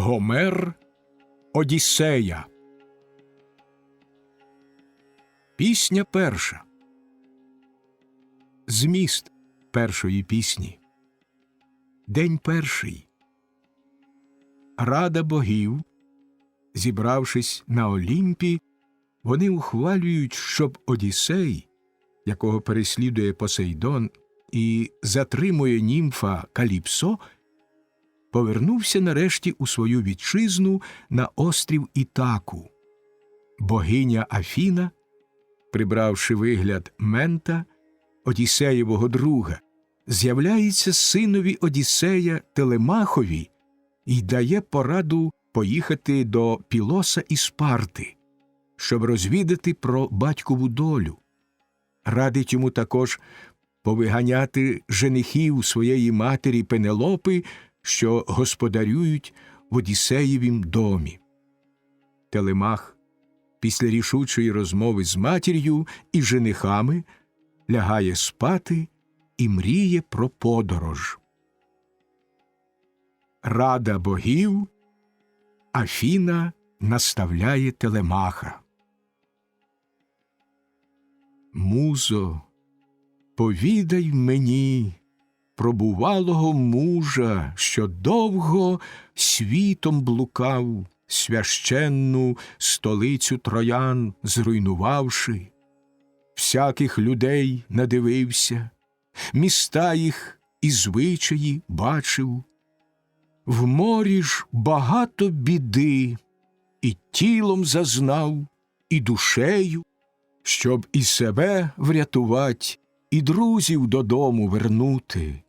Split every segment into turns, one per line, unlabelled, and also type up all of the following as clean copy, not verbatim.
Гомер Одіссея. Пісня перша. Зміст першої пісні. День перший. Рада богів, зібравшись на Олімпі, вони ухвалюють, щоб Одіссей, якого переслідує Посейдон і затримує німфа Каліпсо, повернувся нарешті у свою вітчизну на острів Ітаку. Богиня Афіна, прибравши вигляд Мента, Одіссеєвого друга, з'являється синові Одіссея Телемахові і дає пораду поїхати до Пілоса і Спарти, щоб розвідати про батькову долю. Радить йому також повиганяти женихів своєї матері Пенелопи, що господарюють в Одіссеєвім домі. Телемах після рішучої розмови з матір'ю і женихами лягає спати і мріє про подорож. Рада богів, Афіна наставляє Телемаха. Музо, повідай мені про бувалого мужа, що довго світом блукав, священну столицю троян зруйнувавши. Всяких людей надивився, міста їх і звичаї бачив. В морі ж багато біди, і тілом зазнав, і душею, щоб і себе врятувать, і друзів додому вернути.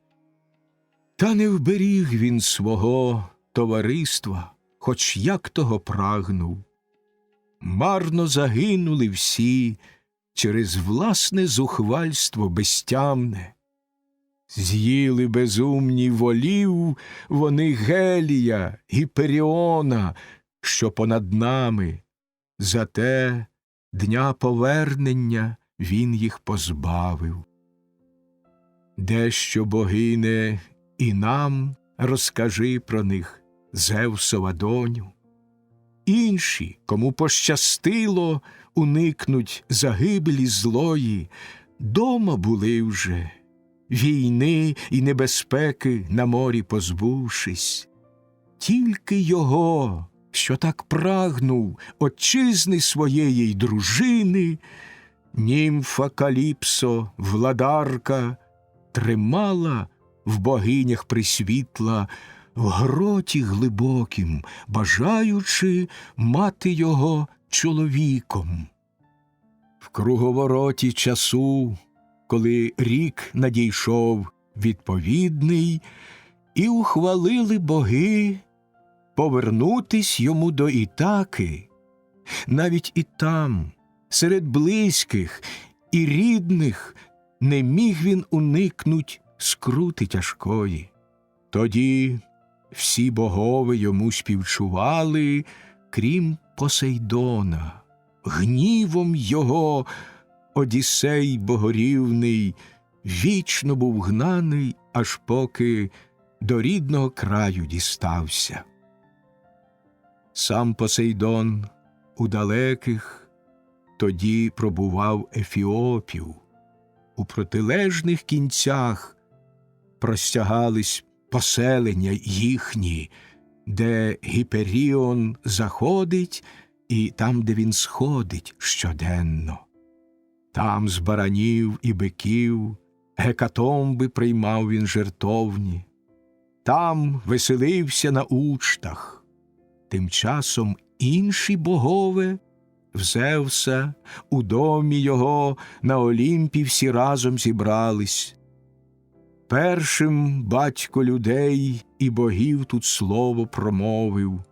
Та не вберіг він свого товариства, хоч як того прагнув. Марно загинули всі через власне зухвальство безтямне. З'їли безумні волів вони Гелія, Гіперіона, що понад нами. Зате дня повернення він їх позбавив. Дещо, богине, і нам розкажи про них, Зевсова доню. Інші, кому пощастило уникнуть загибелі злої, дома були вже, війни і небезпеки на морі позбувшись. Тільки його, що так прагнув отчизни своєї й дружини, німфа Каліпсо, владарка, тримала в богинях присвітла в гроті глибокім, бажаючи мати його чоловіком. В круговороті часу, коли рік надійшов відповідний, і ухвалили боги повернутись йому до Ітаки, навіть і там, серед близьких і рідних, не міг він уникнуть скрути тяжкої. Тоді всі богови йому співчували, крім Посейдона. Гнівом його Одіссей богорівний вічно був гнаний, аж поки до рідного краю дістався. Сам Посейдон у далеких тоді пробував Ефіопів. У протилежних кінцях простягались поселення їхні, де Гіперіон заходить і там, де він сходить щоденно. Там з баранів і биків гекатомби приймав він жертовні. Там веселився на учтах. Тим часом інші богове в Зевса, у домі його на Олімпі всі разом зібрались. Першим батько людей і богів тут слово промовив.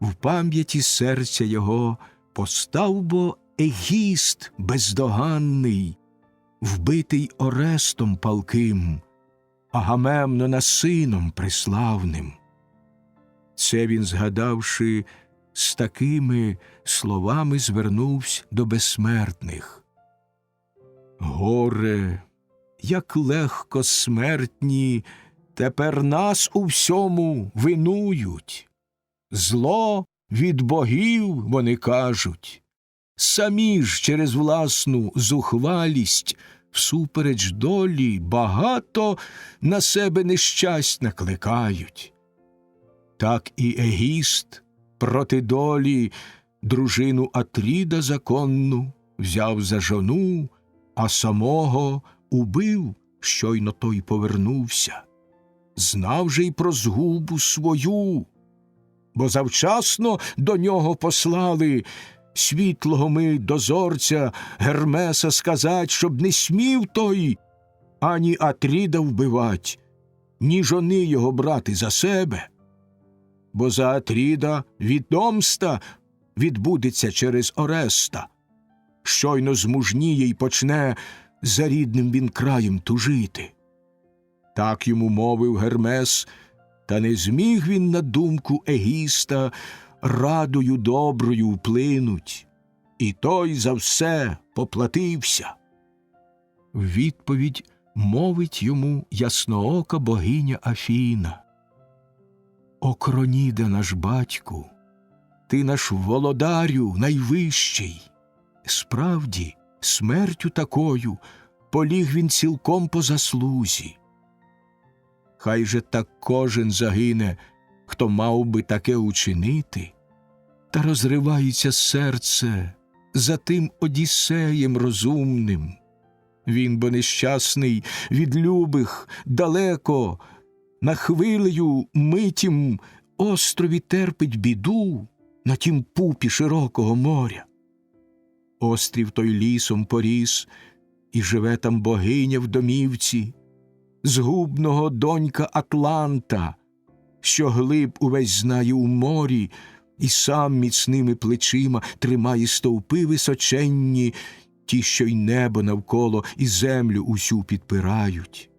В пам'яті серця його постав бо Егіст бездоганний, вбитий Орестом палким, Агамемнона сином преславним. Це він, згадавши, з такими словами звернувся до безсмертних. Горе, як легко смертні тепер нас у всьому винують. Зло від богів, вони кажуть. Самі ж через власну зухвалість всупереч долі багато на себе нещасть накликають. Так і Егіст проти долі дружину Атріда законну взяв за жону, а самого убив, щойно той повернувся. Знав же й про згубу свою, бо завчасно до нього послали світлого ми дозорця Гермеса сказать, щоб не смів той ані Атріда вбивать, ні жони його брати за себе, бо за Атріда відомста відбудеться через Ореста. Щойно змужніє й почне за рідним він краєм тужити. Так йому мовив Гермес, та не зміг він на думку Егіста радою доброю вплинуть, і той за все поплатився. В відповідь мовить йому ясноока богиня Афіна: «О Кроніде наш батьку, ти наш володарю найвищий. Справді, смертю такою поліг він цілком по заслузі. Хай же так кожен загине, хто мав би таке учинити, та розривається серце за тим Одіссеєм розумним. Він бо нещасний від любих далеко, на хвилею митім острові терпить біду на тім пупі широкого моря. Острів той лісом поріс, і живе там богиня в домівці, згубного донька Атланта, що глиб увесь знає у морі, і сам міцними плечима тримає стовпи височенні, ті, що й небо навколо, і землю усю підпирають.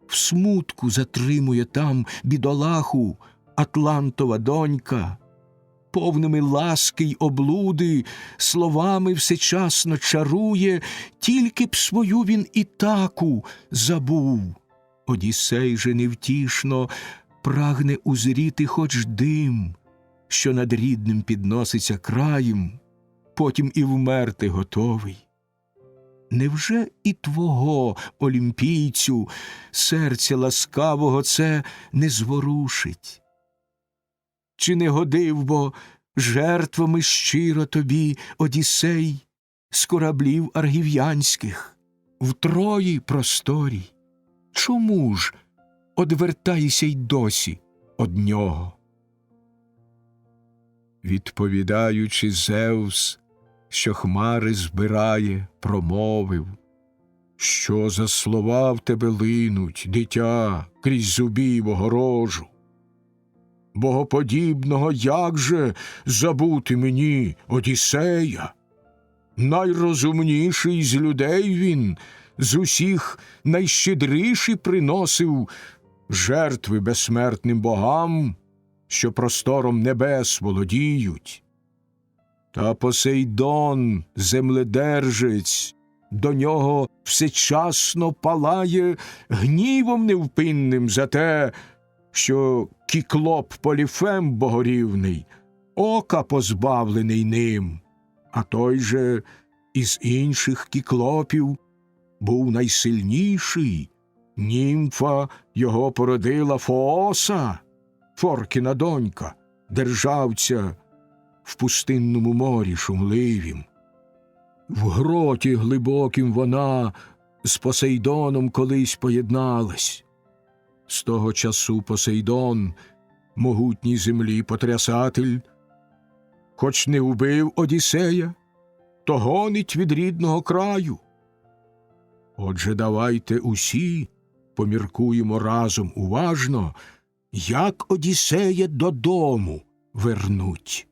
В смутку затримує там бідолаху Атлантова донька, повними ласки й облуди, словами всечасно чарує, тільки б свою він і таку забув. Одіссей же невтішно прагне узріти хоч дим, що над рідним підноситься краєм, потім і вмерти готовий. Невже і твого, олімпійцю, серця ласкавого це не зворушить? Чи не годив бо жертвами щиро тобі Одіссей з кораблів аргів'янських в Трої просторій? Чому ж одвертаєшся й досі од нього? Відповідаючи, Зевс, що хмари збирає, промовив: «Що за слова в тебе линуть, дитя, крізь зубів огорожу? Богоподібного як же забути мені Одіссея? Найрозумніший з людей він, з усіх найщедріші приносив жертви безсмертним богам, що простором небес володіють. Та Посейдон, земледержець, до нього всечасно палає гнівом невпинним за те, що Кіклоп Поліфем богорівний, ока позбавлений ним, а той же із інших кіклопів був найсильніший. Німфа його породила Фооса, Форкіна донька, державця в пустинному морі шумливім. В гроті глибокім вона з Посейдоном колись поєдналась. З того часу Посейдон, могутній землі потрясатель, хоч не вбив Одіссея, то гонить від рідного краю. Отже, давайте усі поміркуємо разом уважно, як Одіссея додому вернуть.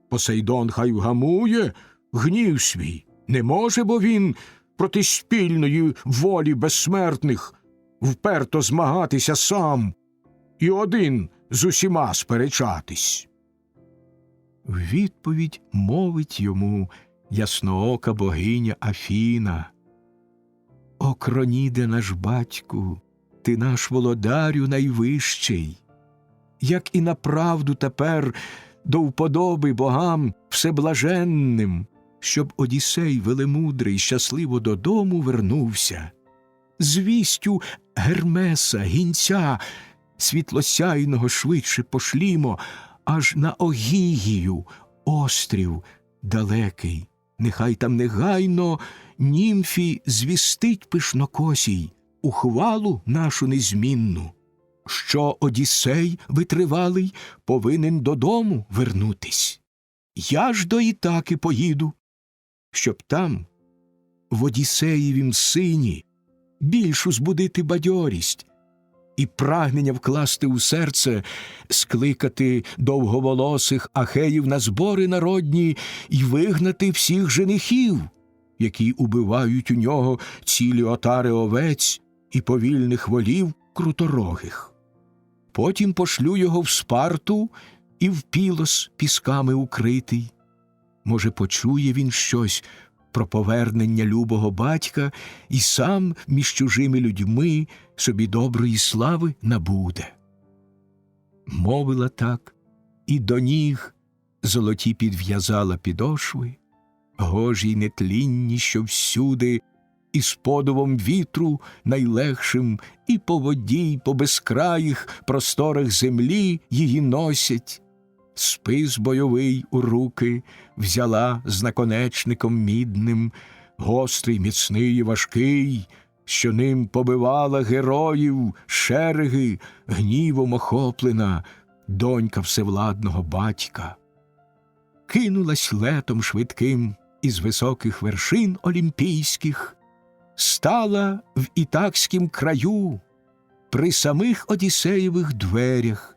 Посейдон хай вгамує гнів свій, не може, бо він проти спільної волі безсмертних вперто змагатися сам і один з усіма сперечатись. В відповідь мовить йому ясноока богиня Афіна: «О Кроніде наш батьку, ти наш володарю найвищий. як і направду тепер до вподоби богам всеблаженним, щоб Одіссей велемудрий щасливо додому вернувся. З вістю Гермеса, гінця світлосяйного швидше пошлімо, аж на Огігію, острів далекий. Нехай там негайно німфі звістить пишнокосій ухвалу нашу незмінну, що Одіссей витривалий повинен додому вернутись. Я ж до Ітаки поїду, щоб там, в Одіссеєвім сині, більшу збудити бадьорість і прагнення вкласти у серце, скликати довговолосих ахеїв на збори народні і вигнати всіх женихів, які убивають у нього цілі отари овець і повільних волів круторогих. Потім пошлю його в Спарту і в Пілос пісками укритий. Може, почує він щось про повернення любого батька і сам між чужими людьми собі доброї слави набуде. Мовила так, і до ніг золоті підв'язала підошви, гожі й нетлінні, що всюди, і з подувом вітру найлегшим, і по воді, й по безкраїх просторах землі її носять. Спис бойовий у руки взяла з наконечником мідним, гострий, міцний і важкий, що ним побивала героїв шереги, гнівом охоплена донька всевладного батька. Кинулась летом швидким із високих вершин олімпійських, стала в Ітакськім краю при самих Одіссеєвих дверях,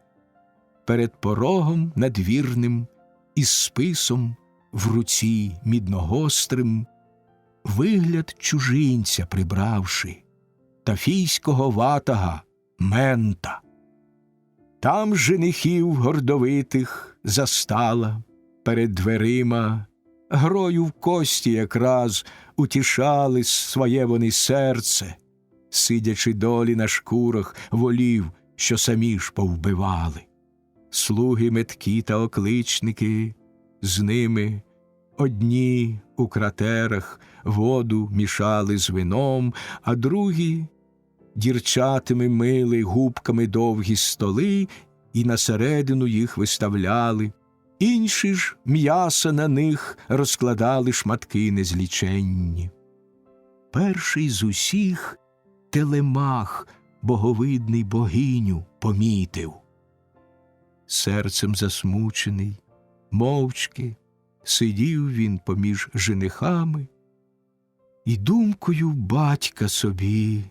перед порогом надвірним із списом в руці мідногострим, вигляд чужинця прибравши, тафійського ватага Мента. Там женихів гордовитих застала перед дверима, грою в кості якраз утішали своє вони серце, сидячи долі на шкурах волів, що самі ж повбивали. Слуги меткі та окличники, з ними одні у кратерах воду мішали з вином, а другі дірчатими мили губками довгі столи і на середину їх виставляли. Інші ж м'яса на них розкладали шматки незліченні. Перший з усіх Телемах, боговидний богиню, помітив. Серцем засмучений, мовчки сидів він поміж женихами і думкою батька собі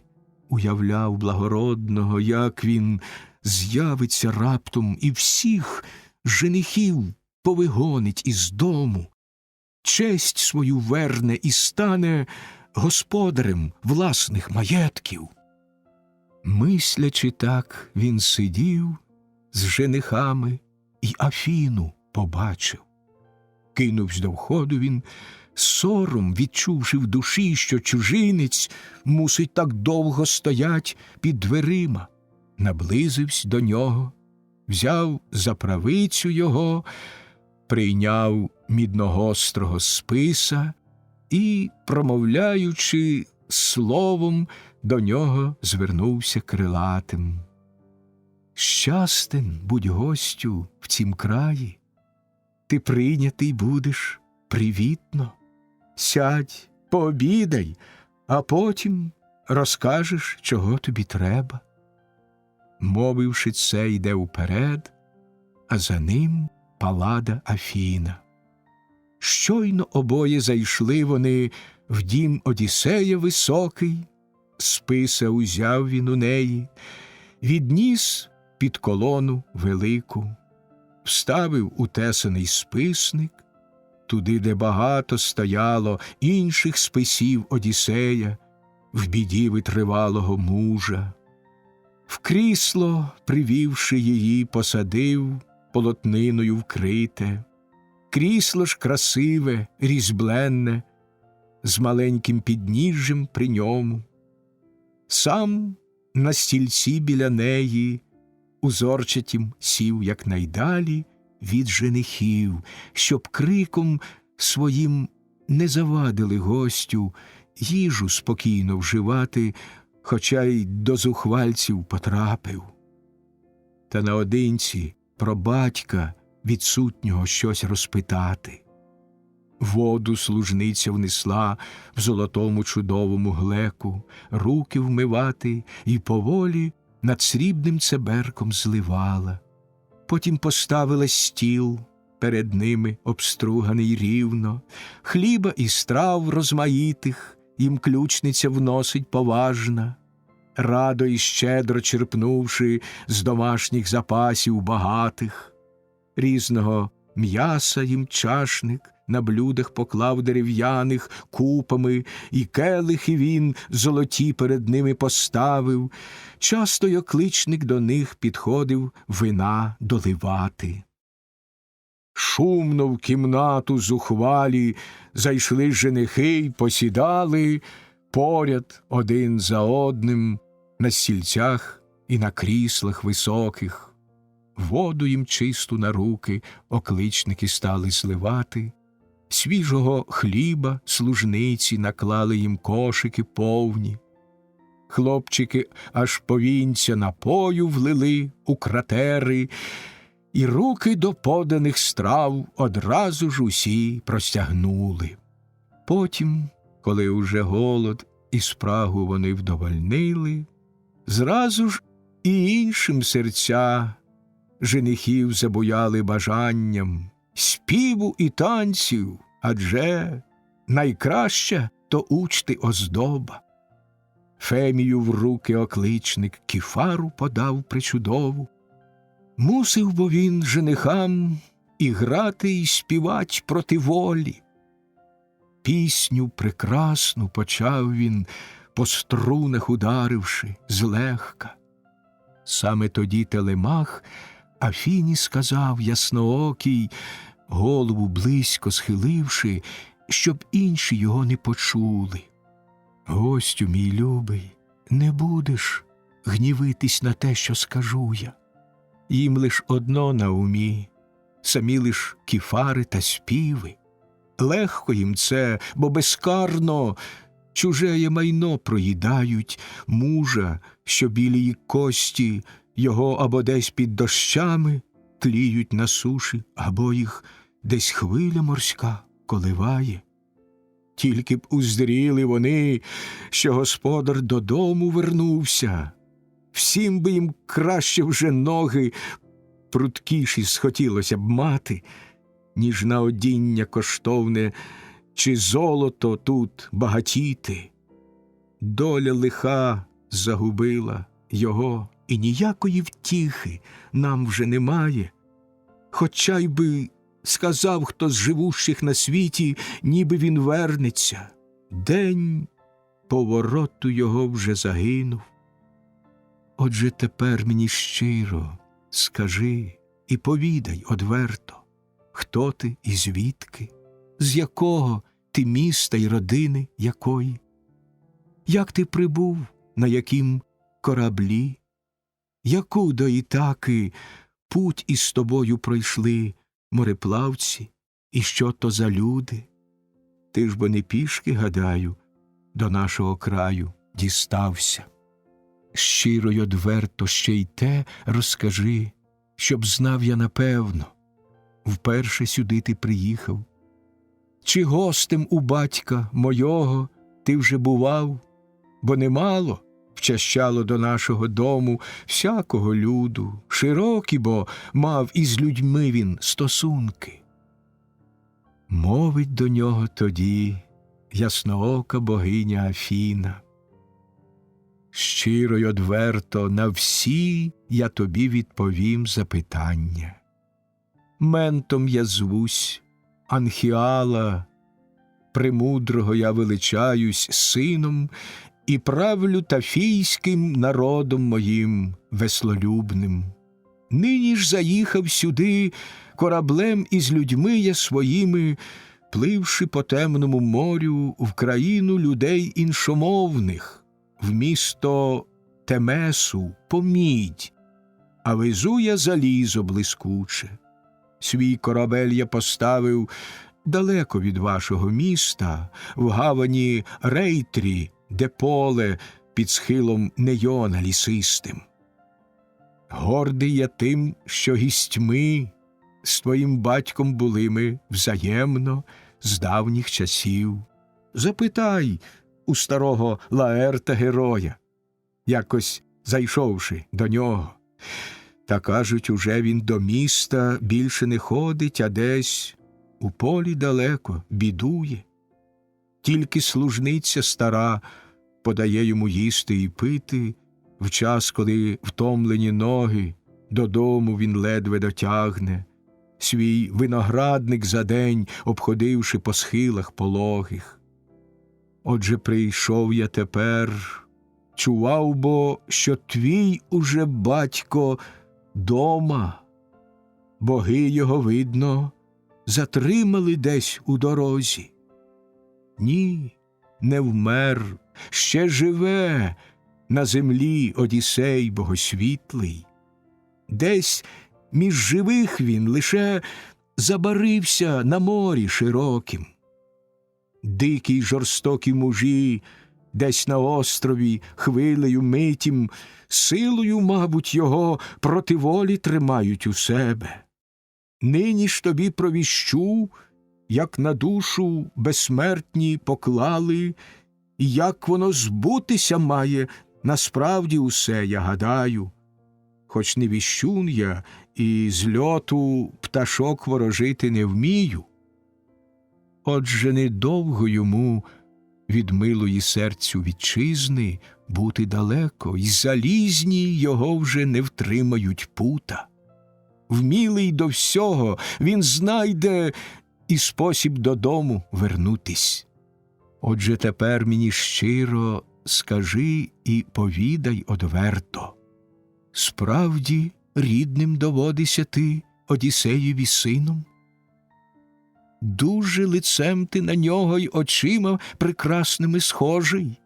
уявляв благородного, як він з'явиться раптом і всіх женихів повигонить із дому, честь свою верне і стане господарем власних маєтків. Мислячи так, він сидів з женихами і Афіну побачив. Кинувсь до входу він, сором відчувши в душі, що чужинець мусить так довго стоять під дверима. Наблизився до нього, взяв за правицю його, прийняв мідногострого списа і, промовляючи словом, до нього звернувся крилатим. Щастен будь гостю в цім краї, ти прийнятий будеш привітно. Сядь, пообідай, а потім розкажеш, чого тобі треба. Мовивши це, йде уперед, а за ним Паллада Афіна. Щойно обоє зайшли вони в дім Одіссея високий, списа узяв він у неї, відніс під колону велику, вставив утесаний списник, туди, де багато стояло інших списів Одіссея, в біді витривалого мужа. В крісло, привівши її, посадив, полотниною вкрите. Крісло ж красиве, різьбленне, з маленьким підніжжям при ньому. Сам на стільці біля неї узорчатім сів якнайдалі від женихів, щоб криком своїм не завадили гостю їжу спокійно вживати, хоча й до зухвальців потрапив. Та наодинці про батька відсутнього щось розпитати. Воду служниця внесла в золотому чудовому глеку, руки вмивати і поволі над срібним цеберком зливала. Потім поставила стіл, перед ними обструганий рівно, хліба і страв розмаїтих їм ключниця вносить поважна, радо і щедро черпнувши з домашніх запасів багатих. Різного м'яса їм чашник на блюдах поклав дерев'яних купами, і келихи він золоті перед ними поставив. Часто й окличник до них підходив вина доливати. Шумно в кімнату зухвалі зайшли женихи й посідали поряд один за одним на стільцях і на кріслах високих. Воду їм чисту на руки окличники стали зливати, свіжого хліба служниці наклали їм кошики повні. Хлопчики аж повінця напою влили у кратери, і руки до поданих страв одразу ж усі простягнули. Потім, коли уже голод і спрагу вони вдовольнили, зразу ж і іншим серця женихів забуяли бажанням співу і танців, адже найкраща то учти оздоба. Фемію в руки окличник кіфару подав причудову. Мусив бо він женихам і грати, і співать проти волі. Пісню прекрасну почав він, по струнах ударивши злегка. Саме тоді Телемах Афіні сказав ясноокій, голову близько схиливши, щоб інші його не почули. Гостю мій любий, не будеш гнівитись на те, що скажу я. Їм лиш одно на умі, самі лиш кіфари та співи. Легко їм це, бо безкарно чужеє майно проїдають мужа, що білії кості його або десь під дощами тліють на суші, або їх десь хвиля морська коливає. Тільки б уздріли вони, що господар додому вернувся, всім би їм краще вже ноги пруткіші схотілося б мати, ніж на одіння коштовне чи золото тут багатіти. Доля лиха загубила його, і ніякої втіхи нам вже немає. Хоча й би сказав хто з живущих на світі, ніби він вернеться. День повороту його вже загинув. Отже тепер мені щиро скажи і повідай одверто, хто ти і звідки, з якого ти міста й родини якої, як ти прибув, на яким кораблі, яку до Ітаки путь із тобою пройшли мореплавці, і що то за люди? Ти ж бо не пішки, гадаю, до нашого краю дістався. Щиро й одверто ще й те розкажи, щоб знав я напевно, вперше сюди ти приїхав. Чи гостем у батька мойого ти вже бував, бо немало вчащало до нашого дому всякого люду, широкі, бо мав із людьми він стосунки. Мовить до нього тоді ясноока богиня Афіна. Щиро й одверто на всі я тобі відповім запитання. Ментом я звусь, Анхіала, премудрого я величаюсь сином і правлю тафійським народом моїм веслолюбним. Нині ж заїхав сюди кораблем із людьми я своїми, пливши по темному морю в країну людей іншомовних, в місто Темесу по мідь, а везу я залізо блискуче. Свій корабель я поставив далеко від вашого міста, в гавані Рейтрі, де поле під схилом Нейона лісистим. Гордий я тим, що гістьми з твоїм батьком були ми взаємно з давніх часів. Запитай у старого Лаерта героя, якось зайшовши до нього. Та, кажуть, уже він до міста більше не ходить, а десь у полі далеко бідує. Тільки служниця стара подає йому їсти і пити, в час, коли втомлені ноги додому він ледве дотягне, свій виноградник за день обходивши по схилах пологих. Отже, прийшов я тепер, чував бо, що твій уже батько дома. Боги його, видно, затримали десь у дорозі. Ні, не вмер, ще живе на землі Одіссей богосвітлий. Десь між живих він лише забарився на морі широким. Дикі й жорстокі мужі десь на острові хвилею митім, силою, мабуть, його проти волі тримають у себе. Нині ж тобі провіщу, як на душу безсмертні поклали, і як воно збутися має насправді усе, я гадаю. Хоч не віщун я і з льоту пташок ворожити не вмію. Отже, недовго йому від милої серцю вітчизни бути далеко, й залізні його вже не втримають пута. Вмілий до всього, він знайде і спосіб додому вернутись. Отже, тепер мені щиро скажи і повідай одверто. Справді рідним доводися ти Одіссеєві сином? Дуже лицем ти на нього й очима прекрасними схожий.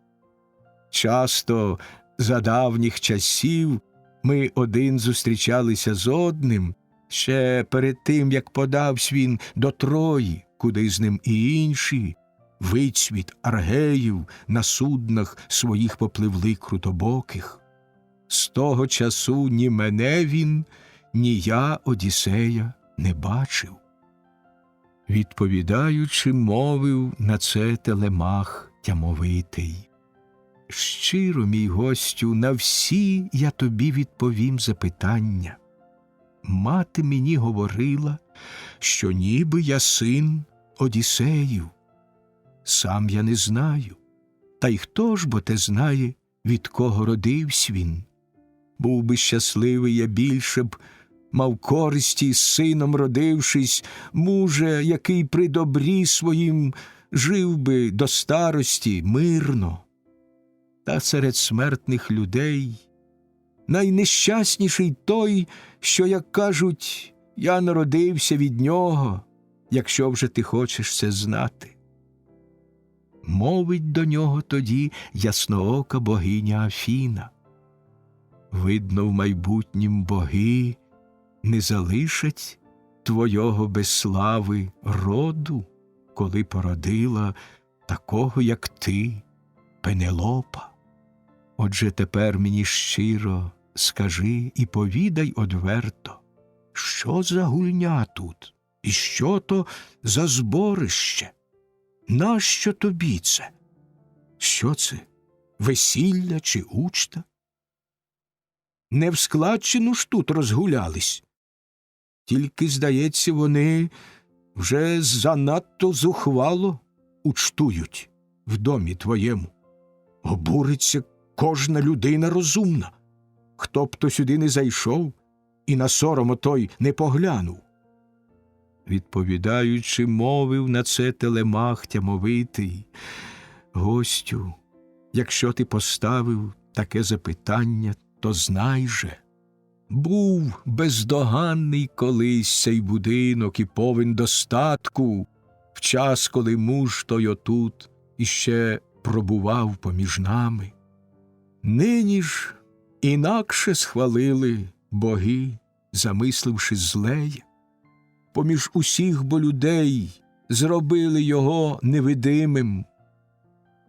Часто за давніх часів ми один зустрічалися з одним, ще перед тим, як подавсь він до Трої, куди з ним і інші, вицвіт аргеїв на суднах своїх попливли крутобоких. З того часу ні мене він, ні я Одіссея не бачив. Відповідаючи, мовив на це Телемах тямовитий. Щиро, мій гостю, на всі я тобі відповім запитання. Мати мені говорила, що ніби я син Одіссеїв. Сам я не знаю, та й хто ж бо те знає, від кого родився він. Був би щасливий я більше б, мав користі з сином родившись, муже, який при добрі своїм жив би до старості мирно. Та серед смертних людей найнещасніший той, що, як кажуть, я народився від нього, якщо вже ти хочеш це знати. Мовить до нього тоді ясноока богиня Афіна. Видно, в майбутнім боги не залишать твого без слави роду, коли породила такого, як ти, Пенелопа. Отже, тепер мені щиро скажи і повідай одверто, що за гульня тут, і що то за зборище? Нащо тобі це? Що це? Весілля чи учта? Не в складчину ж тут розгулялись. Тільки, здається, вони вже занадто зухвало учтують в домі твоєму. Обуриться кожна людина розумна. Хто б то сюди не зайшов і на сором отой не поглянув. Відповідаючи, мовив на це Телемах тямовитий. Гостю, якщо ти поставив таке запитання, то знай же, був бездоганний колись цей будинок і повен достатку, в час, коли муж той отут іще пробував поміж нами. Нині ж інакше схвалили Боги, замисливши злеє, поміж усіх бо людей зробили його невидимим.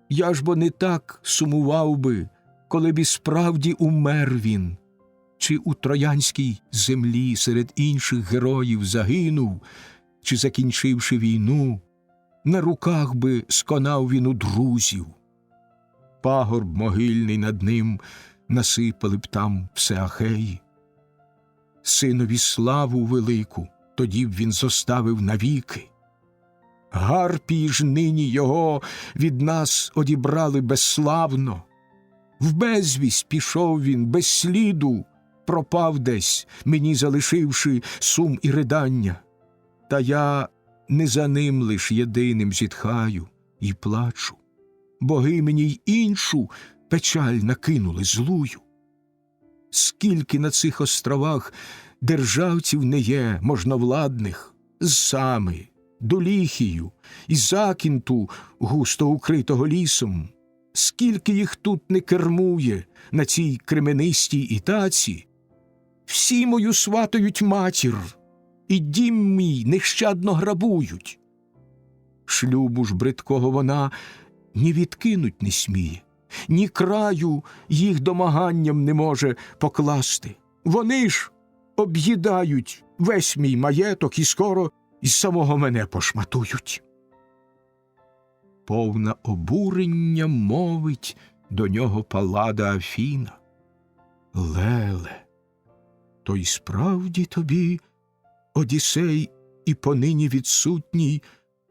Я ж бо не так сумував би, коли б і справді умер він, чи у троянській землі серед інших героїв загинув, чи, закінчивши війну, на руках би сконав він у друзів. Пагорб могильний над ним насипали б там все Ахеї. Синові славу велику тоді б він зоставив навіки. Гарпії ж нині його від нас одібрали безславно. В безвість пішов він без сліду, пропав десь, мені залишивши сум і ридання. Та я не за ним лиш єдиним зітхаю і плачу. Боги мені й іншу печаль накинули злую. Скільки на цих островах державців не є можновладних, з Сами, Доліхію і Закінту, густо укритого лісом, скільки їх тут не кермує на цій кременистій Ітаці, всі мою сватають матір, і дім мій нещадно грабують. Шлюбу ж бридкого вона ні відкинуть не сміє, ні краю їх домаганням не може покласти. Вони ж об'їдають весь мій маєток і скоро і самого мене пошматують. Повна обурення мовить до нього Паллада Афіна. Леле, то й справді тобі, Одіссей, і понині відсутній,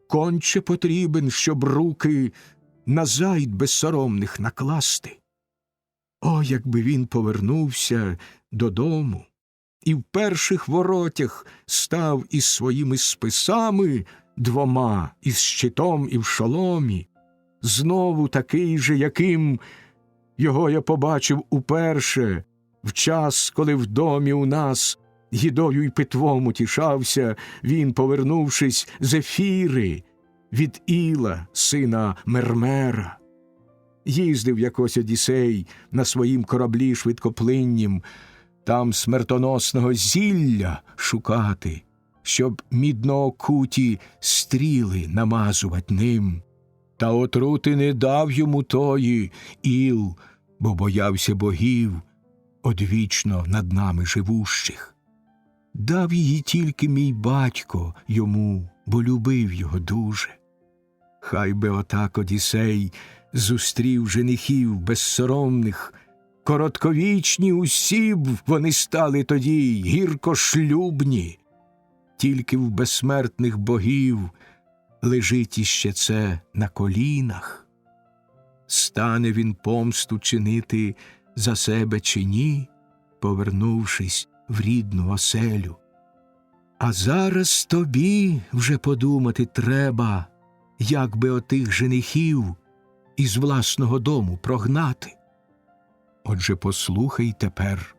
конче потрібен, щоб руки на зайд безсоромних накласти. О, якби він повернувся додому і в перших воротях став із своїми списами двома, із щитом і в шоломі, знову такий же, яким його я побачив уперше, в час, коли в домі у нас їдою й питвом утішався він, повернувшись з Ефіри, від Іла, сина Мермера. Їздив якось Одіссей на своїм кораблі швидкоплиннім, там смертоносного зілля шукати, щоб мідноокуті стріли намазувать ним. Та отрути не дав йому тої Іл, бо боявся богів, одвічно над нами живущих. Дав її тільки мій батько йому, бо любив його дуже. Хай би отак Одіссей зустрів женихів безсоромних, коротковічні усі б вони стали тоді гіркошлюбні. Тільки в безсмертних богів лежить іще це на колінах. Стане він помсту чинити за себе чи ні, повернувшись в рідну оселю. А зараз тобі вже подумати треба, як би отих женихів із власного дому прогнати. Отже, послухай тепер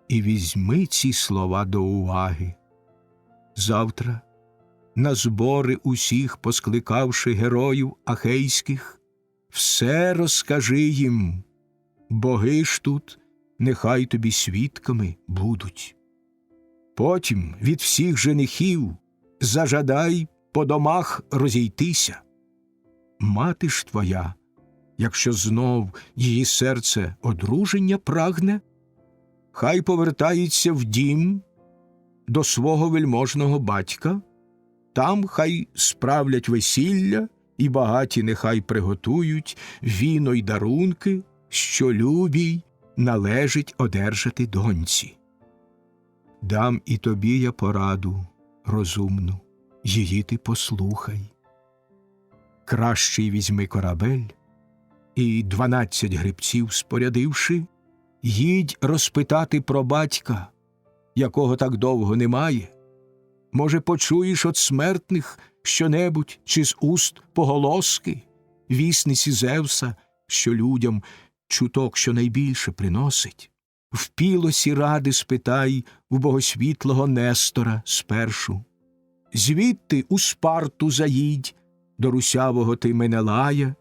і візьми ці слова до уваги. Завтра, на збори усіх поскликавши героїв ахейських, все розкажи їм, боги ж тут нехай тобі свідками будуть. Потім від всіх женихів зажадай по домах розійтися. Мати ж твоя, якщо знов її серце одруження прагне, хай повертається в дім до свого вельможного батька, там хай справлять весілля, і багаті нехай приготують віно й дарунки, що любій належить одержати доньці. Дам і тобі я пораду розумну, її ти послухай. Кращий візьми корабель і 12 гребців спорядивши, їдь розпитати про батька, якого так довго немає. Може, почуєш от смертних щонебудь чи з уст поголоски, вісниці Зевса, що людям чуток щонайбільше приносить. В Пілосі ради спитай у богосвітлого Нестора спершу. Звідти у Спарту заїдь до русявого ти Менелая.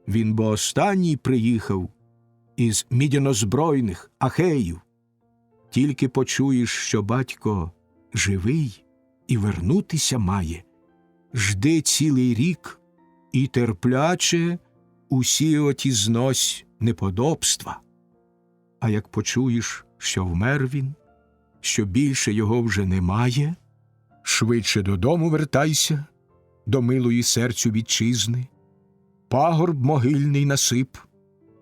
Він бо останній приїхав із мідянозбройних Ахеїв. Тільки почуєш, що батько живий і вернутися має, жди цілий рік і терпляче усі оті знось неподобства. А як почуєш, що вмер він, що більше його вже немає, швидше додому вертайся, до милої серцю вітчизни, пагорб могильний насип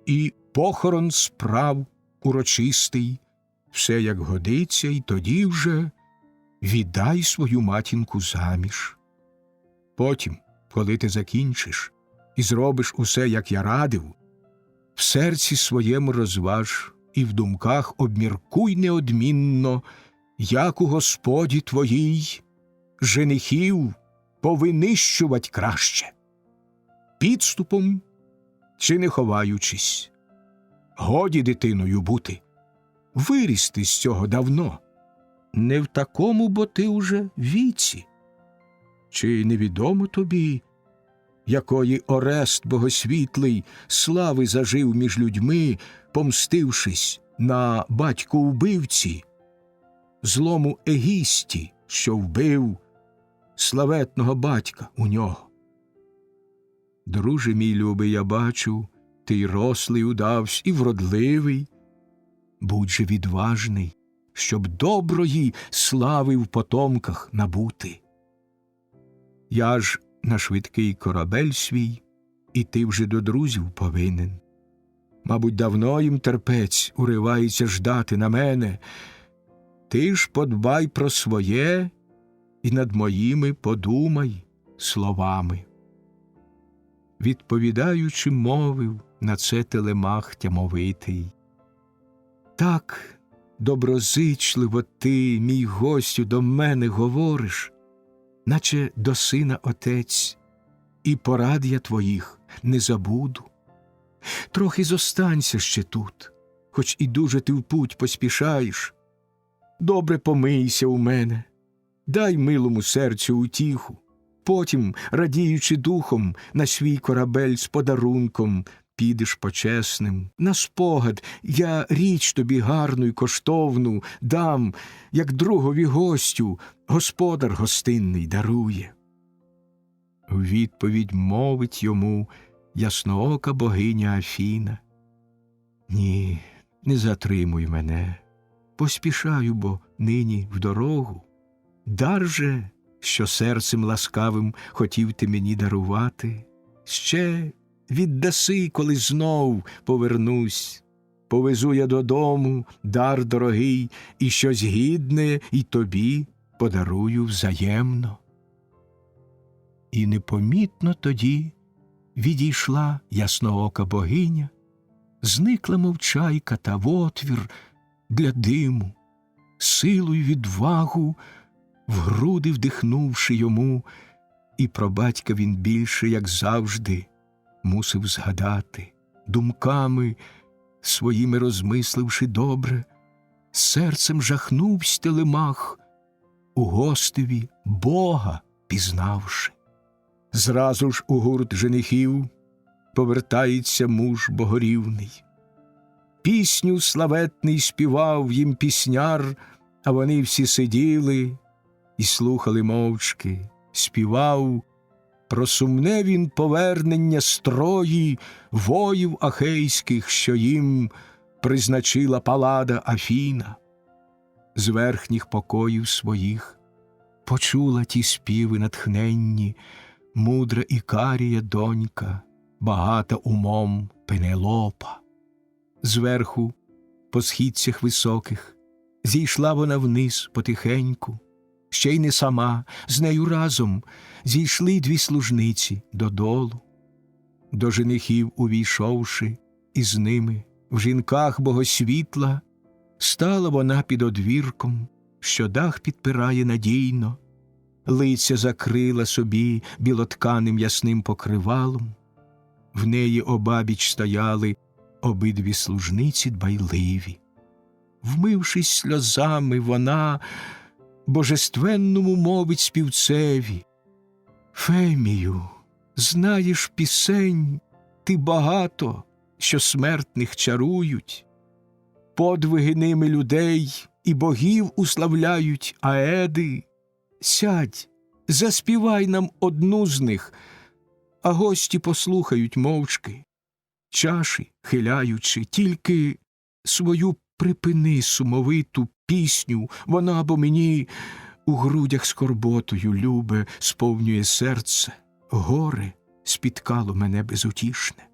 і похорон справ урочистий, все як годиться, і тоді вже віддай свою матінку заміж. Потім, коли ти закінчиш і зробиш усе, як я радив, в серці своєму розваж і в думках обміркуй неодмінно, як у Господі твоїй женихів повинищувать краще, підступом чи не ховаючись. Годі дитиною бути, виріс ти з цього давно, не в такому, бо ти уже віці. Чи невідомо тобі, якої Орест богосвітлий слави зажив між людьми, помстившись на батько-убивці, злому Егісті, що вбив славетного батька у нього? Друже мій любий, я бачу, ти й рослий удавсь, і вродливий. Будь же відважний, щоб доброї слави в потомках набути. Я ж на швидкий корабель свій, і ти вже до друзів повинен. Мабуть, давно їм терпець уривається ждати на мене. Ти ж подбай про своє і над моїми подумай словами. Відповідаючи, мовив на це Телемах тямовитий. Так доброзичливо ти, мій гостю, до мене говориш, наче до сина отець, і порад я твоїх не забуду. Трохи зостанься ще тут, хоч і дуже ти в путь поспішаєш. Добре помийся у мене, дай милому серцю утіху. Потім, радіючи духом, на свій корабель з подарунком підеш почесним. На спогад я річ тобі гарну й коштовну дам, як другові гостю господар гостинний дарує. У відповідь мовить йому ясноока богиня Афіна. Ні, не затримуй мене, поспішаю, бо нині в дорогу. Дар же, що серцем ласкавим хотів ти мені дарувати, ще віддаси, коли знов повернусь. Повезу я додому дар дорогий, і щось гідне і тобі подарую взаємно. І непомітно тоді відійшла ясноока богиня, зникла мовчайка та в отвір для диму, силу й відвагу в груди вдихнувши йому, і про батька він більше, як завжди, мусив згадати, думками своїми розмисливши добре, серцем жахнувсь Телемах, у гостеві Бога пізнавши. Зразу ж у гурт женихів повертається муж богорівний. Пісню славетний співав їм пісняр, а вони всі сиділи і слухали мовчки. Співав про сумне він повернення строї воїв ахейських, що їм призначила Паллада Афіна. З верхніх покоїв своїх почула ті співи натхненні мудра Ікарія донька, багата умом Пенелопа. Зверху, по східцях високих, зійшла вона вниз потихеньку, ще й не сама, з нею разом зійшли дві служниці додолу. До женихів увійшовши, із ними в жінках богосвітла, стала вона під одвірком, що дах підпирає надійно, лиця закрила собі білотканим ясним покривалом, в неї обабіч стояли обидві служниці дбайливі. Вмившись сльозами, вона божественному мовить співцеві: «Фемію, знаєш пісень ти багато, що смертних чарують, подвиги ними людей і богів уславляють аеди. Сядь, заспівай нам одну з них, а гості послухають мовчки, чаші хиляючи, тільки свою припини сумовиту пісню, вона бо мені у грудях скорботою, любе, сповнює серце, горе спіткало мене безутішне.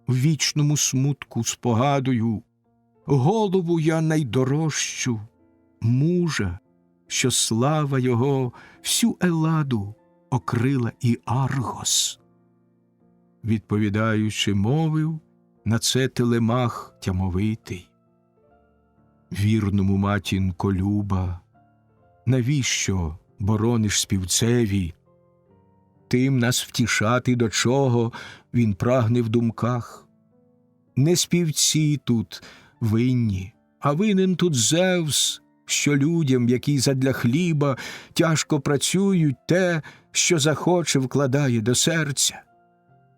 В вічному смутку спогадую голову я найдорожчу, мужа, що слава його всю Еладу окрила і Аргос. Відповідаючи, мовив на це Телемах тямовитий. Вірному матінко люба, навіщо борониш співцеві? Тим нас втішати до чого він прагне в думках. Не співці тут винні, а винен тут Зевс, що людям, які задля хліба тяжко працюють, те, що захоче, вкладає до серця.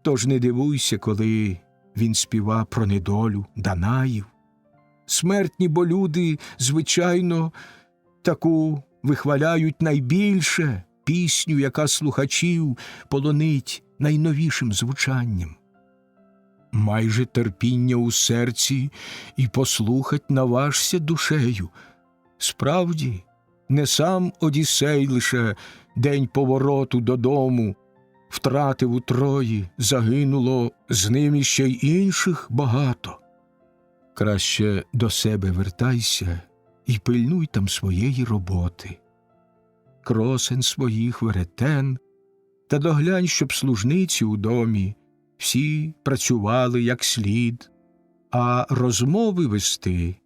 Тож не дивуйся, коли він співа про недолю Данаїв. Смертні бо люди, звичайно, таку вихваляють найбільше пісню, яка слухачів полонить найновішим звучанням. Майже терпіння у серці і послухать наважся душею. Справді, не сам Одіссей лише день повороту додому втратив у Трої, загинуло з ним іще й інших багато. Краще до себе вертайся і пильнуй там своєї роботи. Кросен своїх веретен, та доглянь, щоб служниці у домі всі працювали як слід, а розмови вести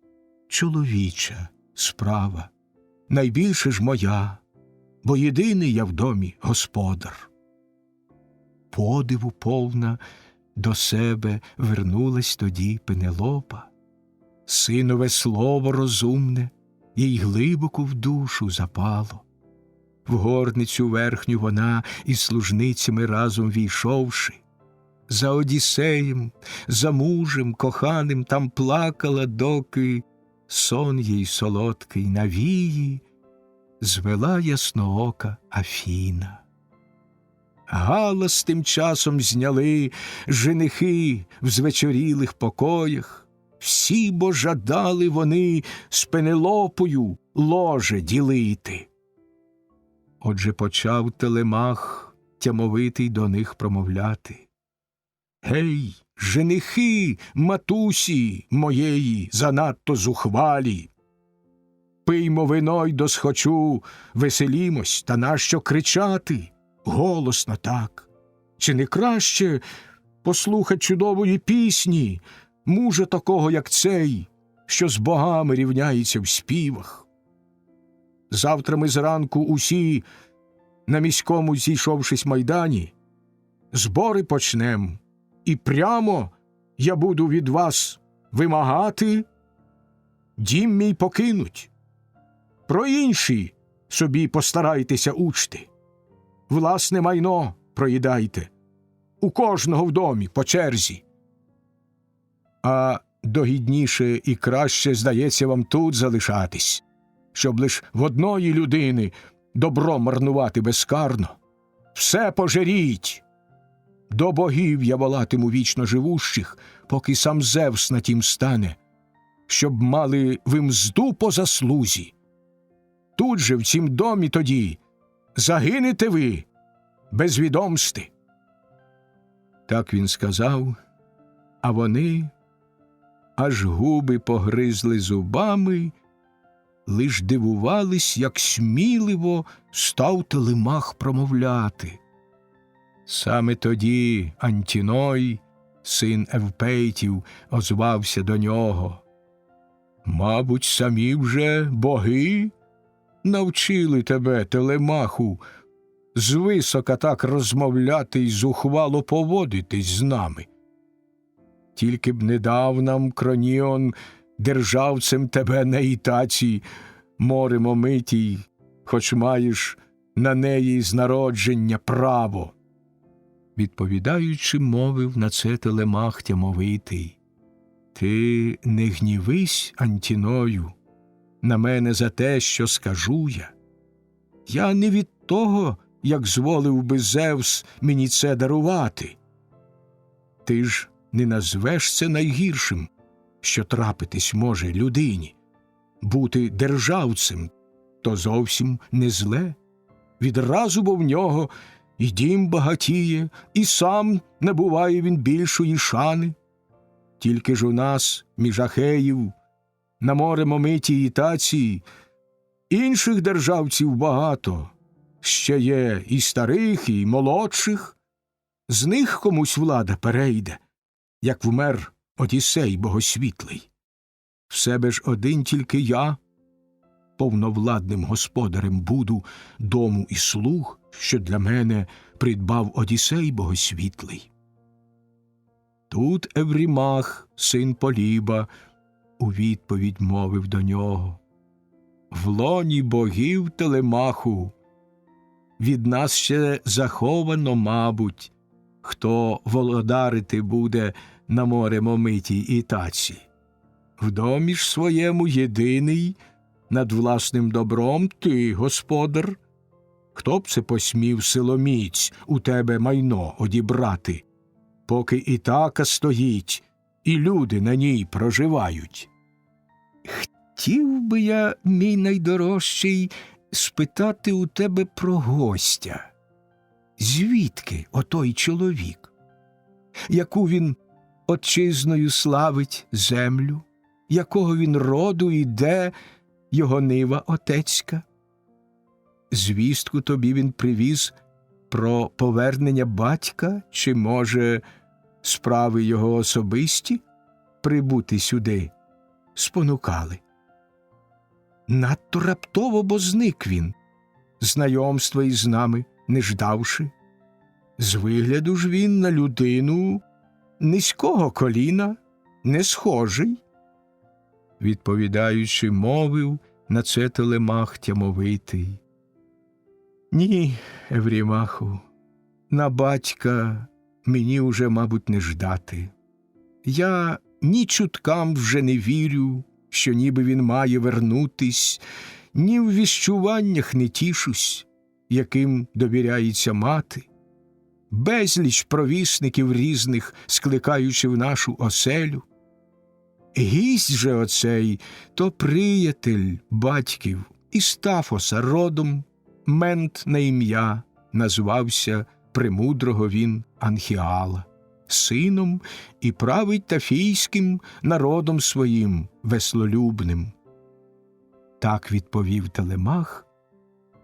чоловіча справа, найбільше ж моя, бо єдиний я в домі господар. Подиву повна до себе вернулась тоді Пенелопа. Синове слово розумне їй глибоко в душу запало. В горницю верхню вона із служницями разом війшовши, за Одіссеєм, за мужем коханим там плакала, доки сон їй солодкий навії звела ясноока Афіна. Галас тим часом зняли женихи в звечорілих покоях, всі бо жадали вони з Пенелопою ложе ділити. Отже почав Телемах тямовитий до них промовляти. Гей, женихи, матусі моєї, занадто зухвалі! Пиймо вино й досхочу, веселімось, та нащо кричати голосно так? Чи не краще послухать чудової пісні мужа такого, як цей, що з богами рівняється в співах? Завтра ми зранку усі, на міському зійшовшись майдані, збори почнем, і прямо я буду від вас вимагати, дім мій покинуть. Про інші собі постарайтеся учти. Власне майно проїдайте, у кожного в домі по черзі. А догідніше і краще, здається, вам тут залишатись, щоб лиш в одної людини добро марнувати безкарно. Все пожеріть! До богів я волатиму вічно живущих, поки сам Зевс на тім стане, щоб мали ви мзду по заслузі. Тут же, в цім домі тоді, загинете ви без відомсти. Так він сказав, а вони аж губи погризли зубами, лиш дивувались, як сміливо став Телемах промовляти. Саме тоді Антіной, син Евпейтів, озвався до нього. Мабуть, самі вже боги навчили тебе, Телемаху, звисока так розмовляти й зухвало поводитись з нами. Тільки б не дав нам Кроніон державцем тебе на Ітаці, морем омитій, хоч маєш на неї з народження право. Відповідаючи, мовив на це Телемах тямовитий. Ти не гнівись, Антіною, на мене за те, що скажу я. Я не від того, як зволив би Зевс мені це дарувати. Ти ж не назвеш це найгіршим, що трапитись може людині. Бути державцем – то зовсім не зле. Відразу бо в нього і дім багатіє, і сам набуває він більшої шани. Тільки ж у нас, між Ахеїв, на море омитій Ітації, інших державців багато, ще є і старих, і молодших. З них комусь влада перейде, як вмер Одіссей богосвітлий. В себе ж один тільки я повновладним господарем буду дому і слуг, що для мене придбав Одіссей богосвітлий. Тут Еврімах, син Поліба, у відповідь мовив до нього: в лоні богів Телемаху від нас ще заховано, мабуть, хто володарити буде на море омитій Ітаці. В домі ж своєму єдиний, над власним добром ти, господар. Хто б це посмів, силоміць, у тебе майно одібрати, поки Ітака стоїть, і люди на ній проживають? Хотів би я, мій найдорожчий, спитати у тебе про гостя. Звідки отой чоловік? Яку він отчизною славить землю? Якого він роду і де його нива отецька? Звістку тобі він привіз про повернення батька, чи, може, справи його особисті прибути сюди спонукали? Надто раптово, бо зник він, знайомства із нами не ждавши. З вигляду ж він на людину низького коліна не схожий. Відповідаючи, мовив на це Телемах тямовитий: ні, Еврімаху, на батька мені уже, мабуть, не ждати. Я ні чуткам вже не вірю, що ніби він має вернутись, ні в віщуваннях не тішусь, яким довіряється мати. Безліч провісників різних скликаючи в нашу оселю. Гість же оцей то приятель батьків із Тафоса родом, Мент на ім'я, назвався премудрого він Анхіала, сином і править тафійським народом своїм веслолюбним. Так відповів Телемах,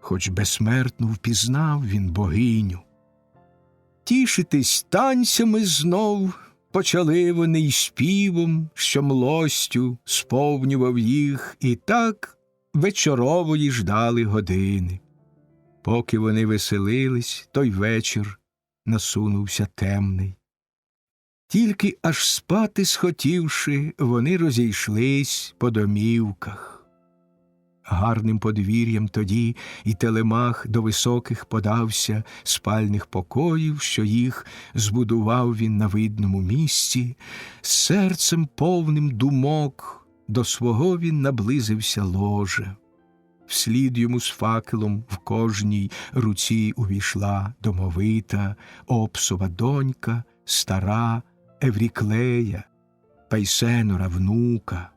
хоч безсмертно впізнав він богиню. Тішитись танцями знов почали вони й співом, що млостю сповнював їх, і так вечорової ждали години. Поки вони веселились, той вечір насунувся темний. Тільки аж спати схотівши, вони розійшлись по домівках. Гарним подвір'ям тоді і Телемах до високих подався спальних покоїв, що їх збудував він на видному місці. Серцем повним думок до свого він наблизився ложа. Вслід йому з факелом в кожній руці увійшла домовита Опсова донька, стара Евріклея, Пейсенора внука.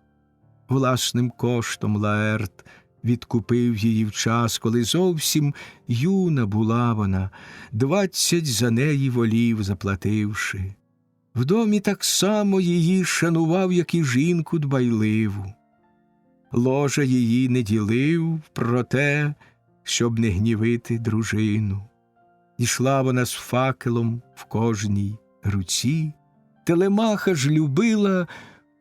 Власним коштом Лаерт відкупив її в час, коли зовсім юна була вона, 20 за неї волів заплативши. В домі так само її шанував, як і жінку дбайливу. Ложа її не ділив про те, щоб не гнівити дружину. Ішла вона з факелом в кожній руці. Телемаха ж любила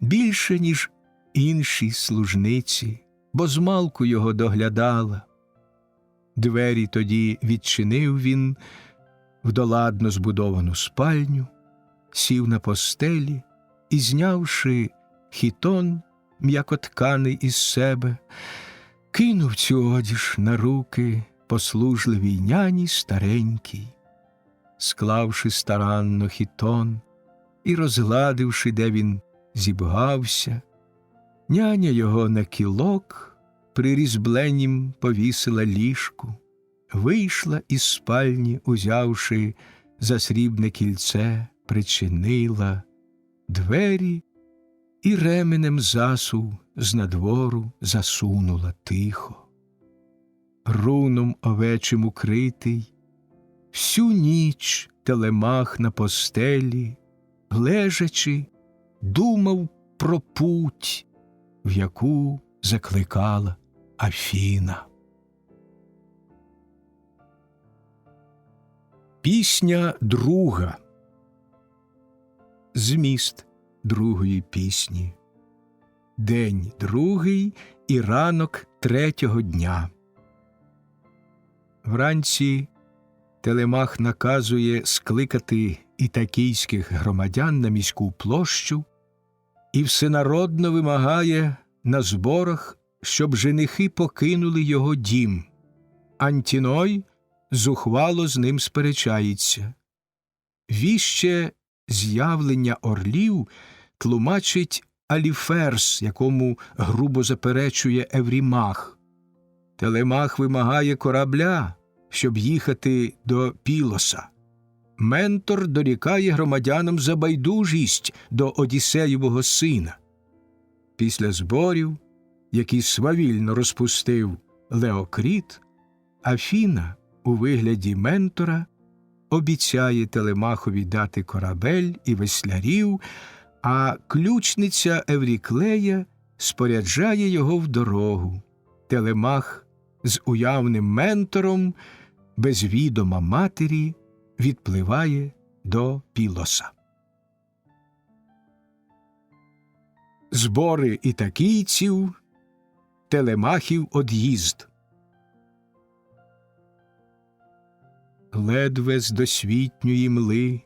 більше, ніж інші служниці, бо змалку його доглядала. Двері тоді відчинив він в доладно збудовану спальню, сів на постелі і, знявши хітон м'якотканий із себе, кинув цю одіж на руки послужливій няні старенькій. Склавши старанно хітон і розгладивши, де він зібгався, няня його на кілок при різьбленім повісила ліжку, вийшла із спальні, узявши за срібне кільце, причинила двері і ременем засув з надвору засунула тихо. Руном овечим укритий, всю ніч Телемах на постелі, лежачи, думав про путь, в яку закликала Афіна. Пісня друга. Зміст другої пісні. День другий і ранок третього дня. Вранці Телемах наказує скликати ітакійських громадян на міську площу і всенародно вимагає на зборах, щоб женихи покинули його дім. Антіной зухвало з ним сперечається. Віще з'явлення орлів тлумачить Аліферс, якому грубо заперечує Еврімах. Телемах вимагає корабля, щоб їхати до Пілоса. Ментор дорікає громадянам за байдужість до Одіссеєвого сина. Після зборів, які свавільно розпустив Леокріт, Афіна у вигляді ментора обіцяє Телемахові дати корабель і веслярів, а ключниця Евріклея споряджає його в дорогу. Телемах з уявним ментором, без відома матері, відпливає до Пілоса. Збори ітакійців, Телемахів од'їзд. Ледве з досвітньої мли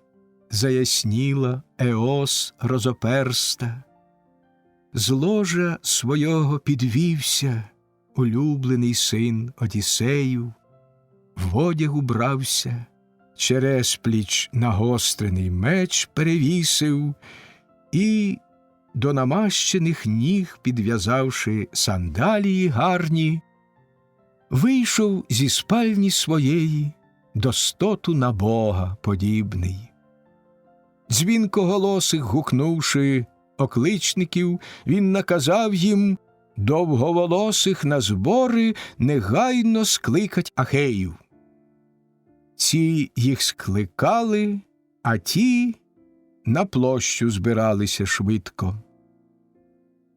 заясніла Еос розоперста. З ложа свого підвівся улюблений син Одіссеїв, в одяг убрався, через пліч нагострений меч перевісив і, до намащених ніг підв'язавши сандалії гарні, вийшов зі спальні своєї, достоту на Бога подібний. Дзвінкоголосих гукнувши окличників, він наказав їм довговолосих на збори негайно скликать ахеїв. Ці їх скликали, а ті на площу збиралися швидко.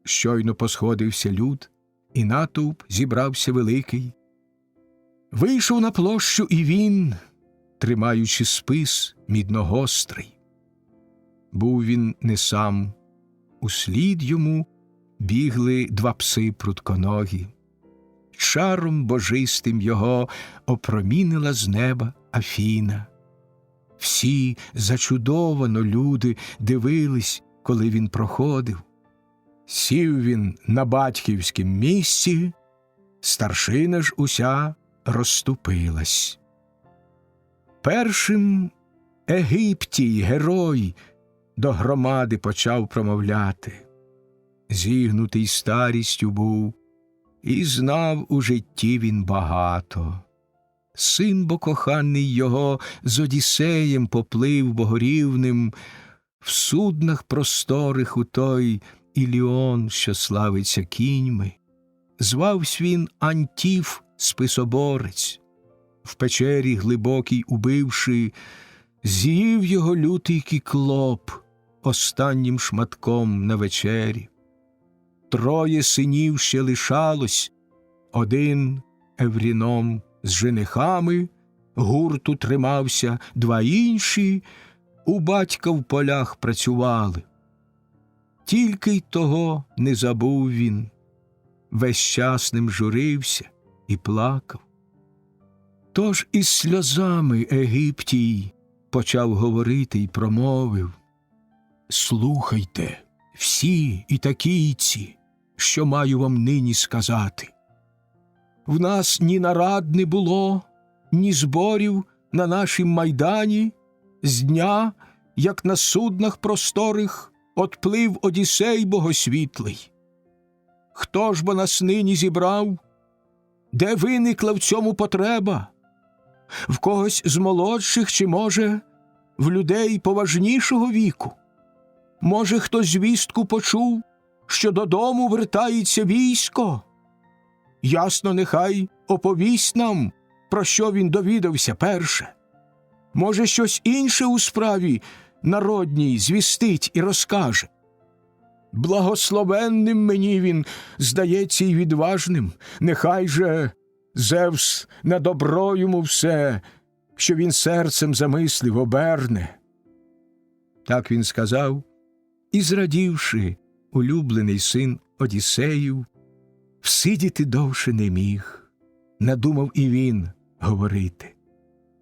Щойно посходився люд, і натовп зібрався великий. Вийшов на площу і він, тримаючи спис мідногострий. Був він не сам, услід йому бігли два пси прутконогі. Чаром божистим його опромінила з неба Афіна. Всі зачудовано люди дивились, коли він проходив. Сів він на батьківськім місці, старшина ж уся розступилась. Першим Египтій герой до громади почав промовляти. Зігнутий старістю був, і знав у житті він багато. Син бо коханий його з Одіссеєм поплив богорівним, в суднах просторих у той Іліон, що славиться кіньми. Звавсь він Антіф списоборець. В печері глибокій убивши, з'їв його лютий кіклоп останнім шматком на вечері. Троє синів ще лишалось, один Евріном з женихами, гурту тримався, два інші у батька в полях працювали. Тільки й того не забув він, весь час ним журився і плакав. Тож із сльозами Египтій почав говорити й промовив: «Слухайте, всі ітакійці, що маю вам нині сказати. В нас ні нарад не було, ні зборів на нашім майдані з дня, як на суднах просторих отплив Одіссей богосвітлий. Хто ж бо нас нині зібрав? Де виникла в цьому потреба? В когось з молодших чи, може, в людей поважнішого віку? Може, хто звістку почув, що додому вертається військо? Ясно, нехай оповість нам, про що він довідався перше. Може, щось інше у справі народній звістить і розкаже. Благословенним мені він здається й відважним. Нехай же Зевс на добро йому все, що він серцем замислив, оберне. Так він сказав, і, зрадівши, улюблений син Одіссеїв, всидіти довше не міг, надумав і він говорити.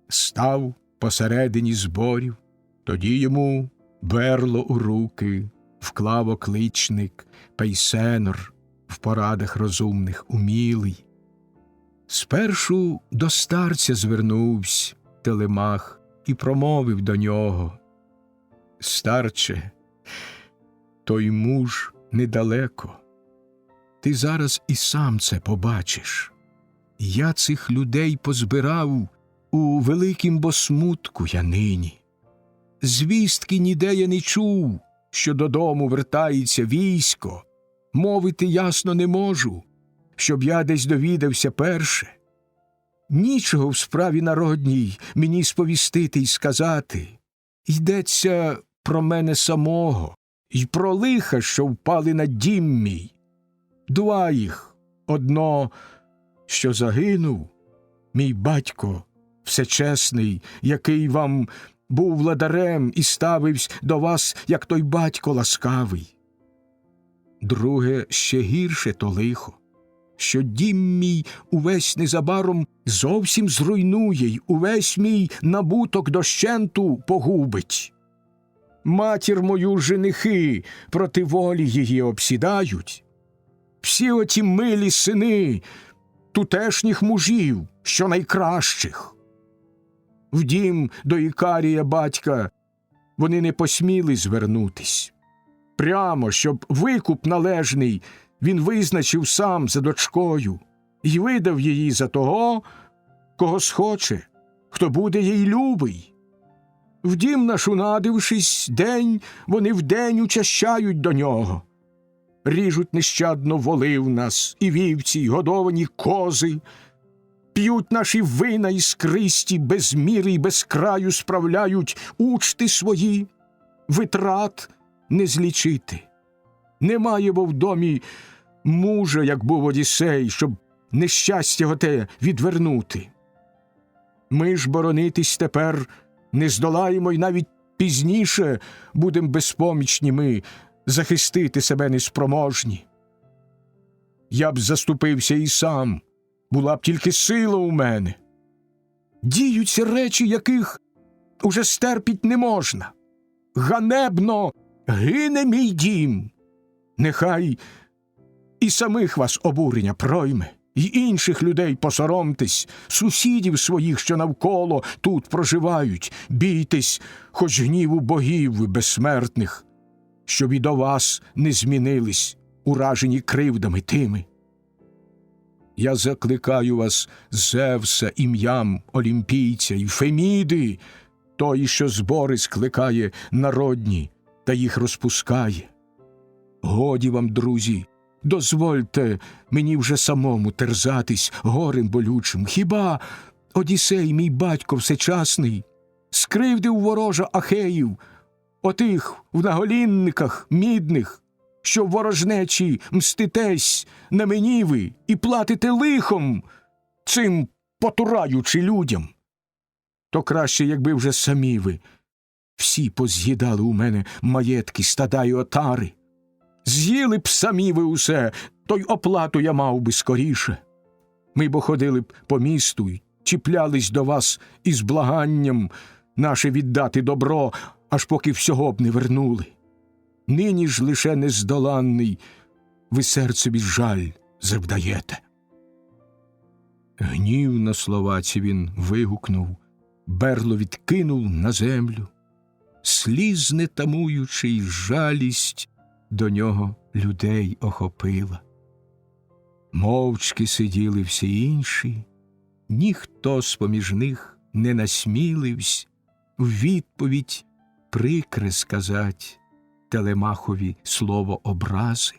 Став посередині зборів, тоді йому берло у руки вклав окличник Пейсенор, в порадах розумних умілий. Спершу до старця звернувся Телемах і промовив до нього: «Старче, той муж недалеко. Ти зараз і сам це побачиш. Я цих людей позбирав у великім босмутку я нині. Звістки ніде я не чув, що додому вертається військо. Мовити ясно не можу, щоб я десь довідався перше. Нічого в справі народній мені сповістити й сказати. Йдеться про мене самого й про лиха, що впали на дім мій. Два їх. Одно, що загинув, мій батько всечесний, який вам був владарем і ставився до вас, як той батько ласкавий. Друге, ще гірше то лихо, що дім мій увесь незабаром зовсім зруйнує й увесь мій набуток дощенту погубить. Матір мою женихи проти волі її обсідають. Всі оті милі сини тутешніх мужів, що найкращих. В дім до Ікарія батька вони не посміли звернутись. Прямо, щоб викуп належний він визначив сам за дочкою й видав її за того, кого схоче, хто буде їй любий. В дім наш унадившись, день вони вдень учащають до нього. Ріжуть нещадно воли в нас, і вівці, й годовані кози, п'ють наші вина іскристі, без міри й без краю справляють учти свої, витрат не злічити. Немає бо в домі мужа, як був Одіссей, щоб нещастя оте відвернути. Ми ж боронитись тепер не здолаємо й навіть пізніше будем безпомічні ми, захистити себе неспроможні. Я б заступився і сам, була б тільки сила у мене. Діються речі, яких уже стерпіть не можна. Ганебно гине мій дім. Нехай і самих вас обурення пройме, й інших людей посоромтесь, сусідів своїх, що навколо тут проживають, бійтесь хоч гніву богів ви безсмертних, щоб і до вас не змінились, уражені кривдами тими. Я закликаю вас Зевса ім'ям олімпійця й Феміди, той, що збори скликає народні та їх розпускає. Годі вам, друзі, дозвольте мені вже самому терзатись горем болючим. Хіба Одіссей, мій батько всечасний, скривдив ворожа Ахеїв, отих в наголінниках мідних, що в ворожнечі мститесь на мені ви і платите лихом, цим потураючи людям? То краще, якби вже самі ви всі поз'їдали у мене маєтки, стада й отари. З'їли б самі ви усе, то й оплату я мав би скоріше. Ми б ходили б по місту й чіплялись до вас із благанням наше віддати добро, аж поки всього б не вернули. Нині ж лише нездоланний ви серцеві жаль завдаєте. Гнів на слова ці він вигукнув, берло відкинув на землю. Сліз не тамуючи й жалість до нього людей охопила. Мовчки сиділи всі інші, ніхто з-поміж них не насміливсь в відповідь прикре сказать Телемахові слово образи.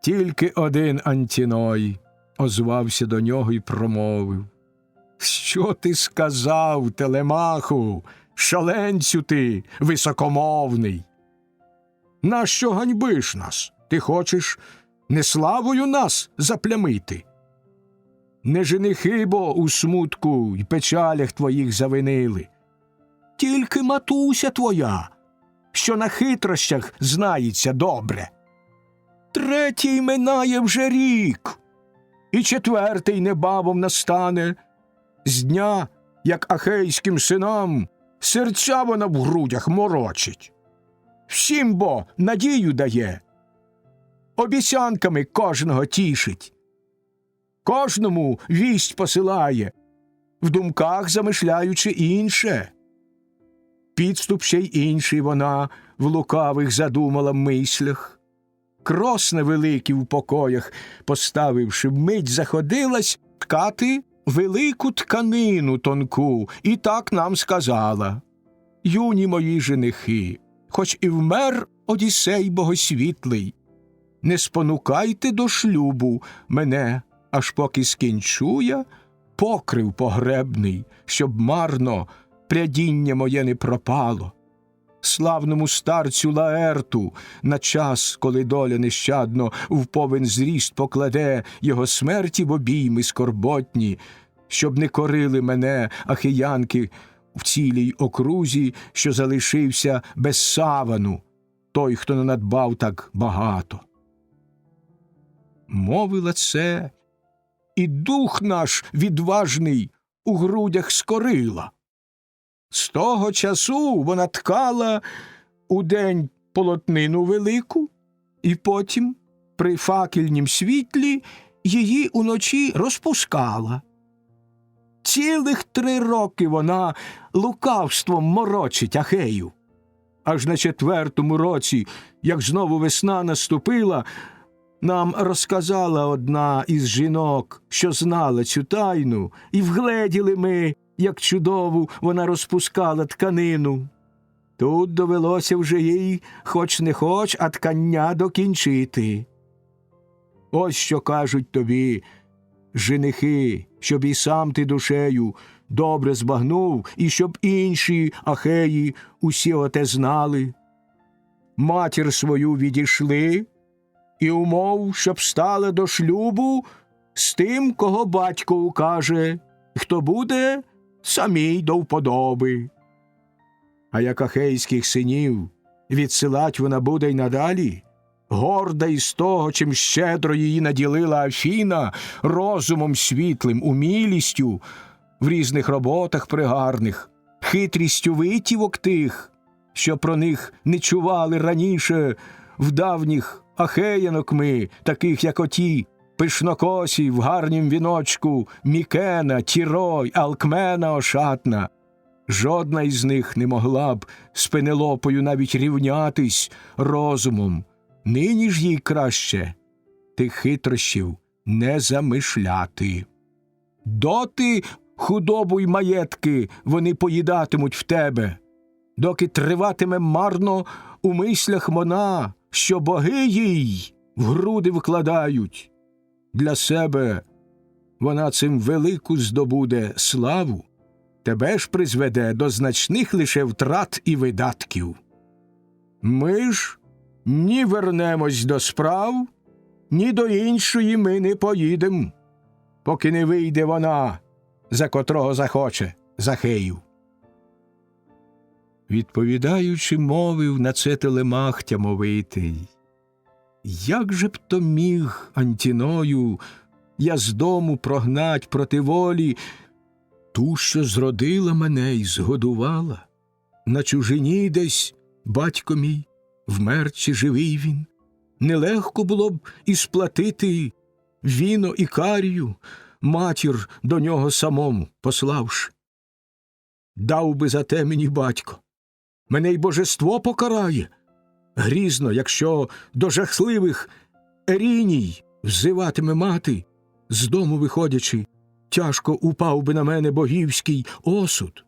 Тільки один Антіной озвався до нього й промовив: «Що ти сказав, Телемаху, шаленцю ти високомовний? Нащо ганьбиш нас? Ти хочеш неславою нас заплямити? Не женихи бо у смутку й печалях твоїх завинили. Тільки матуся твоя, що на хитрощах знається добре. Третій минає вже рік, і четвертий небавом настане. З дня, як ахейським синам, серця вона в грудях морочить. Всім бо надію дає, обіцянками кожного тішить. Кожному вість посилає, в думках замишляючи інше. Підступ ще й інший вона в лукавих задумала мислях. Кросне великі в покоях, поставивши вмить, заходилась ткати велику тканину тонку, і так нам сказала: «Юні мої женихи, хоч і вмер Одіссей богосвітлий, не спонукайте до шлюбу мене, аж поки скінчу я покрив погребний, щоб марно прядіння моє не пропало. Славному старцю Лаерту на час, коли доля нещадно в повен зріст покладе його смерті в обійми скорботні, щоб не корили мене ахіянки в цілій окрузі, що залишився без савану, той, хто не надбав так багато». Мовила це, і дух наш відважний у грудях скорила. З того часу вона ткала удень полотнину велику, і потім при факельнім світлі її уночі розпускала. Цілих 3 роки вона лукавством морочить Ахею. Аж на 4-му році, як знову весна наступила, нам розказала одна із жінок, що знала цю тайну, і вгледіли ми, як чудову вона розпускала тканину. Тут довелося вже їй, хоч не хоч, а ткання докінчити. Ось що кажуть тобі женихи, щоб і сам ти душею добре збагнув, і щоб інші ахеї усі оте знали. Матір свою відійшли, і умов, щоб стала до шлюбу з тим, кого батько укаже, хто буде самій до вподоби. А як ахейських синів відсилать вона буде й надалі, горда із того, чим щедро її наділила Афіна, розумом світлим, умілістю в різних роботах пригарних, хитрістю витівок тих, що про них не чували раніше в давніх ахеянок ми, таких як оті пишнокосі в гарнім віночку Мікена, Тірой, Алкмена ошатна. Жодна із них не могла б з Пенелопою навіть рівнятись розумом. Нині ж їй краще тих хитрощів не замишляти. Доти худобу й маєтки вони поїдатимуть в тебе, доки триватиме марно у мислях вона, що боги їй в груди вкладають. Для себе вона цим велику здобуде славу, тебе ж призведе до значних лише втрат і видатків. Ми ж ні вернемось до справ, ні до іншої ми не поїдем, поки не вийде вона, за котрого захоче, з Ахеїв. Відповідаючи, мовив на це Телемах тямовитий: «Як же б то міг, Антіною, я з дому прогнать проти волі ту, що зродила мене й згодувала? На чужині десь батько мій, вмер чи живий він. Нелегко було б і сплатити віно і карію, матір до нього самому пославши. Дав би за те мені батько, мене й божество покарає. Грізно, якщо до жахливих Еріній взиватиме мати, з дому виходячи, тяжко упав би на мене богівський осуд.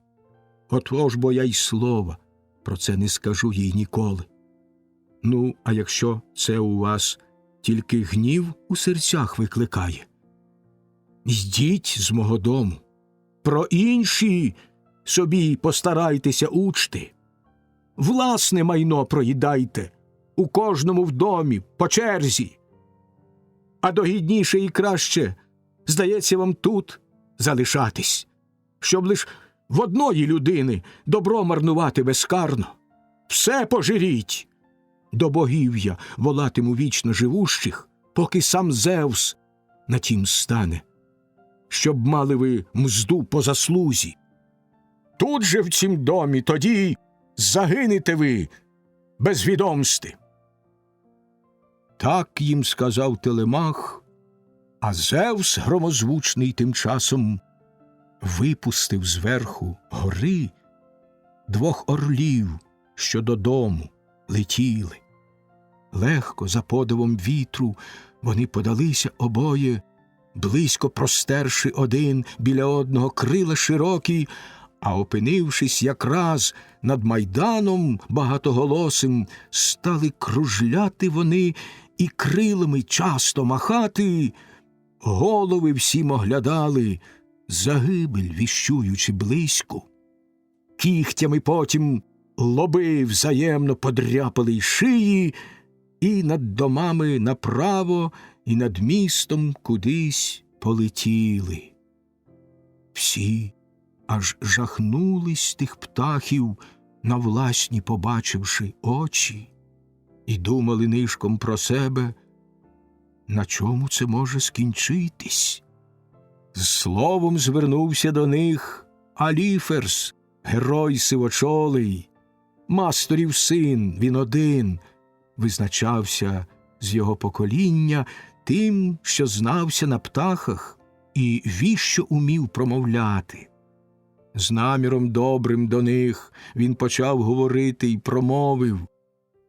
Отож бо я й слова про це не скажу їй ніколи. Ну, а якщо це у вас тільки гнів у серцях викликає, йдіть з мого дому, про інші собі постарайтеся учти. Власне майно проїдайте, у кожному в домі, по черзі. А догідніше і краще, здається вам, тут залишатись, щоб лиш в одної людини добро марнувати безкарно. Все пожиріть. До богів'я волатиму вічно живущих, поки сам Зевс на тім стане, щоб мали ви мзду по заслузі. Тут же в цім домі тоді загинете ви без відомсти. Так їм сказав Телемах, а Зевс громозвучний тим часом випустив зверху гори 2 орлів, що додому летіли. Легко, за подивом вітру, вони подалися обоє, близько простерши один біля одного крила широкі, а опинившись якраз над майданом багатоголосим, стали кружляти вони і крилами часто махати, голови всім оглядали, загибель віщуючи близько. Кігтями потім лоби взаємно подряпали й шиї, і над домами направо, і над містом кудись полетіли. Всі аж жахнулись тих птахів, на власні побачивши очі, і думали нишком про себе, на чому це може скінчитись. З словом звернувся до них Аліферс, герой сивочолий, Масторів син, він один, визначався з його покоління тим, що знався на птахах і віщо умів промовляти. З наміром добрим до них він почав говорити й промовив: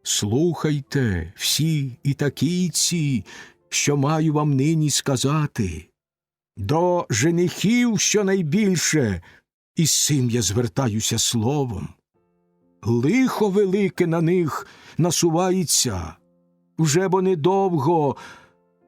«Слухайте, всі і такійці, що маю вам нині сказати. До женихів щонайбільше, і з цим я звертаюся словом. Лихо велике на них насувається, вже бо недовго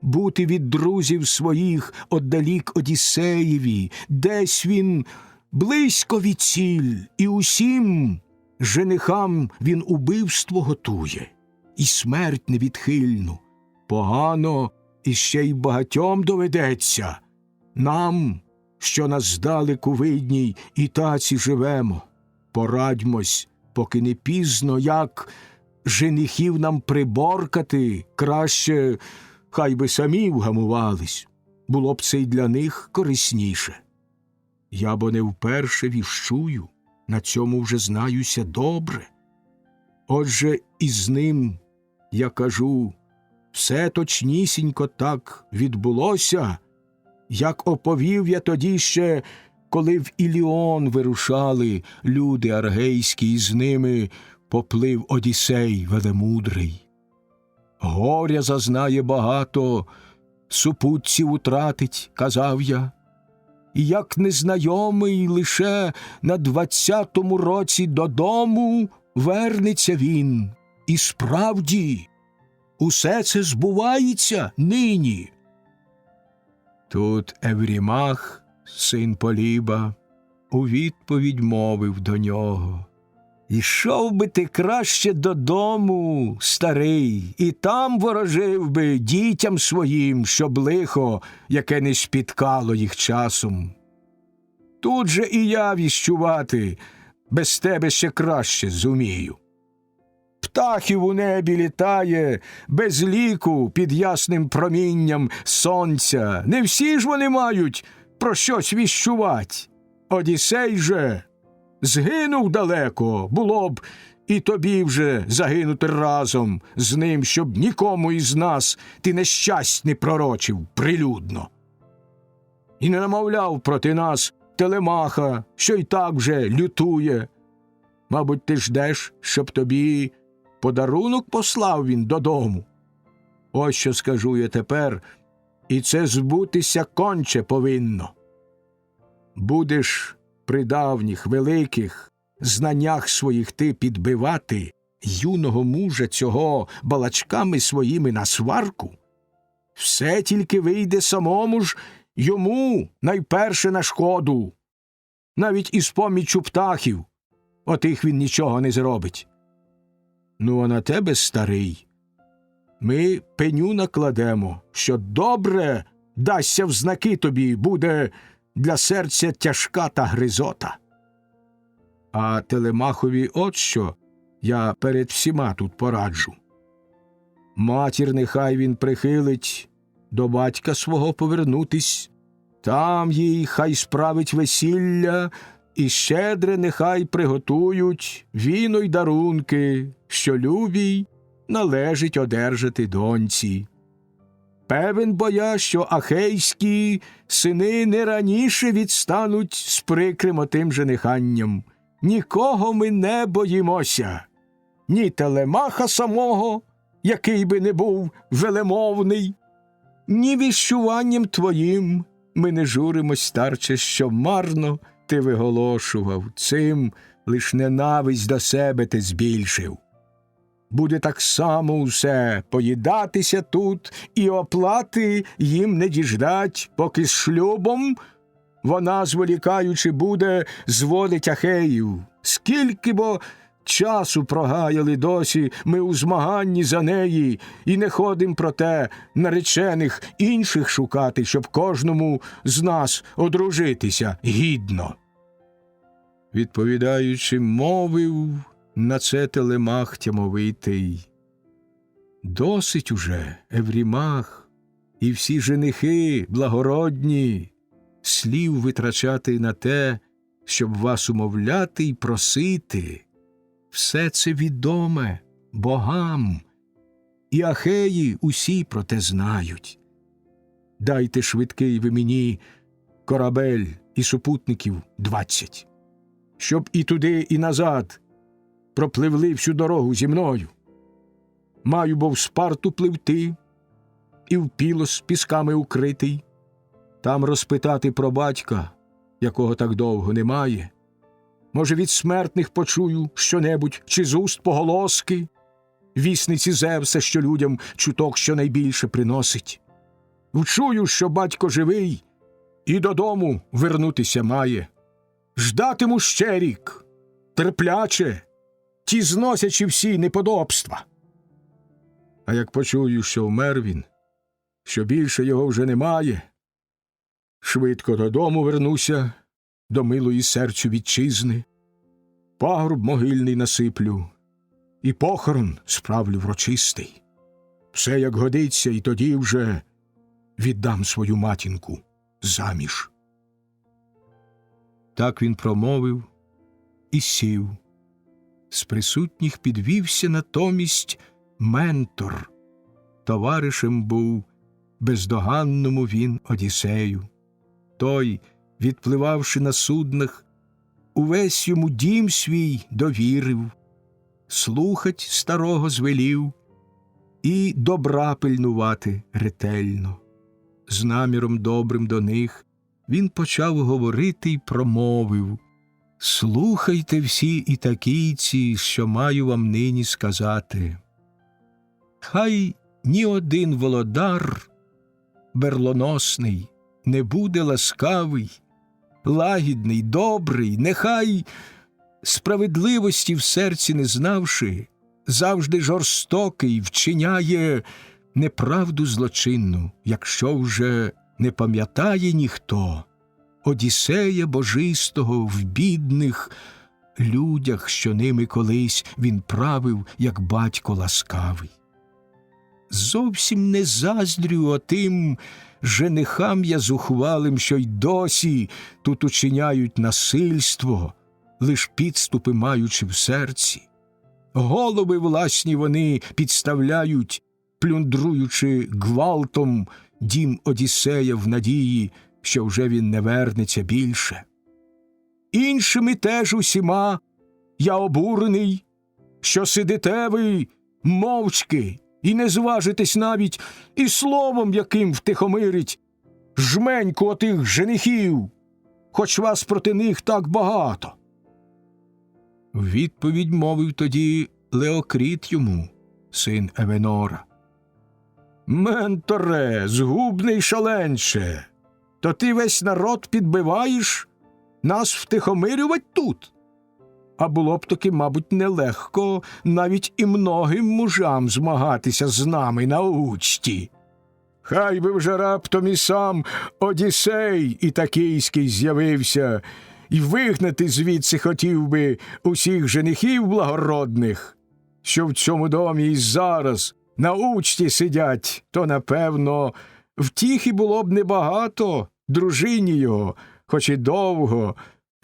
бути від друзів своїх оддалік Одіссеєві, десь він близько від ціль, і усім женихам він убивство готує, і смерть невідхильну. Погано іще й багатьом доведеться. Нам, що на здалеку видній і таці живемо, порадьмось, поки не пізно, як женихів нам приборкати, краще хай би самі вгамувались, було б це й для них корисніше. Я бо не вперше віщую, на цьому вже знаюся добре. Отже, із ним, я кажу, все точнісінько так відбулося, як оповів я тоді ще, коли в Іліон вирушали люди аргейські, і з ними поплив Одіссей велемудрий. Горя зазнає багато, супутців утратить, казав я, і як незнайомий лише на 20-му році додому вернеться він. І справді, усе це збувається нині. Тут Еврімах, син Поліба, у відповідь мовив до нього: «Ішов би ти краще додому, старий, і там ворожив би дітям своїм, щоб лихо, яке не спіткало їх часом. Тут же і я віщувати без тебе ще краще зумію. Птахів у небі літає без ліку під ясним промінням сонця. Не всі ж вони мають про щось віщувать. Одіссей же згинув далеко, було б і тобі вже загинути разом з ним, щоб нікому із нас ти нещасть не пророчив прилюдно. І не намовляв проти нас Телемаха, що й так вже лютує. Мабуть, ти ждеш, щоб тобі подарунок послав він додому. Ось що скажу я тепер, і це збутися конче повинно. Будеш при давніх великих знаннях своїх ти підбивати юного мужа цього балачками своїми на сварку, все тільки вийде самому ж йому найперше на шкоду. Навіть із поміччю птахів отих він нічого не зробить. Ну, а на тебе, старий, ми пеню накладемо, що добре дасться в знаки тобі, буде для серця тяжка та гризота. А Телемахові от що я перед всіма тут пораджу. Матір нехай він прихилить до батька свого повернутись, там їй хай справить весілля, і щедре нехай приготують віно й дарунки, що любій належить одержати доньці. Певен бо я, що ахейські сини не раніше відстануть з прикрим отим жениханням. Нікого ми не боїмося, ні Телемаха самого, який би не був велемовний, ні віщуванням твоїм ми не журимось, старче, що марно ти виголошував, цим лиш ненависть до себе ти збільшив. Буде так само усе поїдатися тут, і оплати їм не діждать, поки з шлюбом вона, зволікаючи, буде зводить Ахеїв. Скільки бо часу прогаяли досі ми у змаганні за неї, і не ходим, проте, наречених інших шукати, щоб кожному з нас одружитися гідно. Відповідаючи, мовив на це Телемах тямовитий: досить уже, Еврімах, і всі женихи благородні, слів витрачати на те, щоб вас умовляти й просити. Все це відоме богам, і Ахеї усі про те знають. Дайте швидкий ви мені корабель і супутників 20, щоб і туди, і назад пропливли всю дорогу зі мною. Маю бо в Спарту пливти, і в Пілос пісками укритий, там розпитати про батька, якого так довго немає. Може, від смертних почую що-небудь, чи з уст поголоски, вісниці Зевса, що людям чуток щонайбільше приносить. Вчую, що батько живий і додому вернутися має. Ждатиму ще рік, терпляче, ті зносячи всі неподобства. А як почую, що вмер він, що більше його вже немає, швидко додому вернуся, до милої серцю вітчизни, пагорб могильний насиплю і похорон справлю врочистий. Все як годиться, і тоді вже віддам свою матінку заміж. Так він промовив і сів. З присутніх підвівся натомість Ментор. Товаришем був бездоганному він Одіссею. Той, відпливавши на суднах, увесь йому дім свій довірив, слухать старого звелів і добра пильнувати ретельно. З наміром добрим до них він почав говорити й промовив: «Слухайте всі ітакійці, що маю вам нині сказати. Хай ні один володар берлоносний не буде ласкавий, лагідний, добрий, нехай, справедливості в серці не знавши, завжди жорстокий, вчиняє неправду злочинну, якщо вже не пам'ятає ніхто Одіссея божистого в бідних людях, що ними колись він правив, як батько ласкавий. Зовсім не заздрю отим женихам я зухвалим, що й досі тут учиняють насильство, лиш підступи маючи в серці. Голови власні вони підставляють, плюндруючи гвалтом дім Одіссея в надії, що вже він не вернеться більше. Іншими теж усіма я обурений, що сидите ви мовчки і не зважитесь навіть і словом яким втихомирить жменьку отих женихів, хоч вас проти них так багато. В відповідь мовив тоді Леокріт йому, син Евенора: «Менторе, згубний шаленче, то ти весь народ підбиваєш нас втихомирювать тут? А було б таки, мабуть, нелегко навіть і многим мужам змагатися з нами на учті. Хай би вже раптом і сам Одіссей Ітакійський з'явився, і вигнати звідси хотів би усіх женихів благородних, що в цьому домі і зараз на учті сидять, то, напевно, втіхи було б небагато дружині його, хоч і довго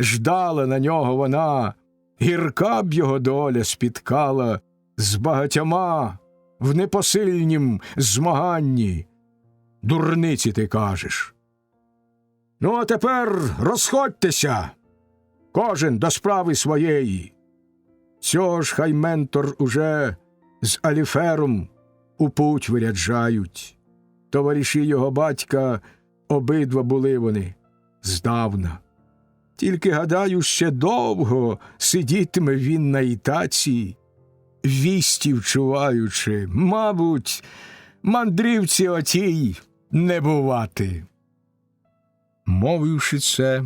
ждала на нього вона, гірка б його доля спіткала з багатьома в непосильнім змаганні. Дурниці ти кажеш. Ну, а тепер розходьтеся, кожен до справи своєї. Цього ж хай Ментор уже з Аліфером у путь виряджають. Товариші його батька обидва були вони здавна. Тільки, гадаю, ще довго сидітиме він на Ітаці, вісті вчуваючи, мабуть, мандрівці отій не бувати». Мовивши це,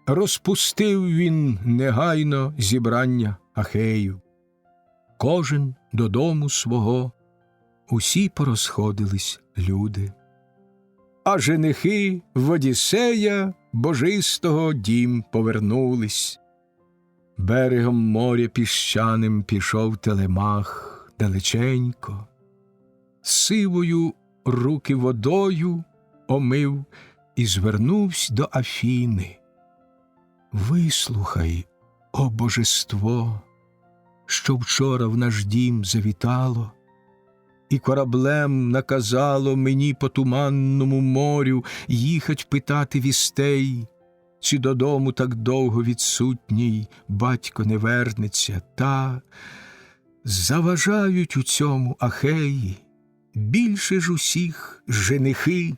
розпустив він негайно зібрання Ахеїв. Кожен додому свого, усі порозходились люди. А женихи в Одіссея божистого дім повернулись. Берегом моря піщаним пішов Телемах далеченько, сивою руки водою омив і звернувсь до Афіни. «Вислухай, о божество, що вчора в наш дім завітало, і кораблем наказало мені по туманному морю їхать питати вістей, чи додому так довго відсутній батько не вернеться, та заважають у цьому Ахеї більше ж усіх женихи,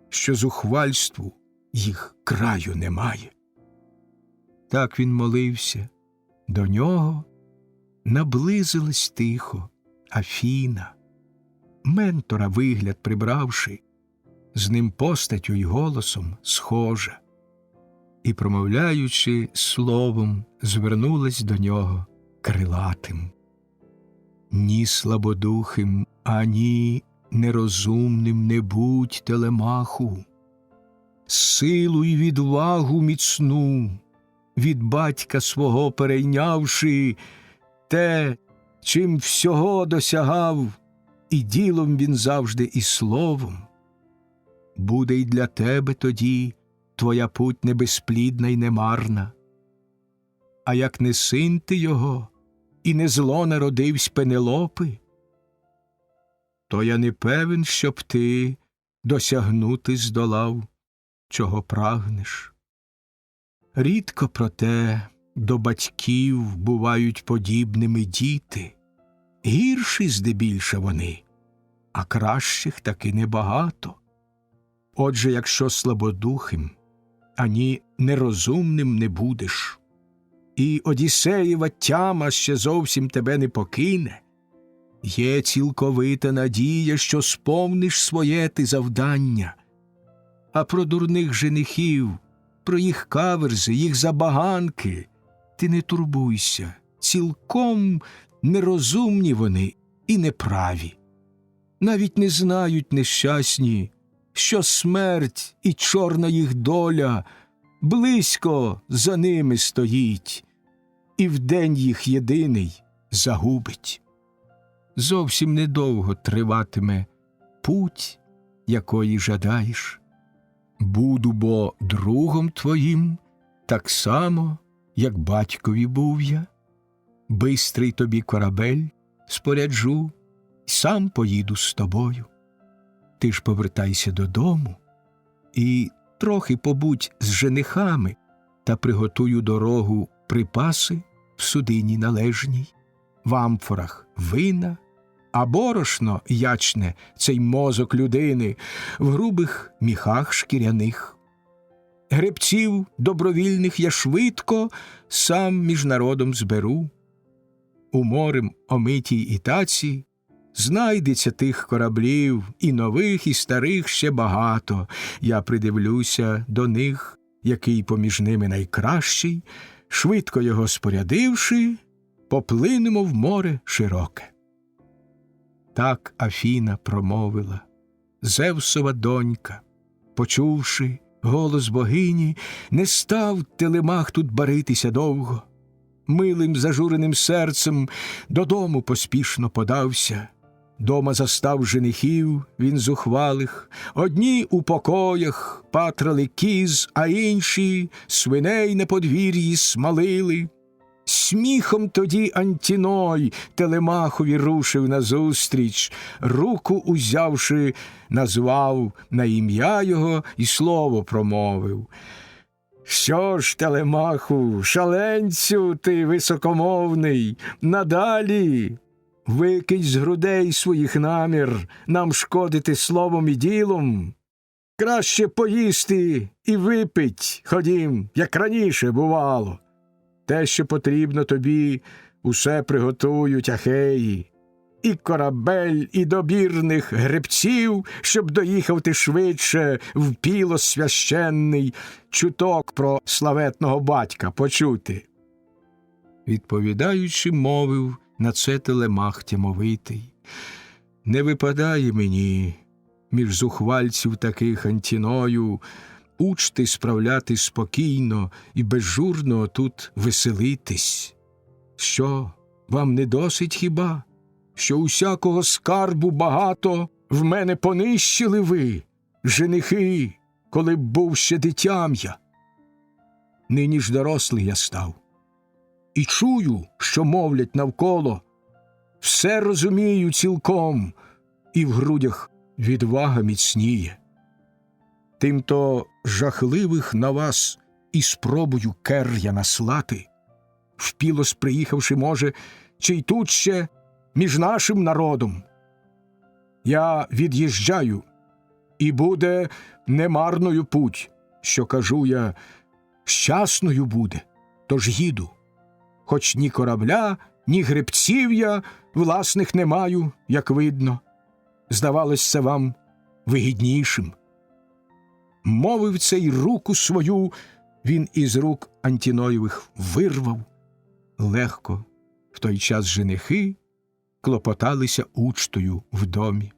що зухвальству їх краю немає». Так він молився. До нього наблизилась тихо Афіна, Ментора вигляд прибравши, з ним постаттю й голосом схожа, і, промовляючи словом, звернулась до нього крилатим: «Ні слабодухим, ані нерозумним не будь, Телемаху, силу й відвагу міцну від батька свого перейнявши, те, чим всього досягав, і ділом він завжди, і словом. Буде й для тебе тоді твоя путь небезплідна й немарна. А як не син ти його, і не зло народивсь Пенелопи, то я не певен, щоб ти досягнути здолав, чого прагнеш. Рідко, проте, до батьків бувають подібними діти, гірші здебільше вони, а кращих таки небагато. Отже, якщо слабодухим, ані нерозумним не будеш, і Одіссеєва тяма ще зовсім тебе не покине, є цілковита надія, що сповниш своє ти завдання. А про дурних женихів, про їх каверзи, їх забаганки ти не турбуйся, цілком нерозумні вони і неправі. Навіть не знають нещасні, що смерть і чорна їх доля близько за ними стоїть, і вдень їх єдиний загубить. Зовсім недовго триватиме путь, якої жадаєш. Буду бо другом твоїм, так само, як батькові був я. Бистрий тобі корабель споряджу, й сам поїду з тобою. Ти ж повертайся додому і трохи побудь з женихами та приготую дорогу припаси в судині належній, в амфорах вина а борошно ячне, цей мозок людини, в грубих міхах шкіряних. Гребців добровільних я швидко сам між народом зберу. У морем омитій і таці знайдеться тих кораблів, і нових, і старих ще багато. Я придивлюся до них, який поміж ними найкращий, швидко його спорядивши, поплинемо в море широке. Так Афіна промовила, Зевсова донька, почувши голос богині, не став Телемах тут баритися довго. Милим зажуреним серцем додому поспішно подався. Дома застав женихів він зухвалих, одні у покоях патрали кіз, а інші свиней на подвір'ї смалили. Сміхом тоді Антіной Телемахові рушив назустріч, руку узявши, назвав на ім'я його і слово промовив. «Що ж, Телемаху, шаленцю ти високомовний, надалі викинь з грудей своїх намір нам шкодити словом і ділом. Краще поїсти і випить, ходім, як раніше бувало. Те, що потрібно тобі, усе приготують ахеї. І корабель, і добірних гребців, щоб доїхав ти швидше в Пілос священний, чуток про славетного батька почути». Відповідаючи, мовив на це Телемах тямовитий. «Не випадає мені між зухвальців таких Антіною учти справляти спокійно і безжурно тут веселитись. Що, вам не досить хіба, що усякого скарбу багато в мене понищили ви, женихи, коли б був ще дитям я? Нині ж дорослий я став. І чую, що мовлять навколо, все розумію цілком, і в грудях відвага міцніє. Тимто жахливих на вас і спробую кер я наслати, в Пілос приїхавши, може, чи й тут ще між нашим народом. Я від'їжджаю, і буде немарною путь, що, кажу я, щасною буде, тож їду. Хоч ні корабля, ні гребців я власних не маю, як видно. Здавалось це вам вигіднішим. Мовив цей руку свою, він із рук Антіноєвих вирвав. Легко в той час женихи клопоталися учтою в домі.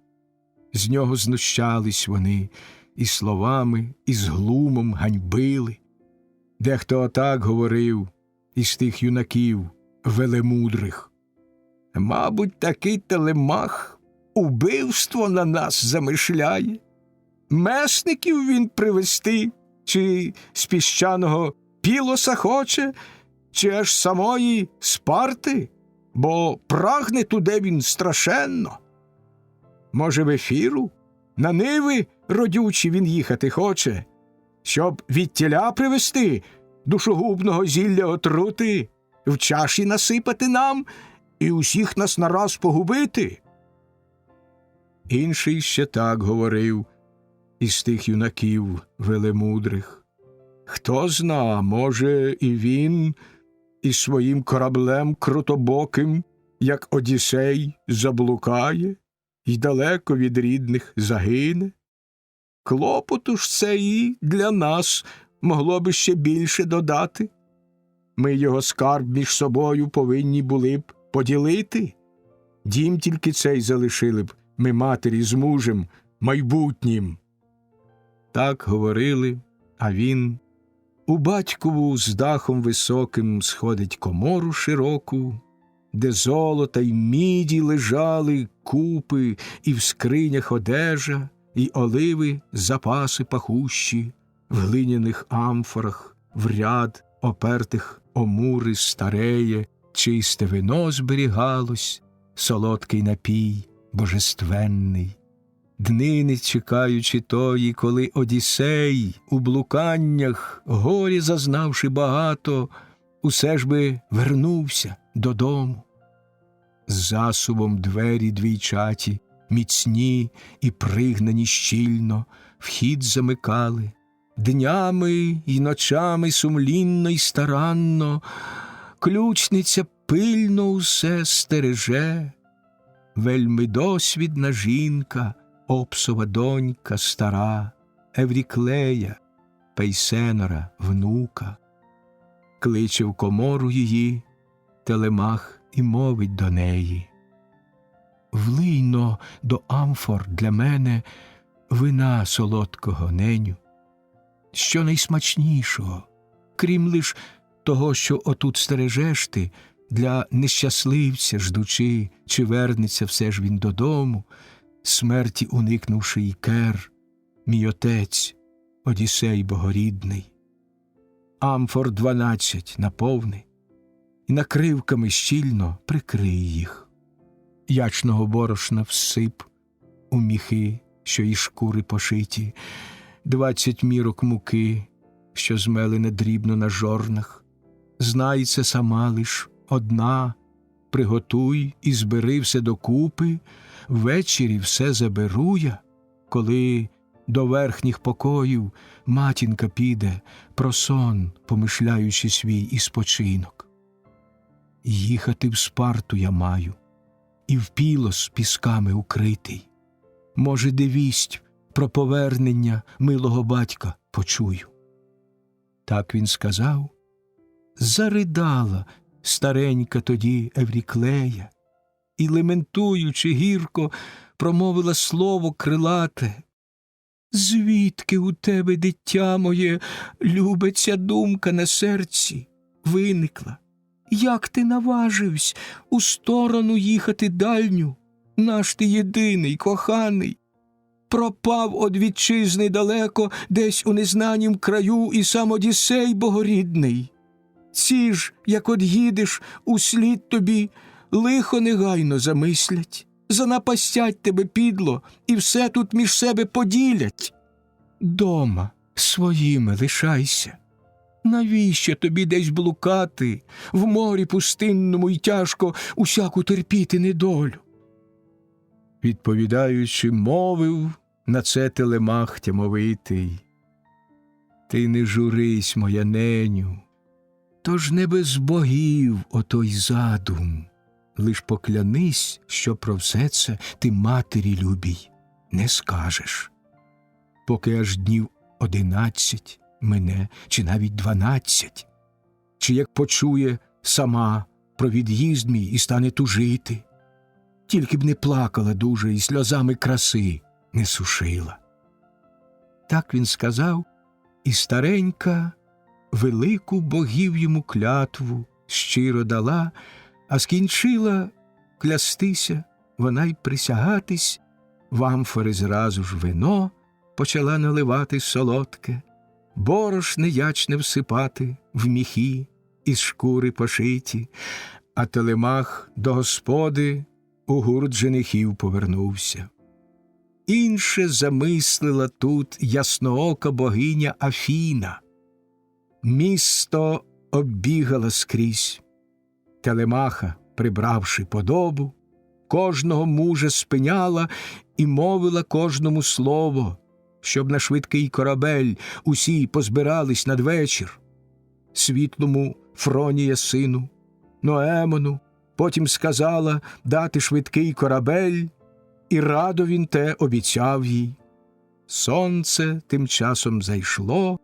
З нього знущались вони, і словами, і з глумом ганьбили. Дехто отак говорив із тих юнаків велемудрих. Мабуть, такий Телемах убивство на нас замишляє. Месників він привезти, чи з піщаного Пілоса хоче, чи аж самої Спарти, бо прагне туди він страшенно. Може, в Ефіру, на Ниви родючі він їхати хоче, щоб відтіля привезти, душогубного зілля отрути, в чаші насипати нам і усіх нас нараз погубити. Інший ще так говорив із тих юнаків велемудрих. Хто зна, може, і він із своїм кораблем крутобоким, як Одіссей, заблукає й далеко від рідних загине. Клопоту ж це і для нас могло би ще більше додати. Ми його скарб між собою повинні були б поділити. Дім тільки цей залишили б ми матері з мужем майбутнім. Так говорили, а він у батькову з дахом високим сходить комору широку, де золота й міді лежали купи, і в скринях одежа, і оливи запаси пахущі, в глиняних амфорах, в ряд опертих омури стареє, чисте вино зберігалось, солодкий напій божественний. Днини чекаючи тої, коли Одіссей у блуканнях, горі зазнавши багато, усе ж би вернувся додому. з засувом двері двійчаті, міцні і пригнані щільно, вхід замикали. Днями й ночами сумлінно й старанно ключниця пильно усе стереже. Вельми досвідна жінка, Опсова донька стара, Евріклея, Пейсенора внука. Кличе в комору її Телемах і мовить до неї: «Влийно до амфор для мене вина солодкого, неню, що найсмачнішого, крім лиш того, що отут стережеш ти, для нещасливця ждучи, чи вернеться все ж він додому, смерті уникнувши Ікер, мій отець, Одіссей богорідний. Амфор 12 наповни, і накривками щільно прикрий їх. Ячного борошна всип у міхи, що із шкури пошиті, 20 мірок муки, що змелене дрібно на жорнах. Знай це сама лиш одна, приготуй і збери все докупи, ввечері все заберу я, коли до верхніх покоїв матінка піде, про сон помишляючи свій і спочинок. Їхати в Спарту я маю, і в Пілос пісками укритий. Може, де вість про повернення милого батька почую». Так він сказав. Заридала старенька тоді Евріклея і, лементуючи гірко, промовила слово крилате: «Звідки у тебе, дитя моє, любе, ця думка на серці виникла? Як ти наваживсь у сторону їхати дальню? Наш ти єдиний, коханий, пропав од вітчизни далеко, десь у незнанім краю, і сам Одіссей богорідний. Ці ж, як од'їдеш, услід тобі лихо негайно замислять, занапастять тебе підло і все тут між себе поділять. Дома своїми лишайся. Навіщо тобі десь блукати, в морі пустинному й тяжко усяку терпіти недолю?» Відповідаючи, мовив на це Телемах тямовитий: «Ти не журись, моя неню, тож не без богів отой задум, лиш поклянись, що про все це ти матері любій не скажеш. Поки аж днів 11 мине, чи навіть 12, чи як почує сама про від'їзд мій і стане тужити, тільки б не плакала дуже і сльозами краси не сушила». Так він сказав, і старенька велику богів йому клятву щиро дала, а скінчила клястися вона й присягатись, в амфори зразу ж вино почала наливати солодке, борошне ячне всипати в міхи із шкури пошиті, а Телемах до господи у гурт женихів повернувся. Інше замислила тут ясноока богиня Афіна. Місто оббігала скрізь. Телемаха, прибравши подобу, кожного мужа спиняла і мовила кожному слово, щоб на швидкий корабель усі позбирались надвечір. Світлому Фронія сину, Ноемону, потім сказала дати швидкий корабель, і радо він те обіцяв їй. Сонце тим часом зайшло,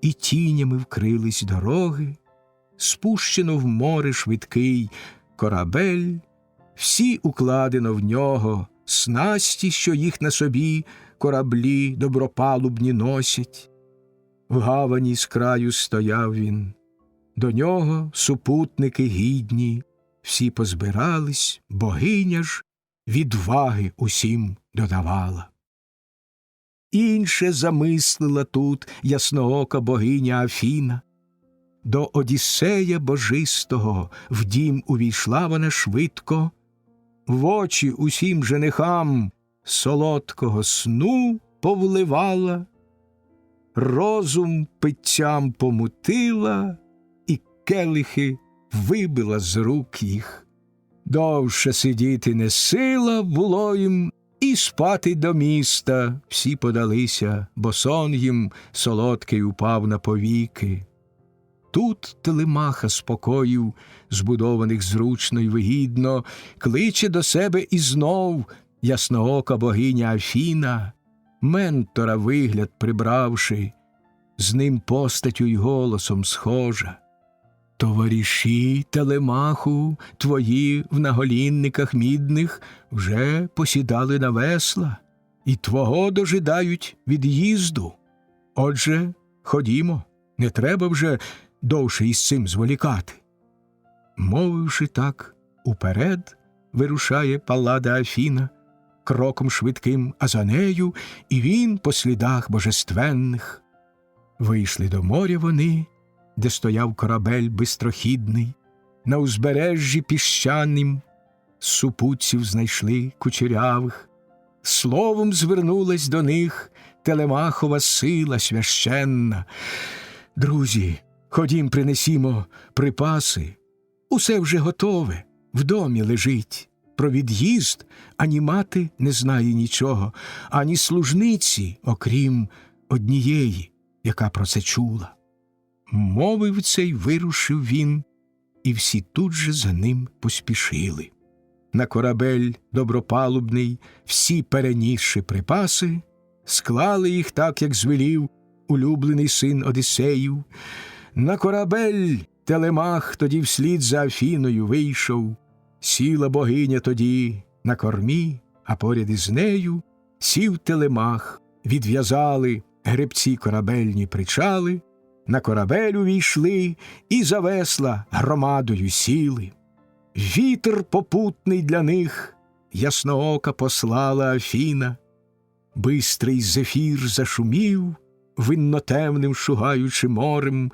і тінями вкрились дороги, спущено в море швидкий корабель, всі укладено в нього снасті, що їх на собі кораблі добропалубні носять. В гавані з краю стояв він, до нього супутники гідні, всі позбирались, богиня ж відваги усім додавала. Інше замислила тут ясноока богиня Афіна. До Одіссея божистого в дім увійшла вона швидко, в очі усім женихам солодкого сну повливала, розум питтям помутила і келихи вибила з рук їх. Довше сидіти не сила було їм, і спати до міста всі подалися, бо сон їм солодкий упав на повіки. Тут Телемаха спокоїв, збудованих зручно й вигідно, кличе до себе і знов ясноока богиня Афіна, ментора вигляд прибравши, з ним постаттю й голосом схожа. Товариші, Телемаху, твої в наголінниках мідних вже посідали на весла і твого дожидають від'їзду. Отже, ходімо, не треба вже довше із цим зволікати. Мовивши так, уперед вирушає Паллада Афіна, кроком швидким, а за нею і він по слідах божественних. Вийшли до моря вони, де стояв корабель бистрохідний, на узбережжі піщаним супутців знайшли кучерявих. Словом звернулась до них Телемахова сила священна. Друзі, ходім принесімо припаси, усе вже готове, в домі лежить. Про від'їзд ані мати не знає нічого, ані служниці, окрім однієї, яка про це чула. Мовив цей, вирушив він, і всі тут же за ним поспішили. На корабель добропалубний, всі перенісши припаси, склали їх так, як звелів улюблений син Одіссеїв. На корабель Телемах тоді вслід за Афіною вийшов, сіла богиня тоді на кормі, а поряд із нею сів Телемах, відв'язали гребці корабельні причали, на корабель увійшли і за весла громадою сіли. Вітер попутний для них ясноока послала Афіна, бистрий зефір зашумів, виннотемним шугаючи морем,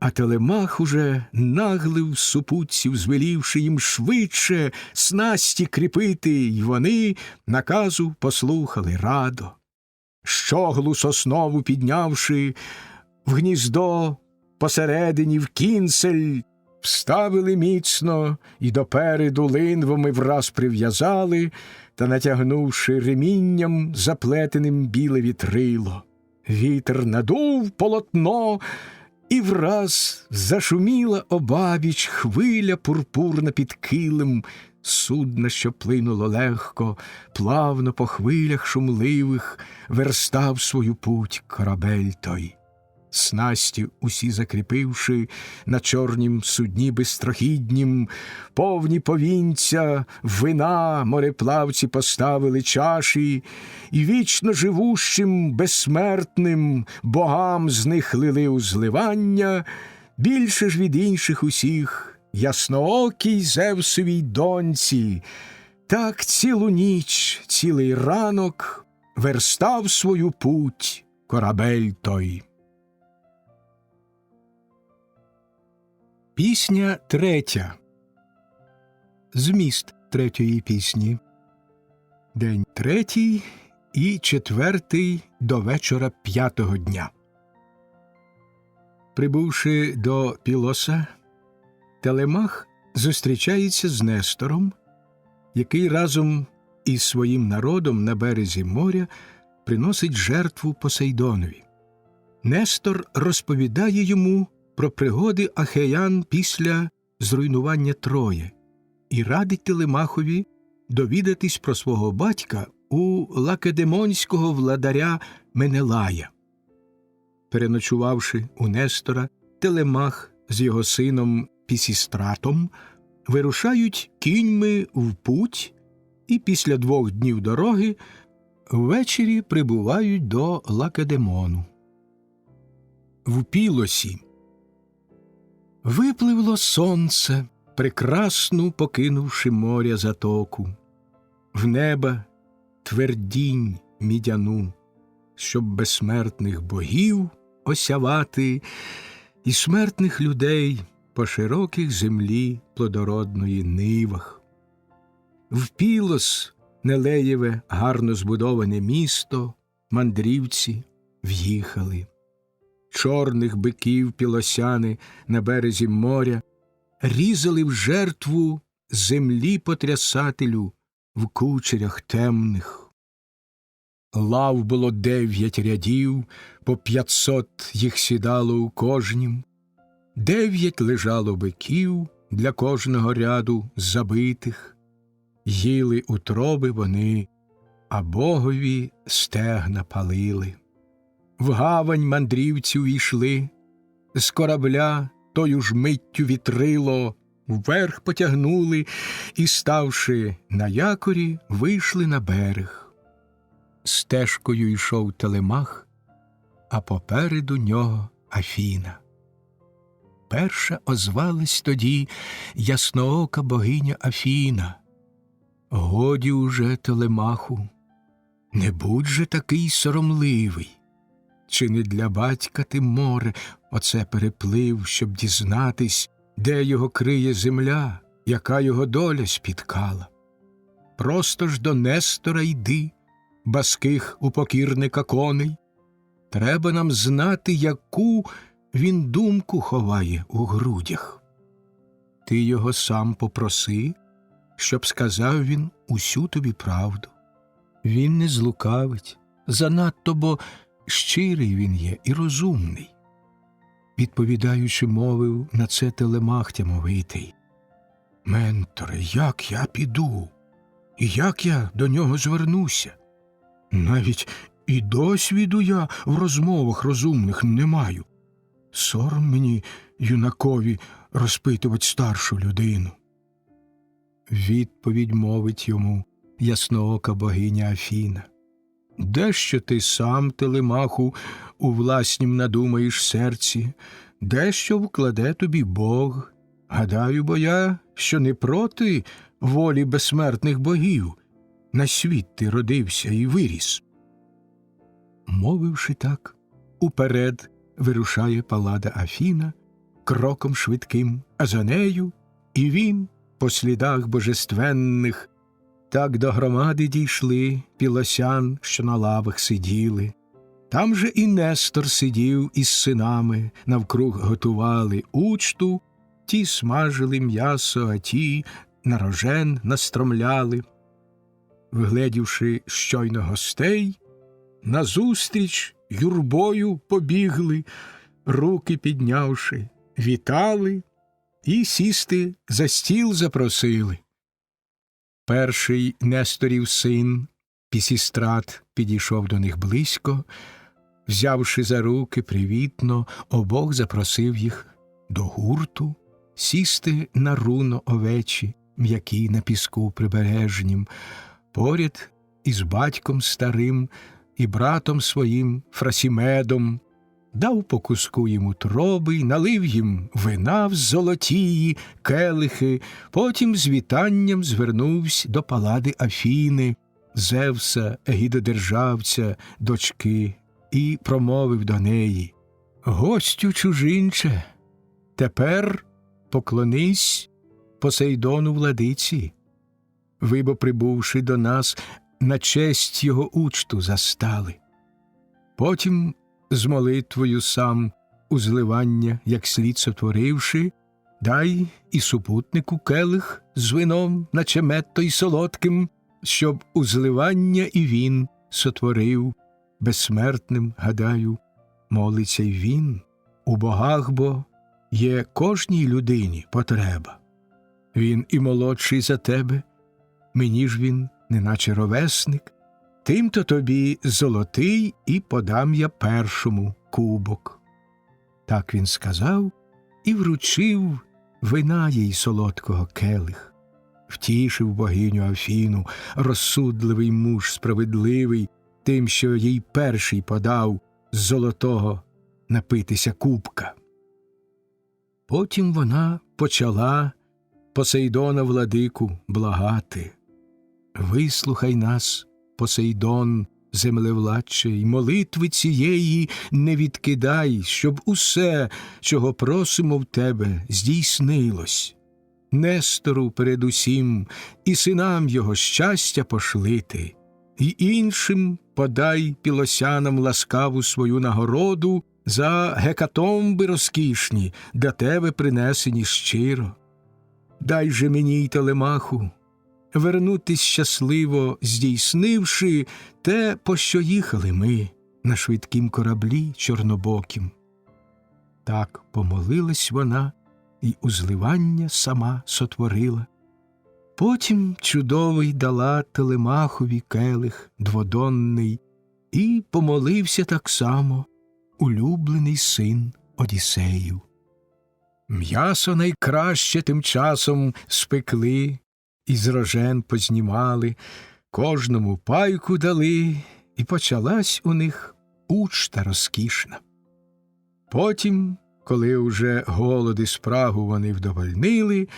а Телемах уже наглив супутців, звелівши їм швидше снасті кріпити, й вони наказу послухали радо. Щоглу соснову піднявши, в гніздо посередині в кінцель вставили міцно і допереду линвами враз прив'язали та, натягнувши ремінням заплетеним біле вітрило. Вітер надув полотно, і враз зашуміла обабіч хвиля пурпурна під килим, судна, що плинуло легко, плавно по хвилях шумливих, верстав свою путь корабель той. Снасті усі закріпивши на чорнім судні бистрохіднім, повні повінця, вина мореплавці поставили чаші, і вічно живущим, безсмертним богам з них лили узливання, більше ж від інших усіх ясноокій Зевсовій доньці. Так цілу ніч, цілий ранок верстав свою путь корабель той. Пісня третя. Зміст третьої пісні. День третій і четвертий до вечора п'ятого дня. Прибувши до Пілоса, Телемах зустрічається з Нестором, який разом із своїм народом на березі моря приносить жертву Посейдонові. Нестор розповідає йому про пригоди ахеян після зруйнування Трої і радить Телемахові довідатись про свого батька у лакедемонського владаря Менелая. Переночувавши у Нестора, Телемах з його сином Пісістратом вирушають кіньми в путь і після 2 днів дороги ввечері прибувають до Лакедемону. В Пілосі випливло сонце, прекрасну покинувши моря затоку, в неба твердінь мідяну, щоб безсмертних богів осявати і смертних людей по широких землі плодородної нивах. В Пілос, Нелеєве гарно збудоване місто, мандрівці в'їхали. Чорних биків пілосяни на березі моря різали в жертву землі потрясателю в кучерях темних. Лав було 9 рядів, по 500 їх сідало у кожнім, 9 лежало биків для кожного ряду забитих, їли утроби вони, а богові стегна палили. В гавань мандрівці увійшли, з корабля тою ж миттю вітрило вверх потягнули і, ставши на якорі, вийшли на берег. Стежкою йшов Телемах, а попереду нього Афіна. Перша озвалась тоді ясноока богиня Афіна. Годі уже, Телемаху, не будь же такий соромливий. Чи не для батька ти море оце переплив, щоб дізнатись, де його криє земля, яка його доля спіткала? Просто ж до Нестора йди, баских упокірника коней. Треба нам знати, яку він думку ховає у грудях. Ти його сам попроси, щоб сказав він усю тобі правду. Він не злукавить, занадто, бо щирий він є і розумний. Відповідаючи, мовив на це Телемах тямовитий. Менторе, як я піду? І як я до нього звернуся? Навіть і досвіду я в розмовах розумних не маю. Сором мені, юнакові, розпитувати старшу людину. Відповідь мовить йому ясноока богиня Афіна. Дещо ти сам, Телемаху, у власнім надумаєш серці, дещо вкладе тобі Бог. Гадаю, бо я, що не проти волі безсмертних богів, на світ ти родився і виріс. Мовивши так, уперед вирушає Паллада Афіна кроком швидким, а за нею і він по слідах божественних. Так до громади дійшли пілосян, що на лавах сиділи. Там же і Нестор сидів із синами, навкруг готували учту, ті смажили м'ясо, а ті на рожен настромляли. Вгледівши щойно гостей, назустріч юрбою побігли, руки піднявши, вітали і сісти за стіл запросили. Перший Несторів син, Пісістрат, підійшов до них близько, взявши за руки привітно, обох запросив їх до гурту, сісти на руно овечі, м'які на піску прибережнім, поряд із батьком старим і братом своїм Фрасімедом, дав по куску їм утроби й налив їм вина в золотії келихи, потім з вітанням звернувся до Паллади Афіни, Зевса, гідодержавця, дочки, і промовив до неї: «Гостю чужинче, тепер поклонись Посейдону владиці. Ви бо, прибувши до нас, на честь його учту застали. Потім з молитвою сам узливання, як слід сотворивши, дай і супутнику келих з вином, наче мед той солодким, щоб узливання і він сотворив. Безсмертним, гадаю, молиться й він. У богах бо є кожній людині потреба. Він і молодший за тебе, мені ж він, неначе ровесник, тим-то тобі золотий і подам я першому кубок». Так він сказав і вручив вина їй солодкого келих. Втішив богиню Афіну розсудливий муж справедливий тим, що їй перший подав з золотого напитися кубка. Потім вона почала Посейдона владику благати: «Вислухай нас, Посейдон, землевладче, й молитви цієї не відкидай, щоб усе, чого просимо в тебе, здійснилось. Нестору передусім і синам його щастя пошлити, й іншим подай пілосянам ласкаву свою нагороду за гекатомби розкішні, для тебе принесені щиро. дай же мені й Телемаху вернутись щасливо, здійснивши те, по що їхали ми на швидкім кораблі чорнобокім. Так помолилась вона й узливання сама сотворила. Потім чудовий дала Телемахові келих дводонний, і помолився так само улюблений син Одіссеїв. М'ясо найкраще тим часом спекли, із рожен познімали, кожному пайку дали, і почалась у них учта розкішна. Потім, коли уже голод і спрагу вони вдовольнили,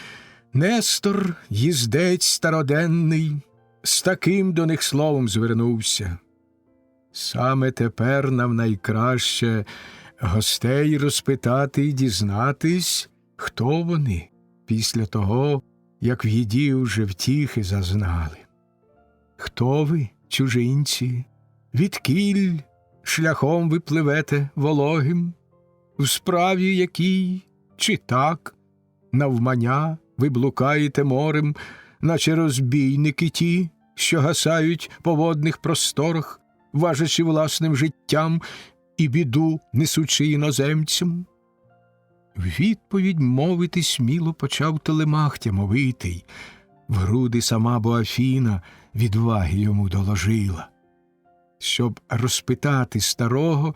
Нестор, їздець староденний, з таким до них словом звернувся: «Саме тепер нам найкраще гостей розпитати й дізнатись, хто вони після того, як в їді вже втіхи зазнали. Хто ви, чужинці, відкіль шляхом ви пливете вологим, в справі якій, чи так, навмання ви блукаєте морем, наче розбійники ті, що гасають по водних просторах, важачи власним життям і біду несучи іноземцям?» В відповідь мовити сміло почав Телемах тямовитий, в груди сама бо Афіна відваги йому доложила. Щоб розпитати старого,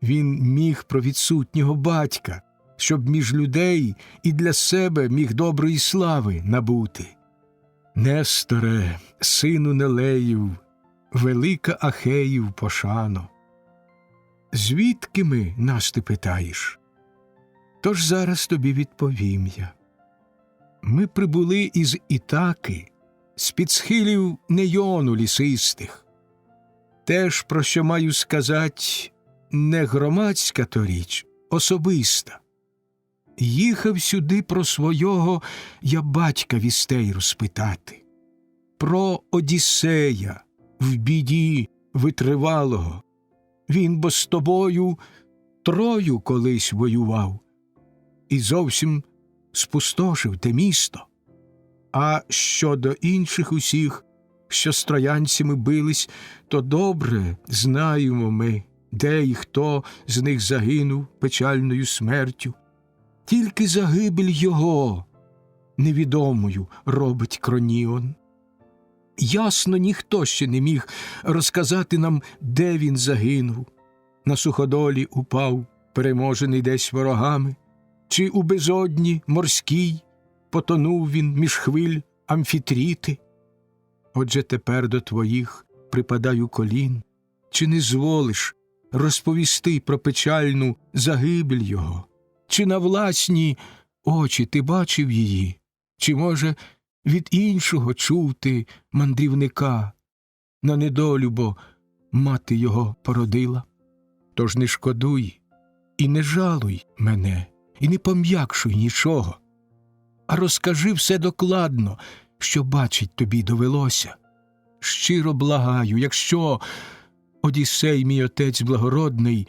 він міг про відсутнього батька, щоб між людей і для себе міг доброї слави набути. «Несторе, сину Нелеїв, велика Ахеїв пошано, звідки ми, нас ти питаєш? Тож зараз тобі відповім я. Ми прибули із Ітаки, з-під схилів Нейону лісистих. Теж, про що маю сказать, не громадська то річ, особиста. Їхав сюди про свого я батька вістей розпитати, про Одіссея в біді витривалого. Він бо з тобою Трою колись воював і зовсім спустошив те місто. А щодо інших усіх, що з троянцями бились, то добре знаємо ми, де і хто з них загинув печальною смертю. Тільки загибель його невідомою робить Кроніон. Ясно, ніхто ще не міг розказати нам, де він загинув. На суходолі упав, переможений десь ворогами, чи у безодні морській потонув він між хвиль Амфітріти. Отже тепер до твоїх припадаю колін, чи не зволиш розповісти про печальну загибель його? Чи на власні очі ти бачив її? Чи, може, від іншого чув ти мандрівника? На недолю, бо мати його породила. Тож не шкодуй і не жалуй мене, і не пом'якшуй нічого, а розкажи все докладно, що бачить тобі довелося. Щиро благаю, якщо Одіссей, мій отець благородний,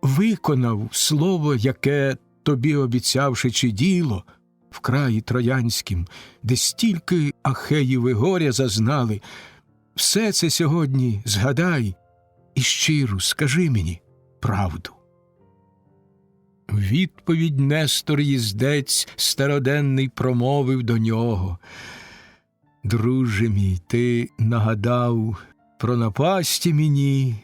виконав слово, яке тобі обіцявши, чи діло в краї троянськім, де стільки Ахеїв і горя зазнали, все це сьогодні згадай і щиро скажи мені правду. Відповідь Нестор їздець староденний промовив до нього: «Друже мій, ти нагадав про напасті мені,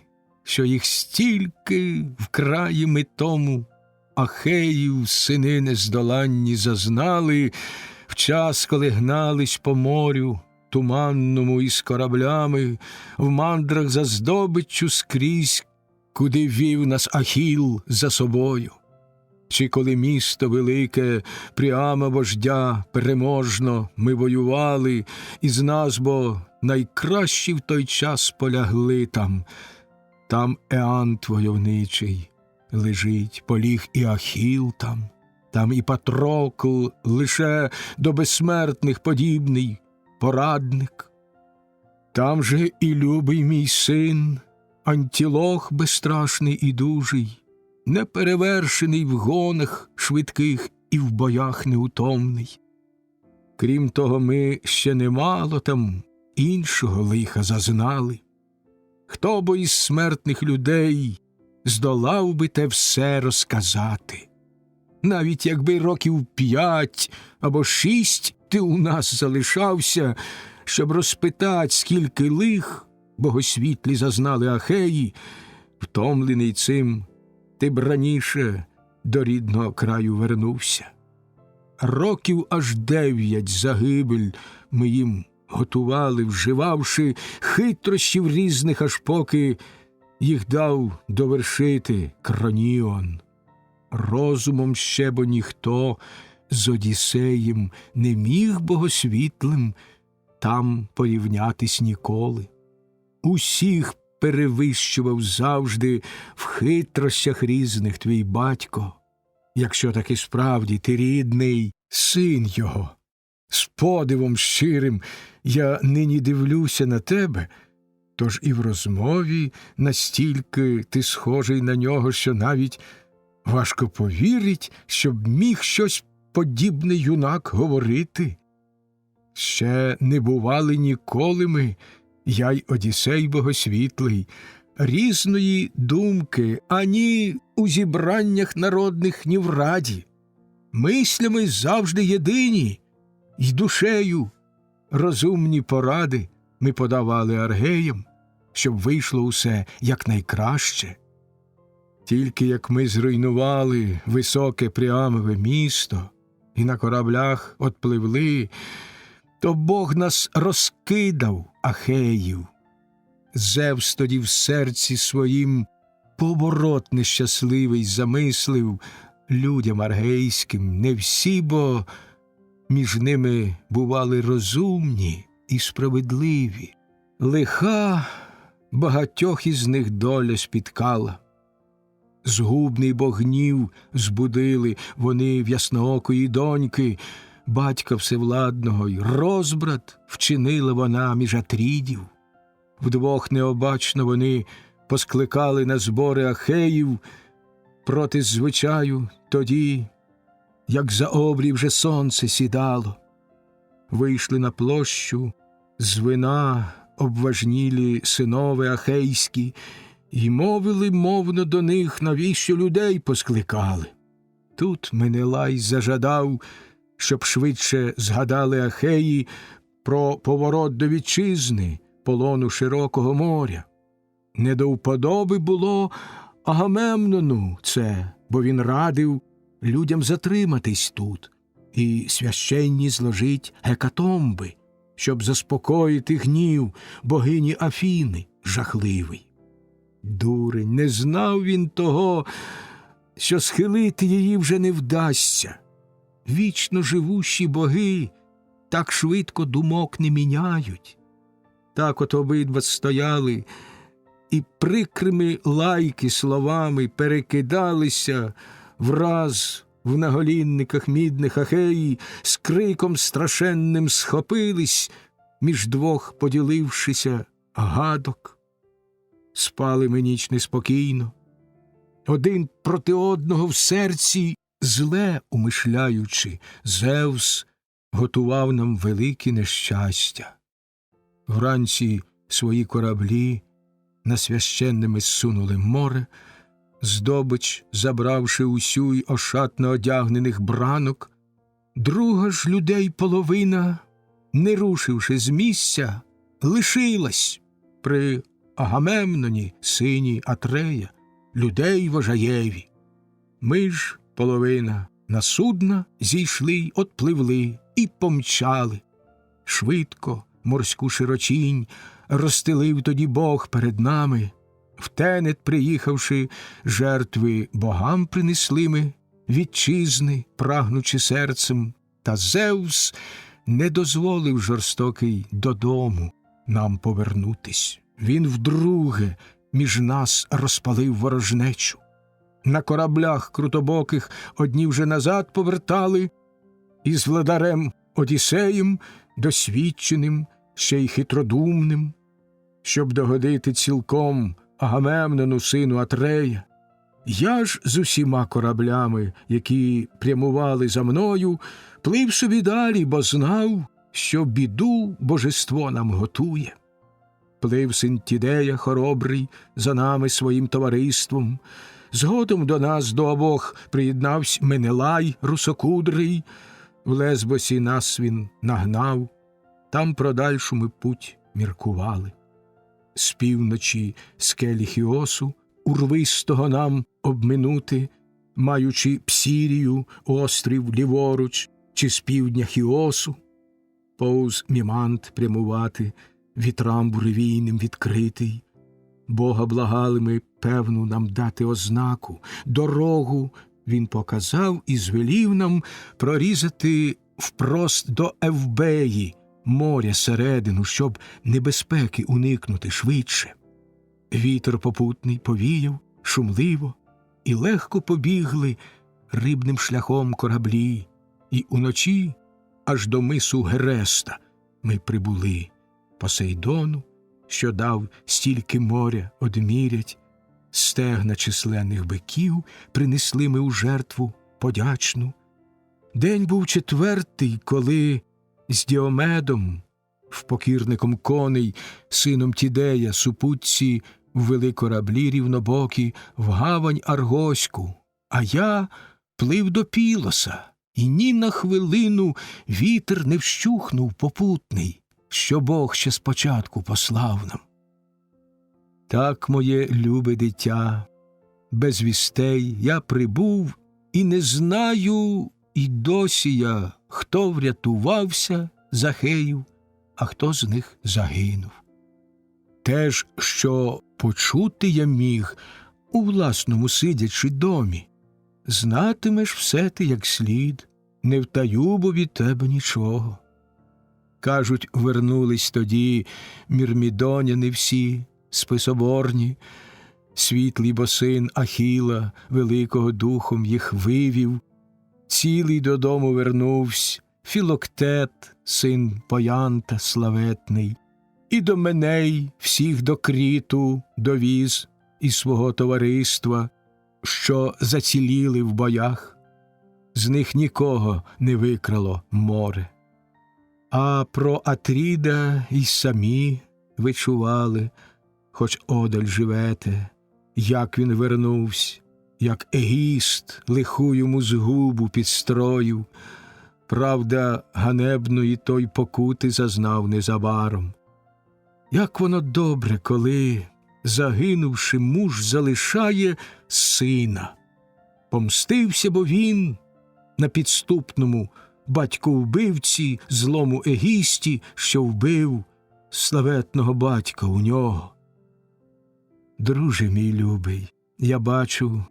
що їх стільки в краї ми тому Ахеїв сини нездоланні зазнали в час, коли гнались по морю туманному із кораблями, в мандрах за здобиччю скрізь, куди вів нас Ахіл за собою. Чи коли місто велике Пріама вождя переможно ми воювали, із нас бо найкращі в той час полягли там. Там Еант войовничий лежить, поліг і Ахіл там. Там і Патрокл, лише до безсмертних подібний порадник. Там же і любий мій син, Антілох безстрашний і дужий, неперевершений в гонах швидких і в боях неутомний. Крім того, ми ще немало там іншого лиха зазнали. Хто бо із смертних людей здолав би те все розказати? Навіть якби років 5 або 6 ти у нас залишався, щоб розпитать, скільки лих богосвітлі зазнали Ахеї, втомлений цим, ти б раніше до рідного краю вернувся. Років аж 9 загибель ми їм готували, вживавши хитрощів різних, аж поки їх дав довершити Кроніон. Розумом ще бо ніхто з Одіссеєм не міг богосвітлим там порівнятись ніколи. Усіх перевищував завжди в хитрощах різних твій батько, якщо таки справді ти рідний син його. З подивом щирим я нині дивлюся на тебе, тож і в розмові настільки ти схожий на нього, що навіть важко повірить, щоб міг щось подібне юнак говорити. Ще не бували ніколи ми, я й Одіссей богосвітлий, різної думки ані у зібраннях народних, ні в раді. Мислями завжди єдині, й душею розумні поради ми подавали аргеям, щоб вийшло усе якнайкраще. Тільки як ми зруйнували високе Пріамове місто і на кораблях отпливли, то Бог нас розкидав, Ахеїв. Зевс тоді в серці своїм поворот нещасливий замислив людям аргейським. Не всі, бо між ними бували розумні і справедливі. Лиха багатьох із них доля спіткала. Згубний бо гнів збудили вони в ясноокої доньки, батька всевладного, й розбрат вчинила вона між Атрідів. Вдвох необачно вони поскликали на збори Ахеїв проти звичаю тоді, як за обрій вже сонце сідало. Вийшли на площу з вина обважнілі синови ахейські, й мовили мовно до них, навіщо людей поскликали. Тут Менелай зажадав, щоб швидше згадали Ахеї про поворот до вітчизни, полону широкого моря. Не до вподоби було Агамемнону це, бо він радив людям затриматись тут і священні зложить гекатомби, щоб заспокоїти гнів богині Афіни жахливий. Дурень, не знав він того, що схилити її вже не вдасться. Вічно живущі боги так швидко думок не міняють. Так от обидва стояли і прикрими лайки словами перекидалися враз в наголінниках мідних Ахеї, з криком страшенним схопились, між двох поділившися гадок. Спали ми ніч неспокійно, один проти одного в серці зле умишляючи, Зевс готував нам великі нещастя. Вранці свої кораблі на священне ми зсунули море, здобич забравши усю й ошатно одягнених бранок. Друга ж людей половина, не рушивши з місця, лишилась при Агамемноні, сині Атрея, людей вожаєві. Ми ж, половина, на судна зійшли й отпливли і помчали. Швидко морську широчінь розстелив тоді Бог перед нами. В тенет приїхавши, жертви богам принесли ми, вітчизни, прагнучи серцем. Та Зевс не дозволив жорстокий додому нам повернутись. Він вдруге між нас розпалив ворожнечу. На кораблях крутобоких одні вже назад повертали, і з владарем Одіссеєм, досвідченим, ще й хитродумним, щоб догодити цілком Агамемнону, сину Атрея. Я ж з усіма кораблями, які прямували за мною, плив собі далі, бо знав, що біду божество нам готує. Плив син Тідея хоробрий за нами своїм товариством. Згодом до нас до обох приєднався Менелай русокудрий. В Лесбосі нас він нагнав, там про дальшу ми путь міркували. З півночі скелі Хіосу урвистого нам обминути, маючи Псірію, острів ліворуч, чи з півдня Хіосу, повз Мімант прямувати, вітрам буревійним відкритий. Бога благали ми певну нам дати ознаку, дорогу він показав і звелів нам прорізати впрост до Евбеї, моря середину, щоб небезпеки уникнути швидше. Вітер попутний повіяв шумливо, і легко побігли рибним шляхом кораблі, і уночі аж до мису Гереста ми прибули. Посейдону, що дав стільки моря одмірять, стегна численних биків принесли ми у жертву подячну. День був четвертий, коли з Діомедом, впокірником коней, сином Тідея, супутці ввели кораблі рівнобокі в гавань Аргоську, а я плив до Пілоса, і ні на хвилину вітер не вщухнув попутний, що Бог ще спочатку послав нам. Так, моє любе дитя, без вістей я прибув, і не знаю, і досі я, хто врятувався з Ахеїв, а хто з них загинув. Теж, що почути я міг у власному сидячи домі, знатимеш все ти як слід, не втаю, бо від тебе нічого. Кажуть, вернулись тоді мірмідоняни всі, списоборні, світлий бо син Ахіла, великого духом їх вивів. Цілий додому вернувсь Філоктет, син Поянта славетний, і до Меней всіх до Кріту довіз із свого товариства, що заціліли в боях. З них нікого не викрало море. А про Атріда й самі ви чували, хоч одаль живете, як він вернувся, як Егіст лиху йому згубу підстроїв. Правда, ганебної той покути зазнав незабаром. Як воно добре, коли, загинувши, муж залишає сина. Помстився, бо він на підступному батько-вбивці, злому Егісті, що вбив славетного батька у нього. Друже мій любий, я бачу,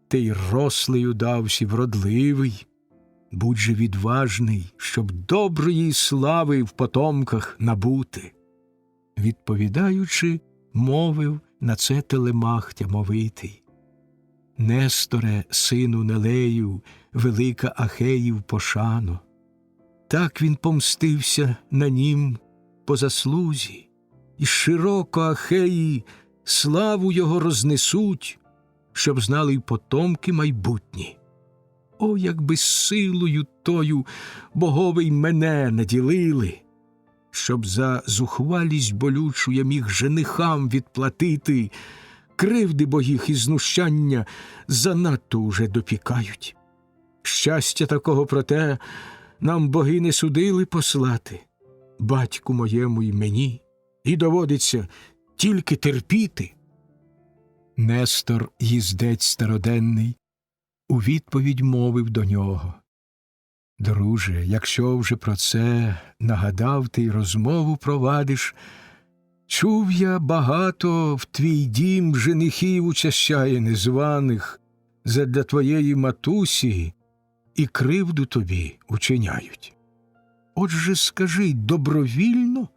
ти й рослий удався, вродливий. Будь же відважний, щоб доброї слави в потомках набути. Відповідаючи, мовив на це Телемах тямовитий. Несторе, сину Нелею, велика Ахеїв пошано. Так він помстився на нім по заслузі, і широко Ахеї славу його рознесуть, щоб знали й потомки майбутні. О, якби силою тою боговий мене наділили, щоб за зухвалість болючу я міг женихам відплатити, кривди богіх і знущання занадто уже допікають. Щастя такого, проте, нам боги не судили послати, батьку моєму й мені, і доводиться тільки терпіти. Нестор, їздець староденний, у відповідь мовив до нього. Друже, якщо вже про це нагадав ти й розмову провадиш, чув я багато в твій дім женихів учащає незваних, задля твоєї матусі і кривду тобі учиняють. Отже, скажи, добровільно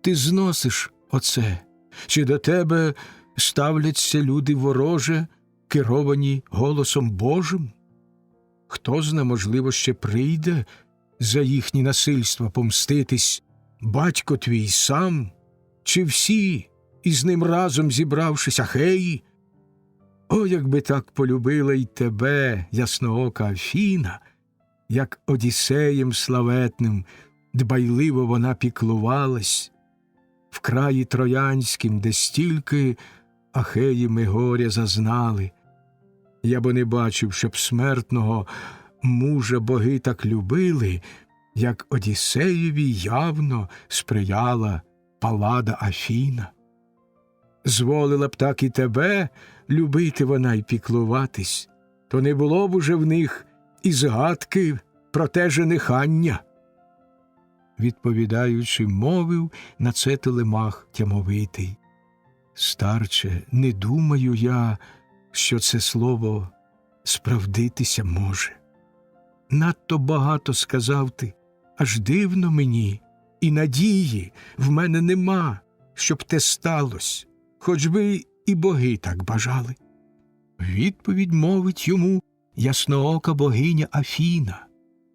ти зносиш оце, чи до тебе ставляться люди вороже, керовані голосом Божим? Хто зна, можливо, ще прийде за їхні насильства помститись, батько твій сам, чи всі, із ним разом зібравшись Ахеї? О, якби так полюбила й тебе, ясноока Афіна, як Одіссеєм славетним дбайливо вона піклувалась, в краї троянськім, де стільки Ахеї ми горя зазнали. Я бо не бачив, щоб смертного мужа боги так любили, як Одіссеєві явно сприяла Паллада Афіна. Зволила б так і тебе любити вона й піклуватись, то не було б уже в них і згадки про те женихання. Відповідаючи, мовив на це Телемах Тямовитий. Старче, не думаю я, що це слово справдитися може. Надто багато сказав ти, аж дивно мені, і надії в мене нема, щоб те сталось, хоч би і боги так бажали. Відповідь мовить йому ясноока богиня Афіна.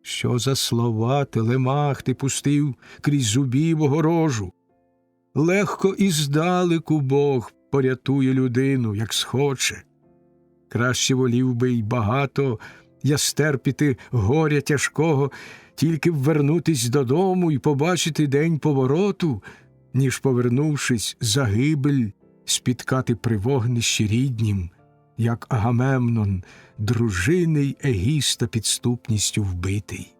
Що за слова, Телемах, ти пустив крізь зубів огорожу? Легко і здалеку Бог порятує людину, як схоче. Краще волів би й багато я стерпіти горя тяжкого, тільки б вернутись додому і побачити день повороту, ніж, повернувшись, загибель спіткати при вогнищі ріднім, як Агамемнон, дружини й Егіста підступністю вбитий.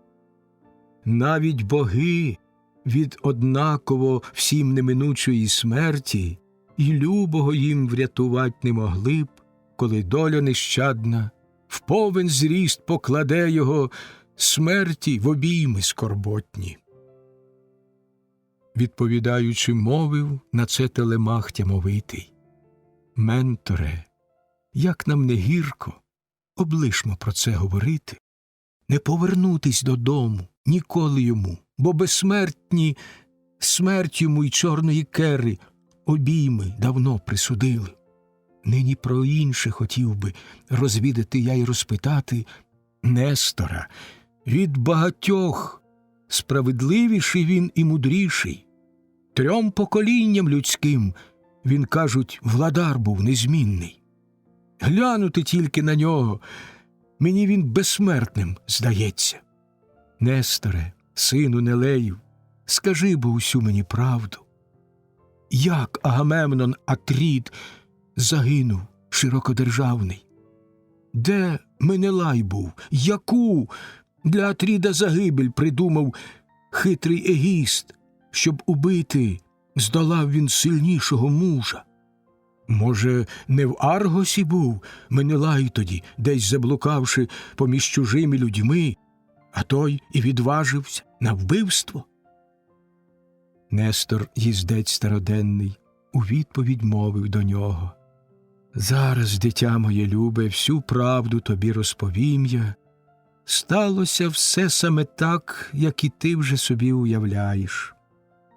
Навіть боги від однаково всім неминучої смерті і любого їм врятувать не могли б, коли доля нещадна в повен зріст покладе його смерті в обійми скорботні. Відповідаючи, мовив на це Телемах Тямовитий. Менторе, як нам не гірко, облишмо про це говорити, не повернутись додому ніколи йому, бо безсмертні смерть йому й чорної кери обійми давно присудили. Нині про інше хотів би розвідати я й розпитати Нестора. Від багатьох справедливіший він і мудріший. 3 поколінням людським він, кажуть, владар був незмінний. Глянути тільки на нього, мені він безсмертним здається. Несторе, сину Нелеїв, скажи бо усю мені правду. Як Агамемнон Атрід загинув широкодержавний? Де Менелай був? Яку для Атріда загибель придумав хитрий Егіст, щоб убити здолав він сильнішого мужа? Може, не в Аргосі був Менелай тоді, десь заблукавши поміж чужими людьми, а той і відважився на вбивство? Нестор, їздець староденний, у відповідь мовив до нього. Зараз, дитя моє любе, всю правду тобі розповім я. Сталося все саме так, як і ти вже собі уявляєш.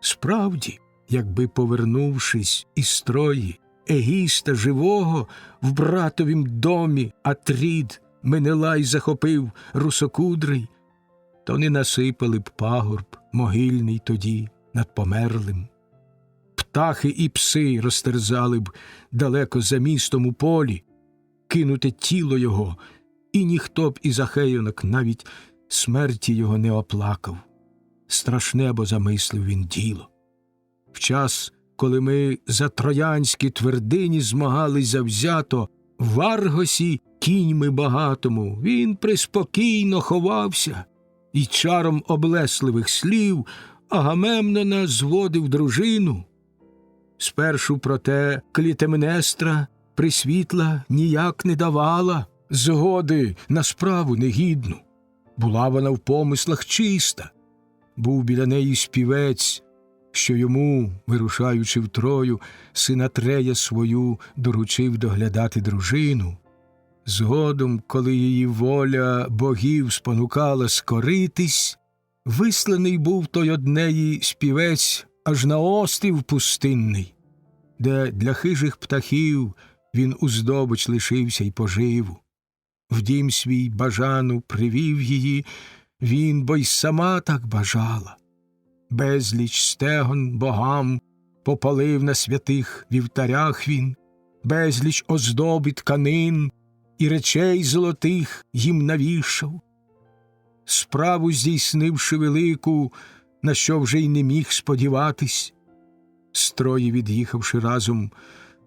Справді, якби, повернувшись із строї Егіста живого в братовім домі Атрід Менелай захопив русокудрий, то не насипали б пагорб могильний тоді над померлим. Птахи і пси розтерзали б далеко за містом у полі, кинуте тіло його, і ніхто б із ахейонок навіть смерті його не оплакав. Страшне бо замислив він діло. В час, коли ми за троянські твердині змагались завзято, в Аргосі кіньми багатому він приспокійно ховався, і чаром облесливих слів Агамемнона зводив дружину. Спершу, проте, Клітемнестра присвітла ніяк не давала згоди на справу негідну. Була вона в помислах чиста. Був біля неї співець, що йому, вирушаючи в Трою, сина Трея свою доручив доглядати дружину. Згодом, коли її воля богів спонукала скоритись, висланий був той од неї співець аж на острів пустинний, де для хижих птахів він у здобич лишився й поживу. В дім свій бажану привів її він, бо й сама так бажала. Безліч стегон богам попалив на святих вівтарях він, безліч оздоб і тканин, і речей золотих їм навішав. Справу здійснивши велику, на що вже й не міг сподіватись, строї від'їхавши разом,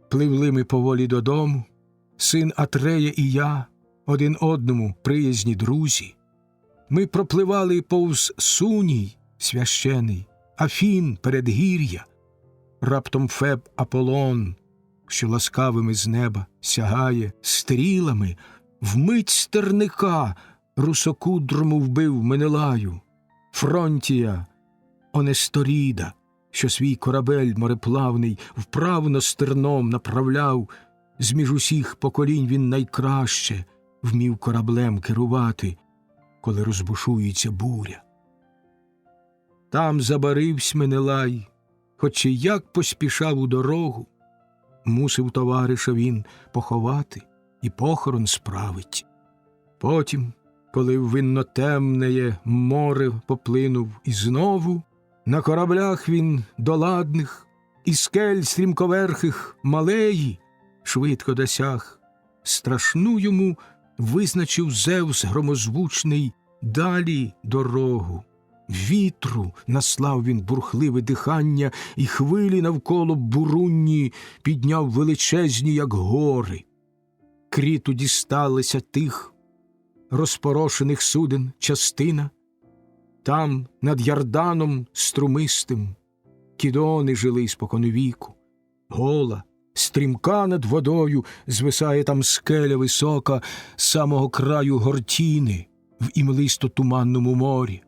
пливли ми поволі додому, син Атрея і я, один одному приязні друзі. Ми пропливали повз Суній священий, Афін передгір'я, раптом Феб Аполлон, що ласкавими з неба сягає стрілами, вмить стерника русокудрому вбив Менелаю, Фронтія, Онесторіда, що свій корабель мореплавний вправно стерном направляв, з-між усіх поколінь він найкраще вмів кораблем керувати, коли розбушується буря. Там забаривсь Менелай, хоч і як поспішав у дорогу, мусив товариша він поховати і похорон справить. Потім, коли в виннотемнеє море поплинув і знову, на кораблях він доладних, і скель стрімковерхих малеї швидко досяг, страшну йому визначив Зевс громозвучний далі дорогу. Вітру наслав він бурхливе дихання, і хвилі навколо бурунні підняв величезні, як гори. Кріту дісталися тих розпорошених суден частина. Там, над Ярданом струмистим, Кідони жили споконвіку. Гола, стрімка над водою, звисає там скеля висока з самого краю гортіни в імлисто-туманному морі.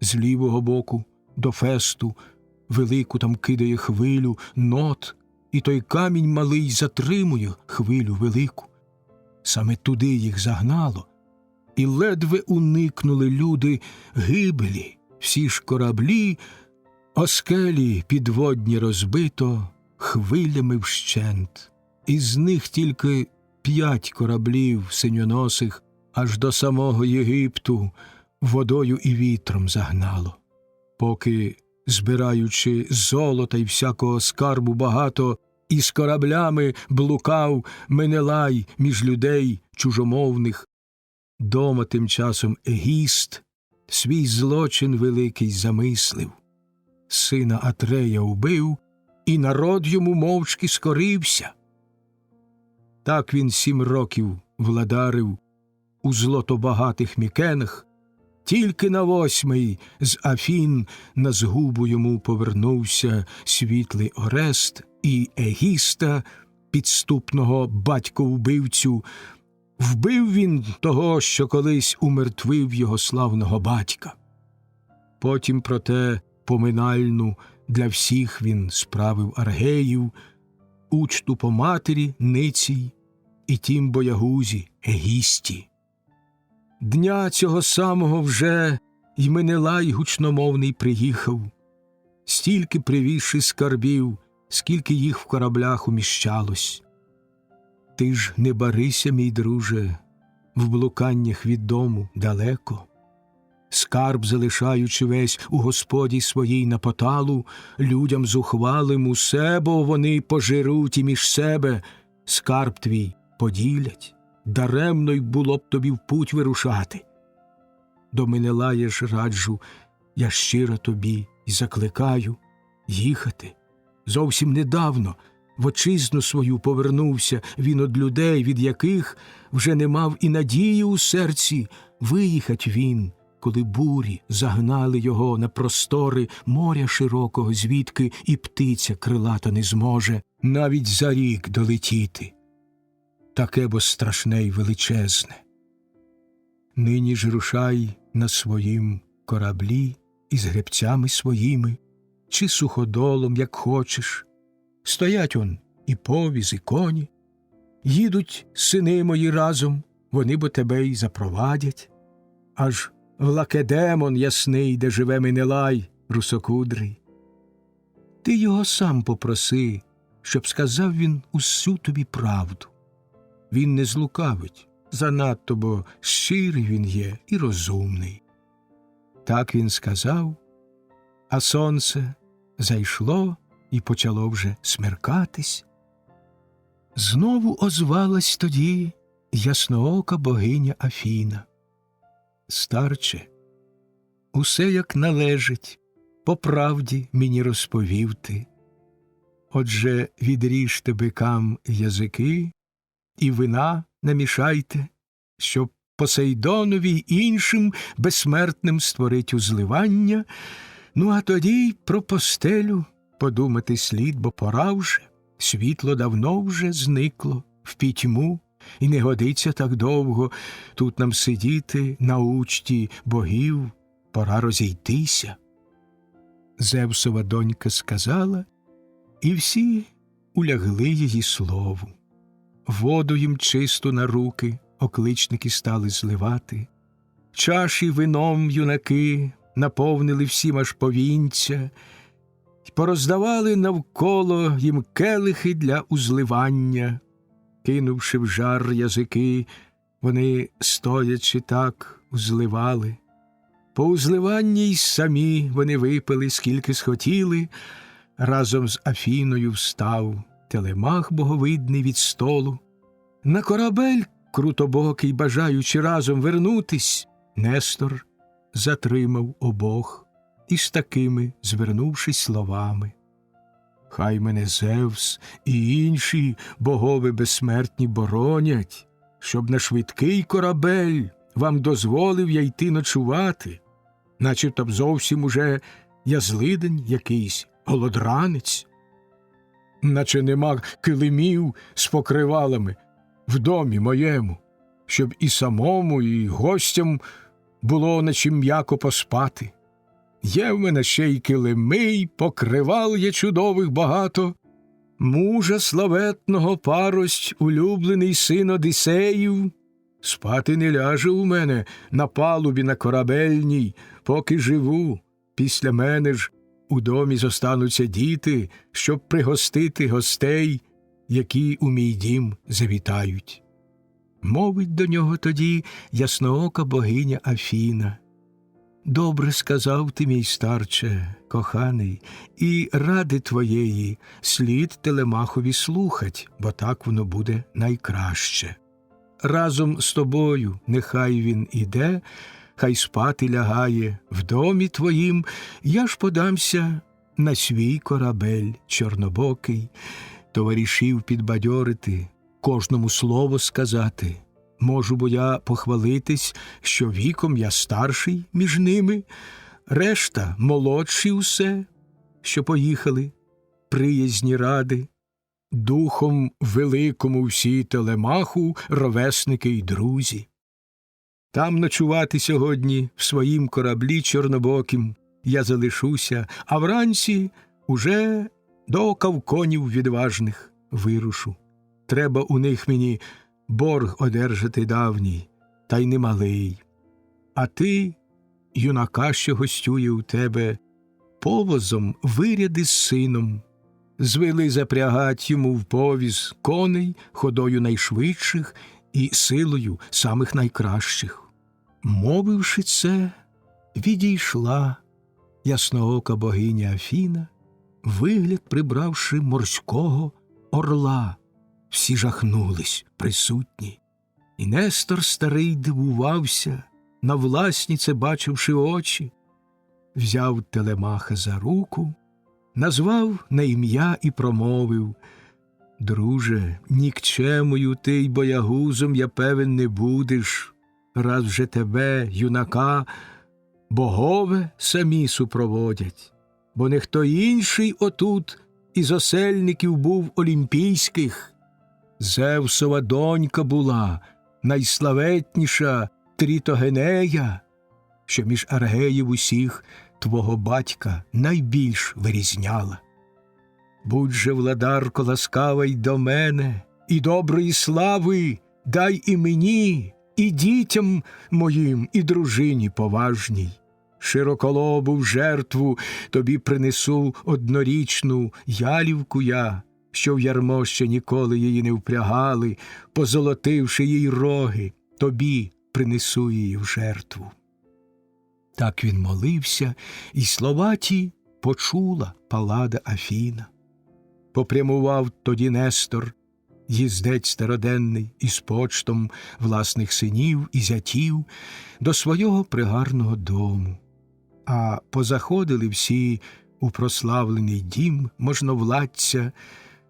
З лівого боку до Фесту велику там кидає хвилю нот, і той камінь малий затримує хвилю велику. Саме туди їх загнало, і ледве уникнули люди гибелі. Всі ж кораблі, оскелі підводні розбито хвилями вщент. Із них тільки 5 кораблів синьоносих аж до самого Єгипту водою і вітром загнало. Поки, збираючи золота й всякого скарбу багато, із кораблями блукав Менелай між людей чужомовних, дома тим часом Егіст свій злочин великий замислив. Сина Атрея убив, і народ йому мовчки скорився. Так він 7 років владарив у злотобагатих Мікенах, тільки на 8-й з Афін на згубу йому повернувся світлий Орест, і Егіста, підступного батько-вбивцю, вбив він того, що колись умертвив його славного батька. Потім, проте, поминальну для всіх він справив аргеїв, учту по матері Ницій і тім боягузі Егісті. Дня цього самого вже й Менелай гучномовний приїхав, стільки привізши скарбів, скільки їх в кораблях уміщалось. Ти ж не барися, мій друже, в блуканнях від дому далеко. Скарб, залишаючи весь у господі своїй на поталу, людям зухвалим усе, бо вони пожируть і між себе скарб твій поділять. Даремно й було б тобі в путь вирушати. До Менелая ж раджу, я щиро тобі й закликаю їхати. Зовсім недавно в отчизну свою повернувся він од людей, від яких вже не мав і надії у серці. Виїхать він, коли бурі загнали його на простори моря широкого, звідки і птиця крилата не зможе навіть за рік долетіти. Таке бо страшне й величезне. Нині ж рушай на своїм кораблі із гребцями своїми, чи суходолом, як хочеш. Стоять он і повіз, і коні. Їдуть сини мої разом, вони бо тебе й запровадять. Аж в Лакедемон ясний, де живе Менелай русокудрий. Ти його сам попроси, щоб сказав він усю тобі правду. Він не злукавить, занадто, бо щирий він є і розумний. Так він сказав, а сонце зайшло і почало вже смеркатись. Знову озвалась тоді ясноока богиня Афіна. Старче, усе як належить, по правді мені розповів ти. Отже, відріжте бикам язики і вина намішайте, щоб Посейдонові й іншим безсмертним створить узливання. Ну, а тоді й про постелю подумати слід, бо пора вже, світло давно вже зникло в пітьму, і не годиться так довго тут нам сидіти на учті богів, пора розійтися. Зевсова донька сказала, і всі улягли її слову. Воду їм чисту на руки окличники стали зливати. Чаші вином юнаки наповнили всім аж повінця, й пороздавали навколо їм келихи для узливання. Кинувши в жар язики, вони, стоячи так, узливали. По узливанні й самі вони випили, скільки схотіли. Разом з Афіною встав Телемах боговидний від столу. На корабель крутобокий, бажаючи разом вернутись, Нестор затримав обох із такими, звернувшись словами. Хай мене Зевс і інші богови безсмертні боронять, щоб на швидкий корабель вам дозволив я йти ночувати, начебто б зовсім уже я злидень якийсь, голодранець. Наче нема килимів з покривалами в домі моєму, щоб і самому, і гостям було на чим м'яко поспати. Є в мене ще й килими, й покривал є чудових багато. Мужа славетного парость, улюблений син Одіссеїв, спати не ляже у мене на палубі на корабельній, поки живу. Після мене ж у домі зостануться діти, щоб пригостити гостей, які у мій дім завітають. Мовить до нього тоді ясноока богиня Афіна. Добре сказав ти, мій старче, коханий, і ради твоєї слід Телемахові слухать, бо так воно буде найкраще. Разом з тобою нехай він іде, хай спати лягає в домі твоїм, я ж подамся на свій корабель чорнобокий, товаришів підбадьорити, кожному слово сказати. Можу бо я похвалитись, що віком я старший між ними, решта молодші усе, що поїхали, приязні ради, духом великому всі Телемаху, ровесники й друзі. Там ночувати сьогодні в своїм кораблі чорнобокім я залишуся, а вранці уже до кавконів відважних вирушу. Треба у них мені борг одержати давній, та й немалий. А ти, юнака, що гостює у тебе, повозом виряди з сином, звели запрягать йому в повіз коней ходою найшвидших і силою самих найкращих. Мовивши це, відійшла ясноока богиня Афіна, вигляд прибравши морського орла. Всі жахнулись присутні. І Нестор старий дивувався, на власні це бачивши очі. Взяв Телемаха за руку, назвав на ім'я і промовив: «Друже, нікчемою ти й боягузом, я певен, не будеш, раз вже тебе, юнака, богове самі супроводять, бо не хто інший отут із осельників був олімпійських. Зевсова донька була, найславетніша Трітогенея, що між аргеїв усіх твого батька найбільш вирізняла. Будь же, владарко, ласкава й до мене, і доброї слави дай і мені, і дітям моїм, і дружині поважній. Широколобу в жертву тобі принесу однорічну ялівку я, що в ярмо ще ніколи її не впрягали, позолотивши їй роги, тобі принесу її в жертву». Так він молився, і слова ті почула Паллада Афіна. Попрямував тоді Нестор їздець староденний із почтом власних синів і зятів до свого пригарного дому. А позаходили всі у прославлений дім можновладця,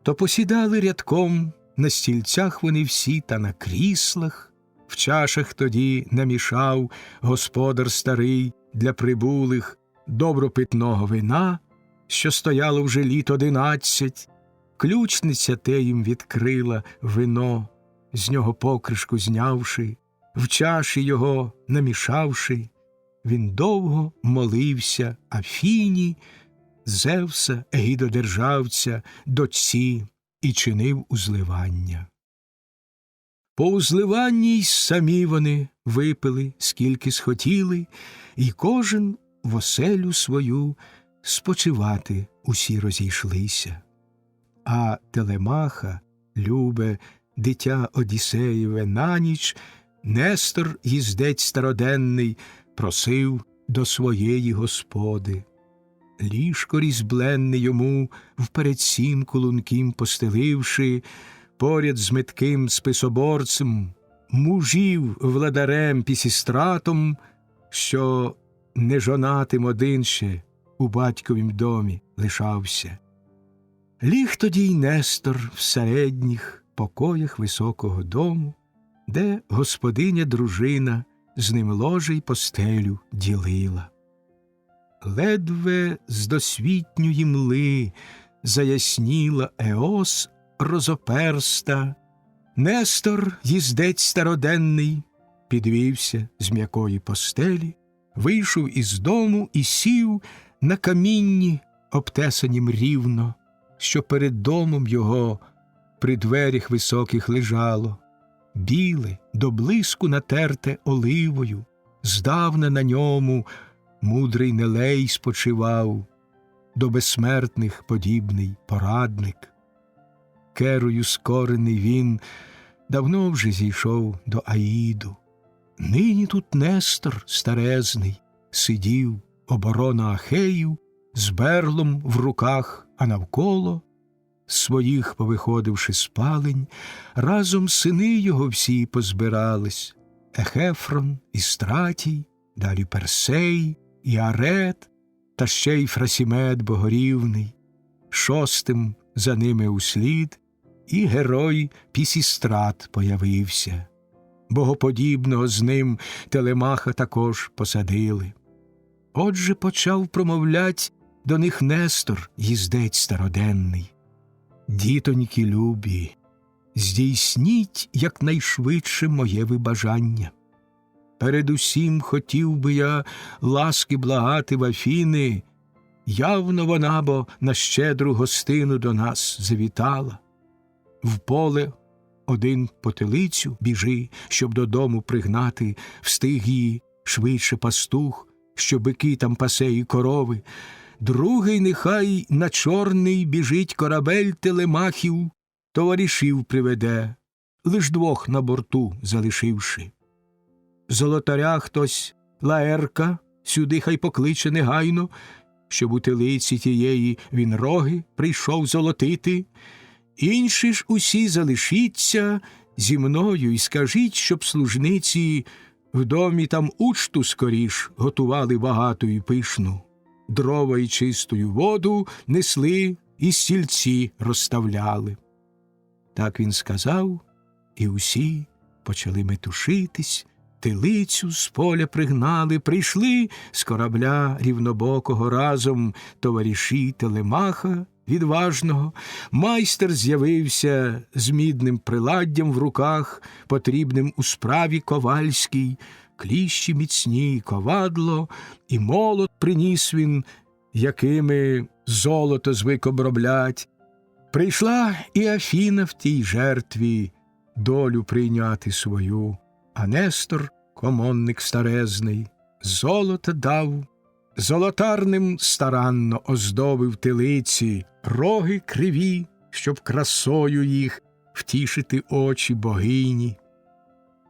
то посідали рядком, на стільцях вони всі та на кріслах, в чашах тоді намішав господар старий для прибулих добропитного вина, що стояло вже літ 11, ключниця те їм відкрила вино, з нього покришку знявши, в чаші його намішавши, він довго молився Афіні, Зевса, гідодержавця, дочці, і чинив узливання. По узливанні й самі вони випили, скільки схотіли, і кожен в оселю свою спочивати усі розійшлися. А Телемаха, любе, дитя Одіссеєве, на ніч Нестор, їздець староденний, просив до своєї господи. Ліжко різьбленне йому вперед сінку лунким постеливши, поряд з метким списоборцем, мужів владарем Пісістратом, що нежонатим один ще у батьковім домі лишався. Ліг тоді й Нестор в середніх покоях високого дому, де господиня дружина з ним ложе й постелю ділила. Ледве з досвітньої мли заясніла Еос розоперста. Нестор, їздець староденний, підвівся з м'якої постелі, вийшов із дому і сів на камінні, обтесанім рівно, що перед домом його при дверях високих лежало, біле, до блиску натерте оливою, здавна на ньому мудрий Нелей спочивав, до безсмертних подібний порадник. Керою скорений він давно вже зійшов до Аїду. Нині тут Нестор старезний сидів, оборона Ахеїв, з берлом в руках, а навколо, своїх повиходивши спалень, разом сини його всі позбирались: Ехефрон і Стратій, далі Персей і Арет, та ще й Фрасімед богорівний, шостим за ними услід і герой Пісістрат появився. Богоподібного з ним Телемаха також посадили. Отже почав промовлять до них Нестор, їздець староденний: «Дітоньки любі, здійсніть якнайшвидше моє ви бажання. Передусім хотів би я ласки благати в Афіни, явно вона бо на щедру гостину до нас завітала. В поле один по телицю біжи, щоб додому пригнати, встиг її швидше пастух, що бики там пасе і корови. Другий нехай на чорний біжить корабель Телемахів, товаришів приведе, лиш двох на борту залишивши. Золотаря хтось Лаерка сюди хай покличе негайно, щоб у телиці тієї він роги прийшов золотити. Інші ж усі залишіться зі мною і скажіть, щоб служниці в домі там учту скоріш готували багату і пишну, дрова і чистую воду несли і стільці розставляли. Так він сказав, і усі почали метушитись, телицю з поля пригнали, прийшли з корабля рівнобокого разом товариші Телемаха відважного. Майстер з'явився з мідним приладдям в руках, потрібним у справі ковальській, кліщі міцні, ковадло, і молот приніс він, якими золото звик оброблять. Прийшла і Афіна в тій жертві долю прийняти свою, а Нестор, комонник старезний, золото дав, золотарним старанно оздобив телиці, роги криві, щоб красою їх втішити очі богині.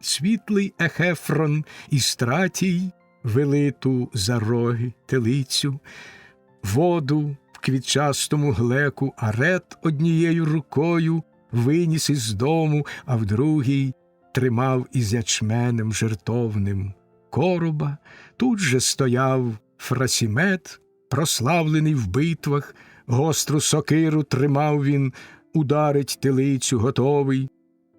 Світлий Ехефрон і Стратій велиту за роги телицю, воду в квітчастому глеку Арет однією рукою виніс із дому, а в другій тримав із ячменем жертовним короба. Тут же стояв Фрасімет, прославлений в битвах, гостру сокиру тримав він, ударить телицю готовий.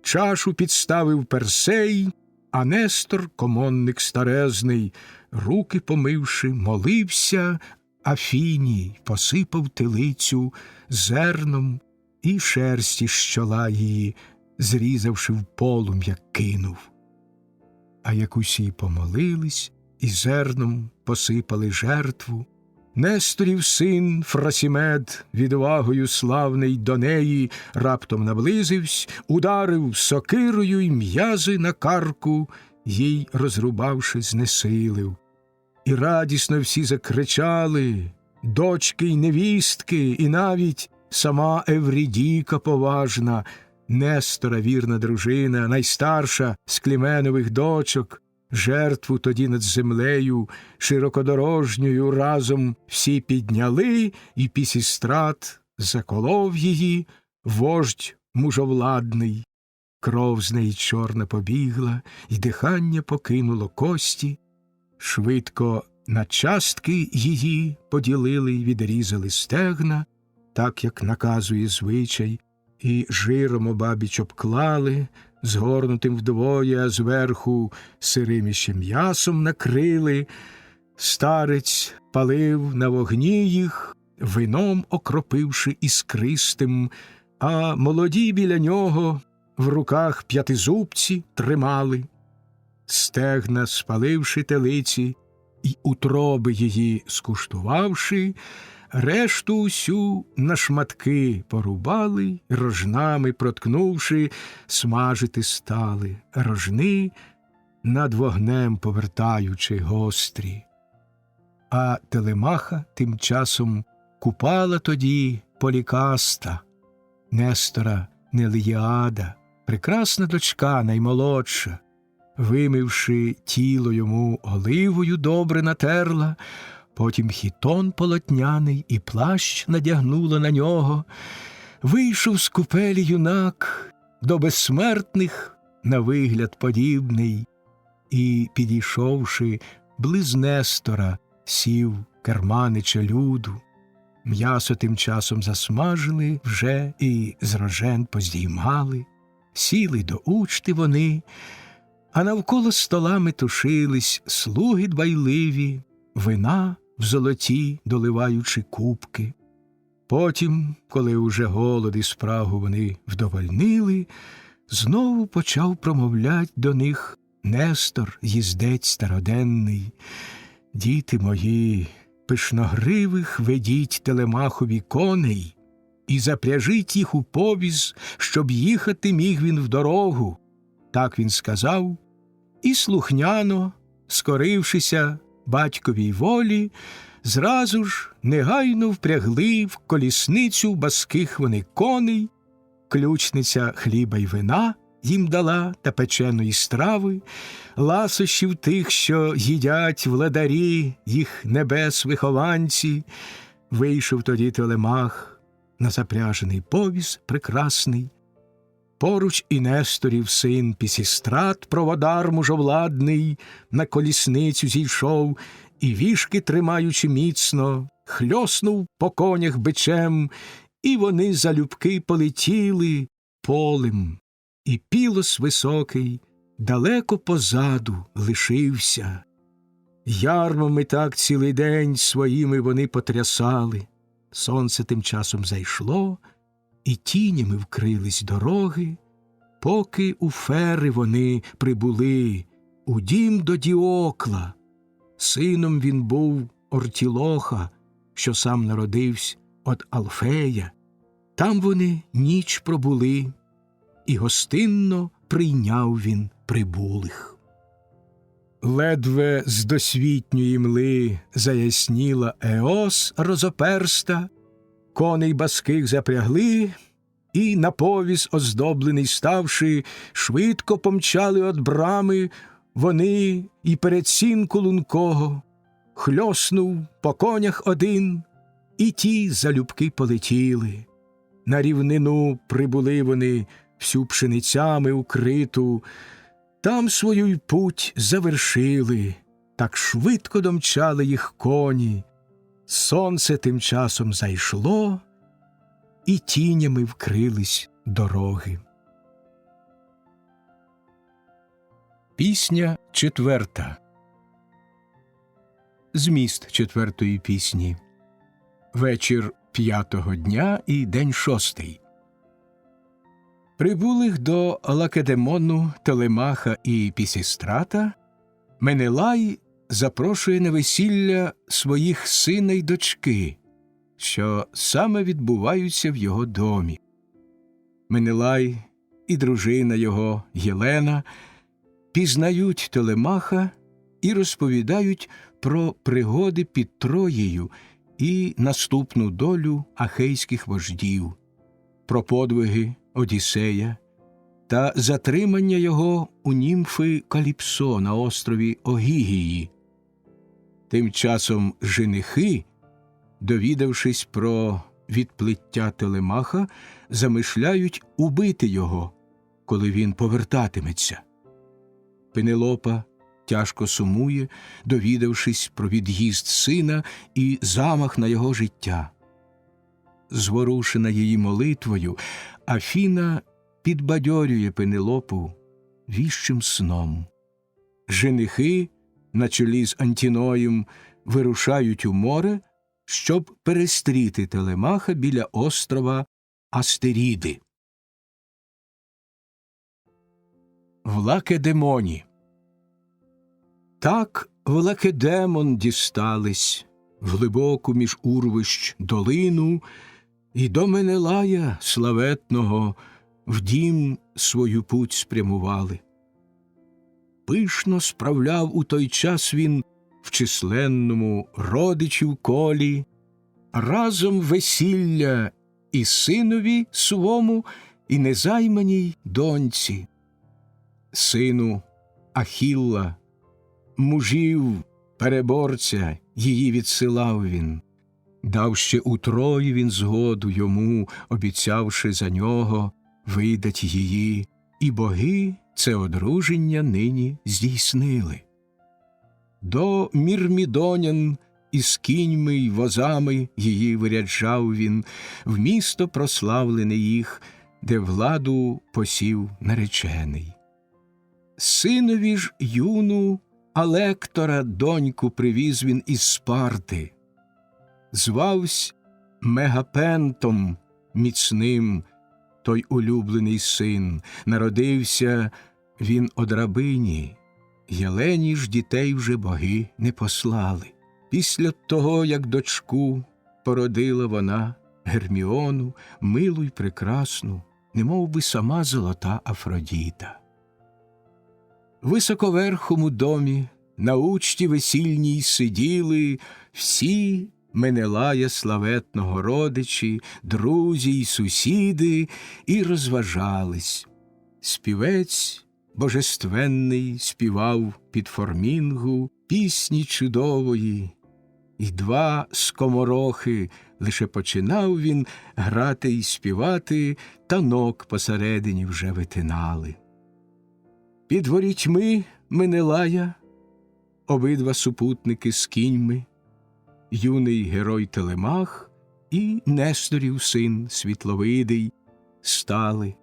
Чашу підставив Персей, а Нестор, комонник старезний, руки помивши, молився Афіній, посипав телицю зерном і шерсті з чола її, зрізавши в полум'я, кинув. А як усі помолились і зерном посипали жертву, Несторів син Фрасімед, відвагою славний до неї, раптом наблизивсь, ударив сокирою й м'язи на карку, їй, розрубавши, знесилив. І радісно всі закричали, дочки й невістки, і навіть сама Евридіка поважна, Нестора вірна дружина, найстарша з Кліменових дочок, жертву тоді над землею широкодорожньою разом всі підняли, і Пісістрат заколов її, вождь мужовладний. Кров з неї чорна побігла, і дихання покинуло кості. Швидко на частки її поділили й відрізали стегна, так, як наказує звичай, і жиром обабіч обклали, згорнутим вдвоє, а зверху сирим іще м'ясом накрили. Старець палив на вогні їх, вином окропивши іскристим, а молоді біля нього в руках п'ятизубці тримали. Стегна спаливши телиці і утроби її скуштувавши, решту усю на шматки порубали, рожнами проткнувши, смажити стали, рожни над вогнем повертаючи гострі. А Телемаха тим часом купала тоді Полікаста, Нестора Нелеїада, прекрасна дочка наймолодша, вимивши тіло йому оливою добре натерла, потім хітон полотняний і плащ надягнула на нього. Вийшов з купелі юнак, до безсмертних на вигляд подібний, і, підійшовши близ Нестора, сів керманича люду. М'ясо тим часом засмажили вже і з рожен поздіймали, сіли до учти вони, а навколо стола метушились слуги дбайливі, вина в золоті доливаючи кубки. Потім, коли уже голод і спрагу вони вдовольнили, знову почав промовлять до них Нестор, їздець староденний. Діти мої, пишногривих ведіть Телемахові коней і запряжіть їх у повіз, щоб їхати міг він в дорогу. Так він сказав, і слухняно, скорившися батьковій волі, зразу ж негайно впрягли в колісницю баских вони коней, ключниця хліба й вина їм дала та печеної страви, ласощів тих, що їдять владарі їх небес вихованці. Вийшов тоді Телемах на запряжений повіз прекрасний. Поруч і Несторів син Пісістрат, проводар мужовладний, на колісницю зійшов і віжки, тримаючи міцно, хльоснув по конях бичем, і вони залюбки полетіли полем. І Пілос високий далеко позаду лишився. Ярмами так цілий день своїми вони потрясали. Сонце тим часом зайшло, і тінями вкрились дороги, поки у Фери вони прибули, у дім до Діокла. Сином він був Ортілоха, що сам народився од Алфея. Там вони ніч пробули, і гостинно прийняв він прибулих. Ледве з досвітньої мли заясніла Еос розоперста, коней баских запрягли, і на повіз оздоблений ставши, швидко помчали од брами вони, і перед сінку лункого хльоснув по конях один, і ті залюбки полетіли. На рівнину прибули вони всю пшеницями укриту, там свою й путь завершили, так швидко домчали їх коні. Сонце тим часом зайшло, і тінями вкрились дороги. Пісня четверта. Зміст четвертої пісні. Вечір 5-го дня і день 6-й. Прибулих до Лакедемону, Телемаха і Пісістрата Менелай запрошує на весілля своїх сина й дочки, що саме відбуваються в його домі. Менелай і дружина його Єлена пізнають Телемаха і розповідають про пригоди під Троєю і наступну долю ахейських вождів, про подвиги Одіссея та затримання його у німфи Каліпсо на острові Огігії. Тим часом женихи, довідавшись про відплиття Телемаха, замишляють убити його, коли він повертатиметься. Пенелопа тяжко сумує, довідавшись про від'їзд сина і замах на його життя. Зворушена її молитвою, Афіна підбадьорює Пенелопу віщим сном. Женихи на чолі з Антіноєм вирушають у море, щоб перестріти Телемаха біля острова Астеріди. В Лакедемоні. Так в Лакедемон дістались, в глибоку між урвищ долину, і до Менелая славетного в дім свою путь спрямували. Пишно справляв у той час він в численному родичів колі разом весілля і синові свому, і незайманій доньці. Сину Ахілла, мужів переборця, її відсилав він. Дав ще у Трої він згоду йому, обіцявши за нього видать її, і боги це одруження нині здійснили. До мірмідонян із кіньми й возами її виряджав він, в місто прославлене їх, де владу посів наречений. Синові ж юну Алектора доньку привіз він із Спарти. Звавсь Мегапентом міцним той улюблений син. Народився він од рабині, Єлені ж дітей вже боги не послали. Після того, як дочку породила вона Герміону, милу й прекрасну, немов би сама золота Афродіта. Високоверхом у домі на учті весільній сиділи всі Менелая славетного родичі, друзі й сусіди, і розважались. Співець божественний співав під формінгу пісні чудової, і два скоморохи лише починав він грати й співати, танок посередині вже витинали. Під ворітьми Менелая обидва супутники з кіньми, юний герой Телемах і Несторів син світловидий, стали.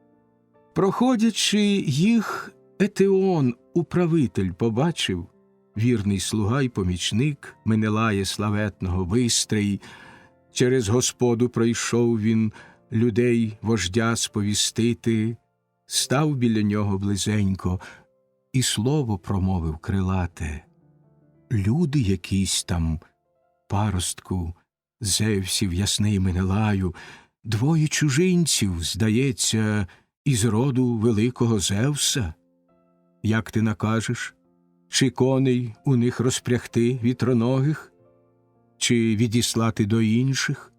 Проходячи їх, Етеон, управитель, побачив, вірний слуга й помічник Менелая славетного бистрий. Через господу пройшов він людей вождя сповістити, став біля нього близенько і слово промовив крилате. Люди якісь там, паростку, Зевсів ясний Менелаю, двоє чужинців, здається, із роду великого Зевса. Як ти накажеш, чи коней у них розпрягти вітроногих, чи відіслати до інших,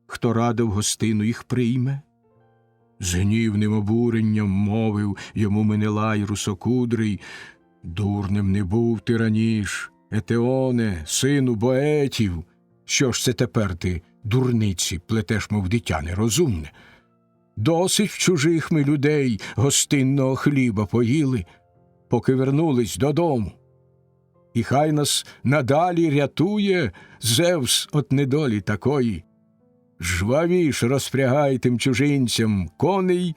хто радо в гостину їх прийме? З гнівним обуренням мовив йому Менелай русокудрий: дурним не був ти раніш, Етеоне, сину Боетів. Що ж це тепер ти, дурниці, плетеш, мов дитя нерозумне? Досить в чужих ми людей гостинного хліба поїли, поки вернулись додому. І хай нас надалі рятує Зевс от недолі такої. Жвавіш розпрягай тим чужинцям коней,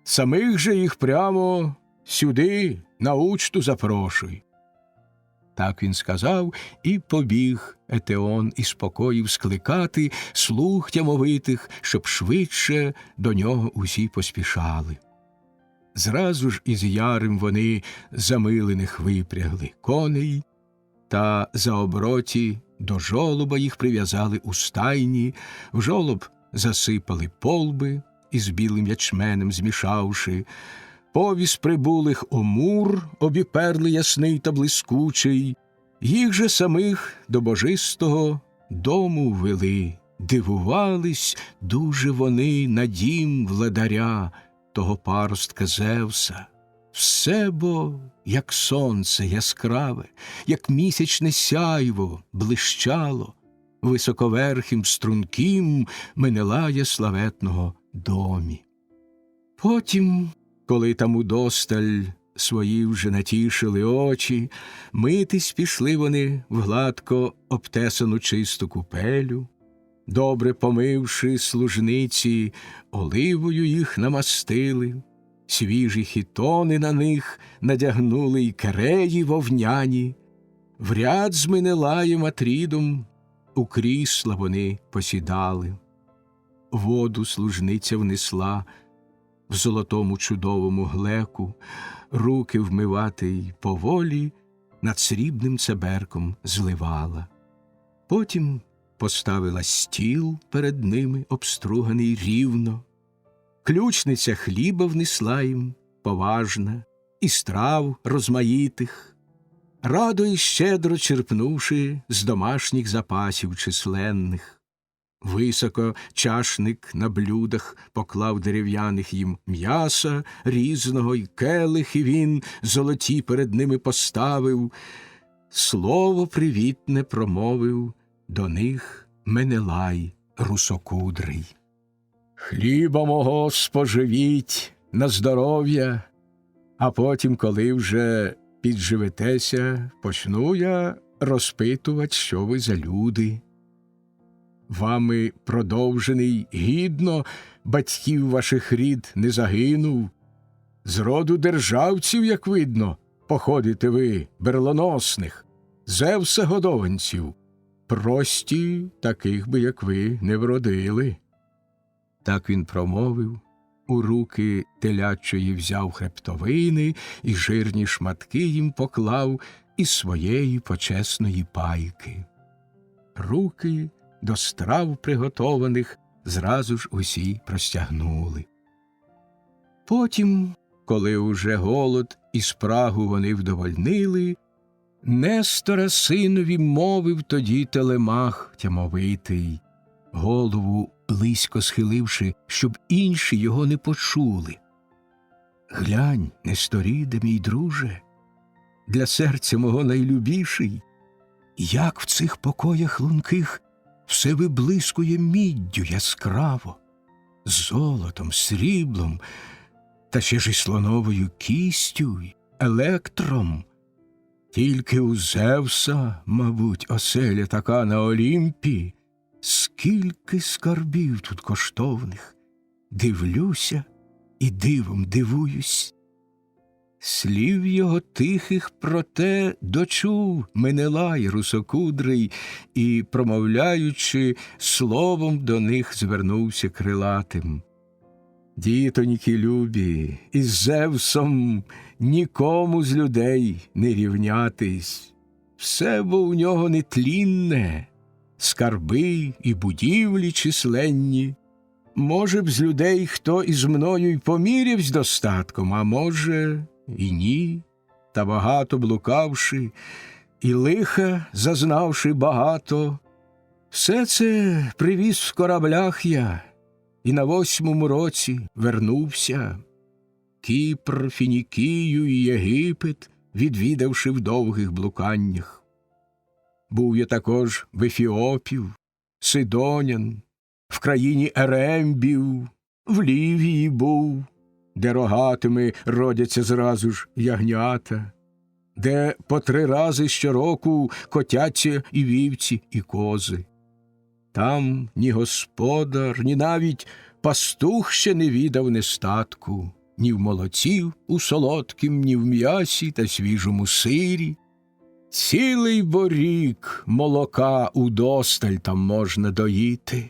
самих же їх прямо сюди на учту запрошуй. Так він сказав, і побіг Етеон із покоїв скликати слуг тямовитих, щоб швидше до нього усі поспішали. Зразу ж із ярим вони замилених випрягли коней, та за оброті до жолоба їх прив'язали у стайні, в жолоб засипали полби із білим ячменем змішавши, повіз прибулих омур обіперли ясний та блискучий, їх же самих до божистого дому вели, дивувались дуже вони на дім владаря, того паростка Зевса. Все бо, як сонце яскраве, як місячне сяйво блищало, високоверхим струнким Менелая славетного домі. Потім, коли там удосталь свої вже натішили очі, митись пішли вони в гладко обтесану чисту купелю, добре помивши служниці, оливою їх намастили, свіжі хітони на них надягнули й кереї вовняні, в ряд з Менелаєм Атрідом у крісла вони посідали. Воду служниця внесла в золотому чудовому глеку, руки вмивати й поволі над срібним цеберком зливала. Потім поставила стіл перед ними, обструганий рівно. Ключниця хліба внесла їм поважна, і страв розмаїтих, радо й щедро черпнувши з домашніх запасів численних. Високо чашник на блюдах поклав дерев'яних їм м'яса різного, й келихи він золоті перед ними поставив. Слово привітне промовив до них Менелай русокудрий. «Хліба мого споживіть на здоров'я, а потім, коли вже підживетеся, почну я розпитувати, що ви за люди. Вами продовжений гідно батьків ваших рід не загинув. З роду державців, як видно, походите ви, берлоносних, Зевса годованців. Прості таких би, як ви, не вродили». Так він промовив, у руки телячої взяв хребтовини і жирні шматки їм поклав із своєї почесної пайки. Руки до страв приготованих зразу ж усі простягнули. Потім, коли уже голод і спрагу вони вдовольнили, Нестора синові мовив тоді Телемах тямовитий, голову близько схиливши, щоб інші його не почули. «Глянь, Несторіде, мій друже, для серця мого найлюбіший, як в цих покоях лунких все виблискує міддю яскраво, золотом, сріблом, та ще ж і слоновою кістю, й електром. Тільки у Зевса, мабуть, оселя така на Олімпі, скільки скарбів тут коштовних. Дивлюся і дивом дивуюсь». Слів його тихих проте дочув Менелай русокудрий і, промовляючи, словом до них звернувся крилатим. «Дітоньки любі, із Зевсом нікому з людей не рівнятись. Все бо у нього нетлінне, скарби і будівлі численні. Може б з людей хто із мною й помірявсь достатком, а може і ні, та багато блукавши, і лиха зазнавши багато. Все це привіз в кораблях я, і на 8-му році вернувся. Кіпр, Фінікію і Єгипет відвідавши в довгих блуканнях. Був я також в Ефіопів, Сидонян, в країні Ерембів, в Лівії був, де рогатими родяться зразу ж ягнята, де по 3 рази щороку котяться і вівці, і кози. Там ні господар, ні навіть пастух ще не відав нестатку, ні в молоці у солодкім, ні в м'ясі та свіжому сирі. Цілий борік молока удосталь там можна доїти.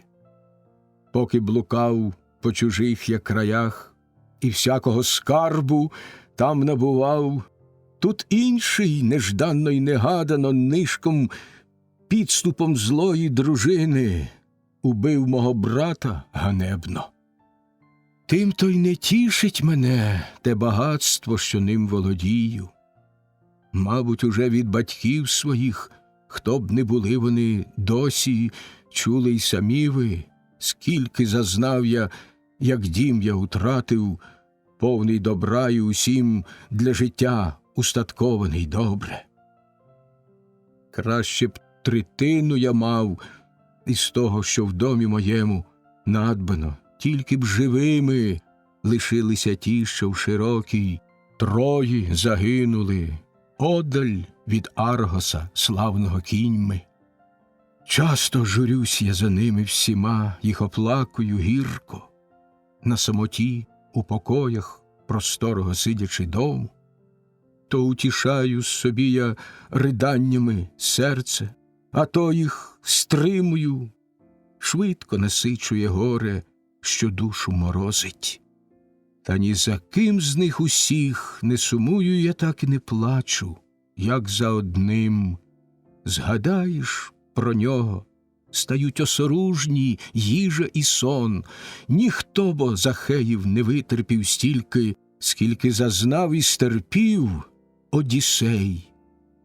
Поки блукав по чужих я краях і всякого скарбу там набував, тут інший нежданно й негадано нишком підступом злої дружини убив мого брата ганебно. Тим то й не тішить мене те багатство, що ним володію. Мабуть, уже від батьків своїх, хто б не були вони досі, чули й самі ви, скільки зазнав я, як дім я утратив, повний добра і усім для життя устаткований добре. Краще б 1/3 я мав із того, що в домі моєму надбано, тільки б живими лишилися ті, що в широкій Трої загинули, одаль від Аргоса славного кіньми. Часто журюсь я за ними всіма, їх оплакую гірко, на самоті, у покоях просторого сидячи дому. То утішаю собі я риданнями серце, а то їх стримую, швидко насичує горе, що душу морозить. Та ні за ким з них усіх не сумую я, так і не плачу, як за одним. Згадаєш про нього, стають осоружні їжа і сон. Ніхто бо Захеїв не витерпів стільки, скільки зазнав і стерпів Одіссей.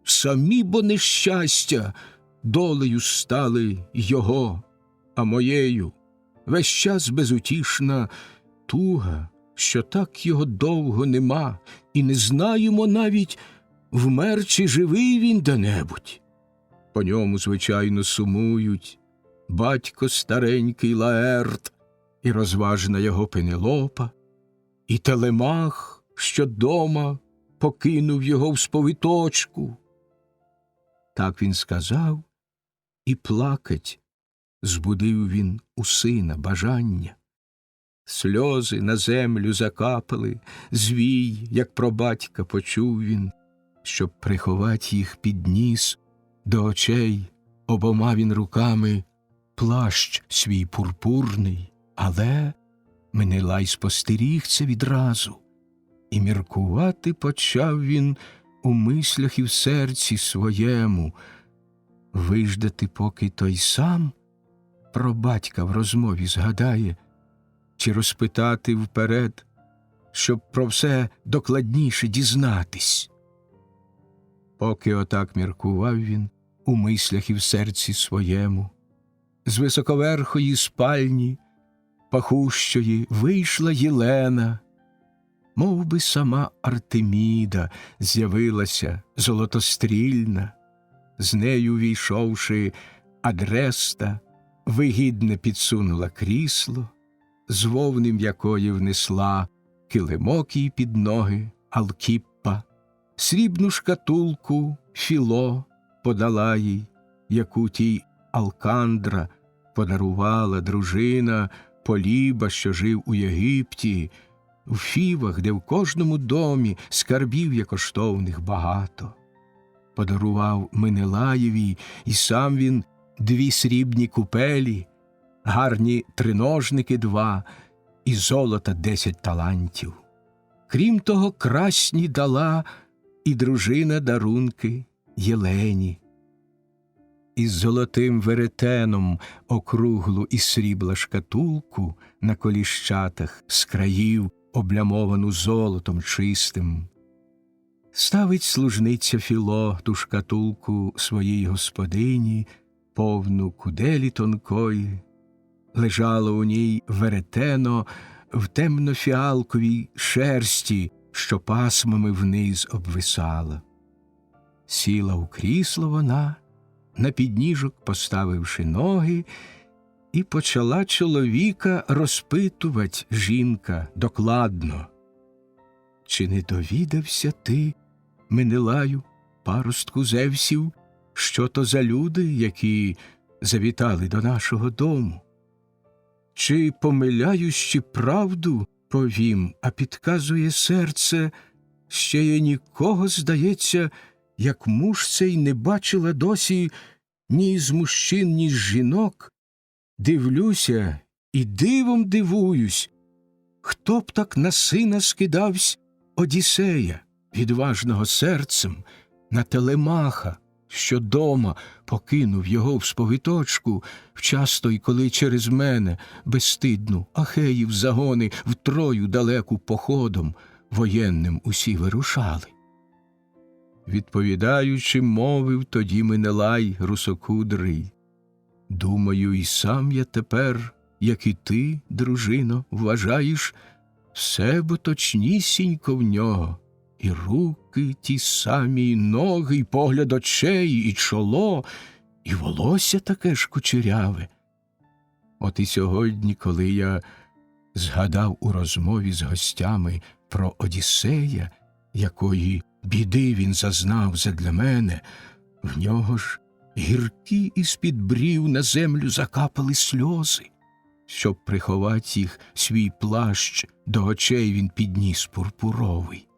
Самі бо нещастя долею стали його, а моєю весь час безутішна туга, що так його довго нема, і не знаємо навіть, вмер чи живий він де-небудь. По ньому, звичайно, сумують батько старенький Лаерт, і розважна його Пенелопа, і Телемах, що дома покинув його в сповиточку. Так він сказав, і плакать збудив він у сина бажання. Сльози на землю закапали, звій, як про батька почув він, щоб приховать їх підніс до очей, обома він руками плащ свій пурпурний, але Менелай спостеріг це відразу, і міркувати почав він у мислях і в серці своєму, виждати, поки той сам про батька в розмові згадає, чи розпитати вперед, щоб про все докладніше дізнатись. Поки отак міркував він у мислях і в серці своєму, з високоверхої спальні пахущої вийшла Єлена, мов би сама Артеміда з'явилася золотострільна, з нею війшовши Адреста, вигідне підсунула крісло, з вовни м'якої внесла килимок їй під ноги Алкіппа, срібну шкатулку Філо подала їй, яку тій Алкандра подарувала дружина Поліба, що жив у Єгипті, в Фівах, де в кожному домі скарбів є коштовних багато. Подарував Менелаєві і сам він 2 срібні купелі, гарні триножники 2 і золота 10 талантів. Крім того, красні дала і дружина дарунки Єлені. Із золотим веретеном округлу із срібла шкатулку на коліщатах з країв, облямовану золотом чистим. Ставить служниця Філо ту шкатулку своїй господині, повну куделі тонкої. Лежало у ній веретено в темно-фіалковій шерсті, що пасмами вниз обвисала. Сіла у крісло вона, на підніжок поставивши ноги, І почала чоловіка розпитувать жінка докладно. Чи не довідався ти, Менелаю, паростку Зевсів, що то за люди, які завітали до нашого дому? Чи помиляюсь, чи правду повім, а підказує серце, ще я нікого, здається, як муж цей не бачила досі ні з мужчин, ні з жінок. Дивлюся і дивом дивуюсь, хто б так на сина скидавсь Одіссея, відважного серцем, на Телемаха, що дома покинув його в сповиточку, вчасто й коли через мене, безстидну, Ахеїв загони в Трою далеку походом воєнним усі вирушали. Відповідаючи, мовив тоді Менелай русокудрий: думаю, і сам я тепер, як і ти, дружино, вважаєш, все бо точнісінько в нього, і руки ті самі, і ноги, і погляд очей, і чоло, і волосся таке ж кучеряве. От і сьогодні, коли я згадав у розмові з гостями про Одіссея, якої біди він зазнав задля мене, в нього ж гіркі із-під брів на землю закапали сльози. Щоб приховать їх, свій плащ до очей він підніс пурпуровий.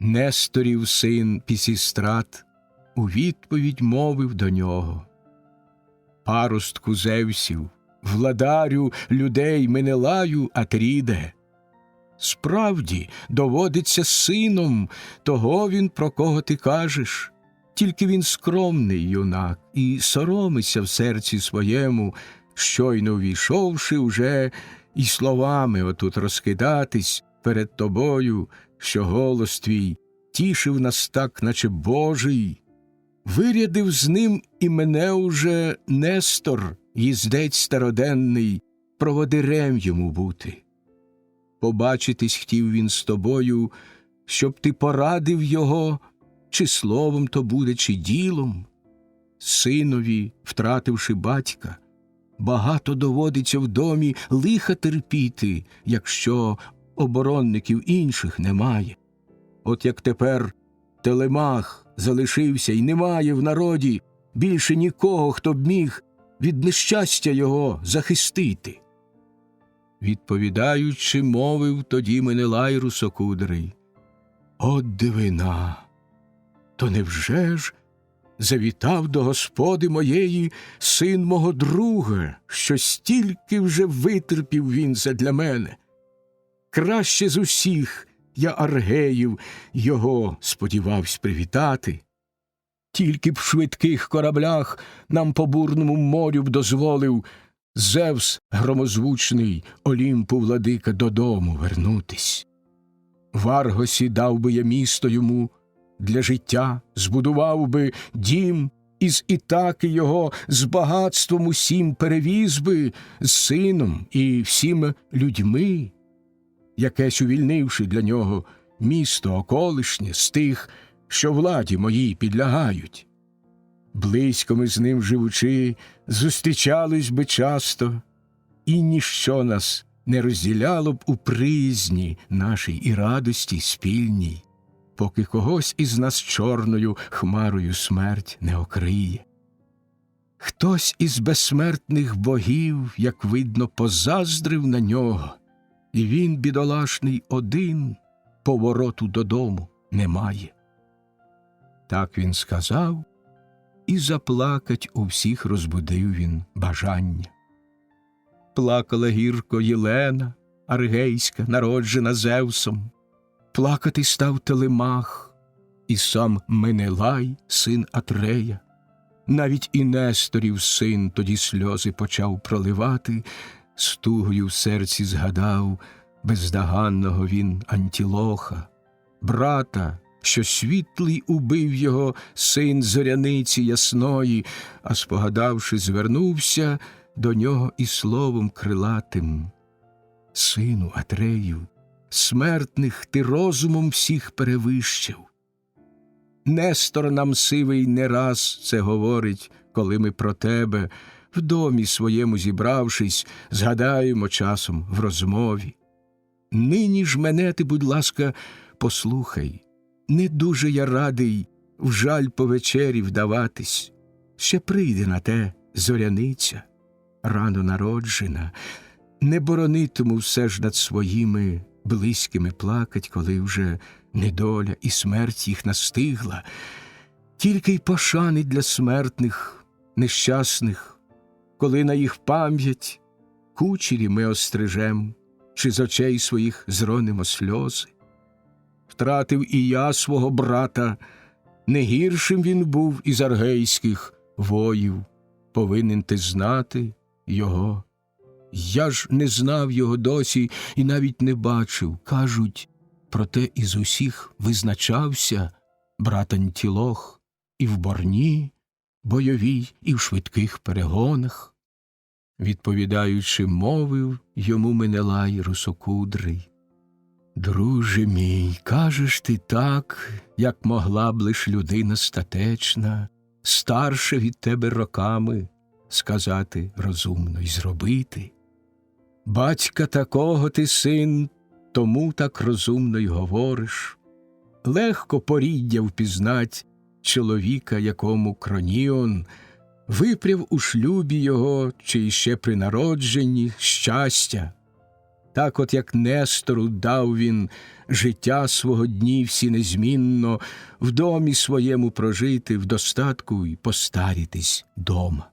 Несторів син Пісістрат у відповідь мовив до нього: паростку Зевсів, владарю людей Менелаю Атріде, справді доводиться сином того він, про кого ти кажеш, тільки він скромний юнак і соромиться в серці своєму, щойно увійшовши уже, і словами отут розкидатись перед тобою, що голос твій тішив нас так, наче Божий. Вирядив з ним і мене уже Нестор, їздець староденний, проводирем йому бути. Побачитись хотів він з тобою, щоб ти порадив його, чи словом то буде, чи ділом. Синові, втративши батька, багато доводиться в домі лиха терпіти, якщо оборонників інших немає. От як тепер Телемах залишився і немає в народі більше нікого, хто б міг від нещастя його захистити. Відповідаючи, мовив тоді Менелай русокудрий: от дивина! То невже ж завітав до господи моєї син мого друга, що стільки вже витерпів він задля мене? Краще з усіх я аргеїв його сподівавсь привітати. Тільки б в швидких кораблях нам по бурному морю б дозволив Зевс громозвучний, Олімпу владика, додому вернутись. В Аргосі дав би я місто йому для життя, збудував би дім, із Ітаки його з багатством усім перевіз би, з сином і всіми людьми, якесь увільнивши для нього місто околишнє з тих, що владі моїй підлягають. Близько ми з ним живучи, зустрічались би часто, і ніщо нас не розділяло б у приязні нашій і радості спільній, поки когось із нас чорною хмарою смерть не окриє. Хтось із безсмертних богів, як видно, позаздрив на нього, і він, бідолашний, один, повороту додому не має. Так він сказав, і заплакать у всіх розбудив він бажання. Плакала гірко Єлена, аргейська, народжена Зевсом. Плакати став Телемах, і сам Менелай, син Атрея. Навіть і Несторів син тоді сльози почав проливати, з тугою в серці згадав бездоганного він Антілоха, брата, що світлий убив його син зоряниці ясної, а спогадавши, звернувся до нього і словом крилатим: сину Атрею, смертних ти розумом всіх перевищив. Нестор нам сивий не раз це говорить, коли ми про тебе в домі своєму зібравшись, згадаємо часом в розмові. Нині ж мене ти, будь ласка, послухай. Не дуже я радий в жаль по вечері вдаватись. Ще прийде на те зоряниця, рано народжена. Не боронитиму все ж над своїми близькими плакать, коли вже недоля і смерть їх настигла. Тільки й пошани для смертних, нещасних, коли на їх пам'ять кучері ми острижем, чи з очей своїх зронимо сльози. Втратив і я свого брата, не гіршим він був із аргейських воїв, повинен ти знати його. Я ж не знав його досі і навіть не бачив, кажуть, проте із усіх визначався брат Антілох і в борні бойовій, і в швидких перегонах. Відповідаючи, мовив йому Менелай русокудрий: «Друже мій, кажеш ти так, як могла б лиш людина статечна, старша від тебе роками, сказати розумно й зробити. Батька такого ти син, тому так розумно й говориш. Легко поріддя впізнать чоловіка, якому Кроніон випряв у шлюбі його, чи іще при народженні щастя. Так от, як Нестору дав він життя свого дні всі незмінно, в домі своєму прожити, в достатку й постарітись дома.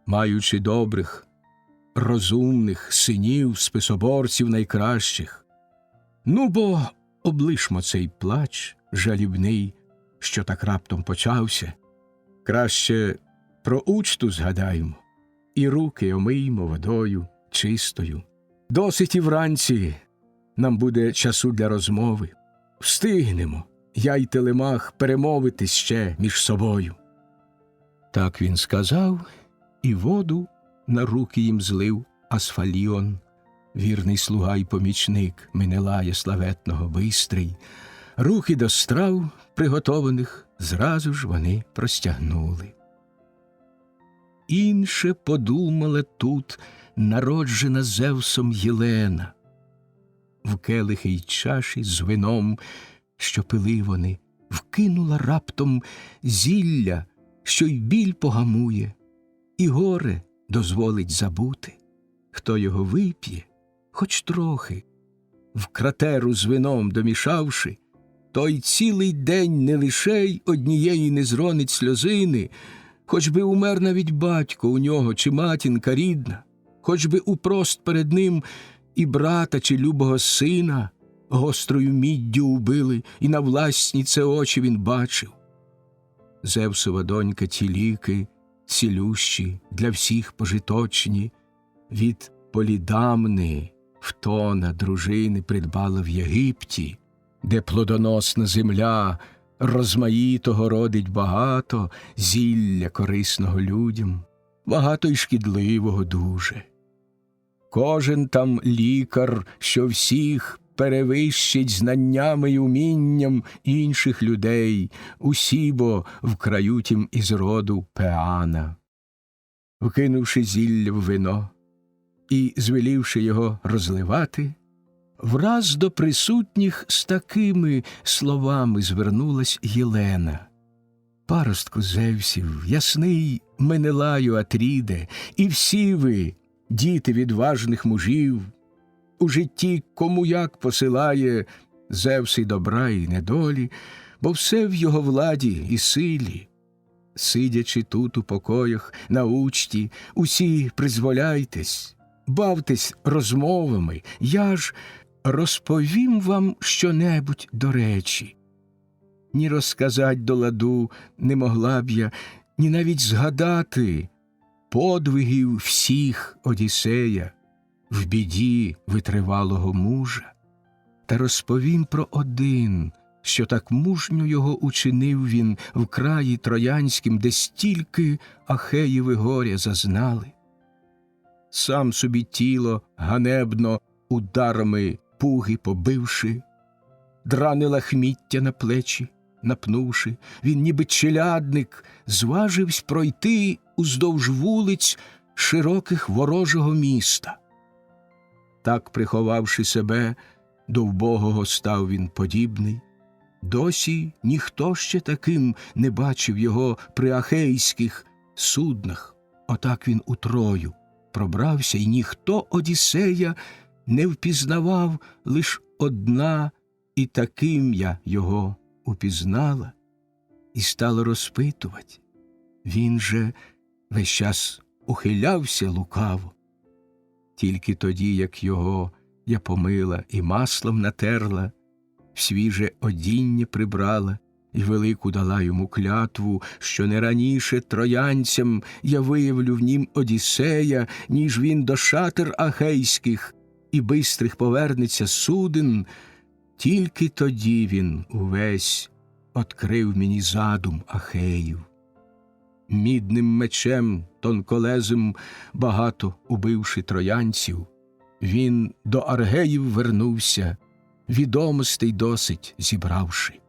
Маючи добрих, розумних синів, списоборців найкращих. Ну, бо облишмо цей плач жалібний, що так раптом почався. Краще про учту згадаємо і руки омиймо водою чистою. Досить і вранці нам буде часу для розмови. Встигнемо, я й Телемах, перемовитись ще між собою». Так він сказав, і воду на руки їм злив Асфаліон, вірний слуга й помічник Менелая славетного бистрий. Руки до страв приготованих зразу ж вони простягнули. Інше подумала тут народжена Зевсом Єлена. В келихи й чаші з вином, що пили вони, вкинула раптом зілля, що й біль погамує, і горе дозволить забути. Хто його вип'є, хоч трохи, в кратеру з вином домішавши, той цілий день не лише й однієї не зронить сльозини, хоч би умер навіть батько у нього чи матінка рідна, хоч би упрост перед ним і брата чи любого сина гострою міддю убили, і на власні це очі він бачив. Зевсова донька ті ліки, цілющі, для всіх пожиточні, від Полідамни, Втона, дружини, придбала в Єгипті, де плодоносна земля розмаїтого родить багато, зілля корисного людям, багато й шкідливого дуже. Кожен там лікар, що всіх перевищить знаннями й умінням інших людей, усі бо в краю тім із роду Пеана. Вкинувши зілля в вино і звелівши його розливати, враз до присутніх з такими словами звернулась Єлена: «Паростку Зевсів, ясний Менелаю Атріде, і всі ви, діти відважних мужів, у житті кому як посилає Зевс і добра, і недолі, бо все в його владі і силі. Сидячи тут у покоях, на учті, усі призволяйтесь, бавтесь розмовами, я ж розповім вам щонебудь до речі. Ні розказать до ладу не могла б я, ні навіть згадати подвигів всіх Одіссея, в біді витривалого мужа. Та розповім про один, що так мужньо його учинив він в краї троянськім, де стільки Ахеєви горя зазнали. Сам собі тіло ганебно ударами пуги побивши, дране лахміття на плечі напнувши, він, ніби челядник, зваживсь пройти уздовж вулиць широких ворожого міста. Так, приховавши себе, до вбогого став він подібний. Досі ніхто ще таким не бачив його при ахейських суднах. Отак він у Трою пробрався, і ніхто Одіссея не впізнавав, лиш одна, і таким я його упізнала, і стала розпитувати. Він же весь час ухилявся лукаво. Тільки тоді, як його я помила і маслом натерла, в свіже одіння прибрала і велику дала йому клятву, що не раніше троянцям я виявлю в нім Одіссея, ніж він до шатер ахейських і бистрих повернеться суден. Тільки тоді він увесь открив мені задум Ахеїв. Мідним мечем тонколезим багато убивши троянців, він до Аргеїв вернувся, відомостей досить зібравши.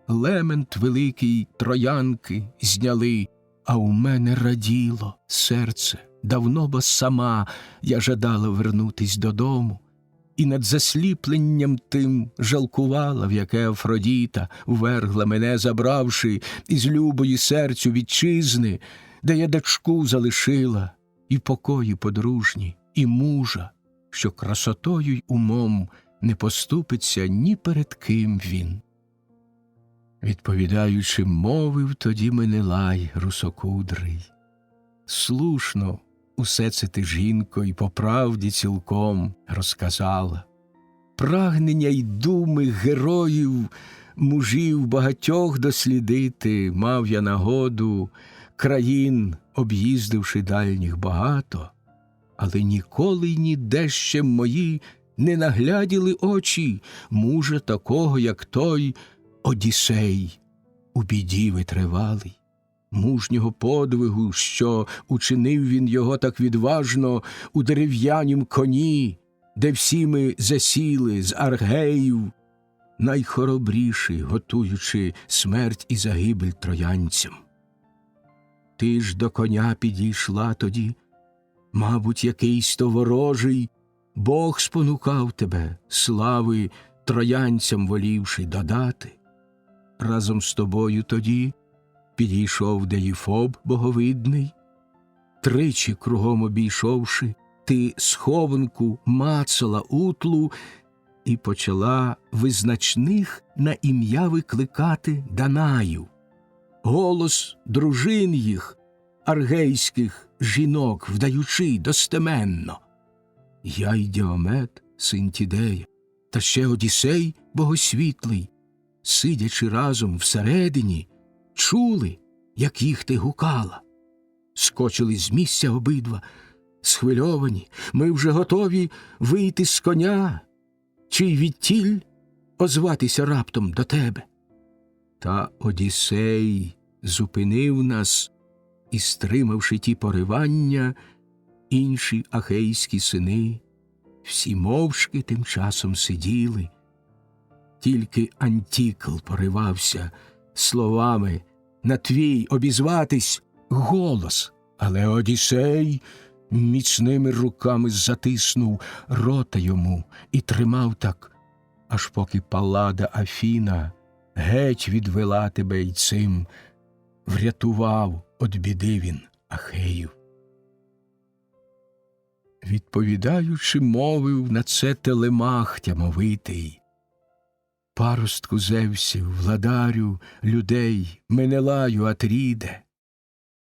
Лемент великий троянки зняли, а у мене раділо серце. Давно бо сама я жадала вернутись додому, і над засліпленням тим жалкувала, в яке Афродіта ввергла мене, забравши із любої серцю вітчизни, де я дочку залишила, і покої подружні, і мужа, що красотою й умом не поступиться ні перед ким він. Відповідаючи, мовив тоді Менелай русокудрий: слушно усе це ти, жінко, і по правді цілком розказала. Прагнення й думи героїв, мужів багатьох дослідити мав я нагоду, країн об'їздивши дальніх багато, але ніколи й ніде ще мої не нагляділи очі мужа такого, як той Одіссей, у біді витривалий, мужнього подвигу, що учинив він його так відважно у дерев'янім коні, де всі ми засіли з Аргеїв, найхоробріший, готуючи смерть і загибель троянцям. Ти ж до коня підійшла тоді, мабуть, якийсь то ворожий Бог спонукав тебе, слави троянцям волівши додати. Разом з тобою тоді підійшов Деїфоб боговидний. Тричі кругом обійшовши, ти схованку мацала утлу і почала визначних на ім'я викликати Данаїв. Голос дружин їх, аргейських жінок, вдаючи достеменно. Я й Діомед, син Тідея, та ще Одіссей богосвітлий, сидячи разом всередині, чули, як їх ти гукала. Скочили з місця обидва, схвильовані, ми вже готові вийти з коня, чи й відтіль озватися раптом до тебе. Та Одіссей зупинив нас і, стримавши ті поривання, інші ахейські сини всі мовчки тим часом сиділи. Тільки Антікл поривався словами на твій обізватись голос, але Одіссей міцними руками затиснув рота йому і тримав так, аж поки Паллада Афіна геть відвела тебе й цим врятував од біди він Ахеїв. Відповідаючи, мовив на це Телемах тямовитий: паростку Зевсів, владарю людей, Менелаю Атріде,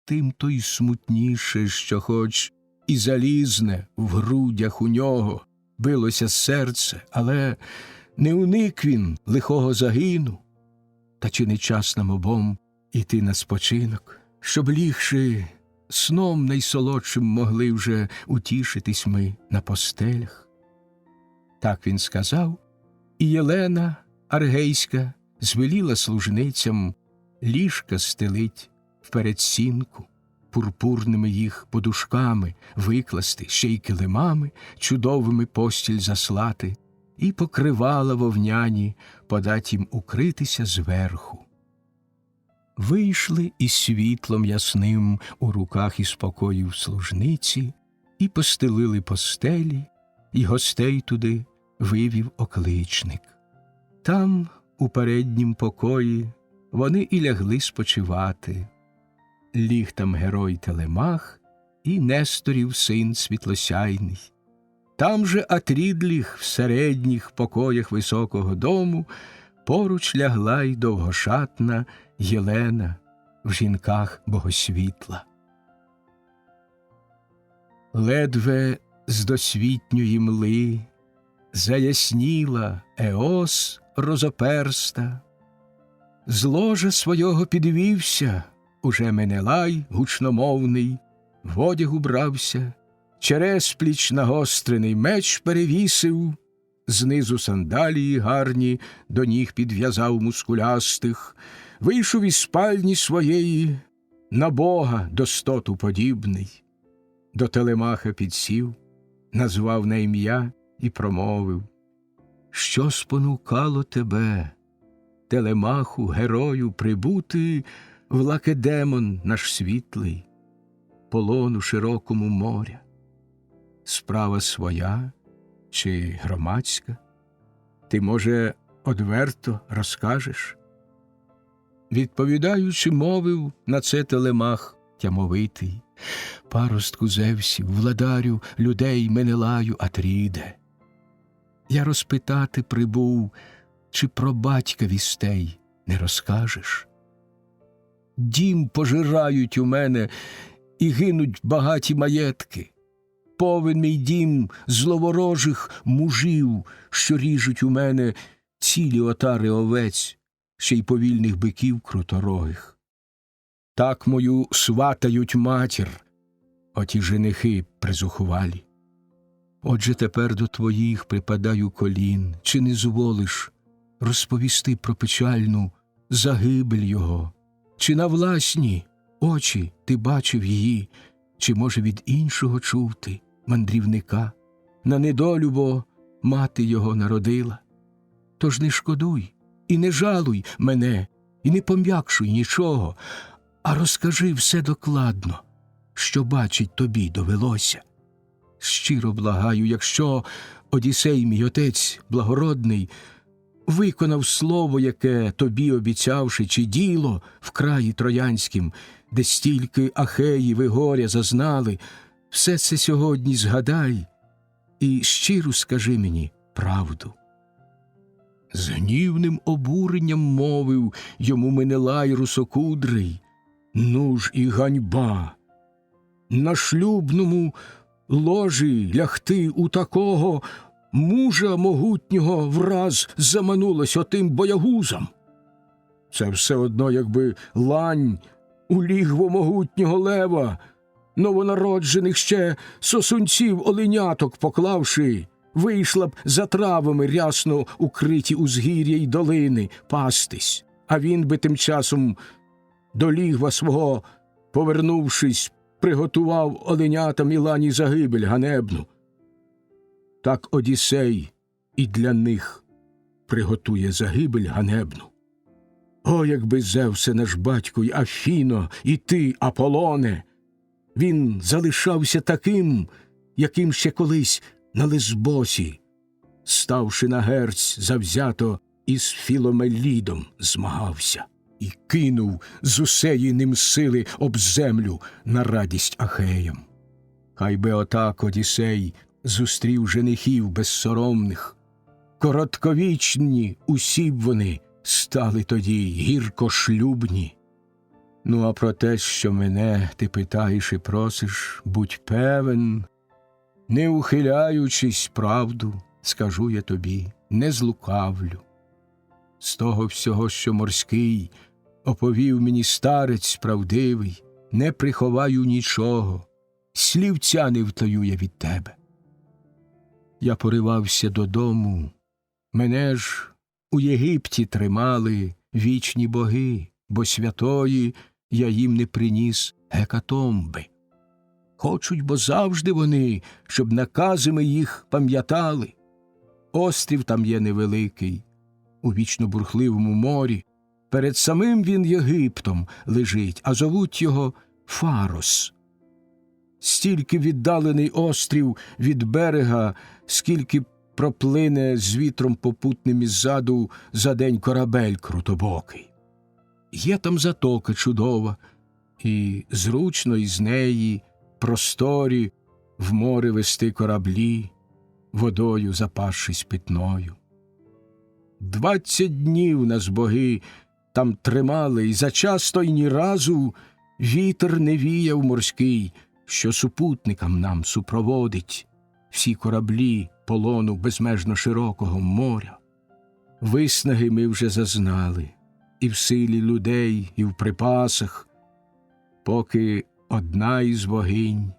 тим то й смутніше, що хоч і залізне в грудях у нього билося серце, але не уник він лихого загину. Та чи не час нам обом іти на спочинок, щоб, лігши сном найсолодшим, могли вже утішитись ми на постелях? Так він сказав, і Єлена Аргейська звеліла служницям ліжка стелить в передсінку, пурпурними їх подушками викласти, ще й килимами чудовими постіль заслати, і покривала вовняні подать їм укритися зверху. Вийшли із світлом ясним у руках із покоїв служниці, і постелили постелі, і гостей туди вивів окличник. Там, у переднім покої, вони і лягли спочивати. Ліг там герой Телемах і Несторів син світлосяйний. Там же Атрід ліг в середніх покоях високого дому, поруч лягла й довгошатна Єлена в жінках богосвітла. Ледве з досвітньої мли заясніла Еос розоперста. З ложа свого підвівся уже Менелай гучномовний, в одяг убрався, череспліч нагострений меч перевісив, знизу сандалії гарні до ніг підв'язав мускулястих, вийшов із спальні своєї, на Бога достоту подібний. До Телемаха підсів, назвав на ім'я і промовив: «Що спонукало тебе, Телемаху, герою, прибути в Лакедемон наш світлий, полону широкому моря? Справа своя чи громадська? Ти, може, одверто розкажеш?» Відповідаючи, мовив на це Телемах тямовитий: «Паростку Зевсів, владарю людей Менелаю Атріде, я розпитати прибув, чи про батька вістей не розкажеш? Дім пожирають у мене і гинуть багаті маєтки. Повен мій дім зловорожих мужів, що ріжуть у мене цілі отари овець, ще й повільних биків круторогих. Так мою сватають матір, оті женихи призухвалі. Отже тепер до твоїх припадаю колін, чи не зволиш розповісти про печальну загибель його? Чи на власні очі ти бачив її, чи, може, від іншого чув ти, мандрівника? На недолю, бо мати його народила. Тож не шкодуй і не жалуй мене, і не пом'якшуй нічого, а розкажи все докладно, що бачить тобі довелося. Щиро благаю, якщо Одіссей, мій отець благородний, виконав слово, яке тобі обіцявши, чи діло в краї троянськім, де стільки Ахеїв і горя зазнали, все це сьогодні згадай і щиро скажи мені правду». З гнівним обуренням мовив йому Менелай русокудрий: «Ну ж і ганьба! На шлюбному ложі лягти у такого мужа могутнього враз заманулось отим боягузам. Це все одно, якби лань у лігво могутнього лева, новонароджених ще сосунців оленяток поклавши, вийшла б за травами рясно укриті узгір'я й долини пастись, а він би тим часом до лігва свого, повернувшись, приготував оленятам і лані загибель ганебну. Так Одіссей і для них приготує загибель ганебну. О, якби Зевсе наш батько, й Афіно, і ти, Аполоне, він залишався таким, яким ще колись на Лесбосі, ставши на герць завзято, із Філомелідом змагався і кинув з усеї ним сили об землю на радість Ахеям. Хай би отак Одіссей зустрів женихів безсоромних, коротковічні усі б вони стали тоді гірко шлюбні. Ну, а про те, що мене ти питаєш і просиш, будь певен, не ухиляючись правду, скажу я тобі, не злукавлю. З того всього, що морський оповів мені старець правдивий, не приховаю нічого, слівця не втаю я від тебе. Я поривався додому, мене ж у Єгипті тримали вічні боги, бо святої я їм не приніс гекатомби. Хочуть, бо завжди вони, щоб наказами їх пам'ятали. Острів там є невеликий, у вічно бурхливому морі. Перед самим він Єгиптом лежить, а зовуть його Фарос. Стільки віддалений острів від берега, скільки проплине з вітром попутним іззаду за день корабель крутобокий. Є там затока чудова, і зручно із неї просторі в море вести кораблі, водою запасшись питною. 20 днів нас боги там тримали, і зачасто й ні разу вітер не віяв морський, що супутникам нам супроводить всі кораблі полону безмежно широкого моря. Виснаги ми вже зазнали і в силі людей, і в припасах, поки одна із богинь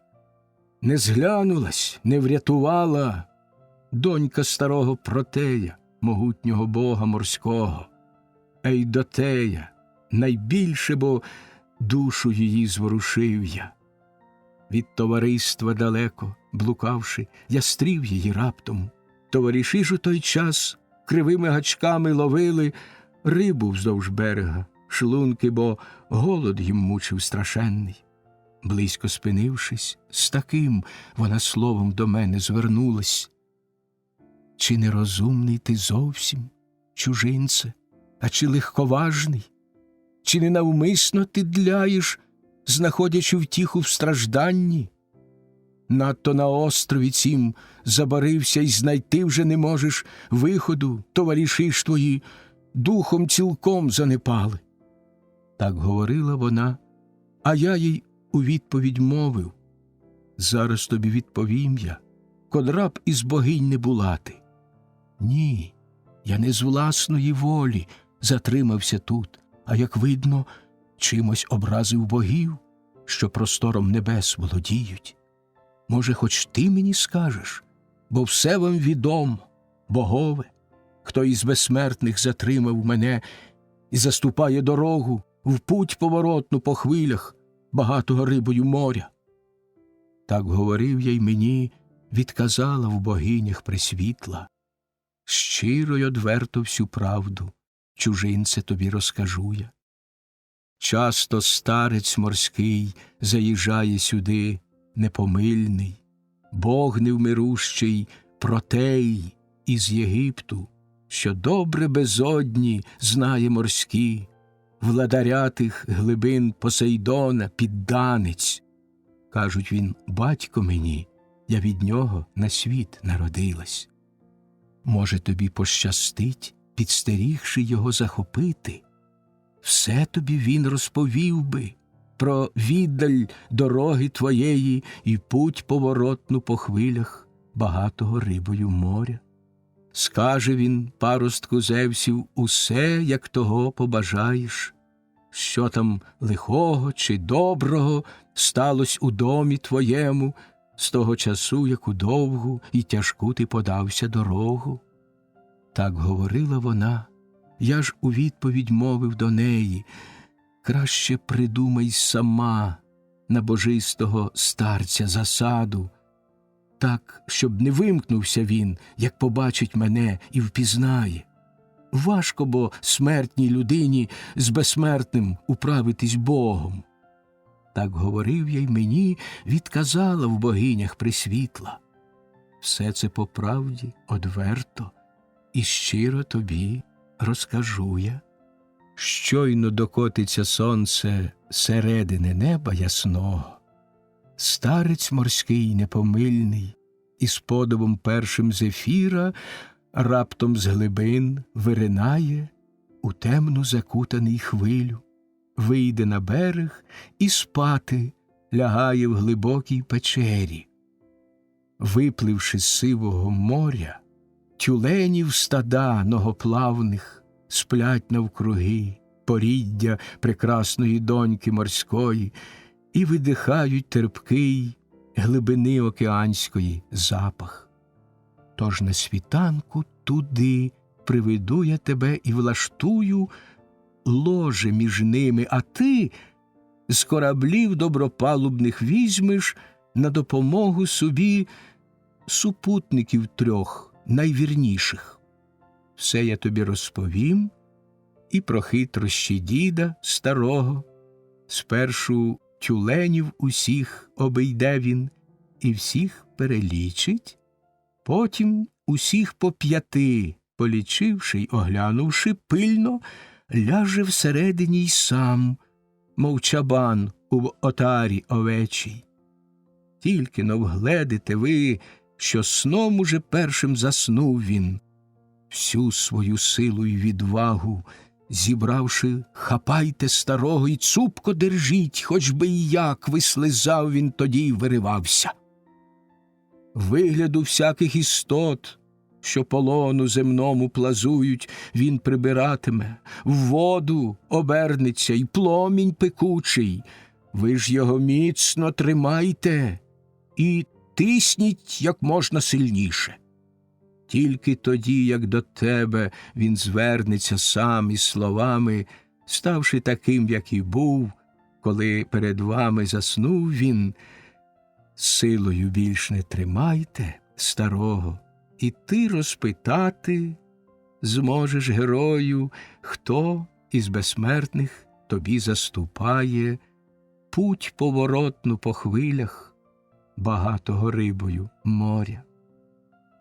не зглянулась, не врятувала донька старого Протея, могутнього бога морського, Ейдотея, найбільше, бо душу її зворушив я. Від товариства далеко, блукавши, я стрів її раптом. Товариші ж у той час кривими гачками ловили рибу вздовж берега, шлунки, бо голод їм мучив страшенний. Близько спинившись, з таким вона словом до мене звернулась. Чи нерозумний ти зовсім, чужинце, а чи легковажний? Чи ненавмисно ти дляєш, знаходячи втіху в стражданні? Надто на острові цім забарився й знайти вже не можеш виходу, товариші ж твої духом цілком занепали. Так говорила вона, а я їй у відповідь мовив: зараз тобі відповім я, кодра б із богинь не була ти. Ні, я не з власної волі затримався тут, а, як видно, чимось образив богів, що простором небес володіють. Може, хоч ти мені скажеш, бо все вам відомо, богове, хто із безсмертних затримав мене і заступає дорогу в путь поворотну по хвилях багатого рибою моря. Так говорив я й мені, відказала в богинях пресвітла. Щиро й одверто всю правду, чужинце, тобі розкажу я. Часто старець морський заїжджає сюди, непомильний, Бог невмирущий Протей із Єгипту, що добре безодні знає морські, владаря тих глибин Посейдона підданець. Кажуть, він батько мені, я від нього на світ народилась. Може, тобі пощастить, підстерігши його захопити? Все тобі він розповів би про віддаль дороги твоєї і путь поворотну по хвилях багатого рибою моря. Скаже він паростку Зевсів усе, як того побажаєш, що там лихого чи доброго сталось у домі твоєму з того часу, яку довгу і тяжку ти подався дорогу. Так говорила вона, я ж у відповідь мовив до неї: краще придумай сама на божистого старця засаду, так, щоб не вимкнувся він, як побачить мене і впізнає. Важко бо смертній людині з безсмертним управитись Богом. Так говорив я й мені, відказала в богинях пресвітла. Все це по правді, одверто і щиро тобі розкажу я. Щойно докотиться сонце середини неба ясного, старець морський непомильний із подобом першим зефіра раптом з глибин виринає у темну закутаний хвилю, вийде на берег і спати лягає в глибокій печері. Випливши з сивого моря, тюленів стада многоплавних сплять навкруги поріддя прекрасної доньки морської і видихають терпкий глибини океанської запах. Тож на світанку туди приведу я тебе і влаштую ложе між ними, а ти з кораблів добропалубних візьмеш на допомогу собі супутників 3 найвірніших. Все я тобі розповім і про хитрощі діда старого. Спершу тюленів усіх обійде він і всіх перелічить, потім усіх по 5, полічивши й оглянувши пильно, ляже всередині й сам, мов чабан у отарі овечій. Тільки-но вгледите ви, що сном уже першим заснув він. Всю свою силу й відвагу зібравши, хапайте старого й цупко держіть, хоч би і як вислизав він тоді й виривався. Вигляду всяких істот, що по лону земному плазують, він прибиратиме, в воду обернеться й пломінь пекучий. Ви ж його міцно тримайте і тисніть як можна сильніше. Тільки тоді, як до тебе він звернеться сам із словами, ставши таким, як і був, коли перед вами заснув він, силою більш не тримайте старого, і ти розпитати зможеш герою, хто із безсмертних тобі заступає путь поворотну по хвилях багатого рибою моря.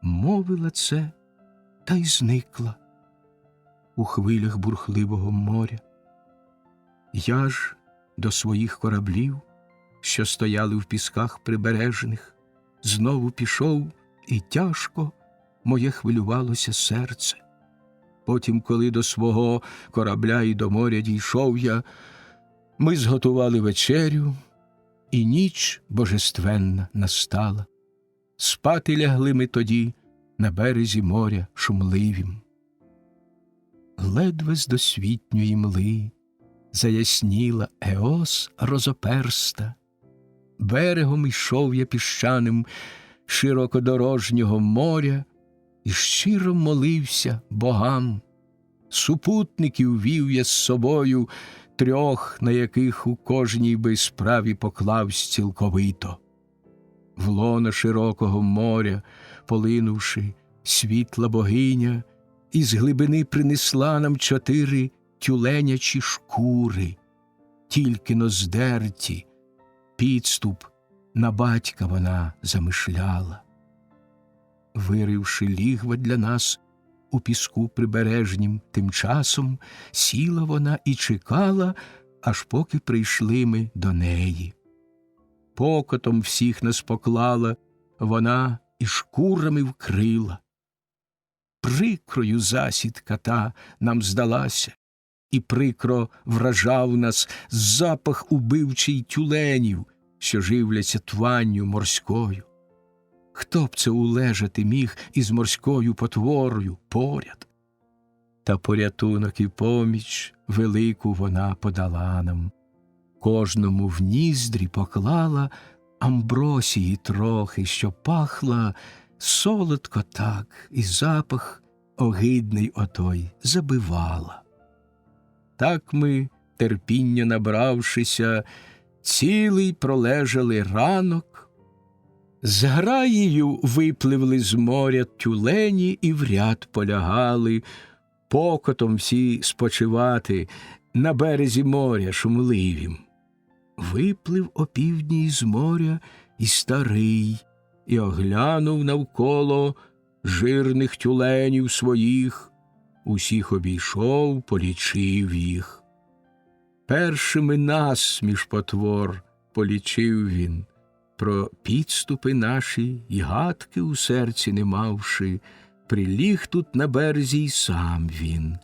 Мовила це, та й зникла у хвилях бурхливого моря. Я ж до своїх кораблів, що стояли в пісках прибережних, знову пішов, і тяжко моє хвилювалося серце. Потім, коли до свого корабля і до моря дійшов я, ми зготували вечерю, і ніч божественна настала. Спати лягли ми тоді на березі моря шумливім. Ледве з досвітньої мли заясніла Еос розоперста. Берегом йшов я піщаним широкодорожнього моря і щиро молився богам. Супутників вів я з собою 3, на яких у кожній би справі поклавсь цілковито. В лоно широкого моря, полинувши, світла богиня із глибини принесла нам 4 тюленячі шкури, тільки-но здерті, підступ на батька вона замишляла. Виривши лігва для нас у піску прибережнім, тим часом сіла вона і чекала, аж поки прийшли ми до неї. Покотом всіх нас поклала вона і шкурами вкрила. Прикрою засідка та нам здалася, і прикро вражав нас запах убивчий тюленів, що живляться тванню морською. Хто б це улежати міг із морською потворою поряд? Та порятунок і поміч велику вона подала нам. Кожному в ніздрі поклала амбросії трохи, що пахла солодко так, і запах огидний отой забивала. Так ми, терпіння набравшися, цілий пролежали ранок. З граєю випливли з моря тюлені і в ряд полягали, покотом всі спочивати на березі моря шумливім. Виплив опівдні з моря і старий, і оглянув навколо жирних тюленів своїх, усіх обійшов, полічив їх. Першими нас між потвор полічив він, про підступи наші й гадки у серці не мавши, приліг тут на березі й сам він.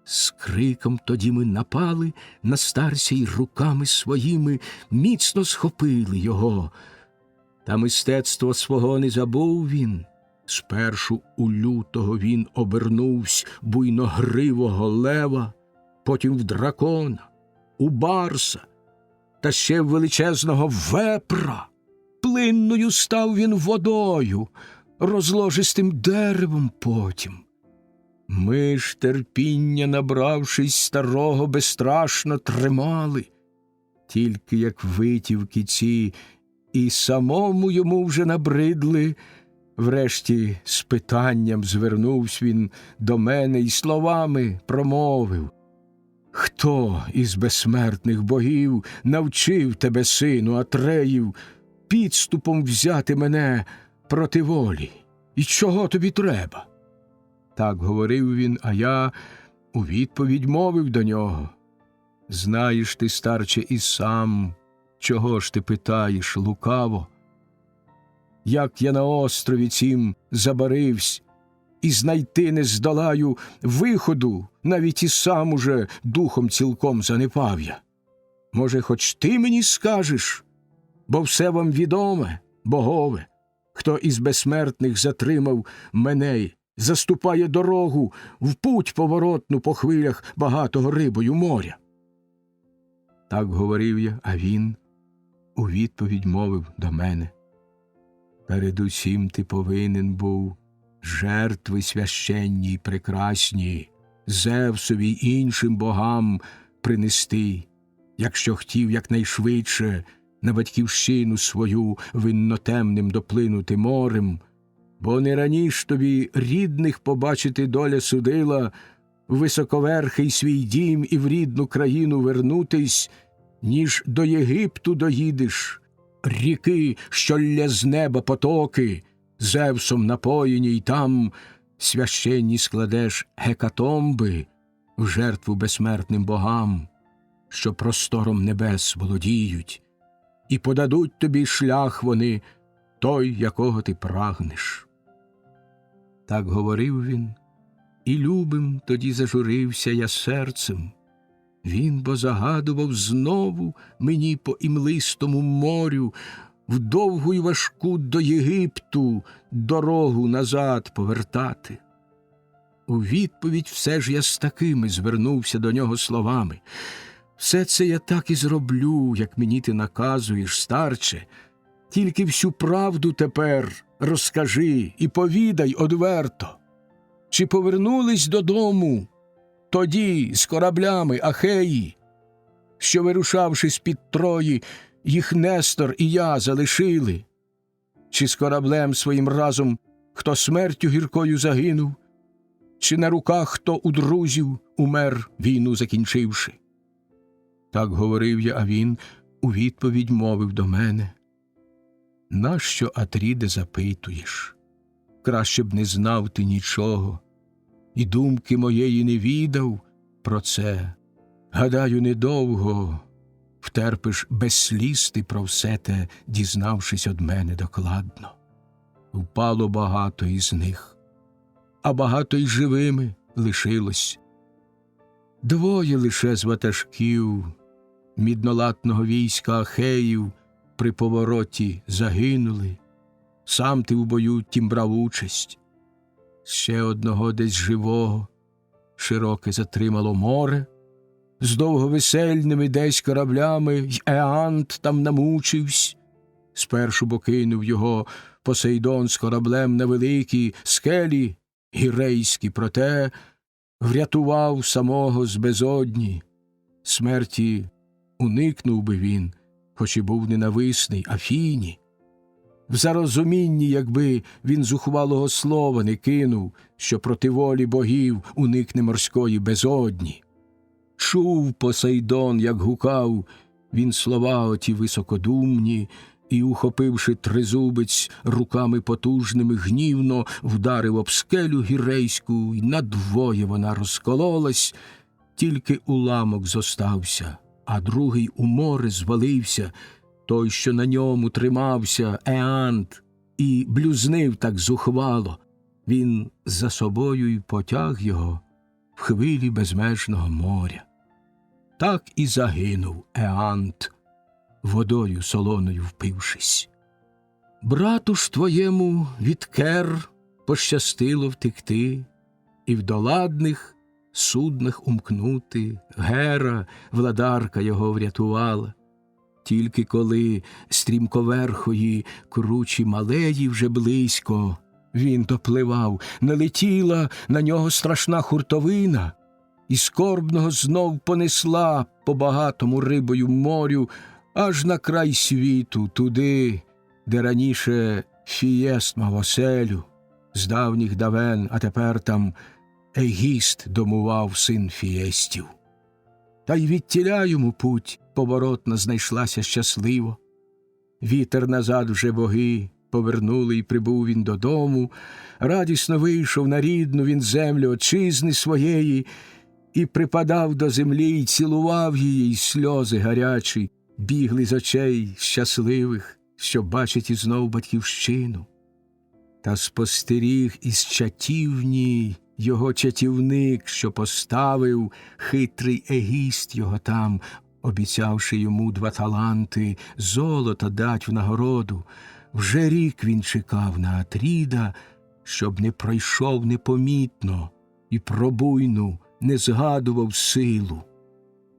З криком тоді ми напали на старця й руками своїми міцно схопили його. Та мистецтво свого не забув він. Спершу у лютого він обернувсь буйногривого лева, потім в дракона, у барса, та ще в величезного вепра. Плинною став він водою, розложистим деревом потім. Ми ж, терпіння набравшись, старого безстрашно тримали. Тільки як витівки ці і самому йому вже набридли, Врешті з питанням звернувся він до мене й словами промовив: «Хто із безсмертних богів навчив тебе, сину Атреїв, підступом взяти мене проти волі? І чого тобі треба?» Так говорив він, а я у відповідь мовив до нього: «Знаєш ти, старче, і сам, чого ж ти питаєш лукаво? Як я на острові цім забаривсь, і знайти не здолаю виходу, навіть і сам уже духом цілком занепав я. Може, хоч ти мені скажеш, бо все вам відоме, богове, хто із безсмертних затримав мене й заступає дорогу в путь поворотну по хвилях багатого рибою моря?» Так говорив я, а він у відповідь мовив до мене: «Передусім ти повинен був жертви священні й прекрасні Зевсові й іншим богам принести, якщо хотів якнайшвидше на батьківщину свою виннотемним доплинути морем, бо не раніш тобі рідних побачити доля судила, в високоверхий свій дім і в рідну країну вернутись, ніж до Єгипту доїдеш, ріки, що лля з неба потоки, Зевсом напоєні, й там священні складеш гекатомби в жертву безсмертним богам, що простором небес володіють, і подадуть тобі шлях вони, той, якого ти прагнеш». Так говорив він, і любим тоді зажурився я серцем. Він бо загадував знову мені по імлистому морю в довгу й важку до Єгипту дорогу назад повертати. У відповідь все ж я з такими звернувся до нього словами: «Все це я так і зроблю, як мені ти наказуєш, старче, тільки всю правду тепер розкажи і повідай одверто. Чи повернулись додому тоді з кораблями Ахеї, що, вирушавши з-під Трої, їх Нестор і я залишили? Чи з кораблем своїм разом хто смертю гіркою загинув? Чи на руках хто у друзів умер, війну закінчивши?» Так говорив я, а він у відповідь мовив до мене: «Нащо, Атріде, запитуєш? Краще б не знав ти нічого, і думки моєї не відав про це. Гадаю, недовго втерпиш без сліз ти про все те, дізнавшись од мене докладно. Впало багато із них, а багато й живими лишилось. Двоє лише з ватажків міднолатного війська Ахеїв при повороті загинули. Сам ти в бою тім брав участь. Ще одного десь живого широке затримало море, з довговесельними десь кораблями й Еант там намучивсь. Спершу бо кинув його Посейдон з кораблем на великі скелі гірейські, проте врятував самого з безодні. Смерті уникнув би він, хоч і був ненависний Афіні. В зарозумінні, якби він зухвалого слова не кинув, що проти волі богів уникне морської безодні. Чув Посейдон, як гукав він слова оті високодумні, і, ухопивши тризубець руками потужними, гнівно вдарив об скелю гірейську, й надвоє вона розкололась, тільки уламок зостався, а другий у море звалився, той, що на ньому тримався, Еант, і блюзнив так зухвало. Він за собою й потяг його в хвилі безмежного моря. Так і загинув Еант, водою солоною впившись. Брату ж твоєму від Кер пощастило втекти і в доладних суднах умкнути. Гера, владарка, його врятувала. Тільки коли стрімковерхої кручі малеї вже близько він допливав, налетіла на нього страшна хуртовина, і скорбного знов понесла по багатому рибою морю аж на край світу, туди, де раніше Фієст мав оселю з давніх давен, а тепер там Егіст домував, син Фієстів. Та й відтіля йому путь поворотна знайшлася щасливо. Вітер назад вже боги повернули, і прибув він додому. Радісно вийшов на рідну він землю отчизни своєї, і припадав до землі, і цілував її, і сльози гарячі бігли з очей щасливих, що бачить і знов батьківщину. Та спостеріг із чатівні його чатівник, що поставив хитрий Егіст його там, обіцявши йому 2 таланти золота дать в нагороду. Вже рік він чекав на Атріда, щоб не пройшов непомітно і про буйну не згадував силу.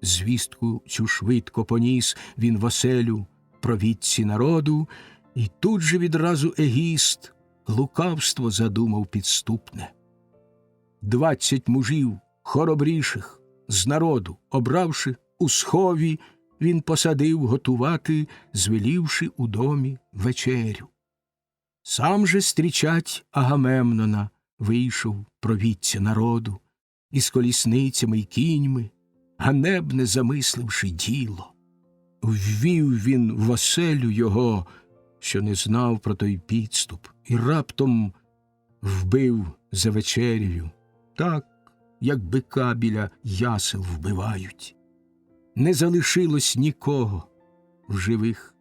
Звістку цю швидко поніс він в оселю провідці народу, і тут же відразу Егіст лукавство задумав підступне. 20 мужів хоробріших з народу обравши, у схові він посадив готувати, звелівши у домі вечерю. Сам же стрічать Агамемнона вийшов провідця народу, із колісницями й кіньми, ганебне замисливши діло. Ввів він в оселю його, що не знав про той підступ, і раптом вбив за вечерею, так, як бика біля ясел вбивають. Не залишилось нікого в живих,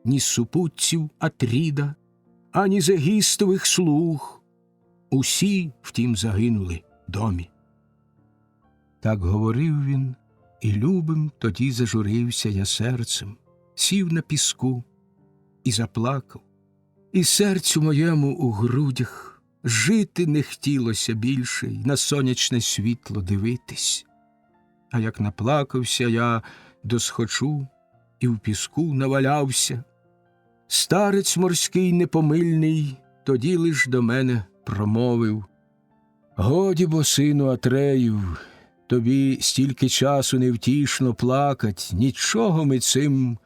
ні супутців Атріда, ані з Егістових слуг. Усі, втім, загинули домі. Так говорив він, і любим тоді зажурився я серцем, сів на піску і заплакав. І серцю моєму у грудях жити не хотілося більше й на сонячне світло дивитись. А як наплакався я досхочу і в піску навалявся, старець морський непомильний тоді лиш до мене промовив: «Годі бо, сину Атреїв, тобі стільки часу невтішно плакать, нічого ми цим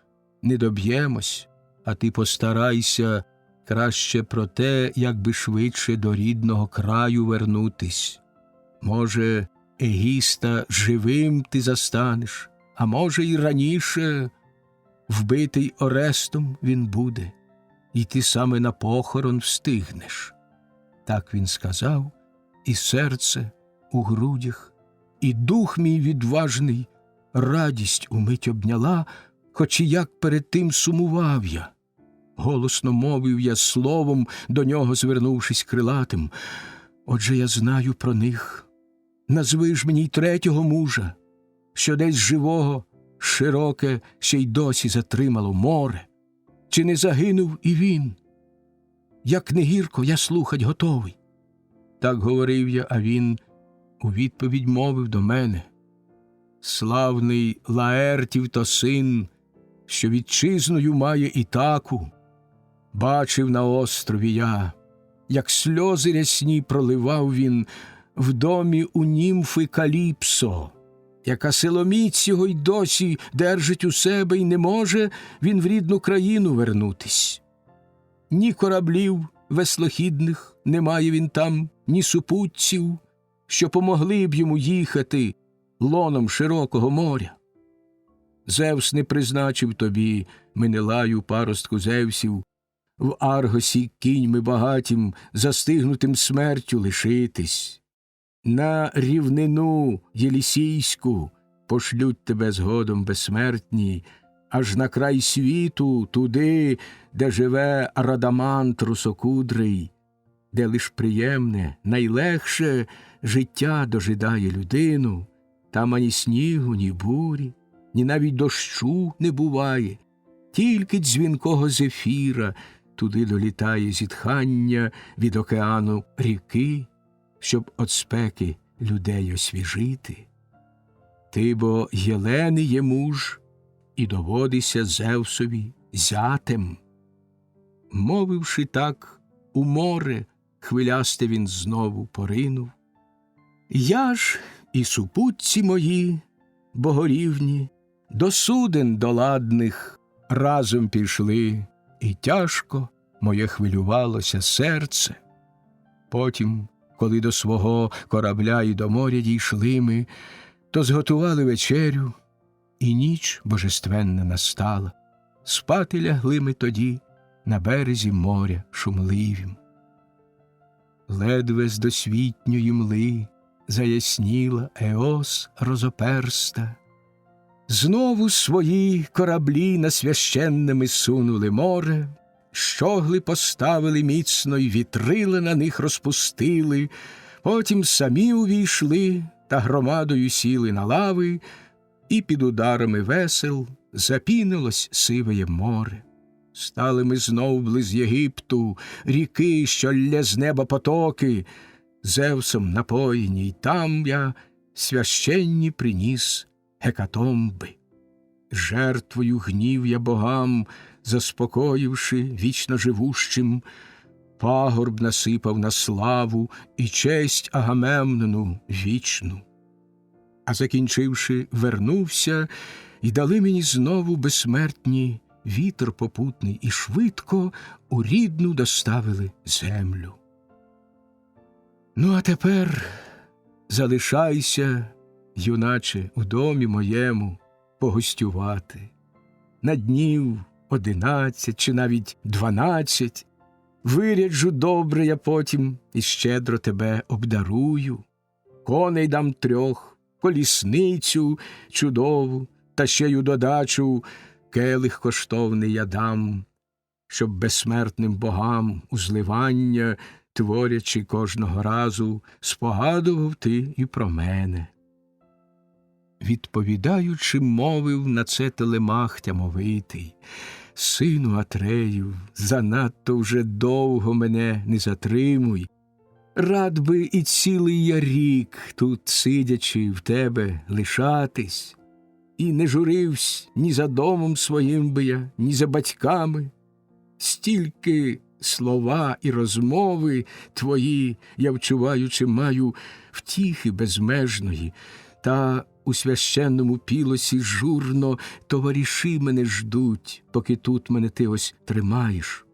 не доб'ємось, а ти постарайся краще про те, як би швидше до рідного краю вернутись. Може, Егіста живим ти застанеш, а може, й раніше вбитий Орестом він буде, і ти саме на похорон встигнеш». Так він сказав, і серце у грудях, і дух мій відважний радість умить обняла, хоч і як перед тим сумував я. Голосно мовив я словом, до нього звернувшись крилатим: «Отже, я знаю про них. Назви ж мені й 3-го мужа, що десь живого широке ще й досі затримало море. Чи не загинув і він? Як не гірко, я слухать готовий». Так говорив я, а він у відповідь мовив до мене: «Славний Лаертів то син, що вітчизною має Ітаку. Бачив на острові я, як сльози рясні проливав він в домі у німфи Каліпсо, яка силоміць його й досі держить у себе, й не може він в рідну країну вернутись. Ні кораблів веслохідних немає він там, ні супутців, що помогли б йому їхати лоном широкого моря. Зевс не призначив тобі, Менелаю, паростку Зевсів, в Аргосі кіньми багатім, застигнутим смертю лишитись. На рівнину Єлісійську пошлють тебе згодом безсмертні, аж на край світу, туди, де живе Радамант русокудрий, де лиш приємне, найлегше життя дожидає людину. Там ані снігу, ні бурі, ні навіть дощу не буває, тільки дзвінкого зефіра туди долітає зітхання від океану ріки, щоб от спеки людей освіжити. Ти бо Єлени є муж, і доводися Зевсові зятем». Мовивши так, у море хвилясте він знову поринув. Я ж і супутці мої, богорівні, до суден доладних разом пішли, і тяжко моє хвилювалося серце. Потім, коли до свого корабля і до моря дійшли ми, то зготували вечерю, і ніч божественна настала. Спати лягли ми тоді на березі моря шумливім. Ледве з досвітньої мли заясніла Еос розоперста. Знову свої кораблі на священне ми сунули море, щогли поставили міцно й вітрила на них розпустили, потім самі увійшли та громадою сіли на лави, і під ударами весел запінилось сивеє море. Стали ми знов близ Єгипту, ріки, що лє з неба потоки, Зевсом напоєні, й там я священні приніс гекатомби. Жертвою гнів я богам, заспокоївши вічно живущим, пагорб насипав на славу і честь Агамемнону вічну. А закінчивши, вернувся, і дали мені знову безсмертні вітер попутний, і швидко у рідну доставили землю. Ну, а тепер залишайся, юначе, у домі моєму погостювати. На днів 11 чи навіть 12 виряджу добре я потім і щедро тебе обдарую. Коней дам 3, колісницю чудову, та ще й у додачу келих коштовний я дам, щоб безсмертним богам узливання, творячи кожного разу, спогадував ти і про мене. Відповідаючи, мовив на це Телемах тямовитий: сину Атреїв, занадто вже довго мене не затримуй. Рад би і цілий я рік тут, сидячи, в тебе лишатись, і не журивсь ні за домом своїм би я, ні за батьками. Стільки слова і розмови твої, я вчуваючи, маю втіхи безмежної, та у священному пілосі журно товариші мене ждуть, поки тут мене ти ось тримаєш.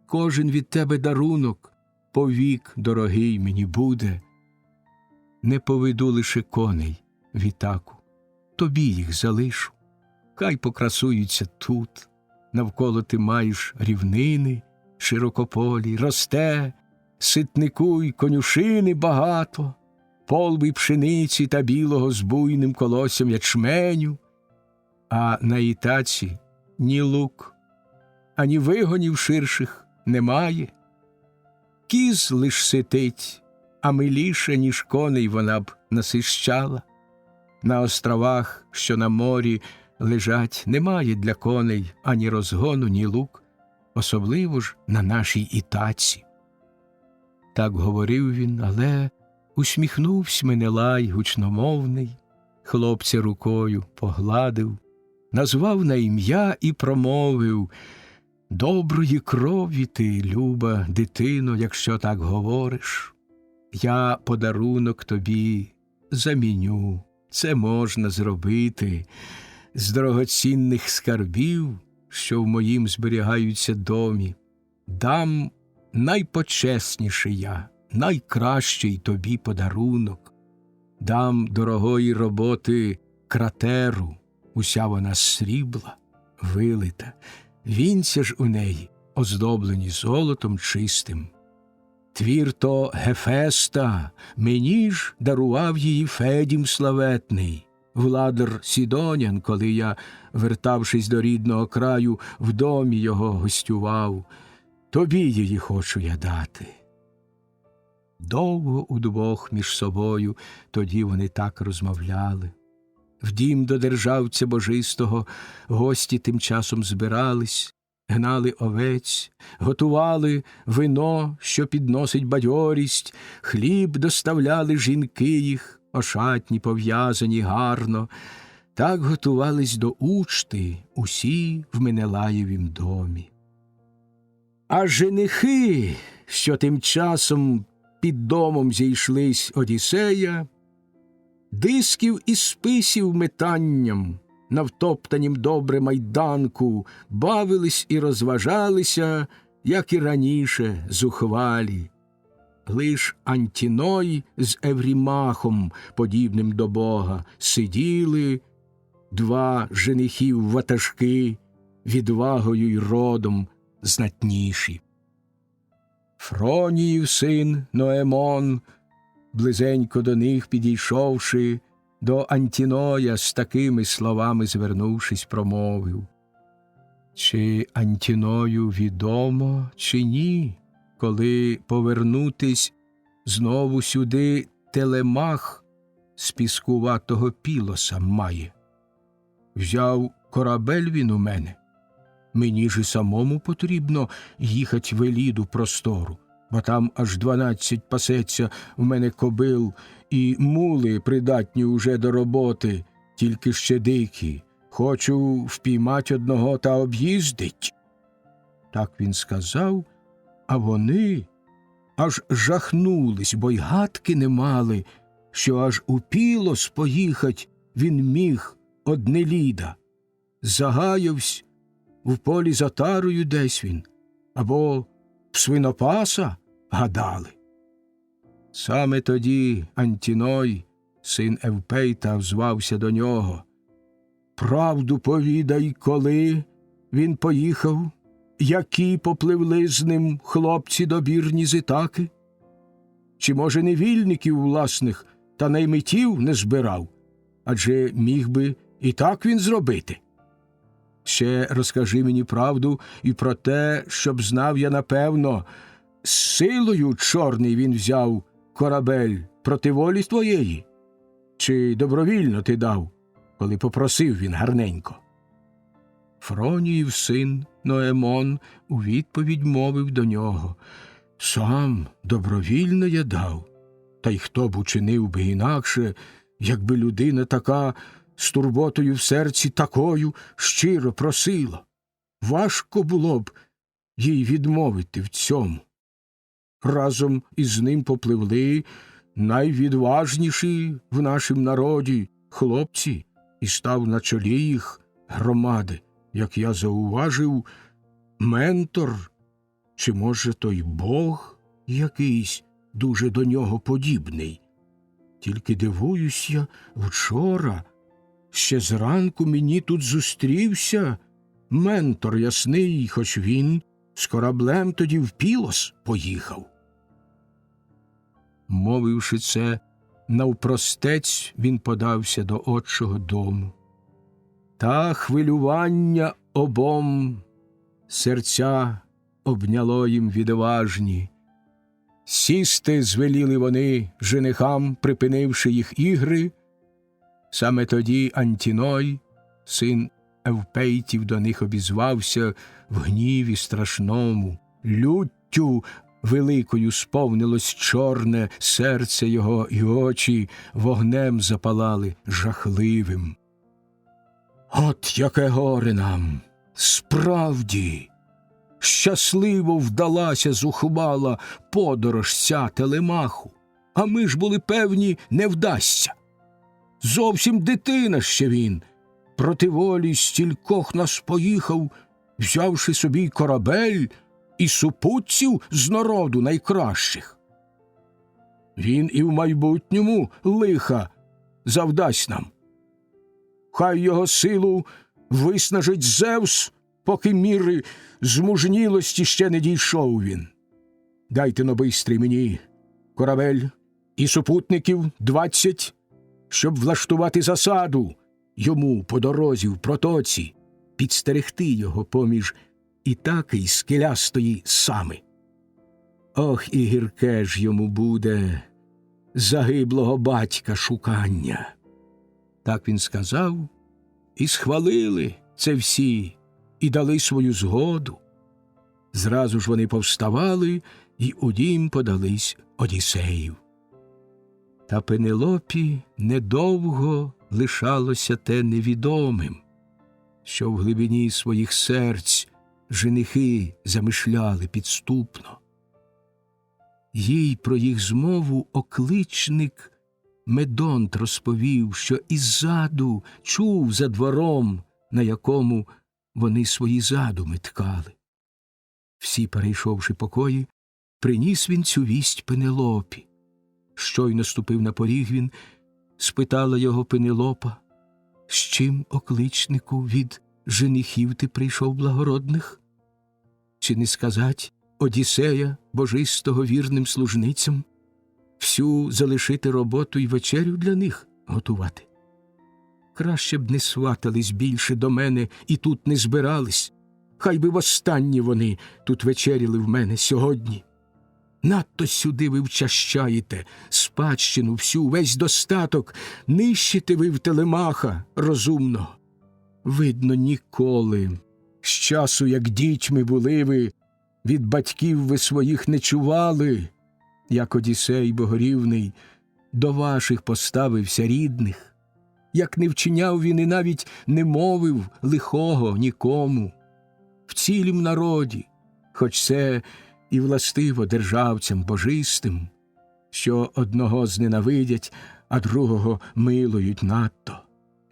Кожен від тебе дарунок повік дорогий мені буде. Не поведу лише коней вітаку, тобі їх залишу. Хай покрасуються тут, навколо ти маєш рівнини широкополі, росте ситнику й конюшини багато, полби пшениці та білого з буйним колоссям ячменю, а на Ітаці ні лук, ані вигонів ширших немає. Кіз лиш ситить, а миліше, ніж коней, вона б насищала. На островах, що на морі лежать, немає для коней ані розгону, ні лук, особливо ж на нашій Ітаці. Так говорив він, але усміхнувся Менелай гучномовний, хлопця рукою погладив, назвав на ім'я і промовив: доброї крові ти, люба дитино, якщо так говориш. Я подарунок тобі заміню, це можна зробити з дорогоцінних скарбів, що в моїм зберігаються домі. Дам найпочесніший я, найкращий тобі подарунок. Дам дорогої роботи кратеру, уся вона з срібла, вилита, вінця ж у неї оздоблені золотом чистим. Твір то Гефеста, мені ж дарував її Федім славетний, владар Сідонян, коли я, вертавшись до рідного краю, в домі його гостював. Тобі її хочу я дати. Довго удвох між собою тоді вони так розмовляли. В дім до державця божистого гості тим часом збирались, гнали овець, готували вино, що підносить бадьорість, хліб доставляли жінки їх, ошатні, пов'язані гарно. Так готувались до учти усі в Менелаєвім домі. А женихи, що тим часом під домом зійшлись Одіссея, дисків і списів метанням на втоптанім добре майданку бавились і розважалися, як і раніше, зухвалі. Лиш Антіной з Еврімахом, подібним до Бога, сиділи, два женихів ватажки, відвагою й родом знатніші. Фроніїв син Ноемон, близенько до них підійшовши, до Антіноя з такими словами звернувшись, промовив: «Чи Антіною відомо, чи ні, коли повернутись знову сюди Телемах з піскуватого Пілоса має? Взяв корабель він у мене. Мені ж і самому потрібно їхать в Еліду простору, бо там аж 12 пасеться в мене кобил, і мули придатні уже до роботи, тільки ще дикі. Хочу впіймать одного та об'їздить». Так він сказав, а вони аж жахнулись, бо й гадки не мали, що аж у Пілос поїхать він міг од Неліда. Загаявсь, в полі за тарою десь він, або в свинопаса гадали. Саме тоді Антіной, син Евпейта, взвався до нього: «Правду повідай, коли він поїхав, які попливли з ним хлопці добірні з Ітаки? Чи, може, невільників власних та наймитів не збирав? Адже міг би і так він зробити. Ще розкажи мені правду і про те, щоб знав я напевно, з силою чорний він взяв корабель проти волі твоєї? Чи добровільно ти дав, коли попросив він гарненько?» Фроніїв син Ноемон у відповідь мовив до нього: «Сам добровільно я дав, та й хто б учинив би інакше, якби людина така з турботою в серці такою щиро просила. Важко було б їй відмовити в цьому. Разом із ним попливли найвідважніші в нашім народі хлопці, і став на чолі їх громади, як я зауважив, ментор, чи, може, той Бог якийсь дуже до нього подібний. Тільки дивуюсь я, вчора, ще зранку мені тут зустрівся ментор ясний, хоч він з кораблем тоді в Пілос поїхав». Мовивши це, навпростець він подався до отчого дому. Та хвилювання обом серця обняло їм відважні. Сісти звеліли вони женихам, припинивши їх ігри. Саме тоді Антіной, син Евпейтів, до них обізвався в гніві страшному. Люттю великою сповнилось чорне серце його, і очі вогнем запалали жахливим. «От яке горе нам! Справді! Щасливо вдалася зухвала подорож ця Телемаху, а ми ж були певні, не вдасться. Зовсім дитина ще він, проти волі стількох нас поїхав, взявши собі корабель і супутців з народу найкращих. Він і в майбутньому лиха завдасть нам. Хай його силу виснажить Зевс, поки міри змужнілості ще не дійшов він. Дайте-но бистрий мені корабель і супутників 20, щоб влаштувати засаду йому по дорозі в протоці, підстерегти його поміж Ітаки й скелястої Сами. Ох, і гірке ж йому буде загиблого батька шукання». Так він сказав, і схвалили це всі, і дали свою згоду. Зразу ж вони повставали, і у дім подались Одіссеїв. Та Пенелопі недовго лишалося те невідомим, що в глибині своїх серць женихи замишляли підступно. Їй про їх змову окличник Медонт розповів, що іззаду чув за двором, на якому вони свої задуми ткали. Всі, перейшовши покої, приніс він цю вість Пенелопі. Щойно ступив на поріг він, спитала його Пенелопа: «З чим, окличнику, від женихів ти прийшов благородних? Чи не сказать Одіссея божистого вірним служницям всю залишити роботу й вечерю для них готувати? Краще б не сватались більше до мене і тут не збирались. Хай би востаннє вони тут вечеряли в мене сьогодні. Надто сюди ви вчащаєте спадщину всю, весь достаток, нищите ви в Телемаха розумного. Видно, ніколи, з часу, як дітьми були ви, від батьків ви своїх не чували, як Одіссей богорівний до ваших поставився рідних, як не вчиняв він і навіть не мовив лихого нікому. В цілім народі, хоч це і властиво державцям божистим, що одного зненавидять, а другого милують надто.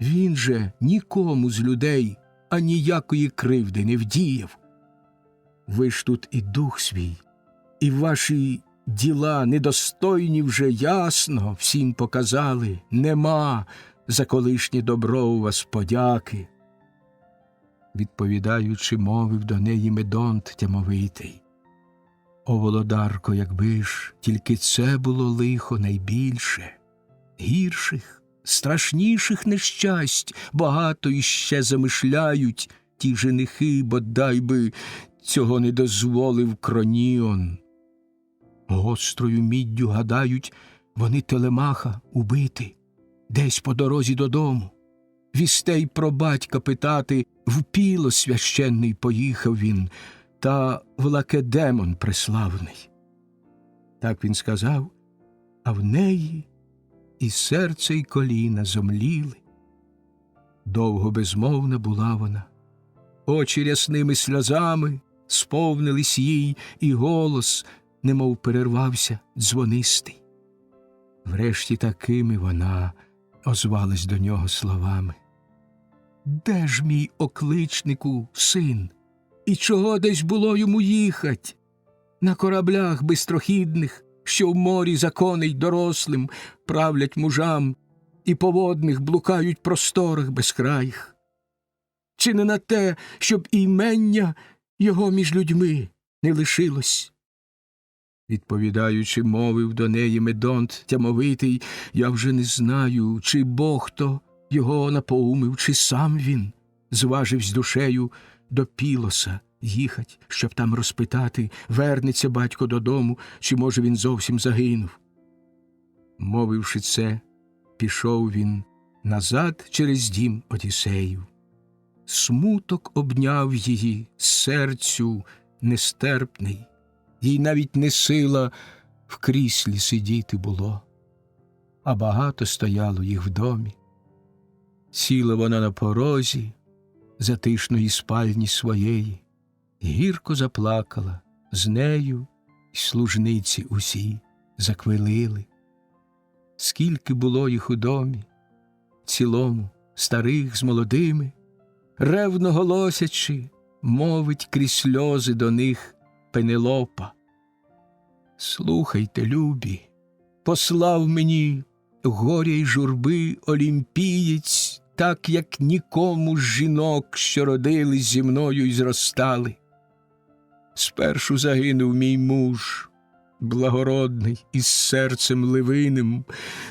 Він же нікому з людей аніякої кривди не вдіяв. Ви ж тут і дух свій, і ваші діла недостойні вже ясно всім показали. Нема за колишнє добро у вас подяки. Відповідаючи, мовив до неї Медонт тямовитий: «О, володарко, якби ж тільки це було лихо найбільше, гірших, страшніших нещасть багато іще замишляють ті женихи, бодай би цього не дозволив Кроніон. Гострою міддю гадають вони Телемаха убити десь по дорозі додому. Вістей про батька питати в Піло священний поїхав він, та в Лакедемон преславний». Так він сказав, а в неї і серце, й коліна зомліли. Довго безмовна була вона, очі рясними сльозами сповнились їй, і голос, немов перервався, дзвонистий. Врешті такими вона озвалась до нього словами: «Де ж мій окличнику син? І чого десь було йому їхать? На кораблях бистрохідних, що в морі законей дорослим правлять мужам, і по водних блукають просторах безкраїх? Чи не на те, щоб імення його між людьми не лишилось?» Відповідаючи, мовив до неї Медонт тямовитий: «Я вже не знаю, чи Бог то його напоумив, чи сам він зваживсь душею до Пілоса їхать, щоб там розпитати, вернеться батько додому, чи, може, він зовсім загинув». Мовивши це, пішов він назад через дім Одіссеїв. Смуток обняв її, серцю нестерпний, їй навіть не сила в кріслі сидіти було, а багато стояло їх в домі. Сіла вона на порозі затишної спальні своєї, гірко заплакала, з нею й служниці усі заквилили. Скільки було їх у домі, цілому, старих з молодими, ревно голосячи, мовить крізь сльози до них Пенелопа: «Слухайте, любі, послав мені горя й журби олімпієць, так, як нікому з жінок, що родились зі мною й зростали. Спершу загинув мій муж, благородний, із серцем ливиним,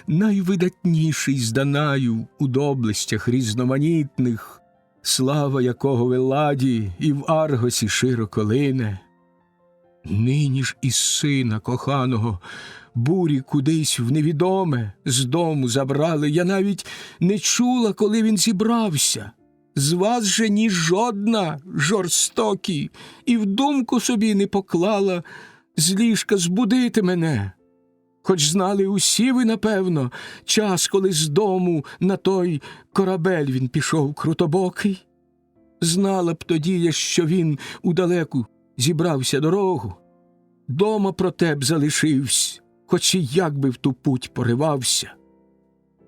найвидатніший з Данаїв у доблестях різноманітних, слава якого в Еладі і в Аргосі широко лине. Нині ж із сина коханого бурі кудись в невідоме з дому забрали. Я навіть не чула, коли він зібрався. З вас же ні жодна, жорстокі, і в думку собі не поклала з ліжка збудити мене. Хоч знали усі ви, напевно, час, коли з дому на той корабель він пішов крутобокий. Знала б тоді я, що він удалеку зібрався дорогу. Дома проте б залишився, хоч і як би в ту путь поривався.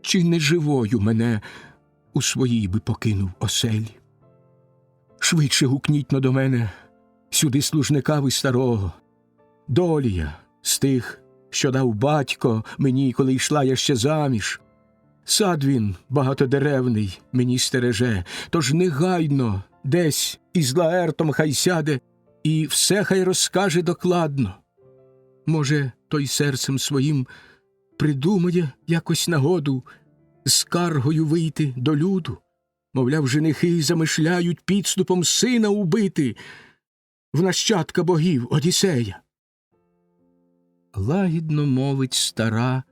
Чи не живою мене у своїй би покинув оселі? Швидше гукніть но до мене сюди служникави старого. Долія з тих, що дав батько мені, коли йшла я ще заміж. Сад він багатодеревний мені стереже, тож негайно десь із Лаертом хай сяде і все хай розкаже докладно. Може, той серцем своїм придумає якось нагоду з скаргою вийти до люду. Мовляв, женихи замишляють підступом сина убити в нащадка богів Одіссея. Лагідно мовить стара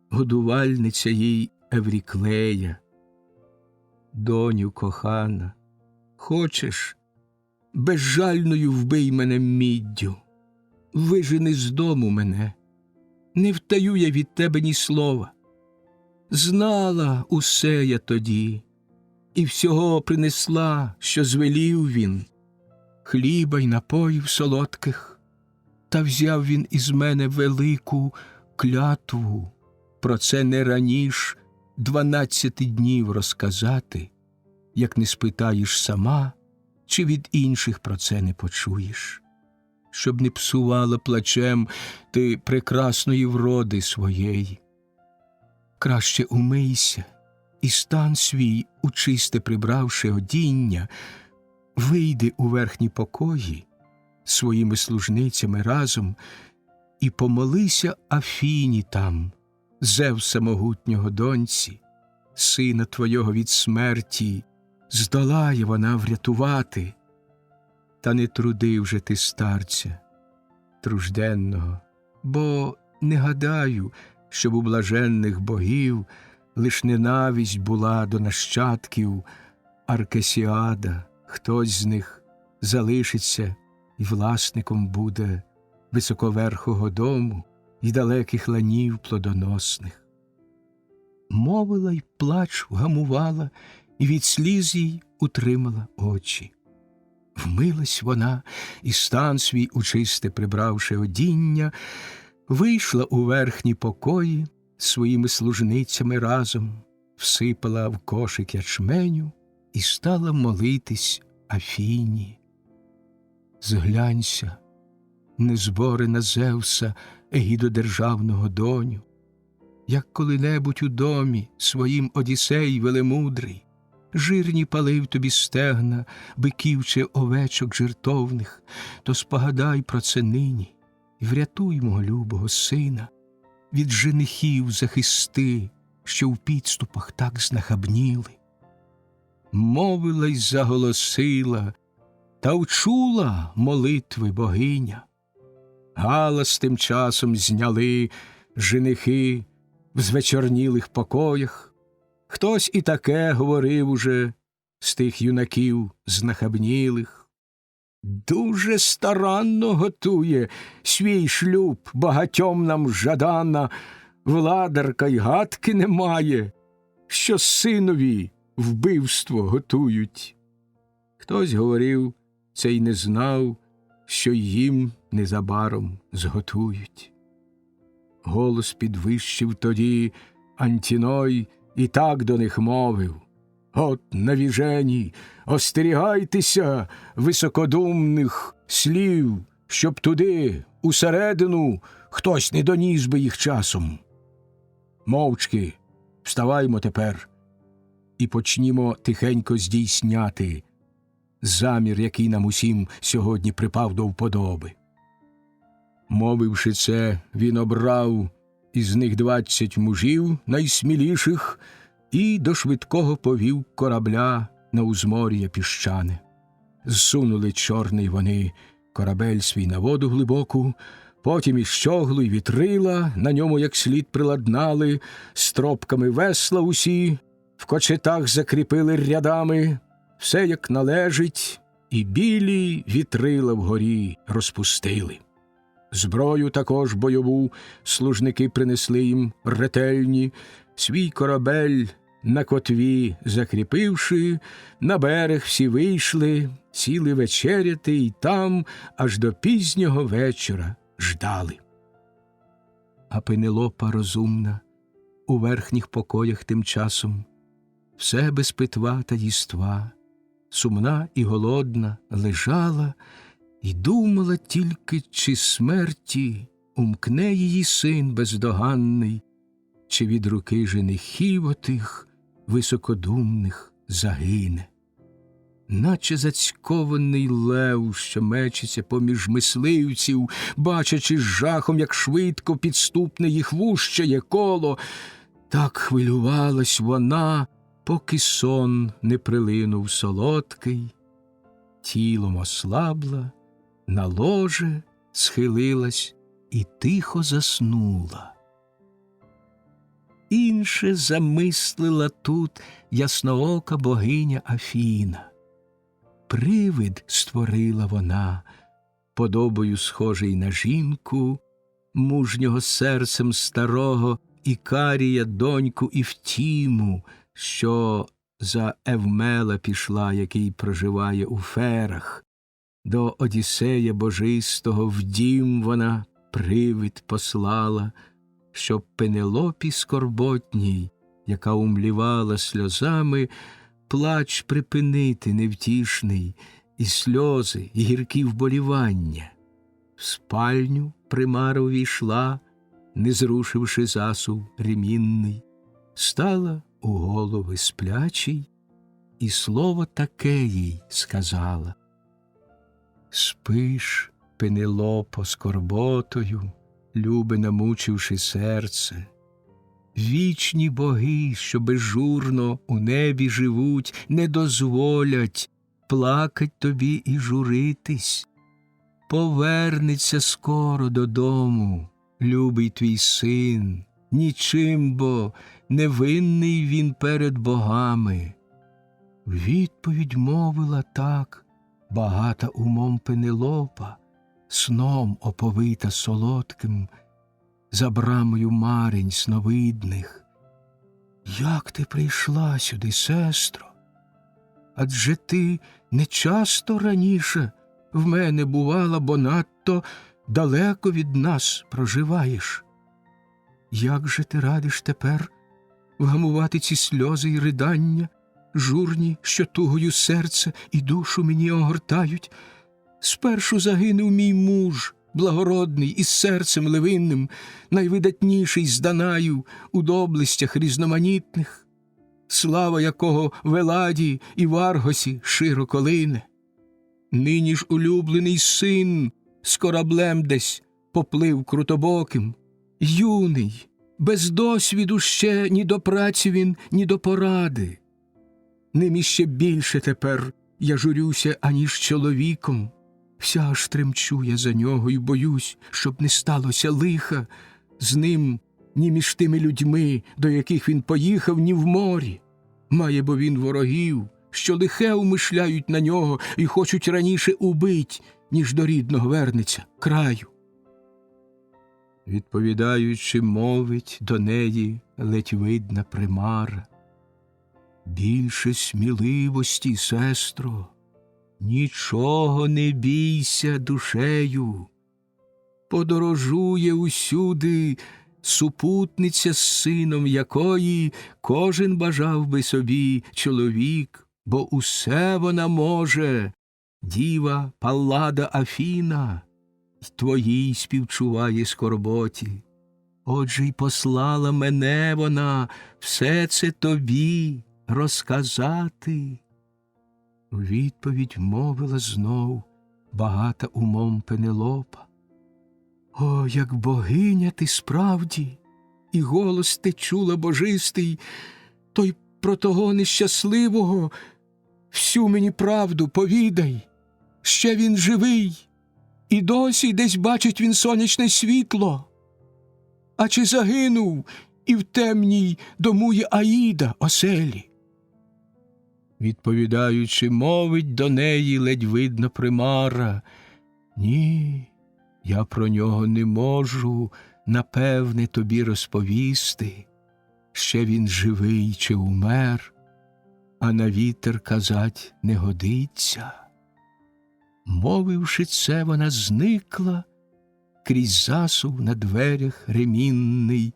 годувальниця їй Евріклея. Доню кохана, хочеш, безжальною вбий мене міддю, вижени з дому мене, не втаю я від тебе ні слова. Знала усе я тоді, і всього принесла, що звелів він, хліба й напоїв солодких, та взяв він із мене велику клятву. Про це не раніш 12 днів розказати, як не спитаєш сама, чи від інших про це не почуєш. Щоб не псувала плачем ти прекрасної вроди своєї. Краще умийся і стан свій, у чисте прибравши одіння, вийди у верхні покої своїми служницями разом і помолися Афіні там, Зевса могутнього доньці, сина твого від смерті, здолає вона врятувати. Та не труди вже ти старця тружденного, бо не гадаю, щоб у блаженних богів лиш ненависть була до нащадків Аркесіада. Хтось з них залишиться і власником буде високоверхого дому і далеких ланів плодоносних. Мовила й плач вгамувала, і від сліз їй утримала очі. Вмилась вона, і стан свій у чисте прибравши одіння, вийшла у верхні покої своїми служницями разом, всипала в кошик ячменю і стала молитись Афіні. Зглянься, незборена Зевса, егідодержавного доню, як коли-небудь у домі своїм Одіссей велемудрий жирні палив тобі стегна биків чи овечок жертовних, то спогадай про це нині і врятуй мого любого сина, від женихів захисти, що в підступах так знахабніли. Мовила й заголосила, та вчула молитви богиня. Галас тим часом зняли женихи в звечорнілих покоях. Хтось і таке говорив уже з тих юнаків знахабнілих. Дуже старанно готує свій шлюб багатьом нам жадана, владарка й гадки немає, що синові вбивство готують. Хтось говорив, це й не знав, що їм незабаром зготують. Голос підвищив тоді Антіной і так до них мовив: «От навіжені, остерігайтеся високодумних слів, щоб туди, усередину, хтось не доніс би їх часом. Мовчки, вставаймо тепер і почнімо тихенько здійсняти замір, який нам усім сьогодні припав до вподоби». Мовивши це, він обрав із них 20 мужів найсміліших і до швидкого повів корабля на узмор'я піщане. Зсунули чорний вони корабель свій на воду глибоку, потім і щоглу, й вітрила на ньому як слід приладнали, стропками весла усі в кочетах закріпили рядами, все як належить, і білі вітрила вгорі розпустили. Зброю також бойову служники принесли їм ретельні, свій корабель на котві закріпивши, на берег всі вийшли, сіли вечеряти і там аж до пізнього вечора ждали. А Пенелопа розумна у верхніх покоях тим часом все без питва та їства, сумна і голодна лежала І думала тільки, чи смерті умкне її син бездоганний, чи від руки женихів отих високодумних загине. Наче зацькований лев, що мечеться поміж мисливців, бачачи з жахом, як швидко підступне їх вущає коло, так хвилювалась вона, поки сон не прилинув солодкий, тілом ослабла, на ложе схилилась і тихо заснула. Інше замислила тут ясноока богиня Афіна. Привид створила вона, подобою схожий на жінку, мужнього серцем старого Ікарія доньку Івтіму, що за Евмела пішла, який проживає у Ферах. До Одіссея божистого в дім вона привид послала, щоб Пенелопі скорботній, яка умлівала сльозами, плач припинити невтішний, і сльози, і гіркі вболівання. В спальню примара увійшла, не зрушивши засув ремінний, стала у голови сплячій, і слово таке їй сказала: «Спиш, Пенелопо, скорботою, любе намучивши серце. Вічні боги, що безжурно у небі живуть, не дозволять плакать тобі і журитись. Повернеться скоро додому, любий твій син, нічим бо невинний він перед богами». Відповідь мовила так багата умом Пенелопа, сном оповита солодким, за брамою марень сновидних. «Як ти прийшла сюди, сестро? Адже ти не часто раніше в мене бувала, бо надто далеко від нас проживаєш. Як же ти радиш тепер вгамувати ці сльози й ридання, журні, що тугою серце і душу мені огортають? Спершу загинув мій муж, благородний, із серцем левинним, найвидатніший з Данаю у доблестях різноманітних, слава якого в Еладі і в Аргосі широко лине. Нині ж улюблений син з кораблем десь поплив крутобоким, юний, без досвіду ще ні до праці він, ні до поради. Ним іще більше тепер я журюся, аніж чоловіком. Вся аж тремчу я за нього і боюсь, щоб не сталося лиха з ним ні між тими людьми, до яких він поїхав, ні в морі. Має бо він ворогів, що лихе умишляють на нього і хочуть раніше убить, ніж до рідного вернеться краю». Відповідаючи, мовить до неї ледь видна примара: «Більше сміливості, сестро, нічого не бійся душею. Подорожує усюди супутниця з сином якої кожен бажав би собі чоловік, бо усе вона може, діва Паллада Афіна, й твоїй співчуває скорботі. Отже й послала мене вона все це тобі розказати». У відповідь мовила знов багата умом Пенелопа: «О, як богиня ти справді, і голос ти чула божистий, то й про того нещасливого всю мені правду повідай. Ще він живий, і досі десь бачить він сонячне світло. А чи загинув і в темній домує Аїда оселі?» Відповідаючи, мовить до неї ледь видно примара: «Ні, я про нього не можу, напевне, тобі розповісти. Ще він живий чи умер, а на вітер казать не годиться». Мовивши це, вона зникла крізь засув на дверях ремінний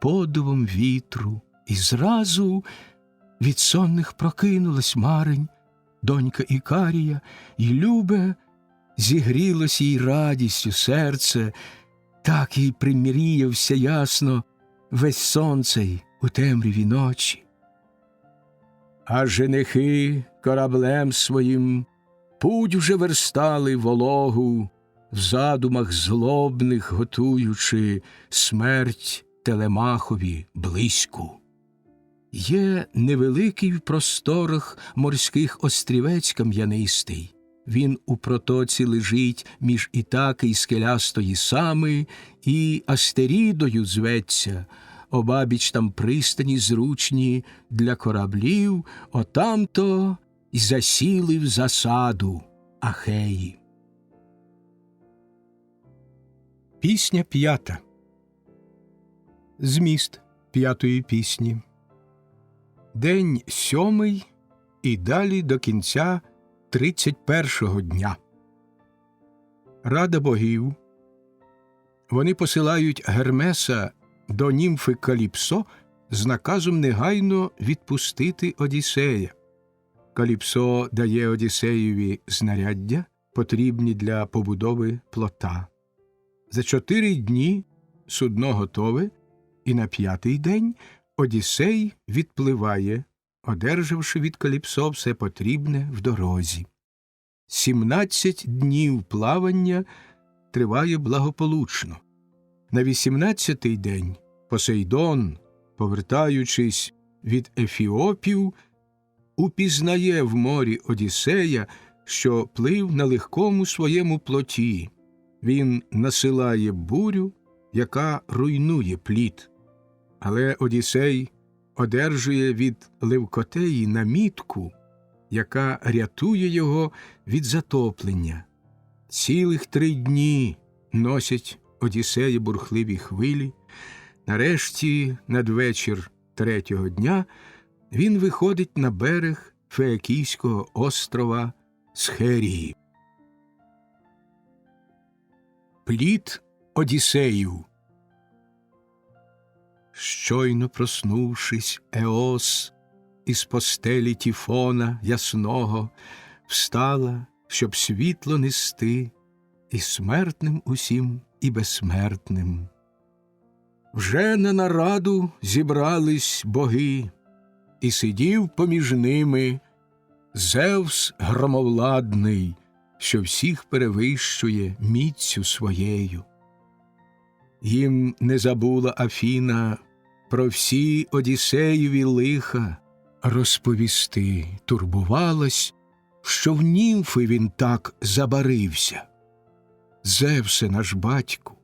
подувом вітру, і зразу від сонних прокинулась марень, донька Ікарія, і любе зігрілось їй радістю серце, так їй примріявся ясно весь сонцей у темряві ночі. А женихи кораблем своїм путь вже верстали вологу, в задумах злобних готуючи смерть Телемахові близьку. Є невеликий в просторах морських острівець кам'янистий. Він у протоці лежить між Ітаки й скелястої Сами, і Астерідою зветься. Обабіч там пристані зручні для кораблів, отам-то й засіли в засаду Ахеї. Пісня 5. Зміст 5-ї пісні. День 7 і далі до кінця 31-го дня. Рада богів. Вони посилають Гермеса до німфи Каліпсо з наказом негайно відпустити Одіссея. Каліпсо дає Одіссеєві знаряддя, потрібні для побудови плота. За 4 дні судно готове, і на 5-й день Одіссей відпливає, одержавши від Каліпсо все потрібне в дорозі. 17 днів плавання триває благополучно. На 18-й день Посейдон, повертаючись від Ефіопів, упізнає в морі Одіссея, що плив на легкому своєму плоті. Він насилає бурю, яка руйнує плід. Але Одіссей одержує від Левкотеї намітку, яка рятує його від затоплення. Цілих 3 дні носять Одіссеї бурхливі хвилі. Нарешті, надвечір 3-го дня, він виходить на берег Феокійського острова Схерії. Плід Одіссеїв. Щойно проснувшись, Еос із постелі Тіфона ясного встала, щоб світло нести і смертним усім, і безсмертним. Вже на нараду зібрались боги, і сидів поміж ними Зевс громовладний, що всіх перевищує міццю своєю. Їм не забула Афіна про всі Одіссеєві лиха розповісти, турбувалась, що в німфи він так забарився. Зевсе наш батьку,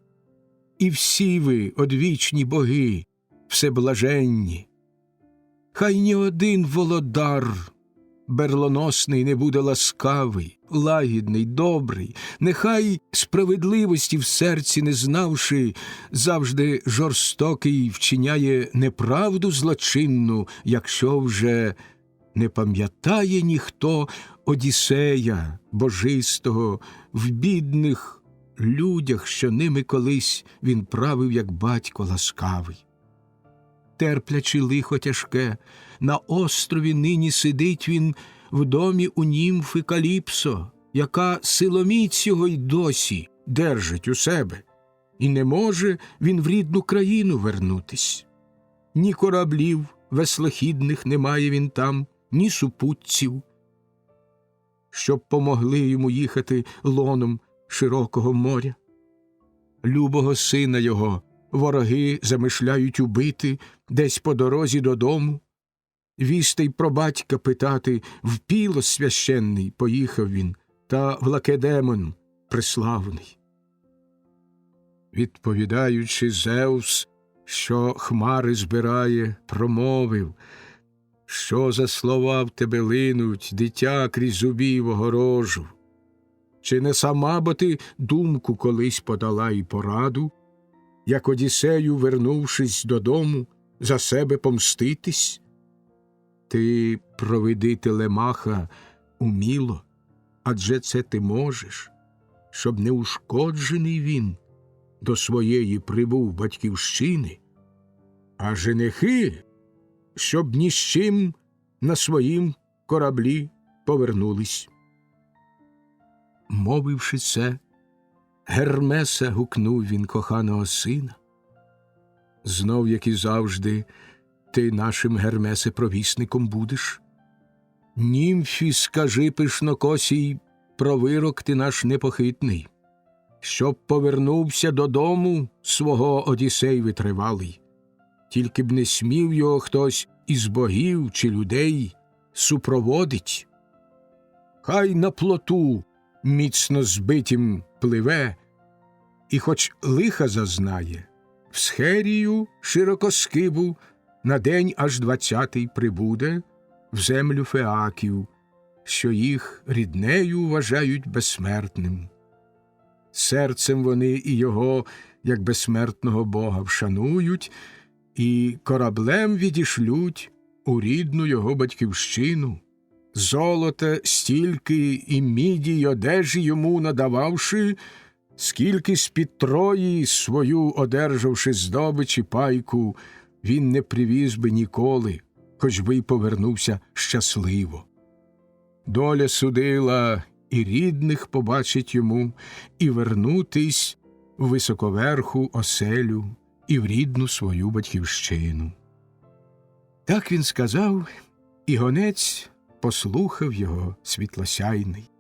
і всі ви, одвічні боги, всеблаженні, хай ні один володар берлоносний не буде ласкавий, лагідний, добрий, нехай справедливості в серці не знавши, завжди жорстокий вчиняє неправду злочинну, якщо вже не пам'ятає ніхто Одіссея божистого в бідних людях, що ними колись він правив, як батько ласкавий. Терплячи лихо тяжке, на острові нині сидить він в домі у німфи Каліпсо, яка силоміць його й досі держить у себе, і не може він в рідну країну вернутись. Ні кораблів веслохідних немає він там, ні супутців, щоб помогли йому їхати лоном широкого моря. Любого сина його вороги замишляють убити десь по дорозі додому. Вістей про батька питати в Пілос священний поїхав він, та в Лакедемон преславний. Відповідаючи, Зевс, що хмари збирає, промовив: що за слова в тебе линуть, дитя крізь зубів огорожу? Чи не сама бо ти думку колись подала і пораду, як Одіссею, вернувшись додому, за себе помститись? Ти проведи Телемаха уміло, адже це ти можеш, щоб неушкоджений він до своєї прибув батьківщини, а женихи, щоб ні з чим на своїм кораблі повернулись. мовивши це, Гермесе, гукнув він коханого сина. Знов, як і завжди, ти нашим, Гермесе, провісником будеш. Німфі скажи пишнокосій про вирок ти наш непохитний, щоб повернувся додому свого Одіссей витривалий. Тільки б не смів його хтось із богів чи людей супроводить. Хай на плоту міцно збитім пливе, і хоч лиха зазнає, в Схерію широкоскибу на день аж 20-й прибуде в землю феаків, що їх ріднею вважають безсмертним. Серцем вони і його, як безсмертного бога, вшанують, і кораблем відішлють у рідну його батьківщину. Золота стільки і міді й одежі йому надававши, скільки з-під Трої свою одержавши здобич і пайку, він не привіз би ніколи, хоч би й повернувся щасливо. Доля судила і рідних побачить йому, і вернутись в високоверху оселю, і в рідну свою батьківщину. Так він сказав, і гонець послухав його світлосяйний.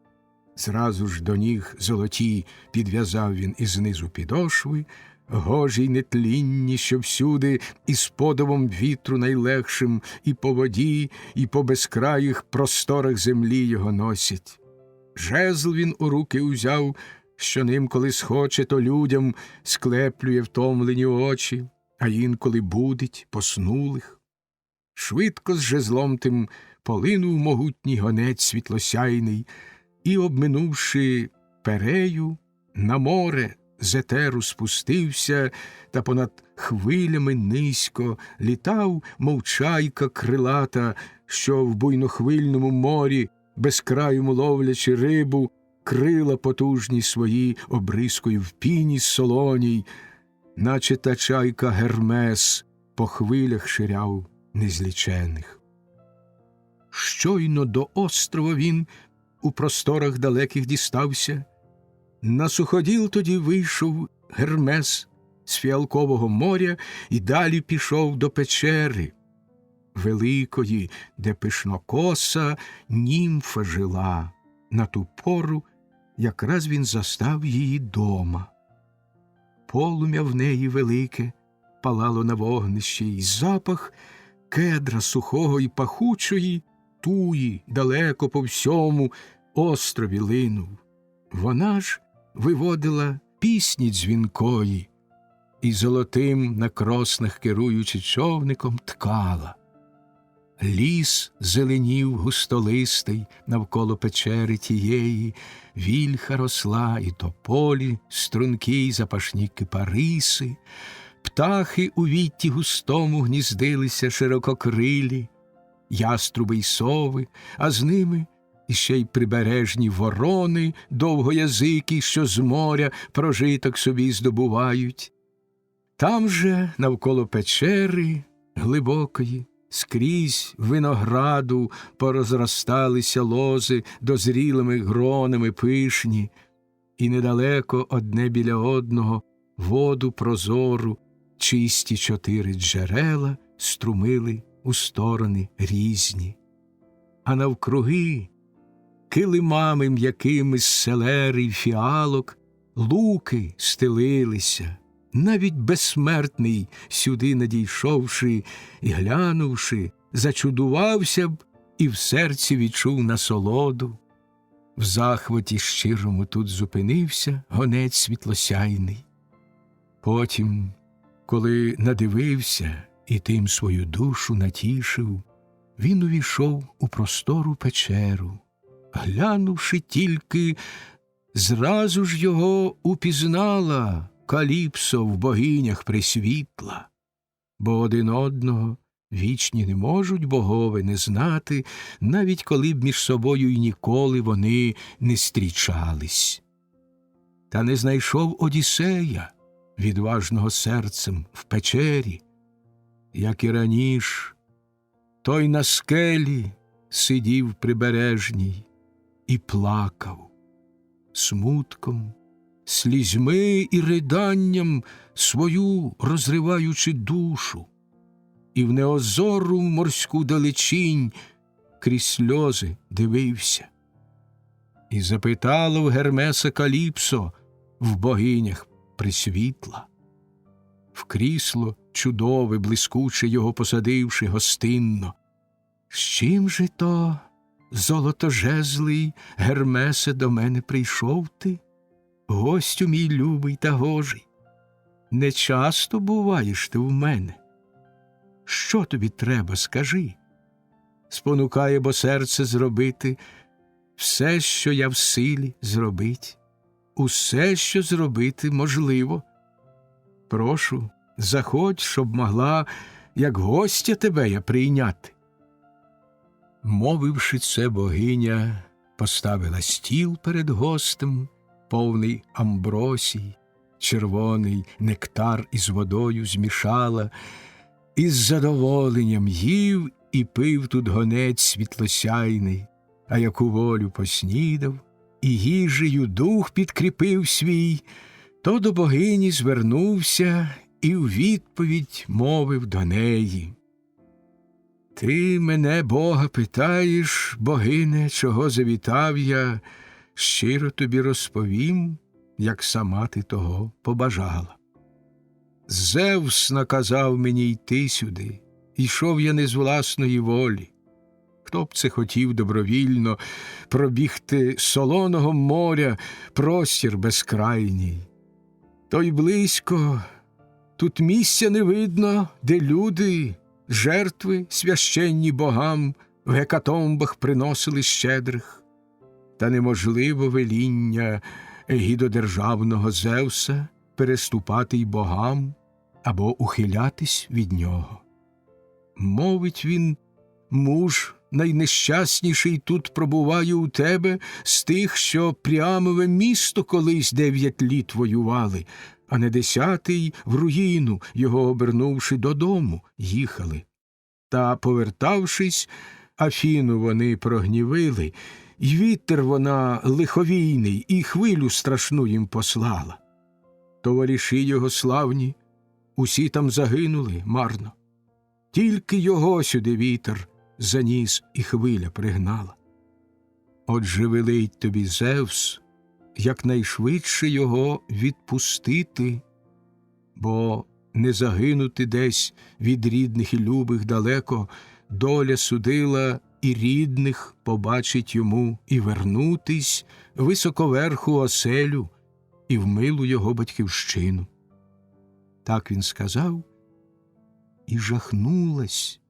Зразу ж до ніг золоті підв'язав він із низу підошви, гожі й нетлінні, що всюди із подовом вітру найлегшим і по воді, і по безкраїх просторах землі його носять. Жезл він у руки узяв, що ним, коли схоче, то людям склеплює втомлені очі, а інколи будить поснулих. Швидко з жезлом тим полинув могутній гонець світлосяйний і, обминувши Перею, на море з етеру спустився та понад хвилями низько літав, мов чайка крилата, що в буйнохвильному морі, безкрайому ловлячи рибу, крила потужні свої обрискою в піні солоній, наче та чайка Гермес по хвилях ширяв незлічених. Щойно до острова він у просторах далеких дістався. На суходіл тоді вийшов Гермес з фіалкового моря і далі пішов до печери великої, де пишнокоса німфа жила. На ту пору якраз він застав її дома. Полум'я в неї велике палало на вогнищі, й запах кедра сухого й пахучої туї далеко по всьому острові линув. Вона ж виводила пісні дзвінкої і золотим на кроснах керуючи човником ткала. Ліс зеленів густолистий навколо печери тієї, вільха росла і тополі, стрункі й запашні кипариси, птахи у вітті густому гніздилися ширококрилі, яструби й сови, а з ними іще й прибережні ворони, довгоязики, що з моря прожиток собі здобувають. Там же, навколо печери глибокої, скрізь винограду порозросталися лози дозрілими гронами пишні, і недалеко одне біля одного воду прозору чисті 4 джерела струмили у сторони різні. А навкруги килимами м'якими з селери й фіалок луки стелилися. Навіть безсмертний, сюди надійшовши і глянувши, зачудувався б і в серці відчув насолоду. В захваті щирому тут зупинився гонець світлосяйний. Потім, коли надивився і тим свою душу натішив, він увійшов у простору печеру. Глянувши тільки, зразу ж його упізнала Каліпсо в богинях пресвітла, бо один одного вічні не можуть богови не знати, навіть коли б між собою й ніколи вони не стрічались. Та не знайшов Одіссея, відважного серцем, в печері, як і раніш, той на скелі сидів прибережній і плакав. смутком, слізьми і риданням свою розриваючи душу, і в неозору морську далечінь крізь сльози дивився. І запитала в Гермеса Каліпсо, в богинях присвітла. В крісло чудове, блискуче його посадивши гостинно. З чим же то, золотожезлий, Гермесе, до мене прийшов ти? Гостю мій любий та гожий, не часто буваєш ти в мене. Що тобі треба, скажи? Спонукає бо серце зробити все, що я в силі зробить, усе, що зробити можливо. Прошу, заходь, щоб могла, як гостя тебе я прийняти. Мовивши це, богиня поставила стіл перед гостем, повний амбросій, червоний нектар із водою змішала, і з задоволенням їв і пив тут гонець світлосяйний, а яку волю поснідав, і їжею дух підкріпив свій, то до богині звернувся і в відповідь мовив до неї. Ти мене, Бога, питаєш, богине, чого завітав я, щиро тобі розповім, як сама ти того побажала. Зевс наказав мені йти сюди, йшов я не з власної волі. Хто б це хотів добровільно пробігти солоного моря простір безкрайній? Той близько, тут місця не видно, де люди, жертви священні богам в гекатомбах приносили щедрих. Та неможливо веління гідодержавного Зевса переступати й богам або ухилятись від нього. Мовить він, муж найнещасніший тут пробуває у тебе з тих, що Пріамове місто колись 9 літ воювали, а на 10-й в руїну, його обернувши додому, їхали. Та, повертавшись, Афіну вони прогнівили, й вітер вона лиховійний, і хвилю страшну їм послала. Товариші його славні, усі там загинули марно. Тільки його сюди вітер заніс і хвиля пригнала. Отже, велить тобі Зевс якнайшвидше його відпустити, бо не загинути десь від рідних і любих далеко, доля судила і рідних побачить йому, і вернутись високоверху оселю і в милу його батьківщину. Так він сказав, і жахнулась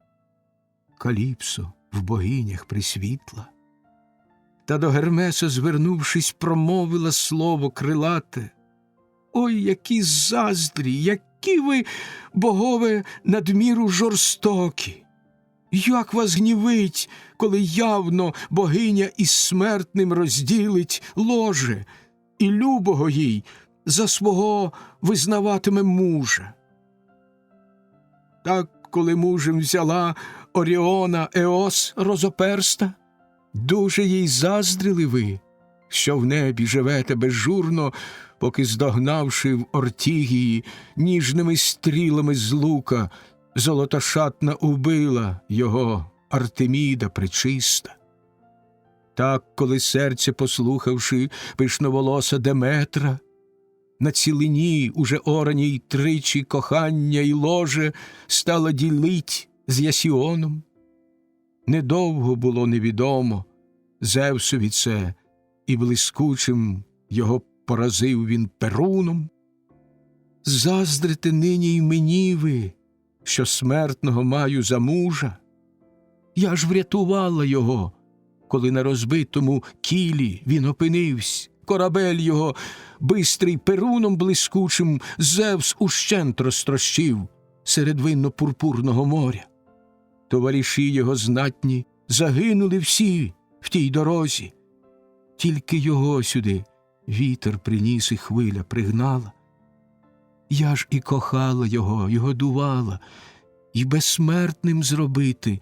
Каліпсо в богинях присвітла. Та до Гермеса, звернувшись, промовила слово крилате. Ой, які заздрі, які ви, богове, надміру жорстокі! Як вас гнівить, коли явно богиня із смертним розділить ложе, і любого їй за свого визнаватиме мужа. Так, коли мужем взяла Оріона Еос розоперста, дуже їй заздрили ви, що в небі живете безжурно, поки, здогнавши в Ортігії ніжними стрілами з лука, золотошатна убила його Артеміда пречиста. Так, коли серце, послухавши пишноволоса Деметра, на цілині уже ораній тричі кохання й ложе стала ділить з Ясіоном. Недовго було невідомо Зевсові це, і блискучим його поразив він Перуном. Заздрите нині й мені ви, що смертного маю за мужа. Я ж врятувала його, коли на розбитому кілі він опинився. Корабель його, бистрий Перуном блискучим, Зевс ущент розтрощив серед винно-пурпурного моря. Товариші його знатні загинули всі в тій дорозі. Тільки його сюди вітер приніс і хвиля пригнала. Я ж і кохала його, і годувала, і безсмертним зробити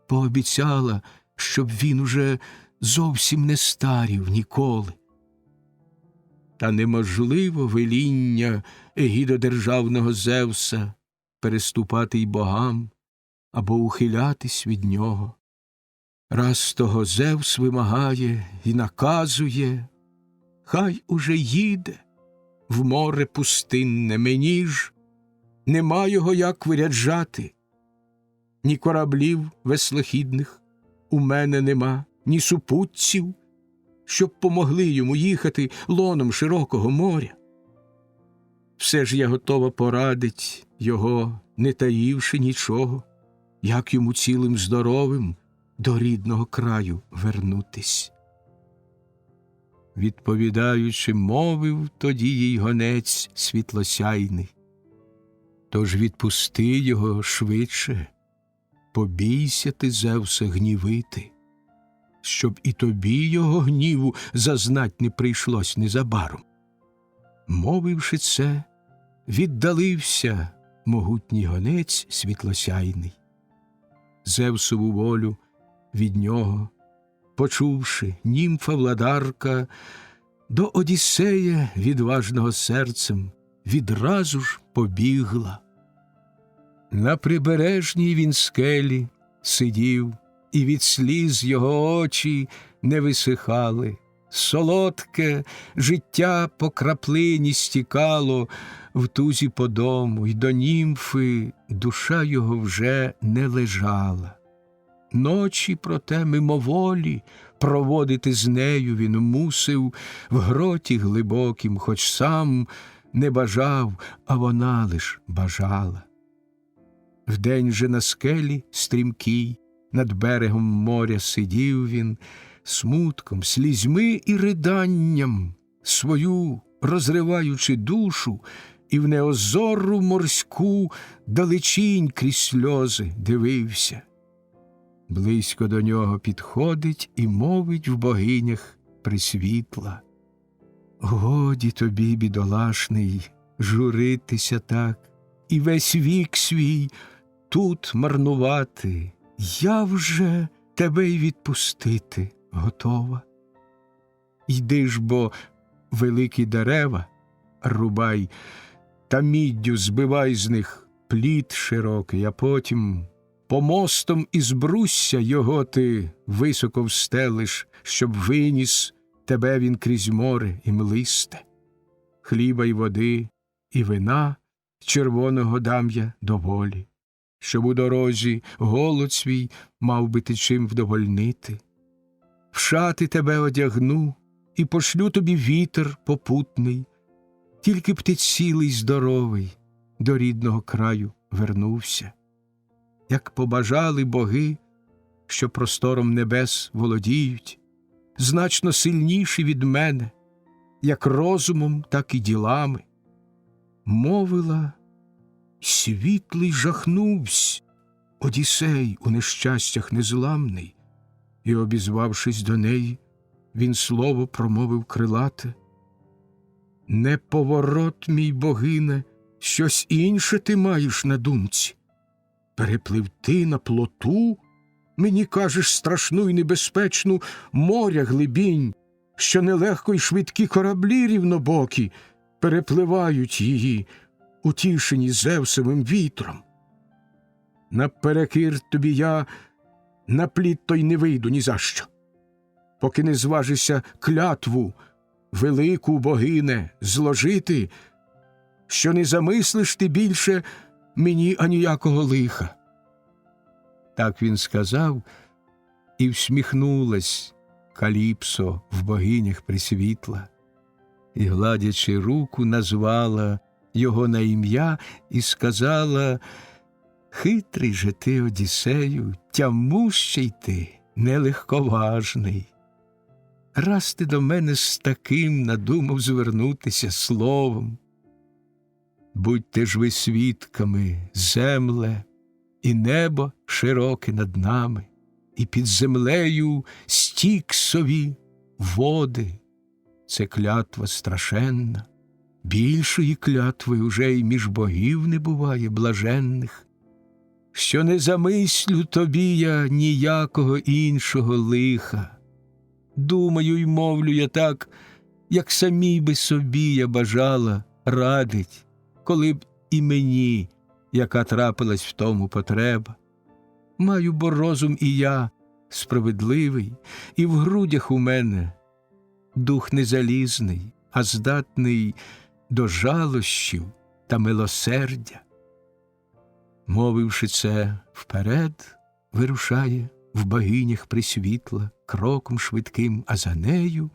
пообіцяла, щоб він уже зовсім не старів ніколи. Та неможливо веління егідодержавного Зевса переступати й богам або ухилятись від нього. Раз того Зевс вимагає і наказує, хай уже їде в море пустинне, мені ж нема його як виряджати. Ні кораблів веслохідних у мене нема, ні супутців, щоб помогли йому їхати лоном широкого моря. Все ж я готова порадить його, не таївши нічого, як йому цілим здоровим до рідного краю вернутись. Відповідаючи, мовив тоді їй гонець світлосяйний. Тож відпусти його швидше, побійся ти, Зевса, гнівити, щоб і тобі його гніву зазнать не прийшлось незабаром. Мовивши це, віддалився могутній гонець світлосяйний. Зевсову волю від нього, почувши, німфа-владарка, до Одіссея відважного серцем відразу ж побігла. На прибережній він скелі сидів, і від сліз його очі не висихали. Солодке життя по краплині стікало в тузі по дому, й до німфи душа його вже не лежала. Ночі, проте, мимоволі проводити з нею він мусив в гроті глибокім, хоч сам не бажав, а вона лиш бажала. Вдень же на скелі стрімкій над берегом моря сидів він, смутком, слізьми і риданням свою розриваючи душу, і в неозору морську далечінь крізь сльози дивився. Близько до нього підходить і мовить в богинях присвітла: годі тобі, бідолашний, журитися так, і весь вік свій тут марнувати. Я вже тебе й відпустити готова. Йди ж, бо великі дерева рубай, та міддю збивай з них плід широкий, а потім помостом із брусся його ти високо встелиш, щоб виніс тебе він крізь море і млисте. Хліба й води, і вина червоного дам я доволі, щоб у дорозі голод свій мав би ти чим вдовольнити. В шати тебе одягну і пошлю тобі вітер попутний, тільки б ти цілий здоровий до рідного краю вернувся. Як побажали боги, що простором небес володіють, значно сильніші від мене, як розумом, так і ділами. Мовила, світлий жахнувсь Одіссей у нещастях незламний, і, обізвавшись до неї, він слово промовив крилате: «Неповорот, мій богине, щось інше ти маєш на думці. Перепливти на плоту, мені кажеш, страшну і небезпечну моря глибінь, що нелегко й швидкі кораблі рівнобокі перепливають її, утішені Зевсовим вітром. Наперекір тобі я на плід той не вийду ні за що, поки не зважишся клятву велику, богине, зложити, що не замислиш ти більше мені аніякого лиха». Так він сказав, і всміхнулась Каліпсо в богинях присвітла, і, гладячи руку, назвала його на ім'я і сказала: «Хитрий же ти, Одіссею, тямущий ти, нелегковажний. Раз ти до мене з таким надумав звернутися словом. Будьте ж ви свідками, земле, і небо широке над нами, і під землею стіксові води. Це клятва страшенна, більшої клятви уже й між богів не буває блаженних, що не замислю тобі я ніякого іншого лиха. Думаю й мовлю я так, як самій би собі я бажала радить, коли б і мені, яка трапилась в тому потреба. Маю бо розум і я справедливий, і в грудях у мене дух не залізний, а здатний до жалощів та милосердя. Мовивши це, вперед вирушає в богинях присвітла кроком швидким, а за нею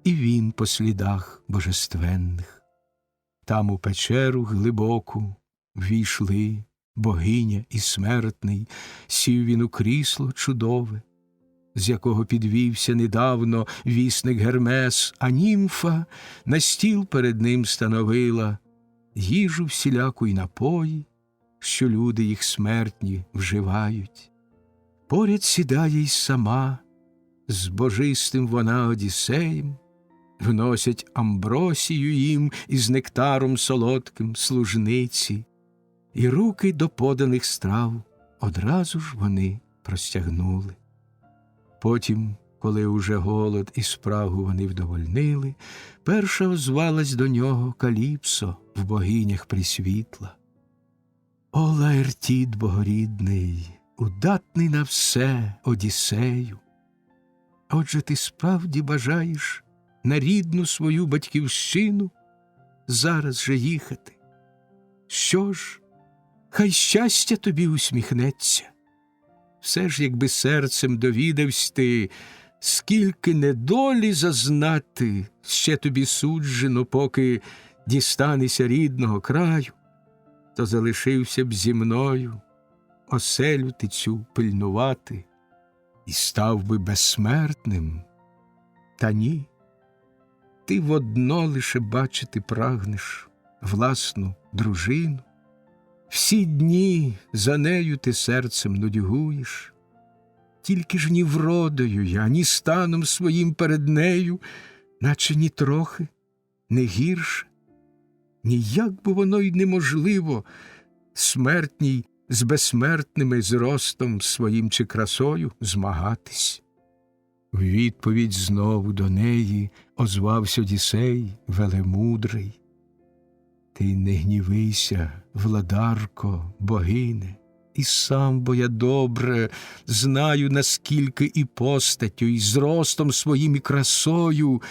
і він по слідах божественних. Там у печеру глибоку ввійшли богиня і смертний, сів він у крісло чудове, з якого підвівся недавно вісник Гермес, а німфа на стіл перед ним становила їжу всіляку й напої, що люди їх смертні вживають. Поряд сідає й сама, з божистим вона Одіссеєм, вносять амбросію їм із нектаром солодким служниці, і руки до поданих страв одразу ж вони простягнули. Потім, коли уже голод і спрагу вони вдовольнили, перша озвалась до нього Каліпсо в богинях присвітла. О, Лаертід богорідний, удатний на все, Одіссею! Отже, ти справді бажаєш на рідну свою батьківщину зараз же їхати. Що ж, хай щастя тобі усміхнеться. Все ж, якби серцем довідавсь ти, скільки недолі зазнати ще тобі суджено, поки дістанешся рідного краю, то залишився б зі мною оселю ти цю пильнувати і став би безсмертним. Та ні, ти водно лише бачити прагнеш власну дружину. Всі дні за нею ти серцем нудьгуєш, тільки ж ні вродою я, ні станом своїм перед нею, наче ні трохи, не гірше. Ніяк би воно й неможливо смертній з безсмертними зростом своїм чи красою змагатись. В відповідь знову до неї озвався Одіссей велемудрий. Ти не гнівися, владарко, богине, і сам, бо я добре знаю, наскільки і постаттю, і зростом своїм, і красою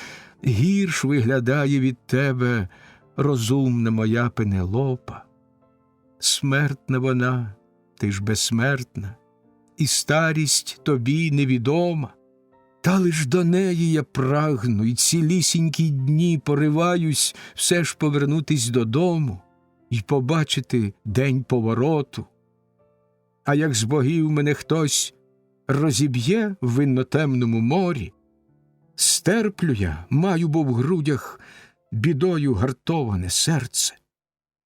гірш виглядає від тебе розумна моя Пенелопа. Смертна вона, ти ж безсмертна, і старість тобі невідома. Та лиш до неї я прагну, і цілісінькі дні пориваюсь все ж повернутись додому і побачити день повороту. А як з богів мене хтось розіб'є в виннотемному морі, стерплю я, маю бо в грудях бідою гартоване серце.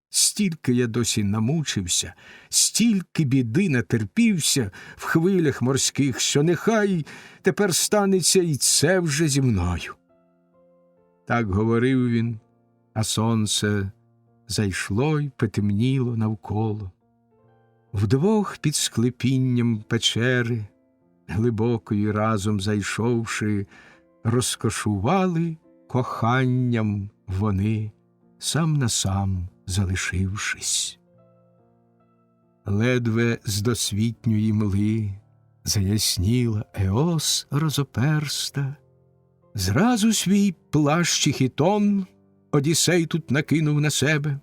Стільки я досі намучився, стільки біди натерпівся в хвилях морських, що нехай тепер станеться і це вже зі мною. Так говорив він, а сонце зайшло й потемніло навколо. Вдвох під склепінням печери, глибокої разом зайшовши, розкошували коханням вони, сам на сам залишившись. Ледве з досвітньої мли заясніла Еос розоперста. Зразу свій плащ і хітон Одіссей тут накинув на себе.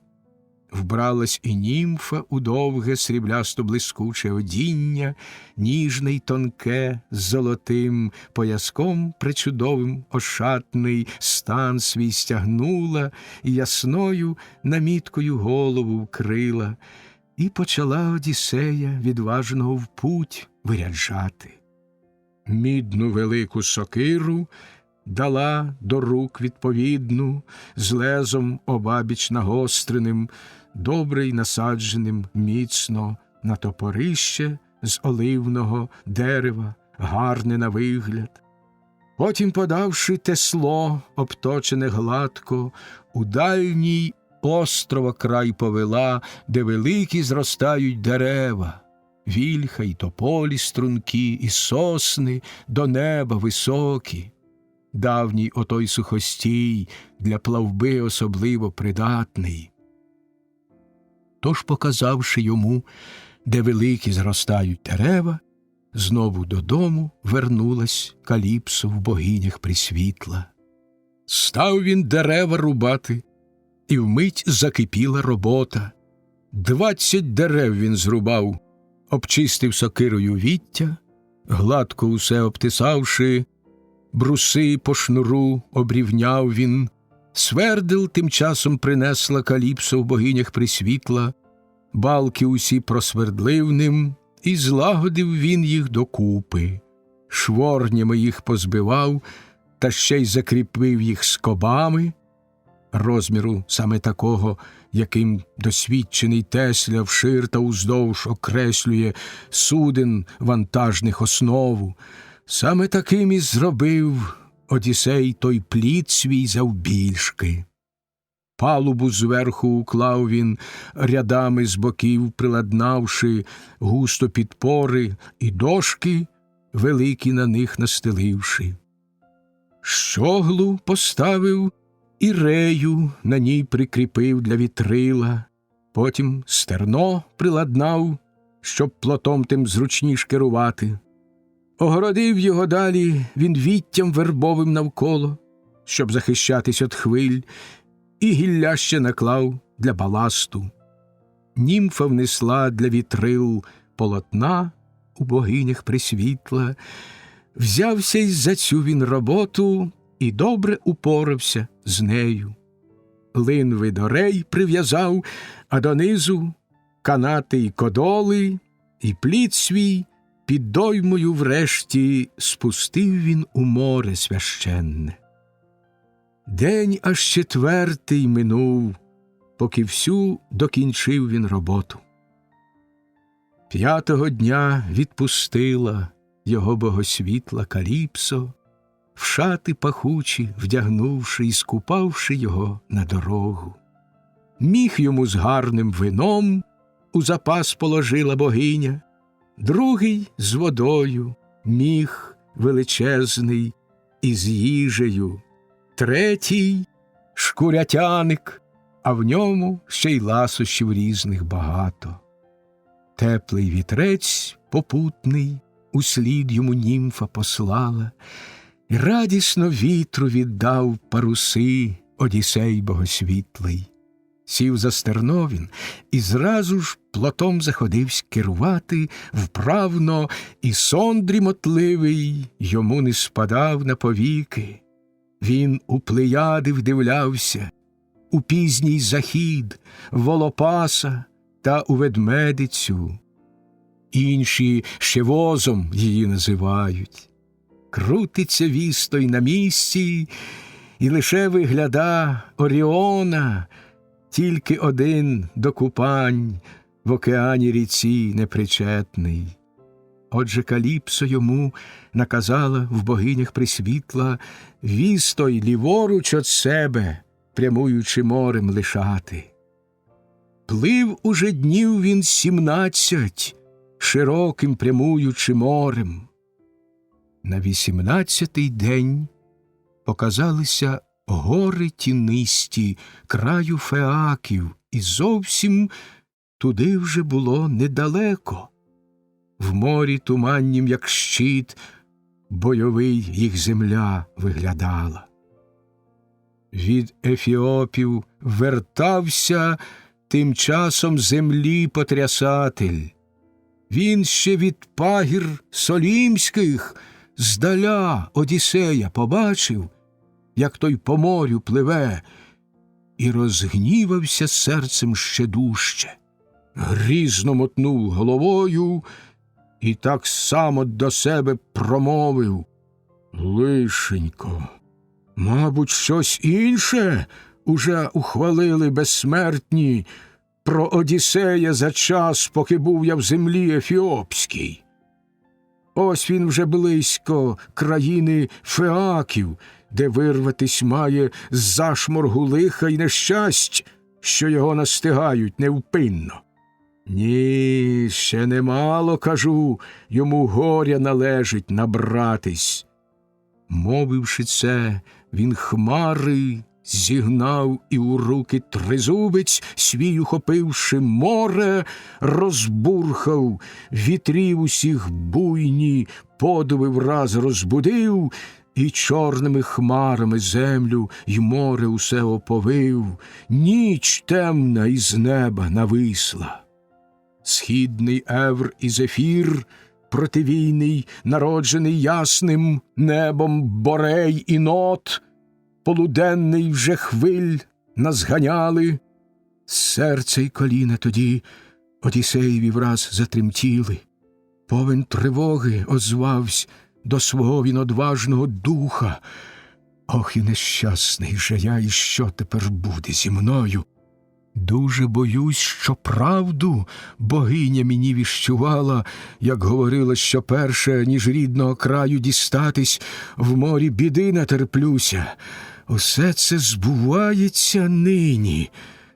Вбралась і німфа у довге сріблясто-блискуче одіння, ніжне й тонке, з золотим пояском причудовим ошатний стан свій стягнула і ясною наміткою голову вкрила, і почала Одіссея відважного в путь виряджати. Мідну велику сокиру дала до рук відповідну, з лезом обабіч нагостреним, добре й насадженим міцно на топорище з оливного дерева, гарне на вигляд. Потім, подавши тесло, обточене гладко, у дальній острова край повела, де великі зростають дерева, вільха й тополі стрункі, і сосни до неба високі. давній отой сухостій, для плавби особливо придатний. Тож, показавши йому, де великі зростають дерева, знову додому вернулась Каліпсо в богинях присвітла. Став він дерева рубати, і вмить закипіла робота. 20 дерев він зрубав, обчистив сокирою віття, гладко усе обтисавши, бруси по шнуру обрівняв він. Свердил тим часом принесла Каліпсо в богинях присвітла, балки усі просвердлив ним, і злагодив він їх докупи. Шворнями їх позбивав, та ще й закріпив їх скобами, розміру саме такого, яким досвідчений Тесля вшир та уздовж окреслює суден вантажних основу. Саме таким і зробив Одіссей той плід свій завбільшки. Палубу зверху уклав він, рядами з боків приладнавши, густо підпори і дошки, великі на них настеливши. Щоглу поставив і рею на ній прикріпив для вітрила, потім стерно приладнав, щоб плотом тим зручніш керувати. Огородив його далі він віттям вербовим навколо, щоб захищатись від хвиль, і гілля ще наклав для баласту. Німфа внесла для вітрил полотна у богинях присвітла. Взявся й за цю він роботу і добре упорався з нею. Линви до рей прив'язав, а донизу канати й кодоли, і плід свій під доймою врешті спустив він у море священне. День аж 4 минув, поки всю докінчив він роботу. 5-го дня відпустила його богосвітла Каліпсо, в шати пахучі вдягнувши і скупавши його на дорогу. Міх йому з гарним вином у запас положила богиня, другий з водою, міх величезний із їжею, третій – шкурятяник, а в ньому ще й ласощів різних багато. Теплий вітрець попутний услід йому німфа послала, і радісно вітру віддав паруси Одіссей богосвітлий. Сів за стерно він і зразу ж плотом заходивсь керувати вправно, і сон дрімотливий йому не спадав на повіки. Він у Плеяди вдивлявся, у пізній захід, Волопаса та у Ведмедицю. Інші ще возом її називають. Крутиться вістой на місці, і лише вигляда Оріона, тільки один до купань в океані ріці непричетний. Отже, Каліпсо йому наказала в богинях присвітла вістой ліворуч од себе, прямуючи морем лишати. Плив уже днів він 17, широким прямуючи морем. На 18-й день показалися гори тінисті краю Феаків, і зовсім туди вже було недалеко. В морі туманнім, як щит, бойовий їх земля виглядала. Від Ефіопів вертався тим часом землі потрясатель. Він ще від пагір Солімських здаля Одіссея побачив, як той по морю пливе, і розгнівався серцем ще дужче. Грізно мотнув головою і так само до себе промовив: «Лишенько, мабуть, щось інше уже ухвалили безсмертні про Одіссея за час, поки був я в землі ефіопській. Ось він вже близько країни Феаків, де вирватись має з зашморгу лиха й нещасть, що його настигають невпинно. Ні, ще немало, кажу, йому горя належить набратись. Мовивши це, він хмари зігнав і у руки тризубець свій, ухопивши море, розбурхав, вітрів усіх буйні подуви враз розбудив, і чорними хмарами землю й море усе оповив. Ніч темна із неба нависла. Східний Евр і Зефір, противійний, народжений ясним небом Борей і Нот, полуденний вже хвиль назганяли. Серце й коліна тоді Одіссеєві враз затремтіли. Повен тривоги озвавсь до свого він одважного духа. Ох, і нещасний же я, і що тепер буде зі мною? Дуже боюсь, що правду богиня мені віщувала, як говорила, що перше, ніж рідного краю дістатись, в морі біди натерплюся. Усе це збувається нині.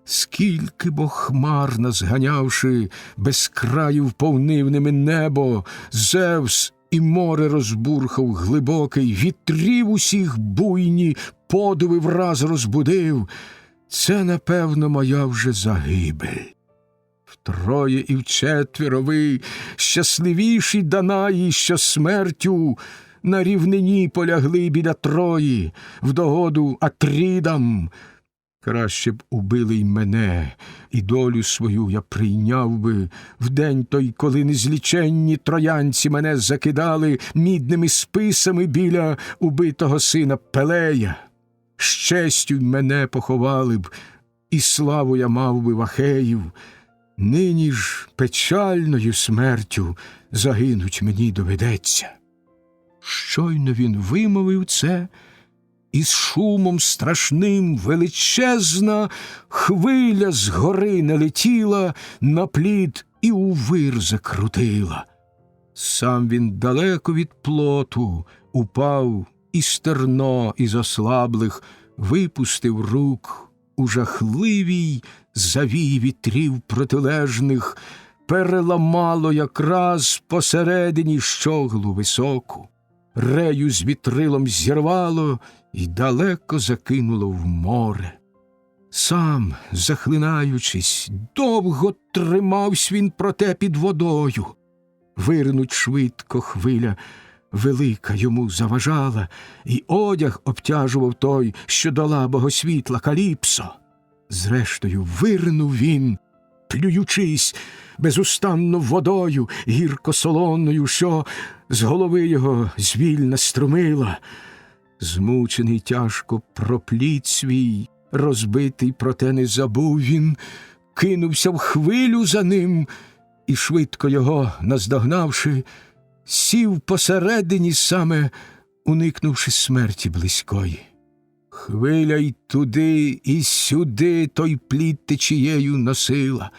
Скільки бо хмар назганявши, без краю вповнив ними небо, Зевс і море розбурхав глибокий, вітрів усіх буйні подуви враз розбудив. Це, напевно, моя вже загибель. Втроє і вчетверо ви, щасливіші Данаї, що смертю на рівнині полягли біля Трої, в догоду Атрідам. Краще б убили й мене, і долю свою я прийняв би в день той, коли незліченні троянці мене закидали мідними списами біля убитого сина Пелея. З честю й мене поховали б, і славу я мав би в Ахеїв. Нині ж печальною смертю загинуть мені доведеться. Щойно він вимовив це, і з шумом страшним величезна хвиля з гори налетіла на плід і у вир закрутила. Сам він далеко від плоту упав, і стерно із ослаблих випустив рук у жахливій завії вітрів протилежних, переламало якраз посередині щоглу високу. Рею з вітрилом зірвало й далеко закинуло в море. Сам, захлинаючись, довго тримавсь він проте під водою. Виринуть швидко хвиля велика йому заважала, і одяг обтяжував той, що дала богосвітла Каліпсо. Зрештою виринув він, плюючись безустанно водою гірко-солоною, що з голови його звільна струмила. Змучений тяжко про плід свій, розбитий, проте не забув він, кинувся в хвилю за ним і, швидко його наздогнавши, сів посередині саме, уникнувши смерті близької. Хвиля й туди, і сюди той плід течією носила,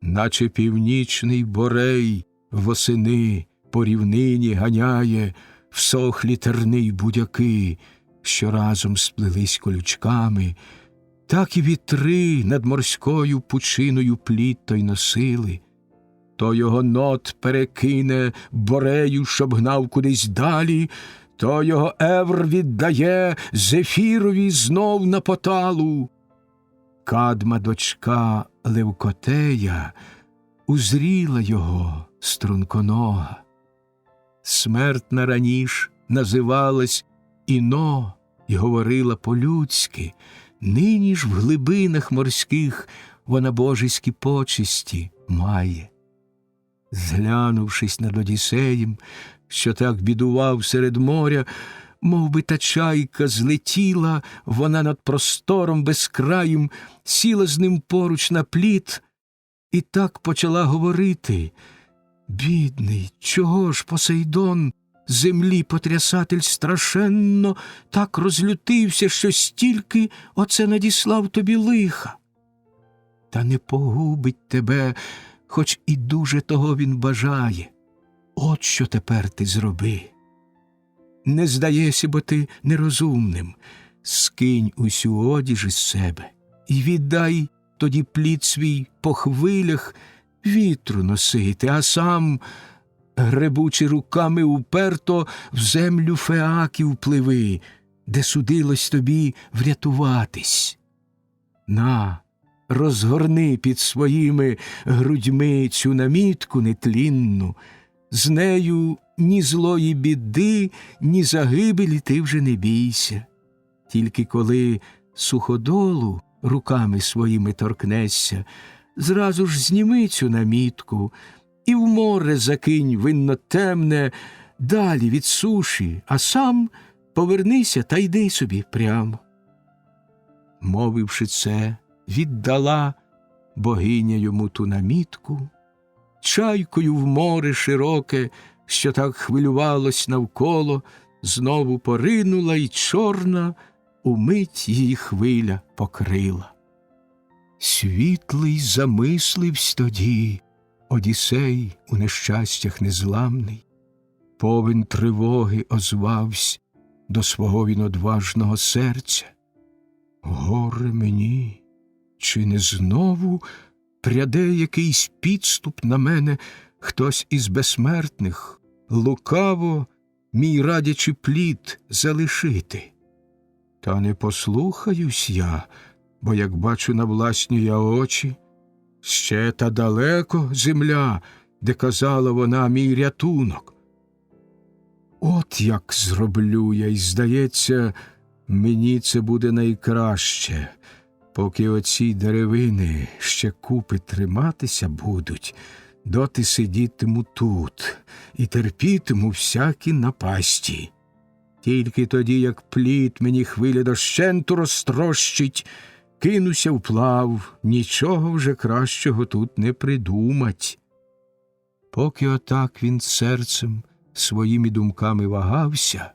наче північний Борей восени по рівнині ганяє всохлі терни й будяки, що разом сплелись колючками, так і вітри над морською пучиною плід той носили. То його нот перекине Борею, щоб гнав кудись далі, то його Евр віддає Зефірові знов на поталу. Кадма, дочка Левкотея, узріла його струнконога. Смертна раніш називалась Іно і говорила по-людськи, нині ж в глибинах морських вона божеські почесті має. Зглянувшись над Одіссеєм, що так бідував серед моря, мов би та чайка злетіла, вона над простором безкраїм сіла з ним поруч на плід і так почала говорити: «Бідний, чого ж Посейдон, землі потрясатель страшенно, так розлютився, що стільки оце надіслав тобі лиха? Та не погубить тебе, хоч і дуже того він бажає. От що тепер ти зроби. Не здаєшся, бо ти нерозумним. Скинь усю одіж із себе і віддай тоді плід свій по хвилях вітру носити, а сам гребучи руками уперто в землю Феаків пливи, де судилось тобі врятуватись. На, розгорни під своїми грудьми цю намітку нетлінну, з нею ні злої біди, ні загибелі ти вже не бійся. Тільки коли суходолу руками своїми торкнешся, зразу ж зніми цю намітку і в море закинь винно темне далі від суші, а сам повернися та йди собі прямо. Мовивши це, віддала богиня йому ту намітку, чайкою в море широке, що так хвилювалось навколо, знову поринула, й чорна умить її хвиля покрила. Світлий замисливсь тоді Одіссей у нещастях незламний, повен тривоги озвавсь до свого він одважного серця. Горе мені, чи не знову пряде якийсь підступ на мене хтось із безсмертних, лукаво мій радячи плід залишити? Та не послухаюсь я, бо, як бачу на власні я очі, ще та далеко земля, де казала вона мій рятунок. От як зроблю я, й, здається, мені це буде найкраще, поки оці деревини ще купи триматися будуть, доти сидітиму тут і терпітиму всякі напасті. Тільки тоді, як плід мені хвиля дощенту розтрощить, кинуся вплав, нічого вже кращого тут не придумать. Поки отак він серцем своїми думками вагався,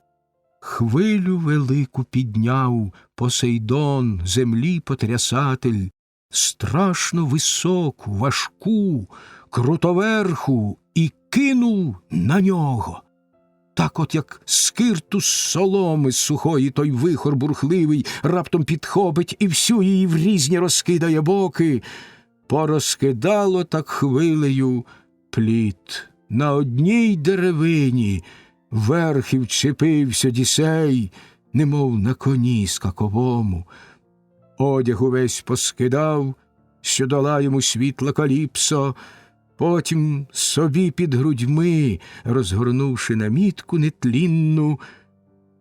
хвилю велику підняв Посейдон, землі потрясатель, страшно високу, важку, крутоверху, і кинув на нього. Так от, як скирту з соломи сухої той вихор бурхливий раптом підхопить і всю її в різні розкидає боки, порозкидало так хвилею плід. На одній деревині верхи вчепився Одіссей, немов на коні скаковому. Одяг увесь поскидав, що дала йому світла Каліпсо, потім собі під грудьми, розгорнувши намітку нетлінну,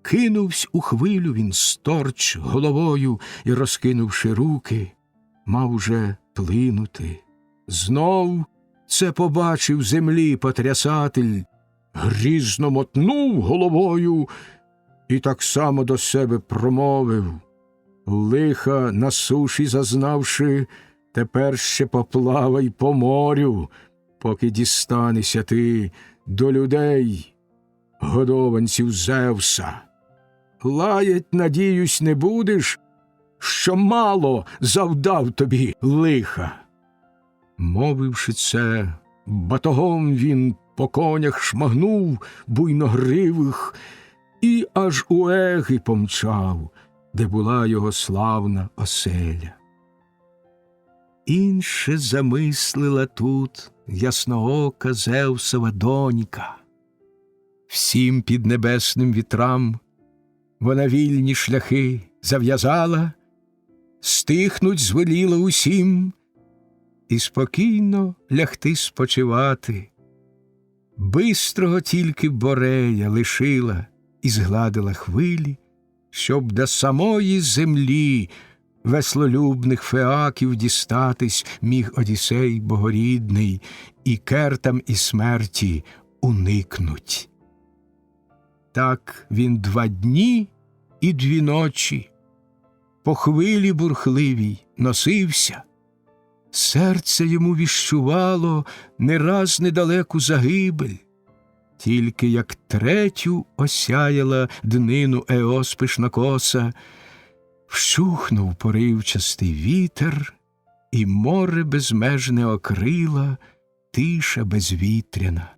кинувсь у хвилю він сторч головою і, розкинувши руки, мав уже плинути. Знов це побачив землі потрясатель, грізно мотнув головою і так само до себе промовив: лиха на суші зазнавши, тепер ще поплавай по морю, поки дістанешся ти до людей, годованців Зевса. Лаять, надіюсь, не будеш, що мало завдав тобі лиха. Мовивши це, батогом він по конях шмагнув буйногривих і аж у Еги помчав, де була його славна оселя. Інше замислила тут ясноока Зевсова донька. Всім піднебесним вітрам вона вільні шляхи зав'язала, стихнуть звеліла усім і спокійно лягти спочивати. Бистрого тільки Борея лишила і згладила хвилі, щоб до самої землі веслолюбних Феаків дістатись міг Одіссей богорідний, і кертам і смерті уникнуть. Так він 2 дні і 2 ночі по хвилі бурхливій носився. Серце йому віщувало не раз недалеку загибель, тільки як 3-ю осяяла днину Еос пишнокоса, вщухнув поривчастий вітер, і море безмежне окрила тиша безвітряна.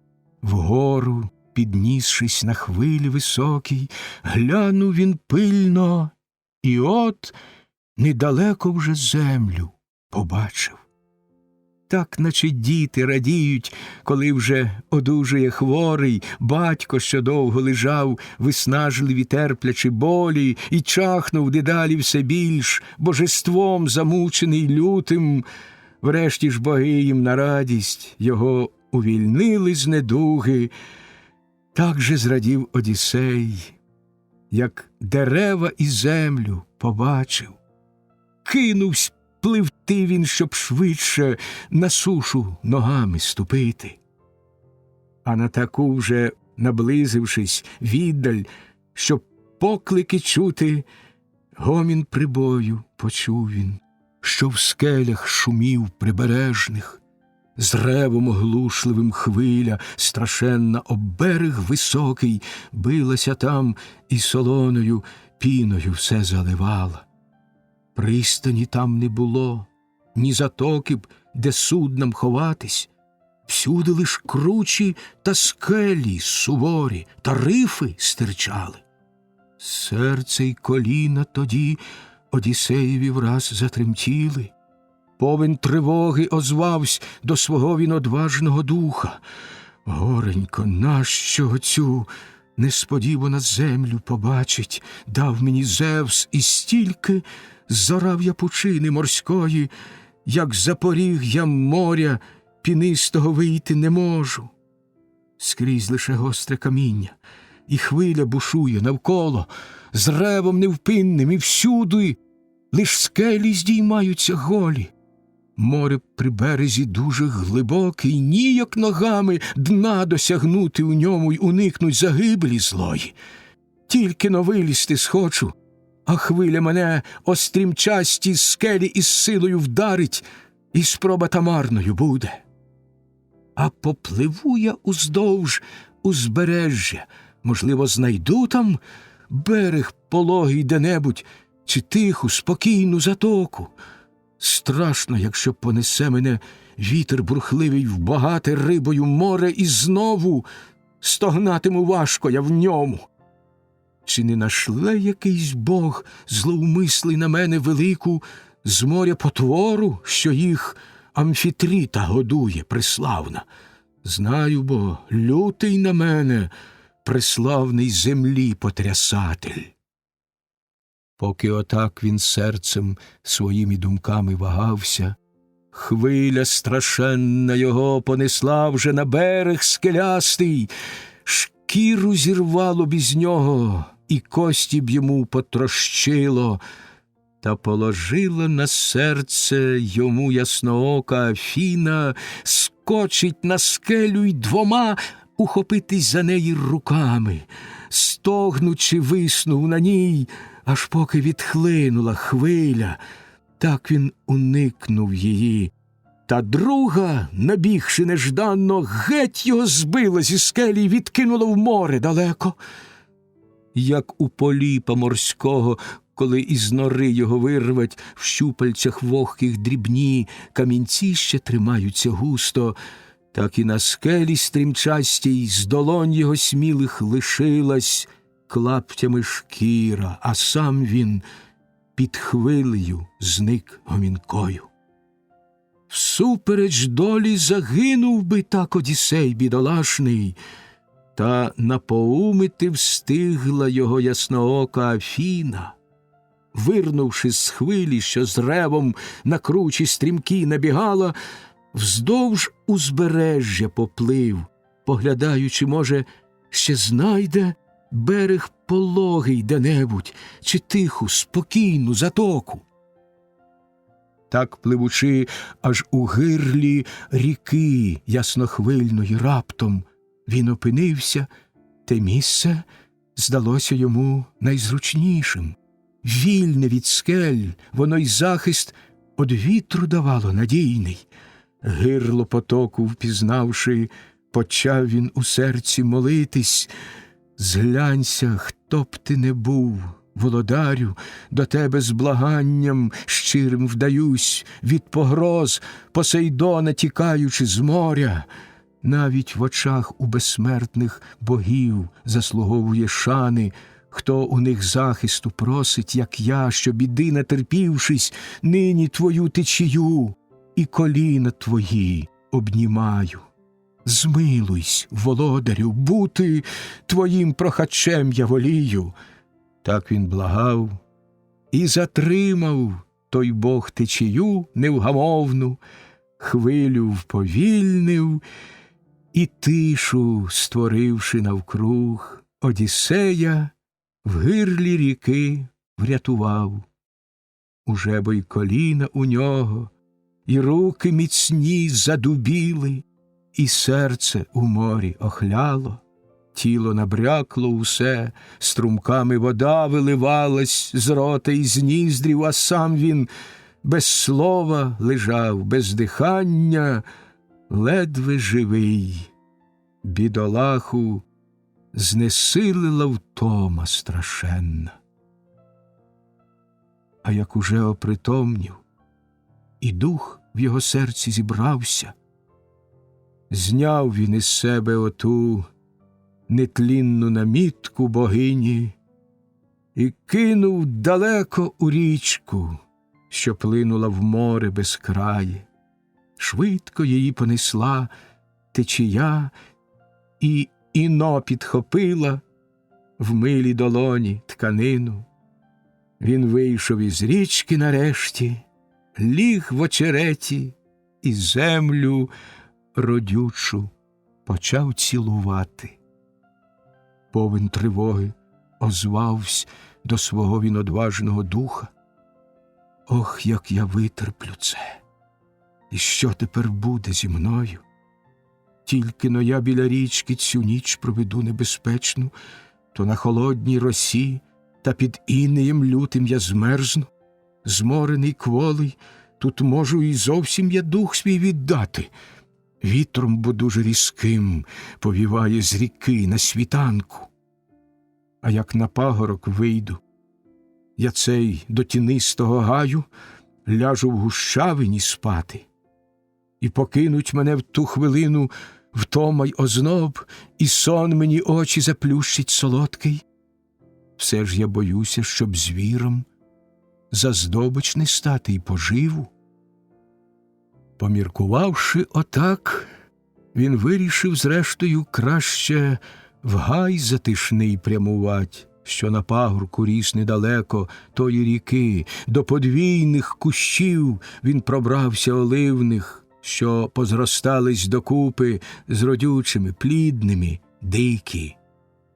Вгору, піднісшись на хвилі високій, глянув він пильно, і от недалеко вже землю побачив. Так, наче діти радіють, коли вже одужує хворий, батько, що довго лежав, виснажливі терплячи болі, і чахнув дедалі все більш, божеством замучений лютим. Врешті ж боги їм на радість його увільнили з недуги. Так же зрадів Одіссей, як дерева і землю побачив. Кинувсь пливти він, щоб швидше на сушу ногами ступити. А на таку вже, наблизившись віддаль, щоб поклики чути, гомін прибою почув він, що в скелях шумів прибережних, з ревом оглушливим хвиля страшенна об берег високий билася там і солоною піною все заливала. Пристані там не було, ні затоки б, де суднам ховатись, всюди лиш кручі та скелі суворі, та рифи стирчали. Серце й коліна тоді Одіссеєві враз затремтіли. Повен тривоги озвавсь до свого він одважного духа. Горенько, нащо оцю несподівано землю побачить, дав мені Зевс, і стільки зорав я пучини морської, як запоріг я моря, пінистого вийти не можу. Скрізь лише гостре каміння, і хвиля бушує навколо, з ревом невпинним, і всюди лиш скелі здіймаються голі. Море при березі дуже глибоке, і ніяк ногами дна досягнути у ньому й уникнуть загибелі злої. Тільки но вилізти схочу, а хвиля мене острімчасті скелі із силою вдарить, і спроба та марною буде. А попливу я уздовж узбережжя, можливо, знайду там берег пологий де-небудь, чи тиху, спокійну затоку. Страшно, якщо понесе мене вітер бурхливий в багате рибою море, і знову стогнатиму важко я в ньому. Чи не нашле якийсь бог злоумислий на мене велику з моря потвору, що їх Амфітріта годує преславна? Знаю, бо лютий на мене преславний землі потрясатель. Поки отак він серцем своїми думками вагався, хвиля страшенна його понесла вже на берег скелястий, шкіру зірвало б із нього, і кості б йому потрощило, та положила на серце йому ясноока Афіна, скочить на скелю й двома ухопитись за неї руками, стогнучи, виснув на ній, аж поки відхлинула хвиля. Так він уникнув її. Та друга, набігши нежданно, геть його збила зі скелі й відкинула в море далеко. Як у поліпа морського, коли із нори його вирвать, в щупальцях вогких дрібні камінці ще тримаються густо, так і на скелі стрімчастій з долонь його смілих лишилась клаптями шкіра, а сам він під хвилею зник гомінкою. Всупереч долі загинув би так Одіссей бідолашний, та напоумити встигла його ясноока Афіна. Вирнувши з хвилі, що з ревом на кручі стрімкі набігала, вздовж узбережжя поплив, поглядаючи, може, ще знайде берег пологий де-небудь, чи тиху, спокійну затоку. Так, пливучи аж у гирлі ріки яснохвильної раптом, він опинився, те місце здалося йому найзручнішим. Вільне від скель, воно й захист од вітру давало надійний. Гирло потоку впізнавши, почав він у серці молитись. Зглянься, хто б ти не був, володарю, до тебе з благанням щирим вдаюсь, від погроз Посейдона тікаючи з моря. Навіть в очах у безсмертних богів заслуговує шани, хто у них захисту просить, як я, що біди натерпівшись, нині твою течію і коліна твої обнімаю. Змилуйсь, володарю, бути твоїм прохачем я волію. Так він благав, і затримав той Бог течію невгамовну, хвилю вповільнив, і тишу, створивши навкруг, Одіссея в гирлі ріки врятував. Уже бо й коліна у нього, і руки міцні задубіли, і серце у морі охляло, тіло набрякло усе, струмками вода виливалась з рота і з ніздрів, а сам він без слова лежав, без дихання, ледве живий. Бідолаху знесилила втома страшенна. А як уже опритомнів, і дух в його серці зібрався, зняв він із себе оту нетлінну намітку богині і кинув далеко у річку, що плинула в море безкрає. Швидко її понесла течія, і іно підхопила в милій долоні тканину. Він вийшов із річки нарешті, ліг в очереті і землю родючу почав цілувати. Повен тривоги озвавсь до свого він одважного духа. Ох, як я витерплю це! І що тепер буде зі мною? Тільки-но я біля річки цю ніч проведу небезпечну, то на холодній росі та під інеєм лютим я змерзну. Зморений кволий, тут можу і зовсім я дух свій віддати. Вітром, бо дуже різким, повіває з ріки на світанку. А як на пагорок вийду, я цей до тінистого гаю ляжу в гущавині спати. І покинуть мене в ту хвилину втома й озноб, і сон мені очі заплющить солодкий. Все ж я боюся, щоб звіром за здобич не стати й поживу. Поміркувавши отак, він вирішив зрештою краще в гай затишний прямувать, що на пагорку ріс недалеко тої ріки. До подвійних кущів він пробрався оливних, що позростались докупи з родючими, плідними, дикі.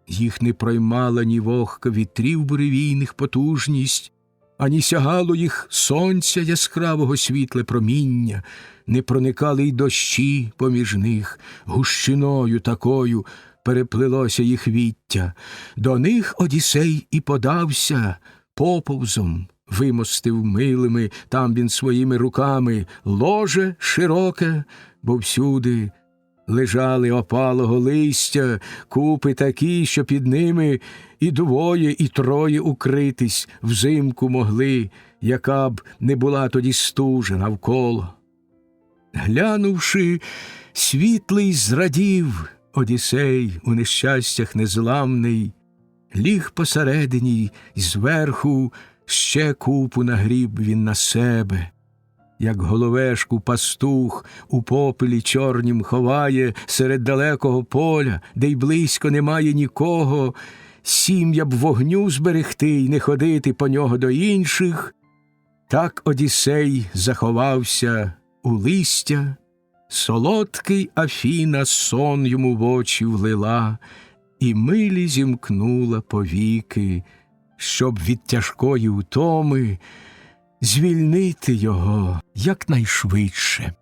Їх не проймала ні вогка вітрів буревійних потужність, ані сягало їх сонця яскравого світле проміння, не проникали й дощі поміж них, гущиною такою переплилося їх віття. До них Одіссей і подався поповзом, вимостив милими там він своїми руками ложе широке, бо всюди лежали опалого листя, купи такі, що під ними і двоє, і троє укритись взимку могли, яка б не була тоді стужа навколо. Глянувши, світлий зрадів Одіссей у нещастях незламний, ліг посередині й зверху ще купу нагріб він на себе. Як головешку пастух у попелі чорнім ховає серед далекого поля, де й близько немає нікого, сім'я б вогню зберегти й не ходити по нього до інших, так Одіссей заховався у листя, солодкий Афіна сон йому в очі влила, і милі зімкнула повіки, щоб від тяжкої утоми звільнити його якнайшвидше.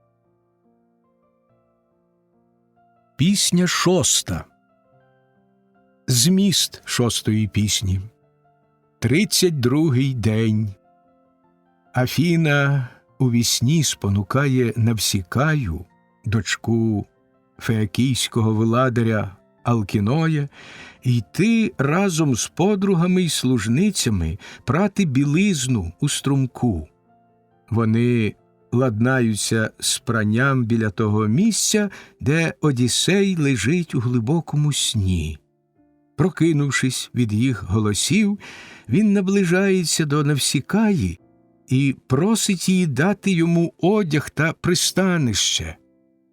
Пісня шоста. Зміст шостої пісні. 32-й день. Афіна у вісні спонукає Навсікаю, дочку феокійського владаря Алкіноя, йти разом з подругами й служницями прати білизну у струмку. Вони ладнаються з пранням біля того місця, де Одіссей лежить у глибокому сні. Прокинувшись від їх голосів, він наближається до Навсікаї і просить її дати йому одяг та пристанище.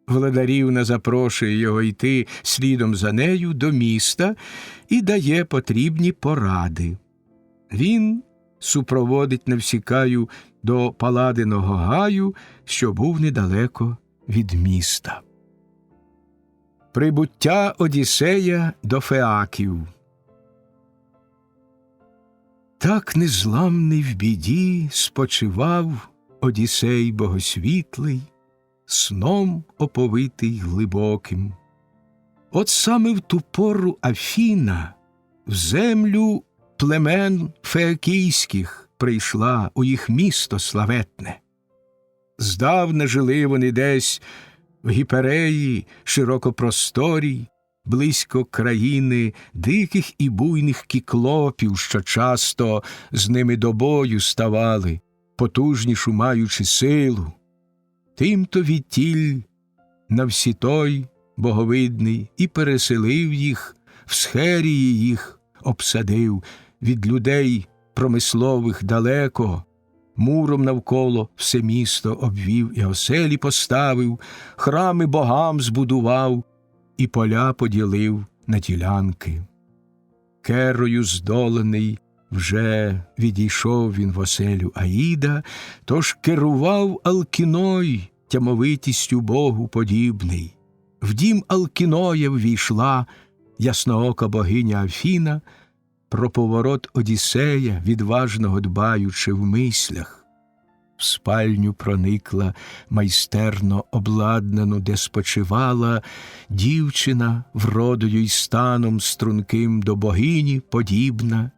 Владарівна запрошує його йти слідом за нею до міста і дає потрібні поради. Він супроводить Навсікаю до Паладиного гаю, що був недалеко від міста. Прибуття Одіссея до Феаків. Так незламний в біді спочивав Одіссей богосвітлий, сном оповитий глибоким. От саме в ту пору Афіна в землю племен феакійських прийшла у їх місто славетне. Здавна жили вони десь в Гіпереї широкопросторій, близько країни диких і буйних кіклопів, що часто з ними до бою ставали, потужнішу маючи силу. Тимто відтіль Навсітой боговидний і переселив їх, в схерії їх обсадив, від людей промислових далеко, муром навколо все місто обвів і оселі поставив, храми богам збудував і поля поділив на ділянки. Керою здолений вже відійшов він в оселю Аїда, тож керував Алкіной, тямовитістю Богу подібний. В дім Алкіноя ввійшла ясноока богиня Афіна, про поворот Одіссея, відважного дбаючи в мислях. В спальню проникла майстерно обладнану, де спочивала дівчина, вродою й станом струнким до богині подібна.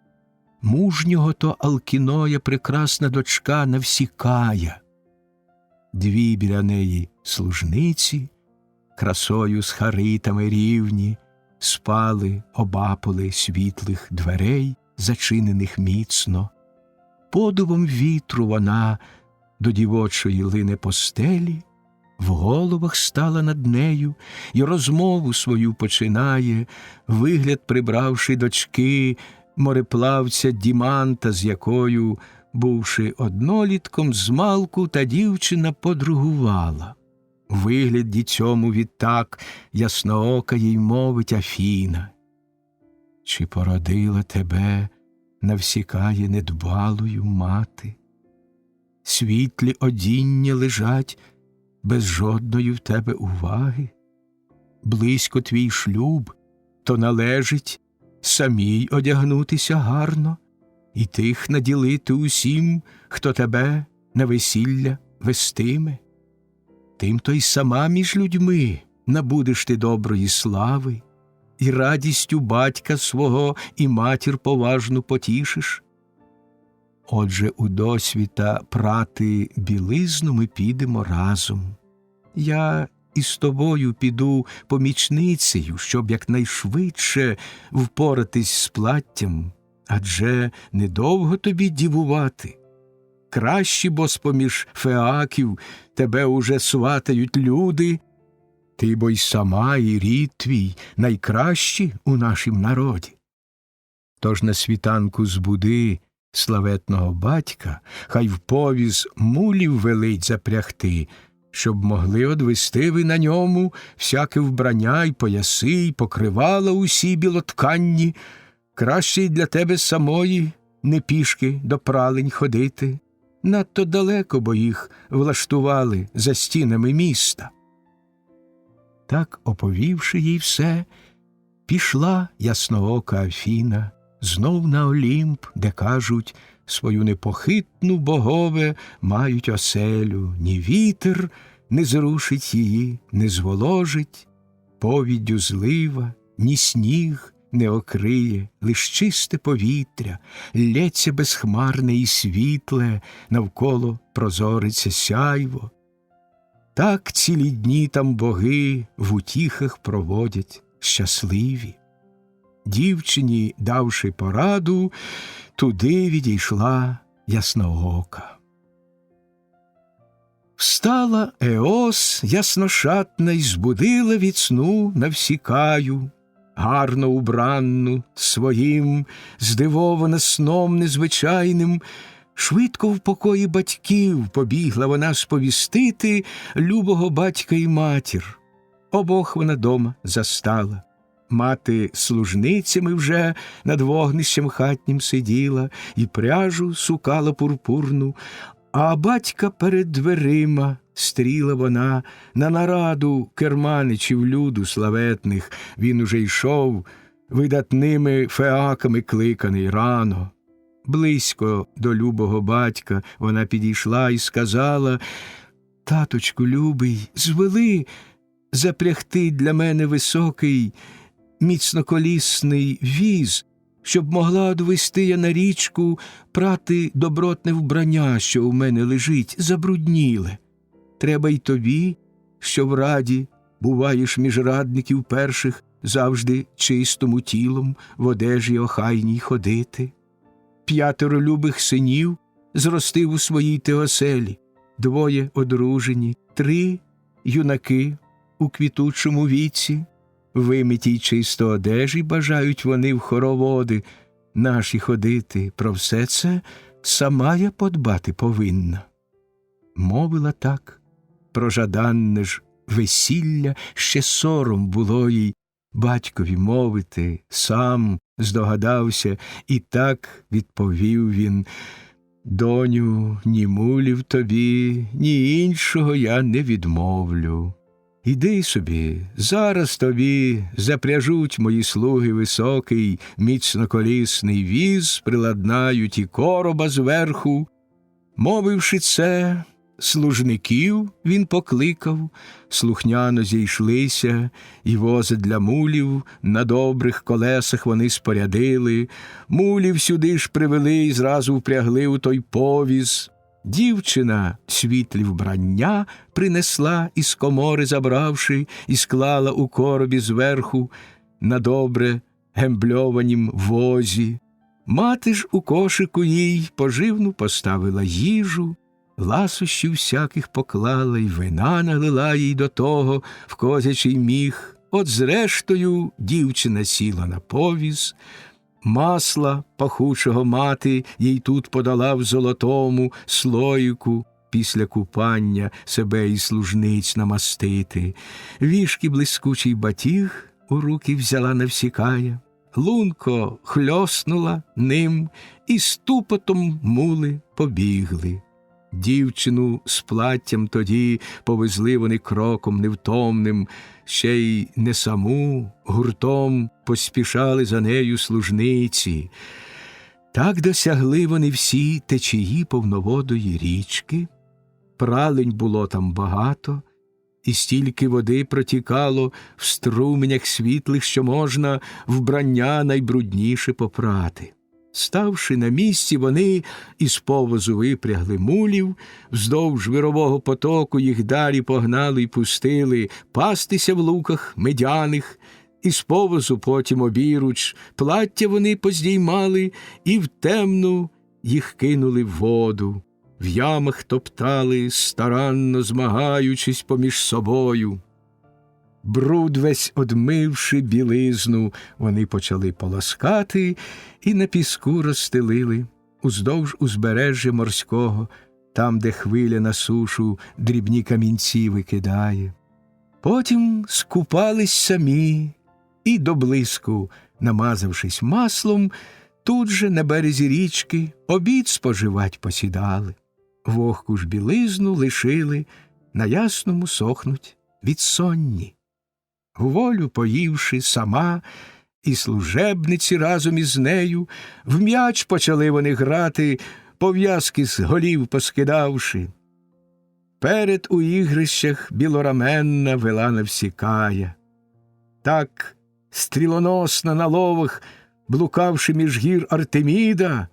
Мужнього то Алкіноя прекрасна дочка Навсікая. Дві біля неї служниці, красою з харитами рівні, спали обаполи світлих дверей, зачинених міцно. Подувом вітру вона до дівочої лине постелі, в головах стала над нею і розмову свою починає, вигляд прибравши дочки, мореплавця Діманта, з якою, бувши однолітком, змалку та дівчина подругувала. У вигляді цьому відтак ясноока їй мовить Афіна: «Чи породила тебе Навсікає недбалою мати? Світлі одіння лежать без жодної в тебе уваги. Близько твій шлюб, то належить самій одягнутися гарно і тих наділити усім, хто тебе на весілля вестиме. Тим-то й сама між людьми набудеш ти доброї слави, і радістю батька свого і матір поважну потішиш. Отже, у досвіта прати білизну ми підемо разом. Я із тобою піду помічницею, щоб якнайшвидше впоратись з платтям, адже недовго тобі дівувати. Кращі, бо з-поміж феаків тебе уже сватають люди, ти бо й сама, і рід твій найкращі у нашім народі. Тож на світанку збуди славетного батька, хай в повіз мулів велить запрягти, щоб могли одвести ви на ньому всяке вбрання й пояси, й покривала усі білотканні. Краще й для тебе самої не пішки до пралень ходити. Надто далеко, бо їх влаштували за стінами міста». Так, оповівши їй все, пішла ясноока Афіна знов на Олімп, де, кажуть, свою непохитну богове мають оселю. Ні вітер не зрушить її, не зволожить, повіддю злива, ні сніг не окриє, лиш чисте повітря, лється безхмарне і світле, навколо прозориться сяйво. Так цілі дні там боги в утіхах проводять щасливі. Дівчині, давши пораду, туди відійшла ясноока. Встала Еос ясношатна й збудила від сну Навсікаю, гарно убранну, своїм, здивована сном незвичайним, Швидко в покої батьків побігла вона сповістити любого батька і матір. Обох вона дома застала. Мати служницями вже над вогнищем хатнім сиділа і пряжу сукала пурпурну, а батька перед дверима стріла вона на нараду керманичів люду славетних. Він уже йшов видатними феаками кликаний рано. Близько до любого батька вона підійшла і сказала: «Таточку любий, звели запрягти для мене високий міцноколісний віз, щоб могла одвести я на річку прати добротне вбрання, що у мене лежить, забрудніле. Треба й тобі, що в раді буваєш між радників перших, завжди чистому тілом в одежі охайній ходити. 5 любих синів зростив у своїй ти оселі, 2 одружені, 3 юнаки у квітучому віці. Вимитій чисто одежі бажають вони в хороводи наші ходити. Про все це сама я подбати повинна». Мовила так, про жаданне ж весілля ще сором було їй батькові мовити. Сам здогадався, і так відповів він: «Доню, ні мулів тобі, ні іншого я не відмовлю. Іди собі, зараз тобі запряжуть мої слуги високий, міцноколісний віз, приладнають і короба зверху». Мовивши це, служників він покликав, слухняно зійшлися, і вози для мулів на добрих колесах вони спорядили. Мулів сюди ж привели і зразу впрягли у той повіз. Дівчина світлі вбрання принесла із комори забравши, і склала у коробі зверху на добре гембльованім возі. Мати ж у кошику їй поживну поставила їжу, ласощів всяких поклала, й вина налила їй до того в козячий міг. От зрештою дівчина сіла на повіз. Масла пахучого мати їй тут подала в золотому слоїку, після купання себе і служниць намастити. Вішки блискучий батіг у руки взяла навсікая, лунко хльоснула ним, і ступотом мули побігли. Дівчину з платтям тоді повезли вони кроком невтомним, ще й не саму, гуртом поспішали за нею служниці. Так досягли вони всі течії повноводої річки. Пралень було там багато, і стільки води протікало в струменях світлих, що можна вбрання найбрудніше попрати. Ставши на місці, вони із повозу випрягли мулів, вздовж вирового потоку їх далі погнали й пустили пастися в луках медяних, із повозу потім обіруч плаття вони поздіймали і в темну їх кинули в воду. В ямах топтали, старанно змагаючись поміж собою. Бруд весь одмивши білизну, вони почали полоскати і на піску розстелили уздовж узбережжя морського, там, де хвиля на сушу дрібні камінці викидає. Потім скупались самі і до блиску, намазавшись маслом, тут же на березі річки обід споживать посідали. Вогку ж білизну лишили, на ясному сохнуть від сонні. Волю поївши сама, і служебниці разом із нею, в м'яч почали вони грати, пов'язки з голів поскидавши. Перед у ігрищах білораменна вела навсікая. Так стрілоносна на ловах, блукавши між гір Артеміда,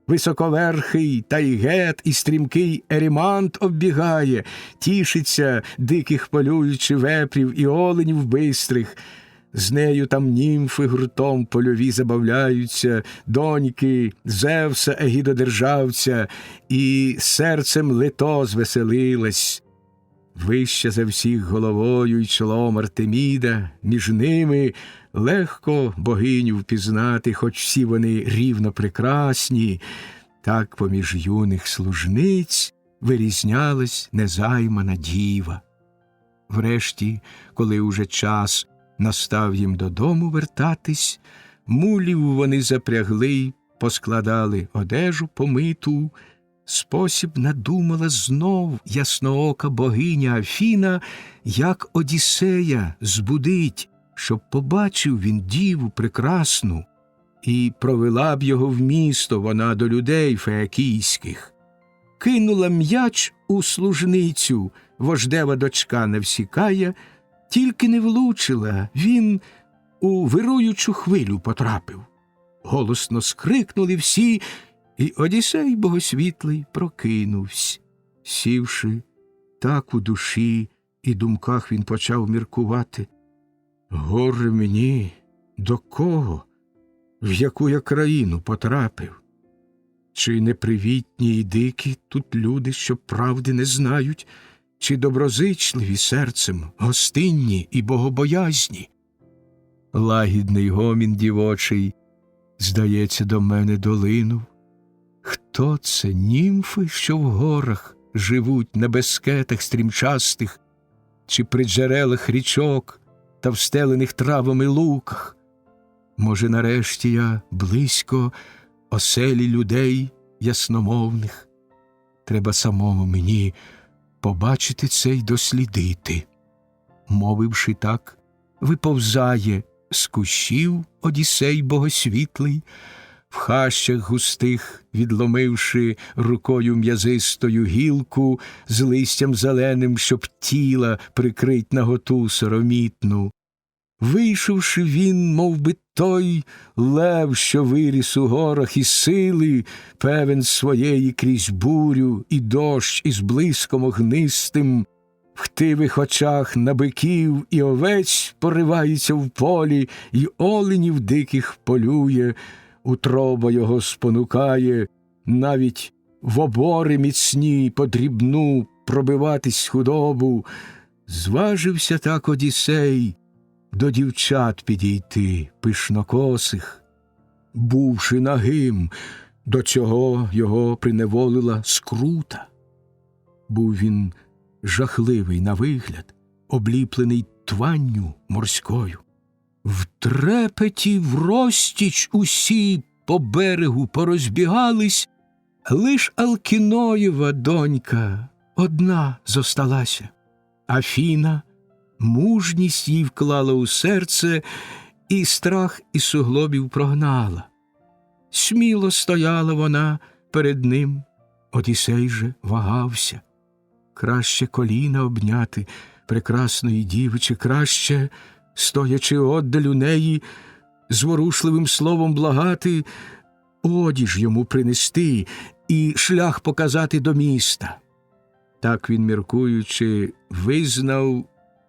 високоверхий Тайгет і стрімкий Ерімант оббігає, тішиться, диких полюючи вепрів і оленів бистрих. З нею там німфи гуртом польові забавляються, доньки Зевса Егідодержавця, і серцем Лето звеселилась. Вища за всіх головою й чолом Артеміда, між ними легко богиню впізнати, хоч всі вони рівно прекрасні. Так поміж юних служниць вирізнялась незаймана діва. Врешті, коли уже час настав їм додому вертатись, мулів вони запрягли й поскладали одежу помиту. Спосіб надумала знов ясноока богиня Афіна, як Одіссея збудить, щоб побачив він діву прекрасну, і провела б його в місто вона до людей феакійських. Кинула м'яч у служницю, вождева дочка Навсікая, тільки не влучила, він у вируючу хвилю потрапив. Голосно скрикнули всі, і Одіссей богосвітлий прокинувсь. Сівши, так у душі і думках він почав міркувати. Горе мені, до кого, в яку я країну потрапив? Чи непривітні й дикі тут люди, що правди не знають, чи доброзичливі серцем, гостинні і богобоязні? Лагідний гомін дівочий, здається, до мене долинув. Хто це, німфи, що в горах живуть на безкетах стрімчастих, чи при джерелах річок та встелених травами луках? Може, нарешті я близько оселі людей ясномовних? Треба самому мені побачити це й дослідити. Мовивши так, виповзає з кущів Одіссей богосвітлий, в хащах густих, відломивши рукою м'язистою гілку з листям зеленим, щоб тіла прикрить наготу соромітну. Вийшовши він, мов би той лев, що виріс у горах із сили, певен своєї крізь бурю і дощ із блиском огнистим, в хтивих очах на биків і овець поривається в полі, і оленів диких полює, утроба його спонукає, навіть в обори міцні подрібну пробиватись худобу. Зважився так Одіссей до дівчат підійти пишнокосих. Бувши нагим, до цього його приневолила скрута. Був він жахливий на вигляд, обліплений тванню морською. В трепеті врозтіч усі по берегу порозбігались, лиш Алкіноєва донька одна зосталася. Афіна мужність їй вклала у серце і страх із суглобів прогнала. Сміло стояла вона перед ним, Одіссей же вагався. Краще коліна обняти прекрасної діви, чи краще, стоячи оддаль у неї, зворушливим словом благати, одіж йому принести і шлях показати до міста. Так він, міркуючи, визнав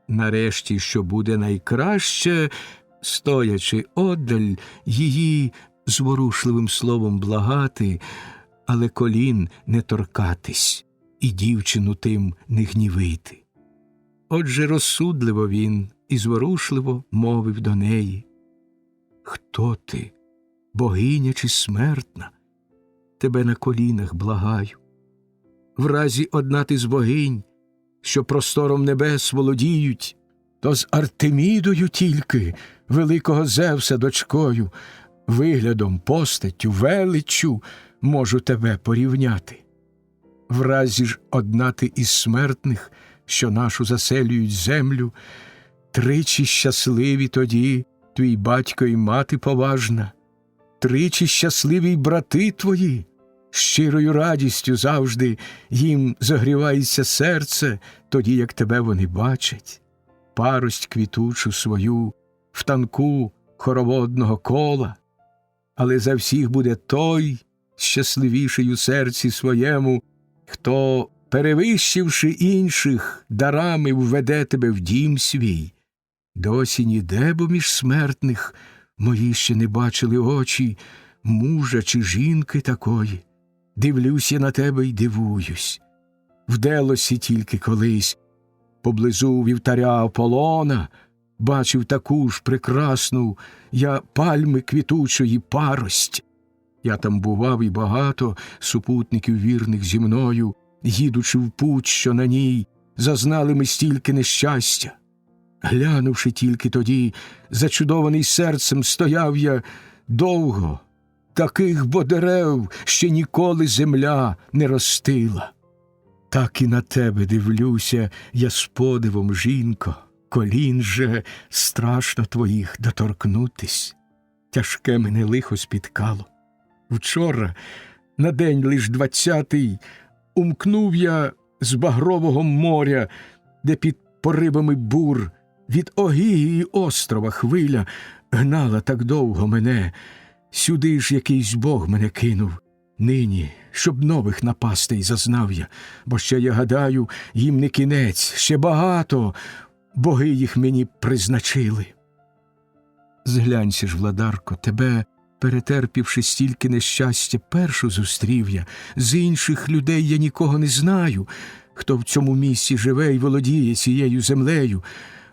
нарешті, що буде найкраще, стоячи оддаль, її зворушливим словом благати, але колін не торкатись і дівчину тим не гнівити. Отже, розсудливо він і зворушливо мовив до неї: «Хто ти, богиня чи смертна? Тебе на колінах благаю. В разі одна ти з богинь, що простором небес володіють, то з Артемідою тільки, великого Зевса дочкою, виглядом, постаттю, величчю можу тебе порівняти. В разі ж одна ти із смертних, що нашу заселюють землю, тричі щасливі тоді твій батько і мати поважна, тричі щасливі й брати твої, щирою радістю завжди їм загрівається серце, тоді, як тебе вони бачать, парость квітучу свою в танку хороводного кола. Але за всіх буде той, щасливіший у серці своєму, хто, перевищивши інших, дарами введе тебе в дім свій. Досі ніде, бо між смертних мої ще не бачили очі мужа чи жінки такої. Дивлюсь я на тебе й дивуюсь. В Делосі тільки колись, поблизу вівтаря Аполлона, бачив таку ж прекрасну я пальми квітучої парость. Я там бував і багато супутників вірних зі мною, їдучи в путь, що на ній, зазнали ми стільки нещастя. Глянувши тільки тоді, зачудований серцем, стояв я довго. Таких бо дерев ще ніколи земля не ростила. Так і на тебе дивлюся я з подивом, жінко, колін же страшно твоїх доторкнутись. Тяжке мене лихо спіткало. Вчора, на день лиш 20-й, умкнув я з багрового моря, де під поривами бур від Огігії острова хвиля гнала так довго мене. Сюди ж якийсь Бог мене кинув. Нині, щоб нових напастей зазнав я, бо ще, я гадаю, їм не кінець, ще багато боги їх мені призначили. Зглянься ж, владарко, тебе, перетерпівши стільки нещастя, першу зустрів я. З інших людей я нікого не знаю, хто в цьому місці живе і володіє цією землею.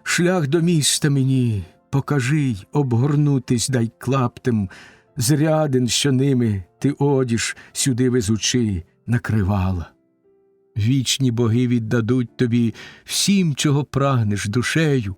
Шлях до міста мені покажи й обгорнутись дай клаптем з рядин, що ними ти одіж сюди везучи накривала. Вічні боги віддадуть тобі всім, чого прагнеш душею,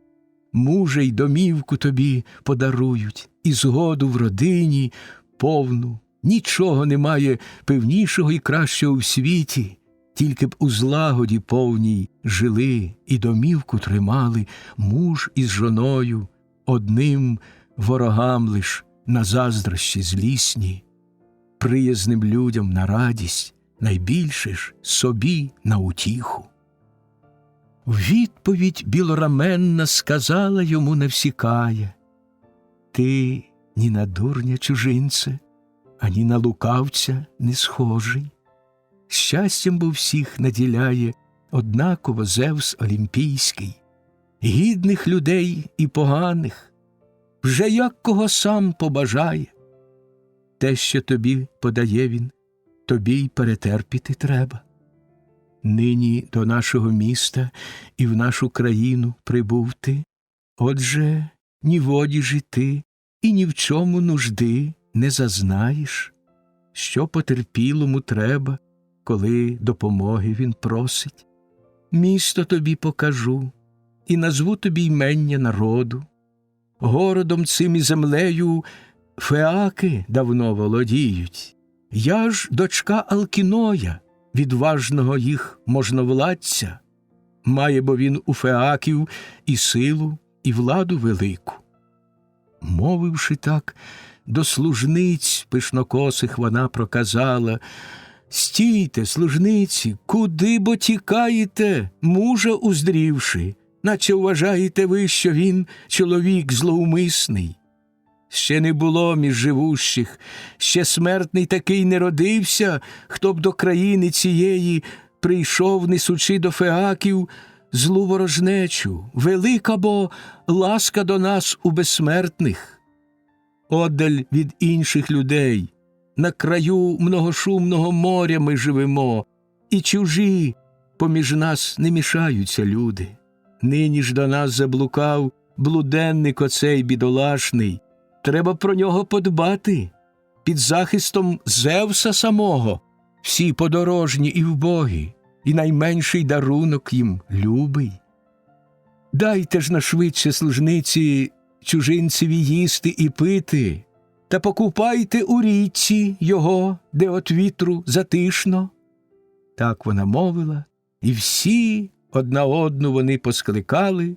мужа й домівку тобі подарують, і згоду в родині повну. Нічого немає певнішого і кращого в світі, тільки б у злагоді повній жили і домівку тримали муж із жоною, одним ворогам лиш на заздрощі злісні, приязним людям на радість, найбільше ж собі на утіху. В відповідь білораменна сказала йому навсікає: ти ні на дурня, чужинце, ані на лукавця не схожий. Щастям бо всіх наділяє однаково Зевс Олімпійський, гідних людей і поганих, вже як кого сам побажає. Те, що тобі подає він, тобі й перетерпіти треба. Нині до нашого міста і в нашу країну прибув ти, отже, ні в одіжі ти і ні в чому нужди не зазнаєш, що потерпілому треба, коли допомоги він просить. Місто тобі покажу і назву тобі ймення народу. Городом цим і землею феаки давно володіють. Я ж дочка Алкіноя, відважного їх можновладця. Має бо він у феаків і силу, і владу велику. Мовивши так, до служниць пишнокосих вона проказала: стійте, служниці, куди бо тікаєте, мужа уздрівши, наче вважаєте ви, що він чоловік злоумисний. Ще не було між живущих, ще смертний такий не родився, хто б до країни цієї прийшов, несучи до феаків злу ворожнечу. Велика бо ласка до нас у безсмертних. Оддаль від інших людей, на краю многошумного моря ми живемо, і чужі поміж нас не мішаються люди. Нині ж до нас заблукав блуденник оцей бідолашний. Треба про нього подбати. Під захистом Зевса самого всі подорожні і вбогі, і найменший дарунок їм любий. Дайте ж нашвидше, служниці, чужинцеві їсти і пити, та покупайте у річці його, де от вітру затишно. Так вона мовила, і всі одна одну вони поскликали.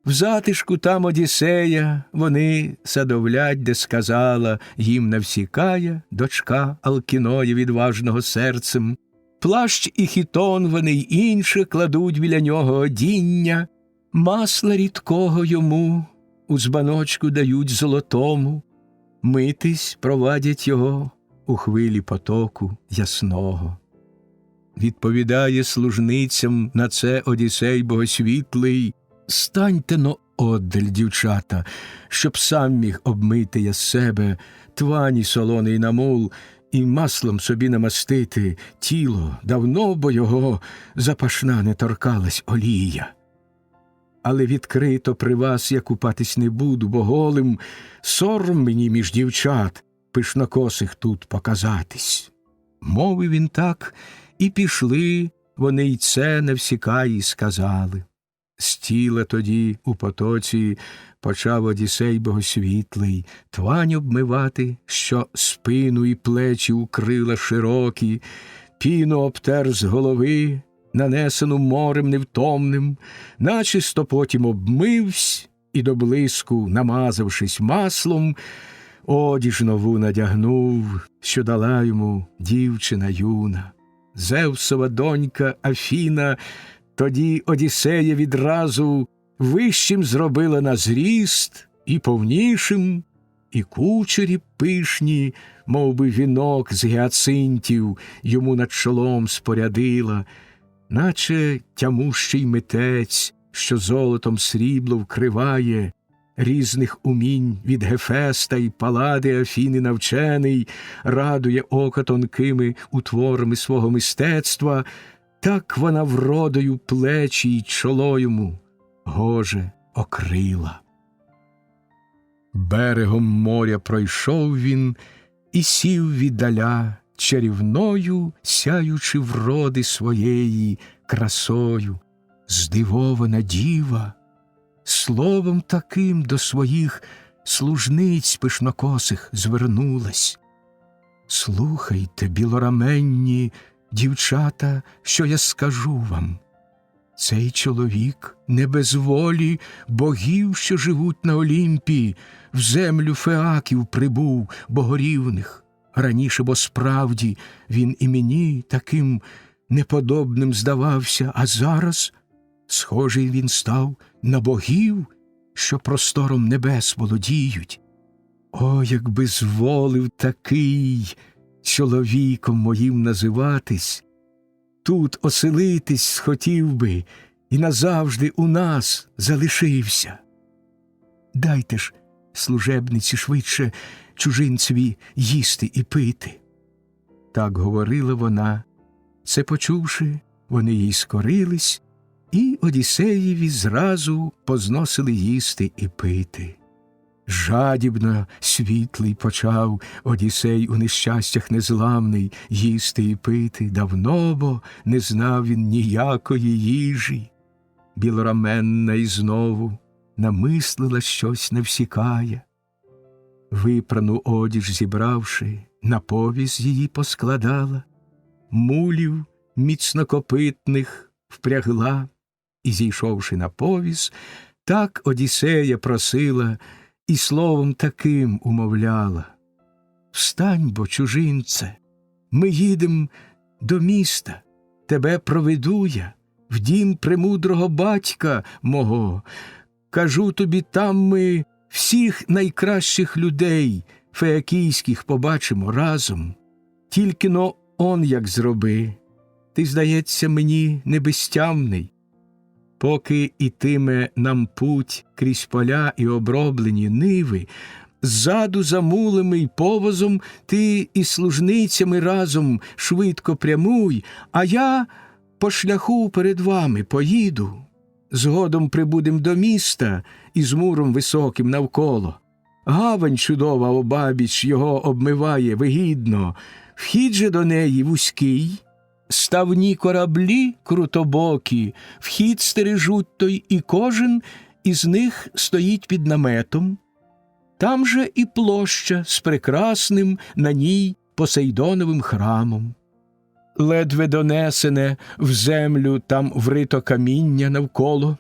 В затишку там Одіссея вони садовлять, де сказала їм Навсікая, дочка Алкіноя відважного серцем. Плащ і хітон вони й інше кладуть біля нього одіння, масла рідкого йому у збаночку дають золотому, митись провадять його у хвилі потоку ясного. Відповідає служницям на це Одіссей богосвітлий: станьте-но оддаль, дівчата, щоб сам міг обмити я з себе твані солоний намул і маслом собі намастити тіло, давно бо його запашна не торкалась олія. Але відкрито при вас я купатись не буду, бо голим сором мені між дівчат, пишнокосих тут показатись. Мовив він так, і пішли вони, й це невсікаї сказали. З тіла тоді у потоці почав Одіссей богосвітлий твань обмивати, що спину і плечі укрила широкі, піну обтер з голови, нанесену морем невтомним, начисто потім обмивсь і до блиску, намазавшись маслом, одіж нову надягнув, що дала йому дівчина юна. Зевсова донька Афіна тоді Одіссея відразу вищим зробила на зріст і повнішим, і кучері пишні, мов би вінок з гіацинтів, йому над чолом спорядила, наче тямущий митець, що золотом срібло вкриває, різних умінь від Гефеста й Палади Афіни навчений, радує око тонкими утворами свого мистецтва, так вона вродою плечі й чоло йому гоже окрила. Берегом моря пройшов він і сів віддаля, чарівною сяючи вроди своєї красою. Здивована діва словом таким до своїх служниць пишнокосих звернулась. Слухайте, білораменні дівчата, що я скажу вам. Цей чоловік не без волі богів, що живуть на Олімпі, в землю феаків прибув богорівних. Раніше, бо справді він і мені таким неподобним здавався, а зараз схожий він став на богів, що простором небес володіють. О, якби зволив такий чоловіком моїм називатись, тут оселитись схотів би і назавжди у нас залишився. Дайте ж, служебниці, швидше чужинцеві їсти і пити. Так говорила вона. Це почувши, вони їй скорились, і Одіссеєві зразу позносили їсти і пити. Жадібно світлий почав Одіссей у нещастях незламний їсти і пити. Давно бо не знав він ніякої їжі. Білораменна й знову намислила щось невсікає. Випрану одіж зібравши, на повіз її поскладала, мулів міцнокопитних впрягла, і, зійшовши на повіз, так Одіссея просила і словом таким умовляла. Встань, бо, чужинце, ми їдем до міста, тебе проведу я в дім премудрого батька мого. Кажу тобі, там ми всіх найкращих людей феакійських побачимо разом. Тільки-но он як зроби. Ти, здається, мені небезтямний. Поки ітиме нам путь крізь поля і оброблені ниви, ззаду за мулами й повозом ти із служницями разом швидко прямуй, а я по шляху перед вами поїду. Згодом прибудем до міста із муром високим навколо. Гавань чудова обабіч його обмиває вигідно, вхід же до неї вузький. Ставні кораблі крутобокі, вхід стережуть той, і кожен із них стоїть під наметом. Там же і площа з прекрасним на ній Посейдоновим храмом. Ледве донесене в землю там врито каміння навколо.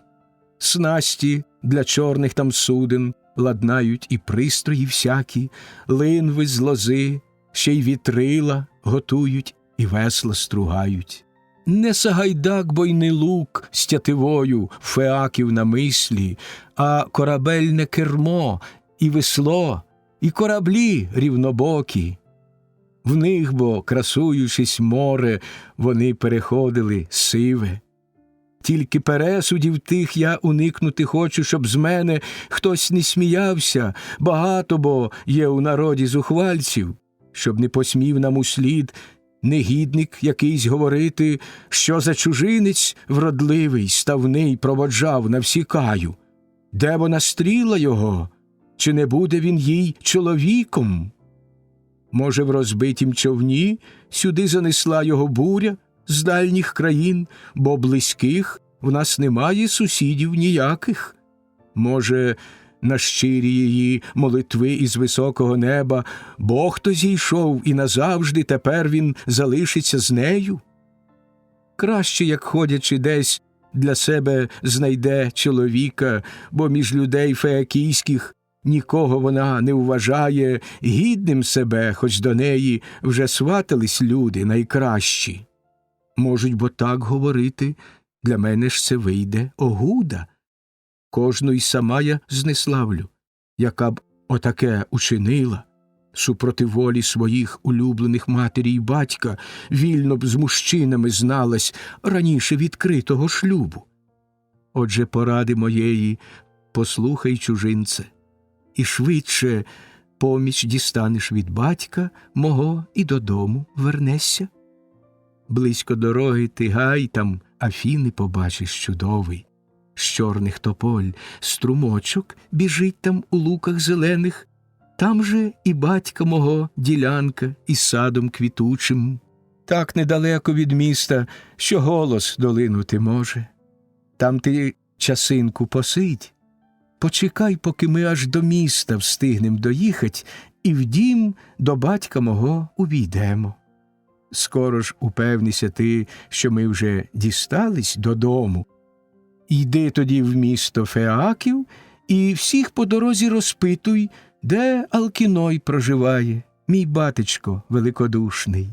Снасті для чорних там суден ладнають і пристрої всякі, линви з лози, ще й вітрила готують і весла стругають. Не сагайдак, бо й не лук з тятивою феаків на мислі, а корабельне кермо і весло, і кораблі рівнобокі. В них бо, красуючись море, вони переходили сиве. Тільки пересудів тих я уникнути хочу, щоб з мене хтось не сміявся, багато бо є у народі зухвальців, щоб не посмів нам услід негідник якийсь говорити, що за чужинець вродливий, ставний проводжав навсікаю. Де вона стріла його? Чи не буде він їй чоловіком? Може, в розбитім човні сюди занесла його буря з дальніх країн, бо близьких в нас немає сусідів ніяких. Може, на щирі її молитви із високого неба Бог то зійшов, і назавжди тепер він залишиться з нею? Краще, як ходячи десь, для себе знайде чоловіка, бо між людей феакійських нікого вона не вважає гідним себе, хоч до неї вже сватались люди найкращі. Можуть бо так говорити, для мене ж це вийде огуда. Кожну й сама я знеславлю, яка б отаке учинила, супроти волі своїх улюблених матері й батька, вільно б з мужчинами зналась раніше відкритого шлюбу. Отже, поради моєї послухай, чужинце, і швидше поміч дістанеш від батька мого і додому вернешся. Близько дороги ти гай там Афіни побачиш чудовий. З чорних тополь струмочок біжить там у луках зелених, там же і батька мого ділянка із садом квітучим. Так недалеко від міста, що голос долинути може. Там ти часинку посидь, почекай, поки ми аж до міста встигнем доїхать, і в дім до батька мого увійдемо. Скоро ж упевнися ти, що ми вже дістались додому. Йди тоді в місто Феаків і всіх по дорозі розпитуй, де Алкіной проживає, мій батечко великодушний.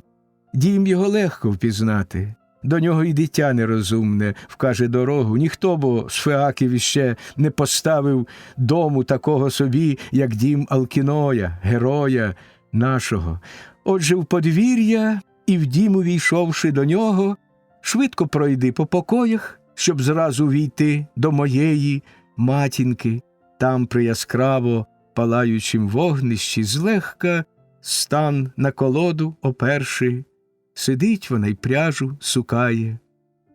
Дім його легко впізнати, до нього й дитя нерозумне вкаже дорогу. Ніхто бо з Феаків іще не поставив дому такого собі, як дім Алкіноя, героя нашого. Отже, в подвір'я і в дім, увійшовши до нього, швидко пройди по покоях, щоб зразу війти до моєї матінки. Там при яскраво палаючім вогнищі злегка стан на колоду оперши. Сидить вона й пряжу сукає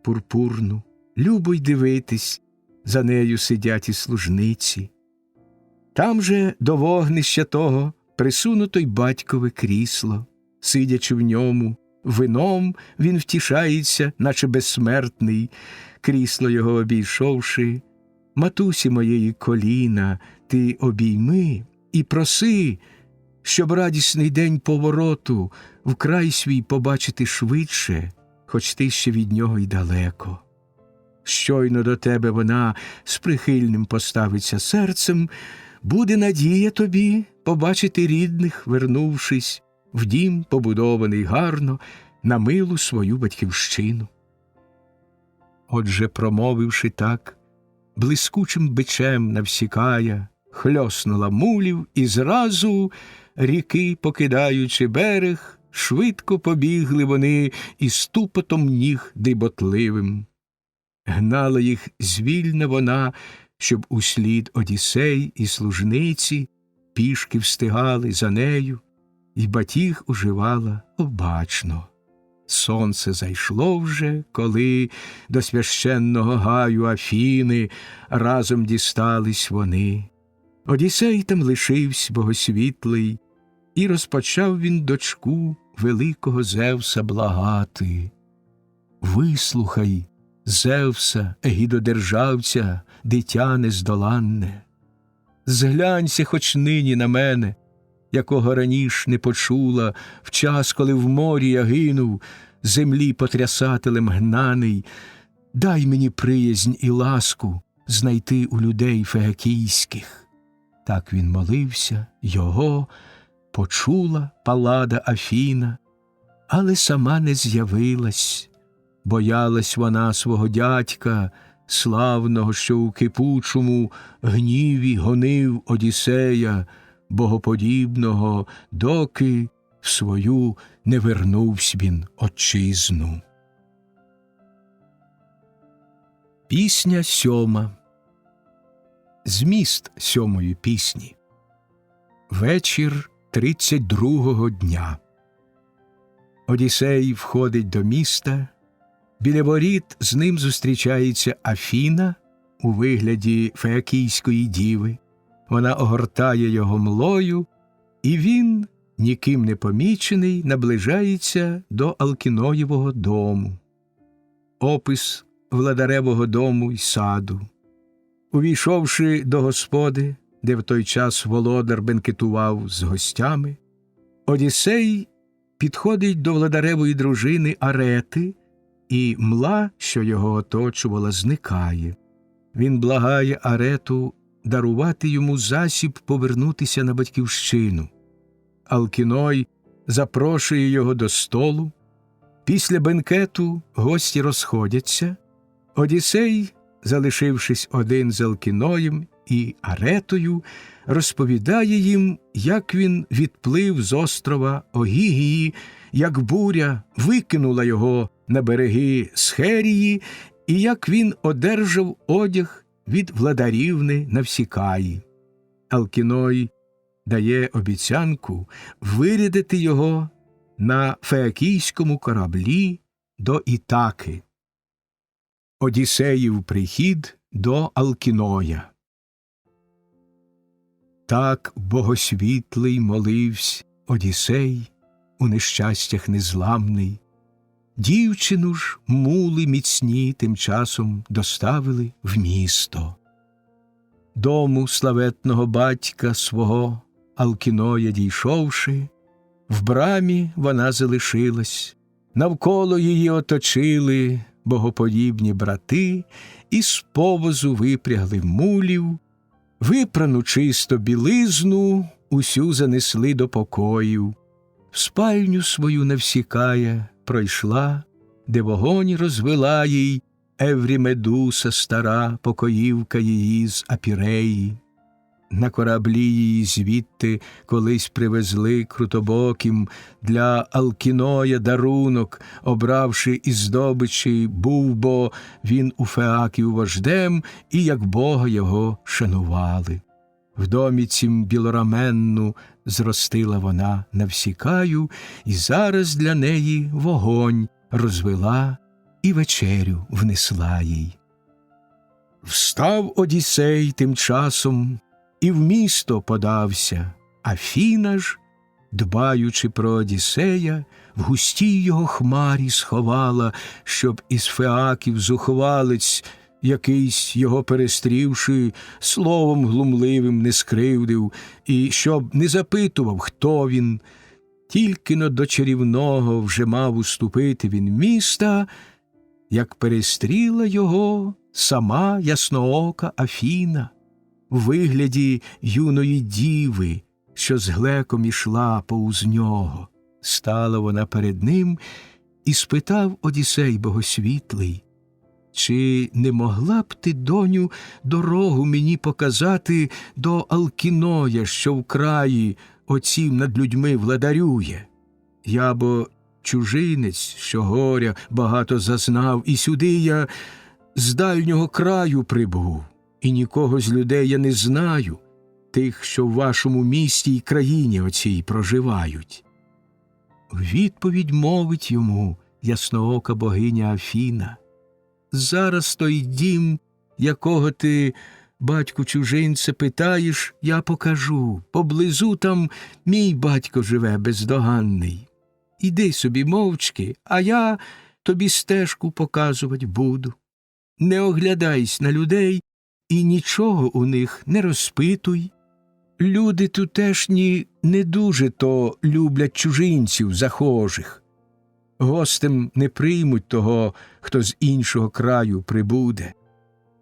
пурпурну. Любо й дивитись, за нею сидять і служниці. Там же до вогнища того присунуто й батькове крісло. Сидячи в ньому, вином він втішається, наче безсмертний. Крісло його обійшовши, матусі моєї коліна, ти обійми і проси, щоб радісний день повороту в край свій побачити швидше, хоч ти ще від нього й далеко. Щойно до тебе вона з прихильним поставиться серцем, буде надія тобі побачити рідних, вернувшись в дім, побудований гарно, на милу свою батьківщину. Отже, промовивши так, блискучим бичем навсікая, хльоснула мулів і зразу, ріки покидаючи берег, швидко побігли вони із тупотом ніг диботливим. Гнала їх звільна вона, щоб услід Одіссей і служниці пішки встигали за нею, і батіг уживала обачно. Сонце зайшло вже, коли до священного гаю Афіни разом дістались вони. Одіссей там лишився богосвітлий, і розпочав він дочку великого Зевса благати. Вислухай, Зевса, егідодержавця, дитя нездоланне. Зглянься хоч нині на мене, якого раніш не почула, в час, коли в морі я гинув, землі потрясателем гнаний. Дай мені приязнь і ласку знайти у людей феакійських. Так він молився, його почула Паллада Афіна, але сама не з'явилась. Боялась вона свого дядька, славного, що у кипучому гніві гонив Одіссея, богоподібного, доки в свою не вернувсь він отчизну. Пісня 7. Зміст 7 пісні. Вечір 32-го дня. Одіссей входить до міста. Біля воріт з ним зустрічається Афіна у вигляді феакійської діви. Вона огортає його млою, і він ніким не помічений, наближається до Алкіноєвого дому. Опис владаревого дому й саду. Увійшовши до господи, де в той час володар бенкетував з гостями, Одіссей підходить до владаревої дружини Арети, і мла, що його оточувала, зникає. Він благає Арету дарувати йому засіб повернутися на батьківщину. Алкіной запрошує його до столу. Після бенкету гості розходяться. Одіссей, залишившись один з Алкіноєм і Аретою, розповідає їм, як він відплив з острова Огігії, як буря викинула його на береги Схерії, і як він одержав одяг від владарівни Навсікаї. Алкіной дає обіцянку вирядити його на феакійському кораблі до Ітаки. Одіссеїв прихід до Алкіноя. Так богосвітлий моливсь Одіссей, у нещастях незламний. Дівчину ж мули міцні тим часом доставили в місто. Дому славетного батька свого Алкіноя дійшовши, в брамі вона залишилась, навколо її оточили богоподібні брати і з повозу випрягли мулів, випрану чисто білизну усю занесли до покоїв. В спальню свою Навсікая пройшла, де вогонь розвела їй Еврімедуса стара, покоївка її з Апіреї. На кораблі її звідти колись привезли крутобоким для Алкіноя дарунок, обравши із здобичі, був бо він у феаків вождем, і як бога його шанували. В домі цім білораменну зростила вона Навсікаю, і зараз для неї вогонь розвела і вечерю внесла їй. Встав Одіссей тим часом і в місто подався, Афіна ж, дбаючи про Одіссея, в густій його хмарі сховала, щоб із феаків зухвалець якийсь його перестрівши, словом глумливим не скривдив, і щоб не запитував, хто він. Тільки-но до чарівного вже мав уступити він міста, як перестріла його сама ясноока Афіна, в вигляді юної діви, що з глеком ішла повз нього. Стала вона перед ним і спитав Одіссей богосвітлий: «Чи не могла б ти, доню, дорогу мені показати до Алкіноя, що в краї оцім над людьми владарює? Я бо чужинець, що горя багато зазнав, і сюди я з дальнього краю прибув, і нікого з людей я не знаю, тих, що в вашому місті й країні оцій проживають». В відповідь мовить йому ясноока богиня Афіна: «Зараз той дім, якого ти, батьку чужинце, питаєш, я покажу. Поблизу там мій батько живе бездоганний. Іди собі мовчки, а я тобі стежку показувати буду. Не оглядайся на людей і нічого у них не розпитуй. Люди тутешні не дуже то люблять чужинців захожих. Гостем не приймуть того, хто з іншого краю прибуде.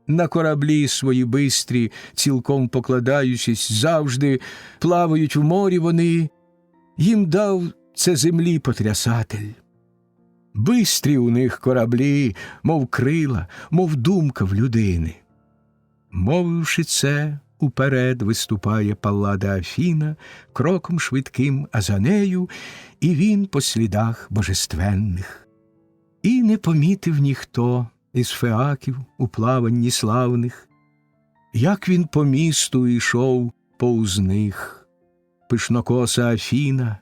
На кораблі свої бистрі, цілком покладаючись, завжди плавають в морі вони. Їм дав це землі потрясатель. Бистрі у них кораблі, мов крила, мов думка в людини». Мовивши це, уперед виступає Паллада Афіна кроком швидким, а за нею і він по слідах божественних. І не помітив ніхто із феаків у плаванні славних, як він по місту йшов повз них. Пишнокоса Афіна,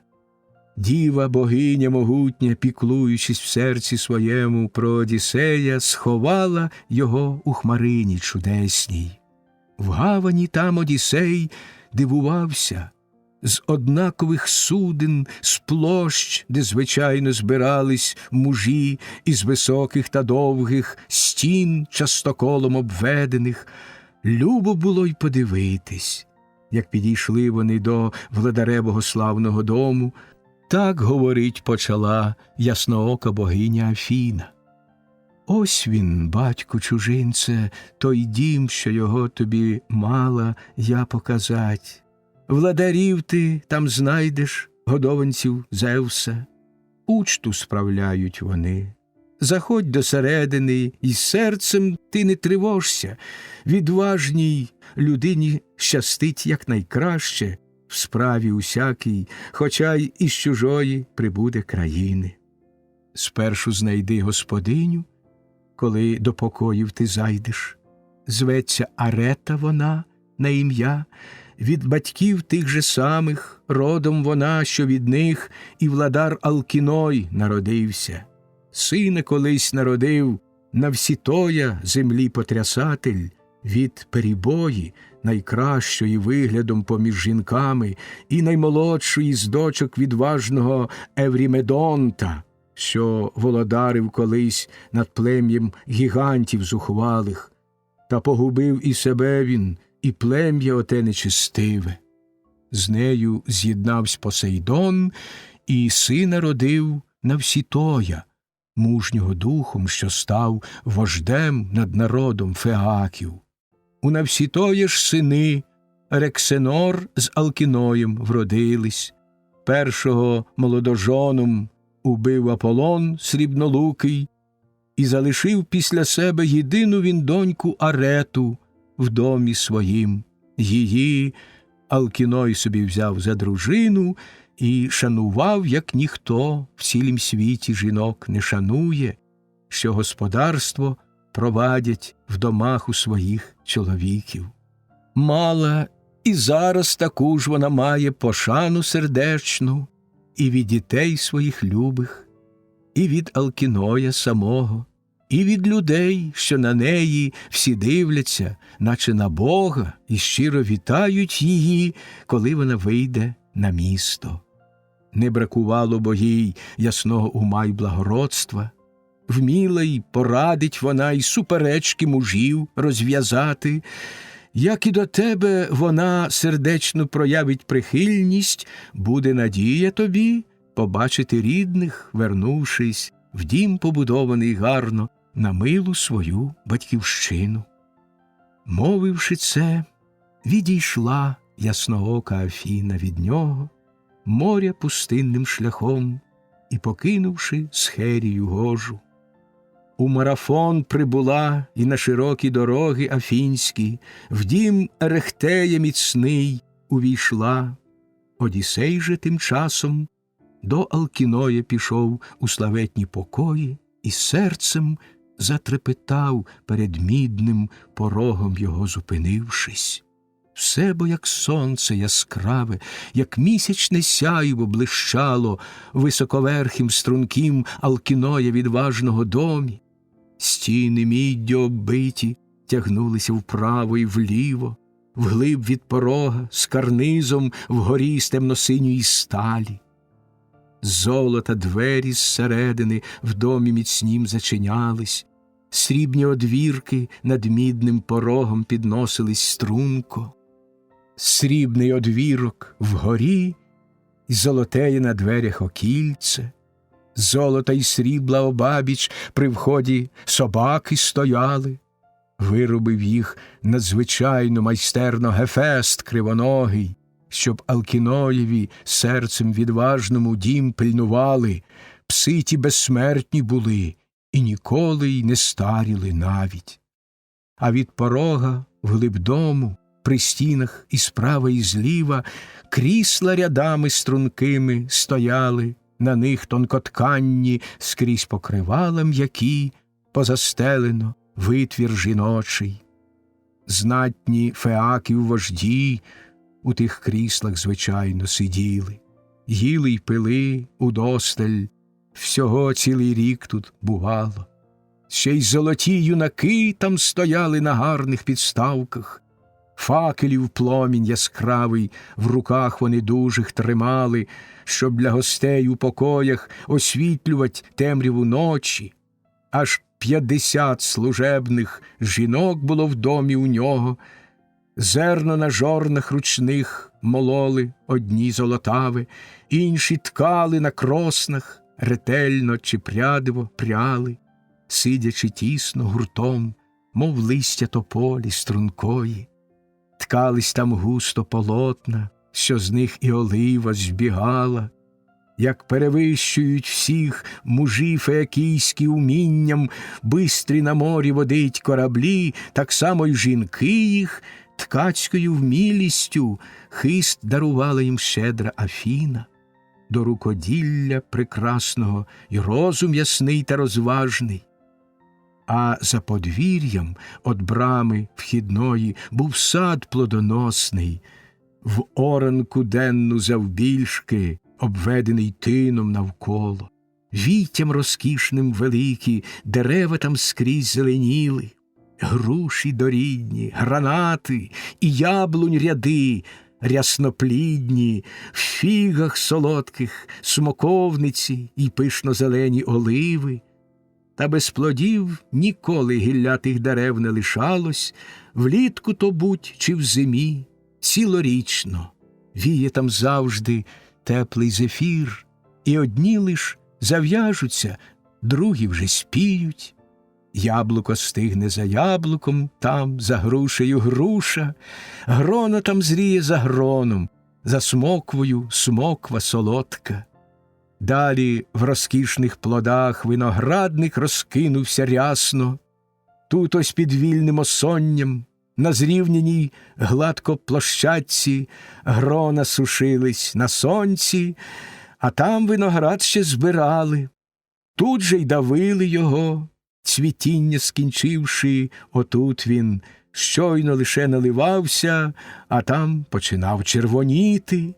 діва богиня могутня, піклуючись в серці своєму про Одіссея, сховала його у хмарині чудесній. В гавані там Одіссей дивувався, з однакових суден, з площ, де звичайно збирались мужі, із високих та довгих стін, частоколом обведених. Любо було й подивитись, як підійшли вони до владаревого славного дому. Так говорить почала ясноока богиня Афіна. Ось він, батьку чужинце, той дім, що його тобі мала я показать. Владарів ти там знайдеш, годованців Зевса. Учту справляють вони. Заходь до середини, і серцем ти не тривожся. Відважній людині щастить якнайкраще в справі усякій, хоча й із чужої прибуде країни. Спершу знайди господиню, коли до покоїв ти зайдеш. Зветься Арета вона на ім'я, від батьків тих же самих, родом вона, що від них, і владар Алкіной народився. Сина колись народив Навсітоя, землі потрясатель, від Перібої, найкращої виглядом поміж жінками, і наймолодшої з дочок відважного Еврімедонта, що володарив колись над плем'ям гігантів зухвалих, та погубив і себе він, і плем'я оте нечистиве. З нею з'єднавсь Посейдон, і сина родив Навсітоя, мужнього духом, що став вождем над народом феаків. У Навсітоя ж сини Рексенор з Алкіноєм вродились. Першого молодожоном убив Аполлон срібнолукий, і залишив після себе єдину він доньку Арету в домі своїм. Її Алкіной собі взяв за дружину і шанував, як ніхто в цілім світі жінок не шанує, що господарство провадять в домах у своїх чоловіків. Мала і зараз таку ж вона має пошану сердечну і від дітей своїх любих, і від Алкіноя самого, і від людей, що на неї всі дивляться, наче на Бога, і щиро вітають її, коли вона вийде на місто. Не бракувало бо їй ясного ума й благородства, вміла й порадить вона й суперечки мужів розв'язати. Як і до тебе вона сердечно проявить прихильність, буде надія тобі побачити рідних, вернувшись в дім побудований гарно на милу свою батьківщину. Мовивши це, відійшла ясноока Афіна від нього, моря пустинним шляхом, і покинувши Схерію гожу. У Марафон прибула і на широкі дороги афінські, в дім Ерехтея міцний увійшла. Одіссей же тим часом до Алкіноя пішов у славетні покої і серцем затрепетав перед мідним порогом його зупинившись. Все бо як сонце яскраве, як місячне сяйво блищало високоверхим струнким Алкіноя відважного домі. Стіни міддю оббиті тягнулися вправо і вліво, вглиб від порога, з карнизом вгорі з темно-синьої сталі. Золота двері зсередини в домі міцнім зачинялись, срібні одвірки над мідним порогом підносились струнко. Срібний одвірок вгорі, і золотеє на дверях окільце, золота й срібла обабіч при вході собаки стояли. Виробив їх надзвичайно майстерно Гефест кривоногий, щоб Алкіноєві серцем відважному дім пильнували, пси ті безсмертні були і ніколи й не старіли навіть. А від порога вглиб дому, при стінах і справа і зліва, крісла рядами стрункими стояли, на них тонкотканні скрізь покривала м'які, позастелено витвір жіночий. Знатні феаків вожді у тих кріслах, звичайно, сиділи, їли й пили удосталь, всього цілий рік тут бувало. Ще й золоті юнаки там стояли на гарних підставках, Факелів пломінь яскравий в руках вони дужих тримали, щоб для гостей у покоях освітлювать темряву ночі. Аж 50 служебних жінок було в домі у нього. Зерно на жорнах ручних мололи одні золотаве, інші ткали на кроснах, ретельно чи прядиво пряли, сидячи тісно гуртом, мов листя тополі стрункої. Ткались там густо полотна, що з них і олива збігала, як перевищують всіх мужі феякійські умінням, бистрі на морі водить кораблі, так само й жінки їх ткацькою вмілістю хист дарувала їм щедра Афіна, до рукоділля прекрасного й розум ясний та розважний. А за подвір'ям от брами вхідної був сад плодоносний, в оранку денну завбільшки, обведений тином навколо. Віттям розкішним великі дерева там скрізь зеленіли, груші дорідні, гранати і яблунь ряди рясноплідні, в фігах солодких смоковниці і пишно-зелені оливи. Та без плодів ніколи гілля тих дерев не лишалось, влітку то будь чи в зимі, цілорічно. Віє там завжди теплий зефір, і одні лиш зав'яжуться, другі вже спіють. Яблуко стигне за яблуком, там за грушею груша, гроно там зріє за гроном, за смоквою смоква солодка. Далі в розкішних плодах виноградник розкинувся рясно. Тут ось під вільним осонням, на зрівняній гладко площадці, грона сушились на сонці, а там виноград ще збирали. Тут же й давили його, цвітіння скінчивши, отут він щойно лише наливався, а там починав червоніти.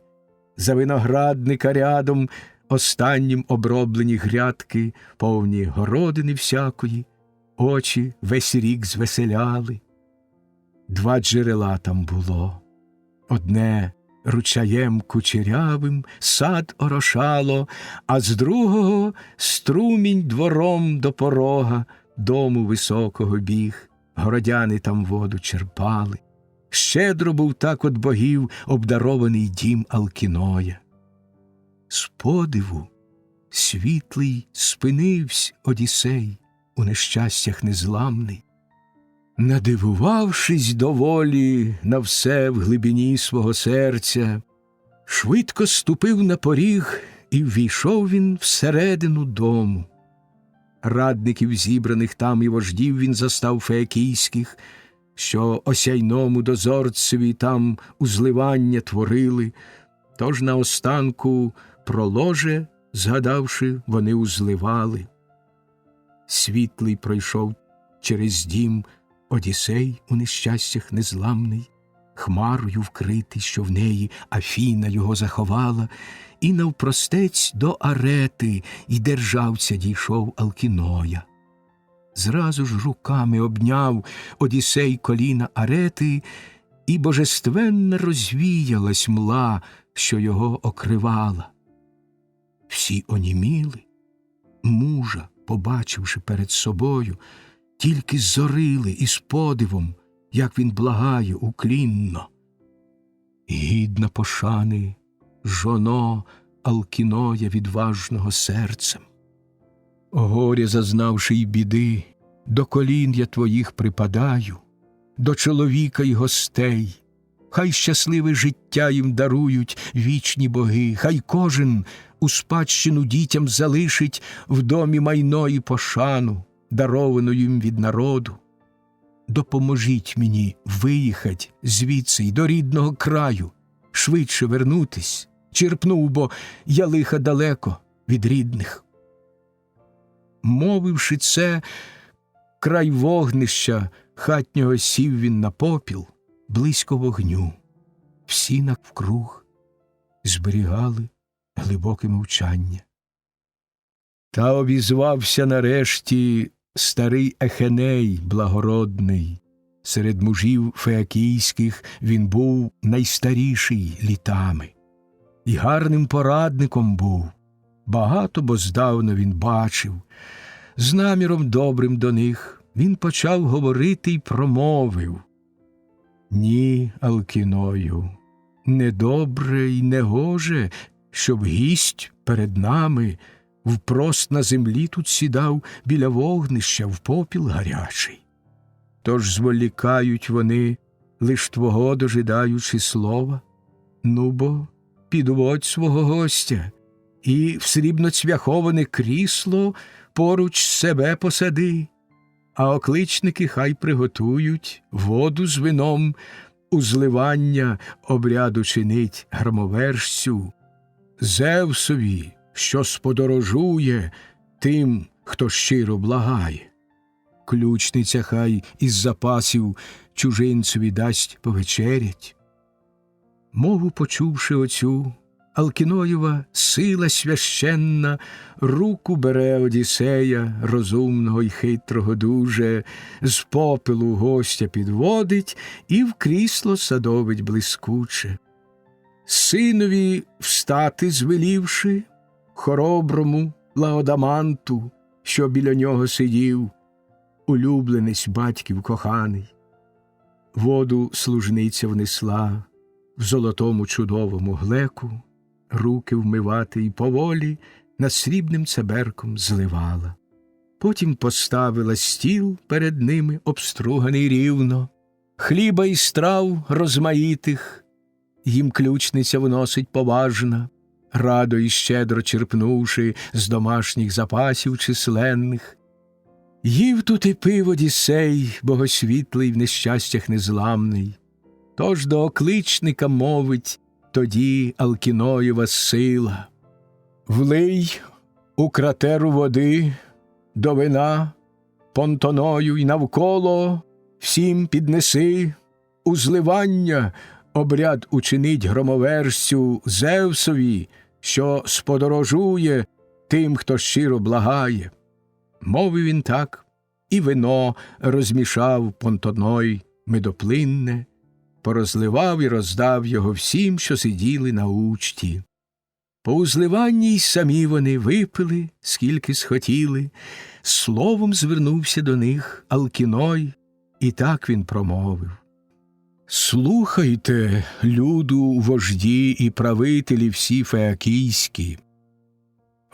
За виноградника рядом останнім оброблені грядки, повні городини всякої, очі весь рік звеселяли. 2 джерела там було. Одне ручаєм кучерявим сад орошало, а з другого струмінь двором до порога дому високого біг. Городяни там воду черпали. Щедро був так от богів обдарований дім Алкіноя. З подиву світлий спинивсь Одіссей у нещастях незламний. Надивувавшись доволі на все в глибині свого серця, швидко ступив на поріг, і ввійшов він всередину дому. Радників зібраних там і вождів він застав феякійських, що осяйному дозорцеві там узливання творили, тож наостанку про ложе, згадавши, вони узливали. Світлий пройшов через дім Одіссей у нещастях незламний, хмарою вкритий, що в неї Афіна його заховала, і навпростець до арети й державця дійшов Алкіноя. Зразу ж руками обняв Одіссей коліна арети, і божественна розвіялась мла, що його окривала. Всі оніміли, мужа, побачивши перед собою, тільки зорили із подивом, як він благає уклінно. Гідна пошани, жоно Алкіноя відважного серцем. Горя зазнавши й біди, до колін я твоїх припадаю, до чоловіка й гостей. Хай щасливе життя їм дарують вічні боги, хай кожен у спадщину дітям залишить в домі майно і пошану, даровану їм від народу. Допоможіть мені виїхать звідси й до рідного краю, швидше вернутись, черпнув, бо я лиха далеко від рідних. Мовивши це, край вогнища хатнього сів він на попіл, близько вогню. Всі навкруг зберігали глибоке мовчання. Та обізвався нарешті старий Ехеней благородний, Серед мужів феакійських він був найстаріший літами. І гарним порадником був. Багато, бо здавна він бачив. З наміром добрим до них він почав говорити й промовив: «Ні, Алкіною, недобре й негоже, щоб гість перед нами впрост на землі тут сідав біля вогнища в попіл гарячий. Тож зволікають вони, лиш твого дожидаючи слова. Ну бо підводь свого гостя і в срібноцвяховане крісло поруч себе посади, а окличники хай приготують воду з вином, у зливання обряду чинить громовержцю, Зевсові, що сподорожує тим, хто щиро благає. Ключниця хай із запасів чужинцеві дасть повечерять». Мову почувши оцю, Алкіноєва сила священна руку бере Одіссея, розумного й хитрого дуже, з попелу гостя підводить і в крісло садовить блискуче. Синові встати звелівши, хороброму Лаодаманту, що біля нього сидів, улюбленець батьків коханий. Воду служниця внесла в золотому чудовому глеку, руки вмивати й поволі над срібним цеберком зливала. Потім поставила стіл перед ними, обструганий рівно, хліба й страв розмаїтих їм ключниця вносить поважна, радо й щедро черпнувши з домашніх запасів численних. Їв тут і пив Одіссей, богосвітлий в нещастях незламний. Тож до окличника мовить тоді Алкіноєва сила: «Влий у кратеру води до вина понтоною й навколо всім піднеси, у зливання обряд учинить громовержцю Зевсові, що сподорожує тим, хто щиро благає». Мовив він так, і вино розмішав понтоной медоплинне, порозливав і роздав його всім, що сиділи на учті. По узливанні й самі вони випили, скільки схотіли. Словом звернувся до них Алкіной, і так він промовив: «Слухайте, люду, вожді і правителі всі феакійські.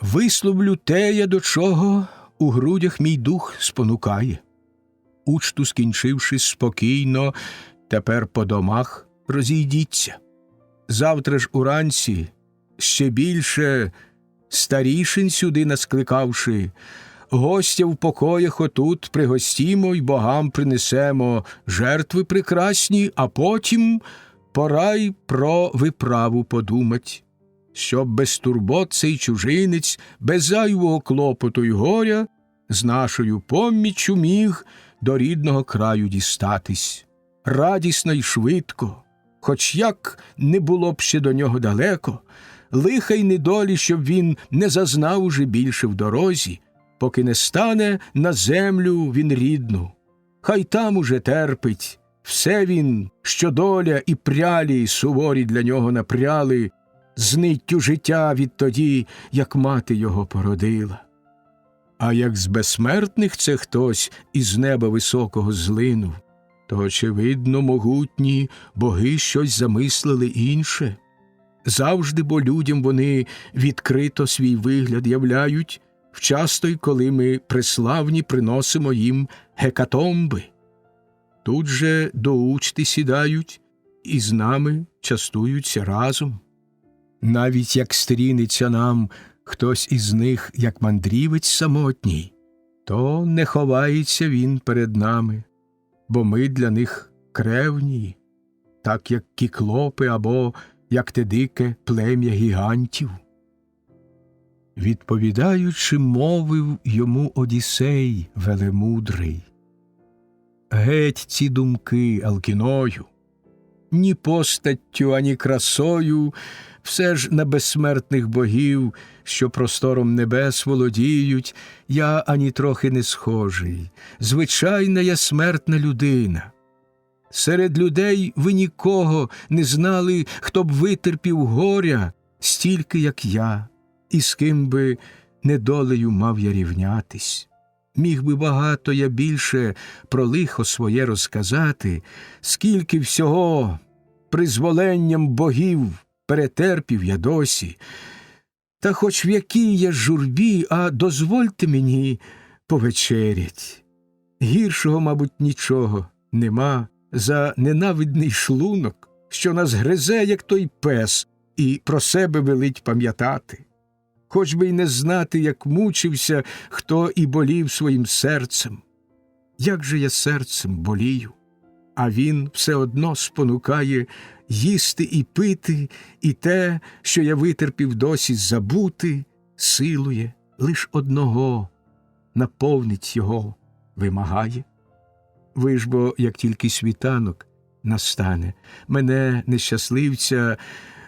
Висловлю те я, до чого у грудях мій дух спонукає. Учту скінчивши спокійно, тепер по домах розійдіться. Завтра ж уранці ще більше старішин сюди наскликавши, гостя в покоях отут пригостімо й богам принесемо жертви прекрасні, а потім пора й про виправу подумать, щоб без турбот цей чужинець, без зайвого клопоту й горя, з нашою поміччю міг до рідного краю дістатись. Радісно й швидко, хоч як не було б ще до нього далеко, лиха й недолі, щоб він не зазнав уже більше в дорозі, поки не стане на землю він рідну. Хай там уже терпить, все він, що доля і прялі суворі для нього напряли, з ниттю життя відтоді, як мати його породила. А як з безсмертних це хтось із неба високого злинув, то, очевидно, могутні боги щось замислили інше. Завжди бо людям вони відкрито свій вигляд являють, вчасто й коли ми преславні приносимо їм гекатомби. Тут же до учти сідають і з нами частуються разом. Навіть як стрінеться нам хтось із них, як мандрівець самотній, то не ховається він перед нами, бо ми для них кревні, так як кіклопи або як те дике плем'я гігантів. Відповідаючи, мовив йому Одіссей велемудрий: «Геть ці думки, Алкіною, ні постаттю, ані красою, все ж на безсмертних богів, що простором небес володіють, я ані трохи не схожий, звичайна я смертна людина. Серед людей ви нікого не знали, хто б витерпів горя стільки, як я, і з ким би недолею мав я рівнятись. Міг би багато я більше про лихо своє розказати, скільки всього призволенням богів перетерпів я досі. Та хоч в якій я журбі, а дозвольте мені повечерять. Гіршого, мабуть, нічого нема за ненавидний шлунок, що нас гризе, як той пес, і про себе велить пам'ятати. Хоч би й не знати, як мучився, хто і болів своїм серцем. Як же я серцем болію, а він все одно спонукає їсти і пити, і те, що я витерпів досі забути, силує лиш одного, наповнить його вимагає. Ви ж бо, як тільки світанок настане, мене, нещасливця,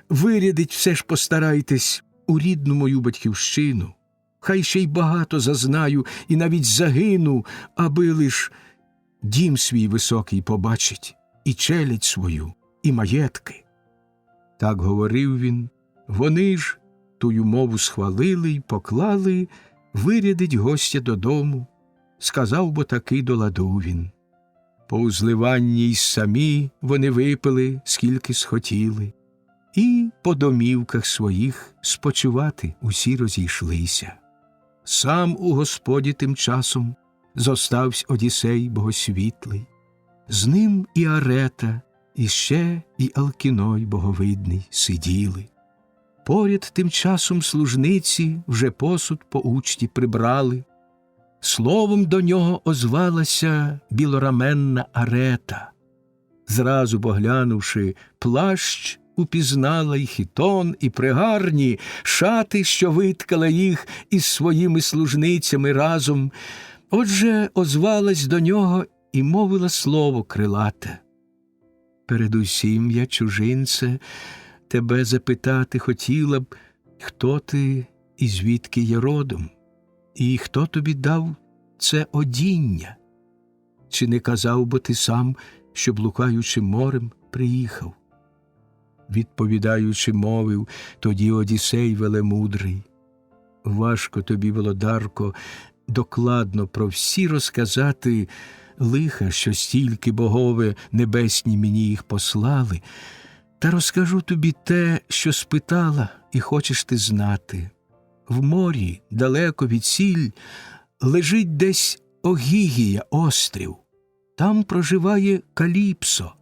вирядить все ж постарайтесь у рідну мою батьківщину. Хай ще й багато зазнаю і навіть загину, аби лиш дім свій високий побачить, і челядь свою, і маєтки. Так говорив він, вони ж тую мову схвалили й поклали вирядить гостя додому, сказав бо таки до ладу він. По узливанні й самі вони випили, скільки схотіли, і по домівках своїх спочивати усі розійшлися. Сам у господі тим часом зоставсь Одіссей богосвітлий, з ним і Арета, і ще і Алкіной боговидний сиділи. Поряд тим часом служниці вже посуд по учті прибрали. Словом до нього озвалася білораменна Арета. Зразу поглянувши плащ, упізнала й хітон, і пригарні шати, що виткала їх із своїми служницями разом. Отже, озвалась до нього і мовила слово крилате. Передусім я, чужинце, тебе запитати хотіла б, хто ти і звідки є родом, і хто тобі дав це одіння? Чи не казав би ти сам, що, блукаючи морем, приїхав? Відповідаючи, мовив тоді Одіссей велемудрий. Важко тобі, володарко, докладно про всі розказати лиха, що стільки богове небесні мені їх послали, та розкажу тобі те, що спитала і хочеш ти знати. В морі, далеко від сіль, лежить десь Огігія, острів. Там проживає Каліпсо,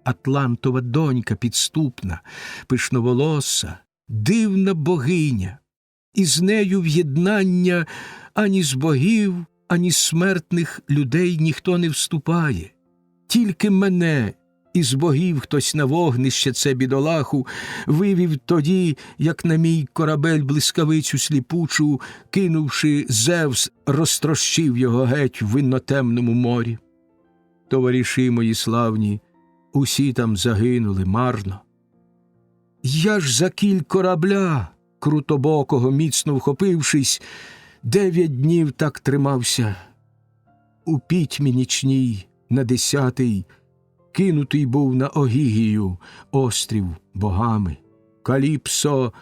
Атлантова донька підступна, пишноволоса, дивна богиня. І з нею в'єднання ані з богів, ані з смертних людей ніхто не вступає. Тільки мене із богів хтось на вогнище це бідолаху вивів тоді, як на мій корабель блискавицю сліпучу, кинувши, Зевс розтрощив його геть в виннотемному морі. Товариші мої славні, усі там загинули марно. Я ж за кіль корабля, крутобокого міцно вхопившись, 9 днів так тримався. У пітьмі нічній на 10-й кинутий був на Огігію, острів богами. Каліпсо,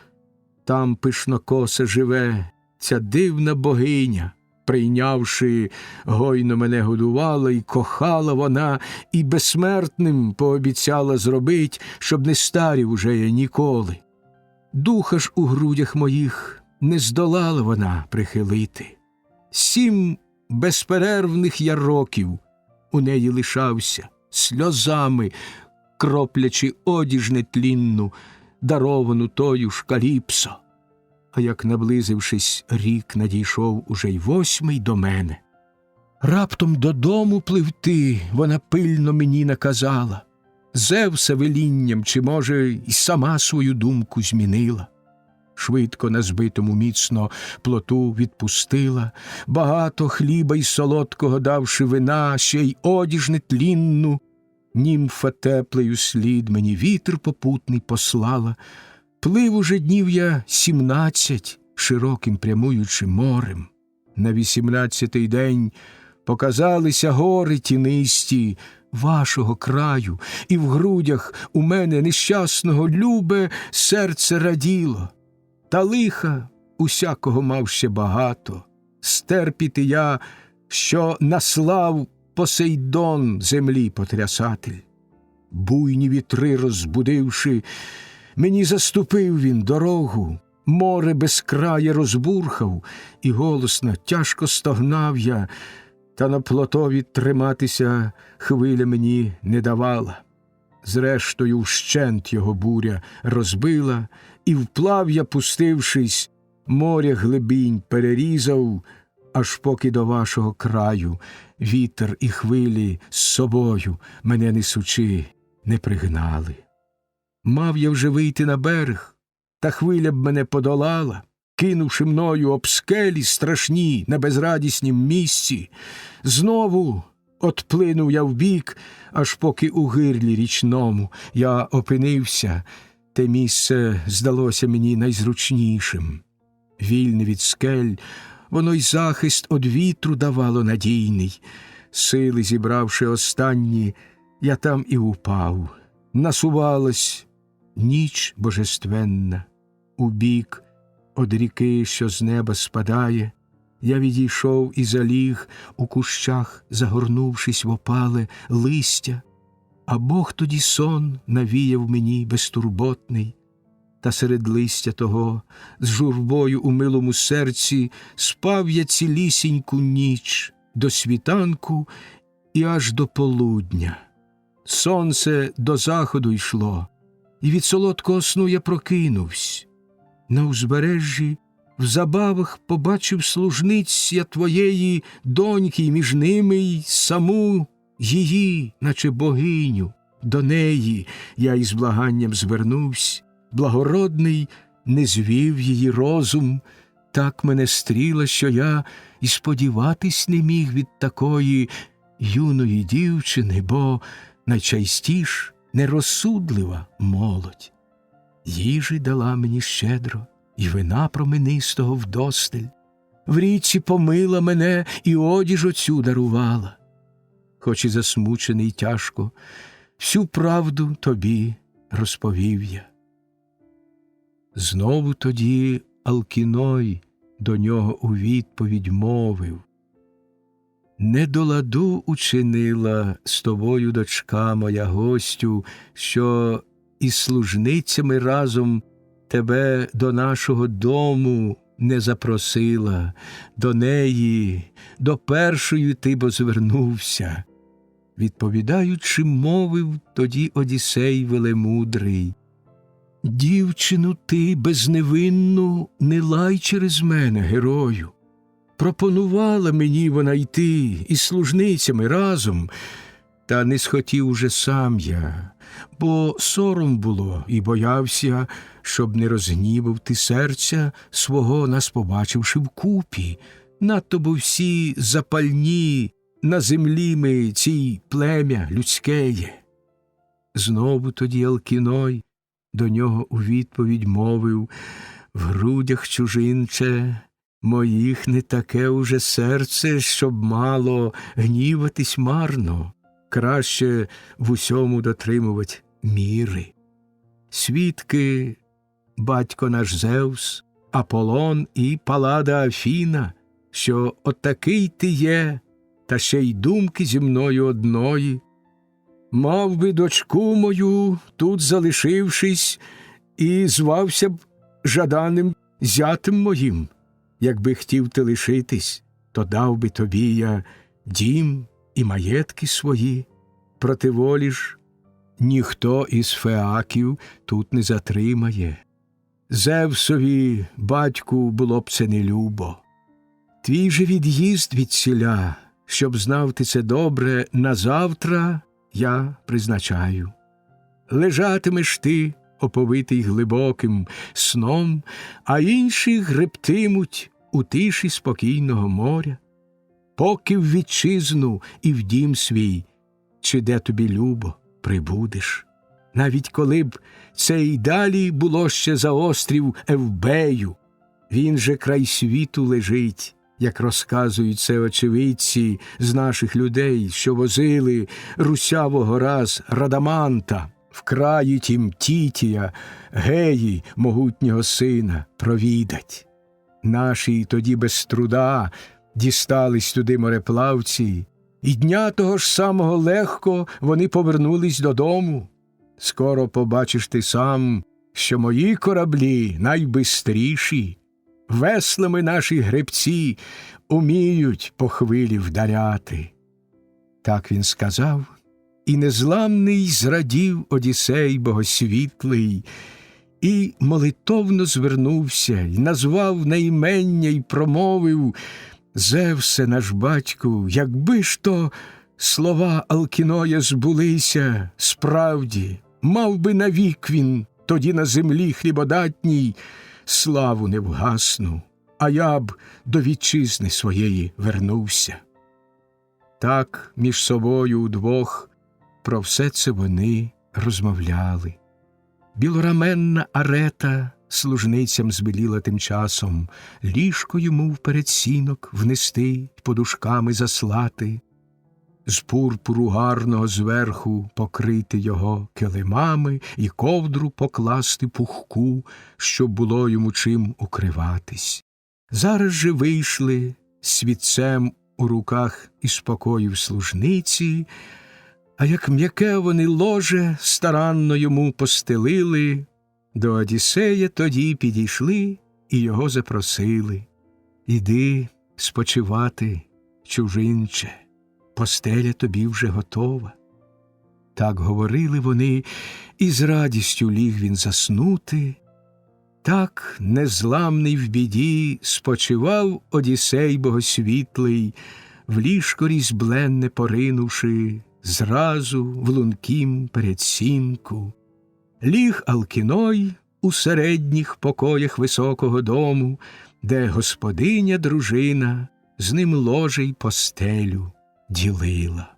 там пишнокоса живе, ця дивна богиня. Прийнявши, гойно мене годувала і кохала вона, і безсмертним пообіцяла зробить, щоб не старів уже я ніколи. Духа ж у грудях моїх не здолала вона прихилити. 7 безперервних я років у неї лишався, сльозами кроплячи одіж нетлінну, даровану тою ж Каліпсо. А як, наблизившись, рік надійшов уже й 8-й до мене. Раптом додому пливти вона пильно мені наказала. Зевса велінням, чи, може, й сама свою думку змінила. Швидко на збитому міцно плоту відпустила, багато хліба й солодкого давши вина, ще й одіж нетлінну. Німфа теплею слід мені вітер попутний послала. Плив уже днів я 17, широким прямуючи морем. На 18-й день показалися гори тінисті, вашого краю, і в грудях у мене нещасного любе серце раділо. Та лиха усякого мав ще багато, стерпіти я, що наслав Посейдон землі потрясатель. Буйні вітри розбудивши, мені заступив він дорогу, море безкрає розбурхав, і голосно, тяжко стогнав я, та на плотові триматися хвиля мені не давала. Зрештою вщент його буря розбила, і вплав я, пустившись, моря глибінь перерізав, аж поки до вашого краю вітер і хвилі з собою мене несучи не пригнали. Мав я вже вийти на берег, та хвиля б мене подолала, кинувши мною об скелі страшні на безрадіснім місці. Знову отплинув я вбік, аж поки у гирлі річному я опинився, те місце здалося мені найзручнішим. Вільне від скель, воно й захист од вітру давало надійний. Сили зібравши останні, я там і упав. Насувалась ніч божественна. Убік од ріки, що з неба спадає, я відійшов і заліг у кущах, загорнувшись в опале листя, а Бог тоді сон навіяв мені безтурботний, та серед листя того з журбою у милому серці спав я цілісіньку ніч до світанку і аж до полудня. Сонце до заходу йшло, і від солодкого сну я прокинувсь. На узбережжі в забавах побачив служниць я твоєї доньки, і між ними й саму її, наче богиню. До неї я із благанням звернувсь, благородний не звів її розум, так мене стріла, що я і сподіватись не міг від такої юної дівчини, бо найчастіш нерозсудлива молодь. Їжі дала мені щедро, і вина променистого вдосталь. В річці помила мене і одіж оцю дарувала. Хоч і засмучений тяжко, всю правду тобі розповів я. Знову тоді Алкіной до нього у відповідь мовив: «Не до ладу учинила з тобою дочка моя гостю, що із служницями разом тебе до нашого дому не запросила, до неї, до першої ти бо звернувся». Відповідаючи, мовив тоді Одіссей велемудрий: «Дівчину ти безневинну не лай через мене, герою. Пропонувала мені вона йти із служницями разом, та не схотів уже сам я, бо сором було і боявся, щоб не розгнівав ти серця свого, нас побачивши вкупі. Надто бо всі запальні на землі ми цій плем'я людськеє». Знову тоді Алкіной до нього у відповідь мовив: «В грудях, чужинче, моїх не таке уже серце, щоб мало гніватись марно, краще в усьому дотримувать міри. Свідки батько наш Зевс, Аполлон і Паллада Афіна, що отакий ти є, та ще й думки зі мною одної. Мав би дочку мою, тут залишившись, і звався б жаданим зятем моїм. Якби хотів ти лишитись, то дав би тобі я дім і маєтки свої. Проти волі ж ніхто із феаків тут не затримає. Зевсові батьку було б це нелюбо. Твій же від'їзд відсіля, щоб знав ти це добре, на завтра я призначаю. Лежатимеш ти, оповитий глибоким сном, а інші гребтимуть у тиші спокійного моря. Поки в вітчизну і в дім свій, чи де тобі любо, прибудеш. Навіть коли б це й далі було ще за острів Евбею, він же край світу лежить, як розказують це очевидці з наших людей, що возили русявого раз Радаманта в краї тім Тітія, Геї, могутнього сина, провідать. Наші тоді без труда дістались туди мореплавці, і дня того ж самого легко вони повернулись додому. Скоро побачиш ти сам, що мої кораблі найбистріші, веслами наші гребці уміють по хвилі вдаряти. Так він сказав, і незламний зрадів Одіссей богосвітлий, і молитовно звернувся, й назвав на імення, й промовив: «Зевсе наш батьку, якби ж то слова Алкіноя збулися, справді, мав би навік він тоді на землі хлібодатній славу невгасну, а я б до вітчизни своєї вернувся». Так між собою удвох про все це вони розмовляли. Білораменна Арета служницям збеліла тим часом ліжко йому в передсінок внести й подушками заслати, з пурпуру гарного зверху покрити його килимами і ковдру покласти пухку, щоб було йому чим укриватись. Зараз же вийшли з світцем у руках із покоїв служниці, а як м'яке вони ложе старанно йому постелили, до Одіссея тоді підійшли і його запросили: «Іди спочивати, чужинче, постеля тобі вже готова». Так говорили вони, і з радістю ліг він заснути. Так, незламний в біді, спочивав Одіссей богосвітлий, в ліжко різьбленне поринувши, зразу в лункім передсінку. Ліг Алкіной у середніх покоях високого дому, де господиня дружина з ним ложе й постелю ділила.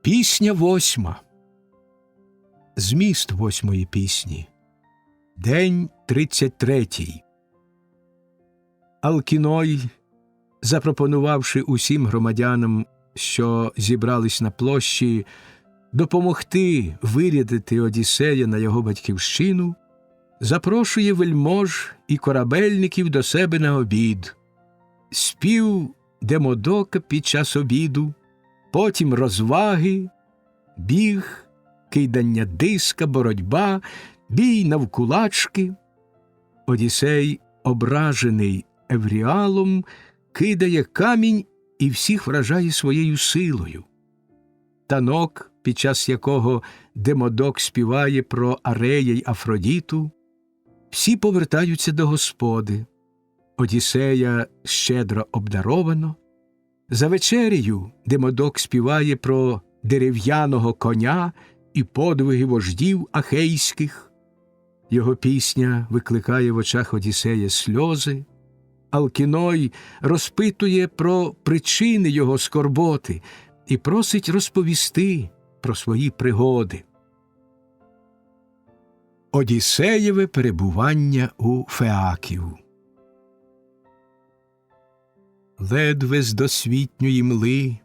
Пісня 8. Зміст 8-ї пісні. День 33. Алкіной, запропонувавши усім громадянам, що зібрались на площі, допомогти вирядити Одіссея на його батьківщину, запрошує вельмож і корабельників до себе на обід. Спів Демодока під час обіду, потім розваги, біг, кидання диска, боротьба, бій навкулачки. Одіссей, ображений Евріалом, кидає камінь і всіх вражає своєю силою. Танок, під час якого Демодок співає про Арея й Афродіту, всі повертаються до господи. Одіссея щедро обдаровано. За вечерею Демодок співає про дерев'яного коня і подвиги вождів ахейських. Його пісня викликає в очах Одіссея сльози. Алкіной розпитує про причини його скорботи і просить розповісти про свої пригоди. Одіссеєве перебування у Феаків. Ледве з досвітньої мли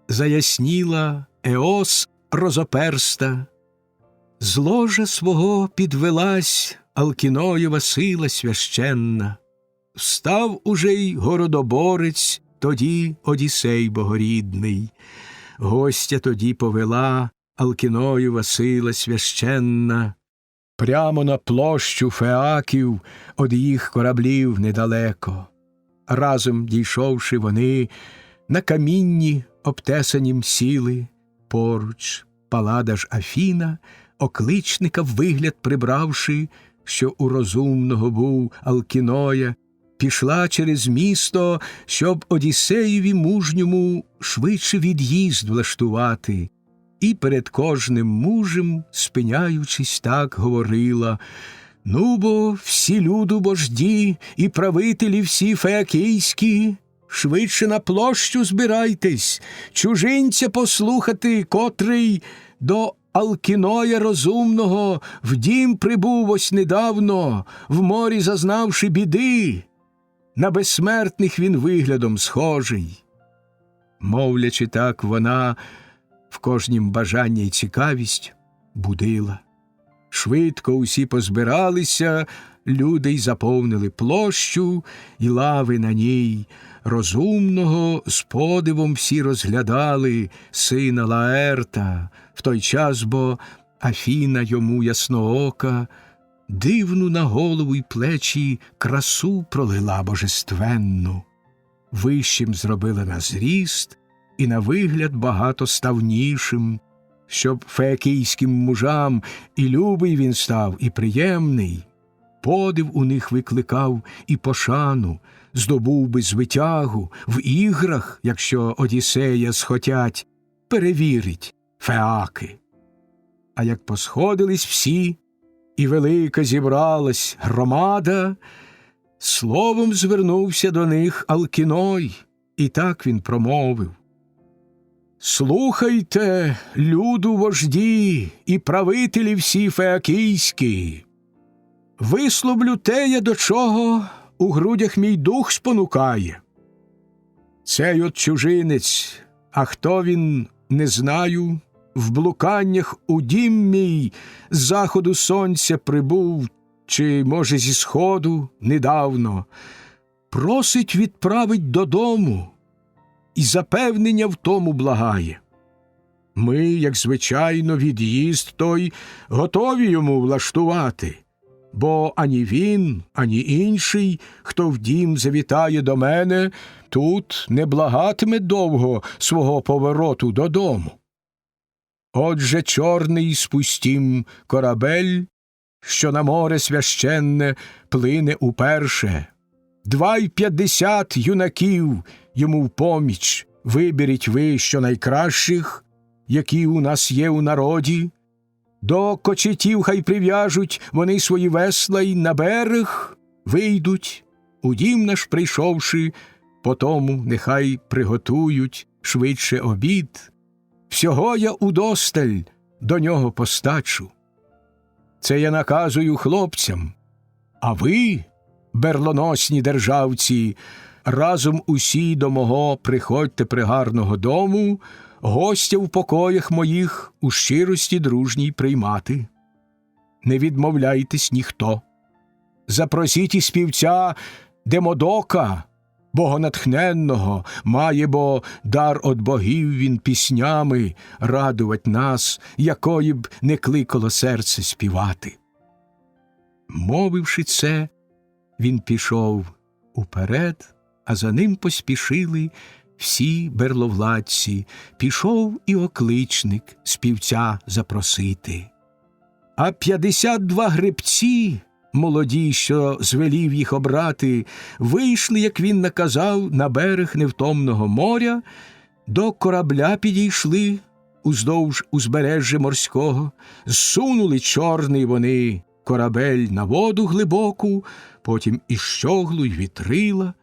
заясніла Еос розоперста, з ложа свого підвелась Алкіноєва сила священна. Встав уже й городоборець тоді Одіссей богорідний. Гостя тоді повела Алкіноєва сила священна прямо на площу Феаків од їх кораблів недалеко. Разом дійшовши вони, на камінні обтесанім сіли, поруч Палада ж Афіна, окличника в вигляд прибравши, що у розумного був Алкіноя, пішла через місто, щоб Одіссеєві мужньому швидше від'їзд влаштувати, і перед кожним мужем, спиняючись, так говорила: «Ну бо всі люду божді і правителі всі феакійські, швидше на площу збирайтесь, чужинця послухати, котрий до Алкіноя розумного в дім прибув ось недавно, в морі зазнавши біди. На безсмертних він виглядом схожий. Мовлячи так, вона в кожнім бажання й цікавість будила. Швидко усі позбиралися, люди й заповнили площу, і лави на ній. Розумного з подивом всі розглядали сина Лаерта, в той час, бо Афіна йому ясноока дивну на голову й плечі красу пролила божественну. Вищим зробила на зріст і на вигляд багато ставнішим, щоб феякійським мужам і любий він став, і приємний. Подив у них викликав і пошану, здобув би звитягу в іграх, якщо Одіссея схотять, перевірить феаки. А як посходились всі, і велика зібралась громада, словом звернувся до них Алкіной, і так він промовив: «Слухайте, люду вожді і правителі всі феакійські, висловлю те, до чого у грудях мій дух спонукає. Цей от чужинець, а хто він, не знаю, в блуканнях у дім мій з заходу сонця прибув, чи, може, зі сходу недавно, просить відправить додому і запевнення в тому благає. Ми, як звичайно, від'їзд той готові йому влаштувати, бо ані він, ані інший, хто в дім завітає до мене, тут не благатиме довго свого повороту додому. Отже, чорний спустім корабель, що на море священне плине уперше. 250 юнаків йому в поміч, виберіть ви, що найкращих, які у нас є у народі. До кочетів хай прив'яжуть вони свої весла й на берег вийдуть. У дім наш прийшовши, потому нехай приготують швидше обід. Всього я удосталь до нього постачу. Це я наказую хлопцям. А ви, берлоносні державці, разом усі до мого приходьте пригарного дому, гостя в покоях моїх у щирості дружній приймати. Не відмовляйтесь ніхто. Запросіть і співця Демодока, богонатхненного, має бо дар од богів він піснями радувать нас, якої б не кликало серце співати. Мовивши це, він пішов уперед, а за ним поспішили всі берловладці, пішов і окличник співця запросити. А 52 гребці, молоді, що звелів їх обрати, вийшли, як він наказав, на берег невтомного моря, до корабля підійшли уздовж узбережжя морського, зсунули чорний вони корабель на воду глибоку, потім і щоглу, й вітрила,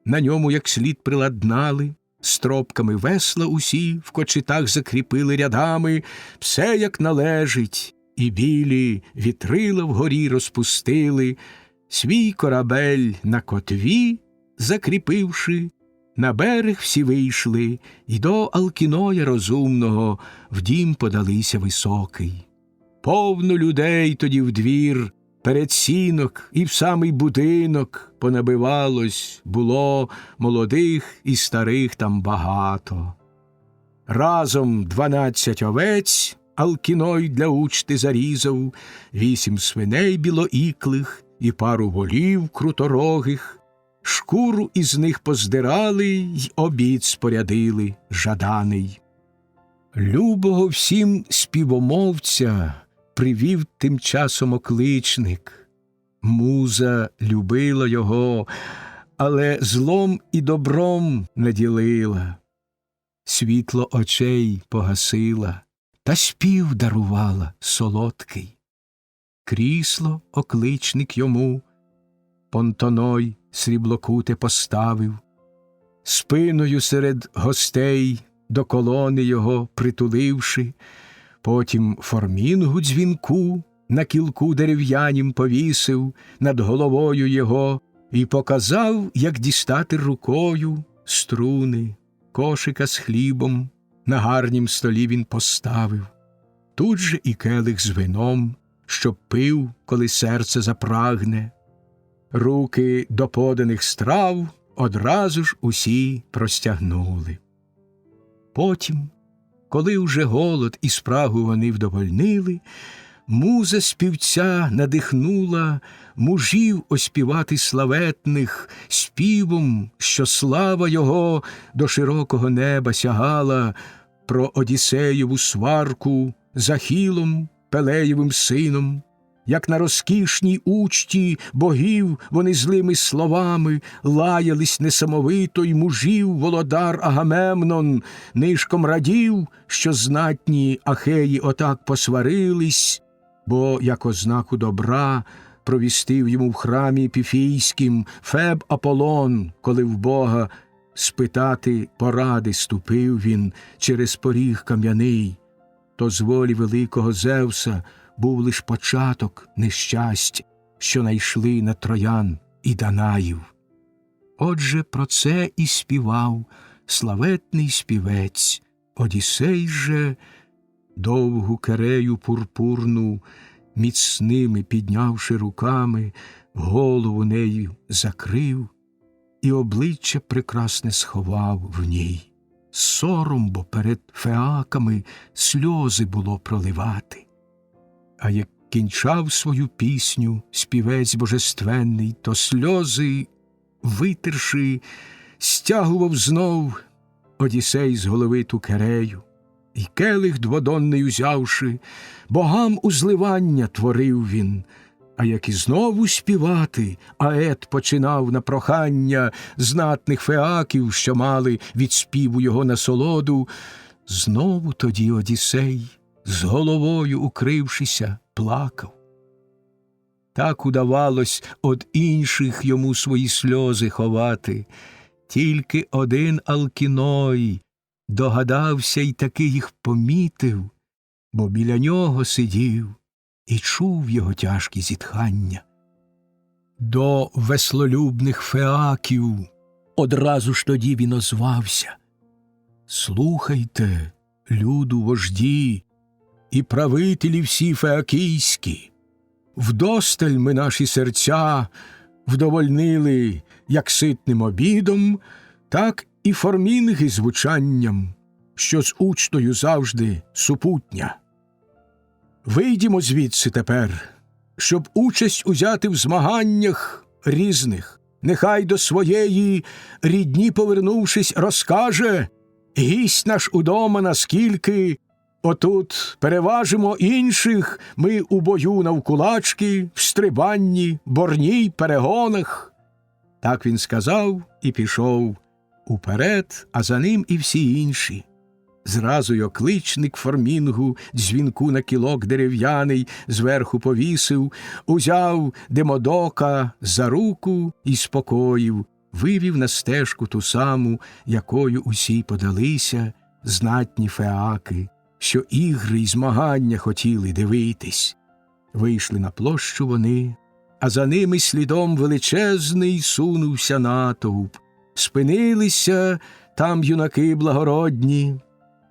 на ньому як слід приладнали, стропками весла усі в кочетах закріпили рядами, все як належить, і білі вітрила вгорі розпустили, свій корабель на котві закріпивши, на берег всі вийшли, і до Алкіноя розумного в дім подалися високий. Повно людей тоді в двір, перед сінок і в самий будинок понабивалось, було молодих і старих там багато. Разом 12 овець Алкіной для учти зарізав, 8 свиней білоіклих і пару волів круторогих. Шкуру із них поздирали й обід спорядили жаданий. Любого всім співомовця привів тим часом окличник. Муза любила його, але злом і добром не ділила. Світло очей погасила, та спів дарувала солодкий. Крісло окличник йому Понтоной сріблокуте поставив, спиною серед гостей до колони його притуливши, Потім формінгу дзвінку на кілку дерев'янім повісив над головою його і показав, як дістати рукою струни. Кошика з хлібом на гарнім столі він поставив. Тут же і келих з вином, щоб пив, коли серце запрагне. Руки до поданих страв одразу ж усі простягнули. Потім, коли уже голод і спрагу вони вдовольнили, муза співця надихнула мужів оспівати славетних співом, що слава його до широкого неба сягала, про Одіссеєву сварку з Ахілом, Пелеєвим сином, як на розкішній учті богів вони злими словами лаялись несамовито, й мужів володар Агамемнон нишком радів, що знатні Ахеї отак посварились, бо, як ознаку добра, провістив йому в храмі Піфійськім Феб Аполлон, коли в Бога спитати поради ступив він через поріг кам'яний. То з волі великого Зевса був лиш початок нещастя, що найшли на троян і Данаїв. Отже, про це і співав славетний співець. Одіссей же довгу керею пурпурну, міцними піднявши руками, голову нею закрив і обличчя прекрасне сховав в ній. Сором, бо перед феаками сльози було проливати. А як кінчав свою пісню співець божественний, то сльози, витерши, стягував знов Одіссей з голови ту керею, і келих дводонний узявши, богам узливання творив він. А як і знову співати, Ает починав на прохання знатних феаків, що мали від співу його насолоду, знову тоді Одіссей, з головою укрившися, плакав. Так удавалось од інших йому свої сльози ховати. Тільки один Алкіной догадався й таки їх помітив, бо біля нього сидів і чув його тяжкі зітхання. До веслолюбних феаків одразу ж тоді він озвався: «Слухайте, люду вожді і правителі всі феакійські, вдосталь ми наші серця вдовольнили як ситним обідом, так і формінги звучанням, що з учтою завжди супутня. Вийдімо звідси тепер, щоб участь узяти в змаганнях різних. Нехай до своєї рідні повернувшись розкаже гість наш удома, наскільки отут переважимо інших ми у бою навкулачки, в стрибанні, борній, перегонах». Так він сказав і пішов уперед, а за ним і всі інші. Зразу й окличник формінгу дзвінку на кілок дерев'яний зверху повісив, узяв Демодока за руку і спокоїв, вивів на стежку ту саму, якою усі подалися знатні феаки, що ігри й змагання хотіли дивитись. Вийшли на площу вони, а за ними слідом величезний сунувся натовп. Спинилися там юнаки благородні.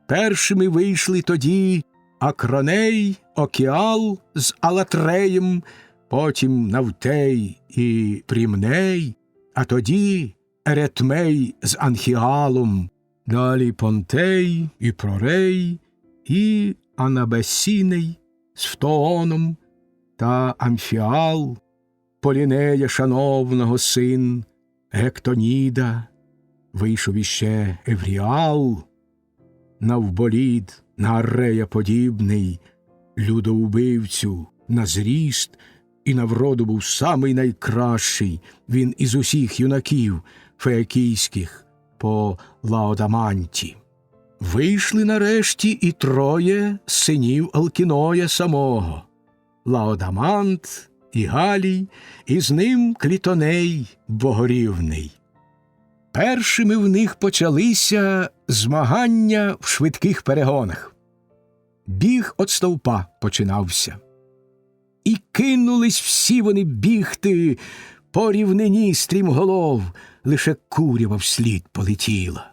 Першими вийшли тоді Акроней, Окіал з Алатреєм, потім Навтей і Прімней, а тоді Еретмей з Анхіалом, далі Понтей і Прорей, і Анабесіней з Фтооном та Амфіал, Полінея шановного син, Гектоніда. Вийшов іще Евріал, навболід на Арея подібний, людоубивцю на зріст і на вроду був самий найкращий він із усіх юнаків феакійських по Лаодаманті. Вийшли нарешті і троє синів Алкіноя самого: Лаодамант і Галій, і з ним Клітоней богорівний. Першими в них почалися змагання в швидких перегонах. біг от стовпа починався. І кинулись всі вони бігти по рівнині стрімголов, лише курява вслід полетіла.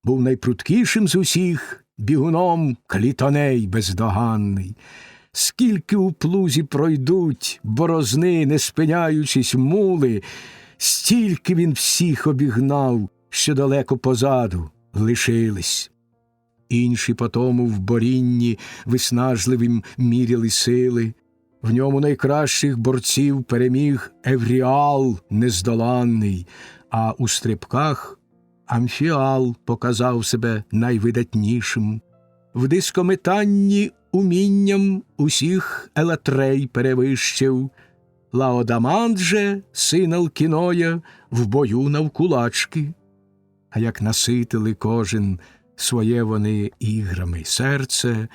Був найпруткішим з усіх бігуном Клітоней бездоганний. Скільки у плузі пройдуть борозни, не спиняючись мули, стільки він всіх обігнав, що далеко позаду лишились. Інші потому в борінні виснажливим міряли сили. В ньому найкращих борців переміг Евріал нездоланний, а у стрибках Амфіал показав себе найвидатнішим. В дискометанні умінням усіх Елатрей перевищив. Лаодамант же, син Алкіноя, в бою навкулачки. А як наситили кожен своє вони іграми серце,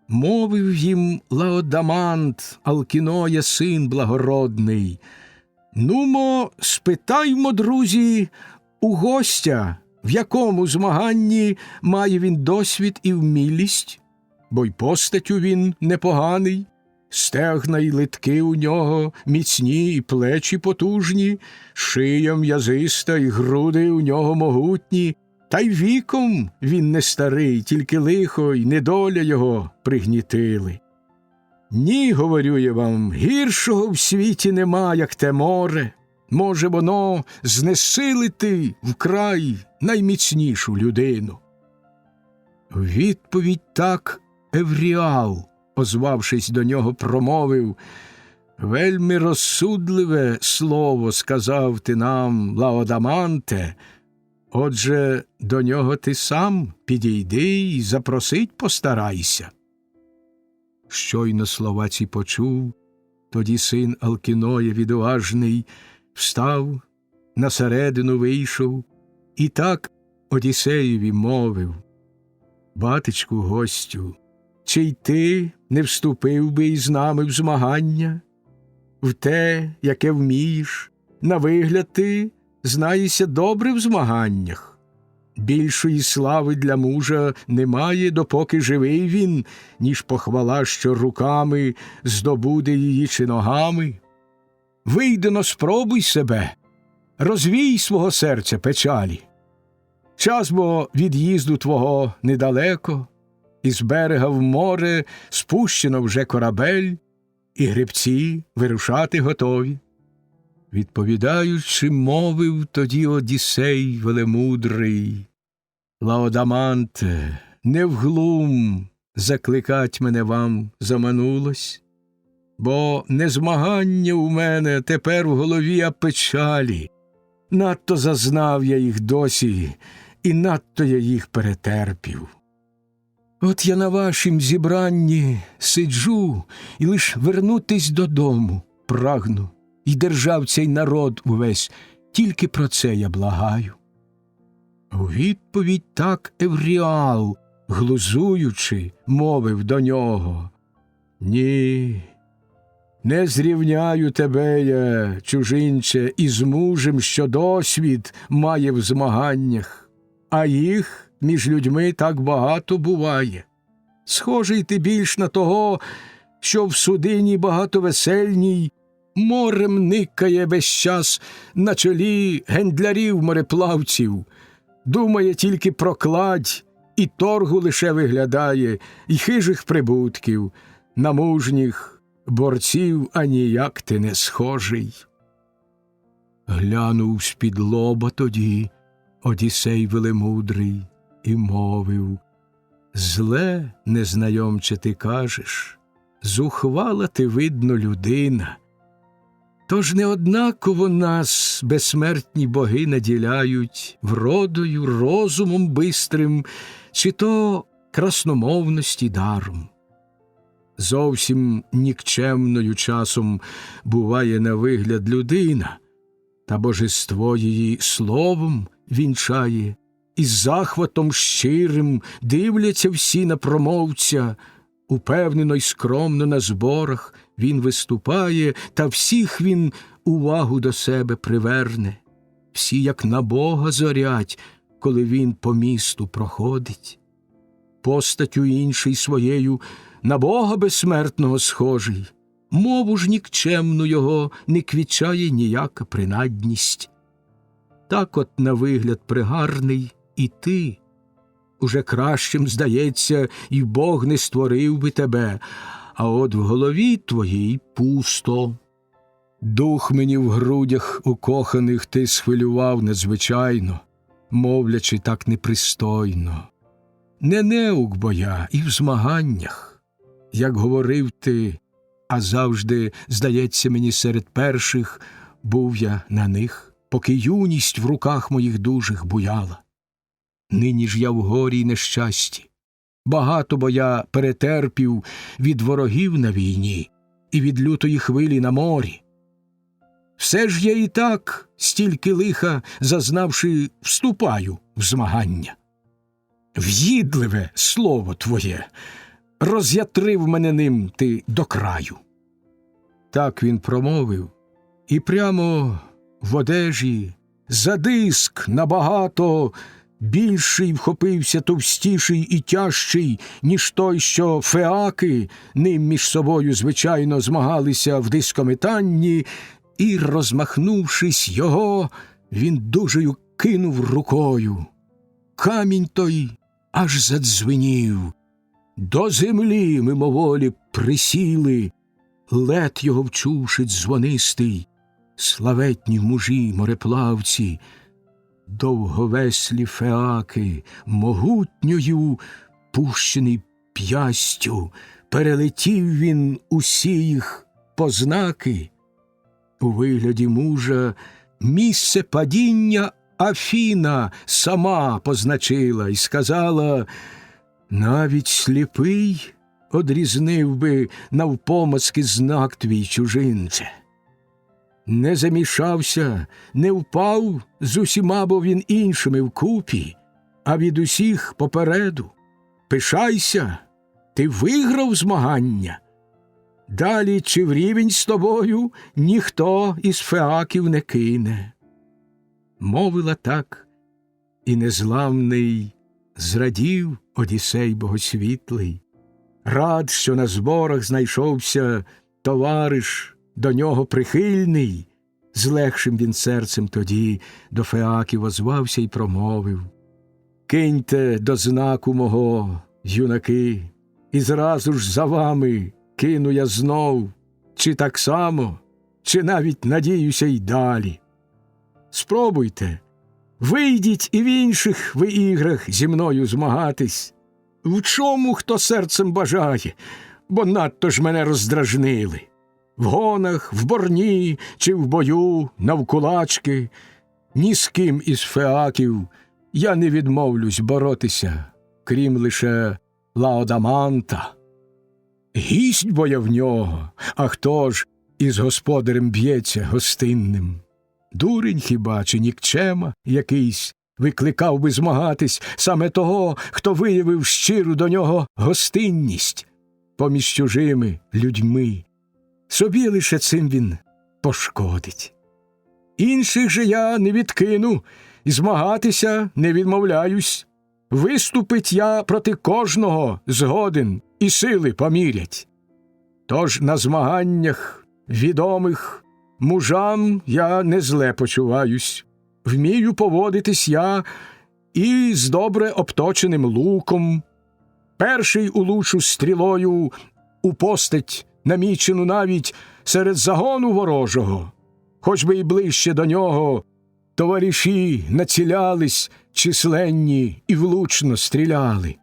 мовив їм Лаодамант, Алкіноя син благородний: «Нумо, спитаймо, друзі, у гостя, в якому змаганні має він досвід і вмілість, бо й постаттю він непоганий, стегна й литки у нього міцні і плечі потужні, шия м'язиста і груди у нього могутні, та й віком він не старий, тільки лихо й недоля його пригнітили. Ні, говорю я вам, гіршого в світі нема, як те море. Може воно знесилити вкрай найміцнішу людину». В відповідь так Евріал, озвавшись до нього, промовив: «Вельми розсудливе слово сказав ти нам, Лаодаманте. Отже, до нього ти сам підійди й запросить постарайся». Щойно слова ці почув, тоді син Алкіноя відважний встав, на середину вийшов і так Одіссеєві мовив: «Батечку гостю, чи й ти не вступив би із нами в змагання? В те, яке вмієш, на вигляд ти знаєшся добре в змаганнях. Більшої слави для мужа немає, допоки живий він, ніж похвала, що руками здобуде її чи ногами. Вийдено, спробуй себе, розвій свого серця печалі. Час бо від'їзду твого недалеко, із берега в море спущено вже корабель, і гребці вирушати готові». Відповідаючи, мовив тоді Одіссей велемудрий: «Лаодаманте, не вглум закликать мене вам заманулось, бо не змагання у мене тепер в голові, а печалі. Надто зазнав я їх досі, і надто я їх перетерпів. От я на вашім зібранні сиджу і лиш вернутись додому прагну, і держав цей народ увесь, тільки про це я благаю». У відповідь так Евріал, глузуючи, мовив до нього: «Ні, не зрівняю тебе я, чужинче, із мужем, що досвід має в змаганнях, а їх між людьми так багато буває. Схожий ти більш на того, що в судині багатовесельній морем никає весь час на чолі гендлярів-мореплавців, думає тільки про кладь і торгу лише виглядає, і хижих прибутків, на мужніх борців аніяк ти не схожий». Глянув з-під лоба тоді Одіссей велемудрий і мовив: «Зле, незнайомче, ти кажеш, зухвала ти, видно, людина. Тож не однаково нас безсмертні боги наділяють вродою, розумом бистрим, чи то красномовності даром. Зовсім нікчемною часом буває на вигляд людина, та божество її словом вінчає, і з захватом щирим дивляться всі на промовця. Упевнено й скромно на зборах він виступає, та всіх він увагу до себе приверне. Всі, як на Бога, зорять, коли він по місту проходить. Постаттю інший своєю на Бога безсмертного схожий. Мову ж нікчемну його не квічає ніяка принадність. Так от на вигляд пригарний і ти. Уже кращим, здається, і Бог не створив би тебе, а от в голові твоїй пусто. Дух мені в грудях укоханих ти схвилював надзвичайно, мовлячи так непристойно. Не неук бо я і в змаганнях, як говорив ти, а завжди, здається мені, серед перших був я на них, поки юність в руках моїх дужих буяла. Нині ж я в горі й нещасті. Багато бо я перетерпів від ворогів на війні і від лютої хвилі на морі. Все ж я і так, стільки лиха зазнавши, вступаю в змагання. В'їдливе слово твоє, роз'ятрив мене ним ти до краю. Так він промовив, і прямо в одежі за диск набагато більший вхопився, товстіший і тяжчий, ніж той, що феаки ним між собою, звичайно, змагалися в дискометанні, і, розмахнувшись його, він дужею кинув рукою. Камінь той аж задзвенів. До землі мимоволі присіли, лед його вчувши дзвонистий, славетні мужі мореплавці, довговеслі феаки, могутньою пущений п'ястю, перелетів він усі їх познаки. У вигляді мужа місце падіння Афіна сама позначила і сказала: навіть сліпий одрізнив би навпомацки знак твій, чужинче. Не замішався, не впав з усіма, бо він іншими вкупі, а від усіх попереду. Пишайся, ти виграв змагання. Далі чи в рівень з тобою ніхто із феаків не кине. Мовила так, і незламний зрадів Одіссей богосвітлий. Рад, що на зборах знайшовся товариш до нього прихильний. З легшим він серцем тоді до феаків озвався й промовив: киньте до знаку мого, юнаки, і зразу ж за вами кину я знов, чи так само, чи навіть надіюся й далі. Спробуйте, вийдіть і в інших ви іграх зі мною змагатись. В чому хто серцем бажає, бо надто ж мене роздражнили. В гонах, в борні чи в бою, навкулачки, ні з ким із феаків я не відмовлюсь боротися, крім лише Лаодаманта. Гість бо я в нього, а хто ж із господарем б'ється гостинним? Дурень хіба чи нікчема якийсь викликав би змагатись саме того, хто виявив щиру до нього гостинність поміж чужими людьми? Собі лише цим він пошкодить. Інших же я не відкину, і змагатися не відмовляюсь. Виступить я проти кожного згоден, і сили помірять. Тож на змаганнях відомих мужам я не зле почуваюсь. Вмію поводитись я і з добре обточеним луком. Перший улучу стрілою у постать, намічену навіть серед загону ворожого. Хоч би й ближче до нього товариші націлялись численні і влучно стріляли.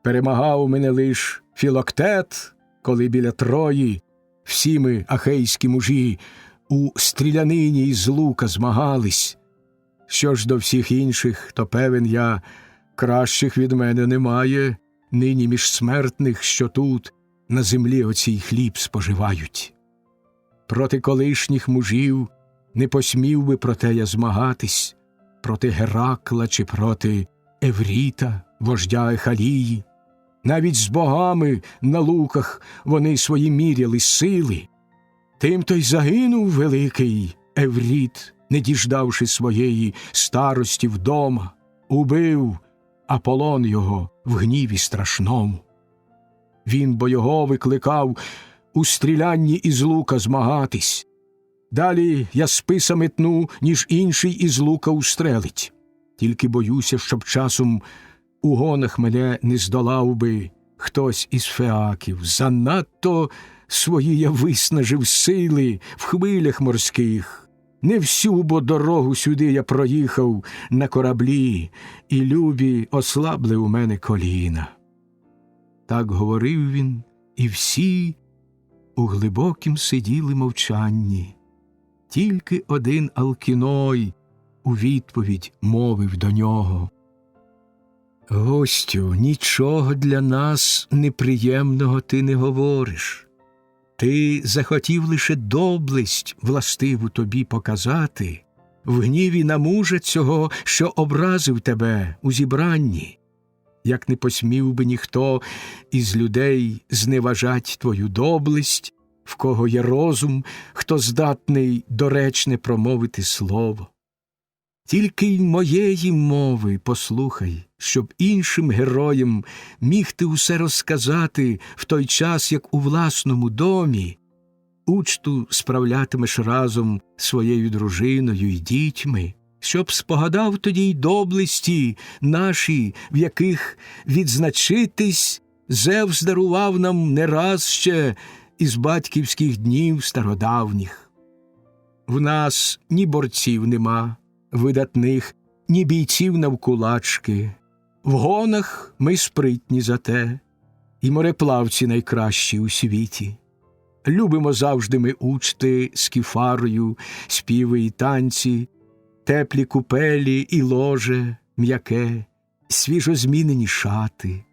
Перемагав мене лиш Філоктет, коли біля Трої всі ми, ахейські мужі, у стрілянині із лука змагались. Що ж до всіх інших, то певен я, кращих від мене немає нині між смертних, що тут на землі оцій хліб споживають. Проти колишніх мужів не посмів би проте я змагатись, проти Геракла чи проти Евріта, вождя Ехалії. Навіть з богами на луках вони свої міряли сили. Тим-то й загинув великий Евріт, не діждавши своєї старості вдома, убив Аполлон його в гніві страшному. Він бо його викликав у стрілянні із лука змагатись. Далі я списа метну, ніж інший із лука устрелить. Тільки боюся, щоб часом у гонах мене не здолав би хтось із феаків. Занадто свої я виснажив сили в хвилях морських. Не всю бо дорогу сюди я проїхав на кораблі, і любі ослабли у мене коліна. Так говорив він, і всі у глибокім сиділи мовчанні. Тільки один Алкіной у відповідь мовив до нього: «Гостю, нічого для нас неприємного ти не говориш. Ти захотів лише доблесть властиву тобі показати, в гніві на мужа цього, що образив тебе у зібранні. Як не посмів би ніхто із людей зневажать твою доблесть, в кого є розум, хто здатний доречне промовити слово. Тільки й моєї мови послухай, щоб іншим героям міг ти усе розказати в той час, як у власному домі учту справлятимеш разом своєю дружиною й дітьми, щоб спогадав тоді й доблесті наші, в яких відзначитись Зевс дарував нам не раз ще із батьківських днів стародавніх. В нас ні борців нема видатних, ні бійців навкулачки. В гонах ми спритні зате, і мореплавці найкращі у світі. Любимо завжди ми учти з кефарою, співи і танці, теплі купелі і ложе м'яке, свіжо змінені шати.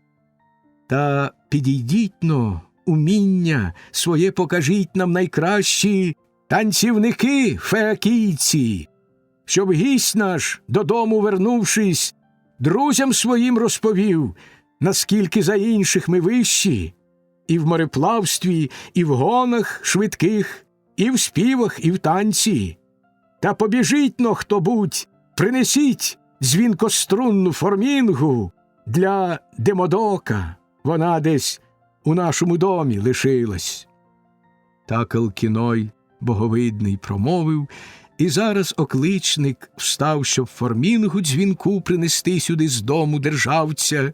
Та підійдіть-но, уміння своє покажіть нам найкращі танцівники феакійці, щоб гість наш, додому вернувшись, друзям своїм розповів, наскільки за інших ми вищі, і в мореплавстві, і в гонах швидких, і в співах, і в танці. Та побіжіть-но, хто-будь, принесіть дзвінкострунну формінгу для Демодока, вона десь у нашому домі лишилась». Так Алкіной боговидний промовив, і зараз окличник встав, щоб формінгу дзвінку принести сюди з дому державця.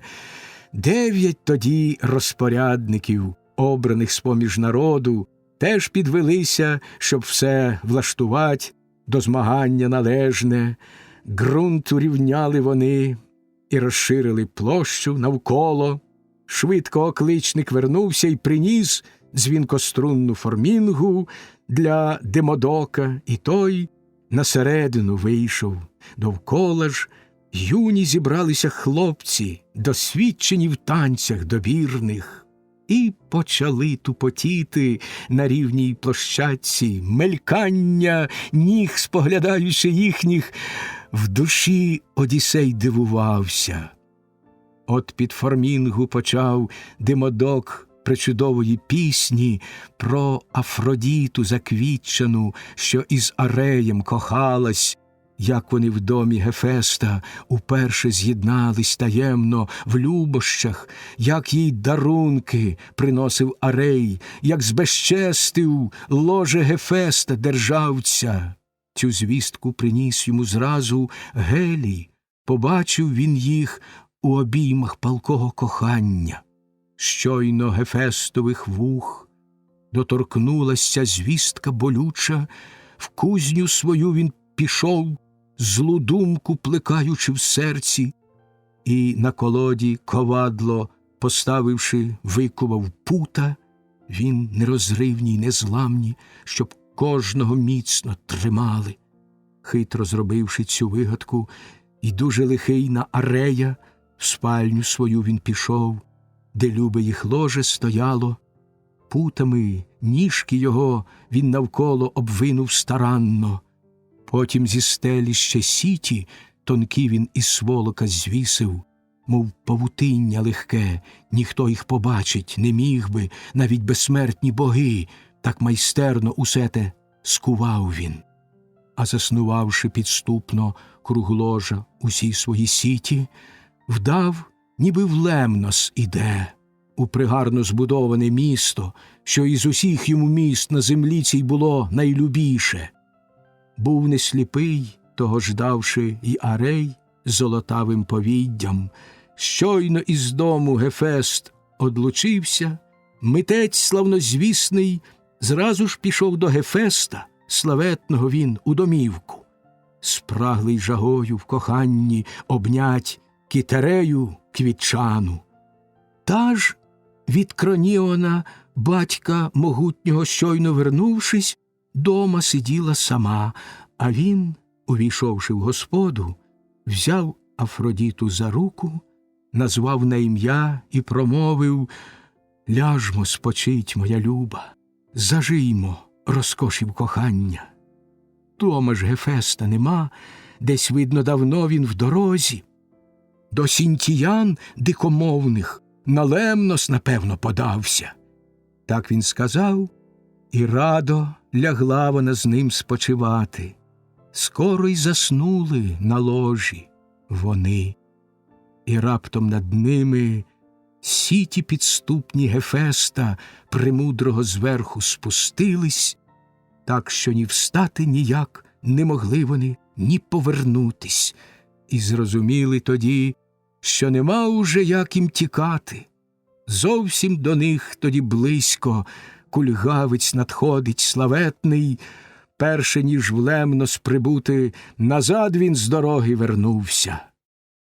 9 тоді розпорядників, обраних з-поміж народу, теж підвелися, щоб все влаштувати до змагання належне. Ґрунт урівняли вони і розширили площу навколо. Швидко окличник вернувся й приніс дзвінкострунну формінгу для Демодока, і той на середину вийшов. Довкола ж юні зібралися хлопці, досвідчені в танцях добірних, і почали тупотіти на рівній площадці, мелькання ніг, споглядаючи їхніх, в душі Одіссей дивувався. От під формінгу почав Демодок пречудової пісні про Афродіту заквітчану, що із Ареєм кохалась, як вони в домі Гефеста уперше з'єднались таємно в любощах, як їй дарунки приносив Арей, як збезчестив ложе Гефеста державця. Цю звістку приніс йому зразу Гелій, побачив він їх у обіймах палкого кохання. Щойно Гефестових вух доторкнулася звістка болюча, в кузню свою він пішов, злу думку плекаючи в серці, і на колоді ковадло поставивши, викував пута, він нерозривні й незламні, щоб кожного міцно тримали. Хитро зробивши цю вигадку, і дуже лихий на Арея, в спальню свою він пішов, де любе їх ложе стояло. Путами ніжки його він навколо обвинув старанно. Потім зі стелі ще сіті тонкі він із сволока звісив, мов павутиння легке, ніхто їх побачить не міг би, навіть безсмертні боги, так майстерно усе те скував він. А заснувавши підступно круг ложа усі свої сіті, вдав, ніби в Лемнос іде, у пригарно збудоване місто, що із усіх йому міст на землі цій було найлюбіше. Був не сліпий, того ждавши й Арей з золотавим повіддям. Щойно із дому Гефест одлучився, митець славнозвісний зразу ж пішов до Гефеста, славетного він, у домівку. Спраглий жагою в коханні обнять Кітерею квітчану. Та ж від Кроніона, батька могутнього щойно вернувшись, дома сиділа сама, а він, увійшовши в господу, взяв Афродіту за руку, назвав на ім'я і промовив: «Ляжмо спочить, моя люба, зажиймо розкошів кохання». Дома ж Гефеста нема, десь, видно, давно він в дорозі. До сінтіян дикомовних на Лемнос, напевно, подався. Так він сказав, і радо лягла вона з ним спочивати. Скоро й заснули на ложі вони, і раптом над ними сіті підступні Гефеста премудрого зверху спустились, так що ні встати ніяк не могли вони, ні повернутись, і зрозуміли тоді, що нема уже як їм тікати. Зовсім до них тоді близько кульгавець надходить славетний. Перше, ніж в Лемнос прибути, назад він з дороги вернувся.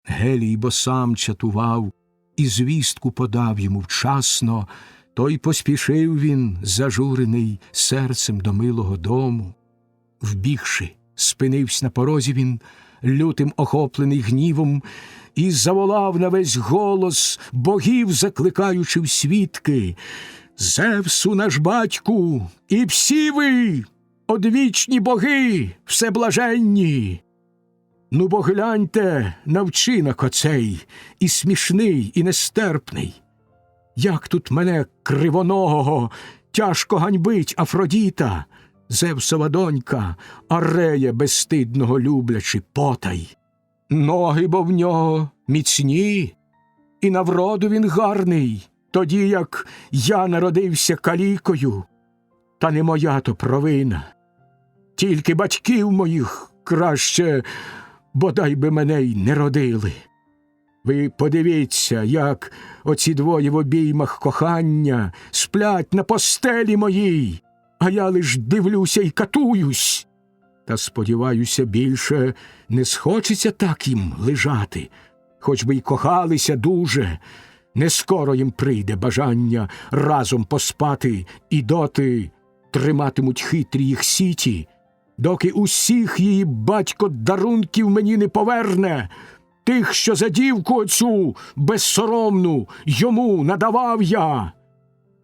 Гелій бо сам чатував і звістку подав йому вчасно, той поспішив він, зажурений серцем до милого дому. Вбігши, спинився на порозі він, лютим охоплений гнівом, і заволав на весь голос, богів закликаючи в свідки: «Зевсу наш батьку, і всі ви, одвічні боги, всеблаженні! Ну, бо гляньте на вчинок оцей, і смішний, і нестерпний. Як тут мене кривоногого тяжко ганьбить Афродіта, Зевсова донька, Арея безстидного люблячи потай. Ноги бо в нього міцні, і на вроду він гарний, тоді як я народився калікою. Та не моя то провина. Тільки батьків моїх краще, бодай би мене й не родили. Ви подивіться, як оці двоє в обіймах кохання сплять на постелі моїй, а я лиш дивлюся й катуюсь. Та, сподіваюся, більше не схочеться так їм лежати, хоч би й кохалися дуже. Не скоро їм прийде бажання разом поспати, і доти триматимуть хитрі їх сіті, доки усіх її батько дарунків мені не поверне, тих, що за дівку оцю безсоромну йому надавав я.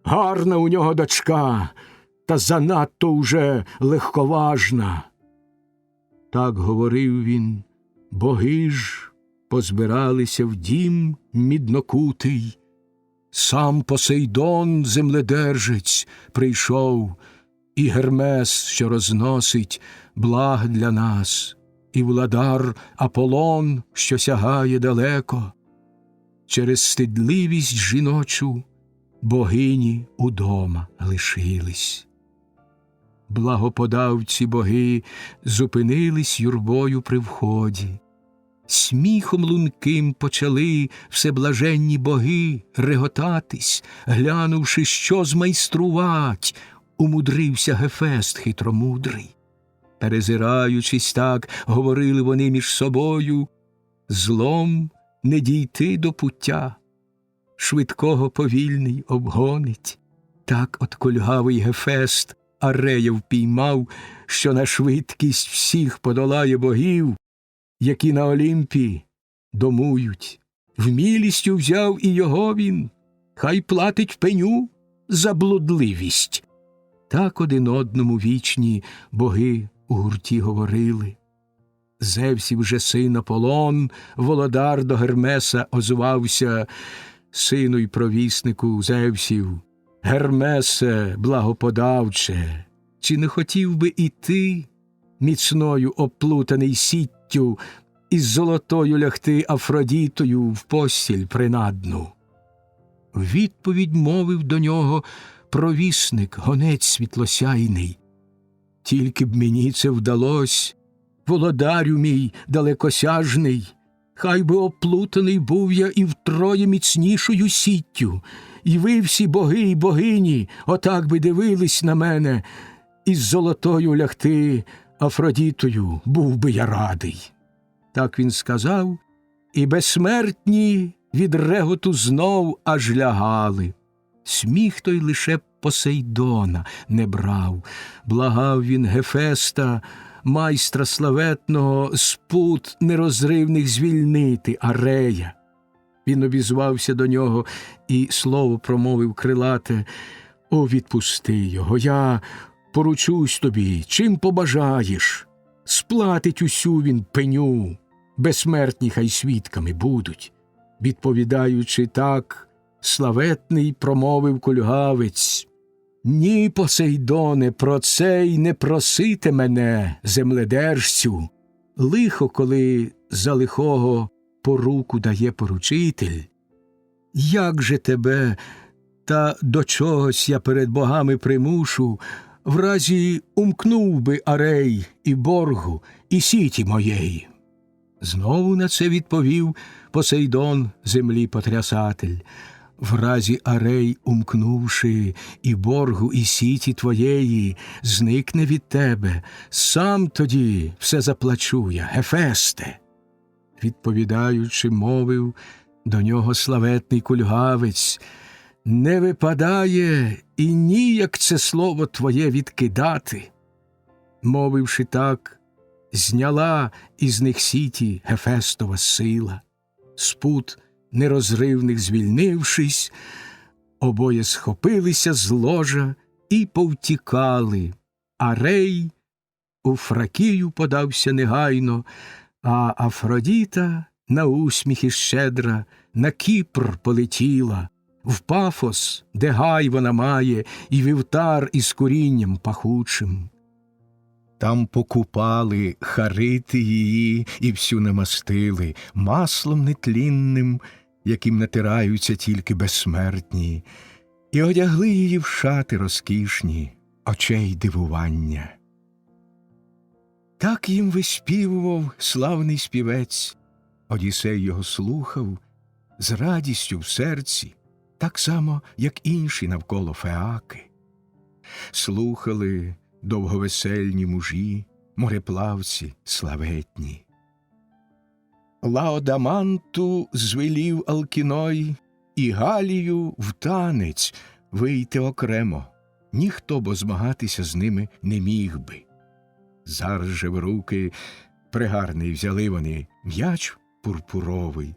Гарна у нього дочка, та занадто уже легковажна». Так говорив він, боги ж позбиралися в дім міднокутий. Сам Посейдон, земледержець, прийшов, і Гермес, що розносить благ для нас, і владар Аполлон, що сягає далеко. Через стидливість жіночу богині удома лишились. Благоподавці боги зупинились юрбою при вході. Сміхом лунким почали всеблаженні боги реготатись, глянувши, що змайструвать, умудрився Гефест хитромудрий. Перезираючись так, говорили вони між собою: злом не дійти до пуття, швидкого повільний обгонить. Так от кульгавий Гефест Арея впіймав, що на швидкість всіх подолає богів, які на Олімпі домують. Вмілістю взяв і його він, хай платить пеню за блудливість. Так один одному вічні боги у гурті говорили. Зевсів же син Аполлон, володар до Гермеса озвався: «Сину й провіснику Зевсів, Гермесе благоподавче, чи не хотів би і ти, міцною оплутаний сіттю, із золотою лягти Афродітою в постіль принадну?» Відповідь мовив до нього провісник, гонець світлосяйний. Тільки б мені це вдалось, володарю мій далекосяжний, хай би оплутаний був я і втроє міцнішою сіттю, і ви всі боги й богині отак би дивились на мене, із золотою лягти Афродітою був би я радий. Так він сказав, і безсмертні від реготу знов аж лягали. Сміх той лише Посейдона не брав, благав він Гефеста, майстра славетного, з пут нерозривних звільнити Арея. Він обізвався до нього і слово промовив крилате: «О, відпусти його, я поручусь тобі, чим побажаєш. Сплатить усю він пеню, безсмертні хай свідками будуть». Відповідаючи так, славетний промовив кульгавець: «Ні, Посейдоне, про це й не просите мене, земледержцю. Лихо, коли за лихого поруку дає поручитель. Як же тебе, та до чогось я перед богами примушу, в разі умкнув би Арей і боргу, і сіті моєї». Знову на це відповів Посейдон, землі потрясатель: «В разі Арей, умкнувши і боргу, і сіті твоєї, зникне від тебе, сам тоді все заплачу я, Гефесте». Відповідаючи, мовив до нього славетний кульгавець: «Не випадає і ніяк це слово твоє відкидати». Мовивши так, зняла із них сіті Гефестова сила. З пут нерозривних звільнившись, обоє схопилися з ложа і повтікали. Арей у Фракію подався негайно, а Афродіта на усміхи щедра на Кіпр полетіла, в Пафос, де гай вона має, і вівтар із курінням пахучим. Там покупали харити її і всю намастили маслом нетлінним, яким натираються тільки безсмертні, і одягли її в шати розкішні, очей дивування. Так їм виспівував славний співець. Одіссей його слухав з радістю в серці, так само, як інші навколо Феаки. Слухали довговесельні мужі, мореплавці славетні. Лаодаманту звелів Алкіной і Галію в танець вийти окремо. Ніхто бо змагатися з ними не міг би. Зараз же в руки пригарний взяли вони м'яч пурпуровий,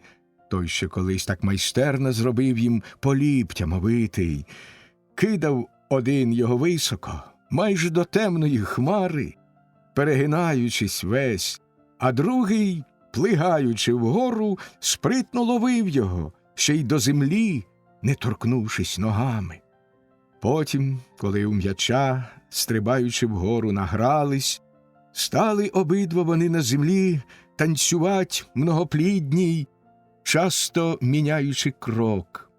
той, що колись так майстерно зробив їм поліптям овитий. Кидав один його високо, майже до темної хмари, перегинаючись весь, а другий, плигаючи вгору, спритно ловив його, ще й до землі, не торкнувшись ногами. Потім, коли у м'яча, стрибаючи вгору, награлись, стали обидва вони на землі танцювать многоплідній, часто міняючи крок,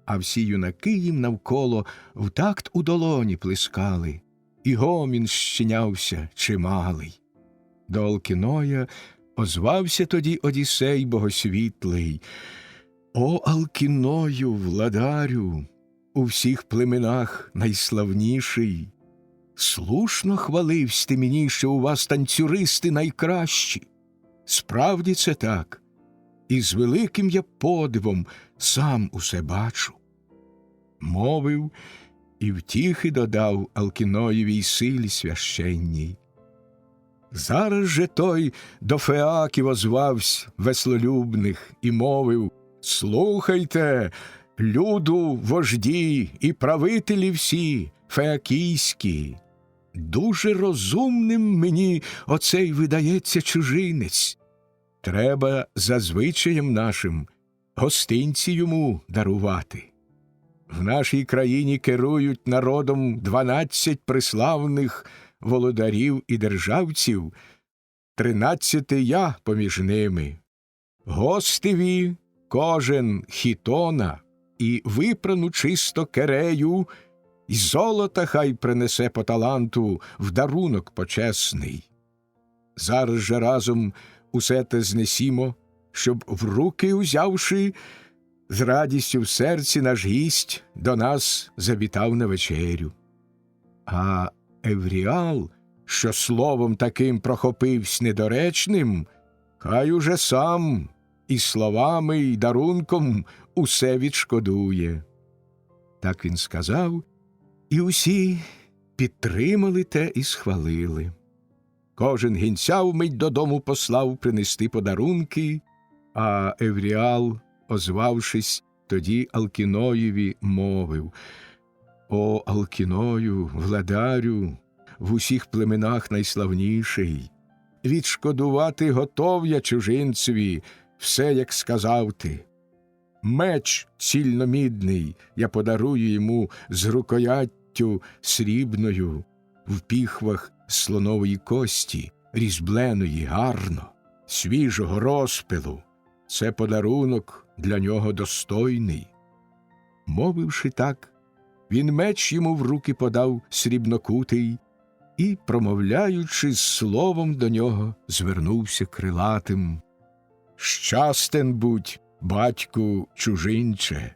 а всі юнаки їм навколо в такт у долоні плескали, і гомін щинявся чималий. До Алкіноя озвався тоді Одіссей богосвітлий: «О, Алкіною, владарю, у всіх племенах найславніший! Слушно хваливсь ти мені, що у вас танцюристи найкращі. Справді це так, і з великим я подивом сам усе бачу». Мовив і втіхи додав Алкіноєвій силі священній. Зараз же той до Феаків озвавсь веслолюбних і мовив: «Слухайте, люду, вожді і правителі всі феакійські, дуже розумним мені оцей видається чужинець. Треба за звичаєм нашим гостинці йому дарувати. В нашій країні керують народом 12 приславних володарів і державців, 13 я поміж ними. Гостеві кожен хітона, і випрану чисто керею, і золота хай принесе по таланту в дарунок почесний. Зараз же разом усе те знесімо, щоб в руки узявши, з радістю в серці наш гість до нас завітав на вечерю. А Евріал, що словом таким прохопивсь недоречним, хай уже сам і словами, і дарунком усе відшкодує. Так він сказав, і усі підтримали те і схвалили. Кожен гінця вмить додому послав принести подарунки, а Евріал, озвавшись, тоді Алкіноєві мовив: «О, Алкіною, владарю, в усіх племенах найславніший, відшкодувати готов я чужинцеві все, як сказав ти. Меч цільномідний я подарую йому з рукояттю срібною, в піхвах слонової кості, різьбленої гарно, свіжого розпилу. Це подарунок для нього достойний». Мовивши так, він меч йому в руки подав срібнокутий і, промовляючи словом до нього, звернувся крилатим: «Щастен будь, батьку чужинче,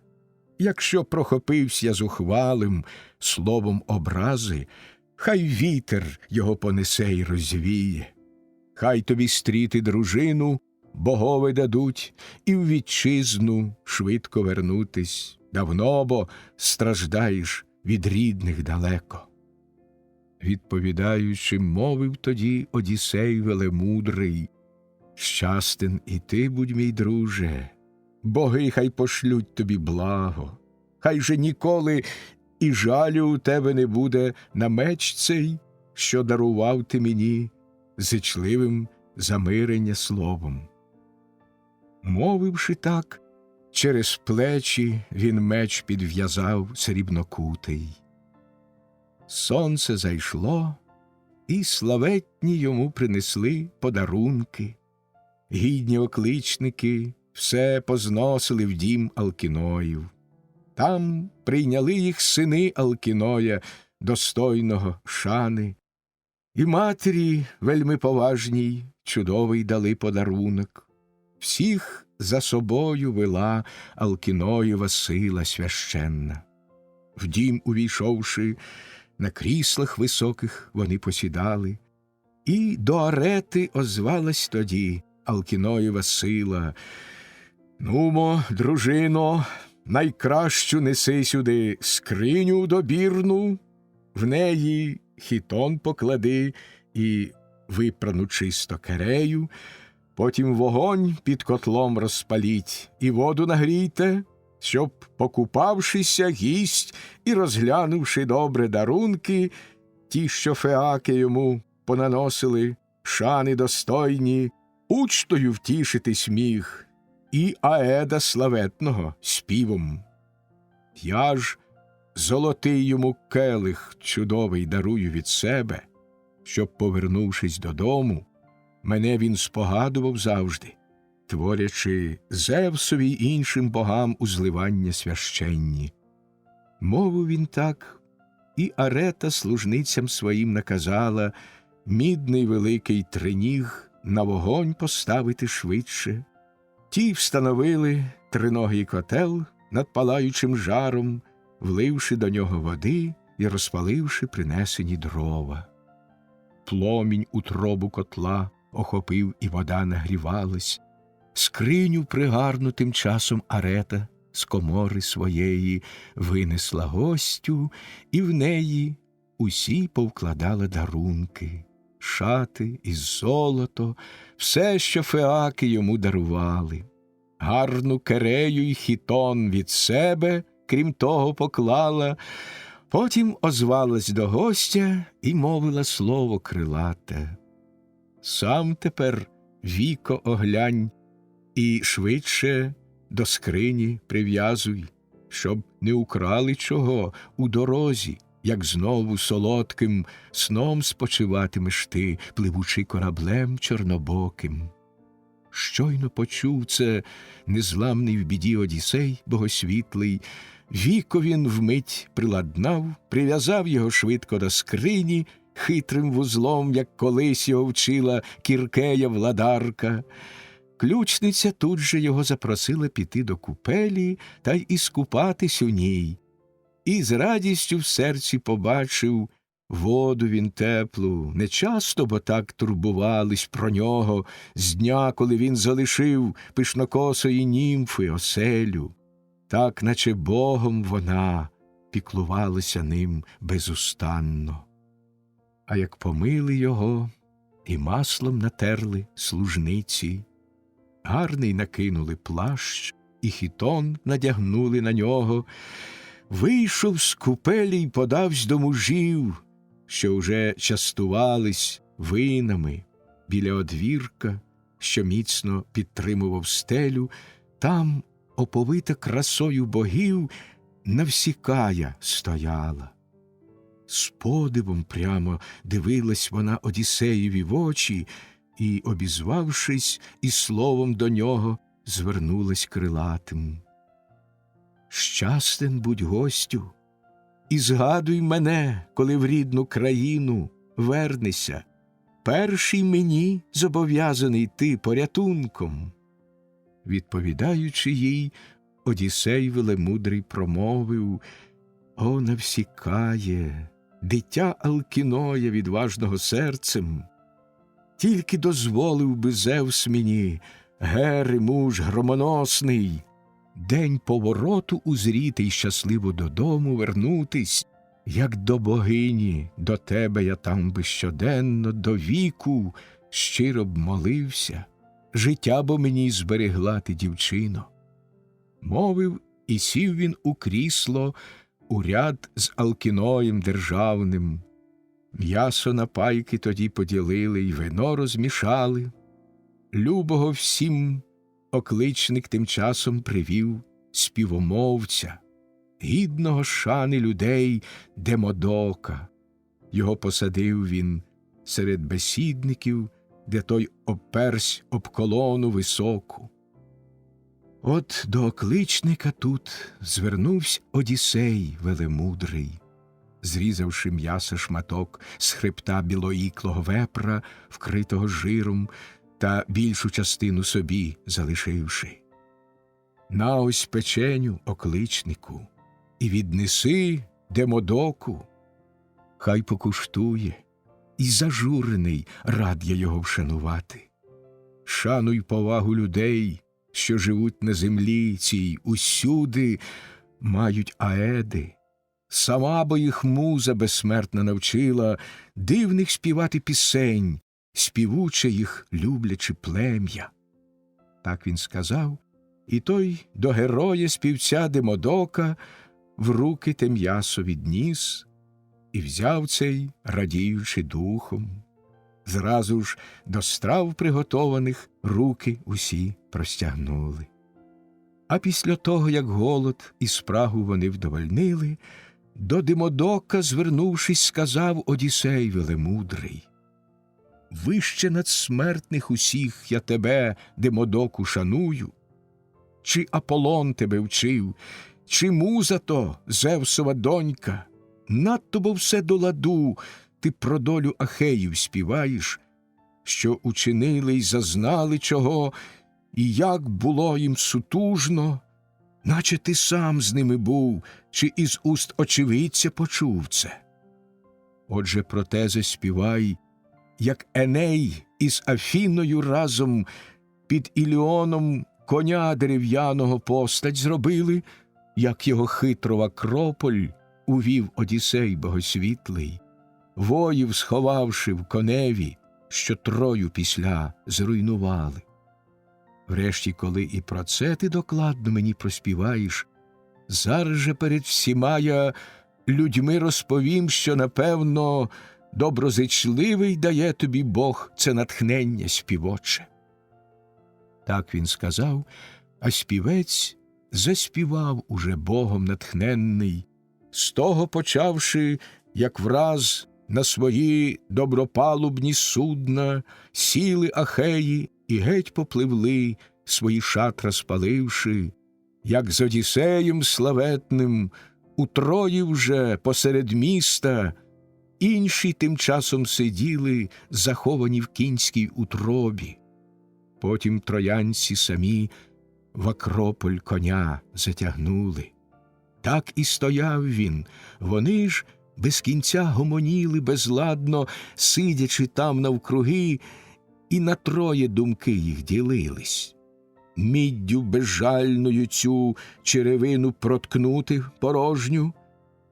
якщо прохопився я зухвалим словом образи, хай вітер його понесе й розвіє. Хай тобі стріти дружину богови дадуть і в вітчизну швидко вернутись. Давно бо страждаєш від рідних далеко». Відповідаючи, мовив тоді Одіссей велемудрий: «Щастен і ти будь, мій друже, боги хай пошлють тобі благо, хай же ніколи і жалю у тебе не буде на меч цей, що дарував ти мені зичливим замирення словом». Мовивши так, через плечі він меч підв'язав срібнокутий. Сонце зайшло, і славетні йому принесли подарунки. Гідні окличники все позносили в дім Алкіноїв. Там прийняли їх сини Алкіноя, достойного шани, і матері вельми поважній чудовий дали подарунок. Всіх за собою вела Алкіноєва сила священна. В дім увійшовши, на кріслах високих вони посідали, і до арети озвалась тоді Алкіноєва сила: «Нумо, дружино, найкращу неси сюди скриню добірну, в неї хітон поклади і випрану чисто керею, потім вогонь під котлом розпаліть і воду нагрійте, щоб, покупавшися, гість і розглянувши добре дарунки, ті, що феаки йому понаносили, шани достойні, учтою втішитись міг, і Аеда славетного співом. Я ж золотий йому келих чудовий дарую від себе, щоб, повернувшись додому, мене він спогадував завжди, творячи Зевсові й іншим богам узливання священні». Мовив він так, і Арета служницям своїм наказала мідний великий триніг на вогонь поставити швидше. Ті встановили триногий котел над палаючим жаром, вливши до нього води і розпаливши принесені дрова. Пломінь утробу котла охопив, і вода нагрівалась. Скриню пригарну тим часом Арета з комори своєї винесла гостю, і в неї усі повкладала дарунки, шати і золото, все, що феаки йому дарували. Гарну керею й хітон від себе, крім того, поклала. Потім озвалась до гостя і мовила слово крилате: «Сам тепер віко оглянь і швидше до скрині прив'язуй, щоб не украли чого у дорозі, як знову солодким сном спочиватимеш ти, пливучи кораблем чорнобоким». Щойно почув це незламний в біді Одіссей богосвітлий, віко він вмить приладнав, прив'язав його швидко до скрині, хитрим вузлом, як колись його вчила Кіркея владарка. Ключниця тут же його запросила піти до купелі та й іскупатись у ній. І з радістю в серці побачив воду він теплу. Не часто, бо так турбувались про нього з дня, коли він залишив пишнокосої німфи оселю. Так, наче Богом вона піклувалася ним безустанно. А як помили його і маслом натерли служниці, гарний накинули плащ і хітон надягнули на нього, вийшов з купелі й подавсь до мужів, що вже частувались винами біля одвірка, що міцно підтримував стелю. Там, оповита красою богів, Навсікая стояла. З подивом прямо дивилась вона Одіссеєві в очі і, обізвавшись, і словом до нього звернулась крилатим. «Щастен будь, гостю, і згадуй мене, коли в рідну країну вернешся. Перший мені зобов'язаний ти порятунком». Відповідаючи їй, Одіссей велемудрий промовив: «О, Навсікає, дитя Алкіноя відважного серцем, тільки дозволив би Зевс мені, Гери муж громоносний, день повороту узріти й щасливо додому вернутись, як до богині, до тебе я там би щоденно до віку щиро б молився, життя бо мені зберегла ти, дівчино». Мовив, і сів він у крісло у ряд з Алкіноєм державним. М'ясо на пайки тоді поділили й вино розмішали. Любого всім окличник тим часом привів співомовця, гідного шани людей Демодока. Його посадив він серед бесідників, де той оперсь об колону високу. От до окличника тут звернувсь Одіссей велемудрий, зрізавши м'яса шматок з хребта білоїклого вепра, вкритого жиром, та більшу частину собі залишивши. «На ось печеню, окличнику, і віднеси Демодоку, хай покуштує, і зажурений рад я його вшанувати. Шануй повагу людей, що живуть на землі цій, усюди мають аеди. Сама бо їх муза безсмертна навчила дивних співати пісень, співуче їх люблячи плем'я». Так він сказав, і той до героя співця Демодока в руки те м'ясо відніс, і взяв цей, радіючи духом. Зразу ж до страв приготованих руки усі простягнули. А після того, як голод і спрагу вони вдовольнили, до Демодока, звернувшись, сказав Одіссей велемудрий: «Вище над смертних усіх я тебе, Демодоку, шаную. Чи Аполлон тебе вчив, чи муза то, Зевсова донька? Надто бо все до ладу ти про долю Ахеїв співаєш, що учинили й зазнали чого, і як було їм сутужно, наче ти сам з ними був, чи із уст очевидця почув це. Отже, про те заспівай, як Еней із Афіною разом під Іліоном коня дерев'яного постать зробили, як його хитро в Акрополь увів Одіссей богосвітлий, воїв сховавши в коневі, що Трою після зруйнували. Врешті, коли і про це ти докладно мені проспіваєш, зараз же перед всіма я людьми розповім, що, напевно, доброзичливий дає тобі Бог це натхнення співоче». Так він сказав, а співець заспівав уже Богом натхненний, з того почавши, як враз на свої добропалубні судна сіли Ахеї і геть попливли, свої шатра спаливши, як з Одіссеєм славетним, утрої вже посеред міста, інші тим часом сиділи, заховані в кінській утробі. Потім троянці самі в Акрополь коня затягнули. Так і стояв він, вони ж без кінця гомоніли безладно, сидячи там навкруги, і на троє думки їх ділились. Міддю безжальною цю черевину проткнути порожню,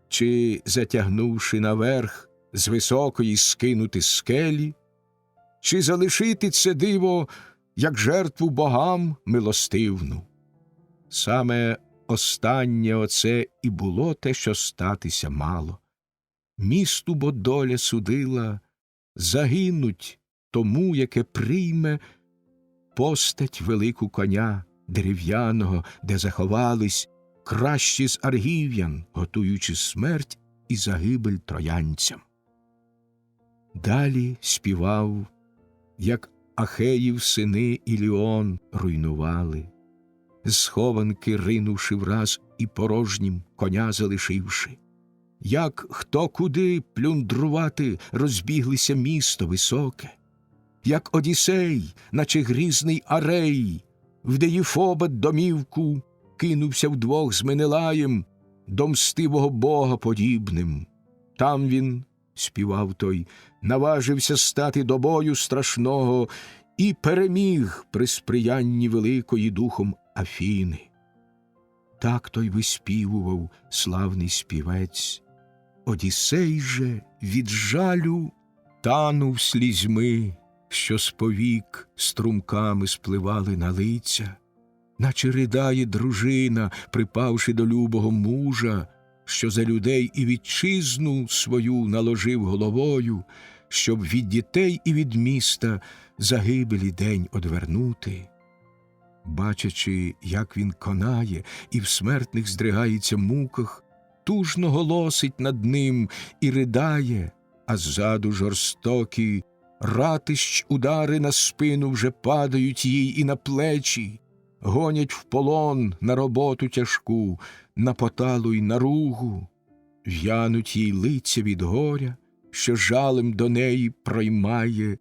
чи, затягнувши наверх, з високої скинути скелі, чи залишити це диво, як жертву богам милостивну. Саме останнє оце і було те, що статися мало. Місту бо доля судила загинуть тому, яке прийме постать велику коня дерев'яного, де заховались кращі з аргів'ян, готуючи смерть і загибель троянцям. Далі співав, як Ахеїв сини Іліон руйнували, з схованки ринувши враз і порожнім коня залишивши. Як хто куди плюндрувати розбіглися місто високе, як Одіссей, наче грізний Арей, в Деїфоба домівку кинувся вдвох з Менелаєм, до мстивого бога подібним. Там він, співав той, наважився стати до бою страшного і переміг при сприянні великої духом Афіни. Так той виспівував славний співець. Одіссей же від жалю танув слізьми, що з повік струмками спливали на лиця, наче ридає дружина, припавши до любого мужа, що за людей і вітчизну свою наложив головою, щоб від дітей і від міста загибелі день одвернути. Бачачи, як він конає і в смертних здригається муках, тужно голосить над ним і ридає, а ззаду жорстокі ратищ удари на спину вже падають їй і на плечі, гонять в полон на роботу тяжку, на поталу й наругу, в'януть їй лиця від горя, що жалем до неї проймає.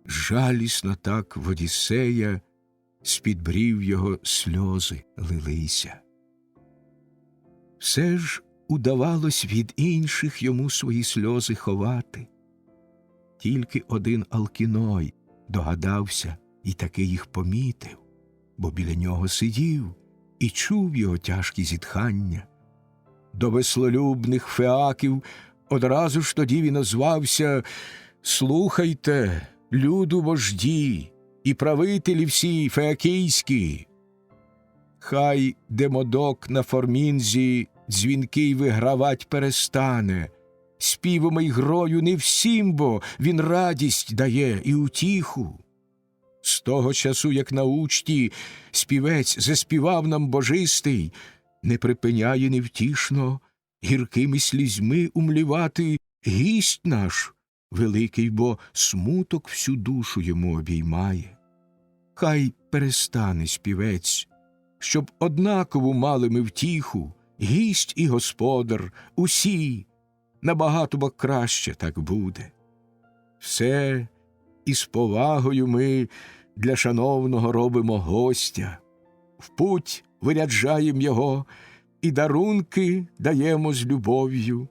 Жалісно так в Одіссея з-під брів його сльози лилися. Все ж удавалось від інших йому свої сльози ховати. Тільки один Алкіной догадався і таки їх помітив, бо біля нього сидів і чув його тяжкі зітхання. До веслолюбних феаків одразу ж тоді він озвався: «Слухайте, люду вожді і правителі всі феакійські! Хай Демодок на Формінзі дзвінкий вигравать перестане, співом і грою не всім, бо він радість дає і утіху. З того часу, як на учті співець заспівав нам божистий, не припиняє невтішно гіркими слізьми умлівати гість наш великий, бо смуток всю душу йому обіймає. Хай перестане співець, щоб однакову мали ми втіху, гість і господар, усі, набагато бо краще так буде. Все із повагою ми для шановного робимо гостя, в путь виряджаєм його і дарунки даємо з любов'ю.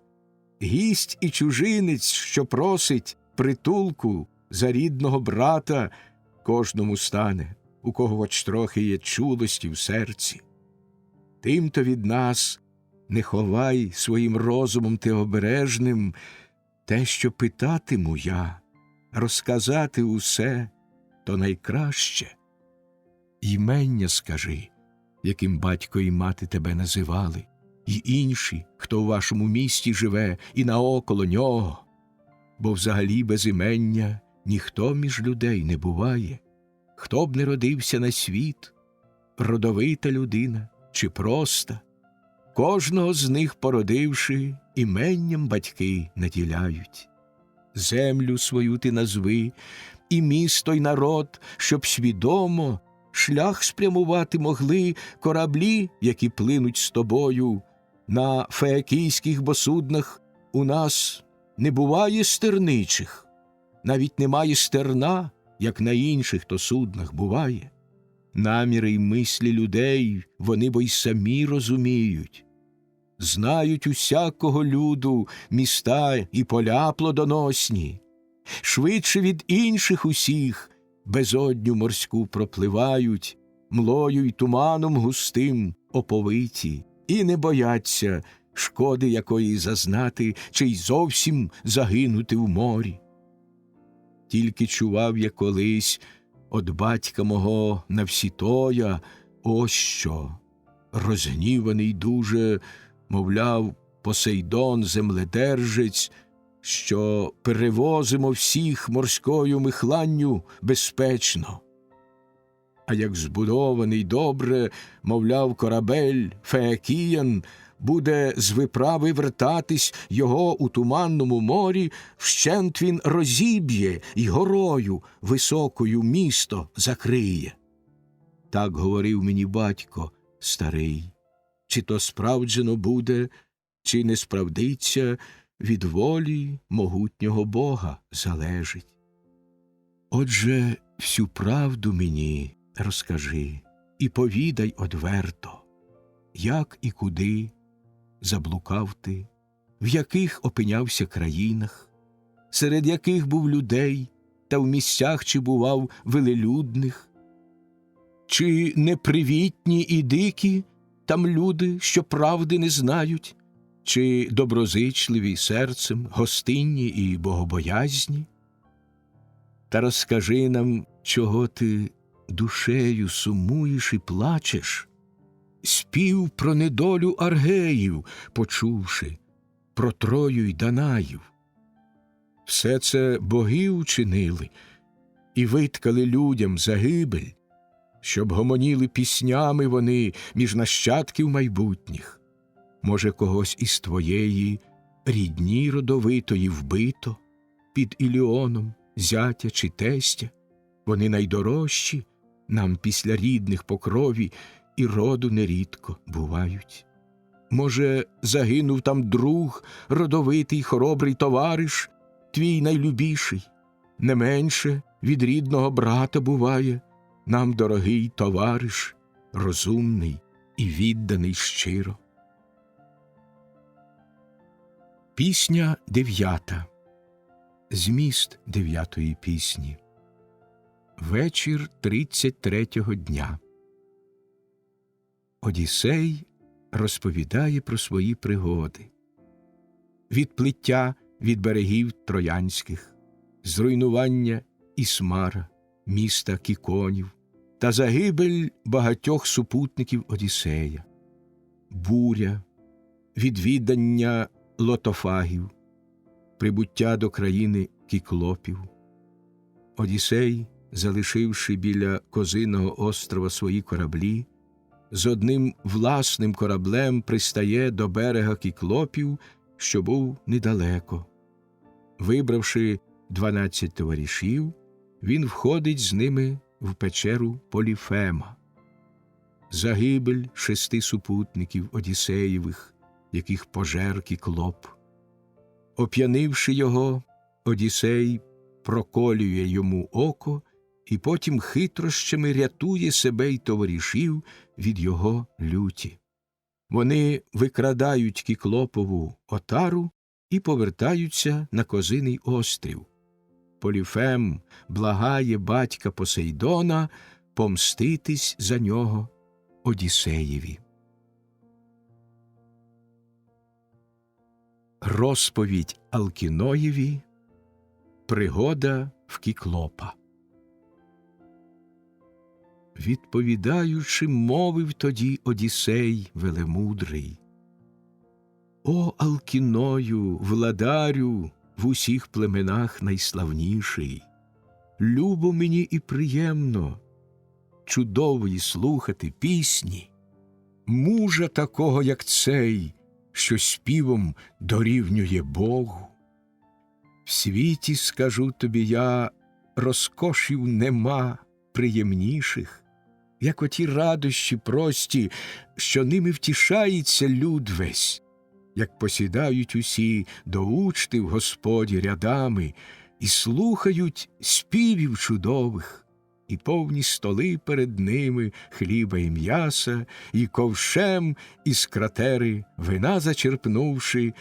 Гість і чужинець, що просить притулку за рідного брата, кожному стане, у кого хоч трохи є чулості в серці. Тим-то від нас не ховай своїм розумом ти обережним те, що питатиму я, розказати усе то найкраще. Імення скажи, яким батько і мати тебе називали, й інші, хто у вашому місті живе і наоколо нього, бо взагалі без імення ніхто між людей не буває. Хто б не родився на світ, родовита людина чи проста, кожного з них породивши, іменням батьки наділяють. землю свою ти назви, і місто й народ, щоб свідомо шлях спрямувати могли кораблі, які плинуть з тобою. На феокійських бо суднах у нас не буває стерничих, навіть немає стерна, як на інших то суднах буває. Наміри й мислі людей вони бо й самі розуміють. Знають усякого люду міста і поля плодоносні. Швидше від інших усіх безодню морську пропливають, млою й туманом густим оповиті, і не бояться шкоди якої зазнати, чи й зовсім загинути в морі. Тільки чував я колись од батька мого Навсітоя ось що. Розгніваний дуже, мовляв, Посейдон земледержець, що перевозимо всіх морською михланню безпечно. А як збудований добре, мовляв, корабель Феокіян, буде з виправи вертатись його у туманному морі, вщент він розіб'є й горою високою місто закриє. Так говорив мені батько старий. Чи то справджено буде, чи не справдиться, від волі могутнього Бога залежить. Отже, всю правду мені розкажи і повідай одверто, як і куди заблукав ти, в яких опинявся країнах, серед яких був людей, та в місцях чи бував велелюдних, чи непривітні і дикі там люди, що правди не знають, чи доброзичливі серцем, гостинні і богобоязні? Та розкажи нам, чого ти душею сумуєш і плачеш, спів про недолю аргеїв, почувши, про Трою й Данаїв. Все це боги учинили і виткали людям загибель, щоб гомоніли піснями вони між нащадків майбутніх. Може, когось із твоєї рідні родовитої вбито під Іліоном, зятя чи тестя? Вони найдорожчі нам після рідних по крові і роду нерідко бувають. Може, загинув там друг, родовитий, хоробрий товариш, твій найлюбіший? Не менше від рідного брата буває нам дорогий товариш, розумний і відданий щиро. Пісня 9. Зміст 9-ї пісні. Вечір 33-го дня. Одіссей розповідає про свої пригоди. Відплиття від берегів троянських, зруйнування Ісмара, міста Кіконів, та загибель багатьох супутників Одіссея, буря, відвідання лотофагів, прибуття до країни Кіклопів. Одіссей, залишивши біля Козиного острова свої кораблі, з одним власним кораблем пристає до берега Кіклопів, що був недалеко. Вибравши 12 товаришів, він входить з ними в печеру Поліфема. Загибель 6 супутників Одіссеєвих, яких пожер Кіклоп. Оп'янивши його, Одіссей проколює йому око і потім хитрощами рятує себе й товаришів від його люті. Вони викрадають Кіклопову отару і повертаються на Козиний острів. Поліфем благає батька Посейдона помститись за нього Одіссеєві. Розповідь Алкіноєві. Пригода в Кіклопа. Відповідаючи, мовив тоді Одіссей велемудрий: «О, Алкіною, владарю, в усіх племенах найславніший! Любо мені і приємно чудової слухати пісні, мужа такого, як цей, що співом дорівнює Богу. В світі, скажу тобі я, розкошів нема приємніших, як оті радощі прості, що ними втішається люд весь, як посідають усі до учти в Господі рядами і слухають співів чудових, і повні столи перед ними хліба і м'яса, і ковшем із кратери вина зачерпнувши,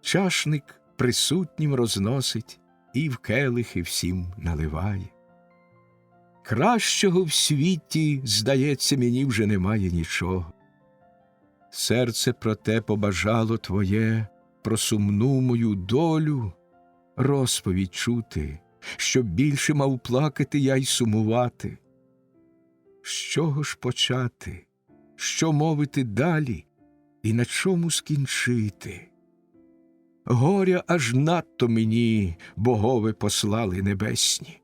чашник присутнім розносить і в келихи всім наливає. Кращого в світі, здається, мені вже немає нічого. Серце про те побажало твоє, про сумну мою долю розповідь чути, щоб більше мав плакати я й сумувати. З чого ж почати, що мовити далі і на чому скінчити? Горя аж надто мені богови послали небесні.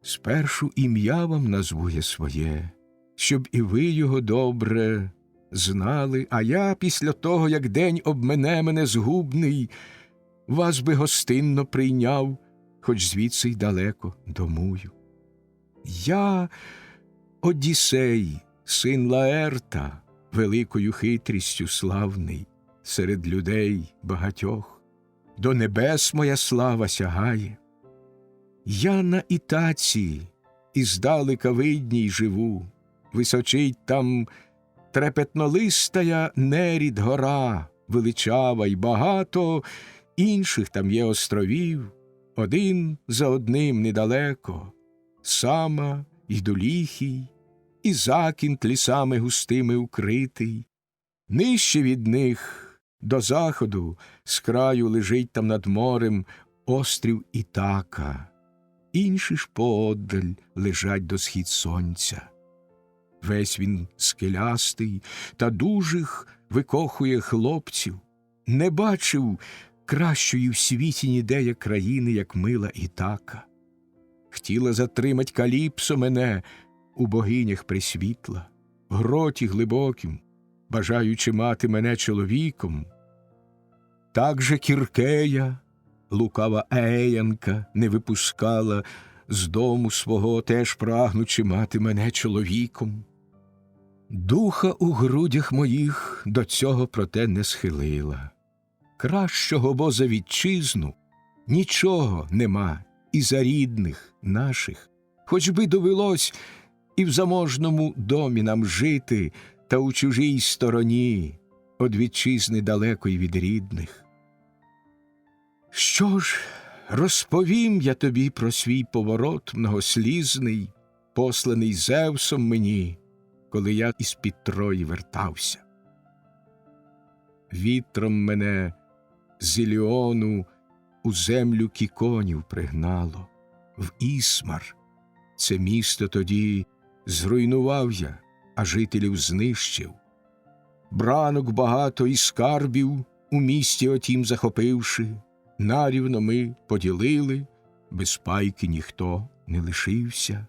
Спершу ім'я вам назву я своє, щоб і ви його добре знали, а я після того, як день обмене мене згубний, вас би гостинно прийняв, хоч звідси й далеко домую. Я Одіссей, син Лаерта, великою хитрістю славний, серед людей багатьох, до небес моя слава сягає. Я на Ітаці, іздалека видній живу, височить там трепетнолистая Нерід гора, величава й багато інших там є островів, один за одним недалеко, Сама й Доліхій, і Закінт лісами густими укритий. Нижче від них до заходу з краю лежить там над морем острів Ітака, інші ж поодаль лежать до схід сонця. Весь він скелястий та дужих викохує хлопців. Не бачив кращої в світі ніде я країни, як мила Ітака. Хотіла затримать Каліпсо мене у богинях присвітла, в гроті глибокім, бажаючи мати мене чоловіком. Так же Кіркея, лукава Еянка, не випускала з дому свого, теж прагнучи мати мене чоловіком. Духа у грудях моїх до цього проте не схилила. Кращого бо за вітчизну нічого нема і за рідних наших, хоч би довелось і в заможному домі нам жити, та у чужій стороні, од вітчизни далеко й від рідних. Що ж, розповім я тобі про свій поворот многослізний, посланий Зевсом мені, коли я із-під Трої вертався. Вітром мене з Іліону у землю Кіконів пригнало, в Ісмар. Це місто тоді зруйнував я, а жителів знищив. Бранок багато і скарбів у місті отім захопивши, нарівно ми поділили, без пайки ніхто не лишився.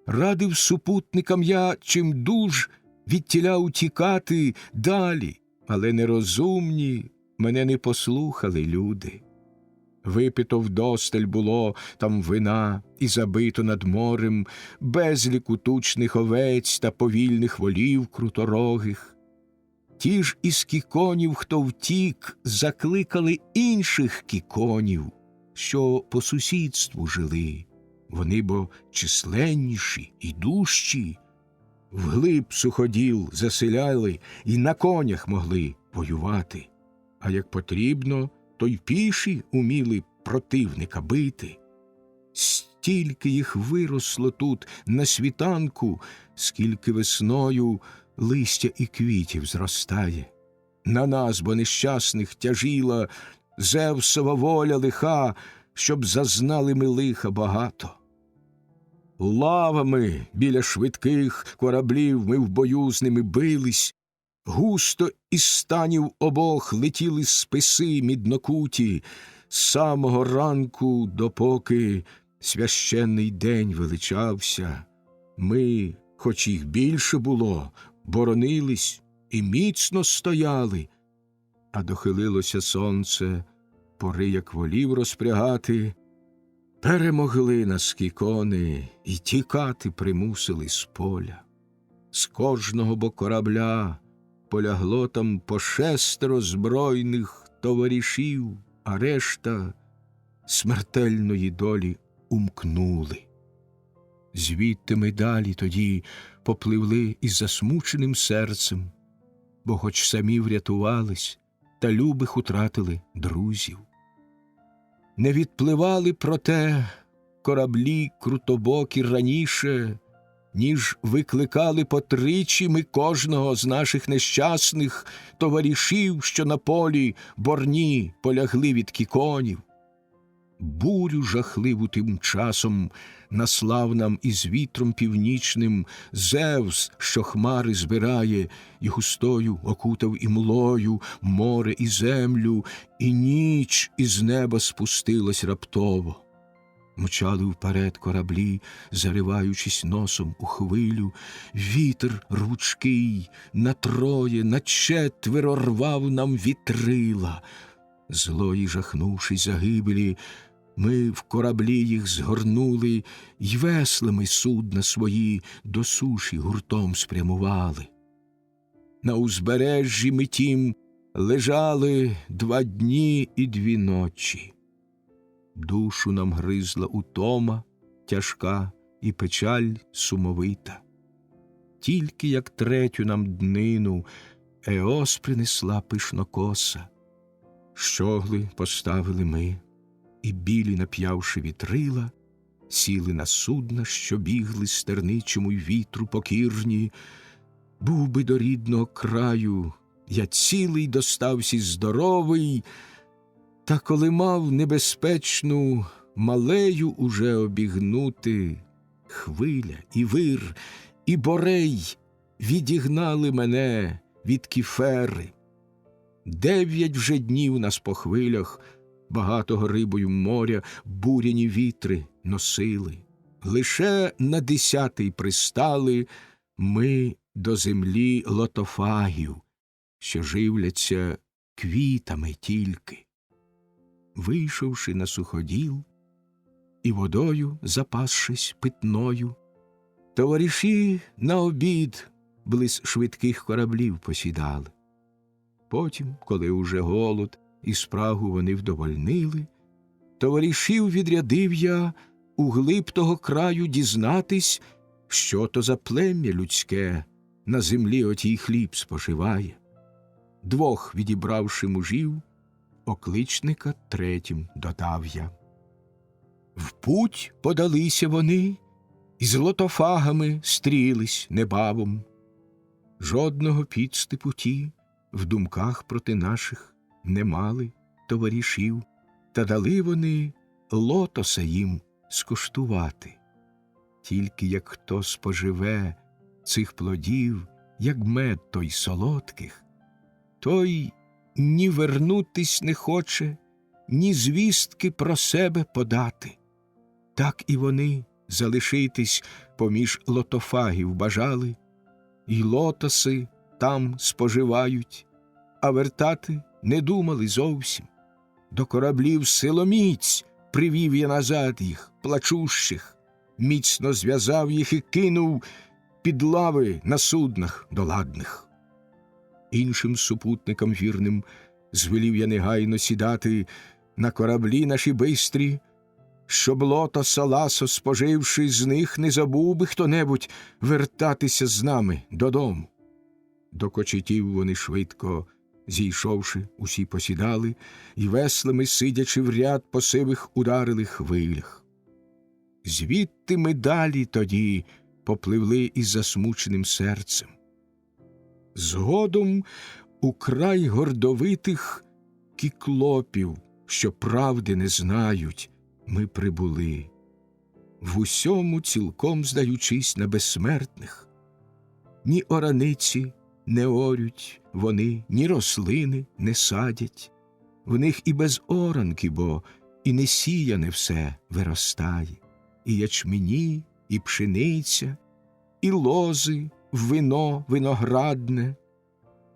Радив супутникам я чимдуж відтіля утікати далі, але нерозумні мене не послухали люди. Випито вдосталь було там вина і забито над морем безліку тучних овець та повільних волів круторогих. Ті ж із кіконів, хто втік, закликали інших кіконів, що по сусідству жили. Вони бо численніші і дужчі, вглиб суходіл заселяли і на конях могли воювати, а як потрібно, то й піші уміли противника бити. Стільки їх виросло тут на світанку, скільки весною листя і квітів зростає. На нас, бо нещасних, тяжіла Зевсова воля лиха, щоб зазнали ми лиха багато. Лавами біля швидких кораблів ми в бою з ними бились, густо із станів обох летіли списи міднокуті, з самого ранку, допоки священний день величався. Ми, хоч їх більше було, боронились і міцно стояли, а дохилилося сонце, пори, як волів розпрягати, перемогли нас кікони і тікати примусили з поля. З кожного бо корабля полягло там по 6 збройних товаришів, а решта смертельної долі умкнули. Звідти ми далі тоді попливли із засмученим серцем, бо хоч самі врятувались, та любих утратили друзів. Не відпливали, проте, кораблі крутобокі раніше, ніж викликали потричі ми кожного з наших нещасних товаришів, що на полі борні полягли від кіконів. Бурю жахливу тим часом наслав нам із вітром північним Зевс, що хмари збирає, і густою окутав імлою море і землю, і ніч із неба спустилась раптово. Мчали вперед кораблі, зариваючись носом у хвилю. Вітер рвучкий на троє, на четверо рвав нам вітрила. Злої, жахнувшись загибелі, ми в кораблі їх згорнули й веслами судна свої до суші гуртом спрямували. На узбережжі ми тім лежали 2 дні і 2 ночі. Душу нам гризла утома тяжка і печаль сумовита. Тільки як 3-ю нам днину Еос принесла пишнокоса. Щогли поставили ми, і білі нап'явши вітрила, сіли на судна, що бігли стерничому й вітру покірні. Був би до рідного краю я цілий достався здоровий, та коли мав небезпечну малею уже обігнути, хвиля і вир, і борей відігнали мене від Кіфери. 9 вже днів нас по хвилях багатого рибою моря буряні вітри носили. Лише на 10-й пристали ми до землі лотофагів, що живляться квітами тільки. Вийшовши на суходіл і водою запасшись питною, товариші на обід близь швидких кораблів посідали. Потім, коли уже голод і спрагу вони вдовольнили, товаришів відрядив я у глиб того краю дізнатись, що то за плем'я людське на землі отій хліб споживає. 2 відібравши мужів, окличника 3-м додав я. В путь подалися вони, і з лотофагами стрілись небавом. Жодного підступу ті в думках проти наших не мали товаришів, та дали вони лотоса їм скуштувати. Тільки як хто споживе цих плодів, як мед той солодких, той ні вернутись не хоче, ні звістки про себе подати. Так і вони залишитись поміж лотофагів бажали, і лотоси там споживають, а вертати не думали зовсім. До кораблів силоміць привів я назад їх, плачущих, міцно зв'язав їх і кинув під лави на суднах доладних. Іншим супутникам вірним звелів я негайно сідати на кораблі наші бистрі, щоб лотоса ласо споживши, з них не забув би хто-небудь вертатися з нами додому. До кочетів вони швидко, зійшовши, усі посідали, і веслами, сидячи в ряд, по сивих ударили хвилях. Звідти ми далі тоді попливли із засмученим серцем. Згодом у край гордовитих кіклопів, що правди не знають, ми прибули, в усьому цілком здаючись на безсмертних. Ні ораниці не орють вони, ні рослини не садять. В них і без оранки, бо і не сіяне все виростає. І ячмені, і пшениця, і лози, вино виноградне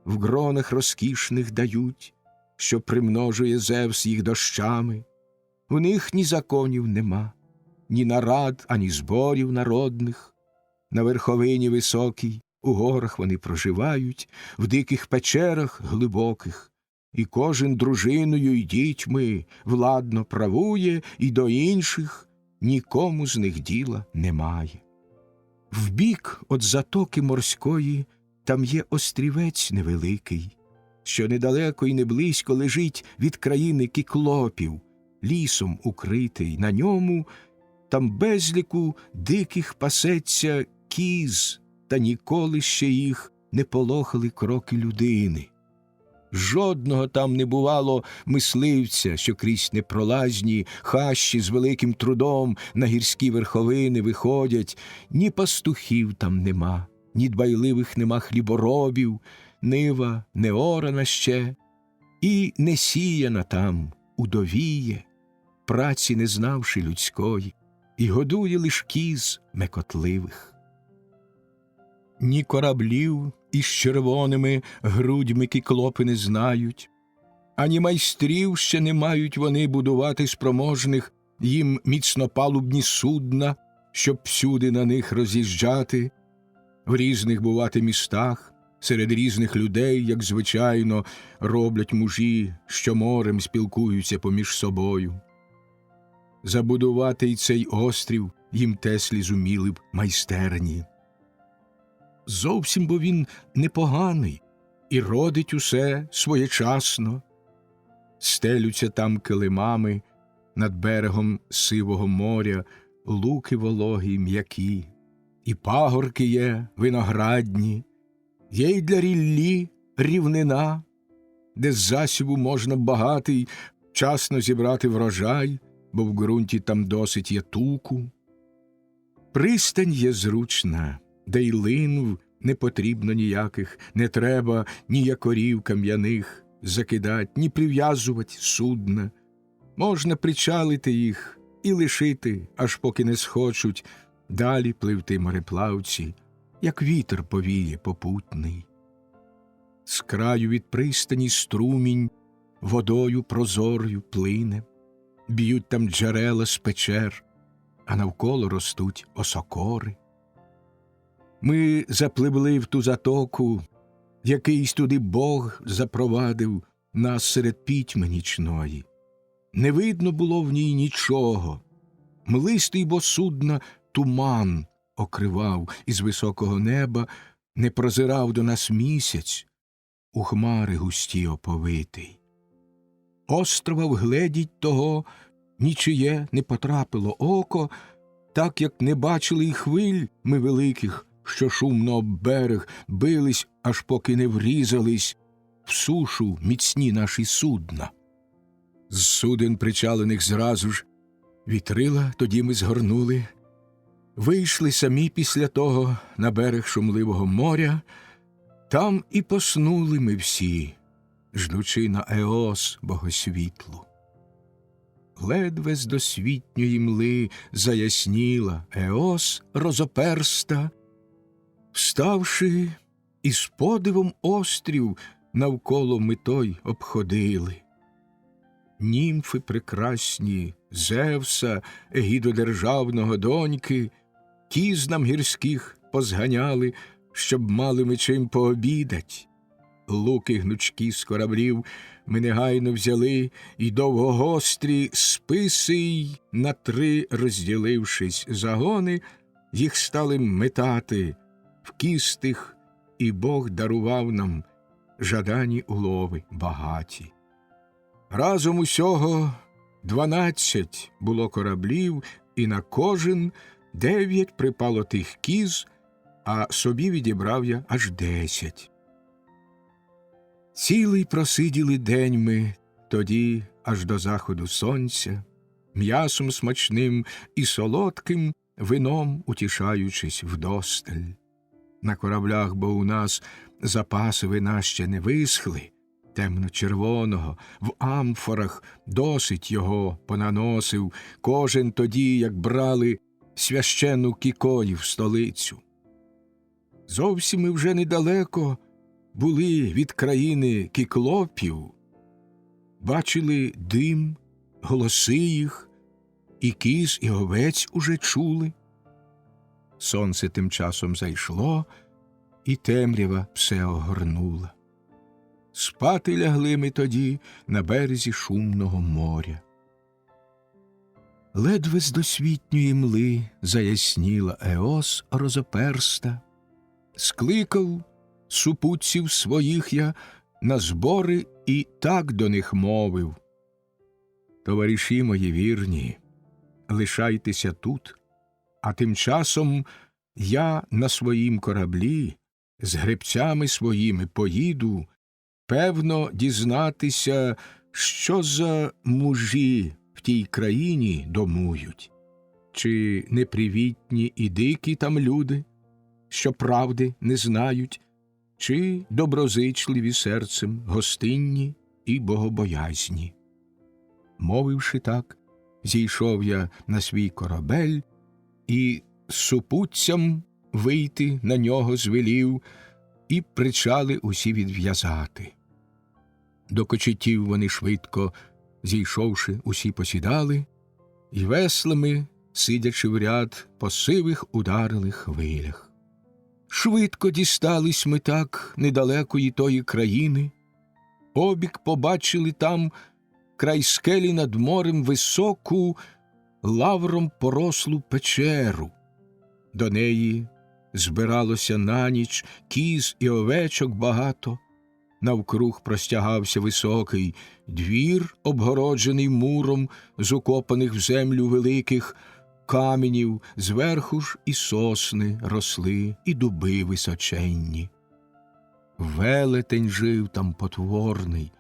в гронах розкішних дають, що примножує Зевс їх дощами. У них ні законів нема, ні нарад, ані зборів народних. На верховині високій, у горах вони проживають, в диких печерах глибоких, і кожен дружиною й дітьми владно правує, і до інших нікому з них діла немає. Вбік од затоки морської там є острівець невеликий, що недалеко й не близько лежить від країни Кіклопів, лісом укритий. На ньому там безліку диких пасеться кіз, та ніколи ще їх не полохали кроки людини. Жодного там не бувало мисливця, що крізь непролазні хащі з великим трудом на гірські верховини виходять. Ні пастухів там нема, ні дбайливих нема хліборобів, нива не орана ще, і не сіяна там, удовіє, праці не знавши людської, і годує лиш кіз мекотливих. Ні кораблів із червоними грудьми кіклопи не знають, ані майстрів ще не мають вони будувати спроможних їм міцнопалубні судна, щоб всюди на них роз'їжджати, в різних бувати містах, серед різних людей, як звичайно, роблять мужі, що морем спілкуються поміж собою. Забудувати й цей острів їм Теслі зуміли б майстерні. Зовсім бо він непоганий і родить усе своєчасно. Стелються там килимами над берегом сивого моря луки вологі й м'які, і пагорки є виноградні, є й для ріллі рівнина, де з засіву можна багатий вчасно зібрати врожай, бо в ґрунті там досить є туку. Пристань є зручна, де й линв не потрібно ніяких, не треба ні якорів кам'яних закидать, ні прив'язувати судна. Можна причалити їх і лишити, аж поки не схочуть далі пливти мореплавці, як вітер повіє попутний. З краю від пристані струмінь водою прозорою плине, б'ють там джерела з печер, а навколо ростуть осокори. Ми запливли в ту затоку, якийсь туди Бог запровадив нас серед пітьми нічної. Не видно було в ній нічого. Млистий бо судна туман окривав, із високого неба не прозирав до нас місяць, у хмари густі оповитий. Острова вгледіть того нічиє не потрапило око, так як не бачили й хвиль ми великих, що шумно об берег бились, аж поки не врізались в сушу міцні наші судна. З суден причалених зразу ж вітрила тоді ми згорнули, вийшли самі після того на берег шумливого моря, там і поснули ми всі, ждучи на Еос богосвітлу. Ледве з досвітньої мли заясніла Еос розоперста, вставши, із подивом острів навколо ми той обходили. Німфи прекрасні, Зевса, егідодержавного доньки, кіз нам гірських позганяли, щоб мали ми чим пообідать. Луки гнучкі з кораблів ми негайно взяли, і довгогострі списи й на 3 розділившись загони, їх стали метати в кістих, і Бог дарував нам жадані улови багаті. Разом усього 12 було кораблів, і на кожен 9 припало тих кіз, а собі відібрав я аж 10. Цілий просиділи день ми тоді аж до заходу сонця, м'ясом смачним і солодким вином утішаючись вдосталь. На кораблях, бо у нас запаси вина ще не висхли, темно-червоного, в амфорах досить його понаносив кожен тоді, як брали священну Кікою в столицю. Зовсім ми вже недалеко були від країни Кіклопів, бачили дим, голоси їх, і кіз, і овець уже чули. Сонце тим часом зайшло, і темрява все огорнула. Спати лягли ми тоді на березі шумного моря. Ледве з досвітньої мли заясніла Еос розоперста. Скликав супутців своїх я на збори і так до них мовив: «Товариші мої вірні, лишайтеся тут, а тим часом я на своїм кораблі з гребцями своїми поїду, певно, дізнатися, що за мужі в тій країні домують, чи непривітні і дикі там люди, що правди не знають, чи доброзичливі серцем, гостинні і богобоязні». Мовивши так, зійшов я на свій корабель і супутцям вийти на нього звелів, і причали усі відв'язати. До кочетів вони швидко, зійшовши, усі посідали, і веслами, сидячи в ряд, по сивих ударили хвилях. Швидко дістались ми так недалекої тої країни, обік побачили там край скелі над морем високу, лавром порослу печеру. До неї збиралося на ніч кіз і овечок багато, навкруг простягався високий двір, обгороджений муром з укопаних в землю великих каменів, зверху ж і сосни росли, і дуби височенні. Велетень жив там потворний,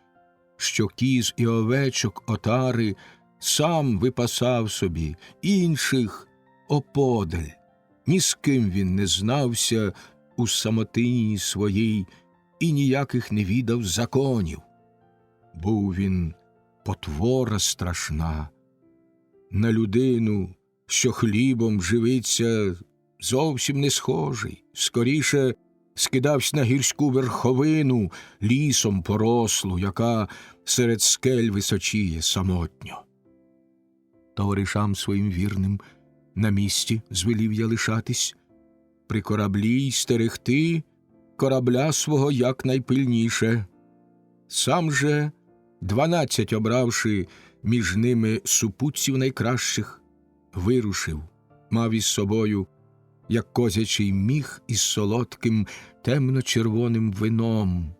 що кіз і овечок отари сам випасав собі, інших оподаль. Ні з ким він не знався у самотині своїй і ніяких не відав законів. Був він потвора страшна, на людину, що хлібом живиться, зовсім не схожий, скоріше скидався на гірську верховину, лісом порослу, яка серед скель височіє самотньо. Товаришам своїм вірним на місці звелів я лишатись, при кораблі й стерегти корабля свого якнайпильніше. Сам же 12 обравши між ними супутців найкращих, вирушив, мав із собою, як козячий міх із солодким темно-червоним вином,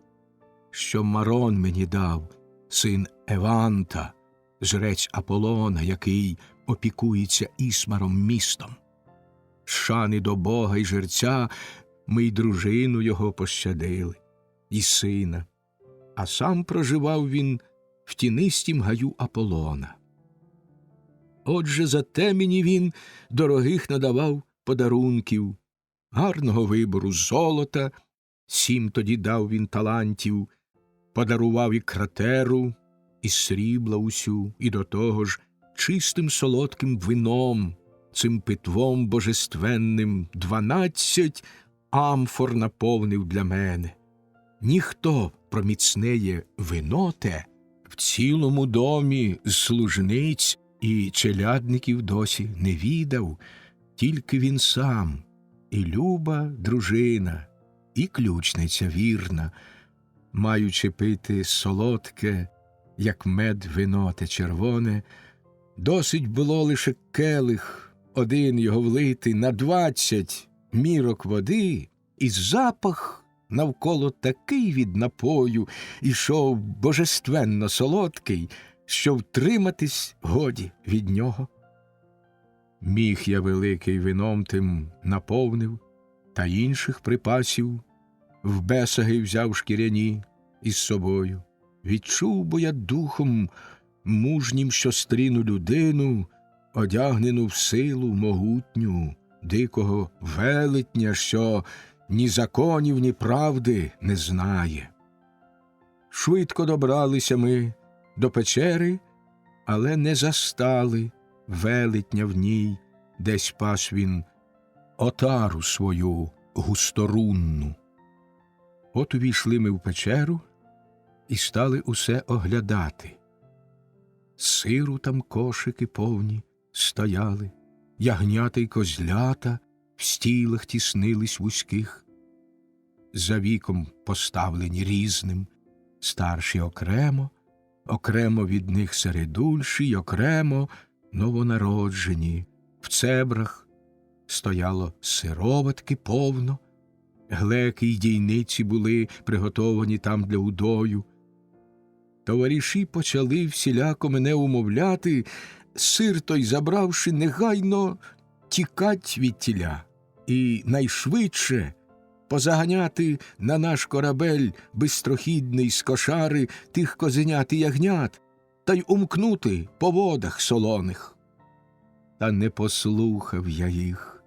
що Марон мені дав, син Еванта, жрець Аполлона, який опікується Ісмаром містом. З шани до Бога й жерця ми й дружину його пощадили, і сина, а сам проживав він в тінистім гаю Аполлона. Отже, за те мені він дорогих надавав подарунків, гарного вибору золота, 7 тоді дав він талантів, подарував і кратеру, і срібла усю, і до того ж чистим солодким вином, цим питвом божественним 12 амфор наповнив для мене. Ніхто про міцнеє вино те в цілому домі служниць і челядників досі не відав, тільки він сам, і люба дружина, і ключниця вірна, маючи пити солодке, як мед вино те червоне, досить було лише келих один його влити на 20 мірок води, і запах навколо такий від напою ішов божественно солодкий, що втриматись годі від нього. Міх я великий вином тим наповнив, та інших припасів в бесаги взяв шкіряні із собою. Відчув бо я духом мужнім, що стріну людину, одягнену в силу могутню, дикого велетня, що ні законів, ні правди не знає. Швидко добралися ми до печери, але не застали велетня в ній, десь пас він отару свою густорунну. От увійшли ми в печеру і стали усе оглядати. Сиру там кошики повні стояли, ягнята й козлята в стілах тіснились вузьких, за віком поставлені різним, старші окремо, окремо від них середульші й окремо новонароджені. В цебрах стояло сироватки повно, глеки й дійниці були приготовані там для удою. Товариші почали всіляко мене умовляти, сир той забравши, негайно тікать відтіля і найшвидше позаганяти на наш корабель бистрохідний з кошари тих козенят і ягнят та й умкнути по водах солоних. Та не послухав я їх,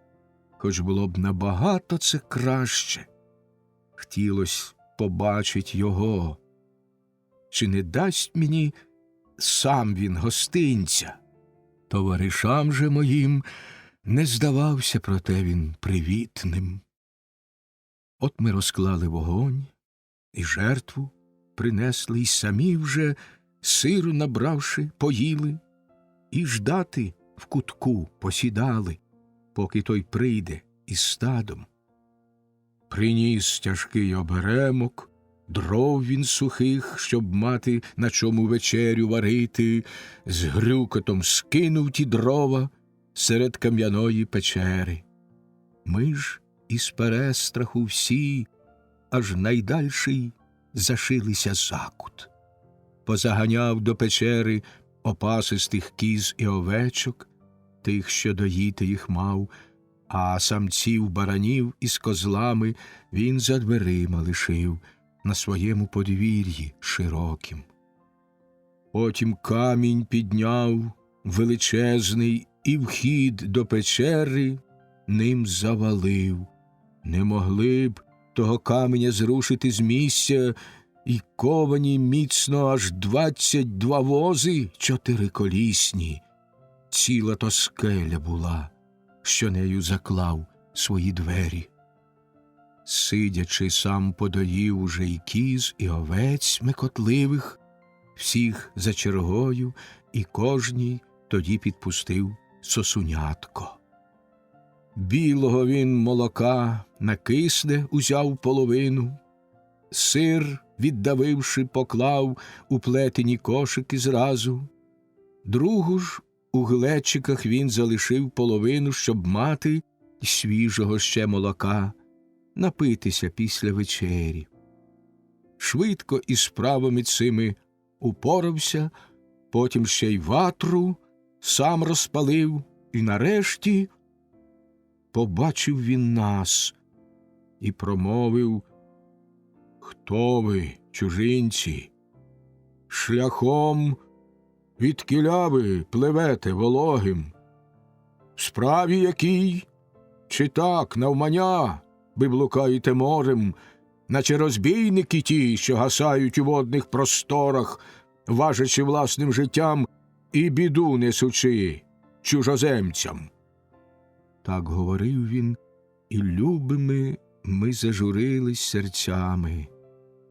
хоч було б набагато це краще. Хотілось побачить його. Чи не дасть мені сам він гостинця? Товаришам же моїм не здавався, проте він привітним. От ми розклали вогонь, і жертву принесли, і самі вже, сиру набравши, поїли, і ждати в кутку посідали, поки той прийде із стадом. Приніс тяжкий оберемок, дров він сухих, щоб мати на чому вечерю варити, з грюкотом скинув ті дрова серед кам'яної печери. Ми ж із перестраху всі, аж найдальший зашилися закут. Позаганяв до печери опасистих кіз і овечок, тих, що доїти їх мав, а самців баранів із козлами він за дверима лишив на своєму подвір'ї широкім. Потім камінь підняв величезний і вхід до печери ним завалив. Не могли б того каменя зрушити з місця, і ковані міцно аж 22 вози чотириколісні. Ціла то скеля була, що нею заклав свої двері. Сидячи, сам подоїв уже й кіз, і овець мекотливих, всіх за чергою, і кожній тоді підпустив сосунятко. Білого він молока накисне узяв половину, сир, віддавивши, поклав у плетені кошики зразу, другу ж у глечиках він залишив половину, щоб мати свіжого ще молока, напитися після вечері. Швидко із справами цими упорався, потім ще й ватру сам розпалив, і нарешті побачив він нас і промовив: «Хто ви, чужинці? Шляхом відкіля ви пливете вологим? В справі якій? Чи так, навмання, ви блукаєте морем, наче розбійники ті, що гасають у водних просторах, важачи власним життям і біду несучи чужоземцям?» Так говорив він, і любими ми зажурились серцями.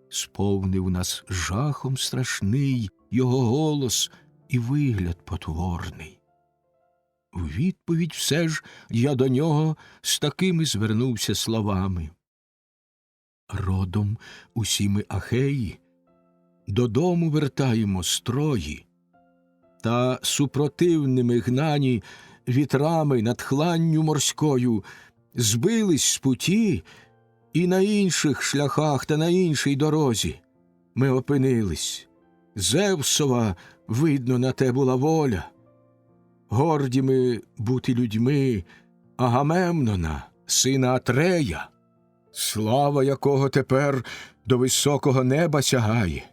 Сповнив нас жахом страшний його голос і вигляд потворний. У відповідь все ж я до нього з такими звернувся словами: «Родом усі ми Ахеї, додому вертаємо строї, та супротивними гнані вітрами надхланню морською збились з путі, і на інших шляхах та на іншій дорозі ми опинились. Зевсова, видно, на те була воля. Горді ми бути людьми Агамемнона, сина Атрея, слава якого тепер до високого неба сягає.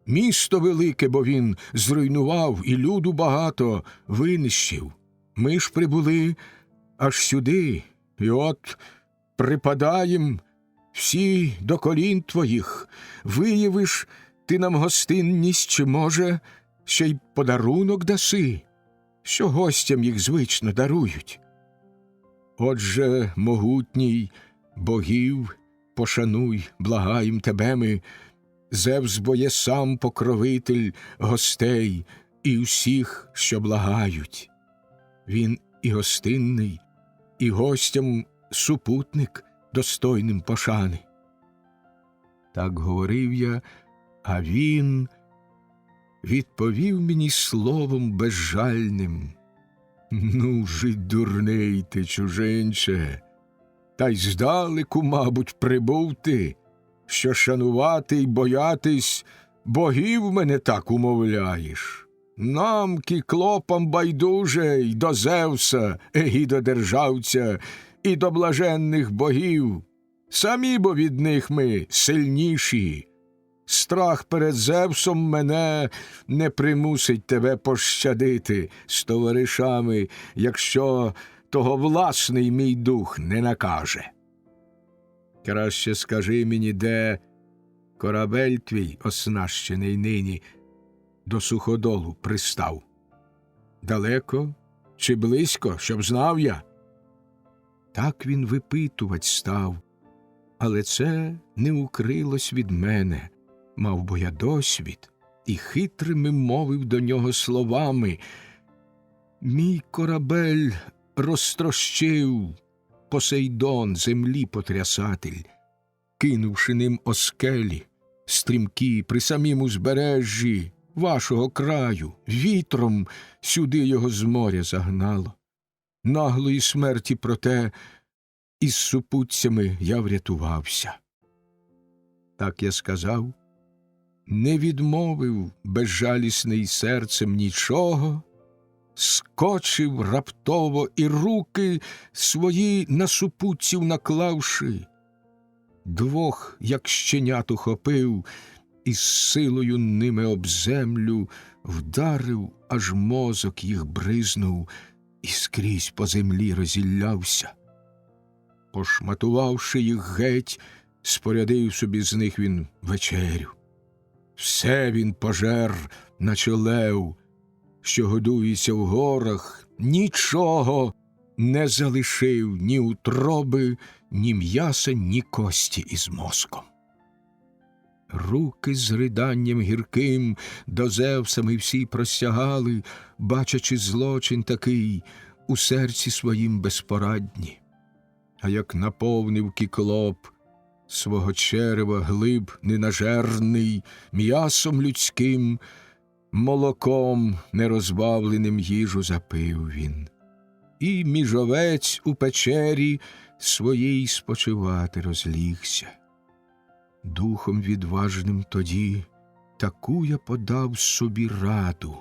Місто велике, бо він зруйнував, і люду багато винищив. Ми ж прибули аж сюди, і от припадаєм всі до колін твоїх. Виявиш ти нам гостинність, чи, може, ще й подарунок даси, що гостям їх звично дарують. Отже, могутній, богів пошануй, благаєм тебе ми, Зевс бо є сам покровитель гостей, і всіх, що благають. Він і гостинний, і гостям супутник достойним пошани. Так говорив я, а він відповів мені словом безжальним: «Ну ж і дурний ти, чужинче, та й здалеку, мабуть, прибув ти, що шанувати й боятись богів мене так умовляєш. Нам, кіклопам, байдуже й до Зевса, егідодержавця, і до блаженних богів. Самі бо від них ми сильніші. Страх перед Зевсом мене не примусить тебе пощадити з товаришами, якщо того власний мій дух не накаже. Краще скажи мені, де корабель твій, оснащений нині, до суходолу пристав? Далеко чи близько, щоб знав я?» Так він випитувать став, але це не укрилось від мене. Мав бо я досвід, і хитрими мовив до нього словами: «Мій корабель розтрощив Посейдон, землі потрясатель, кинувши ним оскелі, стрімкі при самім узбережжі вашого краю, вітром сюди його з моря загнало. Наглої смерті, проте, із супутцями я врятувався». Так я сказав, не відмовив безжалісний серцем нічого, скочив раптово і руки свої на супутців наклавши, двох, як щенят, ухопив і з силою ними об землю вдарив, аж мозок їх бризнув і скрізь по землі розіллявся. Пошматувавши їх геть, спорядив собі з них він вечерю. Все він пожер, наче лев, що годується в горах, нічого не залишив ні утроби, ні м'яса, ні кості із мозком. Руки з риданням гірким до Зевса ми всі простягали, бачачи злочин такий у серці своїм безпорадні. А як наповнив кіклоп свого черева глиб ненажерний м'ясом людським, молоком нерозбавленим їжу запив він. І між овець у печері своїй спочивати розлігся. Духом відважним тоді таку я подав собі раду: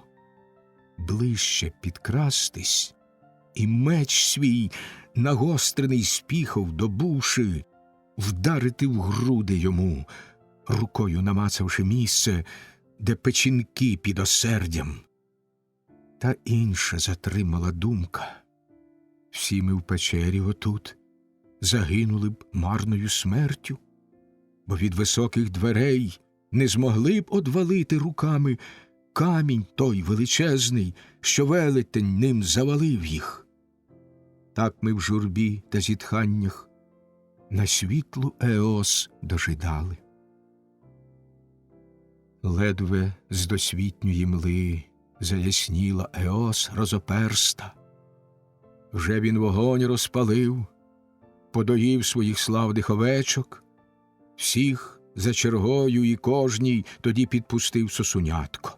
ближче підкрастись і меч свій, нагострений спіхов добувши, вдарити в груди йому, рукою намацавши місце, де печінки під осердям. Та інша затримала думка: всі ми в печері отут загинули б марною смертю, бо від високих дверей не змогли б одвалити руками камінь той величезний, що велетень ним завалив їх. Так ми в журбі та зітханнях на світлу Еос дожидали. Ледве з досвітньої мли заясніла Еос розоперста. Вже він вогонь розпалив, подоїв своїх славних овечок, всіх за чергою і кожній тоді підпустив сосунятко.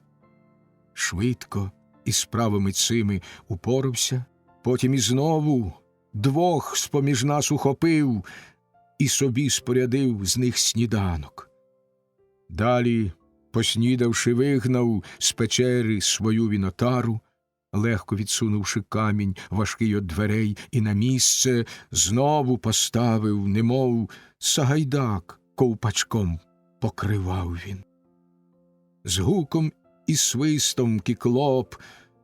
Швидко із справами цими упорався, потім і знову двох з-поміж нас ухопив і собі спорядив з них сніданок. Далі, поснідавши, вигнав з печери свою він отару, легко відсунувши камінь важкий од дверей, і на місце знову поставив, немов сагайдак ковпачком покривав він. З гуком і свистом кіклоп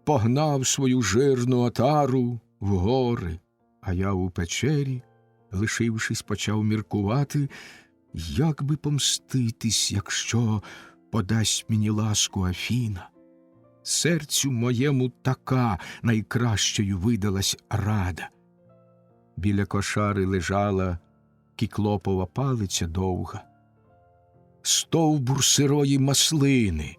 погнав свою жирну отару в гори, а я у печері, лишившись, почав міркувати, як би помститись, якщо подасть мені ласку Афіна. Серцю моєму така найкращою видалась рада. Біля кошари лежала кіклопова палиця довга, стовбур сирої маслини,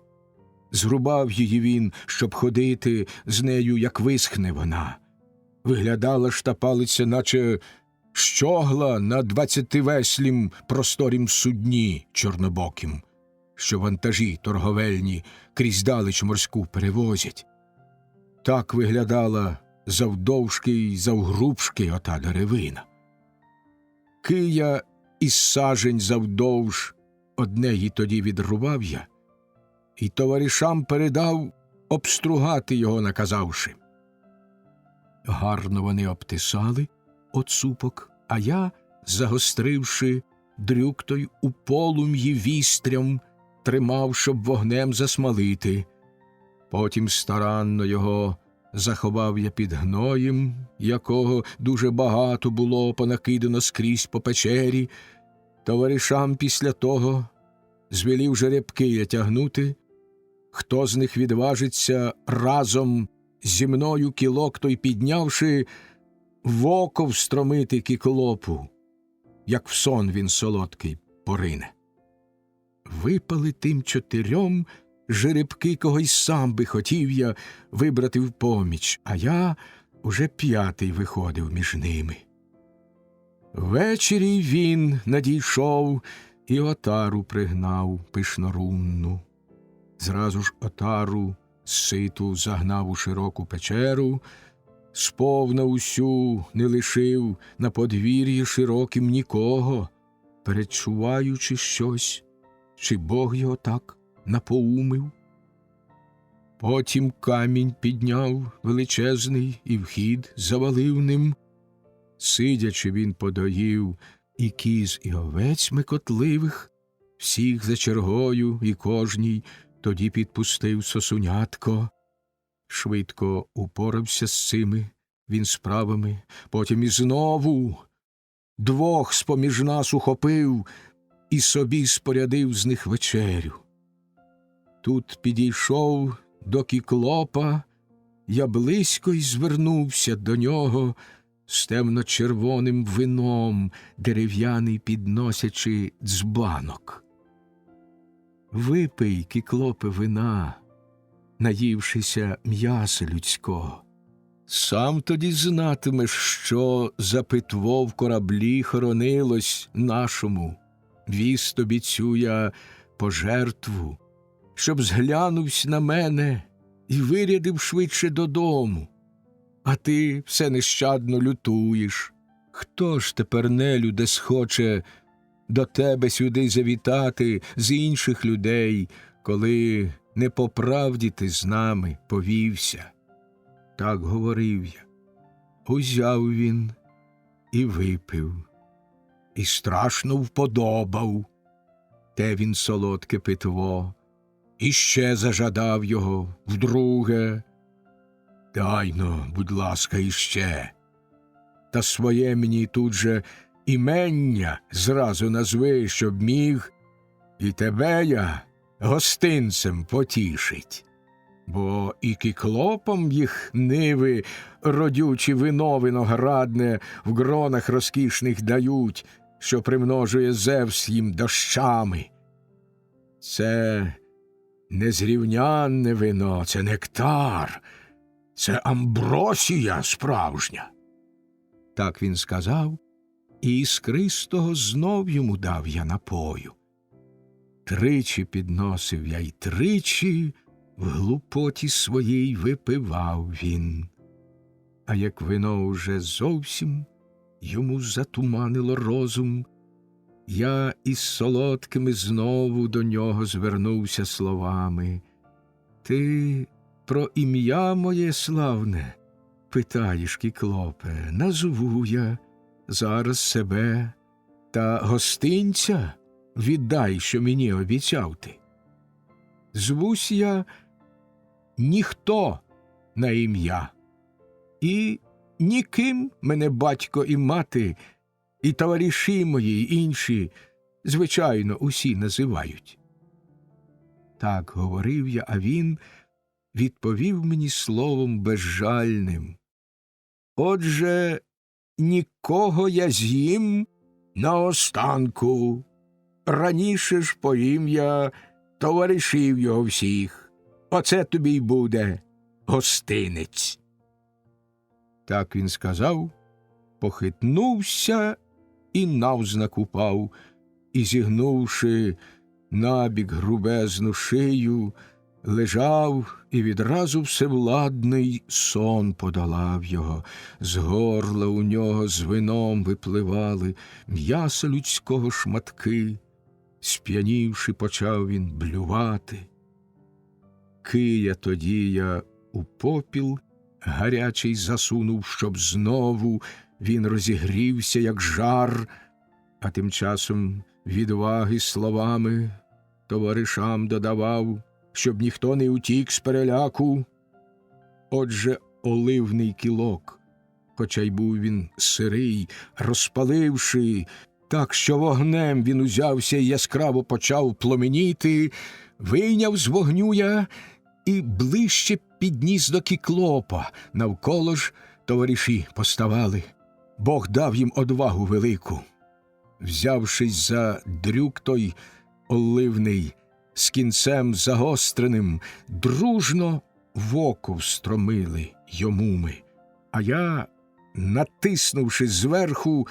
Зрубав її він, щоб ходити з нею, як висхне вона. Виглядала ж та палиця, наче щогла на 20-веслім просторім судні чорнобокім, що вантажі торговельні крізь далеч морську перевозять. Так виглядала завдовжки й завгрубшки ота деревина. Кия із сажень завдовж однеї тоді відрубав я, і товаришам передав, обстругати його наказавши. Гарно вони обтисали оцупок, а я, загостривши дрюк той у полум'ї вістрям, тримав, щоб вогнем засмалити. Потім старанно його заховав я під гноєм, якого дуже багато було понакидано скрізь по печері. Товаришам після того звелів жеребки я тягнути. Хто з них відважиться разом зі мною кілок той піднявши, в око встромити кіклопу, як в сон він солодкий порине. Випали тим 4 жеребки, кого й сам би хотів я вибрати в поміч, а я уже 5-й виходив між ними. Ввечері він надійшов і отару пригнав пишнорунну. Зразу ж отару ситу загнав у широку печеру, сповна усю не лишив на подвір'ї широким нікого, передчуваючи щось, чи Бог його так напоумив. Потім камінь підняв величезний і вхід завалив ним. Сидячи він подоїв і кіз, і овець мекотливих, всіх за чергою і кожній тоді підпустив сосунятко. Швидко упорався з цими він справами, потім і знову 2 з-поміж нас ухопив і собі спорядив з них вечерю. Тут підійшов до кіклопа, я близько й звернувся до нього з темно-червоним вином, дерев'яний підносячи дзбанок. Випий, кіклопе, вина, наївшися м'яса людського. Сам тоді знатимеш, що за питво в кораблі хоронилось нашому. Віз тобі цю я пожертву, щоб зглянувсь на мене і вирядив швидше додому. А ти все нещадно лютуєш. Хто ж тепер, нелюде, схоче до тебе сюди завітати з інших людей, коли не по правді ти з нами повівся? Так говорив я. Узяв він і випив, і страшно вподобав те він солодке питво, і ще зажадав його вдруге. Дай-но, будь ласка, іще. Та своє мені тут же імення зразу назви, щоб міг і тебе я гостинцем потішить. Бо і кіклопам їх ниви родючі вино виноградне в гронах розкішних дають, що примножує Зевс їм дощами. Це незрівнянне вино, це нектар, це амбросія справжня. Так він сказав, і іскристого знов йому дав я напою. 3 підносив я, й 3 в глупоті своїй випивав він. А як вино уже зовсім йому затуманило розум, я із солодкими знову до нього звернувся словами. Ти про ім'я моє славне питаєш, кіклопе, назву я зараз себе, та гостинця віддай, що мені обіцяв ти. Звусь я ніхто на ім'я, і ніким мене батько і мати, і товариші мої, і інші, звичайно, усі називають. Так говорив я, а він відповів мені словом безжальним. Отже, нікого я з'їм наостанку. Раніше ж поїм я товаришів його всіх. Оце тобі й буде гостинець. Так він сказав, похитнувся і навзнак упав, і, зігнувши набік грубезну шию, лежав, і відразу всевладний сон подолав його. З горла у нього з вином випливали м'яса людського шматки. Сп'янівши, почав він блювати. Кия тоді я у попіл гарячий засунув, щоб знову він розігрівся, як жар, а тим часом відваги словами товаришам додавав, щоб ніхто не утік з переляку. Отже, оливний кілок, хоча й був він сирий, розпаливши, так, що вогнем він узявся і яскраво почав пломеніти, вийняв з вогню я і ближче підніс до кіклопа. Навколо ж товариші поставали. Бог дав їм одвагу велику. Взявшись за дрюк той оливний, з кінцем загостреним, дружно в око встромили йому ми. А я, натиснувши зверху,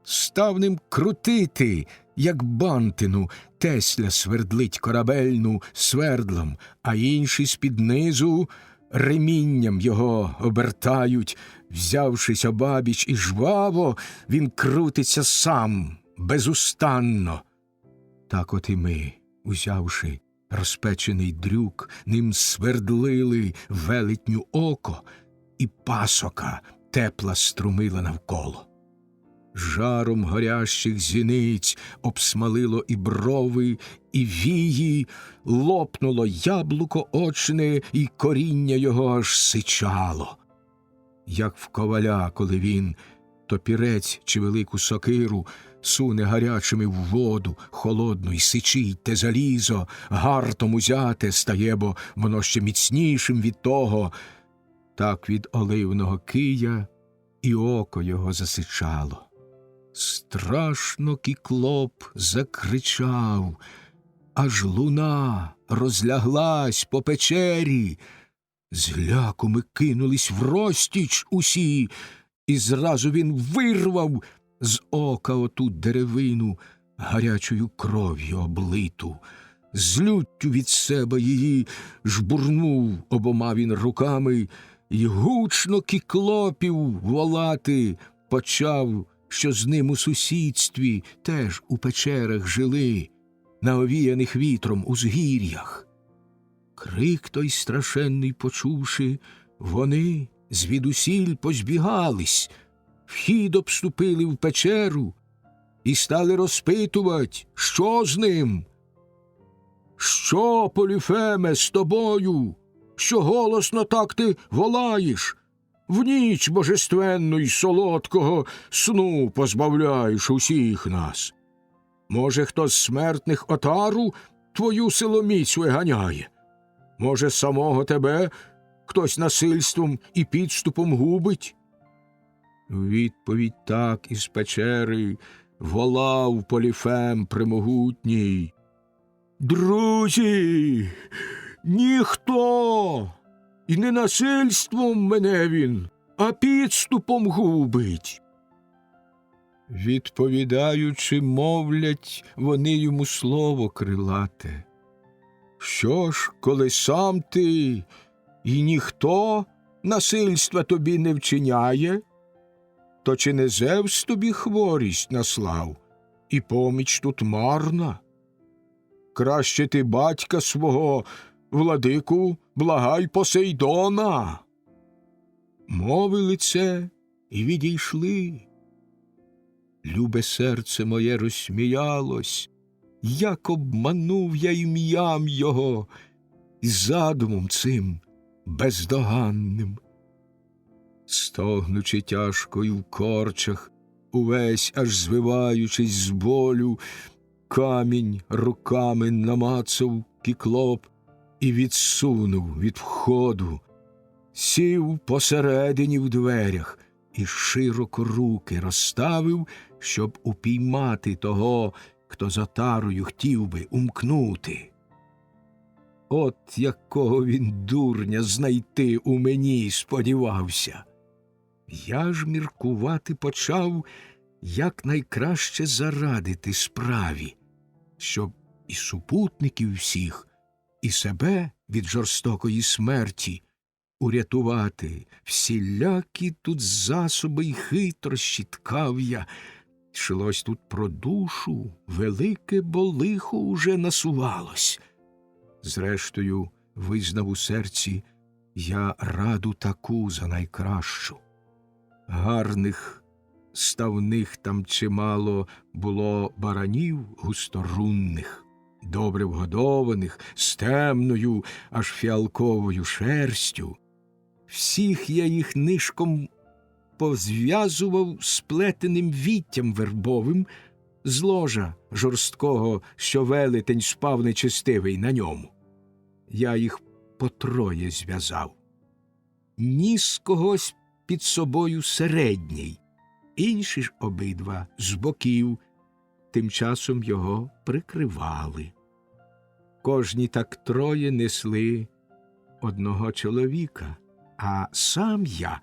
став ним крутити, як бантину, тесля свердлить корабельну свердлом, а інші з-під низу ремінням його обертають. Взявшись обабіч і жваво, він крутиться сам, безустанно. Так от і ми, узявши розпечений дрюк, ним свердлили велетню око, і пасока тепла струмила навколо. Жаром горящих зіниць обсмалило і брови, і вії, лопнуло яблуко очне, і коріння його аж сичало. Як в коваля, коли він топірець чи велику сокиру суне гарячими в воду холодну й сичить те залізо, гартом узяте стає, бо воно ще міцнішим від того, так від оливного кия і око його засичало. Страшно кіклоп закричав, аж луна розляглась по печері. Зляку ми кинулись врозтіч усі, і зразу він вирвав з ока оту деревину, гарячою кров'ю облиту. З люттю від себе її жбурнув обома він руками, й гучно кіклопів волати почав, що з ним у сусідстві теж у печерах жили, на овіяних вітром узгір'ях. Крик той страшенний почувши, вони звідусіль позбігались, вхід обступили в печеру і стали розпитувать, що з ним. «Що, Поліфеме, з тобою? Що голосно так ти волаєш? В ніч божественну й солодкого сну позбавляєш усіх нас. Може, хто з смертних отару твою силоміць виганяє? Може, самого тебе хтось насильством і підступом губить?» Відповідь так із печери волав Поліфем премогутній. «Друзі, ніхто, і не насильством мене він, а підступом губить». Відповідаючи, мовлять вони йому слово крилате. «Що ж, коли сам ти, і ніхто насильства тобі не вчиняє, то чи не Зевс тобі хворість наслав, і поміч тут марна? Краще ти батька свого, владику, благай Посейдона». Мовили це і відійшли. Любе серце моє розсміялось, як обманув я ім'ям його і задумом цим бездоганним. Стогнучи тяжко й в корчах, увесь аж звиваючись з болю, камінь руками намацав кіклоп і відсунув від входу. Сів посередині в дверях і широко руки розставив, щоб упіймати того, хто за тарою хотів би умкнути. От якого він дурня знайти у мені сподівався. Я ж міркувати почав, як найкраще зарадити справі, щоб і супутників всіх, і себе від жорстокої смерті урятувати. Всілякі тут засоби й хитрощі ткав я. Йшлось тут про душу, велике бо лихо уже насувалось. Зрештою, визнав у серці я раду таку за найкращу. Гарних ставних там чимало було баранів густорунних, добре вгодованих, з темною, аж фіалковою шерстю. Всіх я їх нишком позв'язував сплетеним віттям вербовим з ложа жорсткого, що велетень спав нечестивий на ньому. Я їх потроє зв'язав. Ніс когось під собою середній, інші ж обидва з боків, тим часом його прикривали. Кожні так троє несли одного чоловіка, а сам я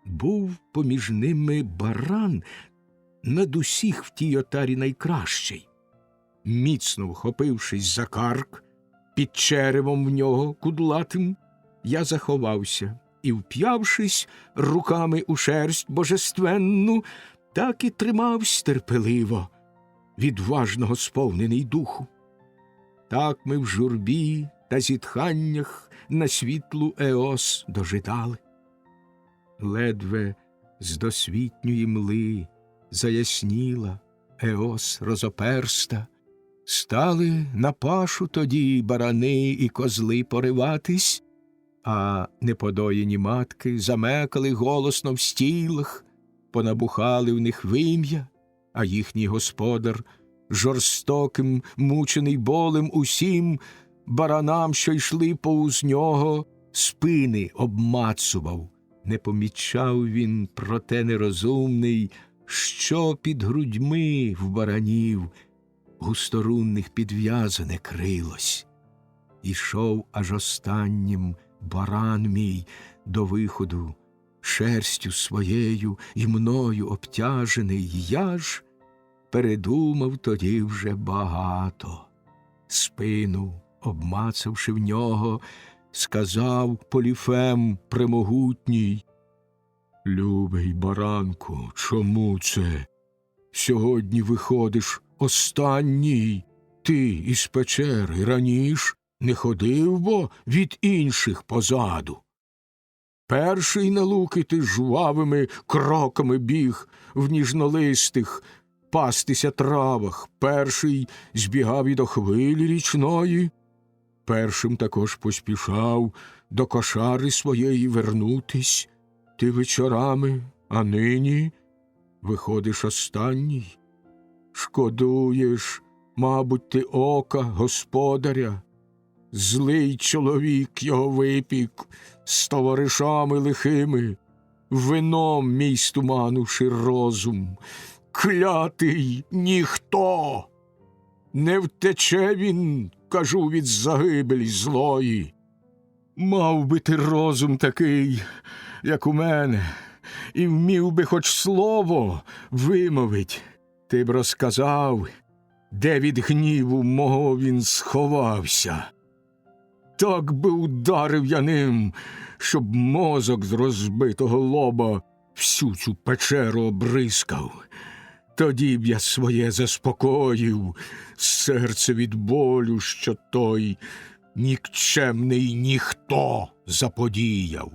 був поміж ними баран над усіх в тій отарі найкращий. Міцно вхопившись за карк, під черевом в нього кудлатим, я заховався і, вп'явшись руками у шерсть божественну, так і тримавсь терпеливо, відважного сповнений духу. Так ми в журбі та зітханнях на світлу Еос дожидали. Ледве з досвітньої мли заясніла Еос розоперста, стали на пашу тоді барани і козли пориватись, а неподоєні матки замекали голосно в стілах, понабухали в них вим'я, а їхній господар, жорстоким, мучений болем усім баранам, що йшли повз нього, спини обмацував. Не помічав він, проте нерозумний, що під грудьми в баранів густорунних підв'язане крилось. Ішов аж останнім баран мій до виходу, шерстю своєю і мною обтяжений. Я ж передумав тоді вже багато. Спину, обмацавши в нього, сказав Поліфем премогутній: «Любий баранку, чому це? Сьогодні виходиш останній. Ти із печери раніш не ходив, бо від інших позаду. Перший на луки ти жвавими кроками біг в ніжнолистих пастися травах, перший збігав і до хвилі річної, першим також поспішав до кошари своєї вернутись. Ти вечорами, а нині виходиш останній. Шкодуєш, мабуть, ти ока господаря. Злий чоловік його випік з товаришами лихими, вином мій стуманувши розум. Клятий ніхто! Не втече він, кажу, від загибелі злої. Мав би ти розум такий, як у мене, і вмів би хоч слово вимовить. Ти б розказав, де від гніву мого він сховався. Так би ударив я ним, щоб мозок з розбитого лоба всю цю печеру обрискав. Тоді б я своє заспокоїв, серце від болю, що той нікчемний ніхто заподіяв.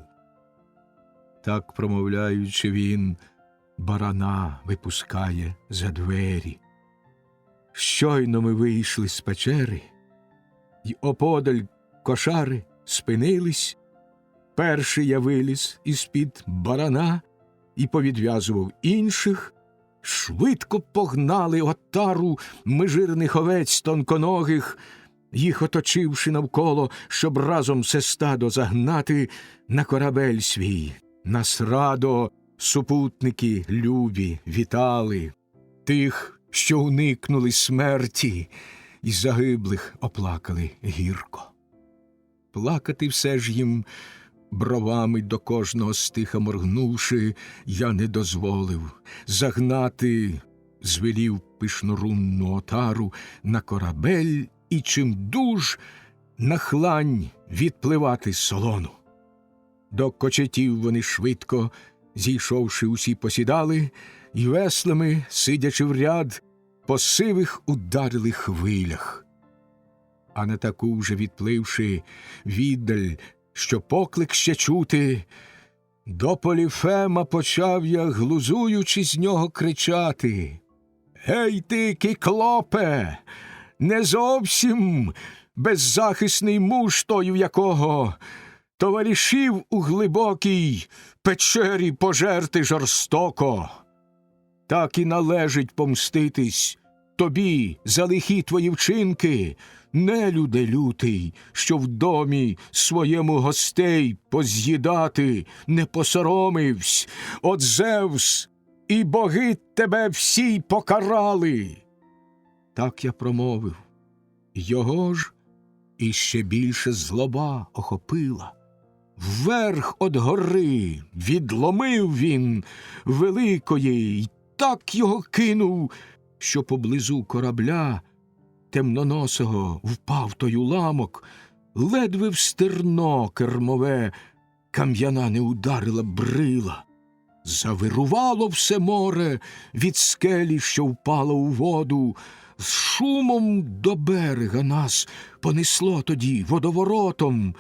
Так, промовляючи, він барана випускає за двері. Щойно ми вийшли з печери, й оподаль кошари спинились. Перший я виліз із-під барана і повідв'язував інших. Швидко погнали отару межирних овець тонконогих, їх оточивши навколо, щоб разом все стадо загнати на корабель свій. Нас радо супутники любі вітали, тих, що уникнули смерті, і загиблих оплакали гірко. плакати все ж їм, бровами до кожного стиха моргнувши, я не дозволив. Загнати звелів пишнорунну отару на корабель і чимдуж на хлань відпливати з Солону. До кочетів вони швидко, зійшовши, усі посідали, і веслами, сидячи в ряд, по сивих ударили хвилях. А на таку вже відпливши віддаль, що поклик ще чути, до Поліфема почав я, глузуючи з нього, кричати: «Гей ти, Кіклопе, не зовсім беззахисний муж той, в якого товаришів у глибокій печері пожерти жорстоко. Так і належить помститись тобі за лихі твої вчинки, нелюде лютий, що в домі своєму гостей поз'їдати не посоромивсь. От Зевс і боги тебе всі покарали». Так я промовив. Його ж іще більше злоба охопила. Вверх од гори відломив він великої й так його кинув, що поблизу корабля темноносого впав той уламок, ледве в стерно кермове кам'яна не ударила брила. Завирувало все море від скелі, що впало у воду. З шумом до берега нас понесло тоді водоворотом.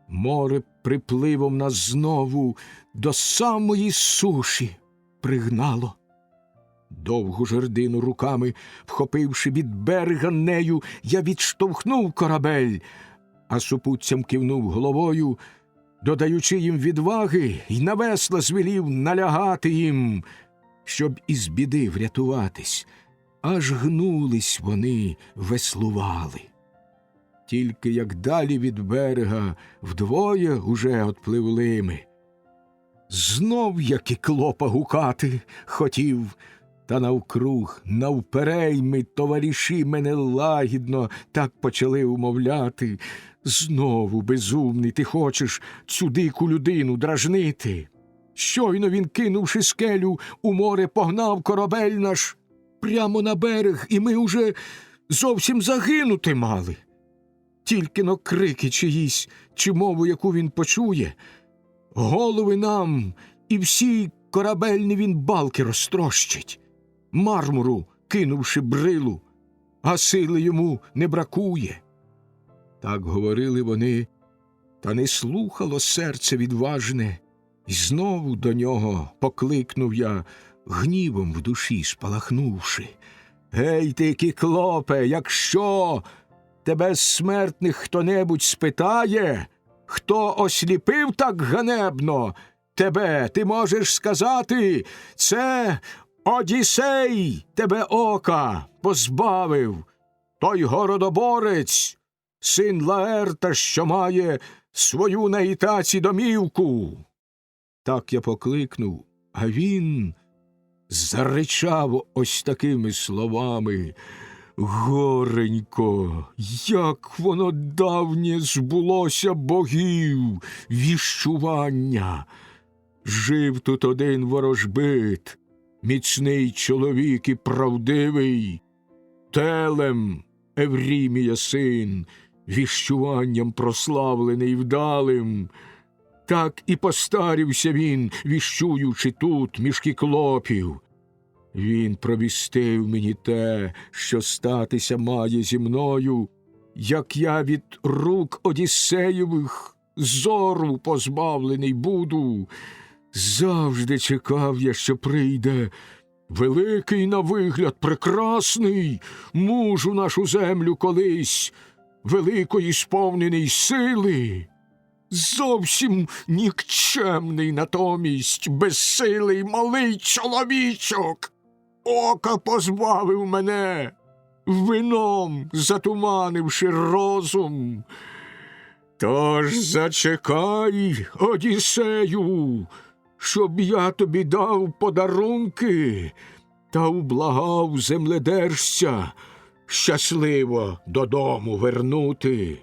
Море припливом нас знову до самої суші пригнало. Довгу жердину руками, вхопивши від берега нею, я відштовхнув корабель, а супутцям кивнув головою, додаючи їм відваги, й на весла звелів налягати їм, щоб із біди врятуватись. Аж гнулись вони, веслували. Тільки як далі від берега вдвоє уже отпливли ми. Знов я Кіклопа гукати хотів, та навкруг, навперейми товариші мене лагідно так почали умовляти. Знову, безумний, ти хочеш цю дику людину дражнити. Щойно він, кинувши скелю, у море погнав корабель наш прямо на берег, і ми уже зовсім загинути мали. Тільки-но крики чиїсь, чи мову, яку він почує, голови нам і всі корабельні він балки розтрощить. Мармуру, кинувши брилу, а сили йому не бракує. Так говорили вони, та не слухало серце відважне, і знову до нього покликнув я, гнівом в душі спалахнувши: «Гей ти, Кіклопе, якщо тебе з смертних хто-небудь спитає, хто осліпив так ганебно тебе, ти можеш сказати: це Одіссей тебе ока позбавив, той городоборець, син Лаерта, що має свою на Ітаці домівку». Так я покликнув, а він заричав ось такими словами: «Горенько, як воно давнє збулося богів віщування! Жив тут один ворожбит, міцний чоловік і правдивий, Телем, Еврімія син, віщуванням прославлений вдалим. Так і постарівся він, віщуючи тут між кіклопів. Він провістив мені те, що статися має зі мною, як я від рук Одіссеєвих зору позбавлений буду. Завжди чекав я, що прийде великий на вигляд прекрасний муж у нашу землю колись, великої сповнений сили. Зовсім нікчемний натомість, безсилий малий чоловічок. Ока позбавив мене, вином затуманивши розум. Тож зачекай, Одіссею, щоб я тобі дав подарунки та ублагав земледержця щасливо додому вернути.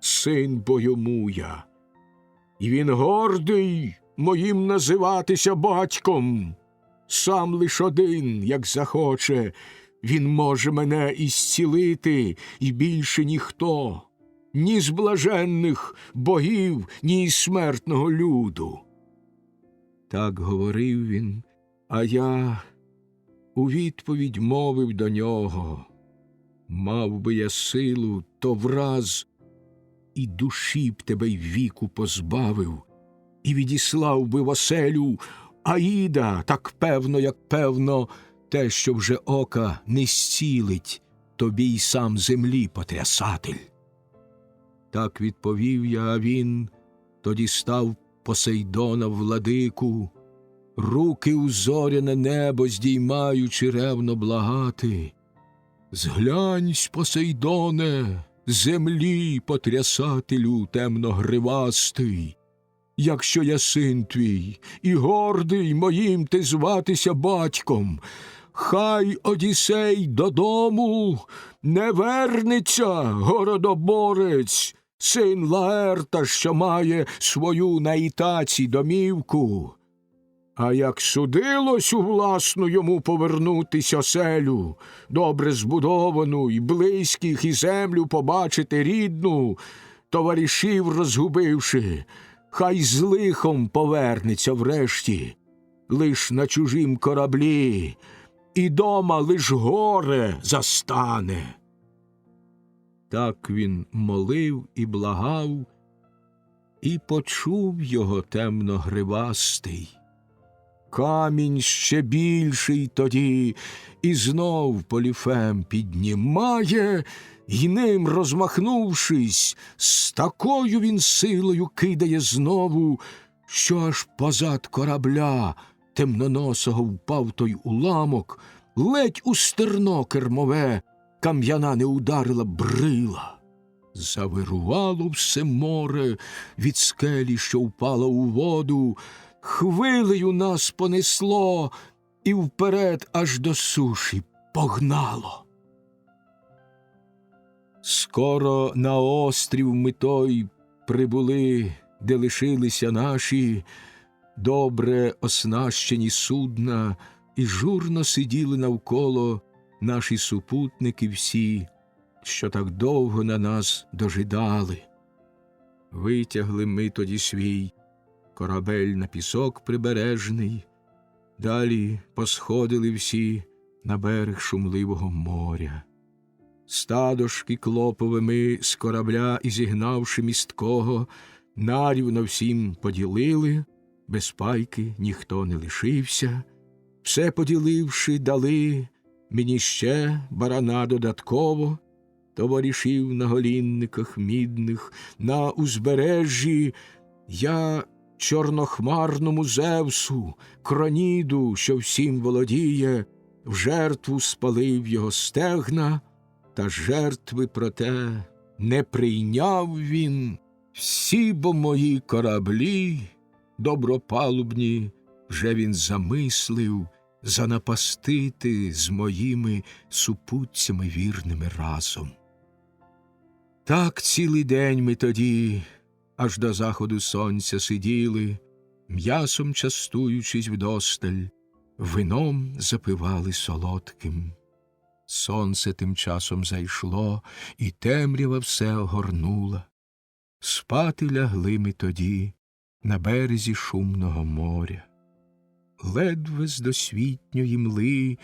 син бо йому я. І він гордий моїм називатися батьком. Сам лиш один, як захоче, він може мене ісцілити, і більше ніхто, ні з блаженних богів, ні із смертного люду. Так говорив він, а я у відповідь мовив до нього: мав би я силу, то враз і душі б тебе й віку позбавив, і відіслав би в оселю Аїда, так певно, як певно, те, що вже ока не зцілить тобі й сам землі потрясатель. Так відповів я, а він тоді став Посейдона владику, руки у зоряне небо здіймаючи ревно благати: зглянься, Посейдоне, землі потрясателю темногривастий, якщо я син твій, і гордий моїм ти зватися батьком, хай Одіссей додому не вернеться, городоборець, син Лаерта, що має свою на Ітаці домівку. А як судилось у власну йому повернутись оселю, добре збудовану, і близьких, і землю побачити рідну, товаришів розгубивши, хай з лихом повернеться врешті, лиш на чужім кораблі, і дома лиш горе застане. Так він молив і благав, і почув його темногривастий. Камінь ще більший тоді, і знов Поліфем піднімає, й ним розмахнувшись, з такою він силою кидає знову, що аж позад корабля темноносого впав той уламок, ледь у стерно кермове кам'яна не ударила брила. Завирувало все море від скелі, що впала у воду, хвилею нас понесло і вперед аж до суші погнало. Скоро на острів ми той прибули, де лишилися наші добре оснащені судна, і журно сиділи навколо наші супутники всі, що так довго на нас дожидали. Витягли ми тоді свій корабель на пісок прибережний, далі посходили всі на берег шумливого моря. Стадошки клопове ми з корабля, і зігнавши місткого, нарівно всім поділили, без пайки ніхто не лишився. Все поділивши, дали мені ще барана додатково, товаришів на голінниках мідних, на узбережжі я чорнохмарному Зевсу, Кроніду, що всім володіє, в жертву спалив його стегна, та жертви проте не прийняв він. Всі бо мої кораблі добропалубні вже він замислив занапастити з моїми супутцями вірними разом. Так цілий день ми тоді аж до заходу сонця сиділи, м'ясом частуючись вдосталь, вином запивали солодким. Сонце тим часом зайшло, і темрява все огорнула. Спати лягли ми тоді на березі шумного моря. Ледве з досвітньої мли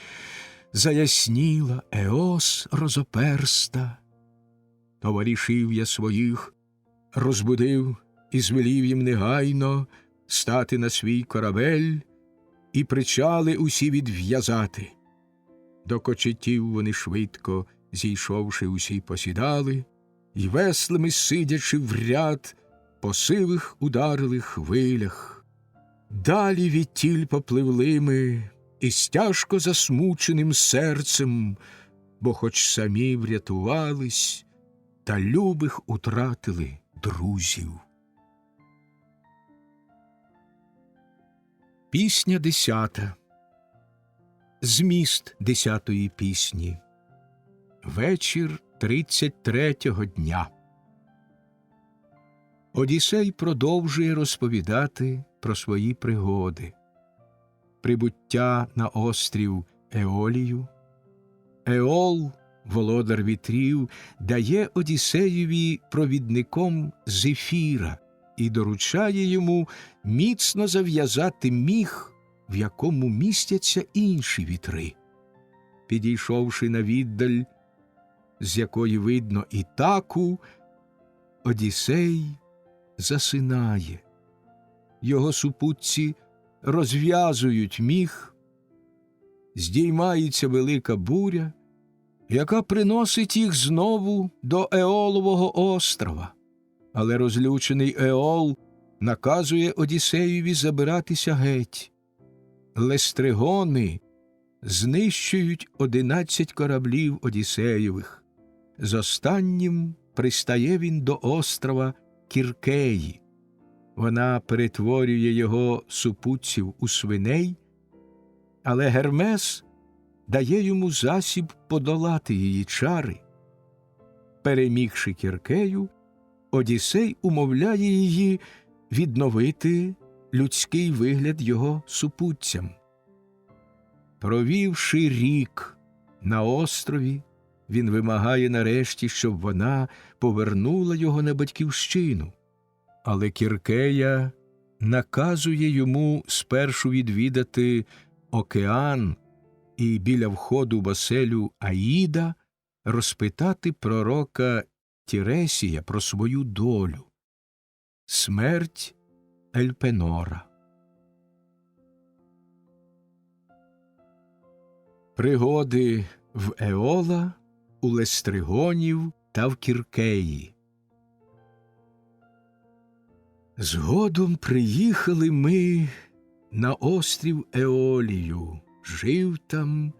заясніла Еос розоперста. Товаришів я своїх розбудив і звелів їм негайно стати на свій корабель і причали усі відв'язати. До кочетів вони швидко, зійшовши, усі посідали, й веслами сидячи в ряд, по сивих ударили хвилях. Далі відтіль попливли ми із тяжко засмученим серцем, бо хоч самі врятувались, та любих утратили друзів. Пісня 10. Зміст 10-ї пісні. Вечір 33-го дня. Одіссей продовжує розповідати про свої пригоди. Прибуття на острів Еолію. Еол, володар вітрів, дає Одіссеєві провідником Зефіра і доручає йому міцно зав'язати міг, в якому містяться інші вітри. Підійшовши на віддаль, з якої видно Ітаку, Одіссей засинає. Його супутці розв'язують міг, здіймається велика буря, яка приносить їх знову до Еолового острова. Але розлючений Еол наказує Одіссеєві забиратися геть. Лестригони знищують 11 кораблів Одіссеєвих. З останнім пристає він до острова Кіркеї. Вона перетворює його супутців у свиней, але Гермес дає йому засіб подолати її чари. Перемігши Кіркею, Одіссей умовляє її відновити людський вигляд його супутцям. Провівши рік на острові, він вимагає нарешті, щоб вона повернула його на батьківщину. Але Кіркея наказує йому спершу відвідати океан і біля входу в оселю Аїда розпитати пророка Тіресія про свою долю. Смерть Ельпенора. Пригоди в Еола, у Лестригонів та в Кіркеї. Згодом приїхали ми на острів Еолію. Жив там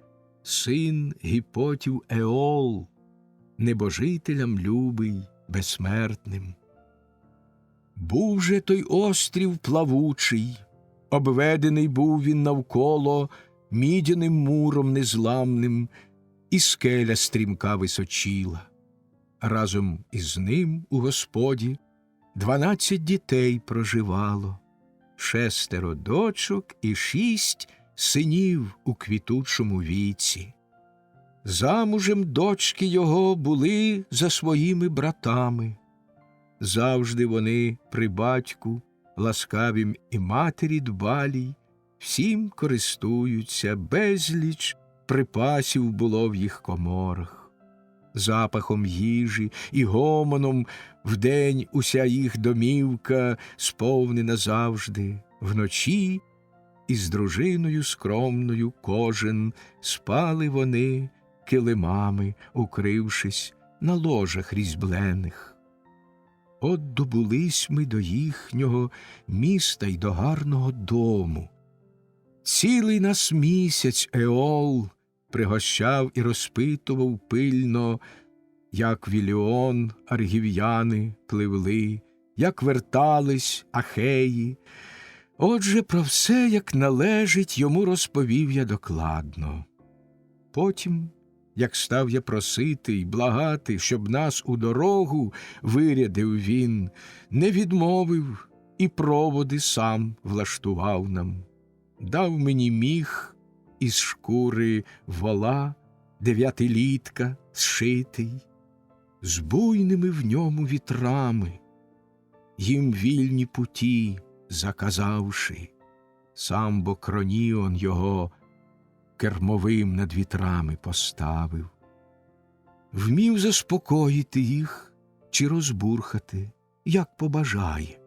син Гіпотів Еол, небожителям любий, безсмертним. Був же той острів плавучий, обведений був він навколо мідяним муром незламним, і скеля стрімка височіла. Разом із ним у господі 12 дітей проживало, 6 дочок і 6 синів у квітучому віці. Замужем дочки його були за своїми братами. Завжди вони при батьку, ласкавім і матері дбалій, всім користуються, безліч припасів було в їх коморах. Запахом їжі і гомоном вдень уся їх домівка сповнена завжди, вночі із дружиною скромною кожен спали вони килимами, укрившись на ложах різьблених. От добулись ми до їхнього міста й до гарного дому. Цілий нас місяць Еол пригощав і розпитував пильно, як Віліон аргів'яни пливли, як вертались Ахеї. Отже, про все, як належить, йому розповів я докладно. Потім, як став я просити й благати, щоб нас у дорогу вирядив він, не відмовив і проводи сам влаштував нам. Дав мені міг із шкури вола, 9-літка зшитий, з буйними в ньому вітрами, їм вільні путі заказавши, сам бо Кроніон його кермовим над вітрами поставив. Вмів заспокоїти їх чи розбурхати, як побажає.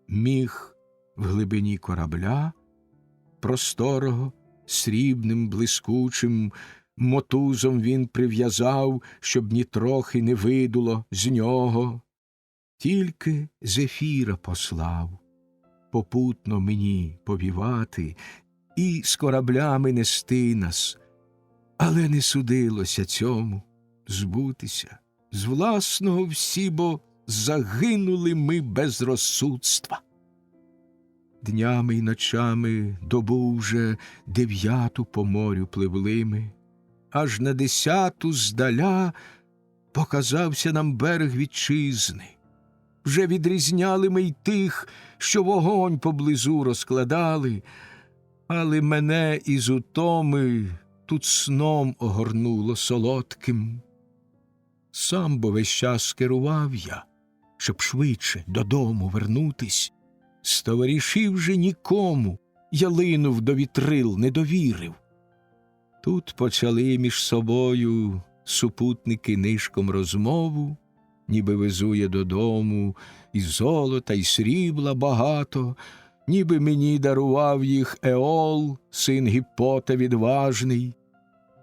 Міг в глибині корабля, просторого, срібним, блискучим мотузом він прив'язав, щоб нітрохи не видуло з нього. Тільки Зефіра послав, попутно мені повівати і з кораблями нести нас, але не судилося цьому збутися. З власного всі, бо загинули ми без розсудства. Днями й ночами добу вже 9 по морю пливли ми, аж на 10 здаля показався нам берег вітчизни. вже відрізняли ми й тих, що вогонь поблизу розкладали, але мене із утоми тут сном огорнуло солодким. Сам бо весь час керував я, щоб швидше додому вернутись. З товаришів же нікому я линув до вітрил, не довірив. Тут почали між собою супутники нишком розмову, ніби везу я додому і золота, і срібла багато, ніби мені дарував їх Еол, син Гіппота відважний.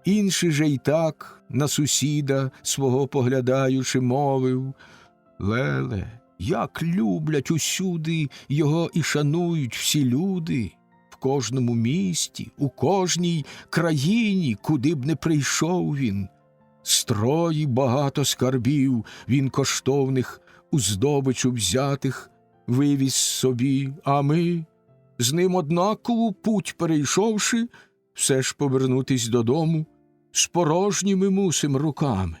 Інший же й так на сусіда свого поглядаючи мовив: «Леле, як люблять усюди його і шанують всі люди, в кожному місті, у кожній країні, куди б не прийшов він. Строї багато скарбів він коштовних у здобичу взятих вивіз собі, а ми, з ним однакову путь перейшовши, все ж повернутись додому з порожніми мусим руками.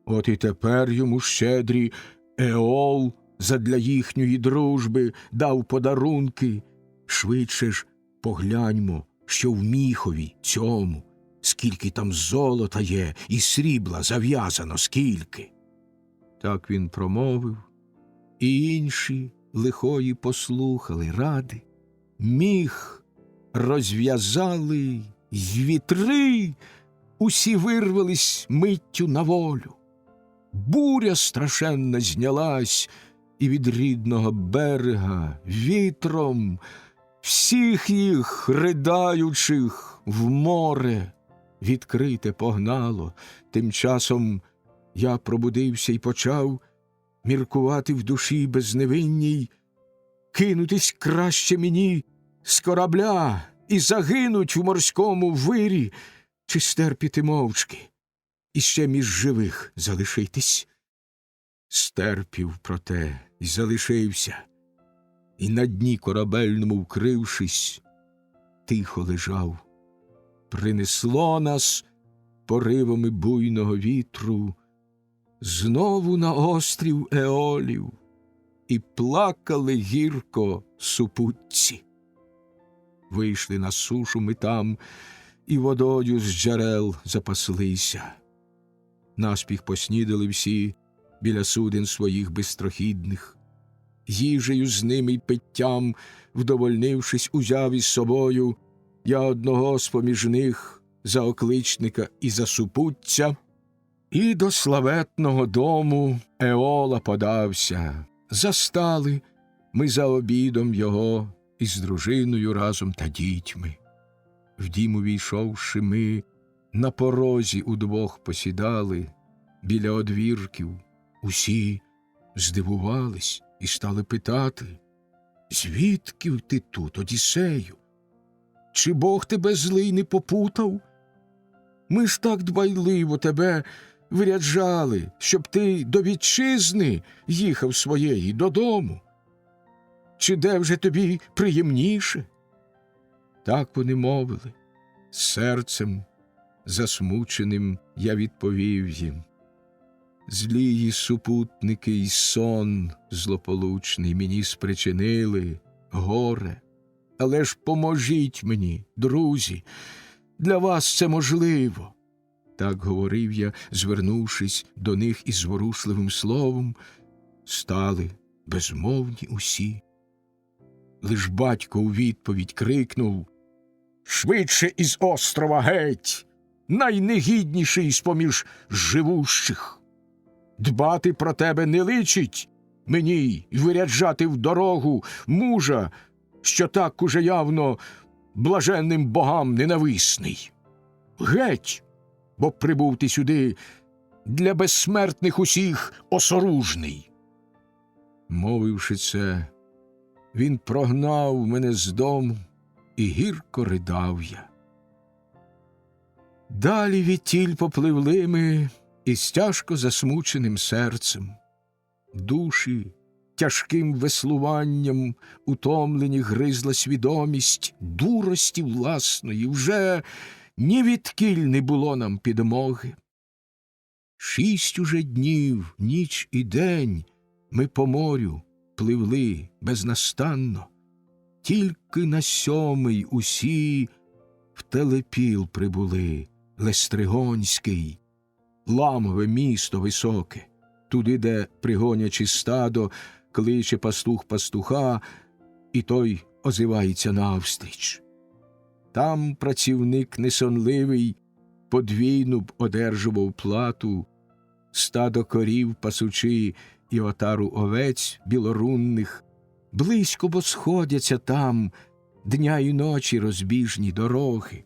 От і тепер йому щедрі Еол задля їхньої дружби дав подарунки. Швидше ж погляньмо, що в міхові цьому, скільки там золота є і срібла зав'язано скільки». Так він промовив, і інші лихої послухали ради. Міх розв'язали, й вітри усі вирвались миттю на волю. Буря страшенна знялась, і від рідного берега вітром всіх їх, ридаючих, в море відкрите погнало. Тим часом я пробудився і почав міркувати в душі безневинній, кинутись краще мені з корабля і загинуть в морському вирі, чи стерпіти мовчки і ще між живих залишитись. Стерпів, проте, і залишився, і на дні корабельному вкрившись, тихо лежав. Принесло нас поривами буйного вітру знову на острів Еолів, і плакали гірко супутці. Вийшли на сушу ми там, і водою з джерел запаслися. Наспіх поснідали всі біля суден своїх бистрохідних. Їжею з ними й питтям, вдовольнившись, узяв із собою я одного з-поміж них за окличника і за супутця, і до славетного дому Еола подався. Застали ми за обідом його із дружиною разом та дітьми. В дім увійшовши ми, на порозі удвох посідали, біля одвірків. Усі здивувались і стали питати: «Звідки ти тут, Одіссею? Чи Бог тебе злий не попутав? Ми ж так дбайливо тебе виряджали, щоб ти до вітчизни їхав своєї додому. Чи де вже тобі приємніше?» Так вони мовили. Серцем засмученим я відповів їм: «Злії супутники й сон злополучний мені спричинили горе. Але ж поможіть мені, друзі, для вас це можливо». Так говорив я, звернувшись до них із зворушливим словом. Стали безмовні усі. Лиш батько у відповідь крикнув: «Швидше із острова геть, найнегідніший з-поміж живущих! Дбати про тебе не личить мені й виряджати в дорогу мужа, що так уже явно блаженним богам ненависний. Геть, бо прибув ти сюди для безсмертних усіх осоружний». Мовивши це, він прогнав мене з дому, і гірко ридав я. Далі відтіль попливли ми із тяжко засмученим серцем. Душі тяжким веслуванням утомлені гризла свідомість дурості власної, вже ні відкіль не було нам підмоги. 6 уже днів, ніч і день, ми по морю пливли безнастанно, тільки на 7-й усі в Телепіл прибули, Лестригонський, ламове місто високе, туди, де, пригонячи стадо, кличе пастух пастуха, і той озивається навстріч. Там працівник несонливий подвійну б одержував плату, стадо корів пасучи і отару овець білорунних, близько бо сходяться там дня і ночі розбіжні дороги.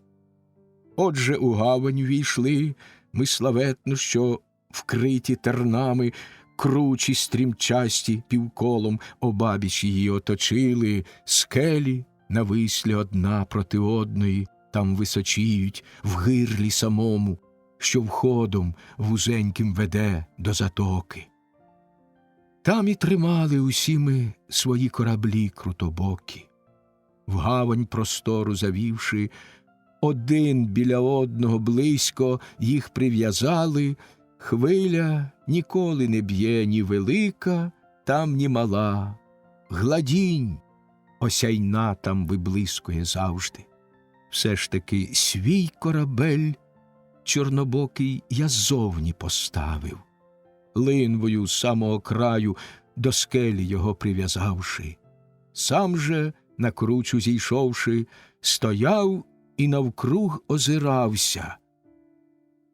Отже, у гавань війшли ми славетно, що вкриті тернами, кручі стрімчасті півколом обабіч її оточили, скелі навислі одна проти одної, там височіють в гирлі самому, що входом вузеньким веде до затоки. Там і тримали усі ми свої кораблі крутобокі, в гавань простору завівши, один біля одного близько їх прив'язали, хвиля ніколи не б'є ні велика, там ні мала, гладінь осяйна там виблискує завжди. Все ж таки свій корабель чорнобокий я ззовні поставив, линвою з самого краю до скелі його прив'язавши. Сам же, на кручу зійшовши, стояв і навкруг озирався,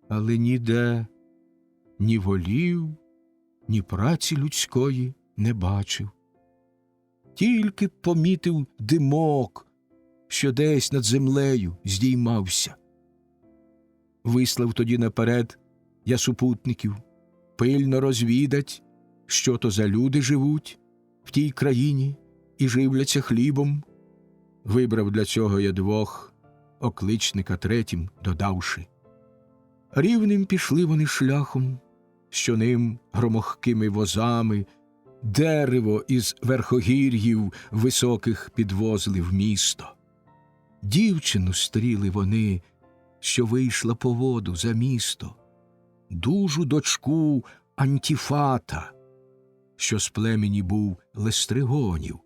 але ніде ні волів, ні праці людської не бачив. Тільки помітив димок, що десь над землею здіймався. Вислав тоді наперед я супутників, пильно розвідать, що то за люди живуть в тій країні і живляться хлібом. Вибрав для цього я 2, окличника 3-м додавши. Рівним пішли вони шляхом, що ним громохкими возами дерево із верхогір'їв високих підвозили в місто. Дівчину стріли вони, що вийшла по воду за місто, дужу дочку Антіфата, що з племені був Лестригонів.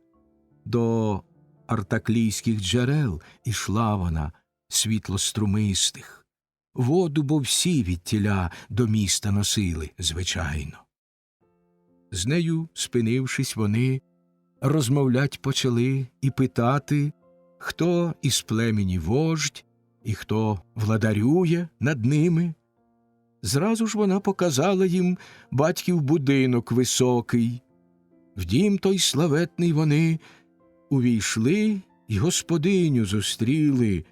До артаклійських джерел ішла вона світлострумистих. Воду бо всі відтіля до міста носили, звичайно. З нею, спинившись, вони розмовлять почали і питати, хто із племені вождь і хто владарює над ними. Зразу ж вона показала їм батьків будинок високий. В дім той славетний вони увійшли й господиню зустріли,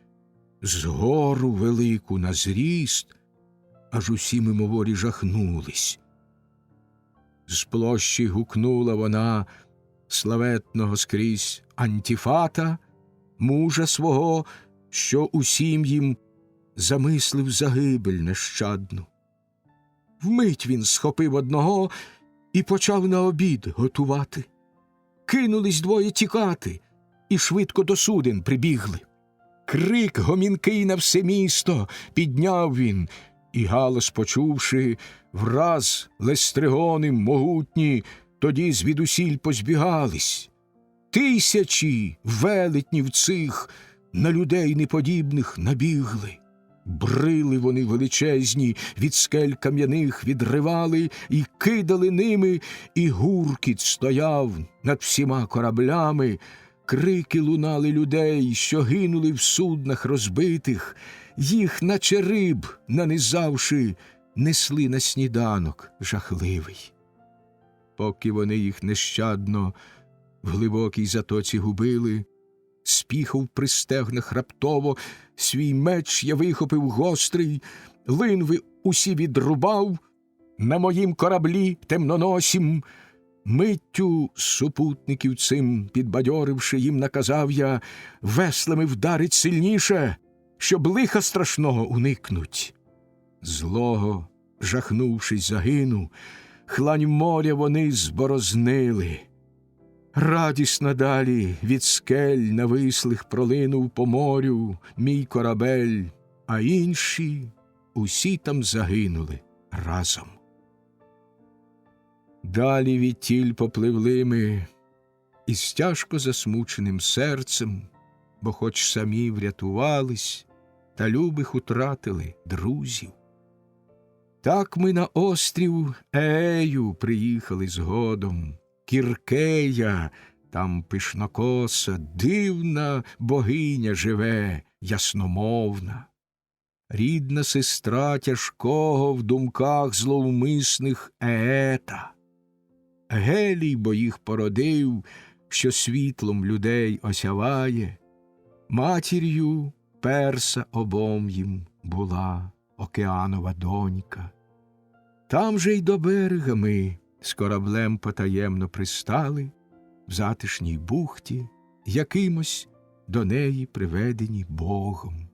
згору велику на зріст, аж усі мимоволі жахнулись. З площі гукнула вона славетного скрізь Антіфата, мужа свого, що усім їм замислив загибель нещадну. Вмить він схопив одного і почав на обід готувати. Кинулись 2 тікати і швидко до суден прибігли. Крик гомінкий на все місто підняв він, і галас почувши, враз лестригони могутні тоді звідусіль позбігались. 1000 велетнів цих на людей неподібних набігли. Брили вони величезні, від скель кам'яних відривали і кидали ними, і гуркіт стояв над всіма кораблями. Крики лунали людей, що гинули в суднах розбитих, їх, наче риб, нанизавши, несли на сніданок жахливий. Поки вони їх нещадно в глибокій затоці губили, спіхав при стегнах раптово, свій меч я вихопив гострий, линви усі відрубав, на моїм кораблі темноносім. Миттю супутників цим підбадьоривши, їм наказав я веслами вдарить сильніше, щоб лиха страшного уникнуть. Злого, жахнувшись, загину, хлань моря вони зборознили. Радісно далі від скель навислих пролинув по морю мій корабель, а інші усі там загинули разом. Далі відтіль попливли ми із тяжко засмученим серцем, бо хоч самі врятувались, та любих утратили друзів. Так ми на острів Еею приїхали згодом. Кіркея, там пишнокоса, дивна богиня живе, ясномовна. Рідна сестра тяжкого в думках зловмисних Еета. Гелій бо їх породив, що світлом людей осяває. Матір'ю Перса обом їм була океанова донька. Там же й до берега ми з кораблем потаємно пристали, в затишній бухті, якимось до неї приведені Богом.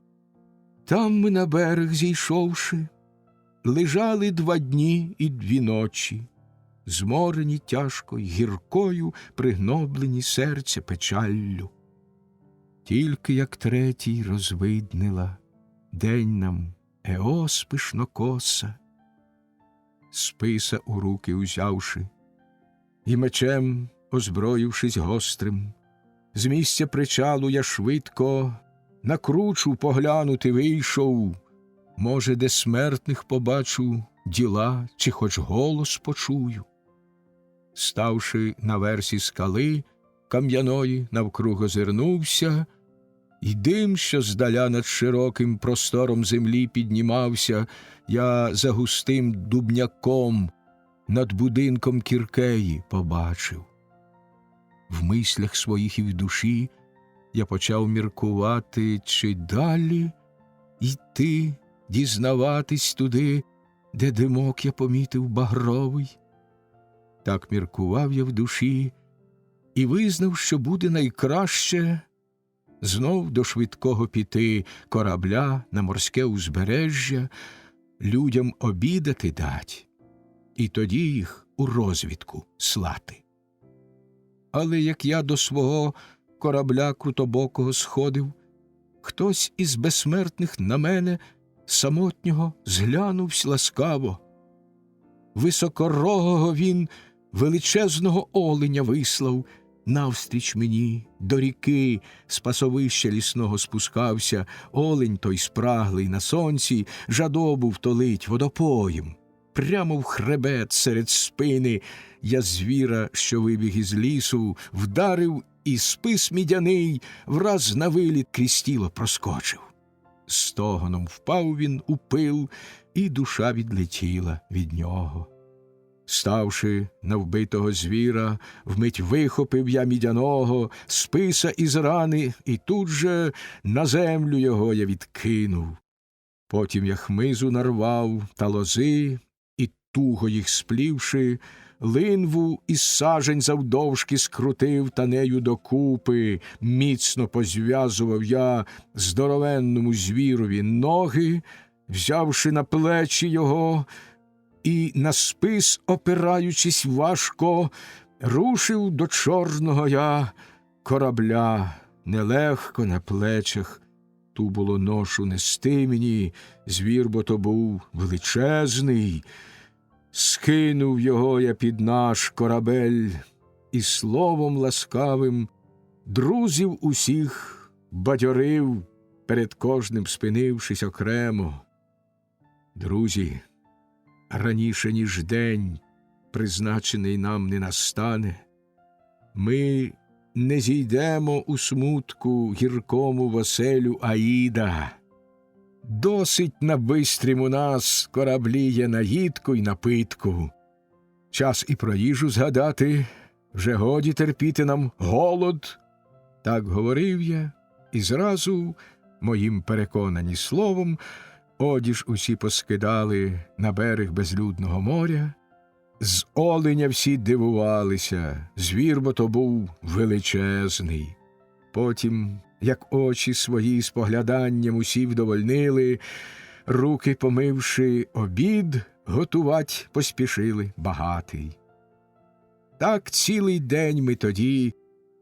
Там ми на берег зійшовши, лежали 2 дні і 2 ночі, зморені тяжко й гіркою, пригноблені серця печаллю. Тільки як третій розвиднила день нам Еос пишнокоса, списа у руки узявши, і мечем, озброївшись гострим, з місця причалу я швидко на кручу поглянути вийшов, може, де смертних побачу діла, чи хоч голос почую. Ставши на версі скали кам'яної, навкруг озирнувся, і дим, що здаля над широким простором землі піднімався, я за густим дубняком над будинком Кіркеї побачив. В мислях своїх і в душі я почав міркувати, чи далі йти, дізнаватись туди, де димок я помітив багровий. Так міркував я в душі і визнав, що буде найкраще знов до швидкого піти корабля на морське узбережжя, людям обідати дать, і тоді їх у розвідку слати. Але як я до свого корабля крутобокого сходив, хтось із безсмертних на мене самотнього зглянувсь ласкаво. Високорогого він величезного оленя вислав, навстріч мені до ріки з пасовища лісного спускався, олень той спраглий на сонці, жадобу втолить водопоєм. Прямо в хребет серед спини я звіра, що вибіг із лісу, вдарив, і спис мідяний враз на виліт крізь тіло проскочив. Стогоном впав він у пил, і душа відлетіла від нього. Ставши на вбитого звіра, вмить вихопив я мідяного, списа із рани, і тут же на землю його я відкинув. Потім я хмизу нарвав та лози, і туго їх сплівши, линву із сажень завдовжки скрутив та нею докупи, міцно позв'язував я здоровенному звірові ноги, взявши на плечі його, і на спис, опираючись важко, рушив до чорного я корабля. Нелегко на плечах ту було ношу нести мені, звір бо то був величезний. Скинув його я під наш корабель, і словом ласкавим друзів усіх бадьорив, перед кожним спинившись окремо. Друзі, раніше, ніж день, призначений нам, не настане. Ми не зійдемо у смутку гіркому в оселю Аїда. Досить на бистрім у нас кораблі є наїдку й напитку. Час і про їжу згадати, вже годі терпіти нам голод. Так говорив я, і зразу, моїм переконані словом, одіж усі поскидали на берег безлюдного моря. З оленя всі дивувалися, звір бо то був величезний. Потім, як очі свої з погляданням усі вдовольнили, руки помивши, обід готувать поспішили багатий. Так цілий день ми тоді,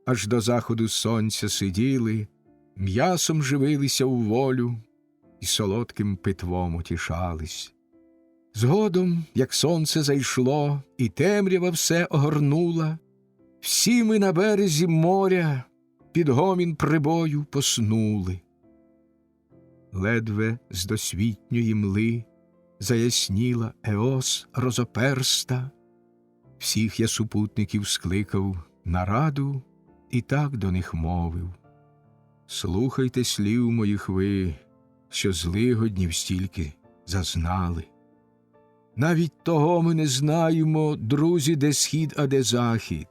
аж до заходу сонця сиділи, м'ясом живилися у волю і солодким питвом утішались. Згодом, як сонце зайшло, і темрява все огорнула, всі ми на березі моря під гомін прибою поснули. Ледве з досвітньої мли заясніла Еос розоперста. Всіх я супутників скликав на раду і так до них мовив: слухайте слів моїх ви, що злигоднів стільки зазнали. Навіть того ми не знаємо, друзі, де схід, а де захід,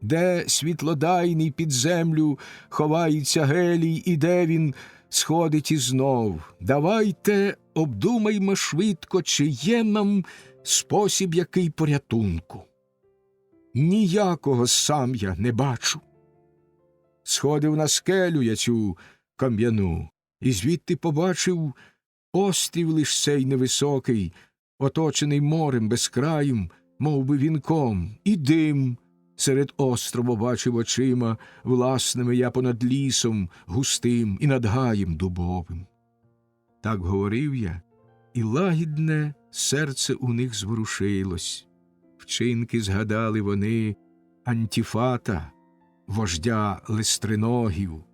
де світлодайний під землю ховається Гелій, і де він сходить ізнов. Давайте обдумаймо швидко, чи є нам спосіб який порятунку. Ніякого сам я не бачу. Сходив на скелю я цю кам'яну, і звідти побачив острів лиш цей невисокий, оточений морем безкраїм, мов би вінком, і дим серед острова бачив очима власними я понад лісом густим і над гаєм дубовим. Так говорив я, і лагідне серце у них зворушилось. Вчинки згадали вони Антіфата, вождя листриногів,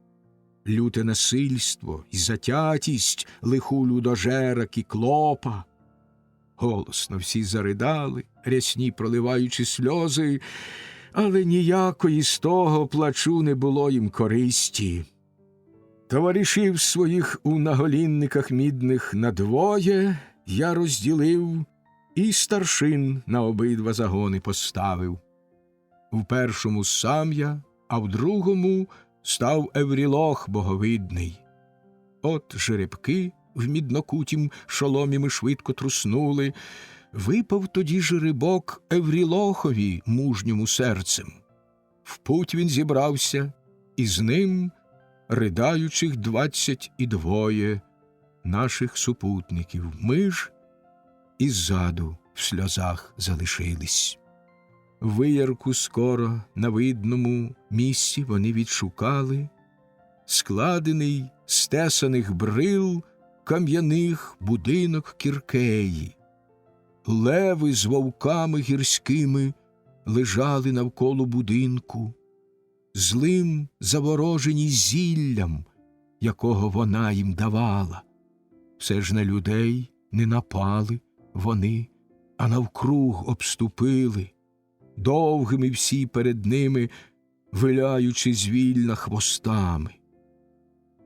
люте насильство і затятість лиху людожера Кіклопа. Голосно всі заридали, рясні проливаючи сльози, але ніякої з того плачу не було їм користі. Товаришів своїх у наголінниках мідних надвоє я розділив і старшин на обидва загони поставив. В першому сам я, а в другому став Еврілох боговидний. От жеребки в міднокутім шоломі ми швидко труснули. Випав тоді жеребок Еврілохові мужньому серцем. В путь він зібрався, і з ним ридаючих 22 наших супутників. Ми ж іззаду в сльозах залишились. Виярку скоро на видному місці вони відшукали складений з тесаних брил кам'яних будинок Кіркеї. Леви з вовками гірськими лежали навколо будинку, злим заворожені зіллям, якого вона їм давала. Все ж на людей не напали вони, а навкруг обступили, довгими всі перед ними, виляючи звільна хвостами.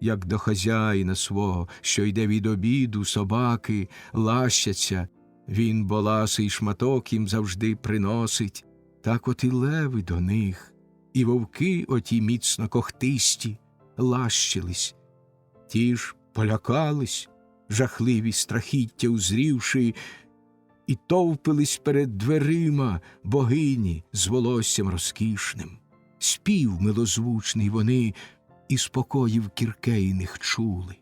Як до хазяїна свого, що йде від обіду, собаки лащаться, він боласий шматок їм завжди приносить, так от і леви до них, і вовки оті міцно когтисті лащились. Ті ж полякались, жахливі страхіття узрівши, і товпились перед дверима богині з волоссям розкішним. Спів милозвучний вони із покоїв Кіркейних чули.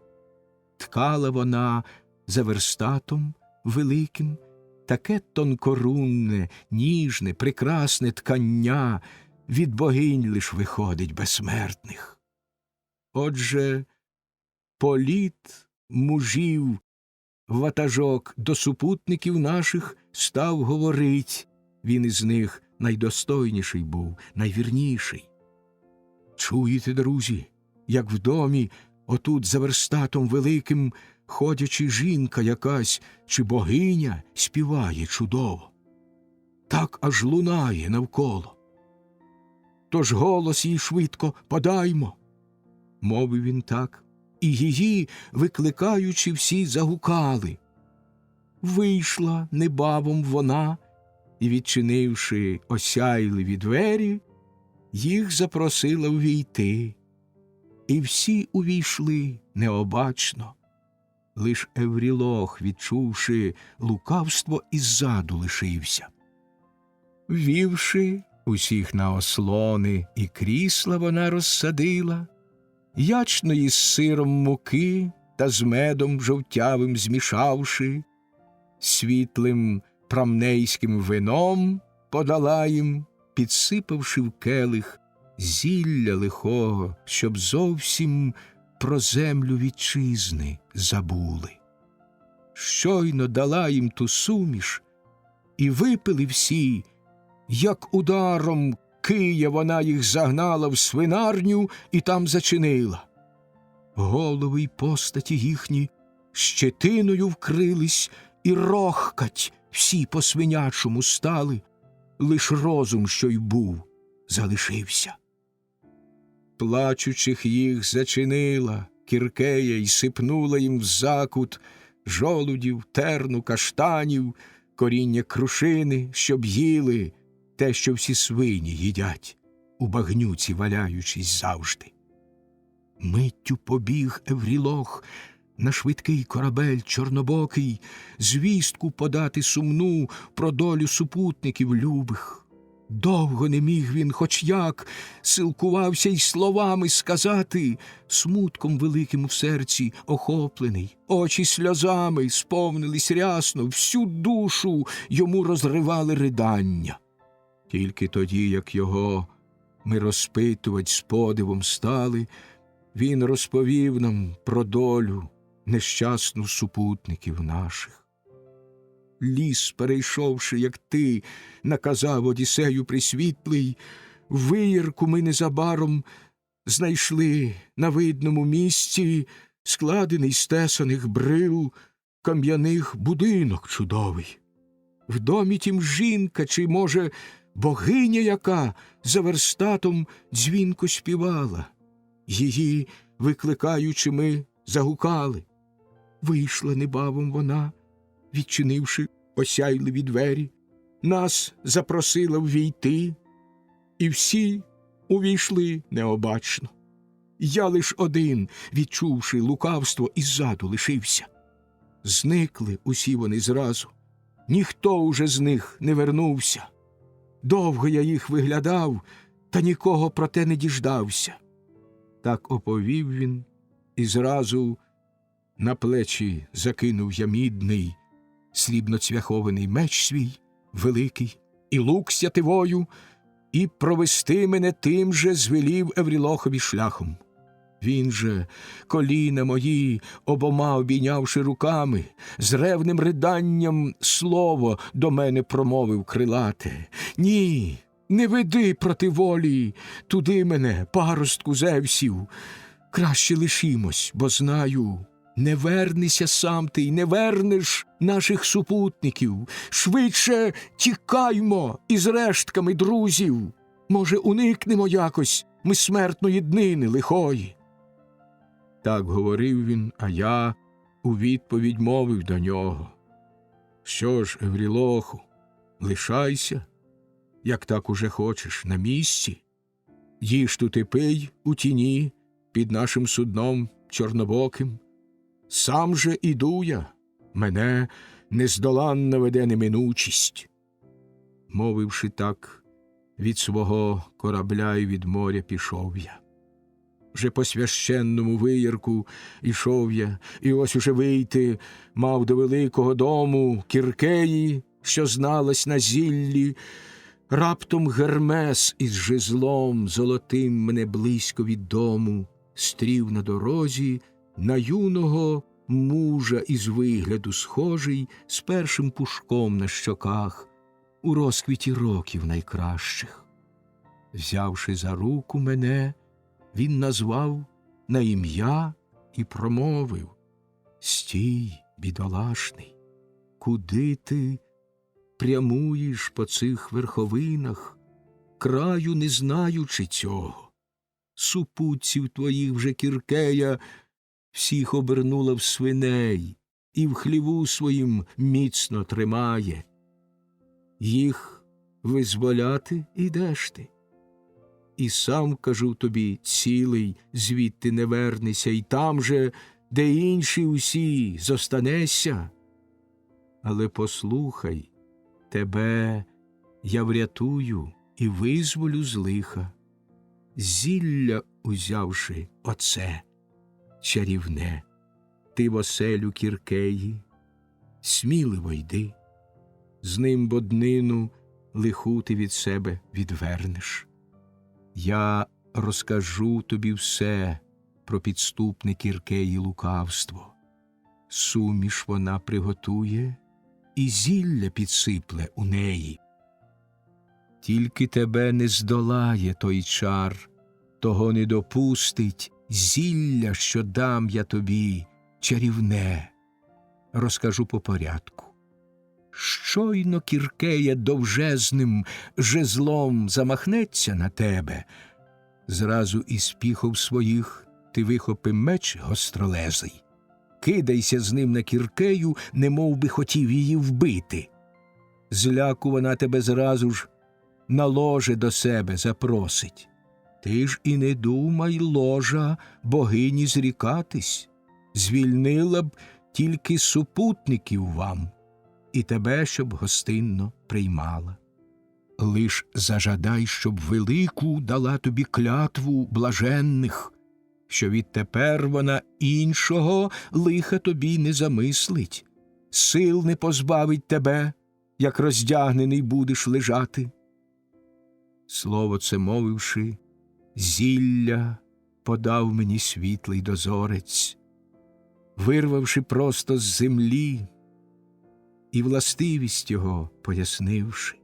Ткала вона за верстатом великим таке тонкорунне, ніжне, прекрасне ткання від богинь лиш виходить безсмертних. Отже, політ мужів ватажок до супутників наших став говорить, він із них найдостойніший був, найвірніший. Чуєте, друзі, як в домі, отут за верстатом великим, ходячи жінка якась чи богиня співає чудово. Так аж лунає навколо. Тож голос їй швидко подаймо. Мовив він так, і її, викликаючи, всі загукали. Вийшла небавом вона, і, відчинивши осяйливі двері, їх запросила увійти. І всі увійшли необачно. Лиш Еврілох, відчувши лукавство, іззаду лишився. Ввівши усіх на ослони і крісла вона розсадила, ячної з сиром муки та з медом жовтявим змішавши, світлим прамнейським вином подала їм, підсипавши в келих зілля лихого, щоб зовсім про землю вітчизни забули. щойно дала їм ту суміш, і випили всі, як ударом кия вона їх загнала в свинарню і там зачинила. Голови й постаті їхні щетиною вкрились, і рохкать всі по свинячому стали, лиш розум, що й був, залишився. Плачучих їх зачинила Кіркея й сипнула їм в закут жолудів, терну, каштанів, коріння крушини, щоб їли те, що всі свині їдять, у багнюці валяючись завжди. Миттю побіг Еврілох на швидкий корабель чорнобокий звістку подати сумну про долю супутників любих. Довго не міг він хоч як, силкувався й словами сказати, смутком великим в серці охоплений, очі сльозами сповнились рясно, всю душу йому розривали ридання. Тільки тоді, як його ми розпитувать з подивом стали, він розповів нам про долю нещасну супутників наших. Ліс, перейшовши, як ти, наказав Одіссею присвітлий, виярку ми незабаром знайшли на видному місці складений з тесаних брил кам'яних будинок чудовий. В домі тім жінка, чи, може, богиня яка за верстатом дзвінко співала. Її, викликаючи, ми загукали. Вийшла небавом вона, відчинивши осяйливі двері, нас запросила ввійти, і всі увійшли необачно. Я лиш один, відчувши лукавство, іззаду лишився. Зникли усі вони зразу, ніхто уже з них не вернувся. Довго я їх виглядав, та нікого про те не діждався. Так оповів він, і зразу на плечі закинув я мідний, срібноцвяхований меч свій, великий, і лук з тятивою, і провести мене тим же звелів Еврілохові шляхом. Він же, коліна мої обома обійнявши руками, з ревним риданням слово до мене промовив крилате. Ні, не веди проти волі туди мене, паростку Зевсів. Краще лишімось, бо знаю, не вернися сам ти й не вернеш наших супутників. Швидше тікаймо із рештками друзів. Може, уникнемо якось ми смертної днини лихої. Так говорив він, а я у відповідь мовив до нього. Що ж, Еврілоху, лишайся, як так уже хочеш, на місці. Їж тут і пий у тіні під нашим судном чорнобоким. Сам же іду я, мене нездоланна веде неминучість. Мовивши так, від свого корабля й від моря пішов я. Вже по священному виярку ішов я, і ось уже вийти мав до великого дому Кіркеї, що зналась на зіллі. Раптом Гермес із жезлом золотим мене близько від дому стрів на дорозі, на юного мужа із вигляду схожий, з першим пушком на щоках, у розквіті років найкращих. Взявши за руку мене, він назвав на ім'я і промовив: «Стій, бідолашний, куди ти прямуєш по цих верховинах, краю не знаючи цього? Супутців твоїх вже Кіркея всіх обернула в свиней і в хліву своїм міцно тримає. Їх визволяти ідеш ти. І сам, кажу тобі, цілий звідти не вернешся, і там же, де інші усі, зостанешся. Але послухай, тебе я врятую і визволю з лиха, зілля узявши оце чарівне, ти в оселю Кіркеї, сміливо йди, з ним боднину лиху ти від себе відвернеш. Я розкажу тобі все про підступне Кіркеї лукавство. Суміш вона приготує, і зілля підсипле у неї. Тільки тебе не здолає той чар, того не допустить зілля, що дам я тобі, чарівне. Розкажу по порядку. Щойно Кіркея довжезним жезлом замахнеться на тебе, зразу із піхов своїх ти вихопи меч гостролезий, кидайся з ним на Кіркею, немов би хотів її вбити. Зляку вона тебе зразу ж на ложе до себе запросить. Ти ж і не думай, ложа, богині зрікатись, звільнила б тільки супутників вам, і тебе, щоб гостинно приймала. Лиш зажадай, щоб велику дала тобі клятву блаженних, що відтепер вона іншого лиха тобі не замислить, сил не позбавить тебе, як роздягнений будеш лежати. Слово це мовивши, зілля подав мені світлий дозорець, вирвавши просто з землі і властивість його пояснивши.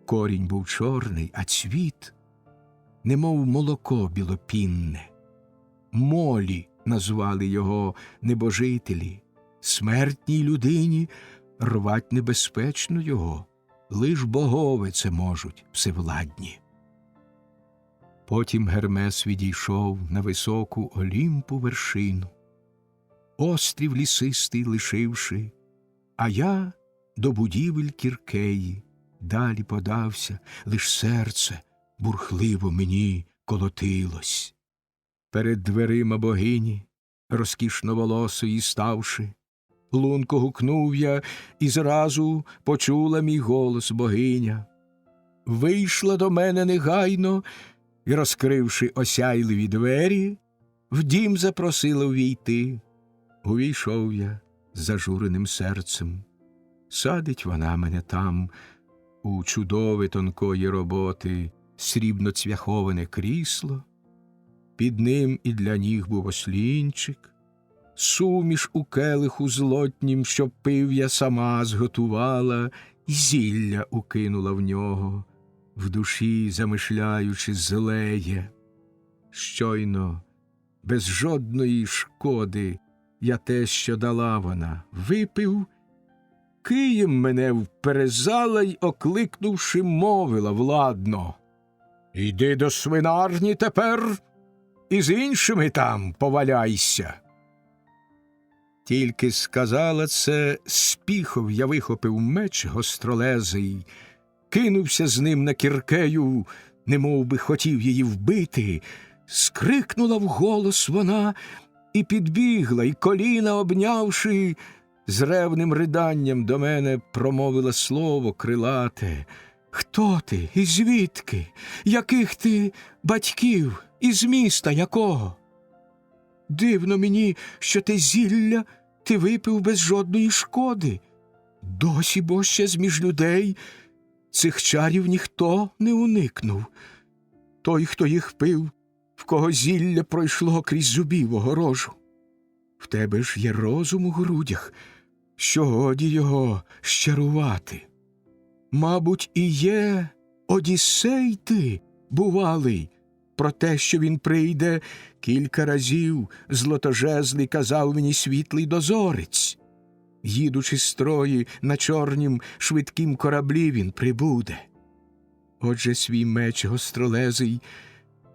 Корінь був чорний, а цвіт, немов молоко білопінне. Молі назвали його небожителі, смертній людині рвать небезпечно його, лиш богови це можуть всевладні. Потім Гермес відійшов на високу Олімпу вершину, острів лісистий лишивши, а я до будівель Кіркеї далі подався, лиш серце бурхливо мені колотилось. Перед дверима богині, розкішноволосої ставши, лунко гукнув я, і зразу почула мій голос богиня. Вийшла до мене негайно і, розкривши осяйливі двері, в дім запросила увійти. Увійшов я з зажуреним серцем. Садить вона мене там у чудове тонкої роботи срібно-цвяховане крісло. Під ним і для ніг був ослінчик, суміш у келиху злотнім, що пив я сама зготувала, і зілля укинула в нього, в душі замишляючи злеє. Щойно, без жодної шкоди, я те, що дала вона, випив, києм мене вперезала й, окликнувши, мовила владно: «Іди до свинарні тепер і з іншими там поваляйся». Тільки сказала це, спіхов я вихопив меч гостролезий, кинувся з ним на Кіркею, немов би хотів її вбити. Скрикнула вголос вона і підбігла, і коліна обнявши, з ревним риданням до мене промовила слово крилате. «Хто ти? І звідки? Яких ти батьків? Із міста якого? Дивно мені, що те зілля ти випив без жодної шкоди. Досі бо ще зміж людей цих чарів ніхто не уникнув. Той, хто їх пив, в кого зілля пройшло крізь зубів огорожу. В тебе ж є розум у грудях, що годі його щарувати. Мабуть, і є Одіссей ти, бувалий, про те, що він прийде, кілька разів злотожезлий казав мені світлий дозорець. Їдучи строї на чорнім швидкім кораблі, він прибуде. Отже, свій меч гостролезий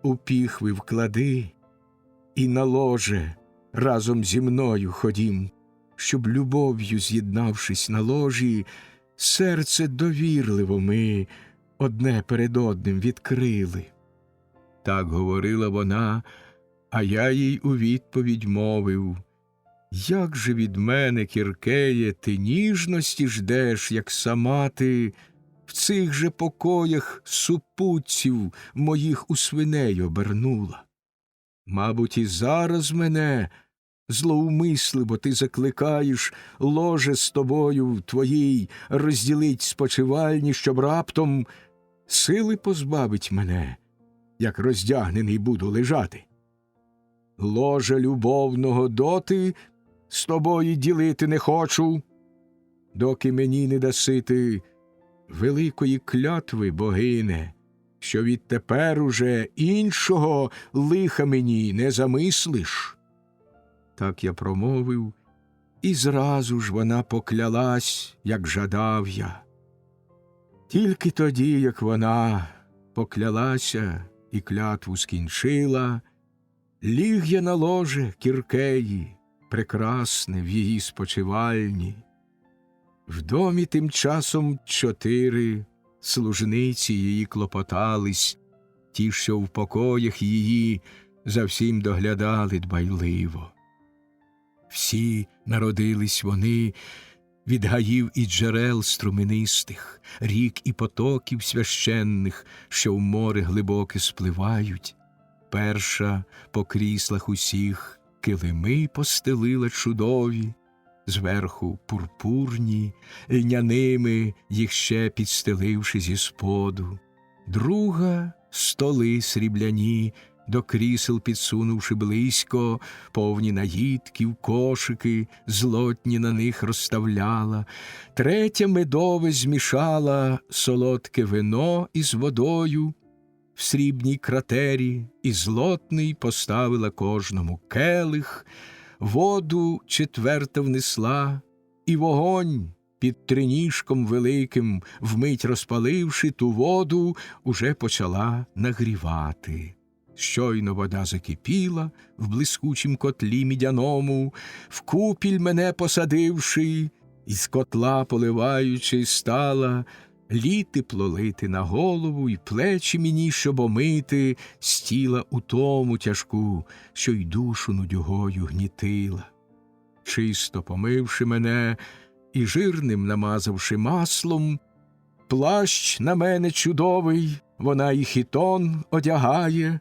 у піхви вклади і на ложе разом зі мною ходім, щоб любов'ю з'єднавшись на ложі, серце довірливо ми одне перед одним відкрили. Так говорила вона, а я їй у відповідь мовив: як же від мене, Кіркеє, ти ніжності ждеш, як сама ти в цих же покоях супутців моїх у свиней обернула. Мабуть, і зараз мене злоумисливо ти закликаєш ложе з тобою в твоїй розділить спочивальні, щоб раптом сили позбавить мене, як роздягнений буду лежати. Ложа любовного доти з тобою ділити не хочу, доки мені не даси ти великої клятви, богине, що відтепер уже іншого лиха мені не замислиш. Так я промовив, і зразу ж вона поклялась, як жадав я. Тільки тоді, як вона поклялася і клятву скінчила, ліг я на ложе Кіркеї, прекрасне в її спочивальні. В домі тим часом 4 служниці її клопотались, ті, що в покоях її за всім доглядали дбайливо. Всі народились вони від гаїв і джерел струменистих, рік і потоків священних, що в море глибоке спливають. Перша по кріслах усіх килими постелила чудові, зверху пурпурні, льняними їх ще підстеливши зі споду. Друга столи срібляні, до крісел підсунувши близько, повні наїдків, кошики, злотні на них розставляла. Третя медове змішала солодке вино із водою, в срібній кратері і злотний поставила кожному келих, воду 4 внесла, і вогонь під триніжком великим, вмить розпаливши ту воду, уже почала нагрівати. Щойно вода закипіла в блискучім котлі мідяному, в купіль мене посадивши, із котла поливаючи стала, літепло лити на голову й плечі мені, щоб омити, з тіла утому тяжку, що й душу нудьгою гнітила. Чисто помивши мене і жирним намазавши маслом, плащ на мене чудовий, вона і хітон одягає,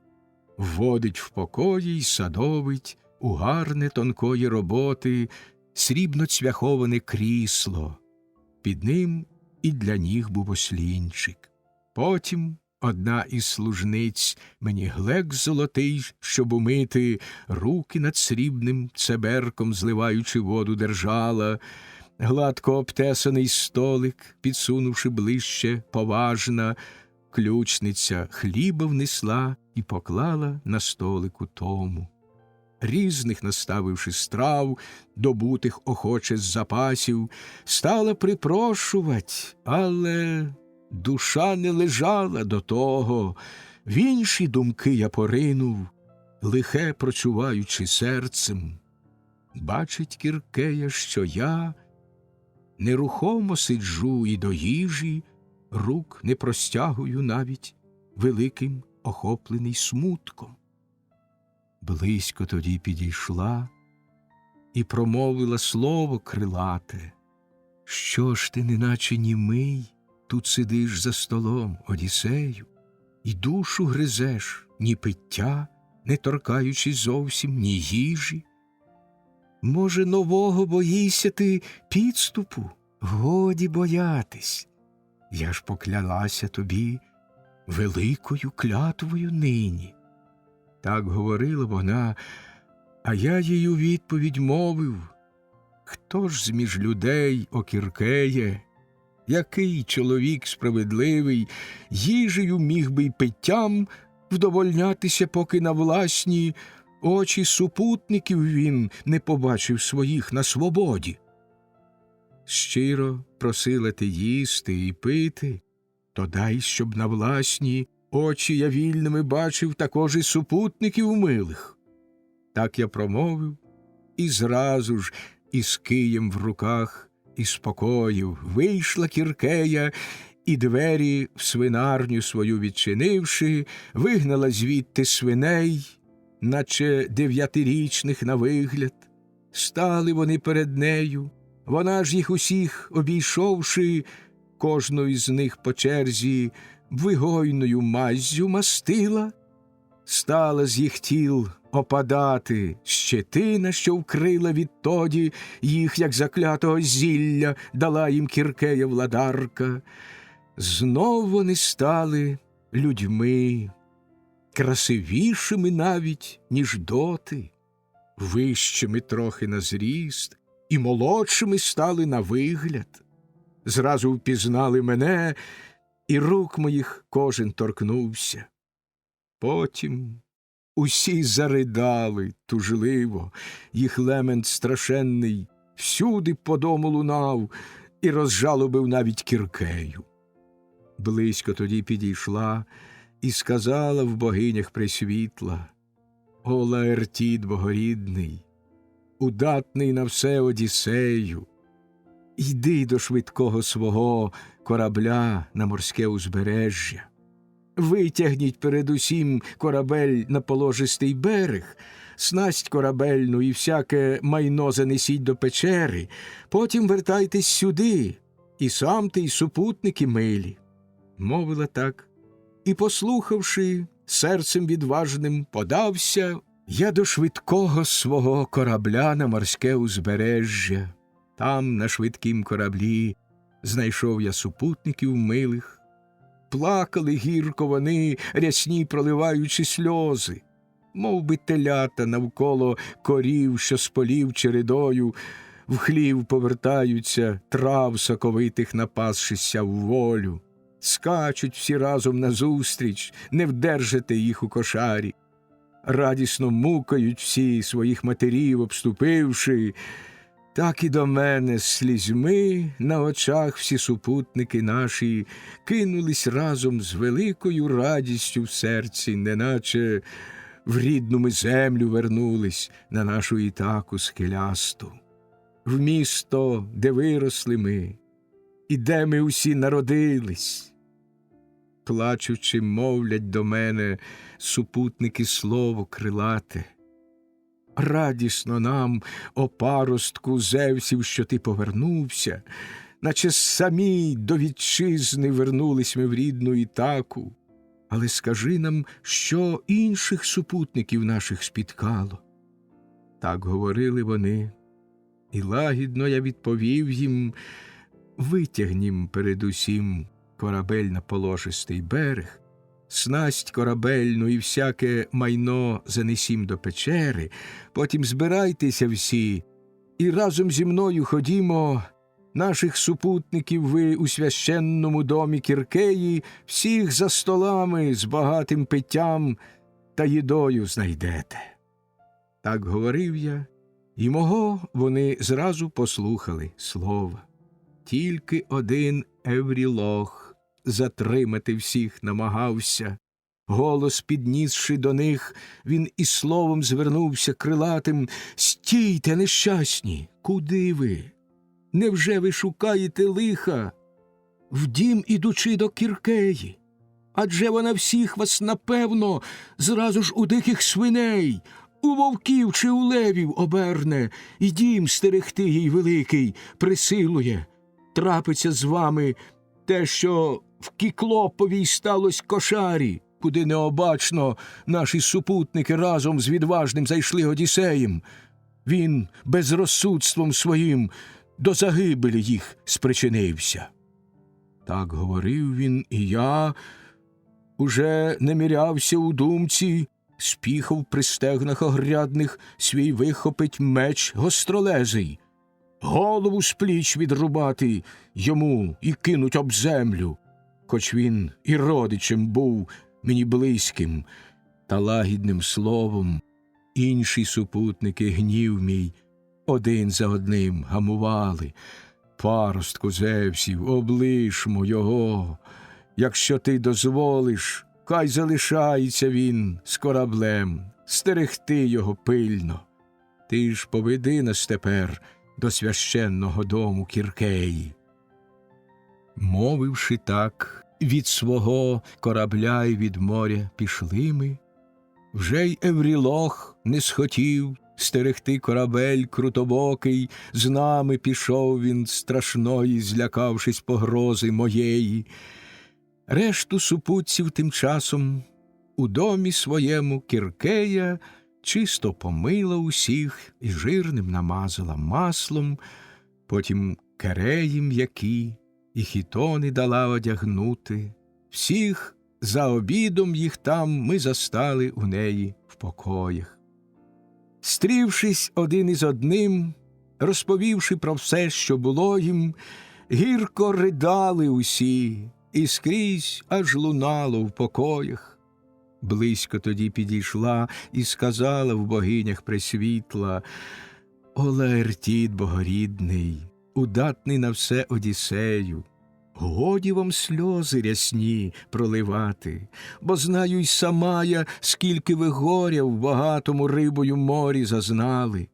вводить в покої й садовить у гарне тонкої роботи срібно-цвяховане крісло. Під ним і для ніг був ослінчик. Потім одна із служниць мені глек золотий, щоб умити, руки над срібним цеберком, зливаючи воду, держала. Гладко обтесаний столик, підсунувши ближче, поважна, ключниця хліба внесла і поклала на столику тому. Різних наставивши страв, добутих охоче з запасів, стала припрошувать, але душа не лежала до того. В інші думки я поринув, лихе прочуваючи серцем. Бачить Кіркея, що я нерухомо сиджу і до їжі рук не простягую навіть, великим охоплений смутком. Близько тоді підійшла і промовила слово крилате. Що ж ти, неначе німий, тут сидиш за столом, Одіссею, і душу гризеш, ні пиття, не торкаючись зовсім, ні їжі? Може, нового боїшся ти підступу? Годі боятись. Я ж поклялася тобі великою клятвою нині. Так говорила вона, а я їй у відповідь мовив: хто ж зміж людей, о Кіркеє, який чоловік справедливий, їжею міг би й питтям вдовольнятися, поки на власні очі супутників він не побачив своїх на свободі? Щиро просила ти їсти і пити, то дай, щоб на власні очі я вільними бачив також і супутників милих. Так я промовив, і зразу ж із києм в руках із покоїв вийшла Кіркея, і двері в свинарню свою відчинивши, вигнала звідти свиней, наче 9-річних на вигляд. Стали вони перед нею, вона ж їх усіх обійшовши, кожну із них по черзі вигойною маззю мастила. Стала з їх тіл опадати щетина, що вкрила відтоді їх, як заклятого зілля, дала їм Кіркея владарка. Знов вони стали людьми, красивішими навіть, ніж доти. вищими трохи на зріст, і молодшими стали на вигляд. Зразу впізнали мене, і рук моїх кожен торкнувся. Потім усі заридали тужливо, їх лемент страшенний всюди по дому лунав і розжалобив навіть Кіркею. Близько тоді підійшла і сказала в богинях пресвітла: «О, Лаертід богорідний, удатний на все Одіссею, йди до швидкого свого корабля на морське узбережжя. Витягніть передусім корабель на положистий берег, снасть корабельну і всяке майно занесіть до печери, потім вертайтесь сюди, і сам ти, і супутники милі». Мовила так, і, послухавши, серцем відважним подався я до швидкого свого корабля на морське узбережжя. Там, на швидкім кораблі, знайшов я супутників милих. Плакали гірко вони, рясні проливаючи сльози, мов би телята навколо корів, що з полів чередою в хлів повертаються, трав соковитих напасшися в волю. Скачуть всі разом назустріч, не вдержати їх у кошарі. Радісно мукають всі, своїх матерів обступивши. Так і до мене з слізьми на очах всі супутники наші кинулись разом з великою радістю в серці, неначе в рідну ми землю вернулись на нашу Ітаку скелясту, в місто, де виросли ми, і де ми усі народились. Плачучи, мовлять до мене супутники слово крилате: «Радісно нам, о паростку Зевсів, що ти повернувся, наче самі до вітчизни вернулись ми в рідну Ітаку. Але скажи нам, що інших супутників наших спіткало?» Так говорили вони, і лагідно я відповів їм: «Витягнім передусім корабель на положистий берег, снасть корабельну і всяке майно занесім до печери, потім збирайтеся всі, і разом зі мною ходімо, наших супутників ви у священному домі Кіркеї всіх за столами з багатим питтям та їдою знайдете». Так говорив я, і мого вони зразу послухали слова. Тільки один Еврілох затримати всіх намагався. Голос піднісши до них, він і словом звернувся крилатим: «Стійте, нещасні! Куди ви? Невже ви шукаєте лиха? В дім ідучи до Кіркеї? Адже вона всіх вас, напевно, зразу ж у диких свиней, у вовків чи у левів оберне, і дім стерегти їй великий присилує. Трапиться з вами те, що в Кіклоповій сталось кошарі, куди необачно наші супутники разом з відважним зайшли Одіссеєм. Він безрозсудством своїм до загибелі їх спричинився». Так говорив він, і я уже не мірявся у думці, спіхав при стегнах огрядних свій вихопить меч гостролезий, голову з пліч відрубати йому і кинуть об землю, хоч він і родичем був мені близьким, та лагідним словом інші супутники гнів мій один за одним гамували. «Паростку Зевсів, облишмо його, якщо ти дозволиш, хай залишається він з кораблем, стерегти його пильно. Ти ж поведи нас тепер до священного дому Кіркеї». Мовивши так, від свого корабля й від моря пішли ми. Вже й Еврілох не схотів стерегти корабель крутобокий, з нами пішов він страшної, злякавшись погрози моєї. Решту супутців тим часом у домі своєму Кіркея чисто помила усіх і жирним намазала маслом, потім кереї м'які і хітони дала одягнути. Всіх за обідом їх там ми застали у неї в покоях. Стрівшись один із одним, розповівши про все, що було їм, гірко ридали усі, і скрізь аж лунало в покоях. Близько тоді підійшла і сказала в богинях пресвітла: «О, Лаертіт богорідний, удатний на все Одіссею, годі вам сльози рясні проливати, бо знаю й сама я, скільки ви горя в багатому рибою морі зазнали,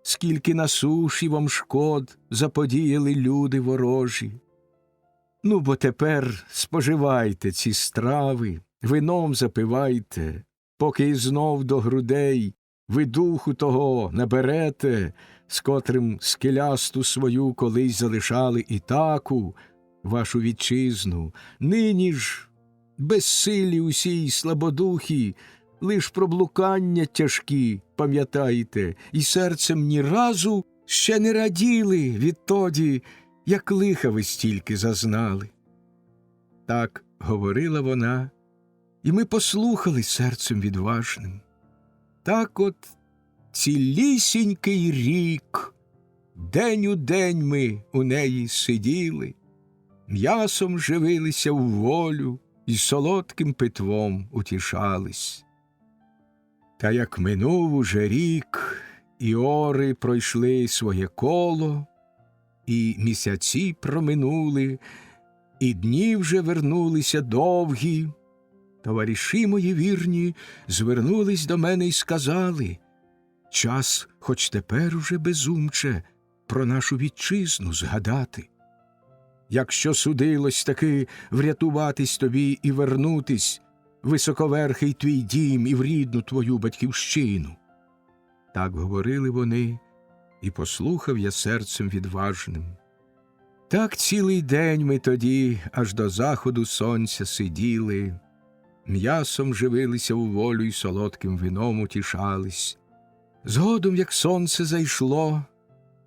скільки на суші вам шкод заподіяли люди ворожі. Ну, бо тепер споживайте ці страви, вином запивайте, поки й знов до грудей ви духу того наберете, з котрим скелясту свою колись залишали Ітаку, вашу вітчизну. Нині ж, безсилі усі й слабодухі, лиш про блукання тяжкі пам'ятайте, і серцем ні разу ще не раділи відтоді, як лиха ви стільки зазнали». Так говорила вона, і ми послухали серцем відважним. Так от цілісінький рік, день у день ми у неї сиділи, м'ясом живилися в волю і солодким питвом утішались. Та як минув уже рік, і ори пройшли своє коло, і місяці проминули, і дні вже вернулися довгі, товариші мої вірні звернулись до мене й сказали: «Час, хоч тепер уже безумче, про нашу вітчизну згадати. Якщо судилось таки врятуватись тобі і вернутись високоверхий твій дім і в рідну твою батьківщину». Так говорили вони, і послухав я серцем відважним. Так цілий день ми тоді аж до заходу сонця сиділи, м'ясом живилися у волю й солодким вином утішались. Згодом, як сонце зайшло,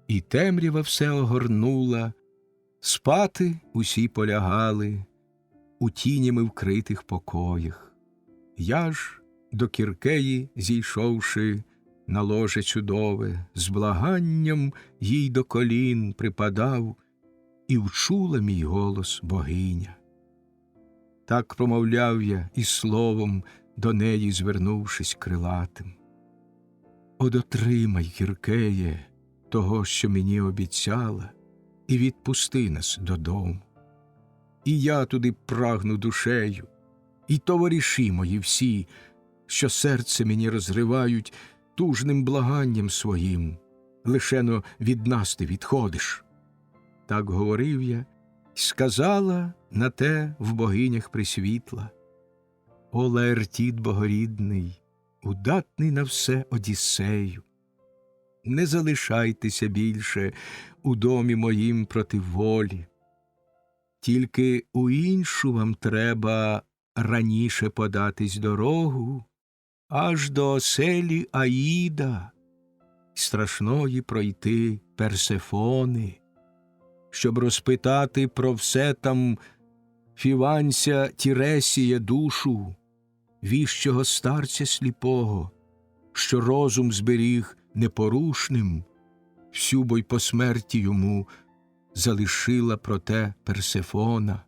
і темрява все огорнула, спати усі полягали у тінями вкритих покоях. Я ж, до Кіркеї зійшовши на ложе чудове, з благанням їй до колін припадав, і вчула мій голос богиня. Так промовляв я і словом до неї звернувшись крилатим: «О, дотримай, Кіркеє, того, що мені обіцяла, і відпусти нас додому. І я туди прагну душею, і товариші мої всі, що серце мені розривають тужним благанням своїм, лишено від нас ти відходиш». Так говорив я, й сказала на те в богинях пресвітла: «О, Лаертіт богорідний, удатний на все Одіссею, не залишайтеся більше у домі моїм проти волі. Тільки у іншу вам треба раніше податись дорогу, аж до оселі Аїда, страшної пройти Персефони, щоб розпитати про все там Фіванця Тіресія душу, віщого старця сліпого, що розум зберіг непорушним, всю бо й по смерті йому залишила проте Персефона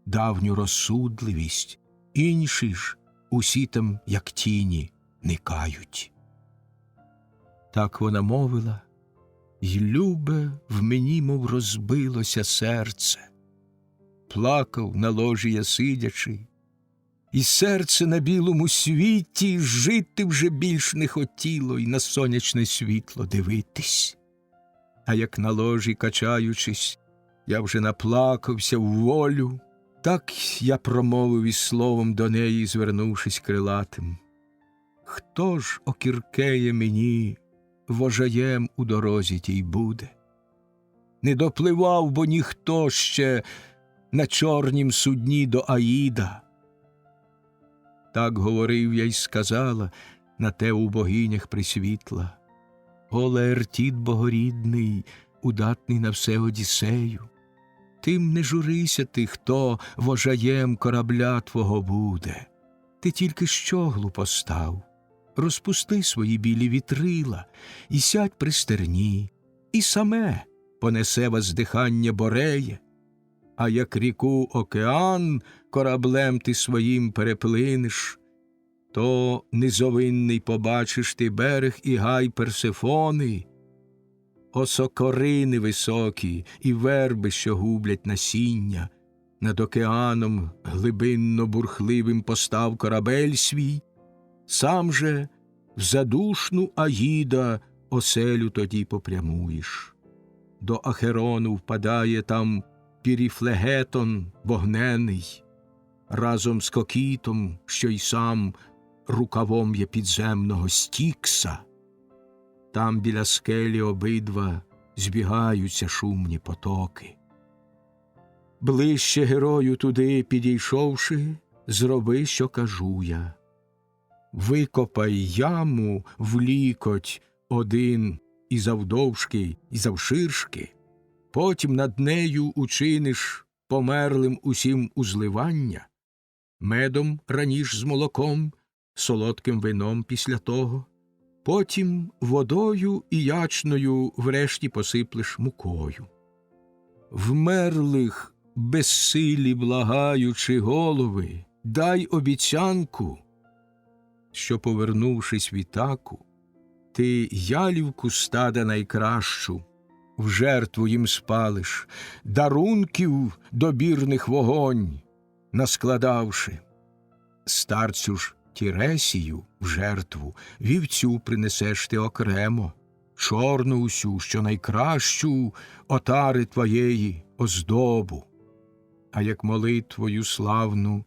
давню розсудливість, інші ж усі там, як тіні, никають». Так вона мовила, й любе в мені, мов розбилося серце. Плакав на ложі я сидячи, і серце на білому світі жити вже більш не хотіло й на сонячне світло дивитись. А як на ложі качаючись, я вже наплакався в волю, так я промовив із словом до неї, звернувшись крилатим: «Хто ж, о Кіркеє, мені вожаєм у дорозі тій буде? Не допливав, бо ніхто ще на чорнім судні до Аїда». Так говорив я й сказала на те у богинях пресвітла: «О, Лаертіт богорідний, удатний на все Одіссею, тим не журися ти, хто вожаєм корабля твого буде. Ти тільки щоглу постав, розпусти свої білі вітрила, і сядь при стерні, і саме понесе воздихання Бореє. А як ріку океан кораблем ти своїм переплинеш, то низовинний побачиш ти берег і гай Персефони, осокорини високі і верби, що гублять насіння. Над океаном глибинно-бурхливим постав корабель свій, сам же в задушну Аїда оселю тоді попрямуєш. До Ахерону впадає там Піріфлегетон вогнений, разом з Кокітом, що й сам рукавом є підземного Стікса. Там біля скелі обидва збігаються шумні потоки. Ближче герою туди підійшовши, зроби, що кажу я. Викопай яму в лікоть один і завдовжки, і завширшки, потім над нею учиниш померлим усім узливання, медом раніш з молоком, солодким вином після того, потім водою і ячною врешті посиплеш мукою. Вмерлих, безсилі благаючи голови, дай обіцянку, що, повернувшись в Ітаку, ти ялівку стада найкращу в жертву їм спалиш, дарунків добірних вогонь наскладавши. Старцю ж Тіресію в жертву вівцю принесеш ти окремо, чорну усю, що найкращу отари твоєї оздобу. А як молитвою славну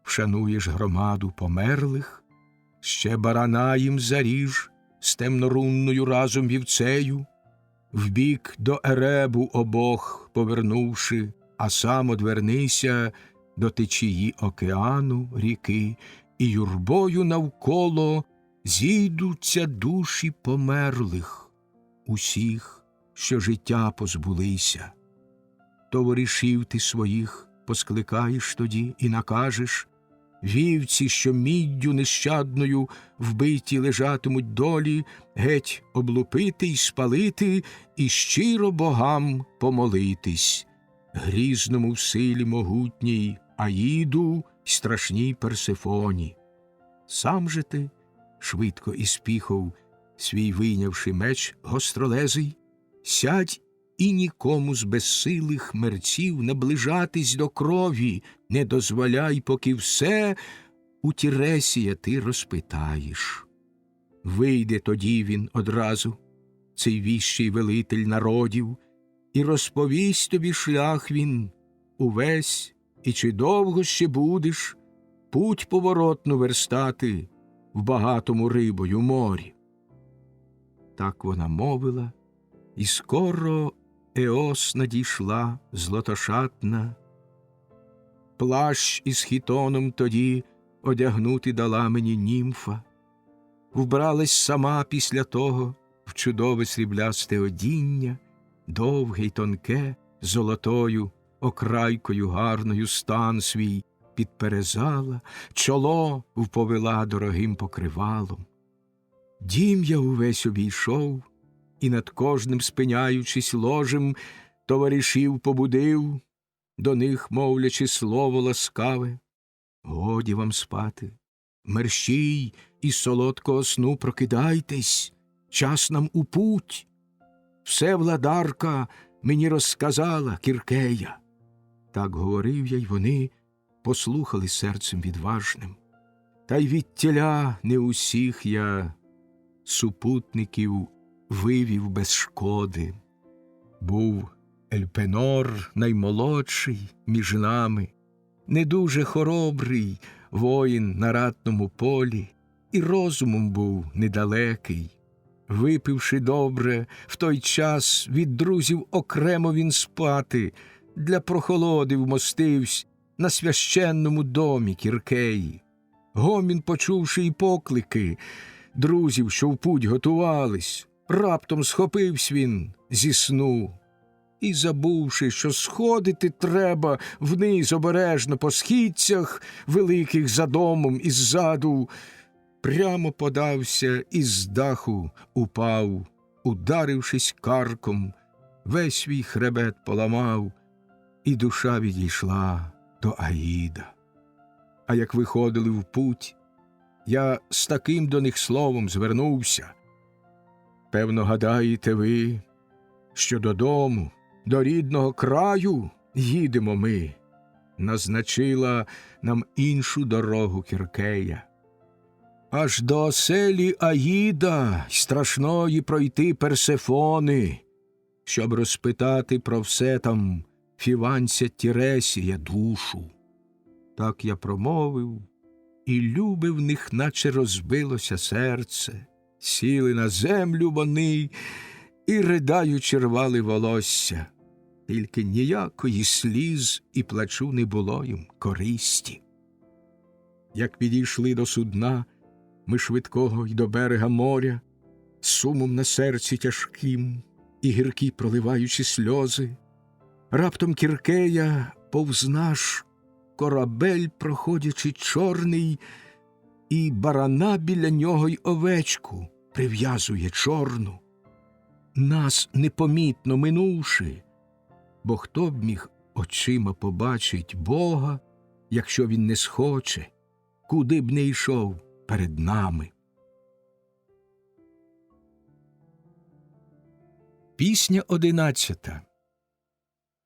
вшануєш громаду померлих, ще барана їм заріж з темнорунною разом вівцею, вбік до Еребу обох повернувши, а сам одвернися до течії океану, ріки, і юрбою навколо зійдуться душі померлих, усіх, що життя позбулися. Товаришів ти своїх поскликаєш тоді і накажеш, вівці, що міддю нещадною вбиті лежатимуть долі, геть облупити й спалити, і щиро богам помолитись, грізному в силі могутній Аїду й страшній Персефоні. Сам же ти, швидко із піхов свій вийнявши меч гостролезий, сядь і нікому з безсилих мерців наближатись до крові не дозволяй, поки все у Тіресія ти розпитаєш. Вийде тоді він одразу, цей віщий велитель народів, і розповість тобі шлях він увесь, і чи довго ще будеш путь поворотну верстати в багатому рибою морі. Так вона мовила, і скоро Еос надійшла златошатна. Плащ із хітоном тоді одягнути дала мені німфа. Вбралась сама після того в чудове сріблясте одіння, довге й тонке, золотою окрайкою гарною стан свій підперезала, чоло вповела дорогим покривалом. Дім я увесь обійшов, і над кожним, спиняючись ложем, товаришів побудив, до них мовлячи слово ласкаве. Годі вам спати, мерщій із солодкого сну прокидайтесь, час нам у путь. Все владарка мені розказала Кіркея. Так говорив я, й вони послухали серцем відважним. Та й відтіля не усіх я супутників вивів без шкоди. Був Ельпенор наймолодший між нами, не дуже хоробрий воїн на ратному полі, і розумом був недалекий. Випивши добре, в той час від друзів окремо він спати, для прохолоди вмостивсь на священному домі Кіркеї. Гомін, почувши й поклики друзів, що в путь готувались, раптом схопивсь він зі сну. І, забувши, що сходити треба вниз обережно по східцях, великих за домом і ззаду, прямо подався і з даху упав, ударившись карком, весь свій хребет поламав, і душа відійшла до Аїда. А як виходили в путь, я з таким до них словом звернувся: певно, гадаєте ви, що додому, до рідного краю їдемо ми. Назначила нам іншу дорогу Кіркея. Аж до оселі Аїда й страшної пройти Персефони, щоб розпитати про все там фіванця Тіресія душу. Так я промовив, і люби в них наче розбилося серце. Сіли на землю вони і, ридаючи, рвали волосся. Тільки ніякої сліз і плачу не було їм користі. Як підійшли до судна ми швидкого й до берега моря, сумом на серці тяжким і гіркі проливаючи сльози, раптом Кіркея повз наш корабель, проходячи чорний, і барана біля нього й овечку прив'язує чорну. Нас непомітно минувши, бо хто б міг очима побачить Бога, якщо він не схоче, куди б не йшов перед нами. Пісня 11.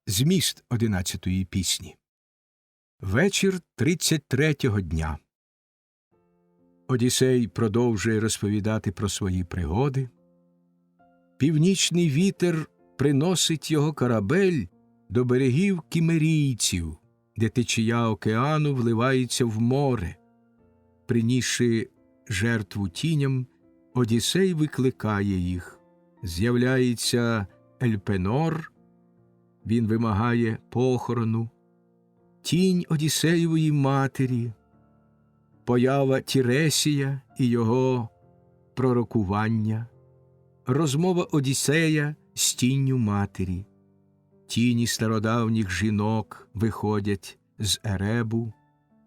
Зміст 11-ї пісні. Вечір 33-го дня. Одіссей продовжує розповідати про свої пригоди. Північний вітер приносить його корабель до берегів кімерійців, де течія океану вливається в море. Принісши жертву тіням, Одіссей викликає їх. З'являється Ельпенор, він вимагає похорону, тінь Одіссеєвої матері, поява Тіресія і його пророкування, розмова Одіссея з тінню матері. Тіні стародавніх жінок виходять з Еребу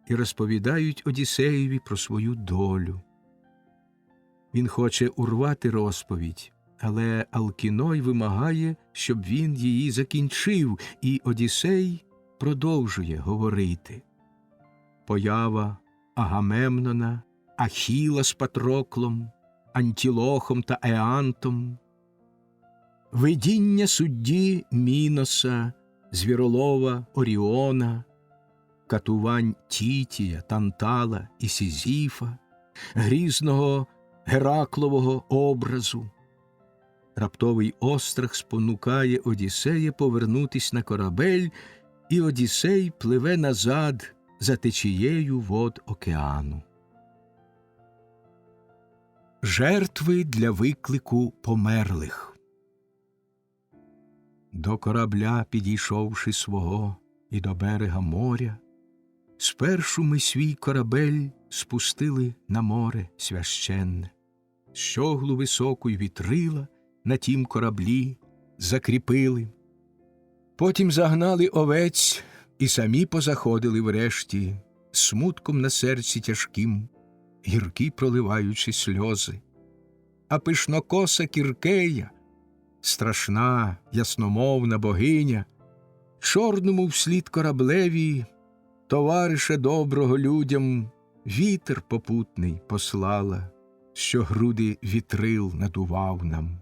і розповідають Одіссеєві про свою долю. Він хоче урвати розповідь, але Алкіной вимагає, щоб він її закінчив, і Одіссей продовжує говорити. Поява Агамемнона, Ахіла з Патроклом, Антілохом та Еантом, видіння судді Міноса, звіролова Оріона, катувань Тітія, Тантала і Сізіфа, грізного Гераклового образу. Раптовий острах спонукає Одіссея повернутись на корабель, і Одіссей пливе назад за течією вод океану. Жертви для виклику померлих. До корабля підійшовши свого і до берега моря, спершу ми свій корабель спустили на море священне, щоглу високу й вітрила на тім кораблі закріпили. Потім загнали овець і самі позаходили врешті, смутком на серці тяжким, гіркі проливаючи сльози. А пишнокоса Кіркея, страшна, ясномовна богиня, чорному вслід кораблеві, товариша доброго людям, вітер попутний послала, що груди вітрил надував нам.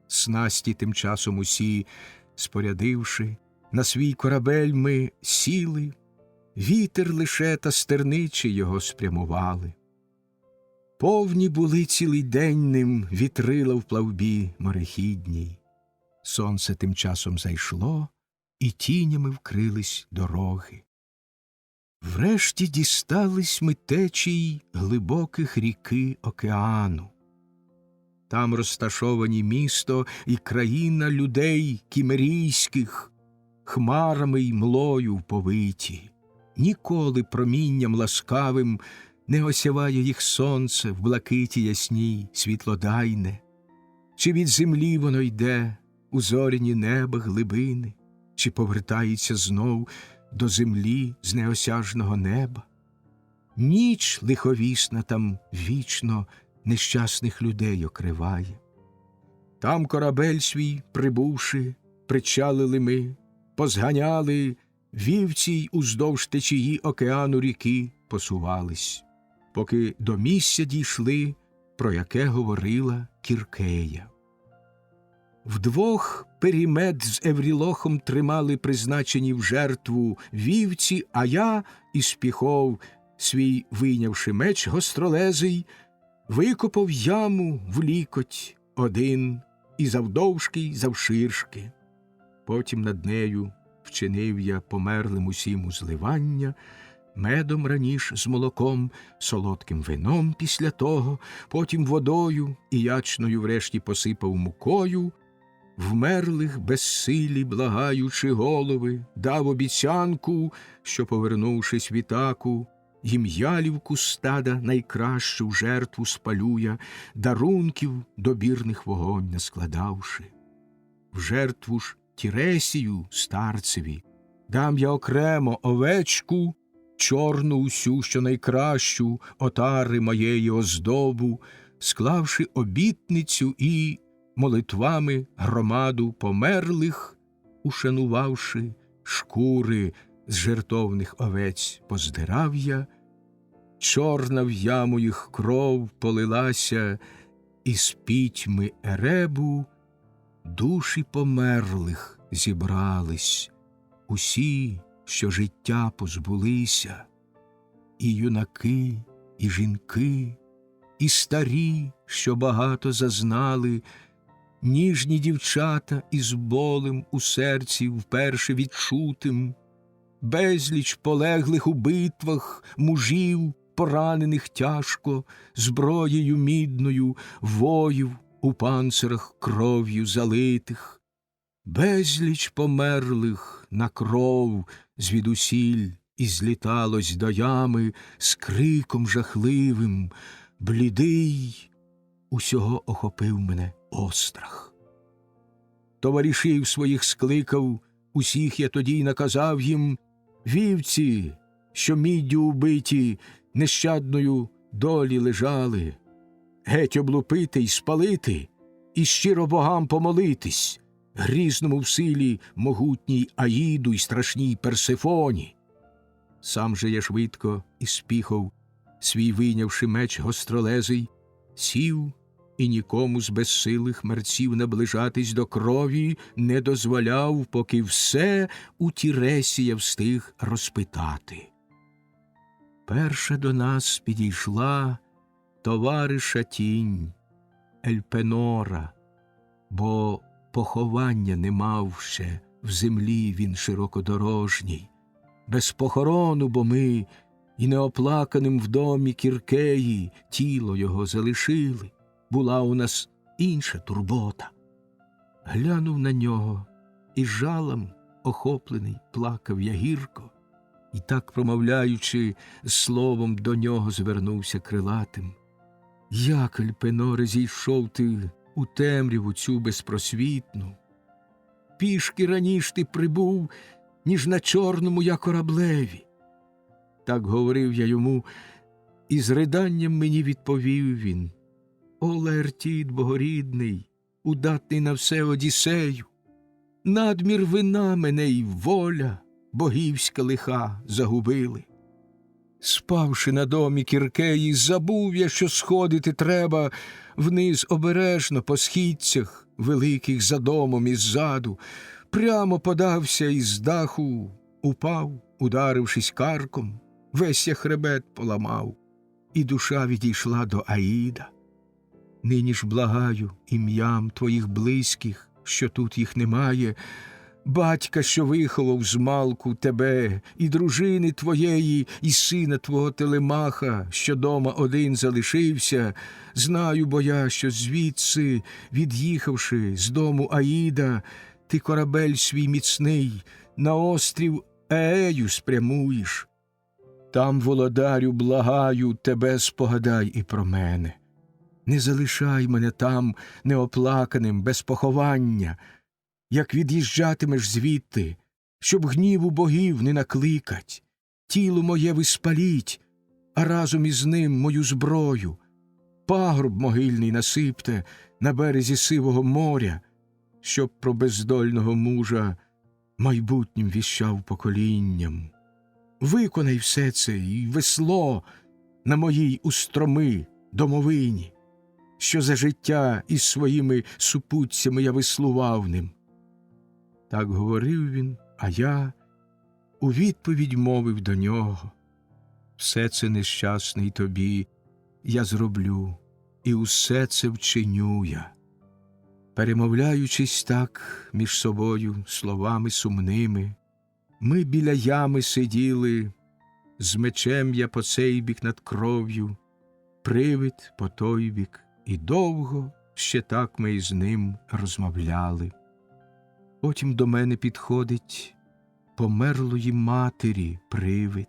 Снасті тим часом усі, спорядивши, на свій корабель ми сіли, вітер лише та стерничі його спрямували. Повні були цілий день ним вітрила в плавбі морехідній. Сонце тим часом зайшло, і тінями вкрились дороги. Врешті дістались ми течій глибоких ріки океану. Там розташовані місто і країна людей кімерійських, хмарами й млою вповиті. Ніколи промінням ласкавим не осяває їх сонце в блакиті ясній, світлодайне. Чи від землі воно йде у зоряні неба глибини, чи повертається знов до землі з неосяжного неба? Ніч лиховісна там вічно нещасних людей окриває. Там корабель свій, прибувши, причалили ми, позганяли, вівці й уздовж течії океану ріки посувались, поки до місця дійшли, про яке говорила Кіркея. Вдвох Перімед з Еврілохом тримали призначені в жертву вівці, а я із піхов, свій вийнявши меч гостролезий, викопав яму в лікоть один, і завдовжки, й завширшки. Потім над нею вчинив я померлим усім узливання, медом раніш з молоком, солодким вином після того, потім водою і ячною врешті посипав мукою, вмерлих безсилі, благаючи голови, дав обіцянку, що, повернувшись в Ітаку, їм ялівку стада найкращу в жертву спалюя, дарунків добірних вогонь наскладавши. В жертву ж Тіресію старцеві дам я окремо овечку, чорну усю, що найкращу, отари моєї оздобу, склавши обітницю і молитвами громаду померлих, ушанувавши шкури з жертовних овець поздирав я, чорна в яму їх кров полилася, і з пітьми Еребу душі померлих зібрались, усі, що життя позбулися, і юнаки, і жінки, і старі, що багато зазнали, ніжні дівчата із болем у серці вперше відчутим, безліч полеглих у битвах мужів, поранених тяжко, зброєю мідною, воїв у панцирах кров'ю залитих, безліч померлих на кров звідусіль і зліталось до ями з криком жахливим, блідий, усього охопив мене острах. Товаришів своїх скликав, усіх я тоді й наказав їм: вівці, що міддю убиті, нещадною долі лежали, геть облупити й спалити, і щиро богам помолитись, грізному в силі могутній Аїду й страшній Персефоні. Сам же я швидко із піхов, свій вийнявши меч гостролезий, сів і нікому з безсилих мерців наближатись до крові не дозволяв, поки все у Тіресія встиг розпитати. Перша до нас підійшла товариша тінь Ельпенора, бо поховання не мав ще в землі він широкодорожній. Без похорону, бо ми і неоплаканим в домі Кіркеї тіло його залишили. Була у нас інша турбота. Глянув на нього, і жалом охоплений плакав я гірко, і так, промовляючи, словом до нього звернувся крилатим: як, Ельпеноре, зійшов ти у темряву цю безпросвітну? Пішки раніш ти прибув, ніж на чорному я кораблеві. Так говорив я йому, і з риданням мені відповів він: о, Лаертід богорідний, удатний на все Одіссею, надмір вина мене й воля богівська лиха загубили. Спавши на домі Кіркеї, забув я, що сходити треба вниз обережно по східцях великих за домом іззаду, прямо подався із даху, упав, ударившись карком, весь я хребет поламав, і душа відійшла до Аїда. Нині ж благаю ім'ям твоїх близьких, що тут їх немає, батька, що виховав змалку тебе, і дружини твоєї, і сина твого Телемаха, що дома один залишився. Знаю, бо я, що звідси, від'їхавши з дому Аїда, ти корабель свій міцний на острів Еею спрямуєш. Там, володарю, благаю, тебе спогадай і про мене. Не залишай мене там неоплаканим, без поховання. Як від'їжджатимеш звідти, щоб гніву богів не накликать, тіло моє ви спаліть, а разом із ним мою зброю. Пагорб могильний насипте на березі сивого моря, щоб про бездольного мужа майбутнім віщав поколінням. Виконай все це і весло на моїй устроми домовині, що за життя із своїми супутцями я веслував ним. Так говорив він, а я у відповідь мовив до нього: все це, нещасний, тобі я зроблю, і усе це вчиню я. Перемовляючись так між собою словами сумними, ми біля ями сиділи, з мечем я по цей бік над кров'ю, привид по той бік, і довго ще так ми із ним розмовляли. Потім до мене підходить померлої матері привид,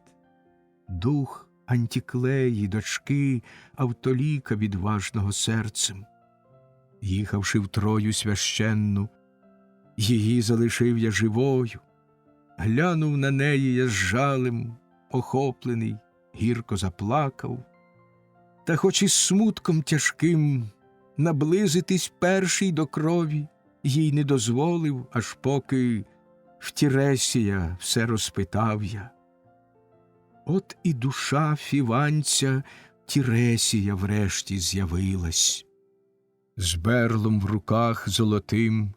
дух Антіклеї, дочки Автоліка відважного серцем. Їхавши в Трою священну, її залишив я живою. Глянув на неї я з жалем, охоплений, гірко заплакав. Та хоч із смутком тяжким наблизитись перший до крові їй не дозволив, аж поки в Тіресія все розпитав я. От і душа фіванця Тіресія врешті з'явилась. З берлом в руках золотим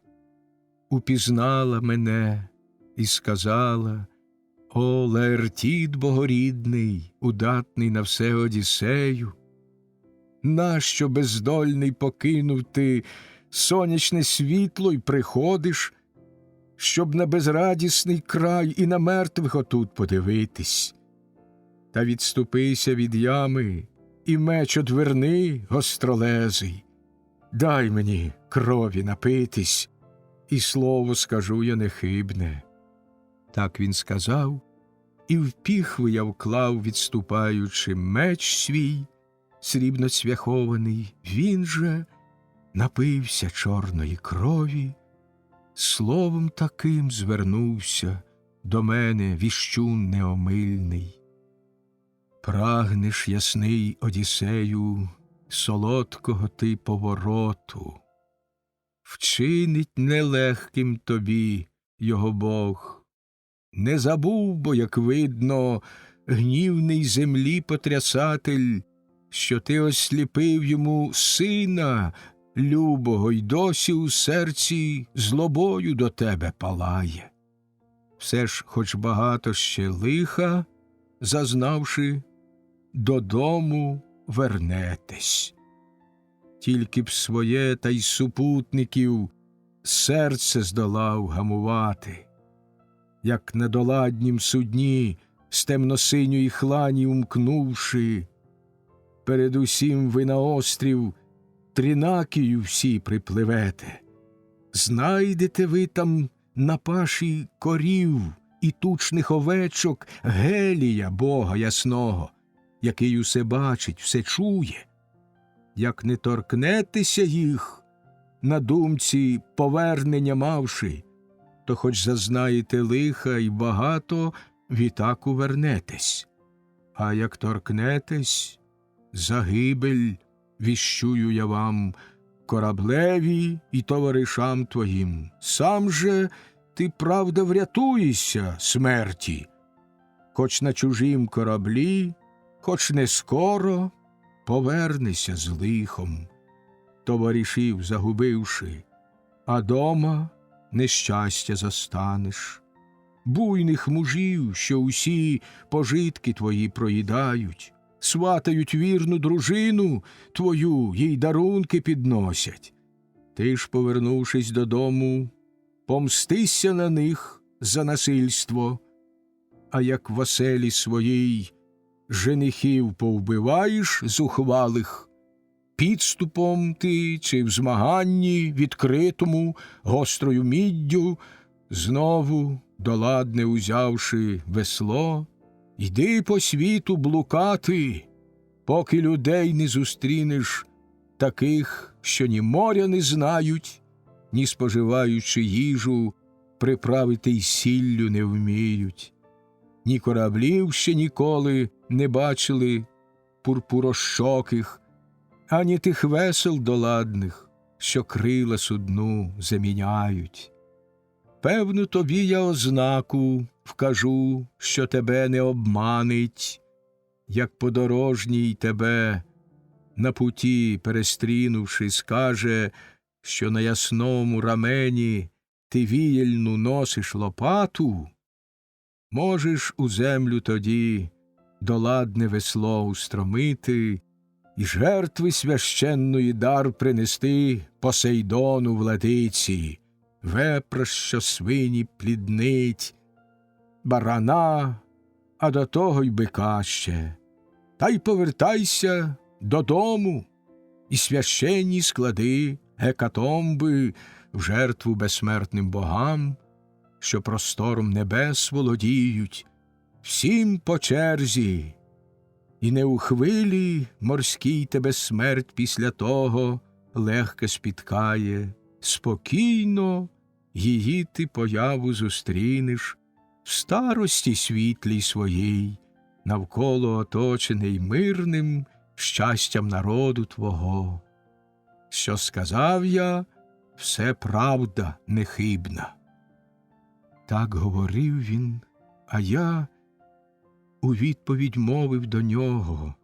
упізнала мене і сказала: «О, Лаертід богорідний, удатний на все Одіссею, нащо бездольний покинув ти сонячне світло й приходиш, щоб на безрадісний край і на мертвих отут подивитись? Та відступися від ями і меч одверни гостролезий, дай мені крові напитись, і слово скажу я нехибне». Так він сказав, і в піхви я вклав, відступаючи, меч свій, срібно цвяхований. Він же напився чорної крові, словом таким звернувся до мене віщун неомильний: «Прагнеш, ясний Одіссею, солодкого ти повороту, вчинить нелегким тобі його Бог. Не забув, бо, як видно, гнівний землі потрясатель, що ти осліпив йому сина любого, й досі у серці злобою до тебе палає. Все ж, хоч багато ще лиха, зазнавши, додому вернетесь. Тільки б своє та й супутників серце здолав гамувати, як на доладнім судні, з темно-синьої хлані умкнувши, передусім ви на острів Тринакію всі припливете. Знайдете ви там на паші корів і тучних овечок Гелія, Бога ясного, який усе бачить, все чує. Як не торкнетеся їх, на думці повернення мавши, то хоч зазнаєте лиха й багато, відтак увернетесь. А як торкнетесь, загибель віщую я вам, кораблеві і товаришам твоїм. Сам же ти, правда, врятуєшся смерті, хоч на чужім кораблі, хоч не скоро повернешся з лихом, товаришів загубивши, а дома нещастя застанеш. Буйних мужів, що усі пожитки твої проїдають, сватають вірну дружину твою, їй дарунки підносять. Ти ж, повернувшись додому, помстися на них за насильство, а як в оселі своїй женихів повбиваєш зухвалих, підступом ти чи в змаганні відкритому гострою міддю, знову, доладне узявши весло, йди по світу блукати, поки людей не зустрінеш таких, що ні моря не знають, ні, споживаючи їжу, приправити й сіллю не вміють, ні кораблів ще ніколи не бачили пурпурощоких, ані тих весел доладних, що крила судну заміняють. Певну тобі я ознаку вкажу, що тебе не обманить, як подорожній тебе на путі перестрінувши, скаже, що на ясному рамені ти віяльну носиш лопату, можеш у землю тоді доладне весло устромити і жертви священної дар принести Посейдону владиці, вепра, що свині пліднить, барана, а до того й бика ще. Та й повертайся додому, і священні склади гекатомби в жертву безсмертним богам, що простором небес володіють, всім по черзі, і не у хвилі морській тебе смерть після того легко спіткає, спокійно її ти появу зустрінеш в старості світлій своїй, навколо оточений мирним щастям народу твого. Що сказав я, все правда нехибна. Так говорив він, а я у відповідь мовив до нього: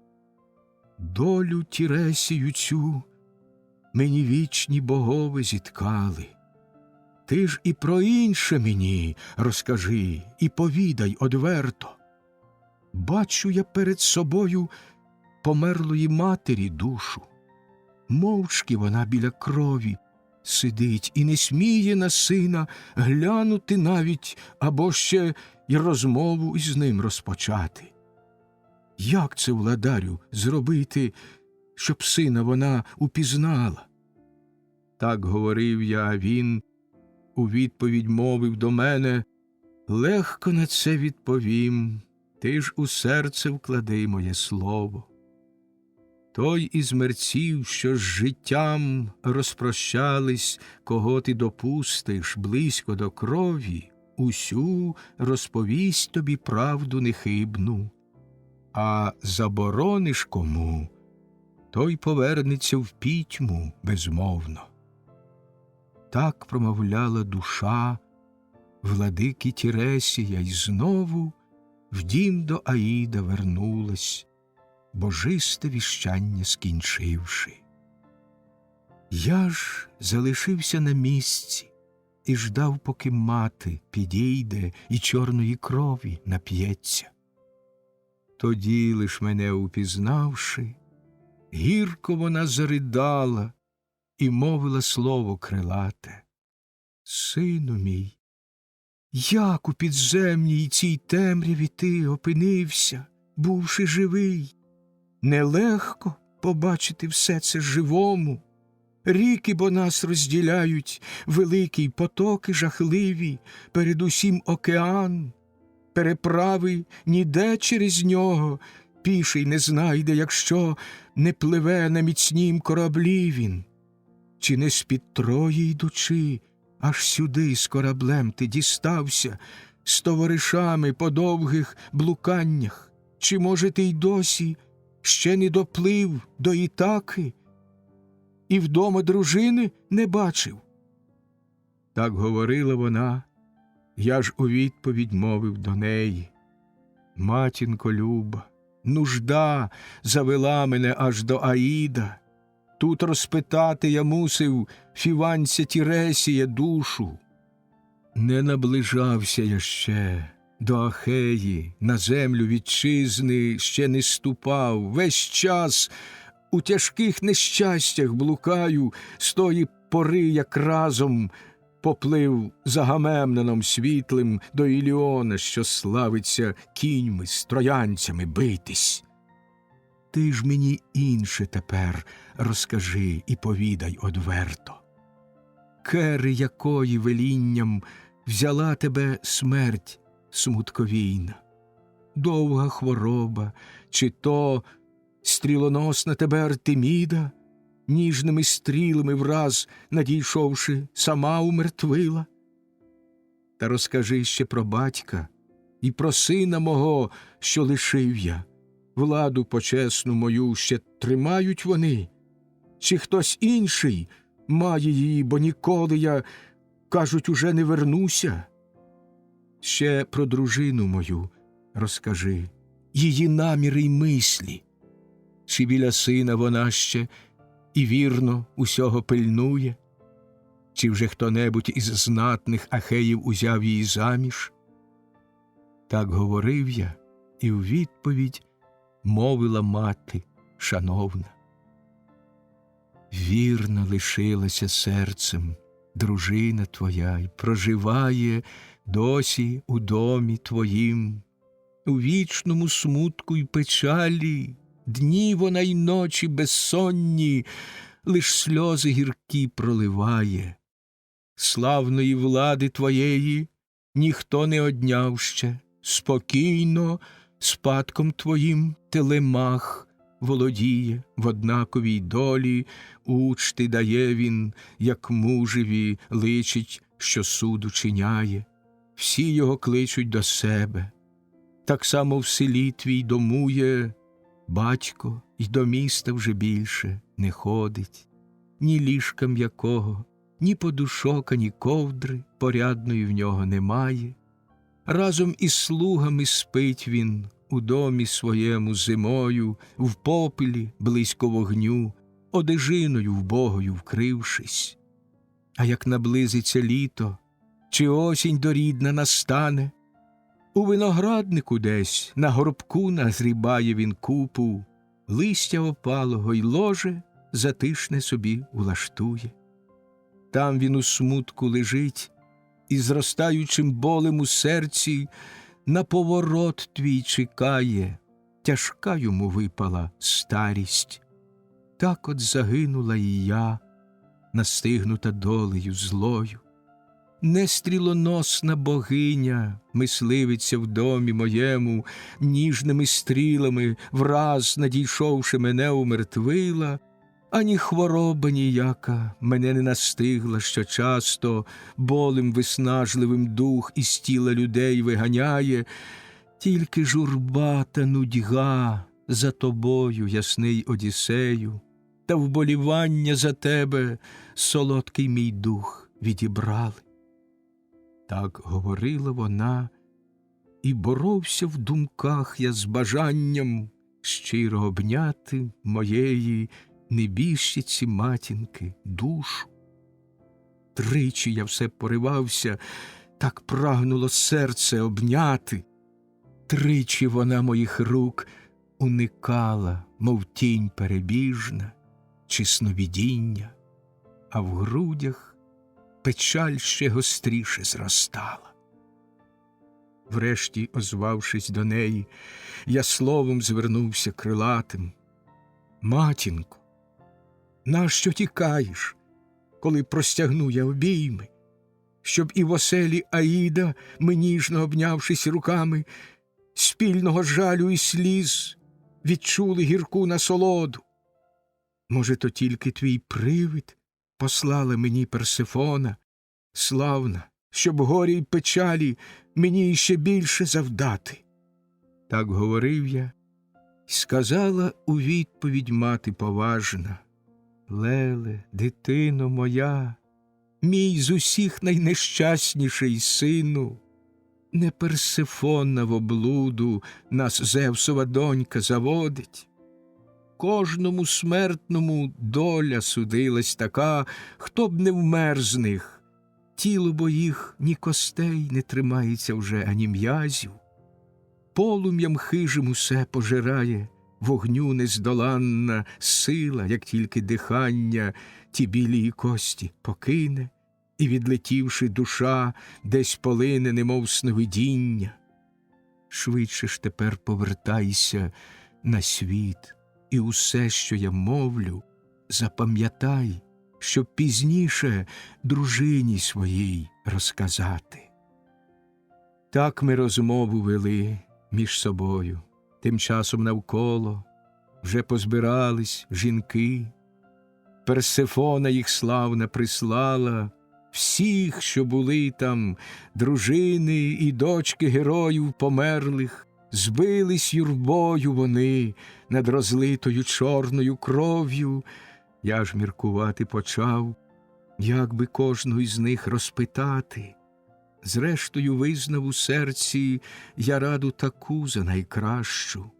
долю Тіресію цю мені вічні богови зіткали. Ти ж і про інше мені розкажи і повідай одверто. Бачу я перед собою померлої матері душу. Мовчки вона біля крові сидить і не сміє на сина глянути навіть, або ще й розмову із ним розпочати. Як це, владарю, зробити, щоб сина вона упізнала? Так говорив я, а він у відповідь мовив до мене: легко на це відповім, ти ж у серце вклади моє слово. Той із мерців, що з життям розпрощались, кого ти допустиш близько до крові, усю розповість тобі правду нехибну, а заборониш кому, той повернеться в пітьму безмовно. Так промовляла душа владики Тіресія, й знову в дім до Аїда вернулась, божисте віщання скінчивши. Я ж залишився на місці і ждав, поки мати підійде і чорної крові нап'ється. Тоді, лиш мене упізнавши, гірко вона заридала і мовила слово крилате: сину мій, як у підземній цій темряві ти опинився, бувши живий? Нелегко побачити все це живому. Ріки бо нас розділяють, великі потоки жахливі, передусім океан. Переправи ніде через нього піший не знайде, якщо не пливе на міцнім кораблі він. Чи не з-під Трої йдучи, аж сюди з кораблем ти дістався, з товаришами по довгих блуканнях? Чи, може, ти й досі ще не доплив до Ітаки і вдома дружини не бачив? Так говорила вона, я ж у відповідь мовив до неї: матінко люба, нужда завела мене аж до Аїда. Тут розпитати я мусив фіванця Тіресія душу. Не наближався я ще до Ахеї, на землю вітчизни ще не ступав. Весь час у тяжких нещастях блукаю, з тої пори, як разом поплив з Агамемноном світлим до Іліона, що славиться кіньми з троянцями битись. Ти ж мені інше тепер розкажи і повідай одверто. Кери якої велінням взяла тебе смерть смутковійна? Довга хвороба, чи то стрілоносна тебе Артеміда, ніжними стрілами враз надійшовши, сама умертвила? Та розкажи ще про батька і про сина мого, що лишив я. Владу почесну мою ще тримають вони? Чи хтось інший має її, бо ніколи я, кажуть, уже не вернуся? Ще про дружину мою розкажи, її наміри й мислі. Чи біля сина вона ще і вірно усього пильнує? Чи вже хто-небудь із знатних ахеїв узяв її заміж? Так говорив я, і в відповідь мовила мати шановна. Вірна лишилася серцем дружина твоя й проживає досі у домі твоїм. У вічному смутку й печалі дні вона й ночі безсонні, лиш сльози гіркі проливає. Славної влади твоєї ніхто не одняв ще, спокійно спадком твоїм Телемах володіє, в однаковій долі учти дає він, як мужеві личить, що суд учиняє. Всі його кличуть до себе. Так само в селі твій домує батько, й до міста вже більше не ходить. Ні ліжка м'якого, ні подушок, ані ковдри порядної в нього немає. Разом із слугами спить він у домі своєму зимою, в попелі близько вогню, одежиною вбогою вкрившись. А як наблизиться літо, чи осінь дорідна настане, у винограднику десь на горбку назрібає він купу, листя опалого й ложе затишне собі влаштує. Там він у смутку лежить, і зростаючим болем у серці на поворот твій чекає, тяжка йому випала старість. Так от загинула і я, настигнута долею злою. Не стрілоносна богиня, мисливиця в домі моєму, ніжними стрілами враз надійшовши мене умертвила, ані хвороба ніяка мене не настигла, що часто болем виснажливим дух із тіла людей виганяє, тільки журба та нудьга за тобою, ясний Одіссею, та вболівання за тебе солодкий мій дух відібрали. Так говорила вона, і боровся в думках я з бажанням щиро обняти моєї небіжчиці матінки душу. Тричі я все поривався, так прагнуло серце обняти. Тричі вона моїх рук уникала, мов тінь перебіжна, чи сновидіння, а в грудях печаль ще гостріше зростала. Врешті, озвавшись до неї, я словом звернувся крилатим. Матінко, нащо тікаєш, коли простягну я обійми, щоб і в оселі Аїда, ми ніжно обнявшись руками, спільного жалю і сліз відчули гірку насолоду? Може, то тільки твій привид послала мені Персифона, славна, щоб горі й печалі мені іще більше завдати? Так говорив я, й сказала у відповідь мати поважна: Леле, дитино моя, мій з усіх найнещасніший сину, не Персифона в облуду нас Зевсова донька заводить. Кожному смертному доля судилась така, хто б не вмер з них. Тіло бо їх ні костей не тримається вже, ані м'язів. Полум'ям хижим усе пожирає, вогню нездоланна сила, як тільки дихання ті білі кості покине, і, відлетівши, душа десь полине, немов сновидіння. Швидше ж тепер повертайся на світ, і усе, що я мовлю, запам'ятай, щоб пізніше дружині своїй розказати. Так ми розмову вели між собою. Тим часом навколо вже позбирались жінки. Персифона їх славна прислала, всіх, що були там, дружини і дочки героїв померлих, Збились юрбою вони над розлитою чорною кров'ю. Я ж міркувати почав, як би кожну із них розпитати. Зрештою визнав у серці я раду таку за найкращу.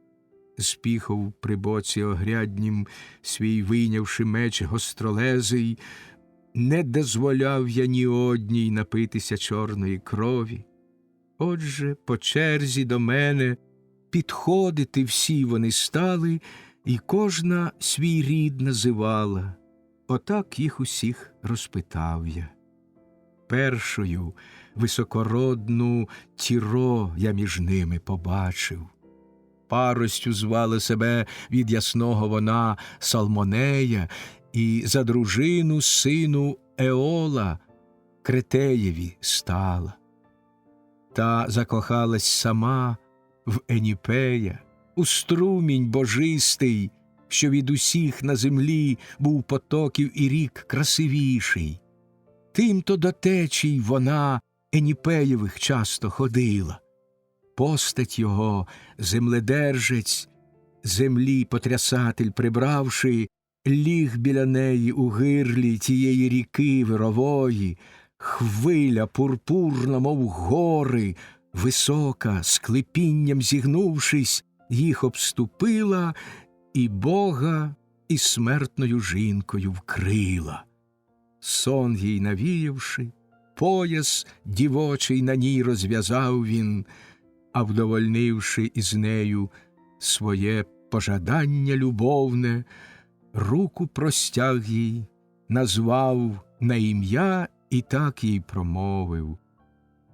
Спіхав при боці огряднім свій вийнявши меч гостролезий, не дозволяв я ні одній напитися чорної крові. Отже, по черзі до мене підходити всі вони стали, і кожна свій рід називала. Отак їх усіх розпитав я. Першою високородну Тіро я між ними побачив. Паростю звала себе від ясного вона Салмонея, і за дружину сину Еола Кретеєві стала. Та закохалась сама в Еніпея, у струмінь божистий, що від усіх на землі був потоків і рік красивіший. Тим-то до течій вона Еніпеєвих часто ходила. Постать його земледержець, землі потрясатель прибравши, ліг біля неї у гирлі тієї ріки вирової. Хвиля пурпурна, мов гори, висока, з клепінням зігнувшись, їх обступила і Бога, і смертною жінкою вкрила. Сон їй навіявши, пояс дівочий на ній розв'язав він, а вдовольнивши із нею своє пожадання любовне, руку простяг їй, назвав на ім'я і так їй промовив: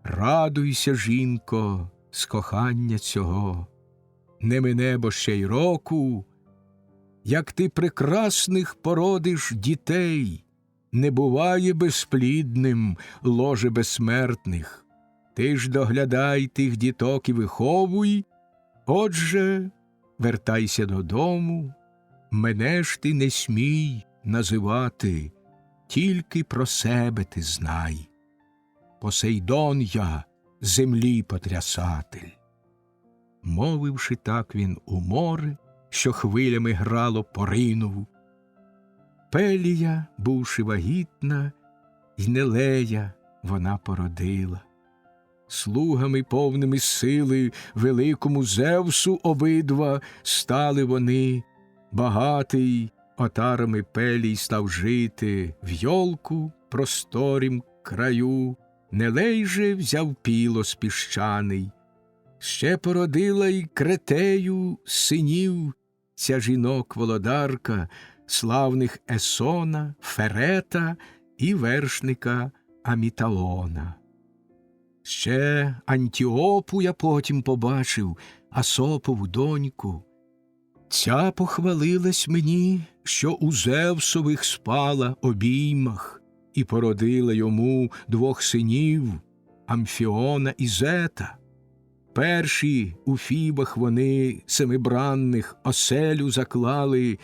«Радуйся, жінко, з кохання цього, не мине бо ще й року, як ти прекрасних породиш дітей, не буває безплідним ложе безсмертних. Ти ж доглядай тих діток і виховуй, отже, вертайся додому, мене ж ти не смій називати, тільки про себе ти знай. Посейдон я, землі потрясатель». Мовивши так, він у море, що хвилями грало, поринув. Пелія, бувши вагітна, й Нелея вона породила. Слугами повними сили великому Зевсу обидва стали вони. Багатий отарами Пелій став жити в йолку просторім краю. Нелей же взяв Пілос піщаний. Ще породила й Кретею синів ця жінок-володарка, славних Есона, Ферета і вершника Аміталона. Ще Антіопу я потім побачив, Асопову доньку. Ця похвалилась мені, що у Зевсових спала обіймах, і породила йому двох синів Амфіона і Зета. Перші у Фібах вони семибранних оселю заклали,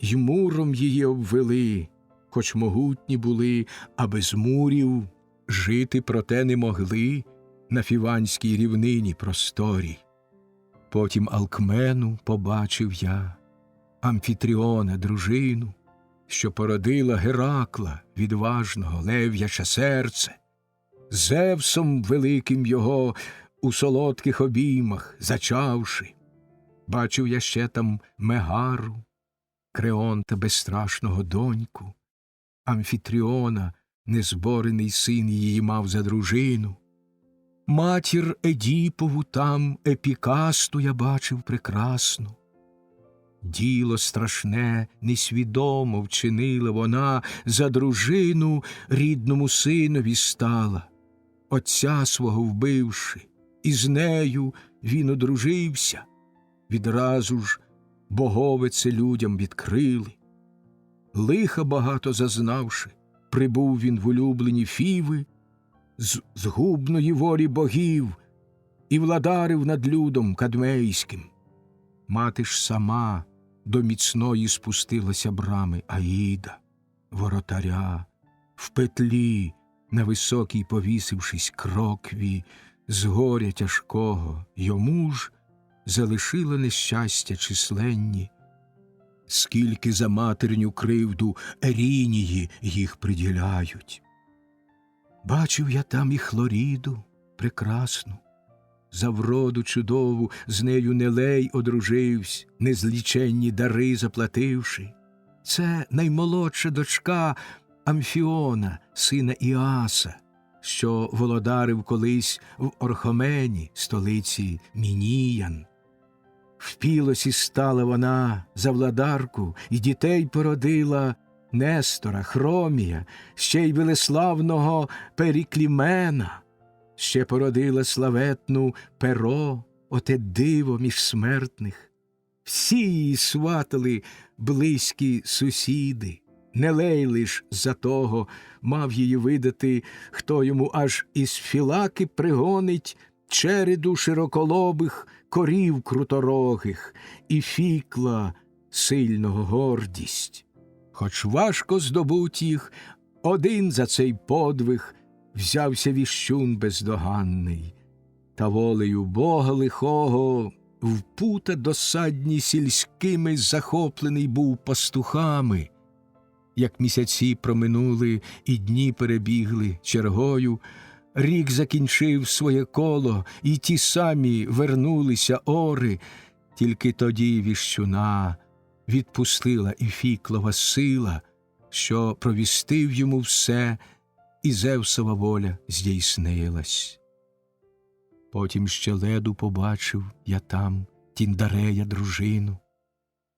й муром її обвели, хоч могутні були, а без мурів жити проте не могли на Фіванській рівнині просторій. Потім Алкмену побачив я, Амфітріона дружину, що породила Геракла, відважного лев'яче серце. Зевсом великим його у солодких обіймах зачавши. Бачив я ще там Мегару, Креонта безстрашного доньку, Амфітріона, незборений син її мав за дружину. Матір Едіпову там Епікасту я бачив прекрасну. Діло страшне несвідомо вчинила вона, за дружину рідному синові стала, отця свого вбивши, і з нею він одружився. Відразу ж богове це людям відкрили. Лиха багато зазнавши, прибув він в улюблені Фіви, з згубної волі богів, і владарив над людом кадмейським. Мати ж сама до міцної спустилася брами Аїда, воротаря, в петлі, на високій повісившись крокві, з горя тяжкого йому ж залишила нещастя численні, скільки за матерню кривду Ерінії їх приділяють. Бачив я там і Хлоріду прекрасну, за вроду чудову з нею Нелей одруживсь, незліченні дари заплативши. Це наймолодша дочка Амфіона, сина Іаса, що володарив колись в Орхомені, столиці Мініян. В Пілосі стала вона за владарку, і дітей породила Нестора, Хромія, ще й велеславного Періклімена, ще породила славетну Перо, оте диво між смертних. Всі її сватали близькі сусіди. Нелей лиш за того мав її видати, хто йому аж із Філаки пригонить череду широколобих корів круторогих і Фікла сильного гордість. Хоч важко здобуть їх, один за цей подвиг взявся віщун бездоганний, та волею Бога лихого в пута досадні сільськими захоплений був пастухами. Як місяці проминули і дні перебігли чергою, рік закінчив своє коло, і ті самі вернулися ори, тільки тоді віщуна відпустила і Фіклова сила, що провістив йому все, і Зевсова воля здійснилась. Потім ще леду побачив я там Тіндарея дружину.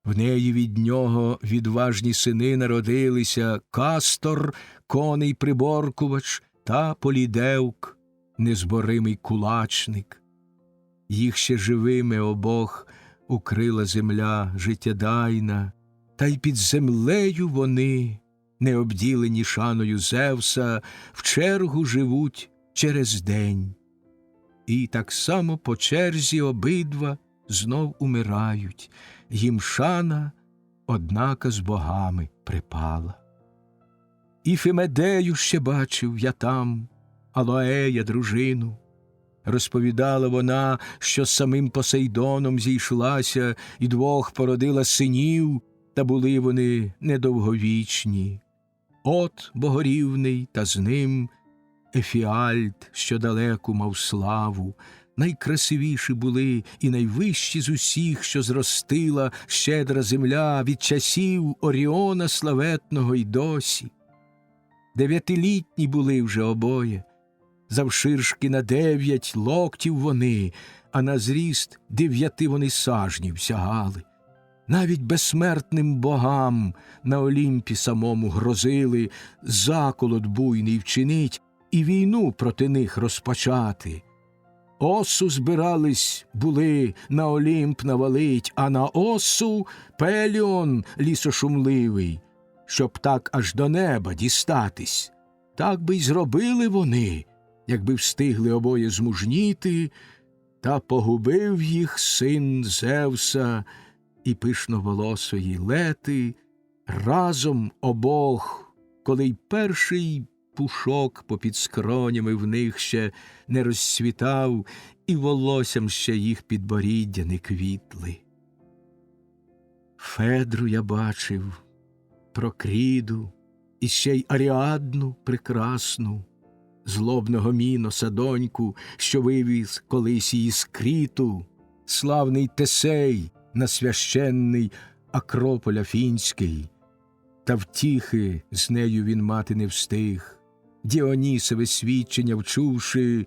В неї від нього відважні сини народилися Кастор, коней приборкувач, та Полідевк, незборимий кулачник. Їх ще живими обох укрила земля життєдайна, та й під землею вони, не обділені шаною Зевса, в чергу живуть через день. І так само по черзі обидва знов умирають, їм шана, однака з богами припала. І Фемедею ще бачив я там, Алоея дружину. Розповідала вона, що з самим Посейдоном зійшлася і двох породила синів, та були вони недовговічні. От богорівний, та з ним Ефіальт, що далеку мав славу, найкрасивіші були і найвищі з усіх, що зростила щедра земля від часів Оріона славетного й досі. 9-літні були вже обоє, завширшки на 9 локтів вони, а на зріст 9 вони сажнів сягали. Навіть безсмертним богам на Олімпі самому грозили заколот буйний вчинить і війну проти них розпочати. Осу збирались були на Олімп навалить, а на осу Пеліон лісошумливий, щоб так аж до неба дістатись. Так би й зробили вони, якби встигли обоє змужніти, та погубив їх син Зевса і пишноволосої Лети, разом обох, коли й перший пушок попід скронями в них ще не розцвітав, і волоссям ще їх підборіддя не квітли. Федру я бачив, Прокріду, і ще й Аріадну прекрасну, злобного Міноса доньку, що вивіз колись її з Кріту, славний Тесей на священний Акрополь Афінський, та втіхи з нею він мати не встиг. Діонісове свідчення вчувши,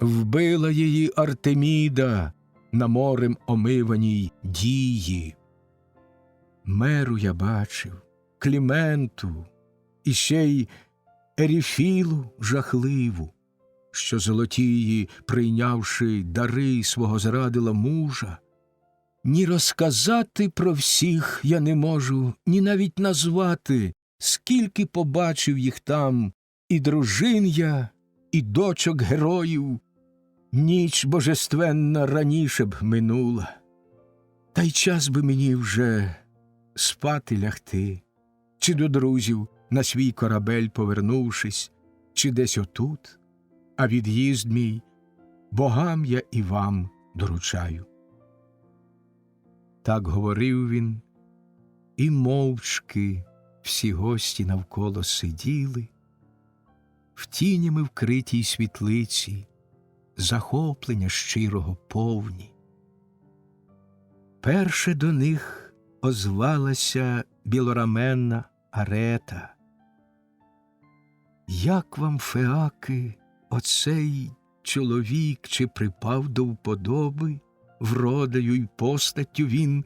вбила її Артеміда на морем омиваній Дії. Меру я бачив, Кліменту, і ще й Еріфілу жахливу, що Золотії, прийнявши дари свого зрадила мужа. Ні розказати про всіх я не можу, ні навіть назвати, скільки побачив їх там, і дружин я, і дочок героїв. Ніч божественна раніше б минула, та й час би мені вже спати лягти, чи до друзів на свій корабель повернувшись, чи десь отут, а від'їзд мій богам я і вам доручаю. Так говорив він, і мовчки всі гості навколо сиділи, в тінями вкритій світлиці, захоплення щирого повні. Перше до них озвалася білораменна Арета. Як вам, феаки, оцей чоловік, чи припав до вподоби? Вродою й постаттю він,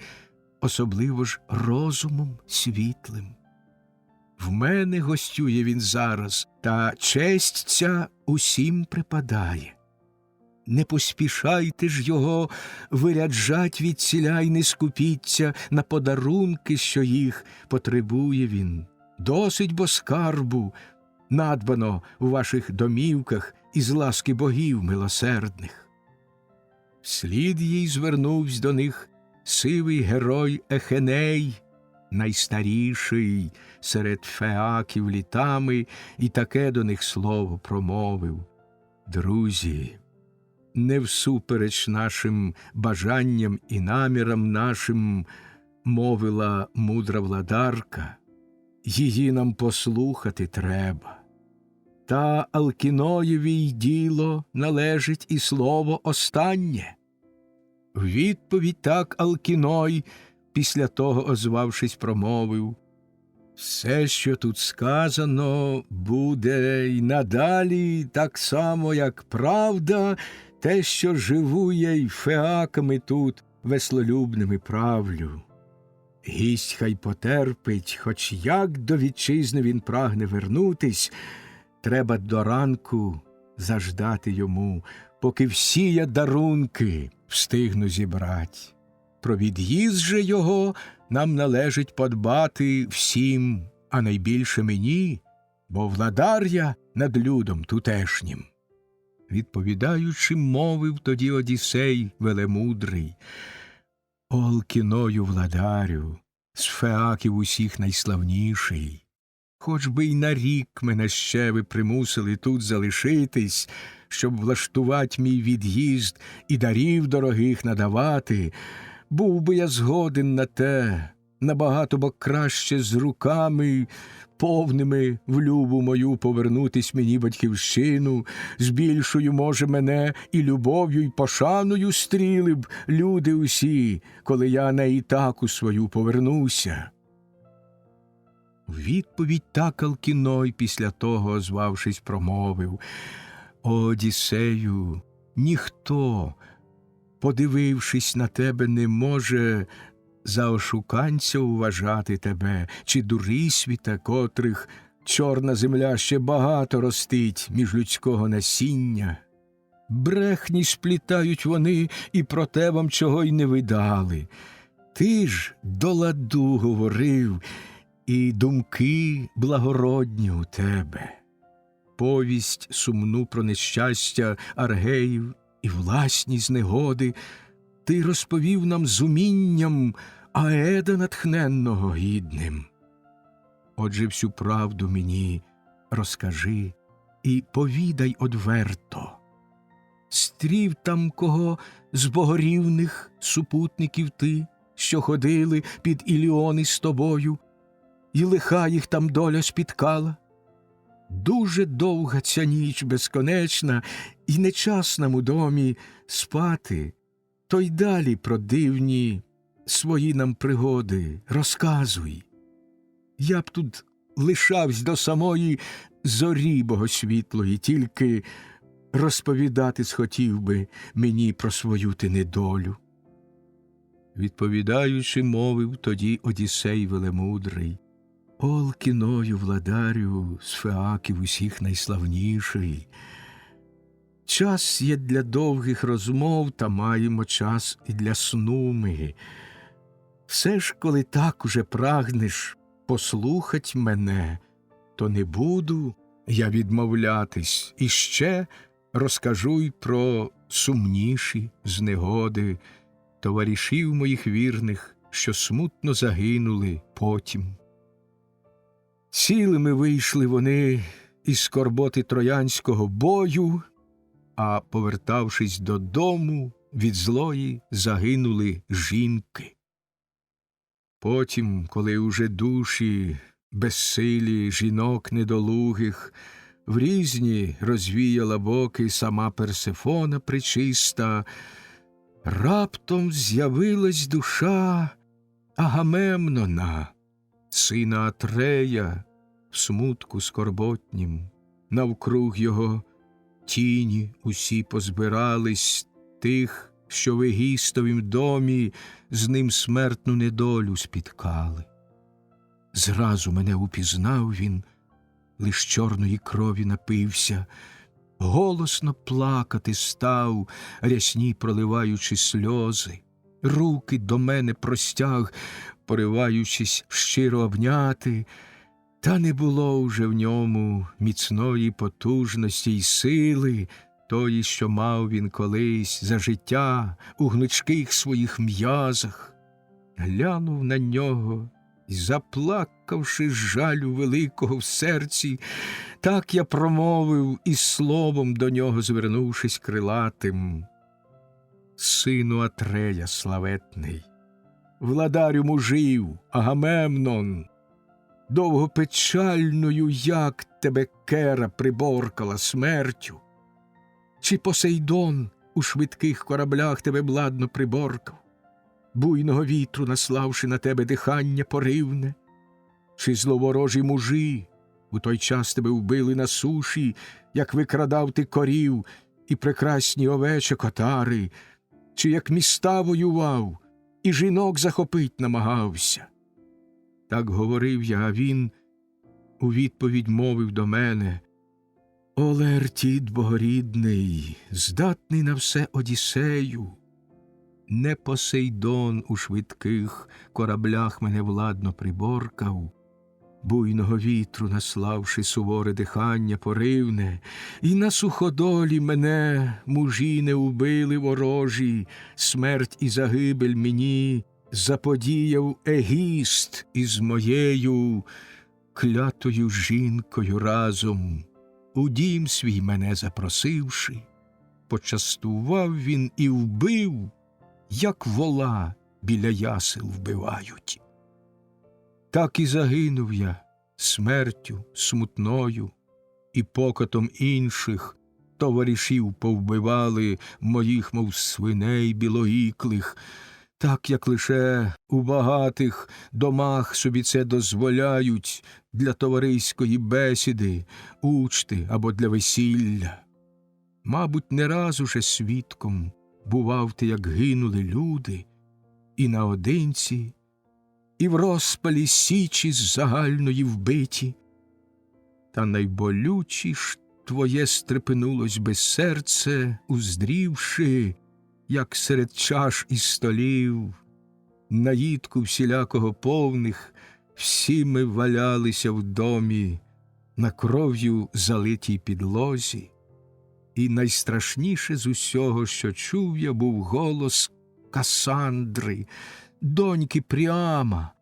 особливо ж розумом світлим. В мене гостює він зараз, та честь ця усім припадає. Не поспішайте ж його виряджать відціля й не скупіться на подарунки, що їх потребує він. Досить бо скарбу надбано у ваших домівках із ласки богів милосердних. Вслід їй звернувсь до них сивий герой Ехеней, найстаріший серед феаків літами, і таке до них слово промовив. Друзі, не всупереч нашим бажанням і намірам нашим, мовила мудра владарка, її нам послухати треба. Та Алкіноєвій діло належить і слово останнє. В відповідь так Алкіной, після того озвавшись, промовив: все, що тут сказано, буде й надалі так само, як правда, те, що живу я й феаками тут веслолюбними правлю. Гість хай потерпить, хоч як до вітчизни він прагне вернутись, треба до ранку заждати йому, поки всі я дарунки встигну зібрать. Про від'їзд же його нам належить подбати всім, а найбільше мені, бо владар я над людом тутешнім. Відповідаючи, мовив тоді Одіссей велемудрий: О, Алкіною владарю, з феаків усіх найславніший, хоч би й на рік мене ще ви примусили тут залишитись, щоб влаштувать мій від'їзд і дарів дорогих надавати, був би я згоден на те, набагато бо краще з руками повними в любу мою повернутись мені батьківщину, з більшою, може, мене і любов'ю, й пошаною стріли б люди усі, коли я на Ітаку свою повернуся. В відповідь так Алкіной після того, озвавшись, промовив: О, Одіссею, ніхто, подивившись на тебе, не може за ошуканця уважати тебе, чи дурисвіта, котрих чорна земля ще багато ростить між людського насіння. Брехні сплітають вони, і про те вам чого й не видали. Ти ж до ладу говорив, і думки благородні у тебе. Повість сумну про нещастя Аргеїв і власні знегоди ти розповів нам з умінням Аеда натхненного гідним. Отже, всю правду мені розкажи і повідай одверто. Стрів там кого з богорівних супутників ти, що ходили під Іліони з тобою, і лиха їх там доля спіткала? Дуже довга ця ніч безконечна, і нечасному домі спати, то й далі про дивні свої нам пригоди розказуй. Я б тут лишавсь до самої зорі богосвітлої, тільки розповідати схотів би мені про свою ти недолю. Відповідаючи, мовив тоді Одіссей велемудрий: О, Алкіною владарю, з феаків усіх найславніший, час є для довгих розмов, та маємо час і для сну ми. Все ж, коли так уже прагнеш послухать мене, то не буду я відмовлятись, і ще розкажу й про сумніші знегоди товаришів моїх вірних, що смутно загинули потім. Цілими вийшли вони із скорботи троянського бою, а, повертавшись додому, від злої загинули жінки. Потім, коли уже душі безсилі жінок недолугих в різні розвіяла боки сама Персефона пречиста, раптом з'явилась душа Агамемнона, сина Атрея, в смутку скорботнім. Навкруг його тіні усі позбирались тих, що в Егістовім домі з ним смертну недолю спіткали. Зразу мене упізнав він, лиш чорної крові напився, голосно плакати став, рясні проливаючи сльози, руки до мене простяг, пориваючись щиро обняти, та не було уже в ньому міцної потужності й сили, тої, що мав він колись за життя у гнучких своїх м'язах. Глянув на нього й, заплакавши з жалю великого в серці, так я промовив із словом до нього звернувшись крилатим: «Сину Атрея славетний, владарю мужів, Агамемнон, довгопечальною як тебе Кера приборкала смертю, чи Посейдон у швидких кораблях тебе бладно приборкав, буйного вітру наславши на тебе дихання поривне, чи зловорожі мужі у той час тебе вбили на суші, як викрадав ти корів і прекрасні овечі котари, чи як міста воював і жінок захопить намагався». Так говорив я, а він у відповідь мовив до мене: «О, Лаертід богорідний, здатний на все Одіссею, не Посейдон у швидких кораблях мене владно приборкав, буйного вітру наславши суворе дихання поривне, і на суходолі мене мужі не убили ворожі, смерть і загибель мені заподіяв Егіст із моєю клятою жінкою разом. У дім свій мене запросивши, почастував він і вбив, як вола біля ясел вбивають. Так і загинув я смертю смутною, і покотом інших товаришів повбивали моїх, мов свиней білоіклих, так, як лише у багатих домах собі це дозволяють для товариської бесіди, учти або для весілля. Мабуть, не раз уже свідком бував ти, як гинули люди, і наодинці, і в розпалі січі з загальної вбиті. Та найболючіш твоє стрепенулось би серце, уздрівши, як серед чаш і столів, наїдку всілякого повних, всі ми валялися в домі, на кров'ю залитій підлозі. І найстрашніше з усього, що чув я, був голос Касандри, доньки Пріама.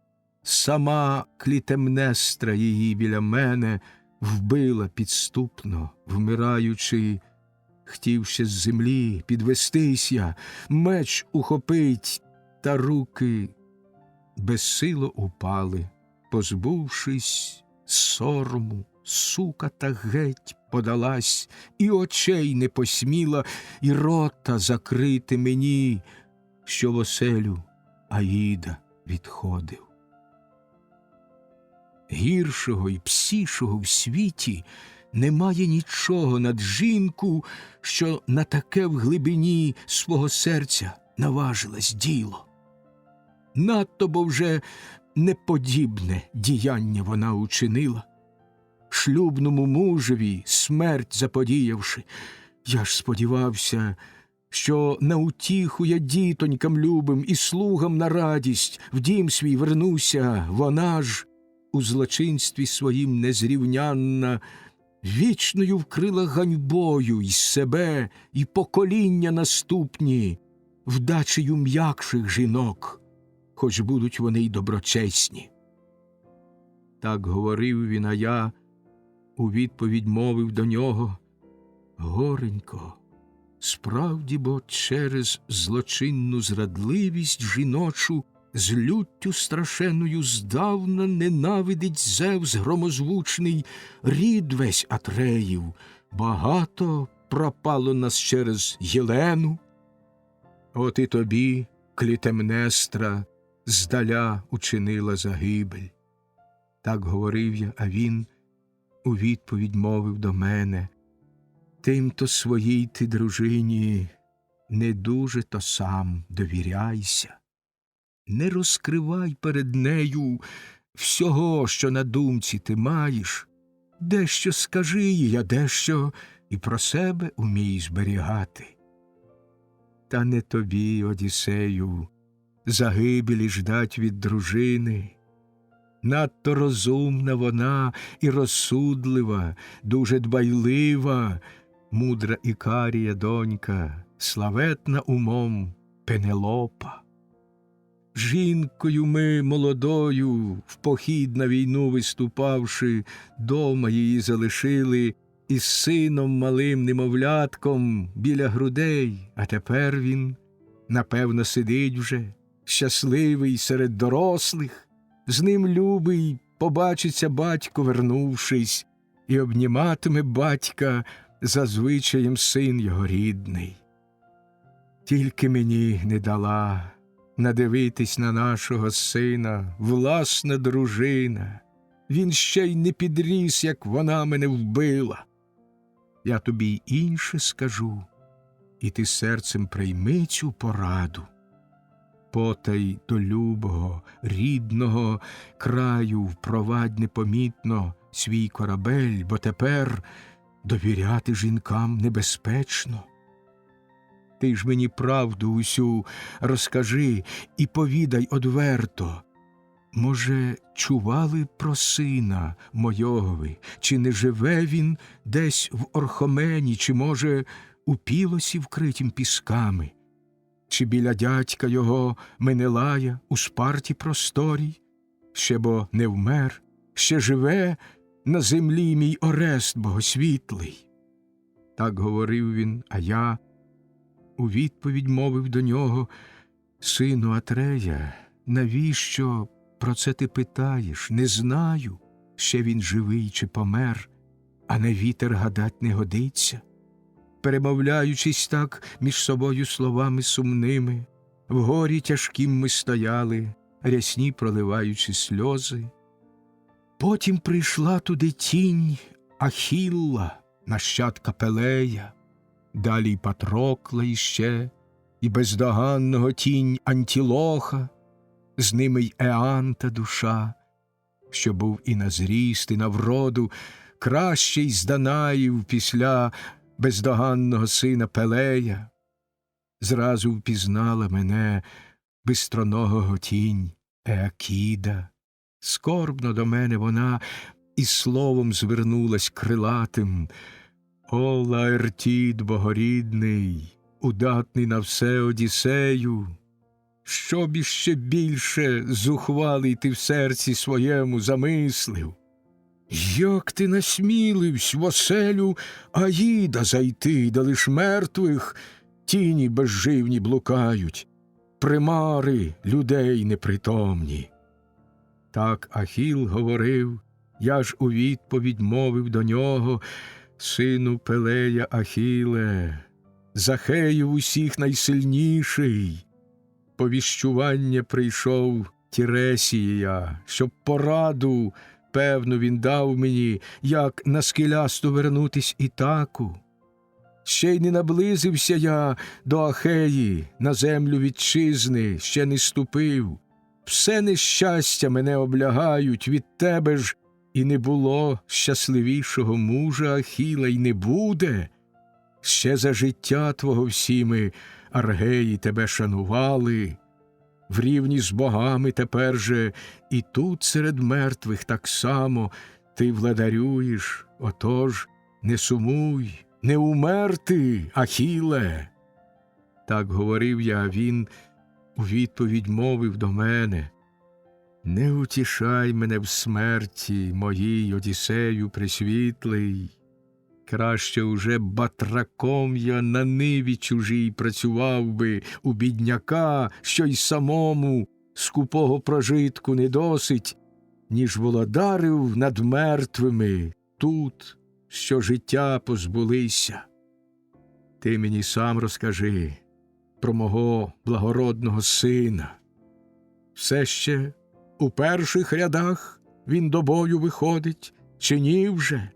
Сама Клітемнестра її біля мене вбила підступно, вмираючи, хотівши з землі підвестися, меч ухопить, та руки безсило упали, позбувшись сорому, сука та геть подалась, і очей не посміла, і рота закрити мені, що в оселю Аїда відходив. Гіршого й псішого в світі немає нічого над жінку, що на таке в глибині свого серця наважилась діло. Надто бо вже неподібне діяння вона учинила, шлюбному мужеві смерть заподіявши. Я ж сподівався, що на утіху я дітонькам любим і слугам на радість в дім свій вернуся, вона ж у злочинстві своїм незрівнянна вічною вкрила ганьбою й себе, і покоління наступні вдачею м'якших жінок, хоч будуть вони й доброчесні. Так говорив він, а я у відповідь мовив до нього: горенько, справді, бо через злочинну зрадливість жіночу з люттю страшенною здавна ненавидить Зевс громозвучний рід весь Атреїв. Багато пропало нас через Єлену. От і тобі, Клітемнестра, здаля учинила загибель. Так говорив я, а він у відповідь мовив до мене: тим-то своїй ти, дружині, не дуже то сам довіряйся. Не розкривай перед нею всього, що на думці ти маєш. Дещо скажи їй, а дещо і про себе умій зберігати. Та не тобі, Одіссею, загибелі ждать від дружини. Надто розумна вона і розсудлива, дуже дбайлива, мудра Ікарія донька, славетна умом Пенелопа. Жінкою ми молодою, в похід на війну виступавши, дома її залишили із сином малим немовлятком біля грудей, а тепер він, напевно, сидить вже, щасливий серед дорослих, з ним любий побачиться батько, вернувшись, і обніматиме батька за звичаєм син його рідний. Тільки мені не дала надивитись на нашого сина власна дружина. Він ще й не підріс, як вона мене вбила. Я тобі й інше скажу, і ти серцем прийми цю пораду. Потай до любого, рідного краю впровадь непомітно свій корабель, бо тепер довіряти жінкам небезпечно. Ти ж мені правду усю розкажи і повідай одверто. Може, чували про сина мойого ви? Чи не живе він десь в Орхомені, чи, може, у Пілосі вкритім пісками? Чи біля дядька його Менелая у Спарті просторій? Ще бо не вмер, ще живе на землі мій Орест богосвітлий. Так говорив він, а я у відповідь мовив до нього: сину Атрея, навіщо про це ти питаєш? Не знаю, ще він живий чи помер, а на вітер гадать не годиться. Перемовляючись так між собою словами сумними, в горі тяжкім ми стояли, рясні проливаючи сльози. Потім прийшла туди тінь Ахілла, нащадка Пелея, далі й Патрокла іще, і бездоганного тінь Антілоха, з ними й Еанта душа, що був і на зріст, і на вроду, кращий з Данаїв після бездоганного сина Пелея. Зразу впізнала мене бистроногого тінь Еакіда. Скорбно до мене вона із словом звернулась крилатим: о, Лаертід богорідний, удатний на все Одіссею, щоб іще більше зухвалий ти в серці своєму замислив. Як ти насміливсь в оселю Аїда зайти, де лиш мертвих тіні безживні блукають, примари людей непритомні? Так Ахіл говорив, я ж у відповідь мовив до нього: сину Пелея Ахіле, Захеїв усіх найсильніший, повіщування прийшов Тіресія, щоб пораду певну він дав мені, як на скелясту вернутись Ітаку. Ще й не наблизився я до Ахеї, на землю вітчизни ще не ступив. Все нещастя мене облягають, від тебе ж і не було щасливішого мужа Ахіла, й не буде. Ще за життя твого всі ми, аргеї, тебе шанували. В рівні з богами тепер же і тут серед мертвих так само ти владарюєш. Отож не сумуй, не умер ти, Ахіле. Так говорив я, а він у відповідь мовив до мене: не утішай мене в смерті моїй, Одіссею пресвітлий. Краще уже батраком я на ниві чужій працював би у бідняка, що й самому скупого прожитку не досить, ніж володарив над мертвими тут, що життя позбулися. Ти мені сам розкажи про мого благородного сина. Все ще у перших рядах він до бою виходить, чи ні вже?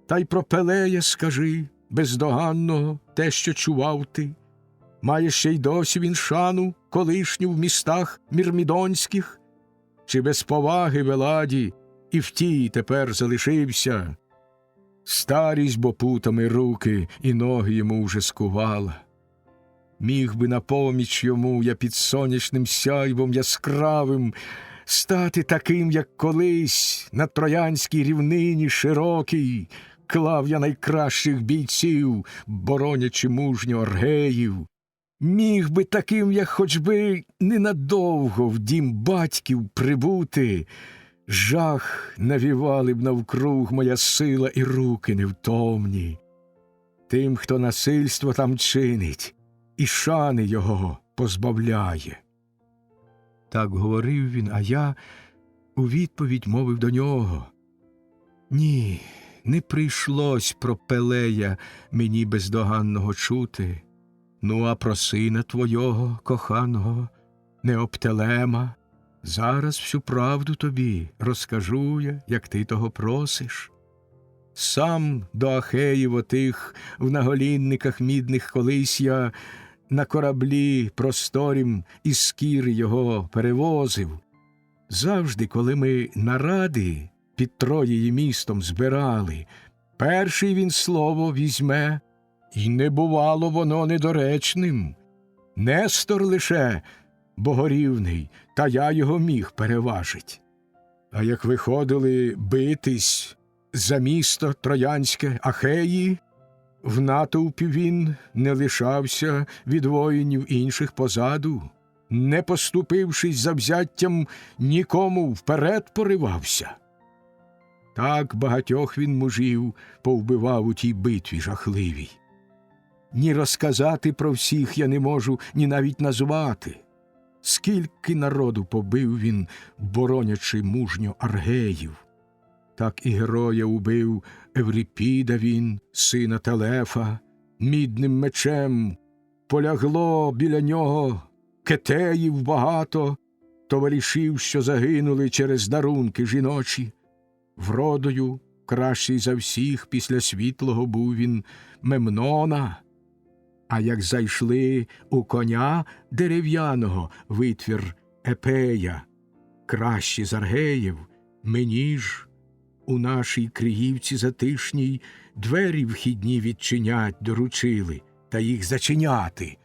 Та й про Пелея скажи, бездоганного, те, що чував ти. Має ще й досі він шану колишню в містах мірмідонських? Чи без поваги в Еладі і в тій тепер залишився? Старість бо путами руки і ноги йому вже скувала. Міг би на поміч йому я під сонячним сяйвом яскравим стати таким, як колись на троянській рівнині широкій клав я найкращих бійців, боронячи мужньо аргеїв. Міг би таким, як хоч би ненадовго в дім батьків прибути, жах навівали б навкруг моя сила і руки невтомні. Тим, хто насильство там чинить, і шани його позбавляє. Так говорив він, а я у відповідь мовив до нього: ні, не прийшлось про Пелея мені бездоганного чути. Ну, а про сина твого, коханого, Неоптелема, зараз всю правду тобі розкажу я, як ти того просиш. Сам до Ахеїв отих в наголінниках мідних колись я на кораблі просторім із скіри його перевозив. Завжди, коли ми наради під Троєю містом збирали, перший він слово візьме, і не бувало воно недоречним. Нестор лише богорівний, та я його міг переважить. А як виходили битись за місто Троянське Ахеї, в натовпі він не лишався від воїнів інших позаду, не поступившись завзяттям, нікому вперед поривався. Так багатьох він мужів повбивав у тій битві жахливій. Ні розказати про всіх я не можу, ні навіть назвати. Скільки народу побив він, боронячи мужньо аргеїв. Так і героя убив Еврипіда він, сина Телефа, мідним мечем. Полягло біля нього кетеїв багато, товаришів, що загинули через дарунки жіночі. Вродою кращий за всіх після світлого був він Мемнона. А як зайшли у коня дерев'яного витвір Епея, кращі з аргеїв, мені ж у нашій Криївці затишній двері вхідні відчинять доручили, та їх зачиняти.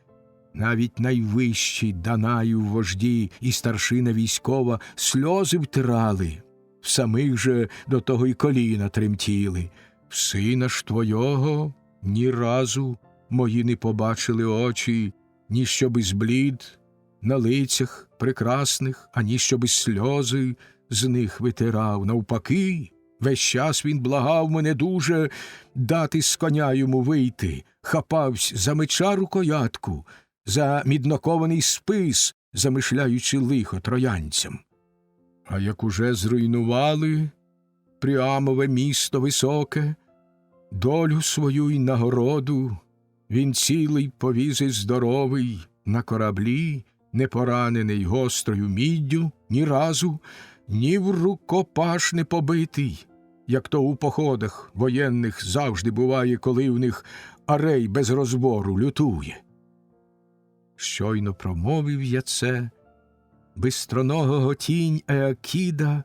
Навіть найвищі Данаю вожді і старшина військова сльози втирали, в самих же до того й коліна тремтіли. В сина ж твого ні разу мої не побачили очі, ні щоби зблід на лицях прекрасних, ані щоби сльози з них витирав. Навпаки, весь час він благав мене дуже дати з коня йому вийти, хапавсь за меча рукоятку, за міднокований спис, замишляючи лихо троянцям. А як уже зруйнували Пріамове місто високе, долю свою й нагороду він цілий повіз і здоровий на кораблі, не поранений гострою міддю ні разу, ні в рукопаш не побитий, як то у походах воєнних завжди буває, коли в них арей без розбору лютує. Щойно промовив я це, бистроногого тінь Еакіда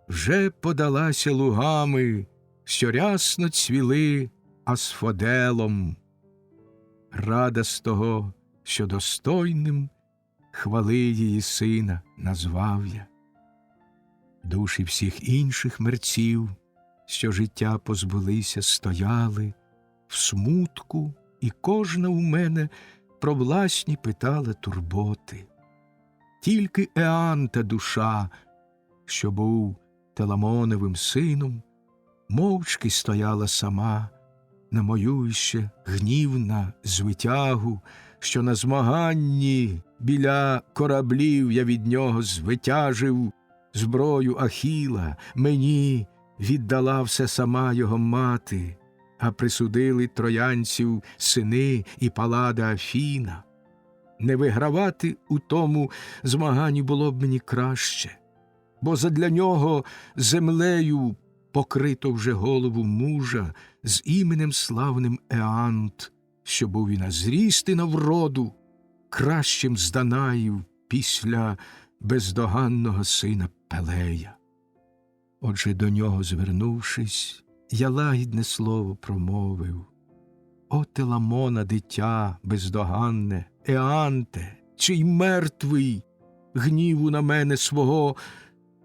вже подалася лугами, що рясно цвіли асфоделом. Рада з того, що достойним хвали її сина назвав я. Душі всіх інших мерців, що життя позбулися, стояли в смутку, і кожна у мене про власні питала турботи. Тільки Еанта душа, що був Теламоновим сином, мовчки стояла сама на мою іще гнівна звитягу, що на змаганні біля кораблів я від нього звитяжив зброю Ахіла, мені віддала все сама його мати, а присудили троянців сини і Паллада Афіна. Не вигравати у тому змаганні було б мені краще, бо задля нього землею покрито вже голову мужа з іменем славним Еант, що був і на зріст, і на вроду, кращим з Данаїв після бездоганного сина Пелея. Отже, до нього звернувшись, я лагідне слово промовив: «О, Теламона, дитя бездоганне, Еанте, чий мертвий, гніву на мене свого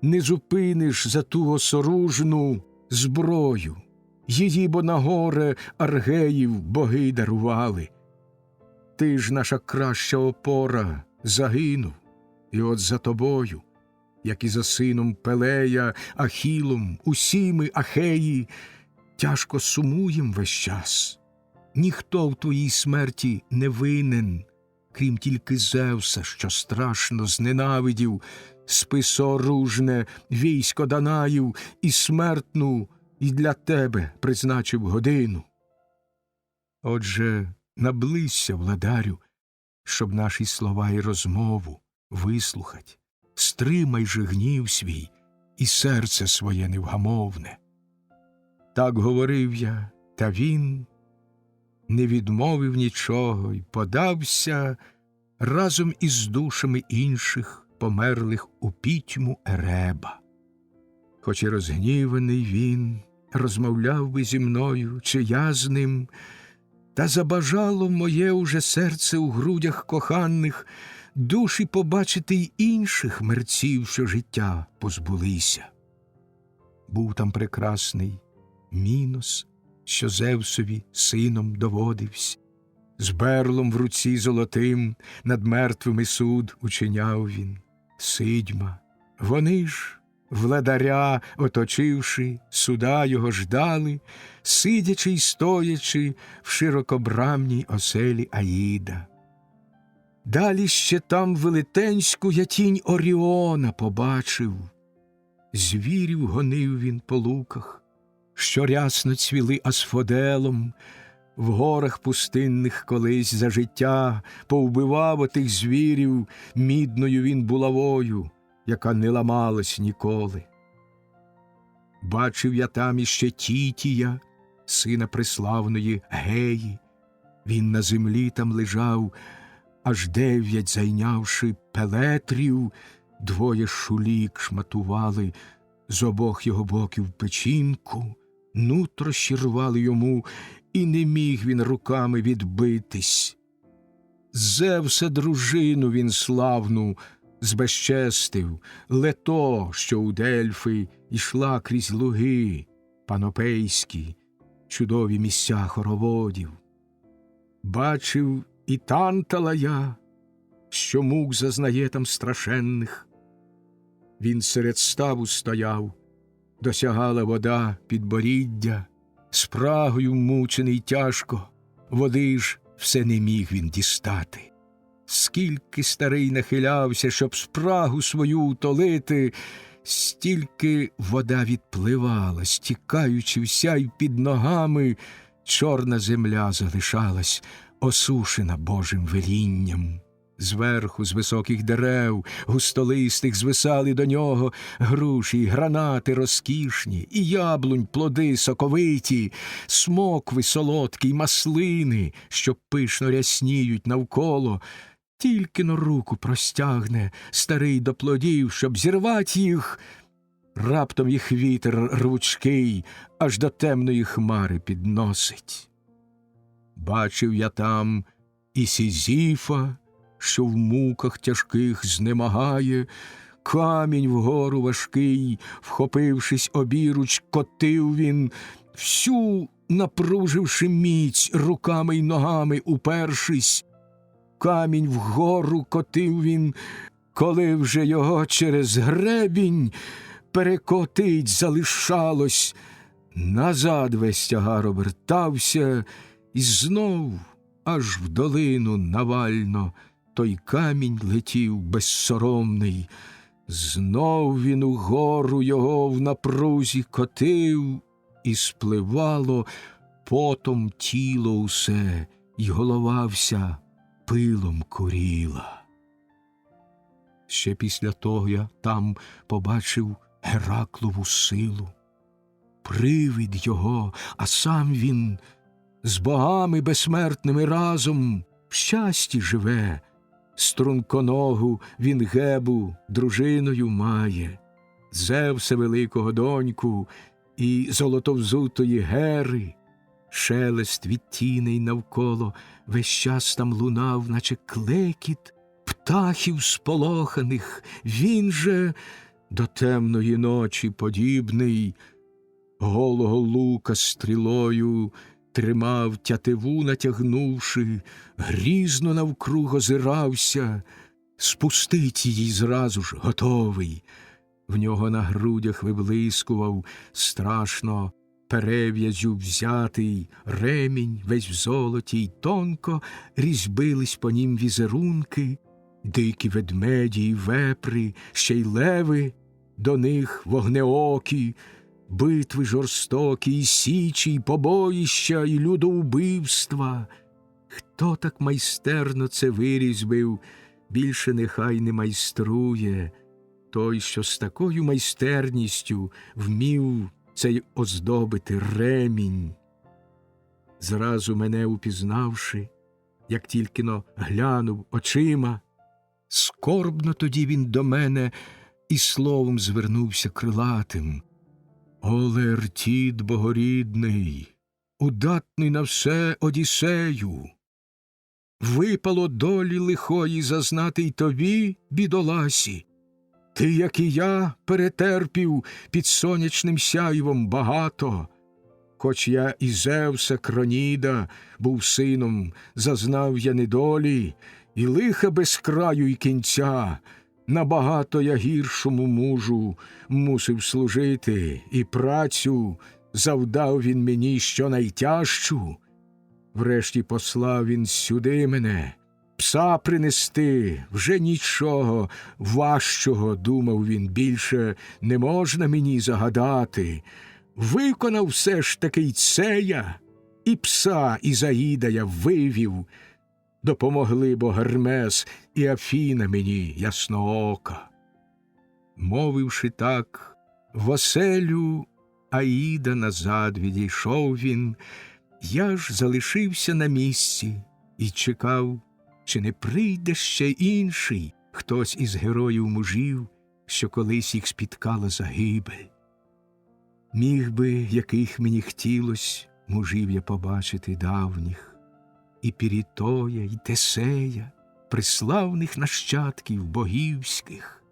не зупиниш за ту осоружну зброю. Її бо на горе аргеїв боги дарували. Ти ж, наша краща опора, загинув, і от за тобою, як і за сином Пелея, Ахілом, усі ми, Ахеї, тяжко сумуєм весь час. Ніхто в твоїй смерті не винен, крім тільки Зевса, що страшно зненавидів списооружне військо Данаїв і смертну і для тебе призначив годину. Отже, наблизься, владарю, щоб наші слова і розмову вислухать. Стримай же гнів свій і серце своє невгамовне». Так говорив я, та він не відмовив нічого й подався разом із душами інших померлих у пітьму Ереба. Хоч і розгніваний він розмовляв би зі мною, чи я з ним, та забажало моє уже серце у грудях коханих душі побачити й інших мерців, що життя позбулися. Був там прекрасний Мінос, що Зевсові сином доводився, з берлом в руці золотим над мертвими суд учиняв він. Сидьма, вони ж, владаря оточивши, суда його ждали, сидячи й стоячи в широкобрамній оселі Аїда. Далі ще там велетенську я тінь Оріона побачив. Звірів гонив він по луках, що рясно цвіли асфоделом, в горах пустинних колись за життя повбивав отих звірів мідною він булавою, яка не ламалась ніколи. Бачив я там іще Тітія, сина преславної Геї. Він на землі там лежав, аж 9 зайнявши пелетрів, 2 шулік шматували з обох його боків печінку, нутрощі рвали йому, і не міг він руками відбитись. Зевса дружину він славну збезчестив, Лето, що у Дельфи йшла крізь луги панопейські, чудові місця хороводів. Бачив і Тантала я, що мук зазнає там страшенних. Він серед ставу стояв, досягала вода підборіддя, спрагою мучений тяжко, води ж все не міг він дістати. Скільки старий нахилявся, щоб спрагу свою утолити, стільки вода відпливала, стікаючи вся, й під ногами чорна земля залишалась, осушена Божим велінням. Зверху, з високих дерев, густолистих, звисали до нього груші й гранати розкішні, і яблунь плоди соковиті, смокви солодкі й маслини, що пишно рясніють навколо. Тільки-но руку простягне старий до плодів, щоб зірвать їх, раптом їх вітер рвучкий аж до темної хмари підносить. Бачив я там і Сізіфа, що в муках тяжких знемагає, камінь вгору важкий, вхопившись обіруч, котив він, всю напруживши міць, руками й ногами упершись. Камінь вгору котив він, коли вже його через гребінь перекотить залишалось, назад весь тягар обертався, і знов аж в долину навально той камінь летів безсоромний. Знов він угору його в напрузі котив, і спливало потом тіло усе, й голова вся пилом куріла. Ще після того я там побачив Гераклову силу, привид його, а сам він з богами безсмертними разом в щасті живе. Струнконогу він Гебу дружиною має, Зевса великого доньку і золотовзутої Гери. Шелест від тіней навколо весь час там лунав, наче клекіт птахів сполоханих. Він же до темної ночі подібний, голого лука стрілою тримав, тятиву натягнувши, грізно навкруг озирався, спустить її зразу ж готовий. В нього на грудях виблискував страшно перев'язю взятий ремінь, весь в золоті, й тонко різьбились по нім візерунки, дикі ведмеді й вепри, ще й леви, до них вогнеокі, битви жорстокі, і січі, й побоїща, і людоубивства. Хто так майстерно це вирізбив, більше нехай не майструє. Той, що з такою майстерністю вмів цей оздобити ремінь. Зразу мене упізнавши, як тільки-но глянув очима, скорбно тоді він до мене і словом звернувся крилатим. «О, Леертід богорідний, удатний на все Одіссею! Випало долі лихої зазнати й тобі, бідоласі. Ти, як і я, перетерпів під сонячним сяйвом багато. Хоч я і Зевса Кроніда був сином, зазнав я недолі, і лиха без краю й кінця. Набагато я гіршому мужу мусив служити, і працю завдав він мені що найтяжчу. Врешті послав він сюди мене, пса принести, вже нічого важчого, думав він, більше не можна мені загадати. Виконав все ж таки й це я, і пса Ізаїда я вивів. Допомогли бо Гермес і Афіна мені ясноока. Мовивши так, в оселю Аїда назад відійшов він. Я ж залишився на місці і чекав, чи не прийде ще інший хтось із героїв мужів, що колись їх спіткала загибель. Міг би, яких мені хотілось, мужів я побачити давніх, і Пірітоя, і Тесея, приславних нащадків богівських.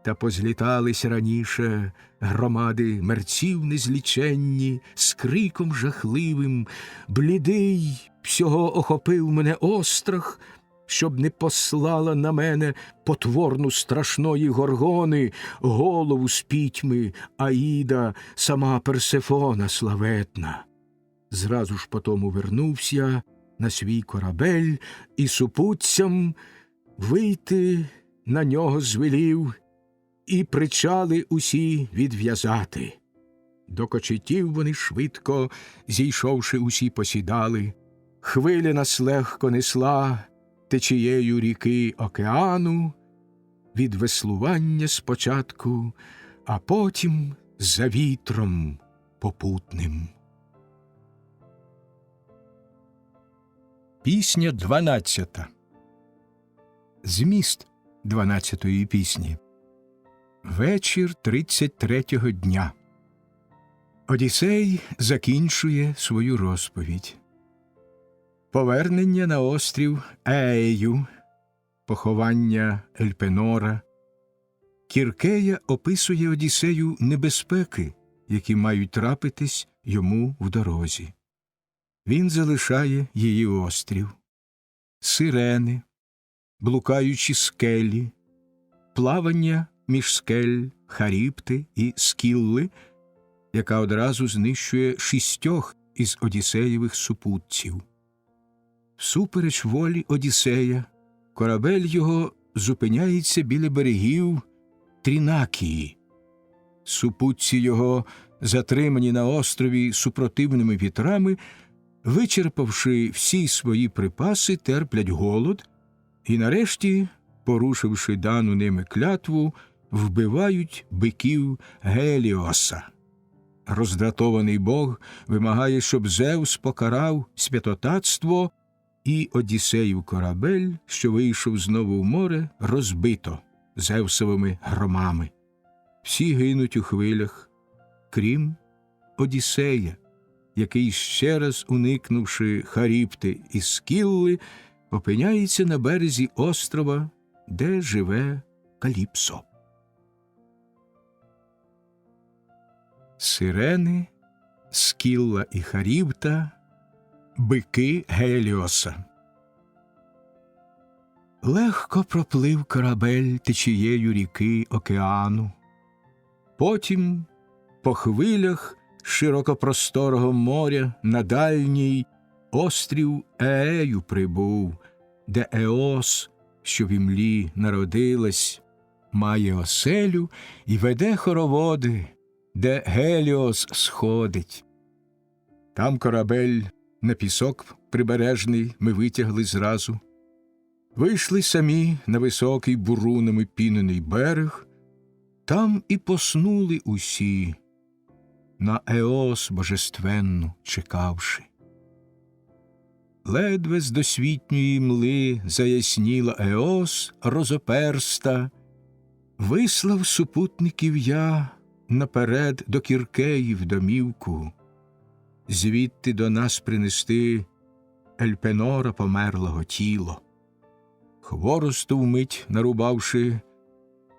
Та позлітались раніше громади мерців незліченні, з криком жахливим, блідий всього охопив мене острах, щоб не послала на мене потворну страшної Горгони, голову з пітьми Аїда, сама Персефона славетна. Зразу ж потому вернувся на свій корабель і супутцям вийти на нього звелів, і причали усі відв'язати. До кочетів вони швидко, зійшовши, усі посідали. Хвиля нас легко несла течією ріки океану, від веслування спочатку, а потім за вітром попутним. Пісня 12. Зміст 12-ї пісні. Вечір 33-го дня. Одіссей закінчує свою розповідь. Повернення на острів Еею, поховання Ельпенора. Кіркея описує Одіссею небезпеки, які мають трапитись йому в дорозі. Він залишає її острів. Сирени, блукаючі скелі, плавання між скель Харіпти і Скілли, яка одразу знищує 6 із Одіссеєвих супутців. Всупереч волі Одіссея, корабель його зупиняється біля берегів Трінакії. Супутці його, затримані на острові супротивними вітрами, вичерпавши всі свої припаси, терплять голод і, нарешті, порушивши дану ними клятву, вбивають биків Геліоса. Роздратований Бог вимагає, щоб Зевс покарав святотатство, і Одіссеїв корабель, що вийшов знову в море, розбито Зевсовими громами. Всі гинуть у хвилях, крім Одіссея, який, ще раз уникнувши Харіпти і Скілли, опиняється на березі острова, де живе Каліпсо. Сирени, Скілла і Харіпта, бики Геліоса. Легко проплив корабель течією ріки океану. Потім по хвилях широкопросторого моря на дальній острів Еею прибув, де Еос, що в імлі народилась, має оселю і веде хороводи, де Геліос сходить. Там корабель на пісок прибережний ми витягли зразу. Вийшли самі на високий бурунами пінений берег, там і поснули усі, на Еос божественну чекавши. Ледве з досвітньої мли заясніла Еос розоперста, вислав супутників я наперед до Кіркеї в домівку, звідти до нас принести Ельпенора померлого тіло. Хворосту вмить нарубавши,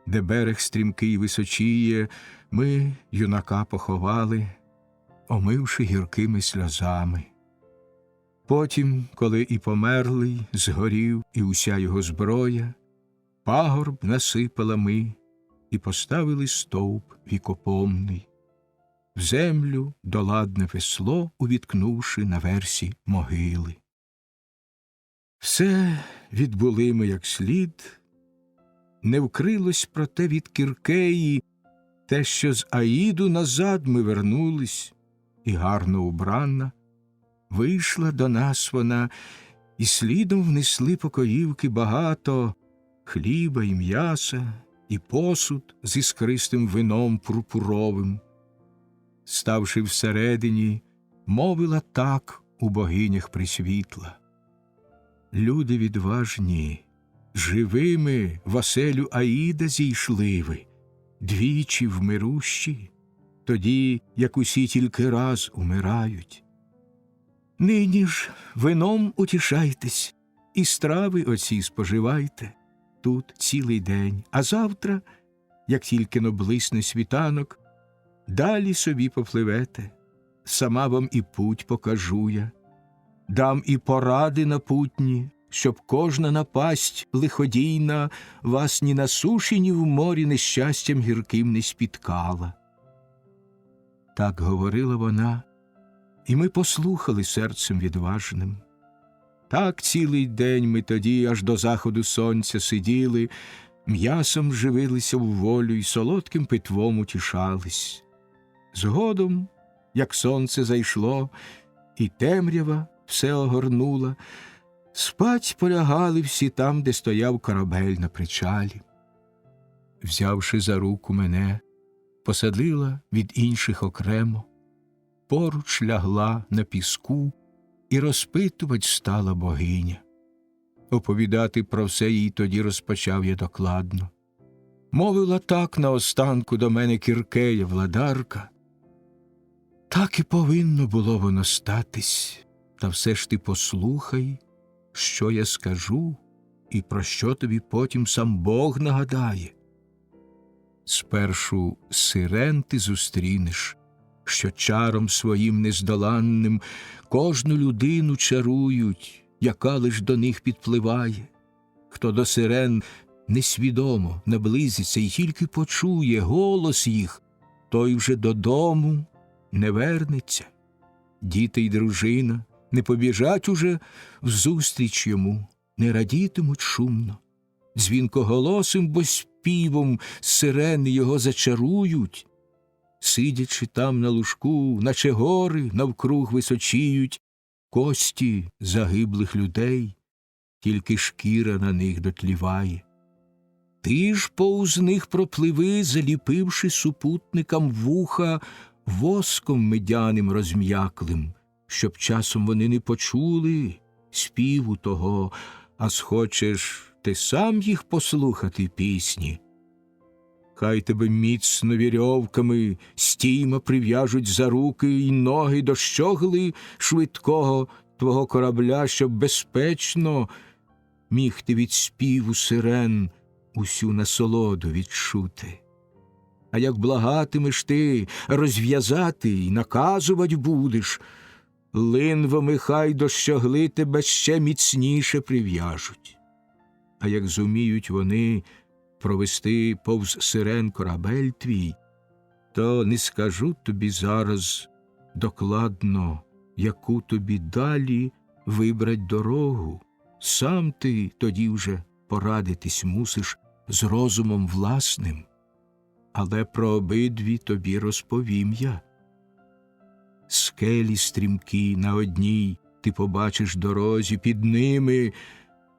де берег стрімкий височіє, ми юнака поховали, омивши гіркими сльозами. Потім, коли і померлий, згорів і уся його зброя, пагорб насипала ми і поставили стовп вікопомний, в землю доладне весло увіткнувши на версі могили. Все відбули ми як слід, не вкрилось проте від Кіркеї те, що з Аїду назад ми вернулись, і гарно убрана вийшла до нас вона, і слідом внесли покоївки багато хліба і м'яса, і посуд з іскристим вином пурпуровим. Ставши всередині, мовила так у богинях присвітла: люди відважні, живими в оселю Аїда зійшли ви, двічі вмирущі, тоді, як усі тільки раз умирають. Нині ж вином утішайтесь, і страви оці споживайте тут цілий день, а завтра, як тільки-но блисне світанок, далі собі попливете, сама вам і путь покажу я, дам і поради напутні, щоб кожна напасть лиходійна вас ні на суші, ні в морі нещастям гірким не спіткала. Так говорила вона, і ми послухали серцем відважним. Так цілий день ми тоді аж до заходу сонця сиділи, м'ясом живилися в волю й солодким питвом утішались. Згодом, як сонце зайшло, і темрява все огорнула, спать полягали всі там, де стояв корабель на причалі. Взявши за руку мене, посадила від інших окремо, поруч лягла на піску і розпитувать стала богиня. Оповідати про все їй тоді розпочав я докладно. Мовила так наостанку до мене Кіркея, владарка: так і повинно було воно статись, та все ж ти послухай, що я скажу, і про що тобі потім сам Бог нагадає. Спершу сирен ти зустрінеш, що чаром своїм нездоланним кожну людину чарують, яка лиш до них підпливає. Хто до сирен несвідомо наблизиться і тільки почує голос їх, той вже додому не вернеться. Діти й дружина, не побіжать уже взустріч йому, не радітимуть шумно. Дзвінкоголосим, бо співом сирени його зачарують. Сидячи там на лужку, наче гори навкруг височіють кості загиблих людей, тільки шкіра на них дотліває. Ти ж повз них пропливи, заліпивши супутникам вуха воском медяним розм'яклим, щоб часом вони не почули співу того, а схочеш ти сам їх послухати пісні. Хай тебе міцно вірьовками стійма прив'яжуть за руки й ноги до щогли швидкого твого корабля, щоб безпечно міг ти від співу сирен усю насолоду відчути. А як благатимеш ти, розв'язати й наказувать будеш, линвами хай до щогли тебе ще міцніше прив'яжуть. А як зуміють вони провести повз сирен корабель твій, то не скажу тобі зараз докладно, яку тобі далі вибрать дорогу. Сам ти тоді вже порадитись мусиш з розумом власним, але про обидві тобі розповім я. Скелі стрімкі на одній ти побачиш дорозі, під ними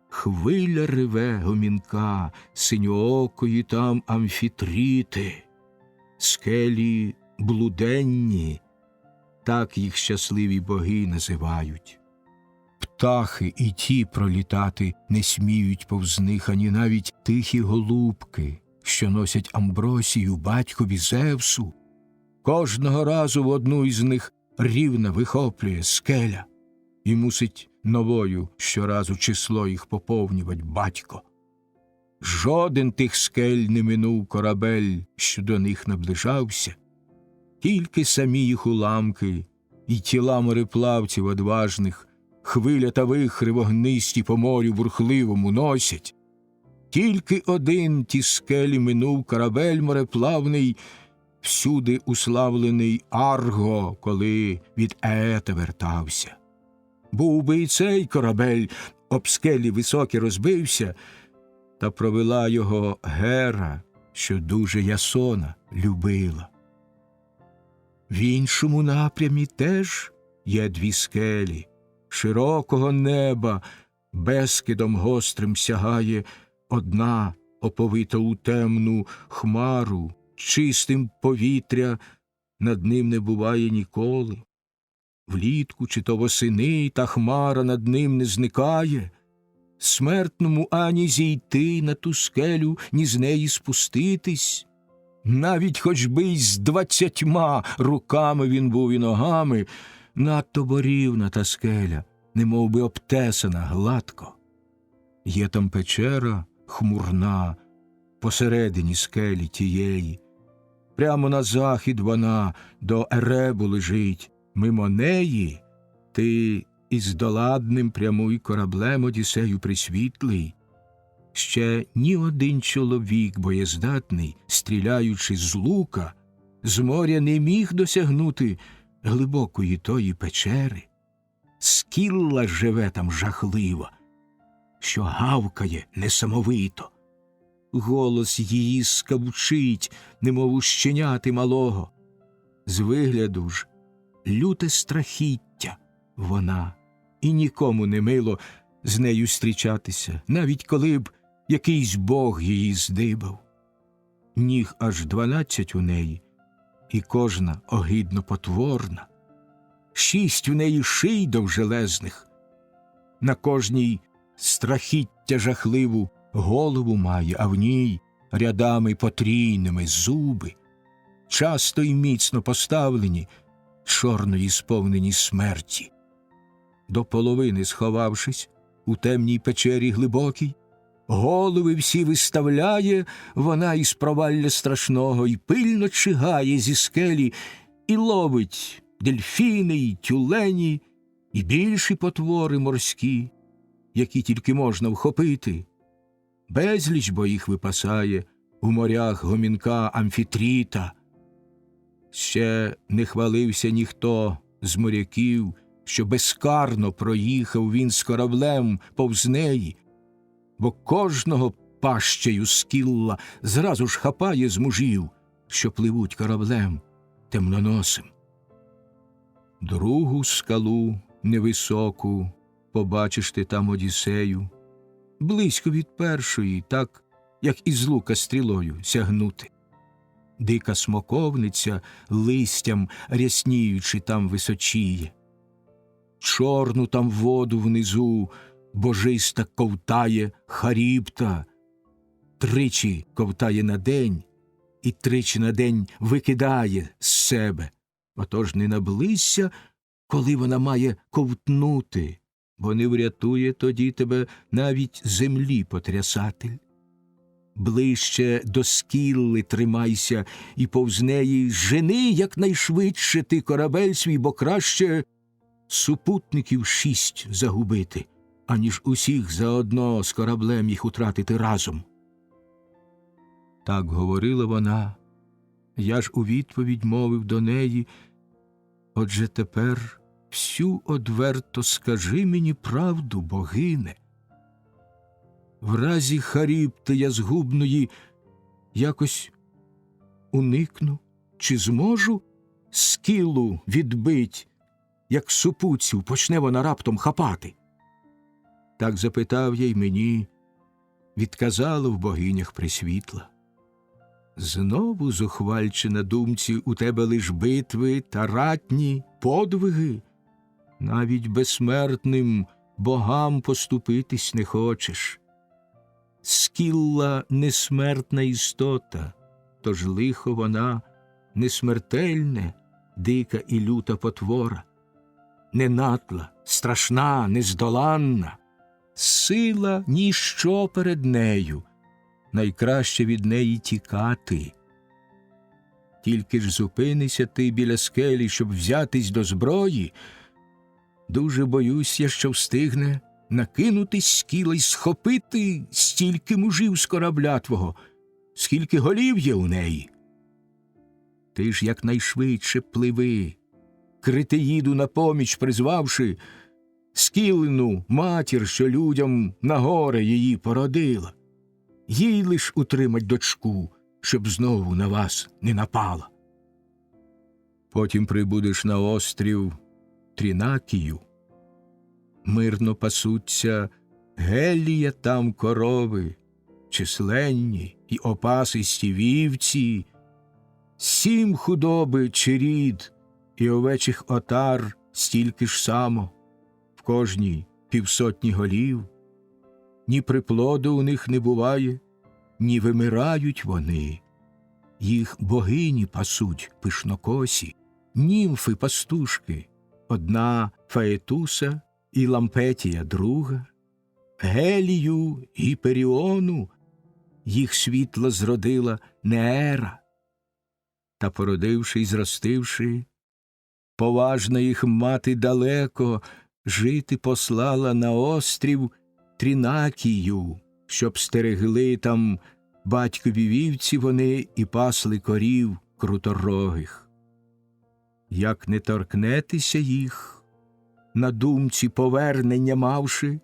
хвиля реве гомінка, синьоокої там амфітріти. Скелі блуденні, так їх щасливі боги називають. Птахи і ті пролітати не сміють повз них, ані навіть тихі голубки, що носять амбросію батькові Зевсу. Кожного разу в одну із них рівно вихоплює скеля, і мусить новою щоразу число їх поповнювать батько. Жоден тих скель не минув корабель, що до них наближався, тільки самі їх уламки і тіла мореплавців одважних хвиля та вихри вогнисті по морю бурхливому носять. Тільки один ті скелі минув корабель мореплавний, всюди уславлений Арго, коли від Еета вертався. Був би і цей корабель об скелі високі розбився, та провела його Гера, що дуже Ясона любила. В іншому напрямі теж є дві скелі. Широкого неба безкидом гострим сягає одна, оповита у темну хмару, чистим повітря над ним не буває ніколи. Влітку чи то восени та хмара над ним не зникає. Смертному ані зійти на ту скелю, ні з неї спуститись. Навіть хоч би й з 20 руками він був і ногами, надто борівна та скеля, немов би обтесана гладко. Є там печера хмурна посередині скелі тієї. Прямо на захід вона до Еребу лежить. Мимо неї ти із доладним прямуй кораблем Одіссею присвітлий. Ще ні один чоловік боєздатний, стріляючи з лука, з моря не міг досягнути глибокої тої печери. Скілла живе там жахлива, що гавкає несамовито. Голос її скавчить, немов у щеняти малого. З вигляду ж люте страхіття вона, і нікому не мило з нею зустрічатися, навіть коли б якийсь бог її здибав. Ніг аж 12 у неї, і кожна огидно потворна. 6 у неї ший довжелезних, на кожній страхіття жахливу голову має, а в ній рядами потрійними зуби, часто й міцно поставлені, чорної сповнені смерті. До половини сховавшись у темній печері глибокій, голови всі виставляє вона із провалля страшного і пильно чигає зі скелі і ловить дельфіни й тюлені і більші потвори морські, які тільки можна вхопити. Безліч бо їх випасає у морях гомінка Амфітріта. Ще не хвалився ніхто з моряків що безкарно проїхав він з кораблем повз неї, бо кожного пащею скілла зразу ж хапає з мужів, що пливуть кораблем темноносим. Другу скалу невисоку побачиш ти там, Одіссею, близько від першої, так, як із лука стрілою сягнути. Дика смоковниця листям рясніючи там височіє. Чорну там воду внизу божиста ковтає Харібта. Тричі ковтає на день і тричі на день викидає з себе. Отож не наблизься, коли вона має ковтнути, бо не врятує тоді тебе навіть землі потрясатель. Ближче до скілли тримайся і повз неї жени якнайшвидше ти корабель свій, бо краще супутників 6 загубити, аніж усіх заодно з кораблем їх утратити разом. Так говорила вона, я ж у відповідь мовив до неї, отже тепер всю одверто скажи мені правду, богине. В разі Харібти я згубної якось уникну, чи зможу скілу відбить, як супутців почне вона раптом хапати? Так запитав я й мені, відказала в богинях пресвітла. Знову зухвальче на думці у тебе лиш битви та ратні подвиги, навіть безсмертним богам поступитись не хочеш. Скілла несмертна істота, тож лихо вона несмертельне, дика і люта потвора, ненатла, страшна, нездоланна, сила ніщо перед нею, найкраще від неї тікати. Тільки ж зупинися ти біля скелі, щоб взятись до зброї, дуже боюсь я, що встигне накинутись скіла й схопити стільки мужів з корабля твого, скільки голів є у неї. Ти ж якнайшвидше пливи, Критеїду на поміч призвавши, скілену матір, що людям на горе її породила. Їй лиш утримать дочку, щоб знову на вас не напала. Потім прибудеш на острів Трінакію. Мирно пасуться гелія там корови, численні і опасисті вівці, 7 худоби чи рід, і овечих отар стільки ж само, в кожній 500 голів. Ні приплоду у них не буває, ні вимирають вони. Їх богині пасуть пишнокосі, німфи-пастушки, одна Фаетуса і Лампетія друга, Гелію і Періону їх світло зродила Неера. Та породивши й зростивши, поважна їх мати далеко жити послала на острів Трінакію, щоб стерегли там батькові вівці вони і пасли корів круторогих. Як не торкнетеся їх, на думці повернення мавши,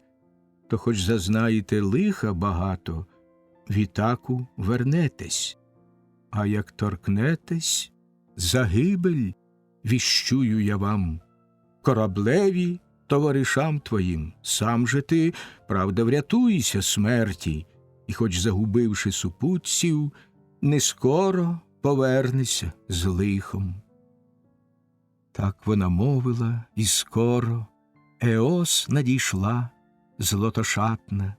то хоч зазнаєте лиха багато, відтаку вернетесь. А як торкнетесь, загибель віщую я вам, кораблеві, товаришам твоїм. Сам же ти, правда, врятуйся смерті, і хоч загубивши супутців, не скоро повернешся з лихом. Так вона мовила, і скоро Еос надійшла, злотошатна.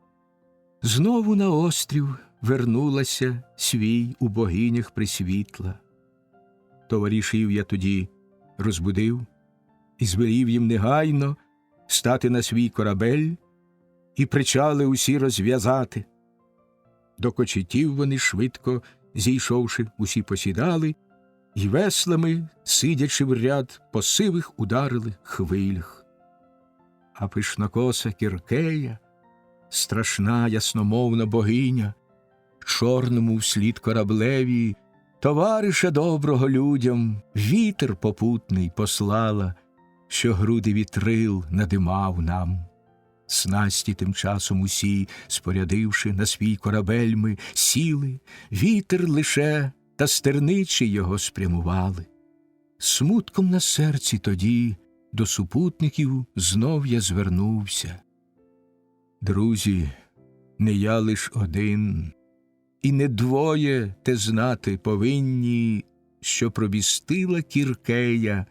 Знову на острів вернулася свій у богинях присвітла. Товаришів я тоді розбудив і звелів їм негайно стати на свій корабель і причали усі розв'язати. До кочетів вони швидко, зійшовши, усі посідали, й веслами, сидячи в ряд, по сивих ударили хвилях. А пишнокоса Кіркея, страшна ясномовна богиня, чорному вслід кораблеві, товариша доброго людям, вітер попутний послала, що груди вітрил надимав нам. Снасті тим часом усі, спорядивши на свій корабель ми, сіли, вітер лише та стерничі його спрямували. Смутком на серці тоді до супутників знов я звернувся. Друзі, не я лиш один, і не двоє те знати повинні, що пробістила Кіркея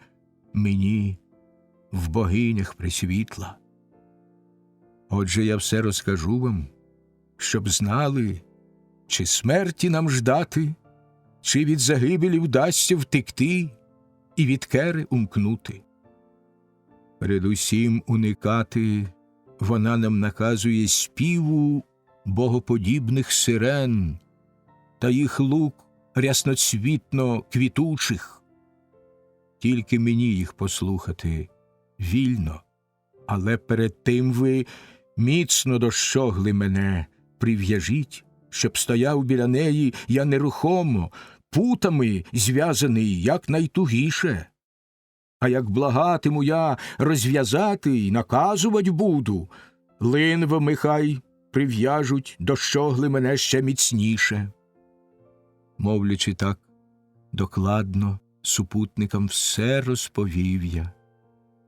мені в богинях присвітла. Отже, я все розкажу вам, щоб знали, чи смерті нам ждати, чи від загибелі вдасться втекти і від кери умкнути. Передусім уникати вона нам наказує співу богоподібних сирен та їх лук рясноцвітно квітучих. Тільки мені їх послухати вільно, але перед тим ви міцно до щогли мене прив'яжіть, щоб стояв біля неї я нерухомо, путами зв'язаний якнайтугіше. А як благатиму я розв'язати й наказувать буду, линвами хай прив'яжуть до щогли мене ще міцніше. Мовлячи так, докладно супутникам все розповів я,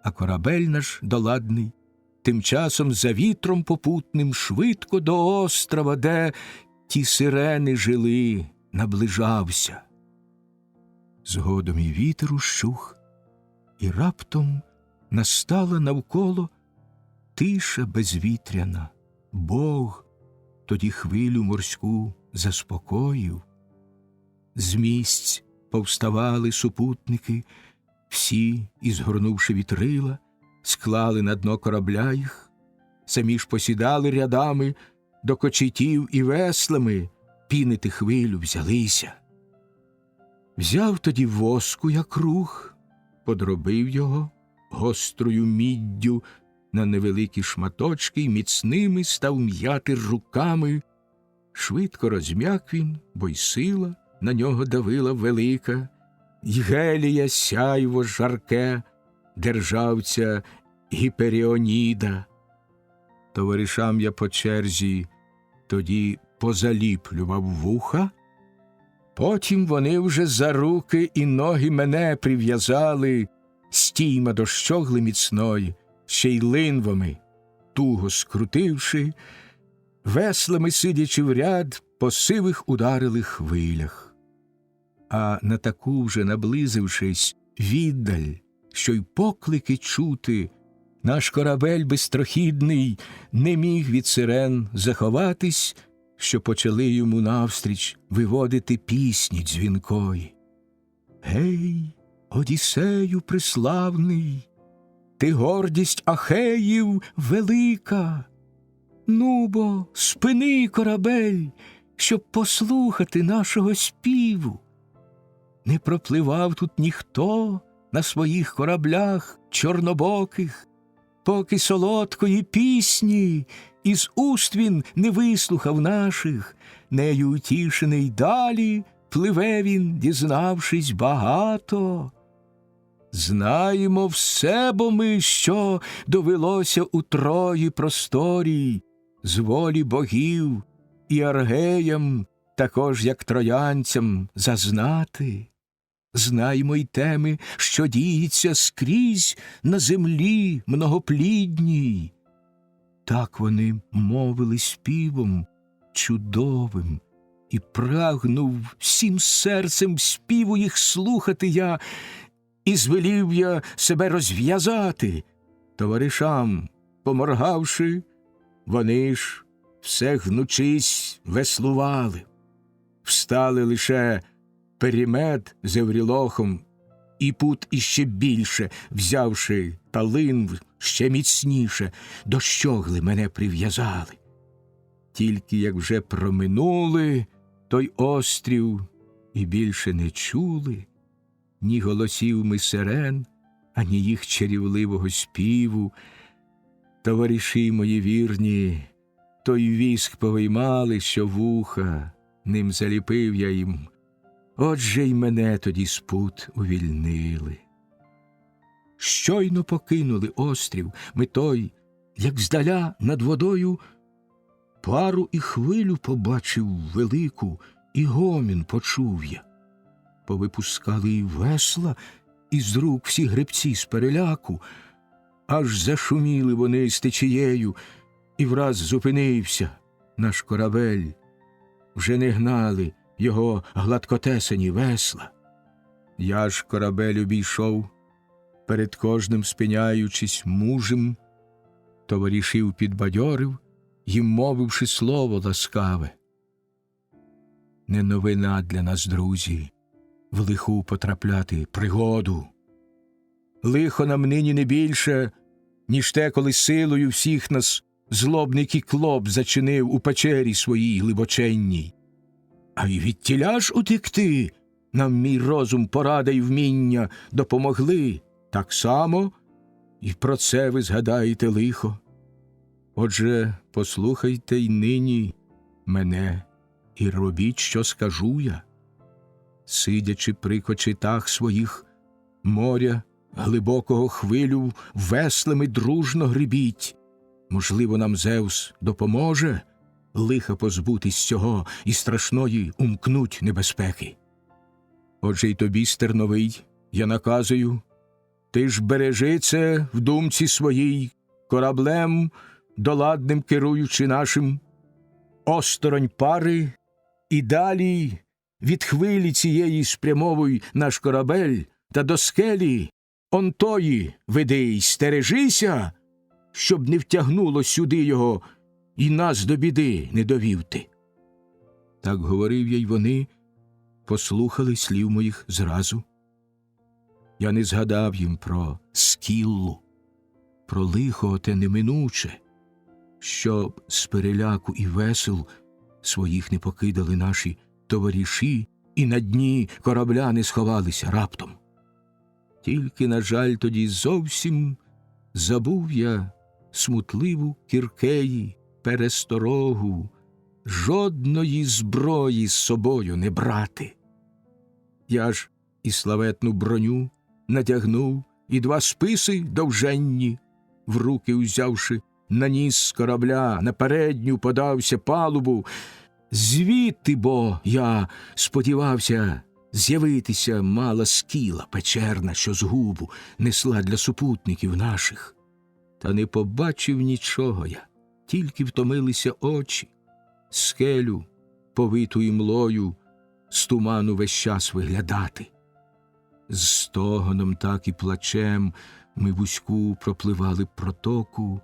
а корабель наш доладний тим часом за вітром попутним швидко до острова, де ті сирени жили, наближався. Згодом і вітер ущух, і раптом настала навколо тиша безвітряна. Бог тоді хвилю морську заспокоїв. З місць повставали супутники, всі, і згорнувши вітрила, склали на дно корабля їх, самі ж посідали рядами до кочетів і веслами пінити хвилю взялися. Взяв тоді воску я круг, подробив його гострою міддю на невеликі шматочки й міцними став м'яти руками. Швидко розм'як він, бо й сила на нього давила велика, й гелія сяйво жарке, державця Гіперіоніда. Товаришам я по черзі тоді позаліплював вуха, потім вони вже за руки і ноги мене прив'язали, стійма до щогли міцної, ще й линвами, туго скрутивши, веслами сидячи в ряд, по сивих ударили хвилях. А на таку вже наблизившись віддаль, що й поклики чути, наш корабель безстрохідний не міг від сирен заховатись, що почали йому навстріч виводити пісні дзвінкої. Гей, Одіссею преславний, ти гордість Ахеїв велика, ну бо спини корабель, щоб послухати нашого співу. Не пропливав тут ніхто на своїх кораблях чорнобоких, поки солодкої пісні із уст він не вислухав наших, нею утішений далі пливе він, дізнавшись багато. Знаємо все, бо ми, що довелося у Трої просторій, з волі богів і аргеям, також як троянцям, зазнати. Знаємо й теми, що діється скрізь на землі многоплідній. Так вони мовили співом чудовим, і прагнув всім серцем співу їх слухати я, і звелів я себе розв'язати. Товаришам, поморгавши, вони ж все гнучись веслували. Встали лише Перімед з Еврілохом, і Пут іще більше, взявши та линв ще міцніше, до щогли мене прив'язали. Тільки як вже проминули той острів і більше не чули ні голосів ми сирен, ані їх чарівливого співу. Товариші мої вірні, той віск повиймали, що вуха, ним заліпив я їм. Отже й мене тоді з пут увільнили. Щойно покинули острів, ми той, як здаля над водою, пару і хвилю побачив велику, і гомін почув я. Повипускали й весла із рук всі гребці з переляку, аж зашуміли вони з течією, і враз зупинився наш корабель. Вже не гнали його гладкотесані весла. Я ж корабель обійшов, перед кожним спиняючись мужем, товаришів підбадьорив, їм мовивши слово ласкаве. Не новина для нас, друзі, в лиху потрапляти пригоду. Лихо нам нині не більше, ніж те, коли силою всіх нас злобний Кіклоп зачинив у печері своїй глибоченній. А й відтіля ж утекти нам мій розум, порада й вміння допомогли. Так само і про це ви згадаєте лихо. Отже, послухайте й нині мене і робіть, що скажу я. Сидячи при кочетах своїх, моря глибокого хвилю веслами дружно гребіть. Можливо, нам Зевс допоможе лиха позбутись цього і страшної умкнуть небезпеки. Отже, й тобі, стерновий, я наказую, ти ж бережи це в думці своїй, кораблем доладним керуючи нашим, осторонь пари, і далі від хвилі цієї спрямовуй наш корабель, та до скелі онтої веди й стережися, щоб не втягнуло сюди його і нас до біди не довів ти. Так говорив я, й вони послухали слів моїх зразу. Я не згадав їм про Скіллу, про лихо те неминуче, щоб з переляку і весел своїх не покидали наші товариші і на дні корабля не сховалися раптом. Тільки, на жаль, тоді зовсім забув я смутливу Кіркеї пересторогу, жодної зброї з собою не брати. Я ж і славетну броню надягнув, і два списи довженні, в руки узявши, на ніс з корабля, на передню подався палубу. Звідти, бо я сподівався з'явитися мала Скіла печерна, що згубу несла для супутників наших. Та не побачив нічого я, тільки втомилися очі, скелю, повиту імлою, з туману весь час виглядати. З стогоном так і плачем ми вузьку пропливали протоку,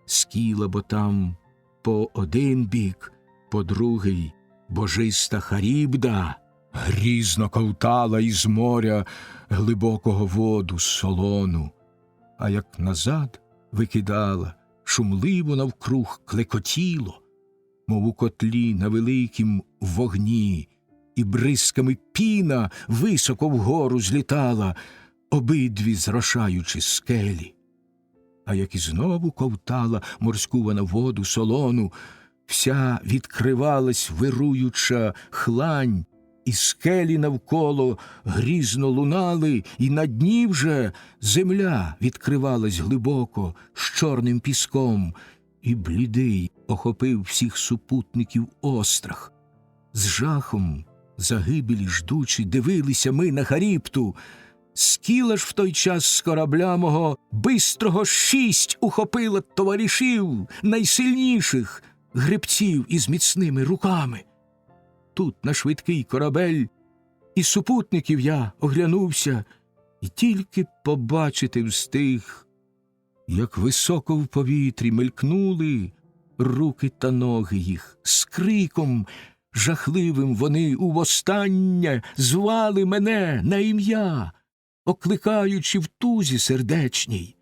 Скіла, бо там по один бік, по другий божиста Харібда грізно ковтала із моря глибокого воду солону, а як назад викидала, шумливо навкруг клекотіло, мов у котлі на великім вогні, і бризками піна високо вгору злітала, обидві зрошаючи скелі. А як і знову ковтала морську вона воду солону, вся відкривалась вируюча хлань, і скелі навколо грізно лунали, і на дні вже земля відкривалась глибоко, з чорним піском, і блідий охопив всіх супутників острах. З жахом загибелі ждучи дивилися ми на Харібту. Скіла ж в той час з корабля мого бистрого 6 ухопила товаришів, найсильніших гребців із міцними руками. Тут на швидкий корабель і супутників я оглянувся, і тільки побачити встиг, як високо в повітрі мелькнули руки та ноги їх. З криком жахливим вони увостання звали мене на ім'я, окликаючи в тузі сердечній.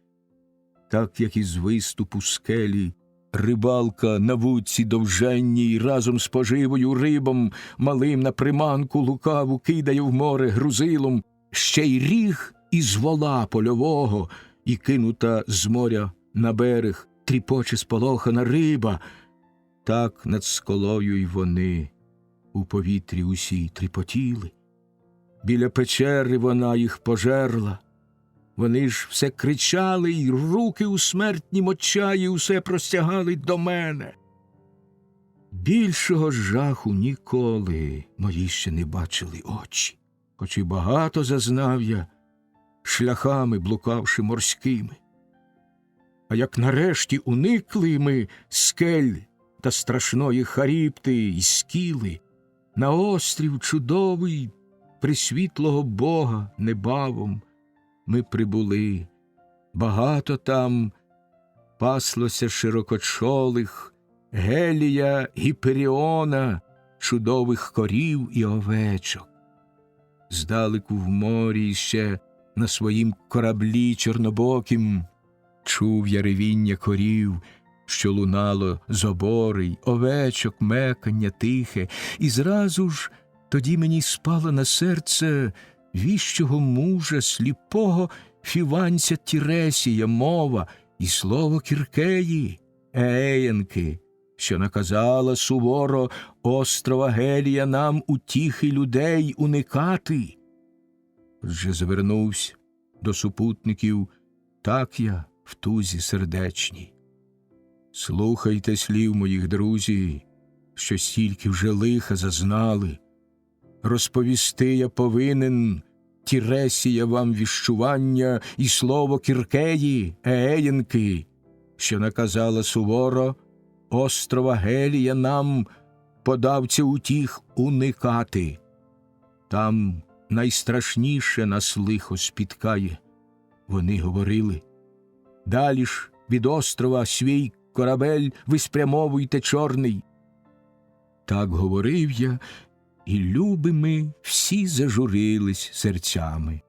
Так, як із виступу скелі рибалка на вудці довженній разом з поживою рибом малим на приманку лукаву кидає в море грузилом, ще й ріг із вола польового, і кинута з моря на берег тріпоче сполохана риба. Так над скалою й вони у повітрі усі тріпотіли. Біля печери вона їх пожерла, Вони ж все кричали й руки у смертнім отчаї усе простягали до мене. Більшого жаху ніколи мої ще не бачили очі, хоч і багато зазнав я, шляхами блукавши морськими. А як нарешті уникли ми скель та страшної Харібти й Скіли, на острів чудовий присвітлого Бога небавом ми прибули. Багато там паслося широкочолих, Гелія, Гіперіона, чудових корів і овечок. Здалеку в морі ще на своїм кораблі чорнобокім чув я ревіння корів, що лунало з оборей, овечок, мекання тихе, і зразу ж тоді мені спало на серце віщого мужа, сліпого фіванця Тіресія мова і слово Кіркеї, Еєнки, що наказала суворо острова Гелія нам утіхи людей уникати. Отже звернувся до супутників, так я в тузі сердечній. Слухайте слів моїх, друзі, що стільки вже лиха зазнали. Розповісти я повинен Тіресія вам віщування і слово Кіркеї, Еєнки, що наказала суворо острова Гелія нам, подавця утіх, уникати. Там найстрашніше нас лихо спіткає. Вони говорили: далі ж від острова свій корабель ви спрямовуйте чорний. Так говорив я, і люби ми всі зажурились серцями.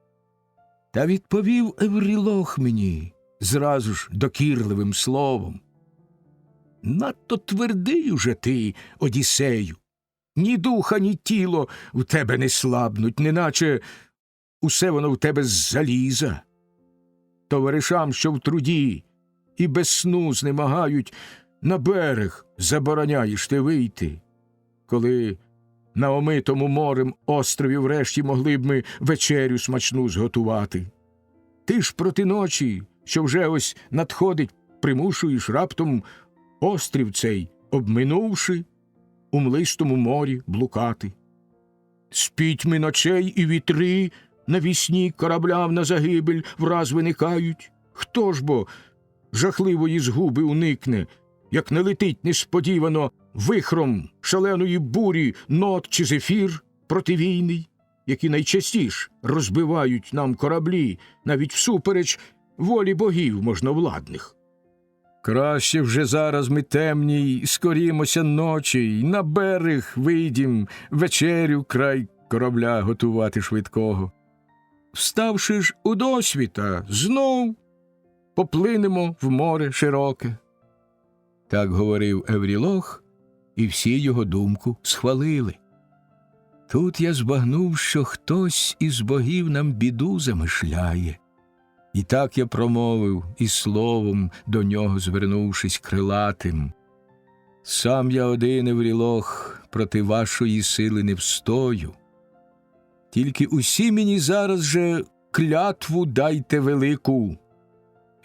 Та відповів Еврілох мені зразу ж докірливим словом: надто твердий уже ти, Одіссею, ні духа, ні тіло в тебе не слабнуть, неначе усе воно в тебе з заліза. Товаришам, що в труді і без сну знемагають, на берег забороняєш ти вийти, коли на омитому морем острові врешті могли б ми вечерю смачну зготувати. Ти ж проти ночі, що вже ось надходить, примушуєш раптом острів цей, обминувши, у млистому морі блукати. З пітьми ночей і вітри навісні кораблям на загибель враз виникають. Хто ж бо жахливої згуби уникне, як налетить несподівано вихром шаленої бурі нот чи зефір противійний, які найчастіш розбивають нам кораблі, навіть всупереч волі богів можновладних. Краще вже зараз ми темній, скорімося ночі, й на берег вийдім, вечерю край корабля готувати швидкого. Вставши ж у досвіта, знов поплинемо в море широке. Так говорив Еврілох, і всі його думку схвалили. Тут я збагнув, що хтось із богів нам біду замишляє. І так я промовив, і словом до нього звернувшись крилатим: сам я один, Еврілох, проти вашої сили не встою. Тільки усі мені зараз же клятву дайте велику.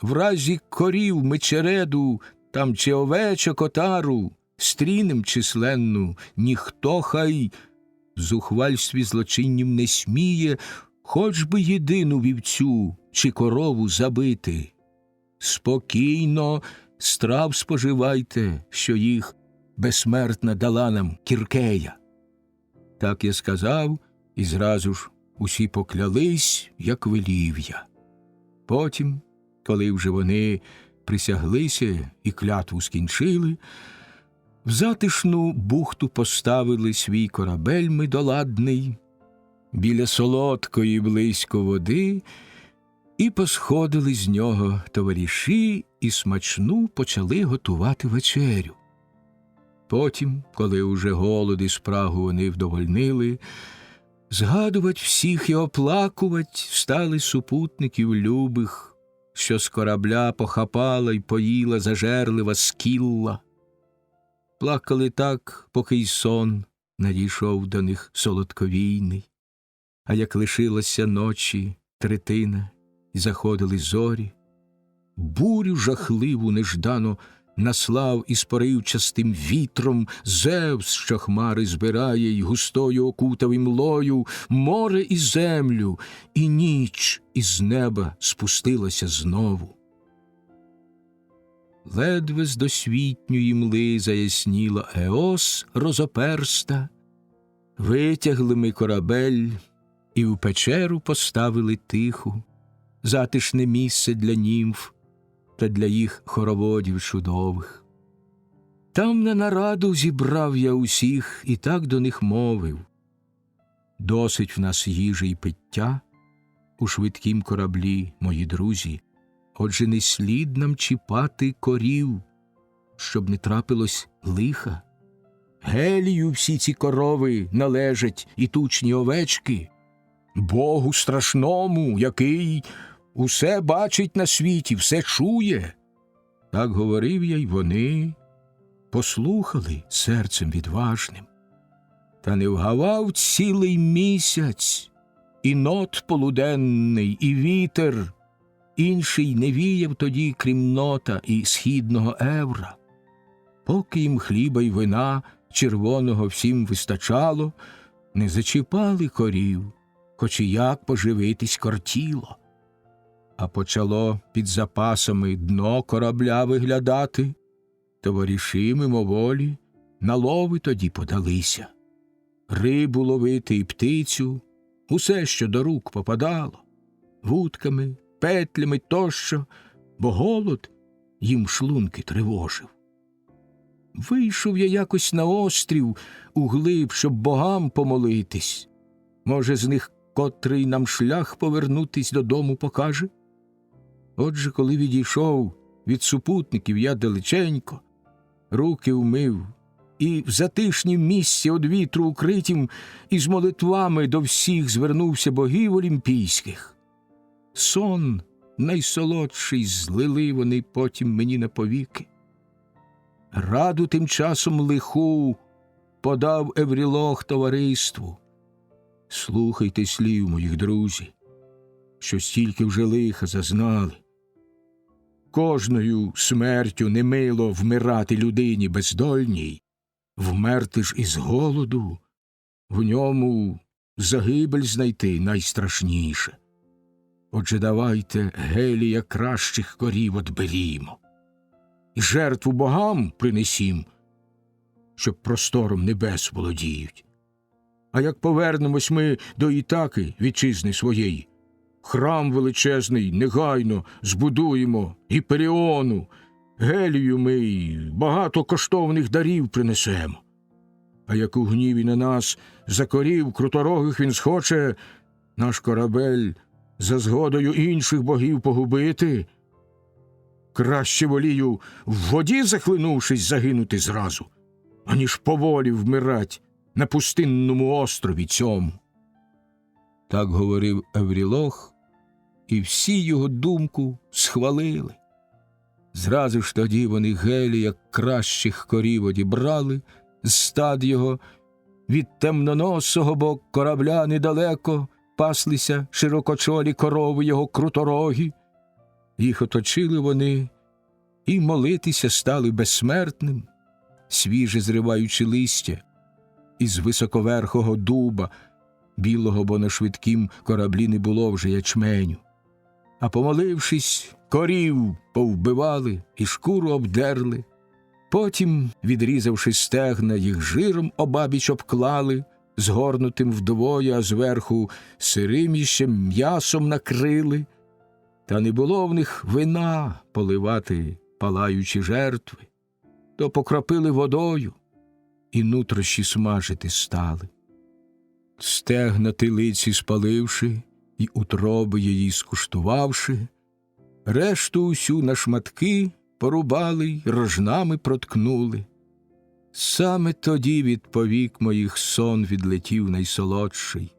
В разі корів мечереду, там чи овечок отару, стрінем численну, ніхто хай в зухвальстві злочиннім не сміє, хоч би єдину вівцю чи корову забити. Спокійно страв споживайте, що їх безсмертна дала нам Кіркея. Так я сказав, і зразу ж усі поклялись, як велів я. Потім, коли вже вони присяглися і клятву скінчили, в затишну бухту поставили свій корабель медоладний біля солодкої близько води, і посходили з нього товариші і смачну почали готувати вечерю. Потім, коли уже голод і спрагу вони вдовольнили, згадувать всіх і оплакувать стали супутників любих, що з корабля похапала й поїла зажерлива Скілла. Плакали так, поки й сон надійшов до них солодковійний. А як лишилося ночі третина, і заходили зорі. Бурю жахливу неждано наслав із поривчастим вітром Зевс, що хмари збирає й густою окутав імлою море і землю, і ніч із неба спустилася знову. Ледве з досвітньої мли заясніла Еос розоперста, витягли ми корабель і в печеру поставили тиху, затишне місце для німф та для їх хороводів чудових. Там на нараду зібрав я усіх і так до них мовив: досить в нас їжі й пиття у швидкім кораблі, мої друзі, отже не слід нам чіпати корів, щоб не трапилось лиха. Гелію всі ці корови належать і тучні овечки, Богу страшному, який усе бачить на світі, все чує. Так говорив я, й вони послухали серцем відважним. Та не вгавав цілий місяць, і нот полуденний, і вітер, інший не віяв тоді, крім нота і східного евра. Поки їм хліба й вина червоного всім вистачало, не зачіпали корів, хоч і як поживитись кортіло. А почало під запасами дно корабля виглядати, товариші мимоволі на лови тоді подалися. Рибу ловити і птицю, усе, що до рук попадало, вудками, петлями тощо, бо голод їм шлунки тривожив. Вийшов я якось на острів углиб, щоб богам помолитись. Може, з них котрий нам шлях повернутись додому покаже? Отже, коли відійшов від супутників я далеченько, руки вмив, і в затишнім місці од вітру укритім із молитвами до всіх звернувся богів олімпійських. Сон найсолодший злили вони потім мені на повіки. Раду тим часом лиху подав Еврілох товариству. Слухайте слів, моїх друзі, що стільки вже лиха зазнали. Кожною смертю немило вмирати людині бездольній, вмерти ж із голоду, в ньому загибель знайти найстрашніше. Отже, давайте гелія кращих корів отберімо, і жертву богам принесім, щоб простором небес володіють. А як повернемось ми до Ітаки, вітчизни своєї, храм величезний негайно збудуємо Гіперіону, Гелію ми й багато коштовних дарів принесемо. А як у гніві на нас за корів круторогих він схоче наш корабель за згодою інших богів погубити, краще волію в воді захлинувшись загинути зразу, аніж поволі вмирать на пустинному острові цьому. Так говорив Еврілох, і всі його думку схвалили. Зразу ж тоді вони Гелія кращих корів одібрали з стад його, від темноносого, бо корабля недалеко паслися широкочолі корови його круторогі. Їх оточили вони і молитися стали безсмертним, свіже зриваючи листя із високоверхого дуба, білого, бо на швидкім кораблі не було вже ячменю. А помолившись, корів повбивали і шкуру обдерли. Потім, відрізавши стегна, їх жиром обабіч обклали, згорнутим вдвоє, а зверху сирим іще м'ясом накрили. Та не було в них вина поливати палаючі жертви, то покропили водою і нутрощі смажити стали. Стегна телиці спаливши і утроби її скуштувавши, решту усю на шматки порубали й рожнами проткнули. Саме тоді від повік моїх сон відлетів найсолодший.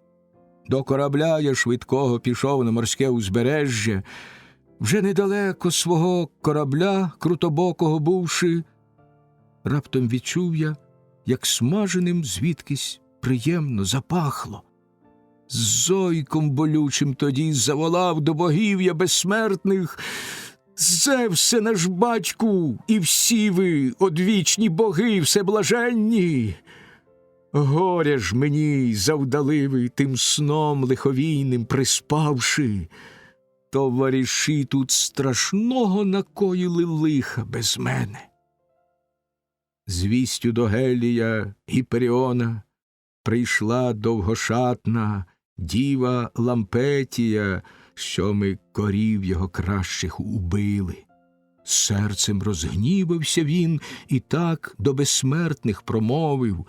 До корабля я швидкого пішов на морське узбережжя, вже недалеко свого корабля, крутобокого бувши, раптом відчув я, як смаженим звідкись приємно запахло. З зойком болючим тоді заволав до богів я безсмертних: Зевсе наш батьку, і всі ви, одвічні боги всеблаженні! Горя ж мені завдали ви тим сном лиховійним приспавши. Товариші тут страшного накоїли лиха без мене. Звістю до Гелія Гіперіона прийшла довгошатна діва Лампетія, що ми корів його кращих убили. Серцем розгнівався він і так до безсмертних промовив: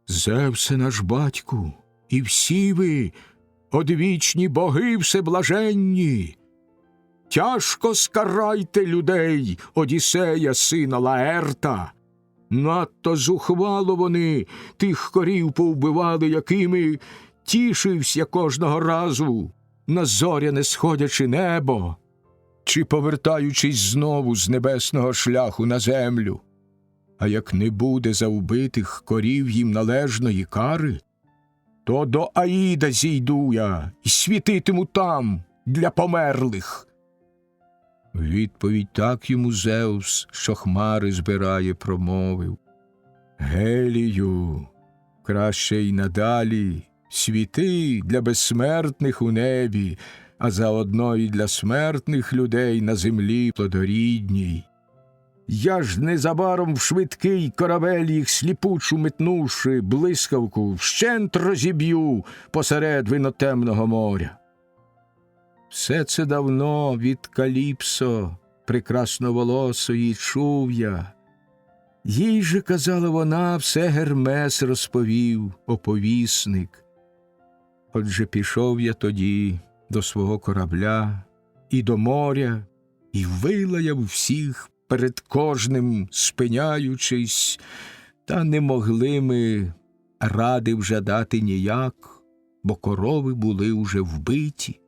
Зевсе наш батьку, і всі ви, одвічні боги всеблаженні, тяжко скарайте людей Одіссея, сина Лаерта. Надто зухвало вони тих корів повбивали, якими тішився кожного разу на зоряне сходячи небо, чи повертаючись знову з небесного шляху на землю. А як не буде за вбитих корів їм належної кари, то до Аїда зійду я і світитиму там для померлих. Відповідь так йому Зевс, що хмари збирає, промовив: Гелію, краще й надалі світи для безсмертних у небі, а заодно і для смертних людей на землі плодорідній. Я ж незабаром в швидкий корабель їх сліпучу метнувши блискавку вщент розіб'ю посеред винотемного моря. Все це давно від Каліпсо, прекрасноволосої, чув я. Їй же, казала вона, все Гермес розповів, оповісник. Отже пішов я тоді до свого корабля і до моря, і вилаяв всіх, перед кожним спиняючись, та не могли ми ради вже дати ніяк, бо корови були уже вбиті.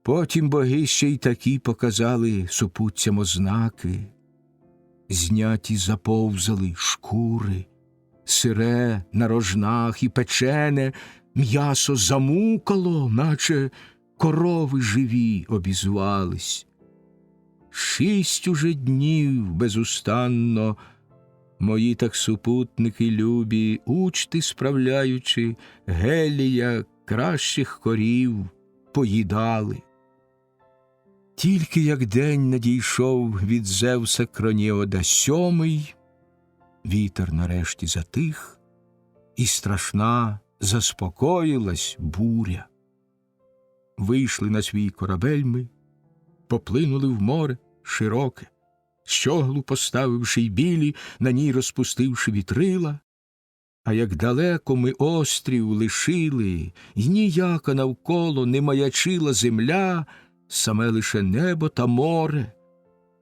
Потім боги ще й такі показали супутцям ознаки. Зняті заповзали шкури, сире на рожнах і печене м'ясо замукало, наче корови живі обізвались. 6 уже днів безустанно мої так супутники любі, учти справляючи, Гелія кращих корів поїдали. Тільки як день надійшов від Зевса Кроніода 7, вітер нарешті затих, і страшна заспокоїлась буря. Вийшли на свій корабель ми, поплинули в море широке, щоглу поставивши й білі, на ній розпустивши вітрила. А як далеко ми острів лишили, й ніяка навколо не маячила земля, саме лише небо та море,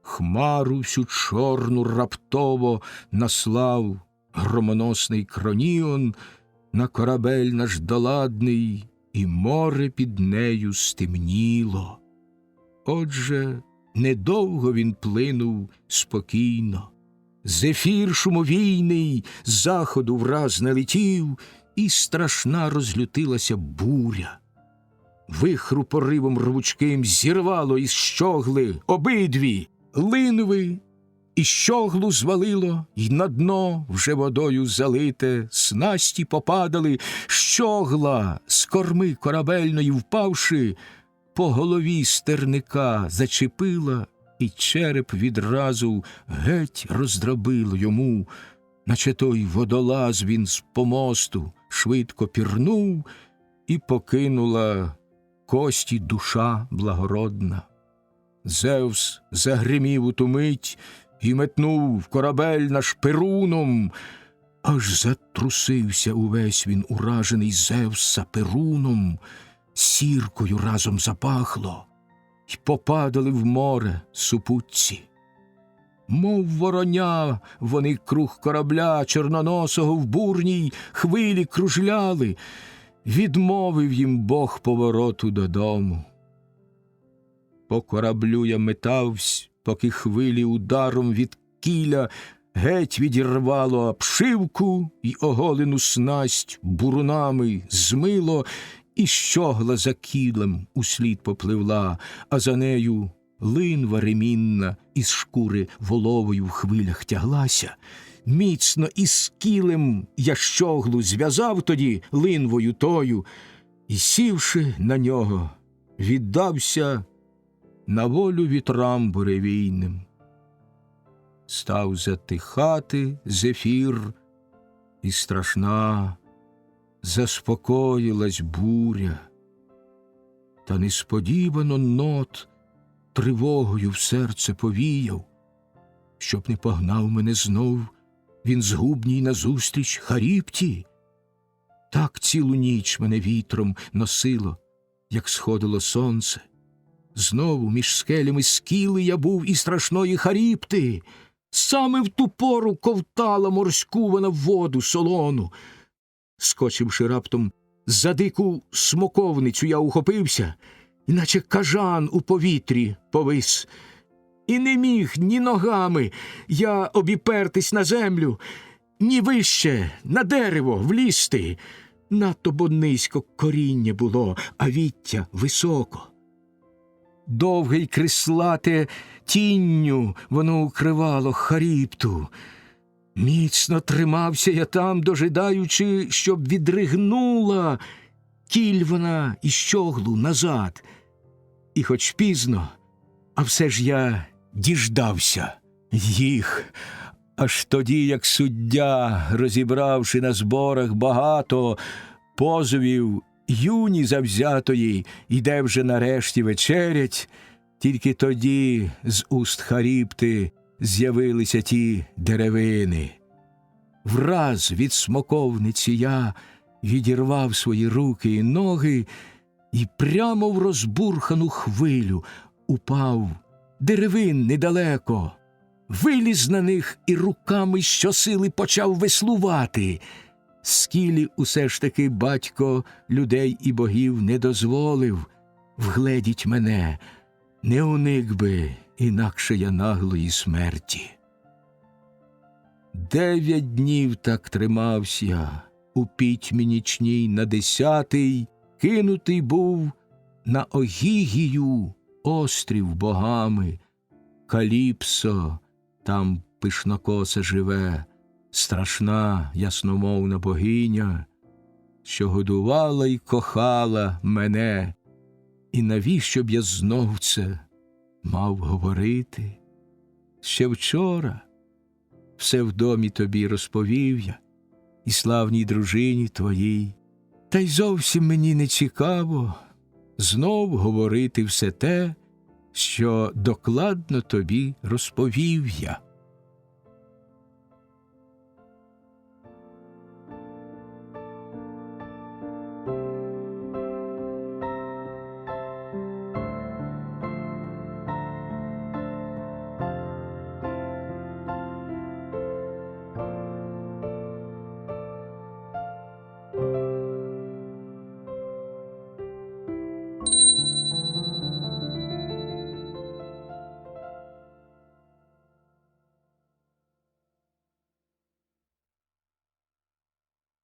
хмару всю чорну раптово наслав громоносний Кроніон на корабель наш доладний, і море під нею стемніло. Отже, недовго він плинув спокійно. Зефір шумовійний з заходу враз налетів, і страшна розлютилася буря. Вихру поривом рвучким зірвало із щогли обидві линви, і щоглу звалило, й на дно вже водою залите снасті попадали, щогла з корми корабельної впавши, по голові стерника зачепила, і череп відразу геть роздробило йому, наче той водолаз він з помосту швидко пірнув, і покинула кості душа благородна. Зевс загримів у ту мить і метнув в корабель наш Перуном, аж затрусився увесь він, уражений Зевса Перуном, сіркою разом запахло, й попадали в море супутці. Мов вороня вони круг корабля чорноносого в бурній хвилі кружляли, відмовив їм Бог повороту додому. По кораблю я метавсь, поки хвилі ударом від кіля геть відірвало обшивку й оголену снасть бурунами змило, і щогла за кілем услід попливла, а за нею линва ремінна із шкури воловою в хвилях тяглася. Міцно із кілем я щоглу зв'язав тоді линвою тою, і, сівши на нього, віддався на волю вітрам буревійним. Став затихати зефір, і страшна заспокоїлась буря. Та несподівано нот тривогою в серце повіяв, щоб не погнав мене знов він згубній назустріч Харібті. Так цілу ніч мене вітром носило, як сходило сонце. Знову між скелями скіли я був і страшної Харібти. Саме в ту пору ковтала морську вона воду солону. Скочивши раптом за дику смоковницю, я ухопився, іначе кажан у повітрі повис. І не міг ні ногами я обіпертись на землю, ні вище на дерево влізти. Надто бо низько коріння було, а віття високо. Довге й крислате тінню воно укривало Харібту. Міцно тримався я там, дожидаючи, щоб відригнула кіль вона і щоглу назад. І хоч пізно, а все ж я діждався їх. Аж тоді, як суддя, розібравши на зборах багато позовів юні завзятої, іде вже нарешті вечерять, тільки тоді з уст Харібти з'явилися ті деревини. Враз від смоковниці я відірвав свої руки і ноги і прямо в розбурхану хвилю упав. Деревин недалеко. Виліз на них і руками щосили почав веслувати. Скілі усе ж таки батько людей і богів не дозволив вгледіть мене, не уник би інакше я наглої смерті. 9 днів так тримався я, у пітьмі нічній на 10-й кинутий був на Огігію, острів богами. Каліпсо там пишнокоса живе, страшна ясномовна богиня, що годувала й кохала мене. І навіщо б я знов це мав говорити? Ще вчора все в домі тобі розповів я, і славній дружині твоїй. Та й зовсім мені не цікаво знов говорити все те, що докладно тобі розповів я.